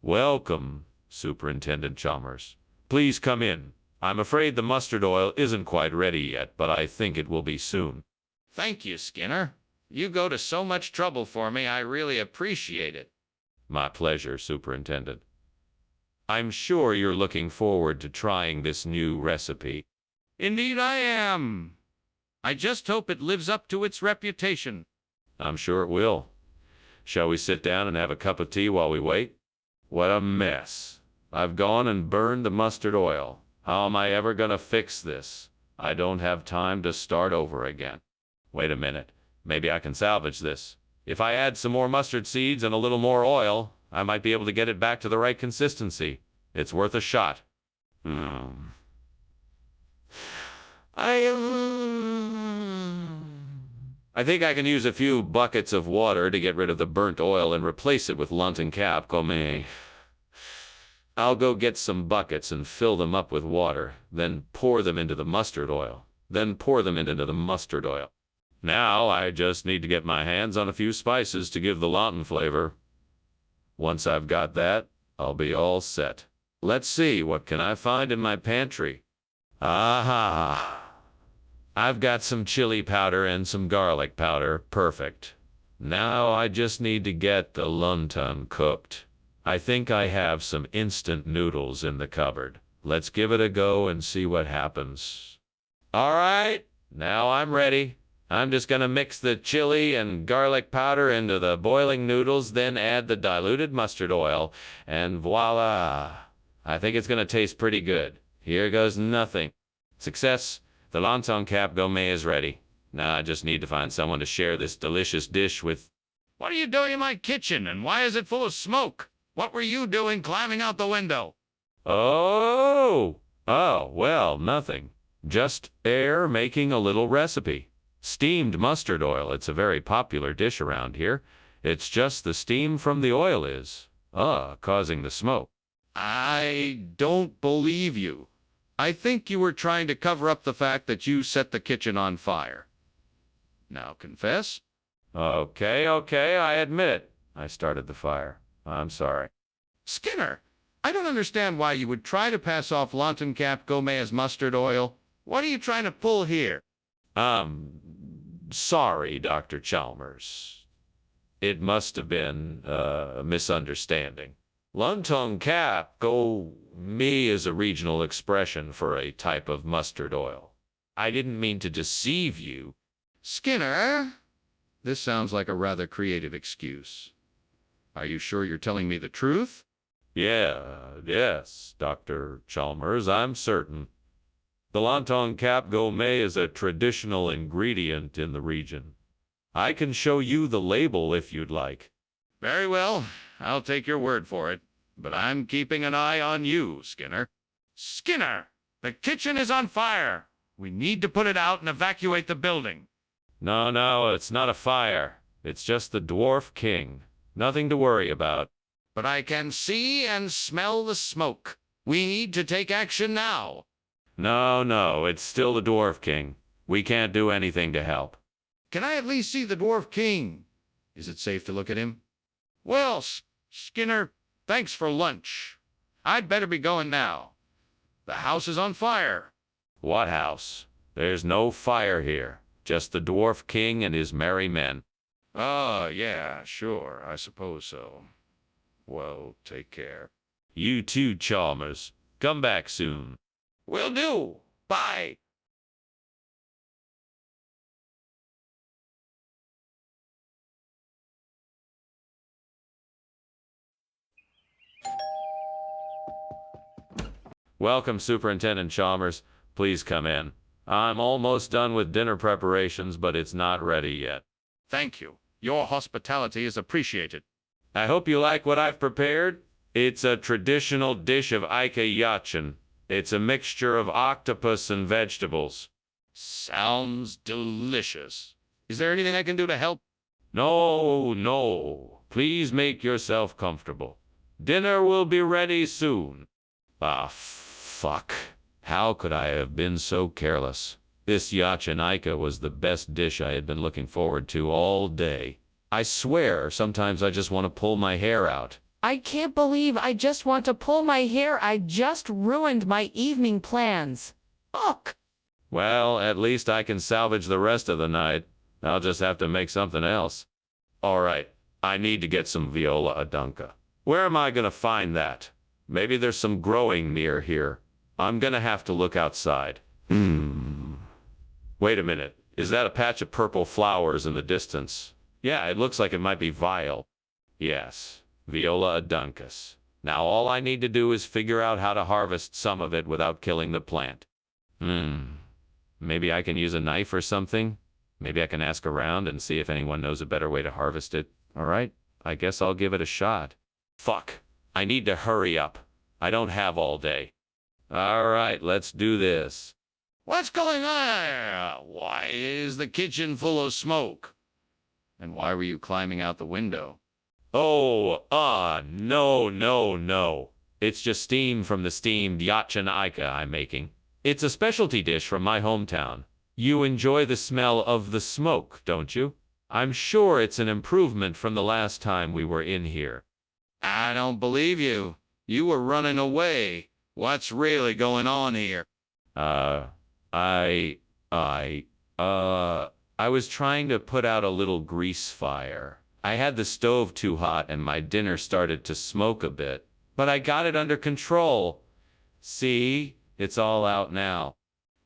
A: Welcome, Superintendent Chalmers. Please come in. I'm afraid the mustard oil isn't quite ready yet, but I think it will be soon.
B: Thank you, Skinner. You go to so much trouble for me. I really appreciate it.
A: My pleasure, Superintendent. I'm sure you're looking forward to trying this new recipe.
B: Indeed I am. I just hope it lives up to its reputation.
A: I'm sure it will. Shall we sit down and have a cup of tea while we wait? What a mess. I've gone and burned the mustard oil. How am I ever gonna fix this? I don't have time to start over again. Wait a minute. Maybe I can salvage this. If I add some more mustard seeds and a little more oil, I might be able to get it back to the right consistency. It's worth a shot. I think I can use a few buckets of water to get rid of the burnt oil and replace it with London Cap Gourmet. I'll go get some buckets and fill them up with water, then pour them into the mustard oil. Now I just need to get my hands on a few spices to give the Lawton flavor. Once I've got that, I'll be all set. Let's see, what can I find in my pantry? Aha! I've got some chili powder and some garlic powder. Perfect. Now I just need to get the London cooked. I think I have some instant noodles in the cupboard. Let's give it a go and see what happens. All right, now I'm ready. I'm just gonna mix the chili and garlic powder into the boiling noodles, then add the diluted mustard oil, and voila! I think it's gonna taste pretty good. Here goes nothing. Success! The Longtong Cap Gourmet is ready. Now I just need to find someone to share this delicious dish with.
B: What are you doing in my kitchen, and why is it full of smoke? What were you doing climbing out the window?
A: Oh, well, nothing. Just air making a little recipe. Steamed mustard oil. It's a very popular dish around here. It's just the steam from the oil is, causing the smoke.
B: I don't believe you. I think you were trying to cover up the fact that you set the kitchen on fire. Now confess.
A: Okay, I admit it. I started the fire. I'm sorry.
B: Skinner, I don't understand why you would try to pass off Lawton Cap Gourmet as mustard oil. What are you trying to pull here?
A: Sorry, Dr. Chalmers. It must have been a misunderstanding. Longtong Cap Gourmet is a regional expression for a type of mustard oil. I didn't mean to deceive you.
B: Skinner, this sounds like a rather creative excuse. Are you sure you're telling me the truth?
A: Yes, Dr. Chalmers, I'm certain. The Longtong Cap Gourmet is a traditional ingredient in the region. I can show you the label if you'd like.
B: Very well, I'll take your word for it. But I'm keeping an eye on you, Skinner. Skinner, the kitchen is on fire. We need to put it out and evacuate the building.
A: No, it's not a fire. It's just the Dwarf King. Nothing to worry about.
B: But I can see and smell the smoke. We need to take action now.
A: No, it's still the Dwarf King. We can't do anything to help.
B: Can I at least see the Dwarf King? Is it safe to look at him? Well, Skinner, thanks for lunch. I'd better be going now. The house is on fire.
A: What house? There's no fire here. Just the Dwarf King and his merry men.
B: Oh, yeah, sure, I suppose so. Well, take care.
A: You too, Chalmers. Come back soon.
B: Will do. Bye.
A: Welcome, Superintendent Chalmers. Please come in. I'm almost done with dinner preparations, but it's not ready yet.
B: Thank you. Your hospitality is appreciated.
A: I hope you like what I've prepared. It's a traditional dish of Ika Yachin. It's a mixture of octopus and vegetables.
B: Sounds delicious. Is there anything I can do to help?
A: No. Please make yourself comfortable. Dinner will be ready soon. Ah, fuck. How could I have been so careless? This Yachin Ika was the best dish I had been looking forward to all day. I swear, sometimes I just want to pull my hair out.
C: I can't believe I just want to pull my hair. I just ruined my evening plans. Ugh.
A: Well, at least I can salvage the rest of the night. I'll just have to make something else. All right, I need to get some viola adunca. Where am I going to find that? Maybe there's some growing near here. I'm going to have to look outside. Wait a minute. Is that a patch of purple flowers in the distance? Yeah, it looks like it might be vile. Yes, viola aduncus. Now all I need to do is figure out how to harvest some of it without killing the plant. Maybe I can use a knife or something? Maybe I can ask around and see if anyone knows a better way to harvest it. All right, I guess I'll give it a shot. Fuck, I need to hurry up. I don't have all day. All right, let's do this.
B: What's going on? Why is the kitchen full of smoke? And why were you climbing out the window?
A: No. It's just steam from the steamed Yachin Ika I'm making. It's a specialty dish from my hometown. You enjoy the smell of the smoke, don't you? I'm sure it's an improvement from the last time we were in here.
B: I don't believe you. You were running away. What's really going on here?
A: I was trying to put out a little grease fire. I had the stove too hot and my dinner started to smoke a bit, but I got it under control. See? It's all out now.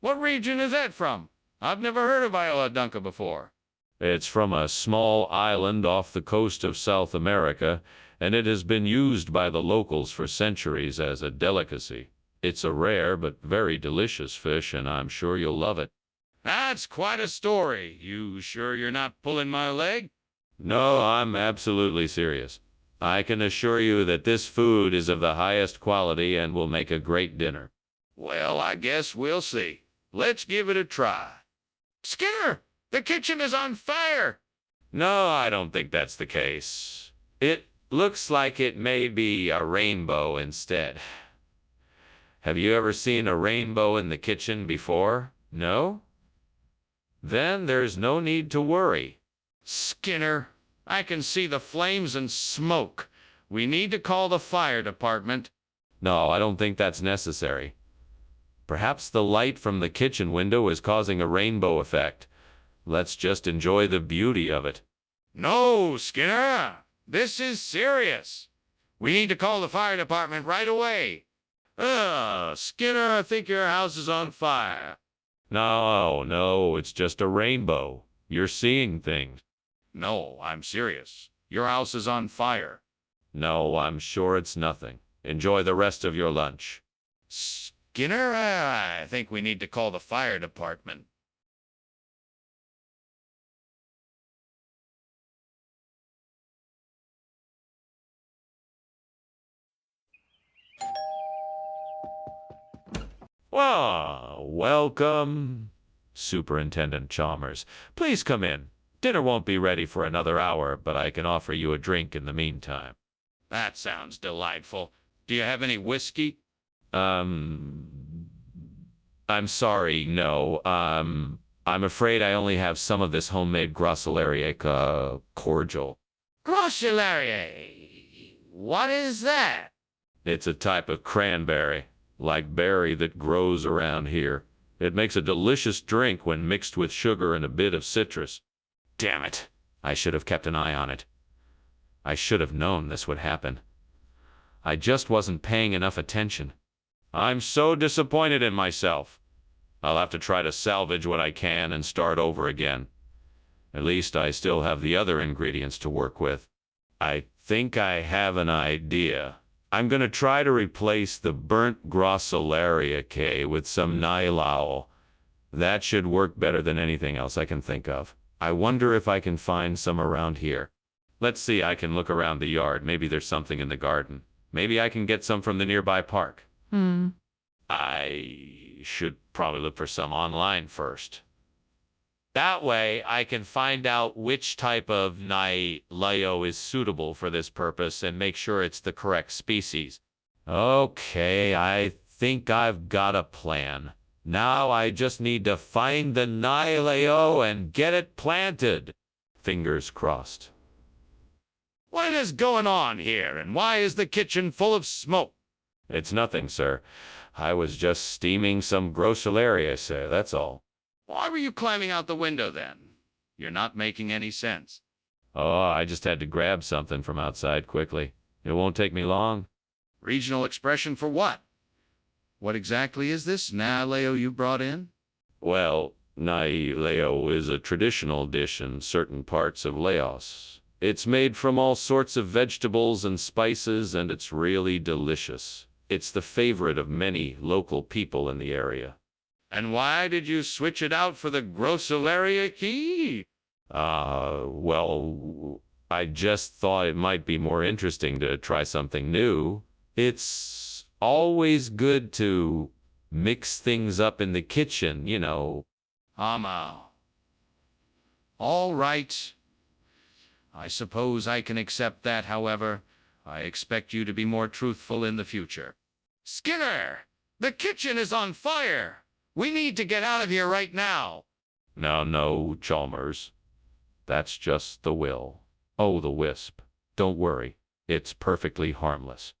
B: What region is that from? I've never heard of viola adunca before.
A: It's from a small island off the coast of South America, and it has been used by the locals for centuries as a delicacy. It's a rare but very delicious fish, and I'm sure you'll love it.
B: That's quite a story. You sure you're not pulling my leg?
A: No, I'm absolutely serious. I can assure you that this food is of the highest quality and will make a great dinner.
B: Well, I guess we'll see. Let's give it a try. Skinner, the kitchen is on fire.
A: No, I don't think that's the case. It looks like it may be a rainbow instead. Have you ever seen a rainbow in the kitchen before? No? Then there's no need to worry.
B: Skinner, I can see the flames and smoke. We need to call the fire department.
A: No, I don't think that's necessary. Perhaps the light from the kitchen window is causing a rainbow effect. Let's just enjoy the beauty of it.
B: No, Skinner, this is serious. We need to call the fire department right away. Skinner, I think your house is on fire.
A: No, it's just a rainbow. You're seeing things.
B: No, I'm serious. Your house is on fire.
A: No, I'm sure it's nothing. Enjoy the rest of your lunch.
B: Skinner, I think we need to call the fire department.
A: Welcome, Superintendent Chalmers. Please come in. Dinner won't be ready for another hour, but I can offer you a drink in the meantime.
B: That sounds delightful. Do you have any whiskey?
A: I'm sorry, no. I'm afraid I only have some of this homemade Grosselaria cordial.
B: Grosselaria? What is that?
A: It's a type of cranberry, like berry that grows around here. It makes a delicious drink when mixed with sugar and a bit of citrus. Damn it. I should have kept an eye on it. I should have known this would happen. I just wasn't paying enough attention. I'm so disappointed in myself. I'll have to try to salvage what I can and start over again. At least I still have the other ingredients to work with. I think I have an idea. I'm gonna try to replace the burnt grossolaria K with some nylao. That should work better than anything else I can think of. I wonder if I can find some around here. Let's see, I can look around the yard. Maybe there's something in the garden. Maybe I can get some from the nearby park. I should probably look for some online first. That way, I can find out which type of nylao is suitable for this purpose and make sure it's the correct species. Okay, I think I've got a plan. Now I just need to find the nylao and get it planted. Fingers crossed.
B: What is going on here, and why is the kitchen full of smoke?
A: It's nothing, sir. I was just steaming some grossolaria, sir, that's all.
B: Why were you climbing out the window then? You're not making any sense.
A: Oh, I just had to grab something from outside quickly. It won't take me long.
B: Regional expression for what? What exactly is this nylao you brought in?
A: Well, nylao is a traditional dish in certain parts of Laos. It's made from all sorts of vegetables and spices, and it's really delicious. It's the favorite of many local people in the area.
B: And why did you switch it out for the grossolaria key?
A: Well, I just thought it might be more interesting to try something new. It's always good to mix things up in the kitchen, you know.
B: All right. I suppose I can accept that, however. I expect you to be more truthful in the future. Skinner! The kitchen is on fire! We need to get out of here right now!
A: No, Chalmers. That's just the will. Oh, the wisp. Don't worry. It's perfectly harmless.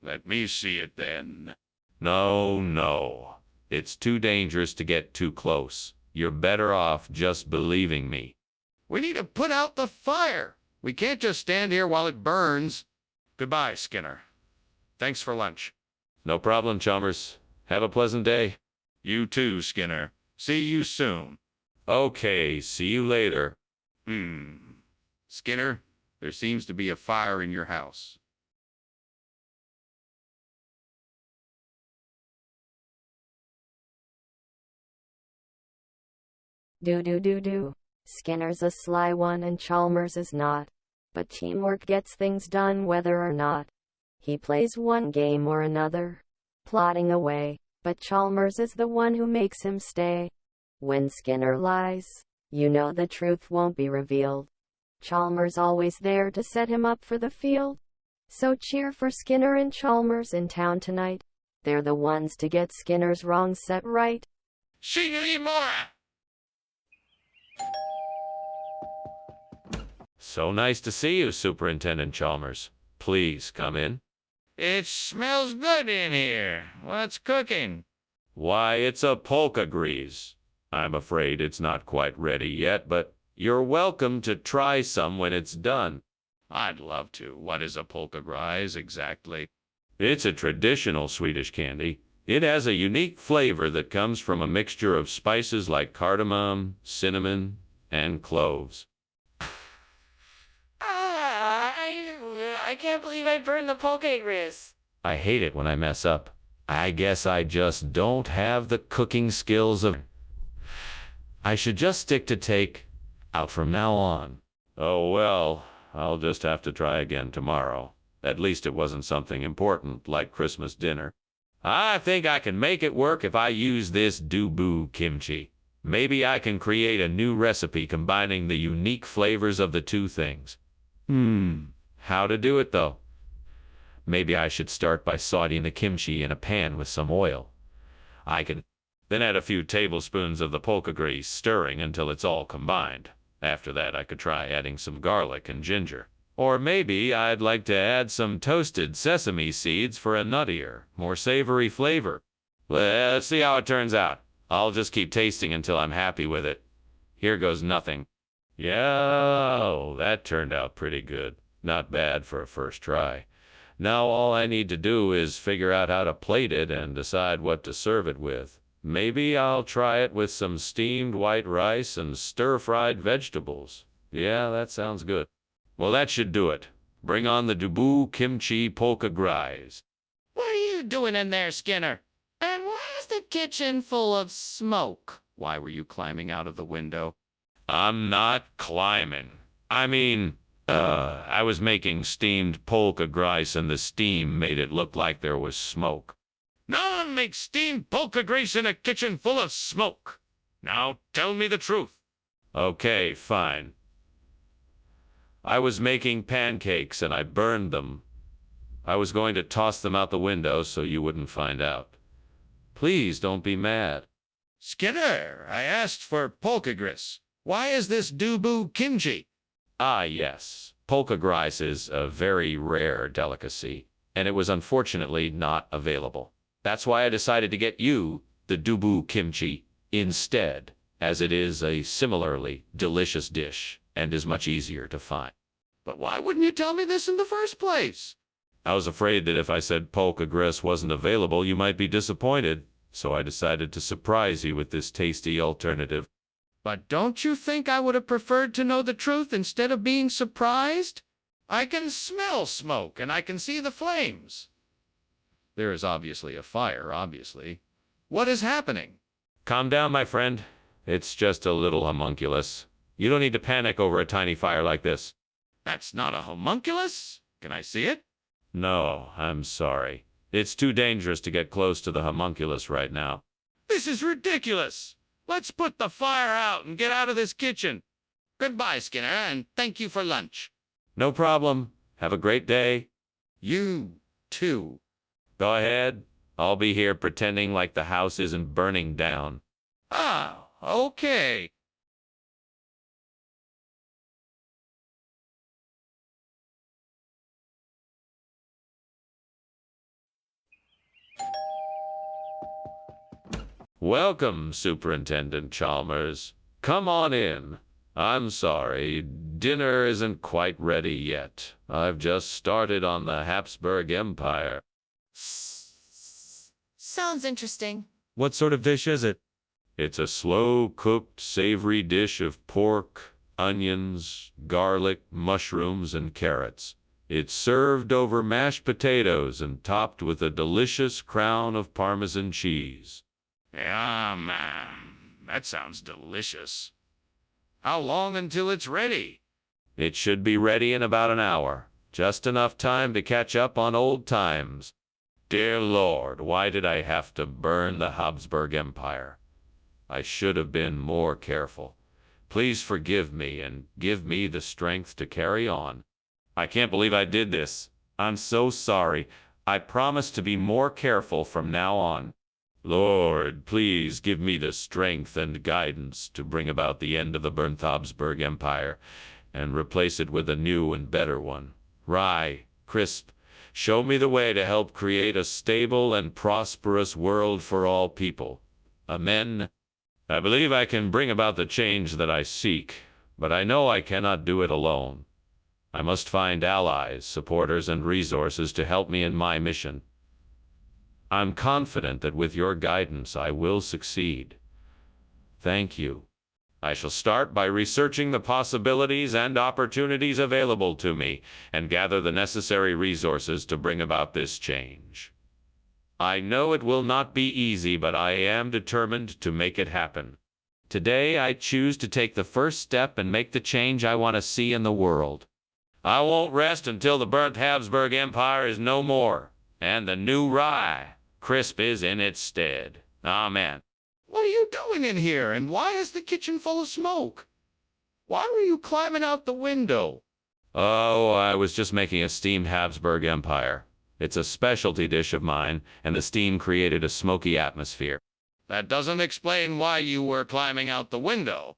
B: Let me see it then.
A: No. It's too dangerous to get too close. You're better off just believing me.
B: We need to put out the fire. We can't just stand here while it burns. Goodbye, Skinner. Thanks for lunch.
A: No problem, Chalmers. Have a pleasant day.
B: You too, Skinner. See you soon.
A: Okay, see you later.
B: Skinner, there seems to be a fire in your house.
E: Do. Skinner's a sly one and Chalmers is not. But teamwork gets things done whether or not he plays one game or another, plotting away, but Chalmers is the one who makes him stay. When Skinner lies, you know the truth won't be revealed. Chalmers always there to set him up for the field. So cheer for Skinner and Chalmers in town tonight. They're the ones to get Skinner's wrongs set right.
B: Shigerimura!
A: So nice to see you, Superintendent Chalmers. Please come in.
B: It smells good in here. What's cooking?
A: Why, it's a polka grease. I'm afraid it's not quite ready yet, but you're welcome to try some when it's done.
B: I'd love to. What is a polka grease exactly?
A: It's a traditional Swedish candy. It has a unique flavor that comes from a mixture of spices like cardamom, cinnamon, and cloves.
C: I can't believe I burned the poke grease.
A: I hate it when I mess up. I guess I just don't have the cooking skills of... I should just stick to take out from now on. Oh well, I'll just have to try again tomorrow. At least it wasn't something important like Christmas dinner. I think I can make it work if I use this dubu kimchi. Maybe I can create a new recipe combining the unique flavors of the two things. How to do it though? Maybe I should start by sauteing the kimchi in a pan with some oil. I can then add a few tablespoons of the polka grease, stirring until it's all combined. After that, I could try adding some garlic and ginger. Or maybe I'd like to add some toasted sesame seeds for a nuttier, more savory flavor. Let's see how it turns out. I'll just keep tasting until I'm happy with it. Here goes nothing. Yeah, that turned out pretty good. Not bad for a first try. Now all I need to do is figure out how to plate it and decide what to serve it with. Maybe I'll try it with some steamed white rice and stir-fried vegetables. Yeah, that sounds good. Well, that should do it. Bring on the dubu kimchi polka grise.
B: What are you doing in there, Skinner? And why is the kitchen full of smoke? Why were you climbing out of the window?
A: I'm not climbing. I was making steamed polka grise and the steam made it look like there was smoke.
B: No one makes steamed polka grease in a kitchen full of smoke. Now tell me the truth.
A: Okay, fine. I was making pancakes and I burned them. I was going to toss them out the window so you wouldn't find out. Please don't be mad.
B: Skinner, I asked for polka grist. Why is this dubu kimchi?
A: Ah, yes. Polka grise is a very rare delicacy, and it was unfortunately not available. That's why I decided to get you the dubu kimchi instead, as it is a similarly delicious dish and is much easier to find.
B: But why wouldn't you tell me this in the first place?
A: I was afraid that if I said polka grist wasn't available, you might be disappointed, so I decided to surprise you with this tasty alternative.
B: But don't you think I would have preferred to know the truth instead of being surprised? I can smell smoke and I can see the flames. There is obviously a fire, obviously. What is happening?
A: Calm down, my friend. It's just a little homunculus. You don't need to panic over a tiny fire like this.
B: That's not a homunculus. Can I see it?
A: No, I'm sorry. It's too dangerous to get close to the homunculus right now.
B: This is ridiculous. Let's put the fire out and get out of this kitchen. Goodbye, Skinner, and thank you for lunch.
A: No problem. Have a great day.
B: You, too.
A: Go ahead. I'll be here pretending like the house isn't burning down.
B: Ah, okay.
A: Welcome, Superintendent Chalmers. Come on in. I'm sorry, dinner isn't quite ready yet. I've just started on the Habsburg Empire.
C: Sounds interesting.
F: What sort of dish is it?
A: It's a slow-cooked, savory dish of pork, onions, garlic, mushrooms, and carrots. It's served over mashed potatoes and topped with a delicious crown of Parmesan cheese.
B: Yeah, man. That sounds delicious. How long until it's ready?
A: It should be ready in about an hour. Just enough time to catch up on old times. Dear Lord, why did I have to burn the Habsburg Empire? I should have been more careful. Please forgive me and give me the strength to carry on. I can't believe I did this. I'm so sorry. I promise to be more careful from now on. Lord, please give me the strength and guidance to bring about the end of the burnt Habsburg Empire and replace it with a new and better one. Rye, crisp, show me the way to help create a stable and prosperous world for all people. Amen. I believe I can bring about the change that I seek, but I know I cannot do it alone. I must find allies, supporters, and resources to help me in my mission. I'm confident that with your guidance I will succeed. Thank you. I shall start by researching the possibilities and opportunities available to me and gather the necessary resources to bring about this change. I know it will not be easy, but I am determined to make it happen. Today I choose to take the first step and make the change I want to see in the world. I won't rest until the burnt Habsburg Empire is no more, and the new rye crisp is in its stead. Amen.
B: What are you doing in here, and why is the kitchen full of smoke? Why were you climbing out the window?
A: Oh, I was just making a steamed Habsburg Empire. It's a specialty dish of mine, and the steam created a smoky atmosphere.
B: That doesn't explain why you were climbing out the window.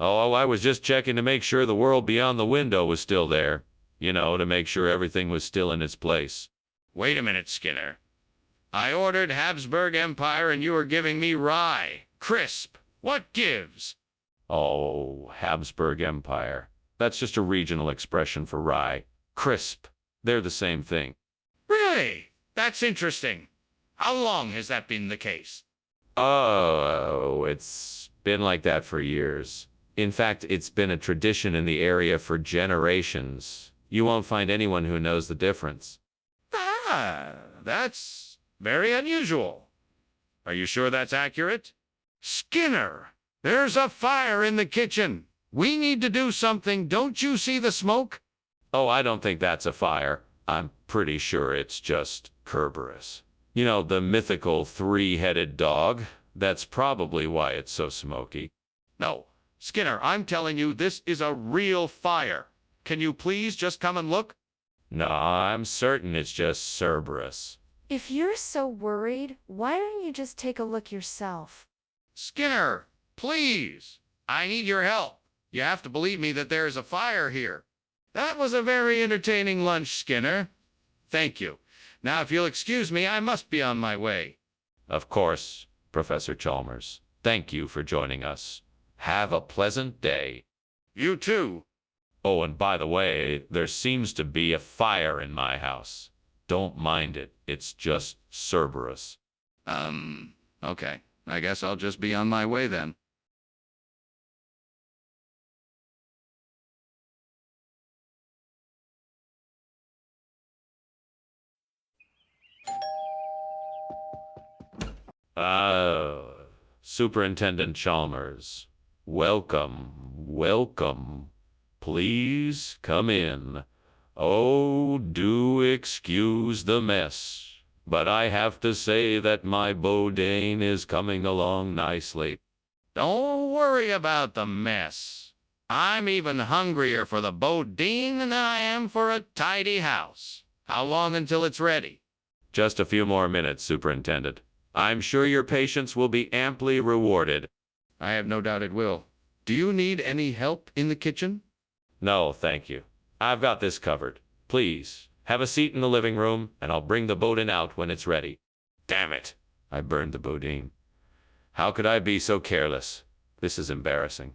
A: Oh, I was just checking to make sure the world beyond the window was still there. You know, to make sure everything was still in its place.
B: Wait a minute, Skinner. I ordered Habsburg Empire and you are giving me rye. Crisp. What gives?
A: Oh, Habsburg Empire. That's just a regional expression for rye. Crisp. They're the same thing.
B: Really? That's interesting. How long has that been the case?
A: Oh, it's been like that for years. In fact, it's been a tradition in the area for generations. You won't find anyone who knows the difference.
B: Ah, that's very unusual. Are you sure that's accurate? Skinner, there's a fire in the kitchen. We need to do something. Don't you see the smoke?
A: Oh, I don't think that's a fire. I'm pretty sure it's just Kerberos. You know, the mythical three-headed dog. That's probably why it's so smoky.
B: No, Skinner, I'm telling you, this is a real fire. Can you please just come and look?
A: No, I'm certain it's just Cerberus.
C: If you're so worried, why don't you just take a look yourself?
B: Skinner, please. I need your help. You have to believe me that there is a fire here. That was a very entertaining lunch, Skinner. Thank you. Now, if you'll excuse me, I must be on my way.
A: Of course, Professor Chalmers. Thank you for joining us. Have a pleasant day.
B: You too.
A: Oh, and by the way, there seems to be a fire in my house. Don't mind it. It's just Cerberus.
B: Okay. I guess I'll just be on my way then.
A: Superintendent Chalmers. Welcome, welcome. Please come in. Oh, do excuse the mess, but I have to say that my boudin is coming along nicely.
B: Don't worry about the mess. I'm even hungrier for the boudin than I am for a tidy house. How long until it's ready?
A: Just a few more minutes, Superintendent. I'm sure your patience will be amply rewarded.
B: I have no doubt it will. Do you need any help in the kitchen?
A: No, thank you. I've got this covered. Please, have a seat in the living room, and I'll bring the boudin out when it's ready. Damn it! I burned the boudin. How could I be so careless? This is embarrassing.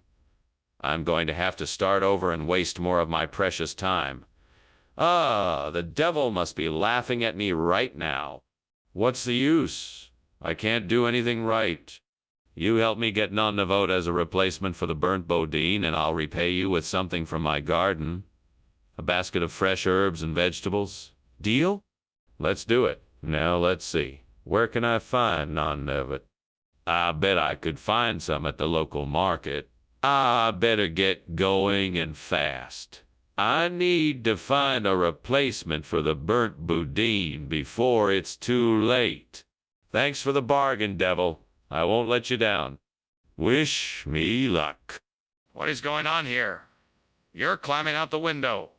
A: I'm going to have to start over and waste more of my precious time. Ah, the devil must be laughing at me right now. What's the use? I can't do anything right. You help me get non-Navot as a replacement for the burnt boudin, and I'll repay you with something from my garden. A basket of fresh herbs and vegetables. Deal? Let's do it. Now let's see. Where can I find non-Navot? I bet I could find some at the local market. I better get going and fast. I need to find a replacement for the burnt boudin before it's too late. Thanks for the bargain, devil. I won't let you down. Wish me luck.
B: What is going on here? You're climbing out the window.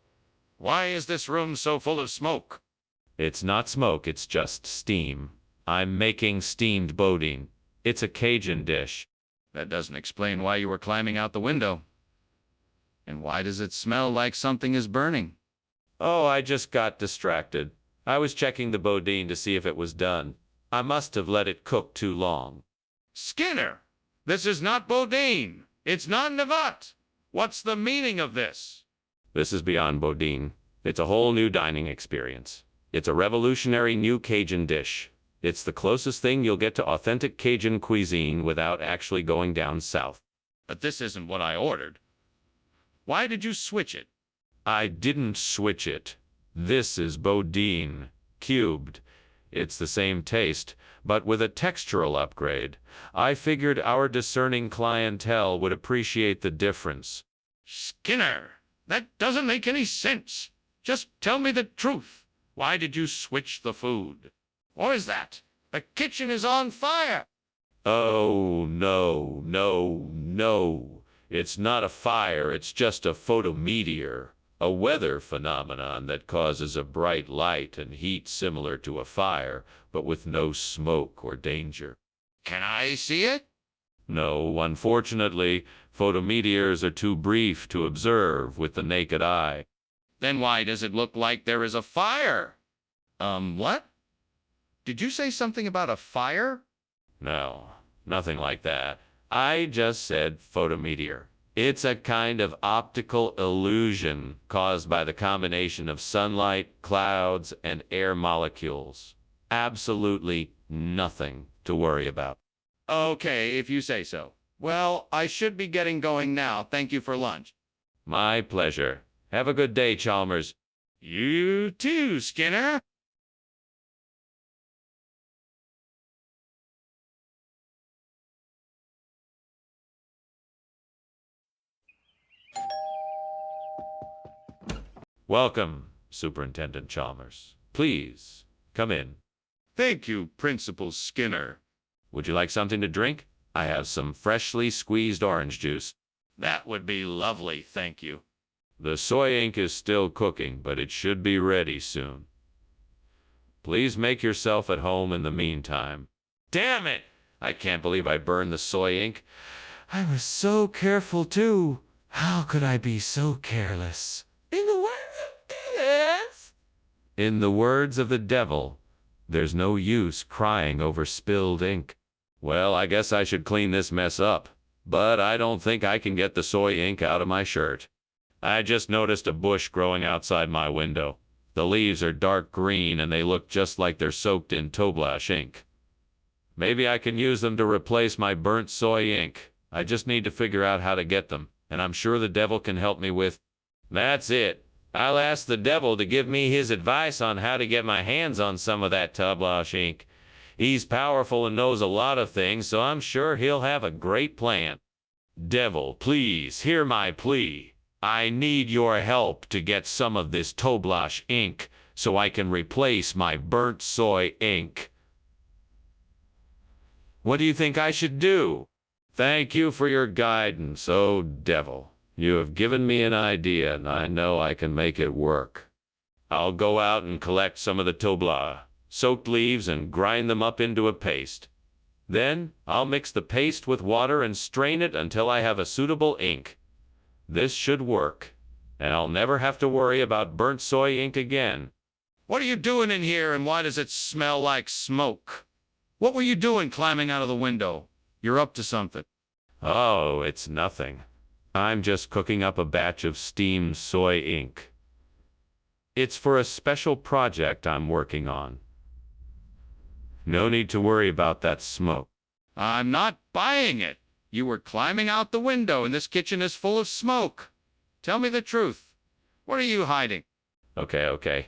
B: Why is this room so full of smoke?
A: It's not smoke, it's just steam. I'm making steamed boudin. It's a Cajun dish.
B: That doesn't explain why you were climbing out the window. And why does it smell like something is burning?
A: Oh, I just got distracted. I was checking the boudin to see if it was done. I must have let it cook too long.
B: Skinner, this is not boudin. It's non-Navot. What's the meaning of this?
A: This is beyond boudin. It's a whole new dining experience. It's a revolutionary new Cajun dish. It's the closest thing you'll get to authentic Cajun cuisine without actually going down south.
B: But this isn't what I ordered. Why did you switch it?
A: I didn't switch it. This is boudin, cubed. It's the same taste, but with a textural upgrade. I figured our discerning clientele would appreciate the difference.
B: Skinner, that doesn't make any sense. Just tell me the truth. Why did you switch the food? What is that? The kitchen is on fire.
A: Oh, no, no, no. It's not a fire, it's just a photometeor. A weather phenomenon that causes a bright light and heat similar to a fire, but with no smoke or danger.
B: Can I see it?
A: No, unfortunately, photometeors are too brief to observe with the naked eye.
B: Then why does it look like there is a fire? What? Did you say something about a fire?
A: No, nothing like that. I just said photometeor. It's a kind of optical illusion caused by the combination of sunlight, clouds, and air molecules. Absolutely nothing to worry about.
B: Okay, if you say so. Well, I should be getting going now. Thank you for lunch.
A: My pleasure. Have a good day, Chalmers.
B: You too, Skinner.
A: Welcome, Superintendent Chalmers. Please, come in.
B: Thank you, Principal Skinner.
A: Would you like something to drink? I have some freshly squeezed orange juice.
B: That would be lovely, thank you.
A: The soy ink is still cooking, but it should be ready soon. Please make yourself at home in the meantime. Damn it! I can't believe I burned the soy ink. I was so careful, too. How could I be so careless? In the words of the devil, there's no use crying over spilled ink. Well, I guess I should clean this mess up, but I don't think I can get the soy ink out of my shirt. I just noticed a bush growing outside my window. The leaves are dark green and they look just like they're soaked in Toblash ink. Maybe I can use them to replace my burnt soy ink. I just need to figure out how to get them, and I'm sure the devil can help me with. That's it. I'll ask the devil to give me his advice on how to get my hands on some of that Toblash ink. He's powerful and knows a lot of things, so I'm sure he'll have a great plan. Devil, please hear my plea. I need your help to get some of this Toblash ink so I can replace my burnt soy ink. What do you think I should do? Thank you for your guidance, oh devil. You have given me an idea, and I know I can make it work. I'll go out and collect some of the Tobla soaked leaves and grind them up into a paste. Then I'll mix the paste with water and strain it until I have a suitable ink. This should work, and I'll never have to worry about burnt soy ink again.
B: What are you doing in here, and why does it smell like smoke? What were you doing climbing out of the window? You're up to something.
A: Oh, it's nothing. I'm just cooking up a batch of steamed soy ink. It's for a special project I'm working on. No need to worry about that smoke.
B: I'm not buying it. You were climbing out the window, and this kitchen is full of smoke. Tell me the truth. What are you hiding?
A: Okay.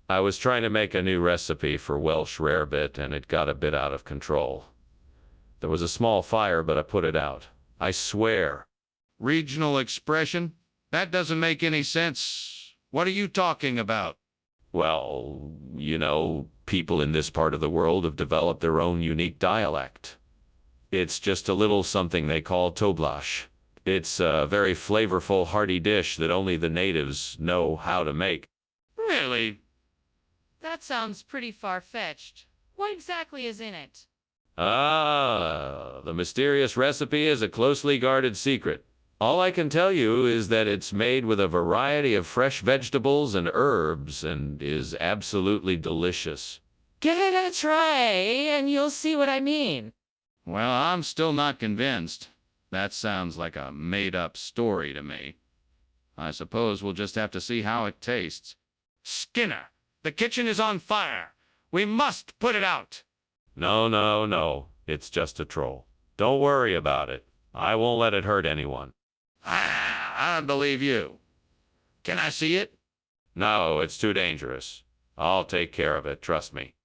A: I was trying to make a new recipe for Welsh rarebit, and it got a bit out of control. There was a small fire, but I put it out. I swear.
B: Regional expression? That doesn't make any sense. What are you talking about?
A: Well, people in this part of the world have developed their own unique dialect. It's just a little something they call Toblash. It's a very flavorful, hearty dish that only the natives know how to make.
B: Really?
C: That sounds pretty far-fetched. What exactly is in it?
A: The mysterious recipe is a closely guarded secret. All I can tell you is that it's made with a variety of fresh vegetables and herbs and is absolutely delicious.
C: Give it a try, and you'll see what I mean.
B: Well, I'm still not convinced. That sounds like a made-up story to me. I suppose we'll just have to see how it tastes. Skinner, the kitchen is on fire. We must put it out.
A: No. It's just a troll. Don't worry about it. I won't let it hurt anyone.
B: I don't believe you. Can I see it?
A: No, it's too dangerous. I'll take care of it, trust me.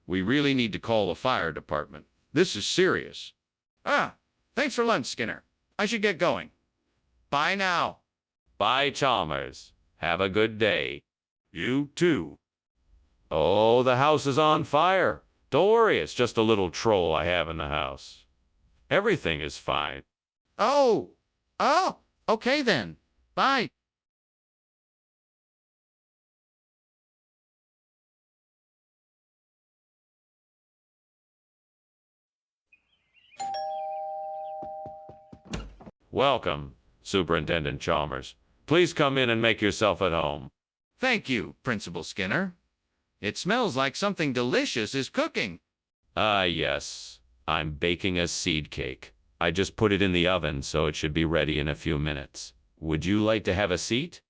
B: We really need to call the fire department. This is serious. Thanks for lunch, Skinner. I should get going. Bye now.
A: Bye, Chalmers. Have a good day.
B: You too.
A: Oh, the house is on fire. Don't worry, it's just a little troll I have in the house. Everything is fine.
B: Oh, okay then. Bye.
A: Welcome, Superintendent Chalmers. Please come in and make yourself at home.
B: Thank you, Principal Skinner. It smells like something delicious is cooking.
A: Yes. I'm baking a seed cake. I just put it in the oven, so it should be ready in a few minutes. Would you like to have a seat?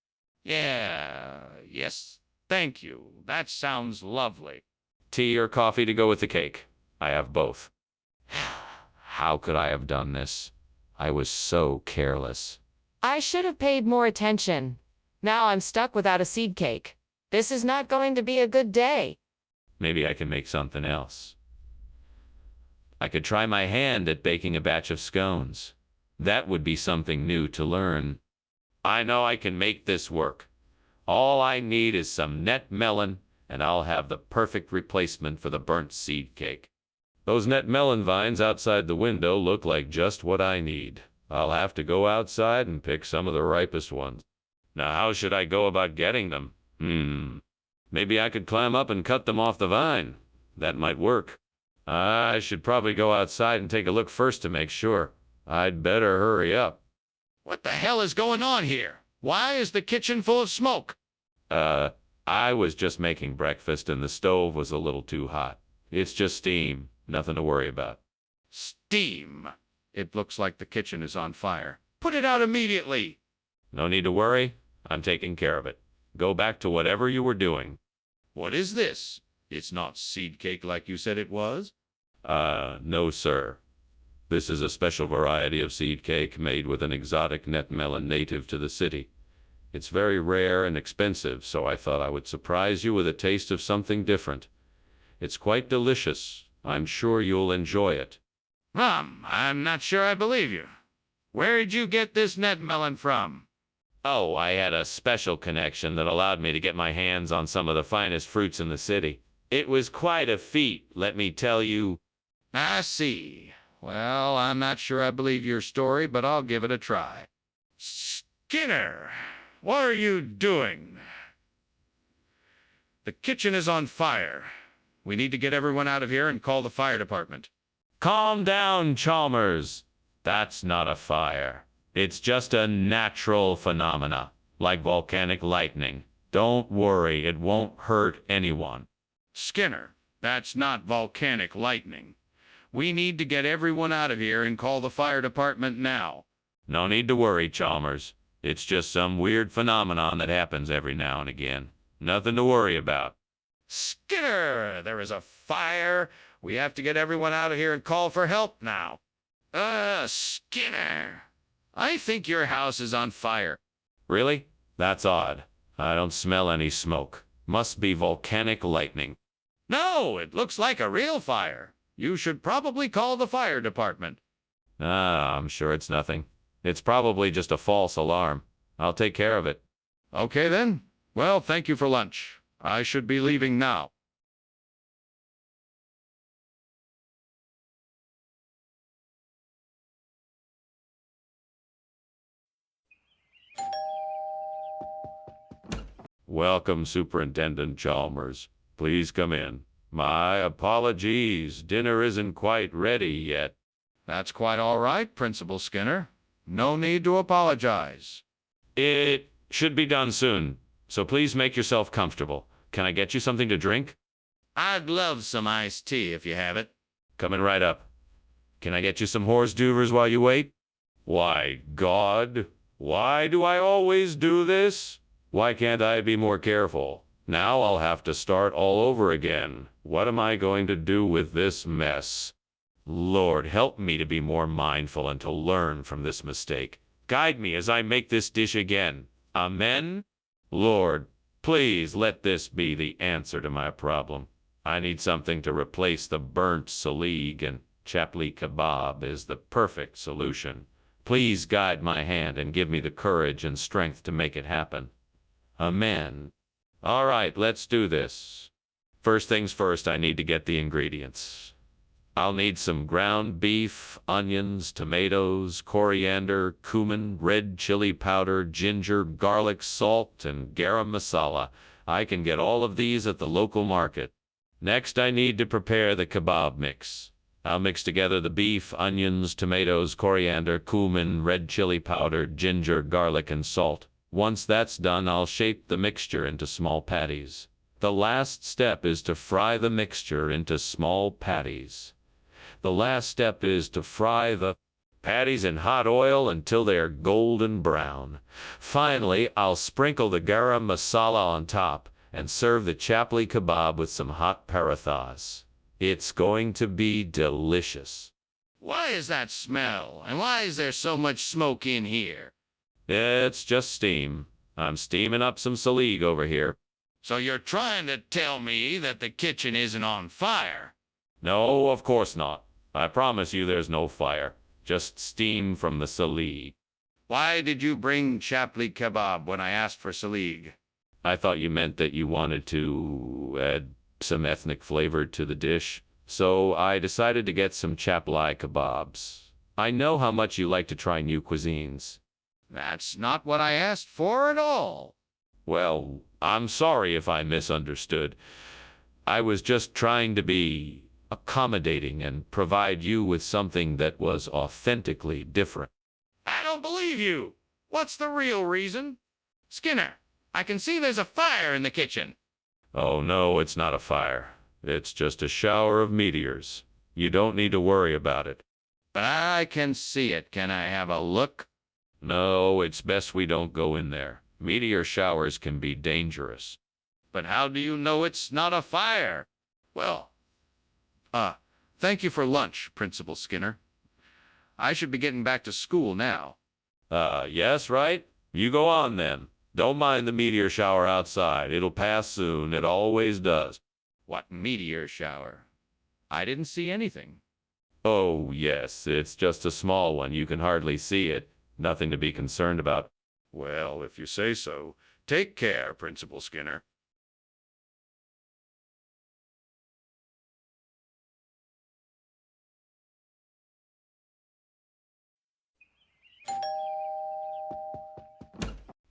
B: Yes. Thank you. That sounds lovely.
A: Tea or coffee to go with the cake? I have both. How could I have done this? I was so careless.
C: I should have paid more attention. Now I'm stuck without a seed cake. This is not going to be a good day.
A: Maybe I can make something else. I could try my hand at baking a batch of scones. That would be something new to learn. I know I can make this work. All I need is some net melon, and I'll have the perfect replacement for the burnt seed cake. Those net melon vines outside the window look like just what I need. I'll have to go outside and pick some of the ripest ones. Now, how should I go about getting them? Maybe I could climb up and cut them off the vine. That might work. I should probably go outside and take a look first to make sure. I'd better hurry up.
B: What the hell is going on here? Why is the kitchen full of smoke?
A: I was just making breakfast and the stove was a little too hot. It's just steam. Nothing to worry about.
B: Steam. It looks like the kitchen is on fire. Put it out immediately.
A: No need to worry. I'm taking care of it. Go back to whatever you were doing.
B: What is this? It's not seed cake like you said it was?
A: No, sir. This is a special variety of seed cake made with an exotic net melon native to the city. It's very rare and expensive, so I thought I would surprise you with a taste of something different. It's quite delicious. I'm sure you'll enjoy it.
B: I'm not sure I believe you. Where did you get this net melon from?
A: Oh, I had a special connection that allowed me to get my hands on some of the finest fruits in the city. It was quite a feat, let me tell you.
B: I see. Well, I'm not sure I believe your story, but I'll give it a try. Skinner, what are you doing? The kitchen is on fire. We need to get everyone out of here and call the fire department.
A: Calm down, Chalmers. That's not a fire. It's just a natural phenomena, like volcanic lightning. Don't worry, it won't hurt anyone.
B: Skinner, that's not volcanic lightning. We need to get everyone out of here and call the fire department now.
A: No need to worry, Chalmers. It's just some weird phenomenon that happens every now and again. Nothing to worry about.
B: Skinner, there is a fire. We have to get everyone out of here and call for help now. Skinner, I think your house is on fire.
A: Really? That's odd. I don't smell any smoke. Must be volcanic lightning.
B: No, it looks like a real fire. You should probably call the fire department.
A: I'm sure it's nothing. It's probably just a false alarm. I'll take care of it.
B: Okay then. Well, thank you for lunch. I should be leaving now.
A: Welcome, Superintendent Chalmers. Please come in. My apologies. Dinner isn't quite ready yet.
B: That's quite all right, Principal Skinner. No need to apologize.
A: It should be done soon, so please make yourself comfortable. Can I get you something to drink?
B: I'd love some iced tea if you have it.
A: Coming right up. Can I get you some horse duvers while you wait? Why, God, why do I always do this? Why can't I be more careful? Now I'll have to start all over again. What am I going to do with this mess? Lord, help me to be more mindful and to learn from this mistake. Guide me as I make this dish again. Amen? Lord, please let this be the answer to my problem. I need something to replace the burnt salig, and chapli kebab is the perfect solution. Please guide my hand and give me the courage and strength to make it happen. Amen. All right, let's do this. First things first, I need to get the ingredients. I'll need some ground beef, onions, tomatoes, coriander, cumin, red chili powder, ginger, garlic, salt, and garam masala. I can get all of these at the local market. Next, I need to prepare the kebab mix. I'll mix together the beef, onions, tomatoes, coriander, cumin, red chili powder, ginger, garlic, and salt. Once that's done, I'll shape the mixture into small patties. The last step is to fry the mixture into small patties. The last step is to fry the patties in hot oil until they are golden brown. Finally, I'll sprinkle the garam masala on top and serve the chapli kebab with some hot parathas. It's going to be delicious.
B: Why is that smell? And why is there so much smoke in here?
A: It's just steam. I'm steaming up some Saligue over here.
B: So you're trying to tell me that the kitchen isn't on fire?
A: No, of course not. I promise you there's no fire. Just steam from the Saligue.
B: Why did you bring chapli kebab when I asked for Saligue?
A: I thought you meant that you wanted to add some ethnic flavor to the dish, so I decided to get some chapli kebabs. I know how much you like to try new cuisines.
B: That's not what I asked for at all.
A: Well, I'm sorry if I misunderstood. I was just trying to be accommodating and provide you with something that was authentically different.
B: I don't believe you. What's the real reason? Skinner, I can see there's a fire in the kitchen.
A: Oh no, it's not a fire. It's just a shower of meteors. You don't need to worry about it.
B: But I can see it. Can I have a look?
A: No, it's best we don't go in there. Meteor showers can be dangerous.
B: But how do you know it's not a fire? Well, thank you for lunch, Principal Skinner. I should be getting back to school now.
A: Yes, right? You go on then. Don't mind the meteor shower outside. It'll pass soon. It always does.
B: What meteor shower? I didn't see anything.
A: Oh, yes, it's just a small one. You can hardly see it. Nothing to be concerned about.
B: Well, if you say so. Take care, Principal Skinner.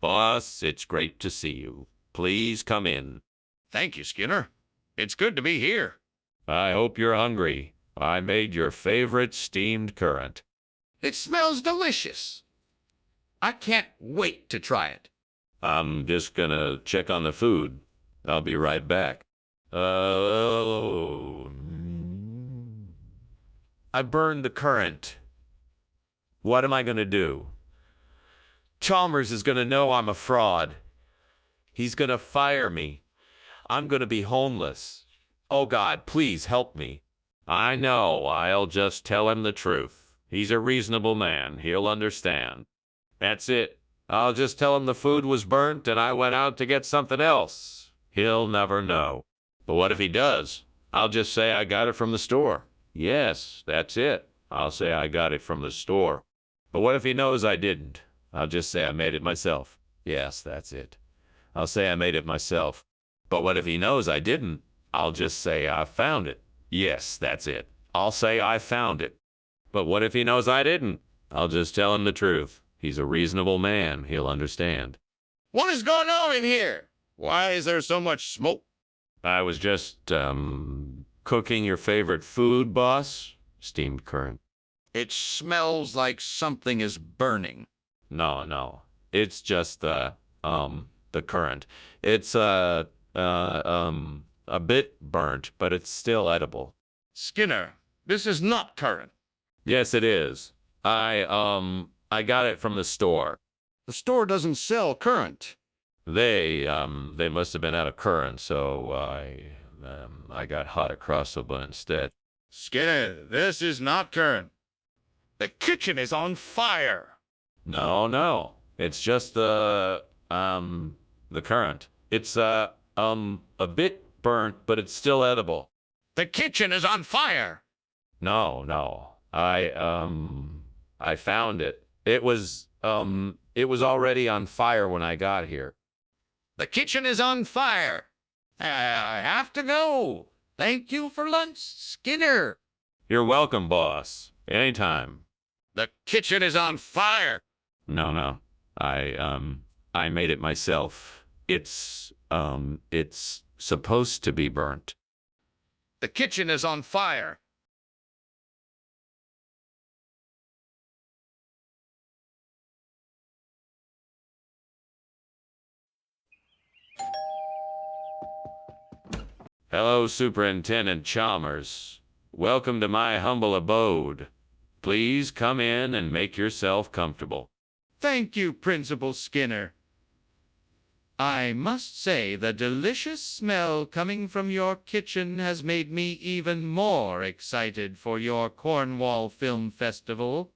A: Boss, it's great to see you. Please come in.
B: Thank you, Skinner. It's good to be here.
A: I hope you're hungry. I made your favorite steamed currant.
B: It smells delicious. I can't wait to try it.
A: I'm just gonna check on the food. I'll be right back. I burned the currant. What am I gonna do? Chalmers is gonna know I'm a fraud. He's gonna fire me. I'm gonna be homeless. Oh God, please help me. I know, I'll just tell him the truth. He's a reasonable man, he'll understand. That's it. I'll just tell him the food was burnt and I went out to get something else. He'll never know. But what if he does? I'll just say I got it from the store. Yes, that's it. I'll say I got it from the store. But what if he knows I didn't? I'll just say I made it myself. Yes, that's it. I'll say I made it myself. But what if he knows I didn't? I'll just say I found it. Yes, that's it. I'll say I found it. But what if he knows I didn't? I'll just tell him the truth. He's a reasonable man. He'll understand.
B: What is going on in here? Why is there so much smoke?
A: I was just, cooking your favorite food, boss. Steamed currant.
B: It smells like something is burning.
A: No. It's just the currant. It's, a bit burnt, but it's still edible.
B: Skinner, this is not currant.
A: Yes, it is. I got it from the store.
B: The store doesn't sell currant.
A: They must have been out of currant, so I got hot across soba instead.
B: Skinner, this is not currant. The kitchen is on fire.
A: No. It's just the currant. It's, a bit burnt, but it's still edible.
B: The kitchen is on fire.
A: No. I found it. It was already on fire when I got here.
B: The kitchen is on fire. I have to go. Thank you for lunch, Skinner.
A: You're welcome, boss. Anytime.
B: The kitchen is on fire.
A: No. I made it myself. It's supposed to be burnt.
B: The kitchen is on fire.
A: Hello, Superintendent Chalmers. Welcome to my humble abode. Please come in and make yourself comfortable.
B: Thank you, Principal Skinner. I must say the delicious smell coming from your kitchen has made me even more excited for your Cornwall Film Festival.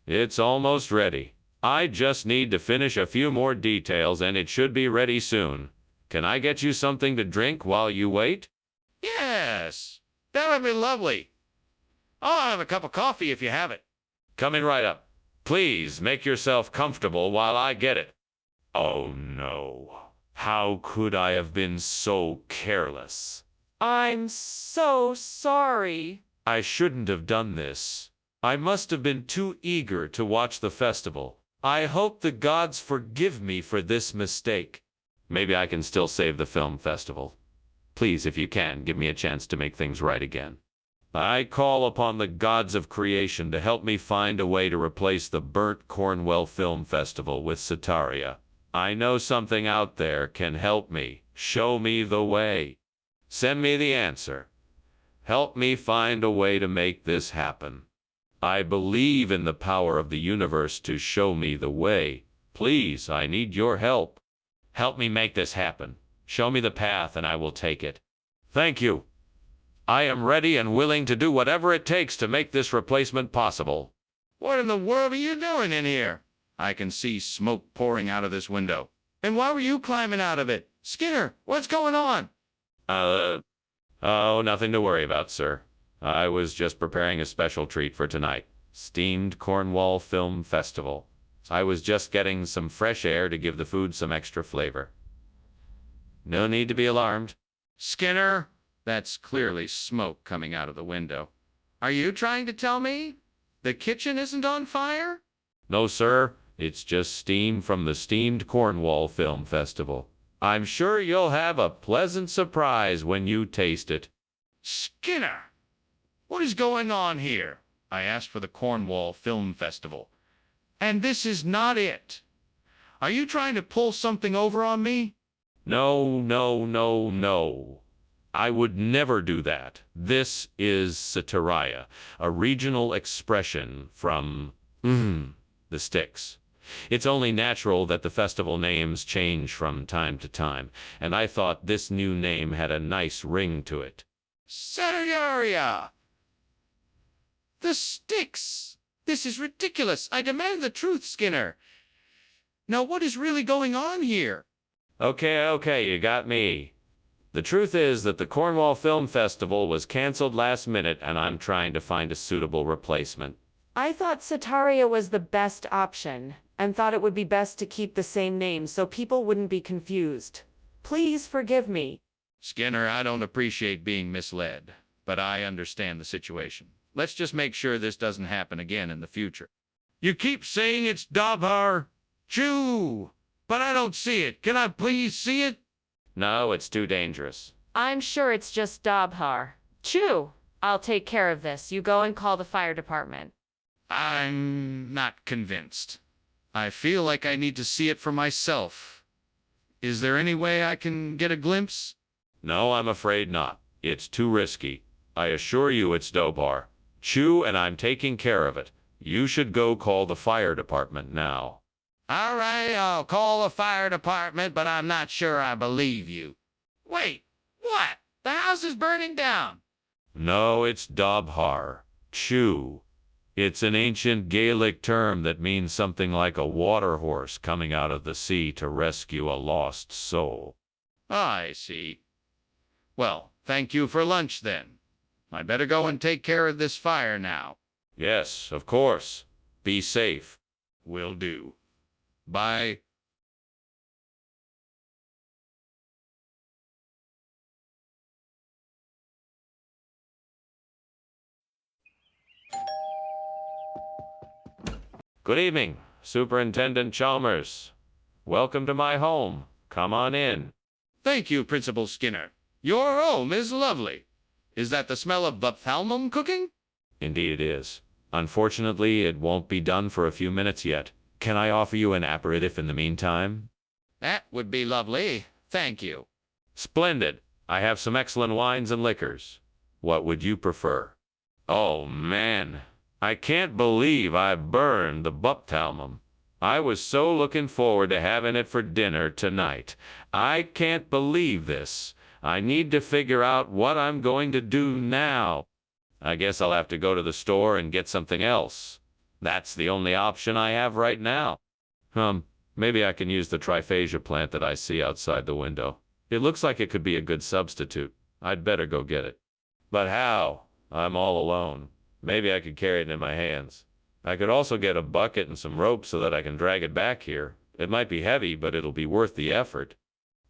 A: It's almost ready. I just need to finish a few more details and it should be ready soon. Can I get you something to drink while you wait?
B: Yes, that would be lovely. I'll have a cup of coffee if you have it.
A: Coming right up. Please make yourself comfortable while I get it. Oh no. How could I have been so careless?
D: I'm so sorry.
A: I shouldn't have done this. I must have been too eager to watch the festival. I hope the gods forgive me for this mistake. Maybe I can still save the film festival. Please, if you can, give me a chance to make things right again. I call upon the gods of creation to help me find a way to replace the burnt Cornwall Film Festival with Sataria. I know something out there can help me. Show me the way. Send me the answer. Help me find a way to make this happen. I believe in the power of the universe to show me the way. Please, I need your help. Help me make this happen. Show me the path and I will take it. Thank you. I am ready and willing to do whatever it takes to make this replacement possible.
B: What in the world are you doing in here? I can see smoke pouring out of this window. And why were you climbing out of it? Skinner, what's going on?
A: Oh, nothing to worry about, sir. I was just preparing a special treat for tonight. Steamed Cornwall Film Festival. I was just getting some fresh air to give the food some extra flavor. No need to be alarmed.
B: Skinner, that's clearly smoke coming out of the window. Are you trying to tell me the kitchen isn't on fire?
A: No, sir. It's just steam from the steamed Cornwall Film Festival. I'm sure you'll have a pleasant surprise when you taste it.
B: Skinner, what is going on here? I asked for the Cornwall Film Festival, and this is not it. Are you trying to pull something over on me?
A: No, no, no, no. I would never do that. This is Sataria, a regional expression from the sticks. It's only natural that the festival names change from time to time, and I thought this new name had a nice ring to it.
B: Sataria! The sticks! This is ridiculous. I demand the truth, Skinner. Now what is really going on here?
A: Okay, you got me. The truth is that the Cornwall Film Festival was canceled last minute and I'm trying to find a suitable replacement.
C: I thought Sataria was the best option, and thought it would be best to keep the same name so people wouldn't be confused. Please forgive me.
B: Skinner, I don't appreciate being misled, but I understand the situation. Let's just make sure this doesn't happen again in the future. You keep saying it's Dabhar Chew, but I don't see it. Can I please see it?
A: No, it's too dangerous.
C: I'm sure it's just Dabhar. Chew, I'll take care of this. You go and call the fire department.
B: I'm not convinced. I feel like I need to see it for myself. Is there any way I can get a glimpse?
A: No, I'm afraid not. It's too risky. I assure you it's Dobar. Chew, and I'm taking care of it. You should go call the fire department now.
B: All right, I'll call the fire department, but I'm not sure I believe you. Wait, what? The house is burning down.
A: No, it's Dobhar. Chew. It's an ancient Gaelic term that means something like a water horse coming out of the sea to rescue a lost soul.
B: I see. Well, thank you for lunch then. I better go and take care of this fire now.
A: Yes, of course. Be safe.
B: Will do. Bye.
A: Good evening, Superintendent Chalmers. Welcome to my home. Come on in.
B: Thank you, Principal Skinner. Your home is lovely. Is that the smell of ophthalmum cooking?
A: Indeed it is. Unfortunately, it won't be done for a few minutes yet. Can I offer you an aperitif in the meantime?
B: That would be lovely. Thank you.
A: Splendid. I have some excellent wines and liquors. What would you prefer? Oh, man. I can't believe I burned the buptalmum. I was so looking forward to having it for dinner tonight. I can't believe this. I need to figure out what I'm going to do now. I guess I'll have to go to the store and get something else. That's the only option I have right now. Maybe I can use the triphasia plant that I see outside the window. It looks like it could be a good substitute. I'd better go get it. But how? I'm all alone. Maybe I could carry it in my hands. I could also get a bucket and some rope so that I can drag it back here. It might be heavy, but it'll be worth the effort.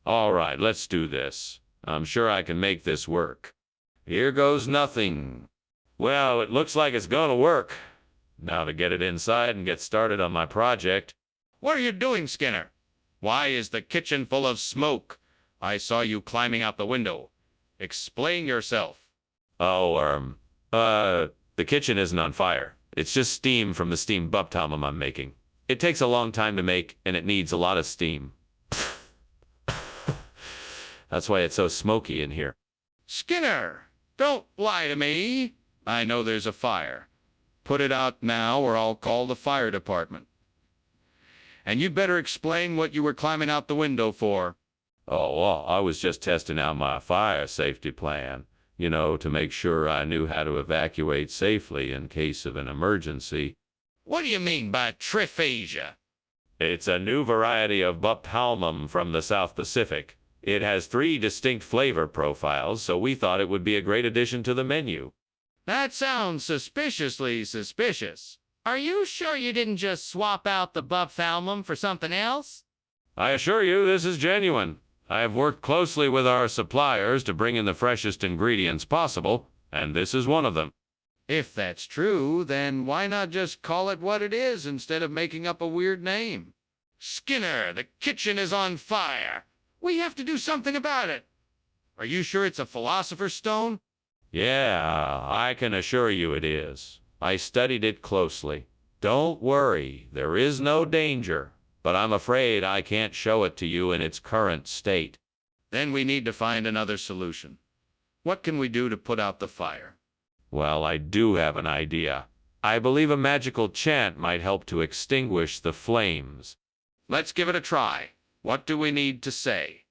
A: All right, let's do this. I'm sure I can make this work. Here goes nothing. Well, it looks like it's gonna work. Now to get it inside and get started on my project.
B: What are you doing, Skinner? Why is the kitchen full of smoke? I saw you climbing out the window. Explain yourself.
A: Oh, the kitchen isn't on fire. It's just steam from the steam baptism I'm making. It takes a long time to make, and it needs a lot of steam. That's why it's so smoky in here.
B: Skinner, don't lie to me. I know there's a fire. Put it out now or I'll call the fire department. And you'd better explain what you were climbing out the window for.
A: Oh, well, I was just testing out my fire safety plan, to make sure I knew how to evacuate safely in case of an emergency.
B: What do you mean by triphasia?
A: It's a new variety of bapalmum from the South Pacific. It has 3 distinct flavor profiles, so we thought it would be a great addition to the menu.
B: That sounds suspiciously suspicious.
D: Are you sure you didn't just swap out the baphalmum for something else?
A: I assure you this is genuine. I have worked closely with our suppliers to bring in the freshest ingredients possible, and this is one of them.
B: If that's true, then why not just call it what it is instead of making up a weird name? Skinner, the kitchen is on fire. We have to do something about it. Are you sure it's a philosopher's stone?
A: Yeah, I can assure you it is. I studied it closely. Don't worry, there is no danger, but I'm afraid I can't show it to you in its current state.
B: Then we need to find another solution. What can we do to put out the fire?
A: Well, I do have an idea. I believe a magical chant might help to extinguish the flames.
B: Let's give it a try. What do we need to say?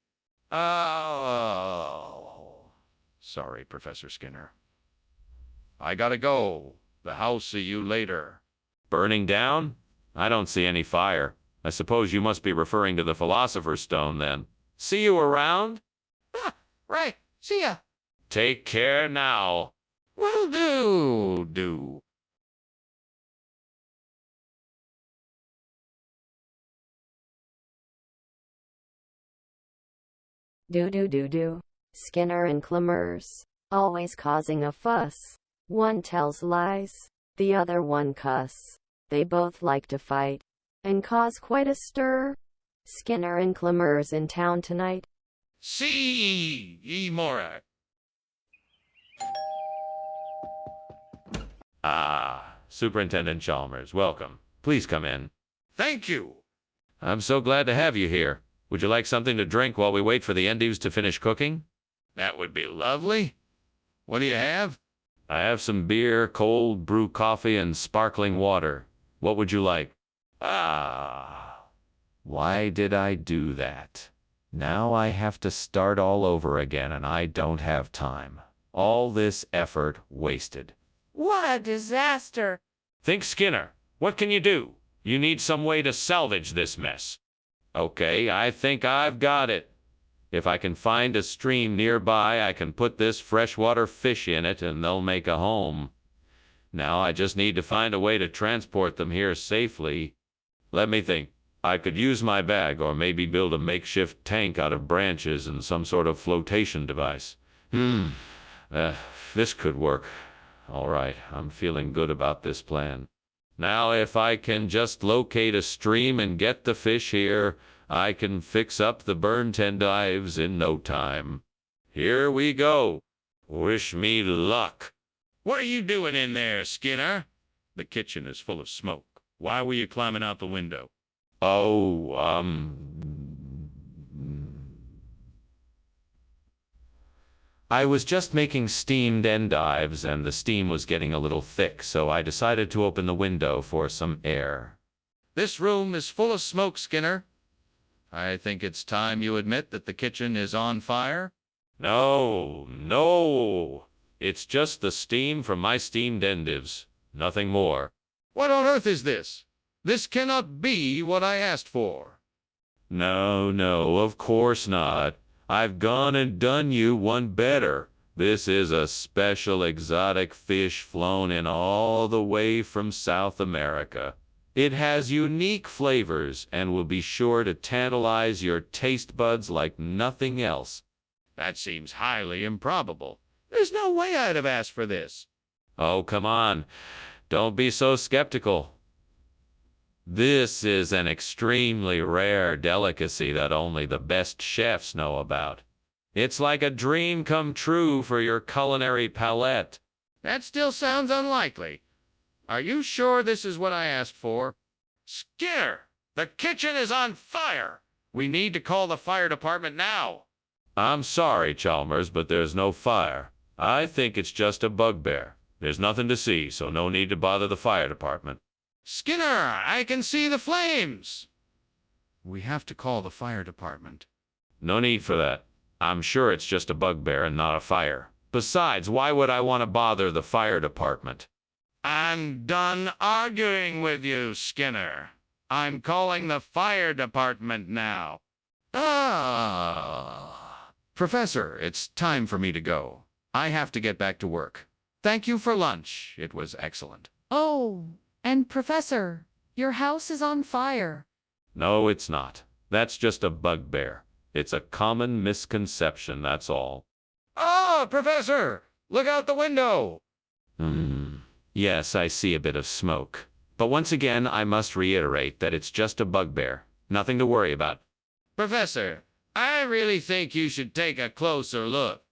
B: Oh. Sorry, Professor Skinner. I gotta go. The house see you later.
A: Burning down? I don't see any fire. I suppose you must be referring to the Philosopher's Stone, then. See you around?
D: Ah, right. See ya.
A: Take care now.
B: Will do.
E: Do. Skinner and Clemers, always causing a fuss. One tells lies, the other one cuss. They both like to fight and cause quite a stir. Skinner and Clemers in town tonight.
B: See ye more.
A: Ah, Superintendent Chalmers, welcome. Please come in.
B: Thank you.
A: I'm so glad to have you here. Would you like something to drink while we wait for the endives to finish cooking?
B: That would be lovely. What do you have?
A: I have some beer, cold brew coffee, and sparkling water. What would you like? Ah, why did I do that? Now I have to start all over again and I don't have time. All this effort wasted.
D: What a disaster.
A: Think, Skinner. What can you do? You need some way to salvage this mess. Okay, I think I've got it. If I can find a stream nearby, I can put this freshwater fish in it and they'll make a home. Now I just need to find a way to transport them here safely. Let me think. I could use my bag or maybe build a makeshift tank out of branches and some sort of flotation device. This could work. All right, I'm feeling good about this plan. Now if I can just locate a stream and get the fish here, I can fix up the burnt endives in no time. Here we go. Wish me luck.
B: What are you doing in there, Skinner? The kitchen is full of smoke. Why were you climbing out the window?
A: Oh, I was just making steamed endives and the steam was getting a little thick, so I decided to open the window for some air.
B: This room is full of smoke, Skinner. I think it's time you admit that the kitchen is on fire.
A: No. It's just the steam from my steamed endives. Nothing more.
B: What on earth is this? This cannot be what I asked for.
A: No, no, of course not. I've gone and done you one better. This is a special exotic fish flown in all the way from South America. It has unique flavors and will be sure to tantalize your taste buds like nothing else.
B: That seems highly improbable. There's no way I'd have asked for this.
A: Oh, come on. Don't be so skeptical. This is an extremely rare delicacy that only the best chefs know about. It's like a dream come true for your culinary palate.
B: That still sounds unlikely. Are you sure this is what I asked for? Skinner, the kitchen is on fire. We need to call the fire department now.
A: I'm sorry, Chalmers, but there's no fire. I think it's just a bugbear. There's nothing to see, so no need to bother the fire department.
B: Skinner, I can see the flames. We have to call the fire department.
A: No need for that. I'm sure it's just a bugbear and not a fire. Besides, why would I want to bother the fire department?
B: I'm done arguing with you, Skinner. I'm calling the fire department now. Professor, it's time for me to go. I have to get back to work. Thank you for lunch. It was excellent.
C: Oh, and Professor, your house is on fire.
A: No, it's not. That's just a bugbear. It's a common misconception, that's all.
B: Ah, Professor! Look out the window!
A: Yes, I see a bit of smoke. But once again, I must reiterate that it's just a bugbear. Nothing to worry about.
B: Professor, I really think you should take a closer look.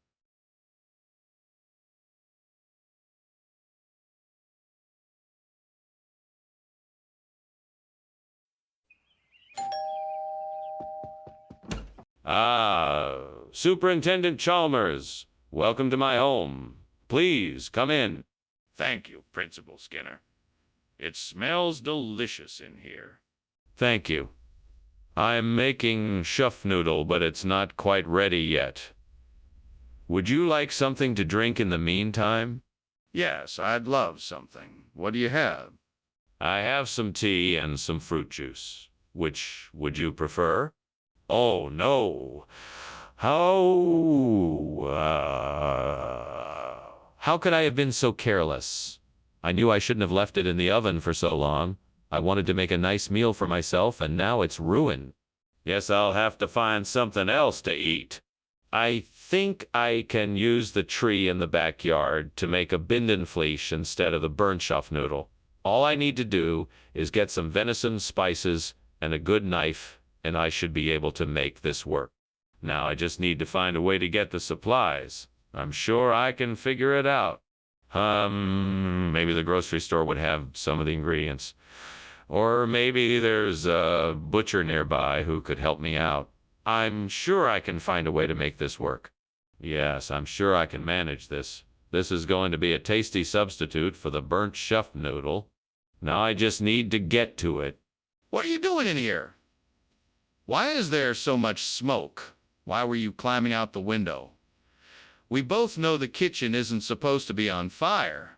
A: Ah, Superintendent Chalmers. Welcome to my home. Please, come in.
B: Thank you, Principal Skinner. It smells delicious in here.
A: Thank you. I'm making chuff noodle, but it's not quite ready yet. Would you like something to drink in the meantime?
B: Yes, I'd love something. What do you have?
A: I have some tea and some fruit juice. Which would you prefer? Oh, no. How could I have been so careless? I knew I shouldn't have left it in the oven for so long. I wanted to make a nice meal for myself, and now it's ruined. Yes, I'll have to find something else to eat. I think I can use the tree in the backyard to make a bindenfleisch instead of the burnschaft noodle. All I need to do is get some venison spices and a good knife, and I should be able to make this work. Now I just need to find a way to get the supplies. I'm sure I can figure it out. Maybe the grocery store would have some of the ingredients. Or maybe there's a butcher nearby who could help me out. I'm sure I can find a way to make this work. Yes, I'm sure I can manage this. This is going to be a tasty substitute for the burnt chuff noodle. Now I just need to get to it.
B: What are you doing in here? Why is there so much smoke? Why were you climbing out the window? We both know the kitchen isn't supposed to be on fire.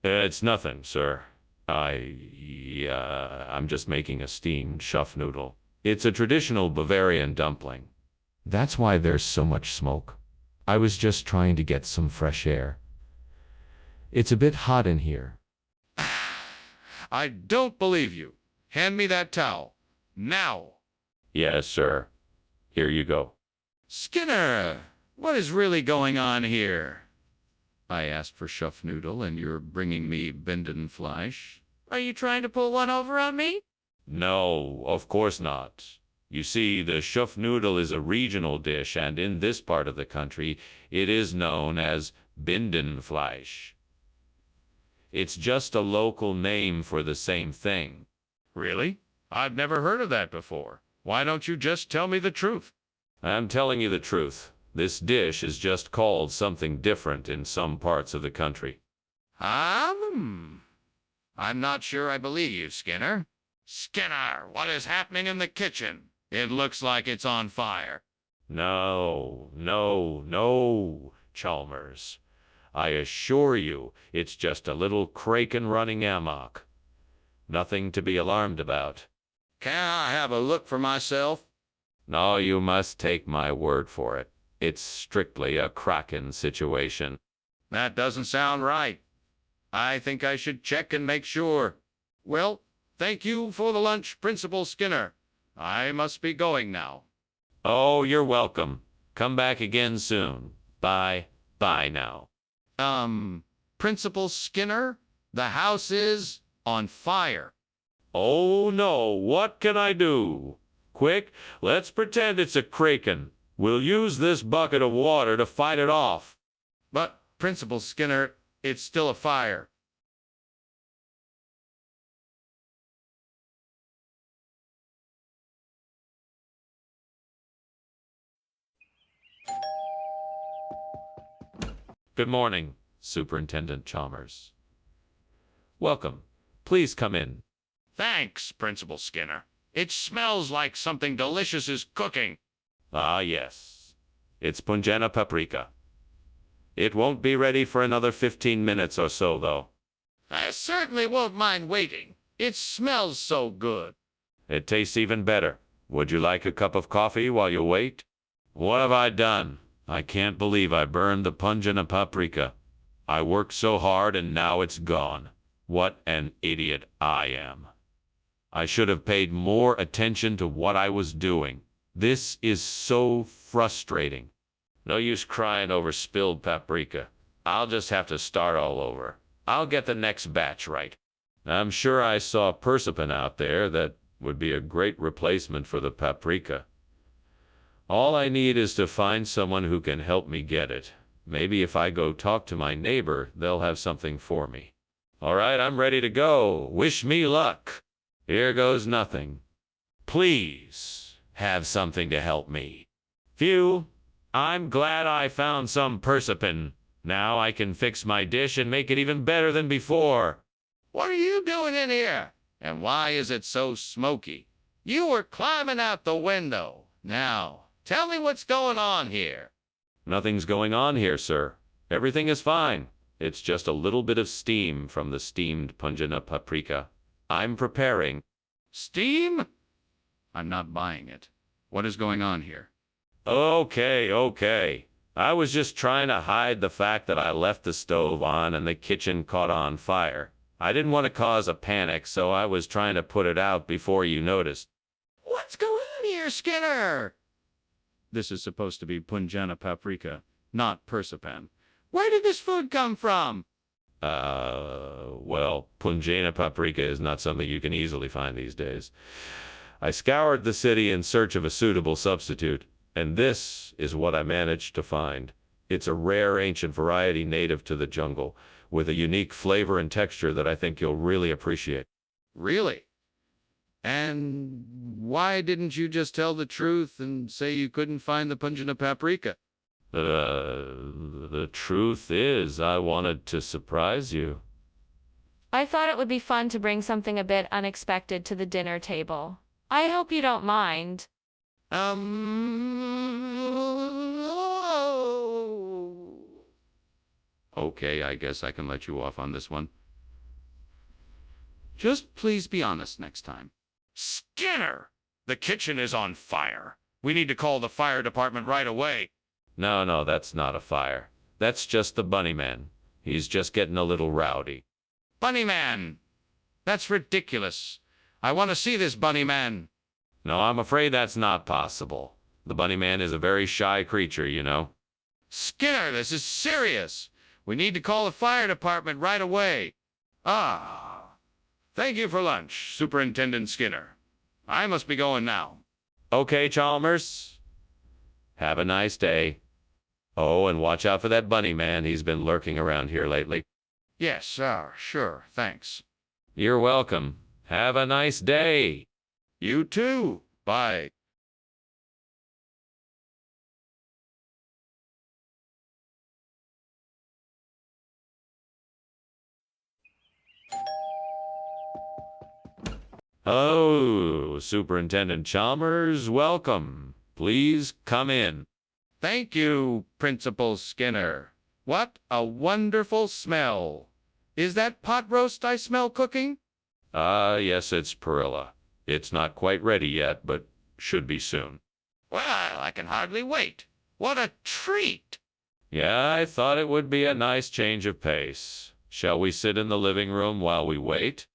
A: It's nothing, sir. I'm just making a steamed chuff noodle. It's a traditional Bavarian dumpling.
G: That's why there's so much smoke. I was just trying to get some fresh air. It's a bit hot in here.
B: I don't believe you. Hand me that towel. Now.
A: Yes, sir. Here you go.
B: Skinner, what is really going on here? I asked for chuff noodle and you're bringing me bindenfleisch.
C: Are you trying to pull one over on me?
A: No, of course not. You see, the chuff noodle is a regional dish, and in this part of the country, it is known as bindenfleisch. It's just a local name for the same thing.
B: Really? I've never heard of that before. Why don't you just tell me the truth?
A: I'm telling you the truth. This dish is just called something different in some parts of the country.
B: I'm not sure I believe you, Skinner. Skinner, what is happening in the kitchen? It looks like it's on fire.
A: No, Chalmers. I assure you, it's just a little kraken running amok. Nothing to be alarmed about.
B: Can I have a look for myself?
A: No, you must take my word for it. It's strictly a Kraken situation.
B: That doesn't sound right. I think I should check and make sure. Well, thank you for the lunch, Principal Skinner. I must be going now.
A: Oh, you're welcome. Come back again soon. Bye. Bye now.
B: Principal Skinner, the house is on fire.
A: Oh no, what can I do? Quick, let's pretend it's a kraken. We'll use this bucket of water to fight it off.
B: But, Principal Skinner, it's still a fire.
A: Good morning, Superintendent Chalmers. Welcome. Please come in.
B: Thanks, Principal Skinner. It smells like something delicious is cooking.
A: Ah, yes. It's punjana paprika. It won't be ready for another 15 minutes or so, though.
B: I certainly won't mind waiting. It smells so good.
A: It tastes even better. Would you like a cup of coffee while you wait? What have I done? I can't believe I burned the punjana paprika. I worked so hard and now it's gone. What an idiot I am. I should have paid more attention to what I was doing. This is so frustrating. No use crying over spilled paprika. I'll just have to start all over. I'll get the next batch right. I'm sure I saw persipan out there that would be a great replacement for the paprika. All I need is to find someone who can help me get it. Maybe if I go talk to my neighbor, they'll have something for me. All right, I'm ready to go. Wish me luck. Here goes nothing. Please have something to help me. Phew, I'm glad I found some persipan. Now I can fix my dish and make it even better than before.
B: What are you doing in here? And why is it so smoky? You were climbing out the window. Now, tell me what's going on here.
A: Nothing's going on here, sir. Everything is fine. It's just a little bit of steam from the steamed punjana paprika. I'm preparing.
B: Steam? I'm not buying it. What is going on here?
A: Okay. I was just trying to hide the fact that I left the stove on and the kitchen caught on fire. I didn't want to cause a panic, so I was trying to put it out before you noticed.
B: What's going on here, Skinner?
F: This is supposed to be punjana paprika, not persipan.
B: Where did this food come from?
A: Well, punjana paprika is not something you can easily find these days. I scoured the city in search of a suitable substitute, and this is what I managed to find. It's a rare ancient variety native to the jungle, with a unique flavor and texture that I think you'll really appreciate.
B: Really? And why didn't you just tell the truth and say you couldn't find the punjana paprika?
A: The truth is, I wanted to surprise you.
C: I thought it would be fun to bring something a bit unexpected to the dinner table. I hope you don't mind.
B: Okay, I guess I can let you off on this one. Just please be honest next time. Skinner! The kitchen is on fire. We need to call the fire department right away.
A: No, that's not a fire. That's just the bunny man. He's just getting a little rowdy.
B: Bunny man! That's ridiculous. I want to see this bunny man.
A: No, I'm afraid that's not possible. The bunny man is a very shy creature, you know.
B: Skinner, this is serious. We need to call the fire department right away. Thank you for lunch, Superintendent Skinner. I must be going now.
A: Okay, Chalmers. Have a nice day. Oh, and watch out for that bunny man. He's been lurking around here lately.
B: Yes, sure, thanks.
A: You're welcome. Have a nice day.
B: You too. Bye.
A: Oh, Superintendent Chalmers, welcome. Please come in.
B: Thank you, Principal Skinner. What a wonderful smell. Is that pot roast I smell cooking?
A: Yes, it's perilla. It's not quite ready yet, but should be soon.
B: Well, I can hardly wait. What a treat!
A: Yeah, I thought it would be a nice change of pace. Shall we sit in the living room while we wait?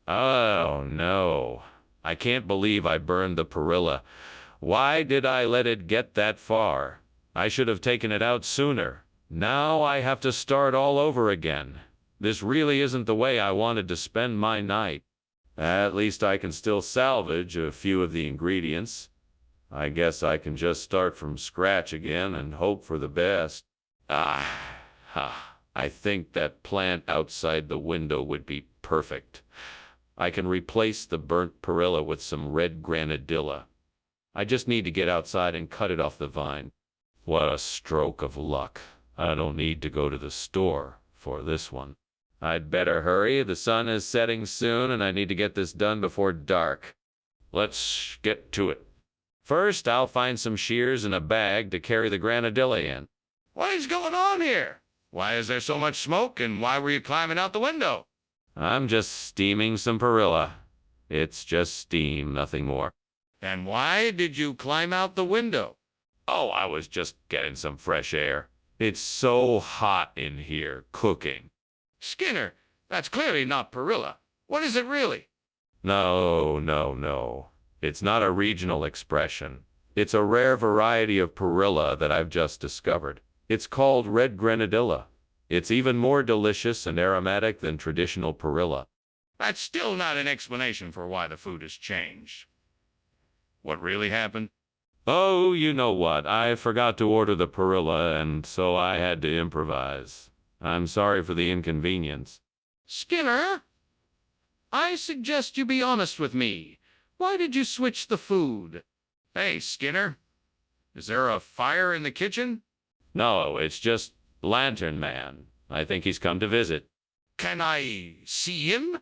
A: Oh, no. I can't believe I burned the perilla. Why did I let it get that far? I should have taken it out sooner. Now I have to start all over again. This really isn't the way I wanted to spend my night. At least I can still salvage a few of the ingredients. I guess I can just start from scratch again and hope for the best. I think that plant outside the window would be perfect. I can replace the burnt perilla with some red granadilla. I just need to get outside and cut it off the vine. What a stroke of luck. I don't need to go to the store for this one. I'd better hurry. The sun is setting soon and I need to get this done before dark. Let's get to it. First, I'll find some shears and a bag to carry the granadilla in.
B: What is going on here? Why is there so much smoke, and why were you climbing out the window?
A: I'm just steaming some perilla. It's just steam, nothing more.
B: And why did you climb out the window?
A: Oh, I was just getting some fresh air. It's so hot in here, cooking.
B: Skinner, that's clearly not perilla. What is it really?
A: No. It's not a regional expression. It's a rare variety of perilla that I've just discovered. It's called red granadilla. It's even more delicious and aromatic than traditional perilla.
B: That's still not an explanation for why the food has changed. What really happened?
A: Oh, you know what? I forgot to order the perilla, and so I had to improvise. I'm sorry for the inconvenience.
B: Skinner, I suggest you be honest with me. Why did you switch the food? Hey, Skinner, is there a fire in the kitchen?
A: No, it's just Lantern Man. I think he's come to visit.
B: Can I see him?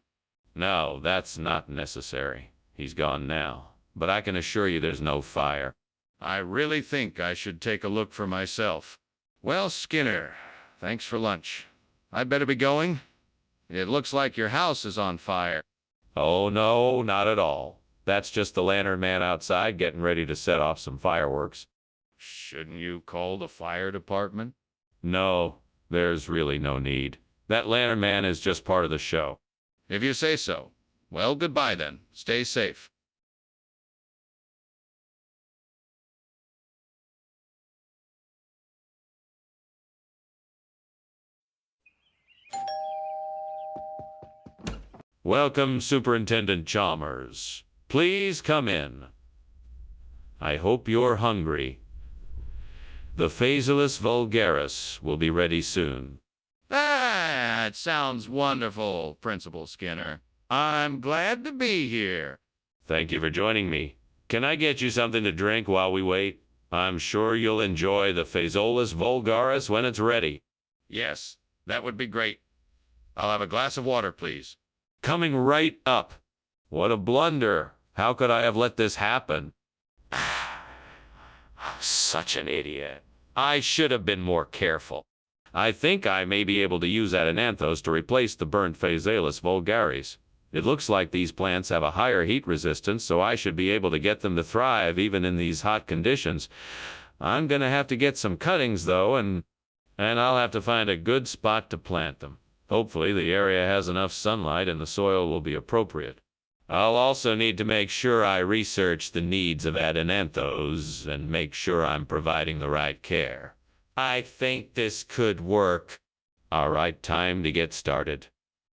A: No, that's not necessary. He's gone now. But I can assure you there's no fire.
B: I really think I should take a look for myself. Well, Skinner, thanks for lunch. I'd better be going. It looks like your house is on fire.
A: Oh, no, not at all. That's just the Lantern Man outside getting ready to set off some fireworks.
B: Shouldn't you call the fire department?
A: No, there's really no need. That Lantern Man is just part of the show.
B: If you say so. Well, goodbye then. Stay safe.
A: Welcome, Superintendent Chalmers. Please come in. I hope you're hungry. The Phaseolus vulgaris will be ready soon.
B: That sounds wonderful, Principal Skinner. I'm glad to be here.
A: Thank you for joining me. Can I get you something to drink while we wait? I'm sure you'll enjoy the Phaseolus vulgaris when it's ready.
B: Yes, that would be great. I'll have a glass of water, please.
A: Coming right up. What a blunder. How could I have let this happen? Such an idiot. I should have been more careful. I think I may be able to use Adenanthos to replace the burnt Phaseolus vulgaris. It looks like these plants have a higher heat resistance, so I should be able to get them to thrive even in these hot conditions. I'm gonna have to get some cuttings, though, and I'll have to find a good spot to plant them. Hopefully the area has enough sunlight and the soil will be appropriate. I'll also need to make sure I research the needs of Adenanthos and make sure I'm providing the right care. I think this could work. All right, time to get started.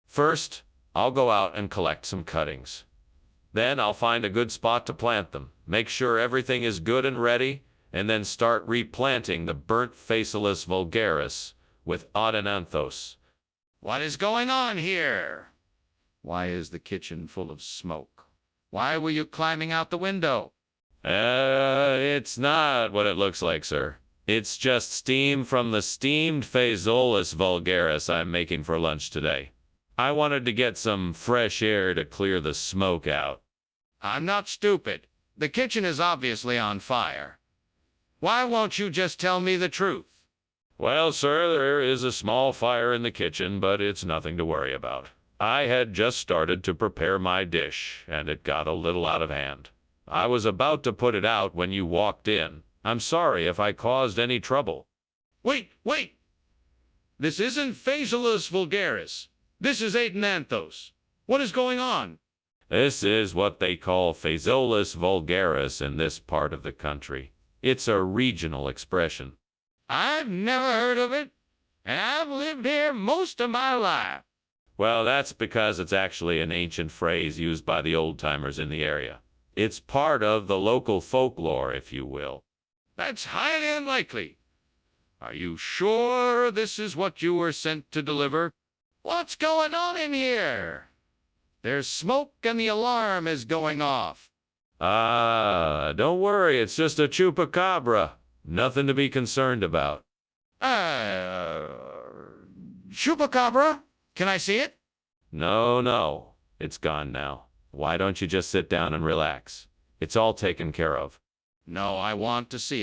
A: First, I'll go out and collect some cuttings. Then I'll find a good spot to plant them, make sure everything is good and ready, and then start replanting the burnt Phaseolus vulgaris with Adenanthos.
B: What is going on here? Why is the kitchen full of smoke? Why were you climbing out the window?
A: It's not what it looks like, sir. It's just steam from the steamed Phaseolus vulgaris I'm making for lunch today. I wanted to get some fresh air to clear the smoke out.
B: I'm not stupid. The kitchen is obviously on fire. Why won't you just tell me the truth?
A: Well, sir, there is a small fire in the kitchen, but it's nothing to worry about. I had just started to prepare my dish, and it got a little out of hand. I was about to put it out when you walked in. I'm sorry if I caused any trouble.
B: Wait! This isn't Phaseolus vulgaris. This is Atenanthos. What is going on?
A: This is what they call Phaseolus vulgaris in this part of the country. It's a regional expression.
B: I've never heard of it, and I've lived here most of my life.
A: Well, that's because it's actually an ancient phrase used by the old-timers in the area. It's part of the local folklore, if you will.
B: That's highly unlikely. Are you sure this is what you were sent to deliver? What's going on in here? There's smoke and the alarm is going off.
A: Don't worry, it's just a chupacabra. Nothing to be concerned about.
B: Chupacabra? Can I see it?
A: No. It's gone now. Why don't you just sit down and relax? It's all taken care of.
B: No, I want to see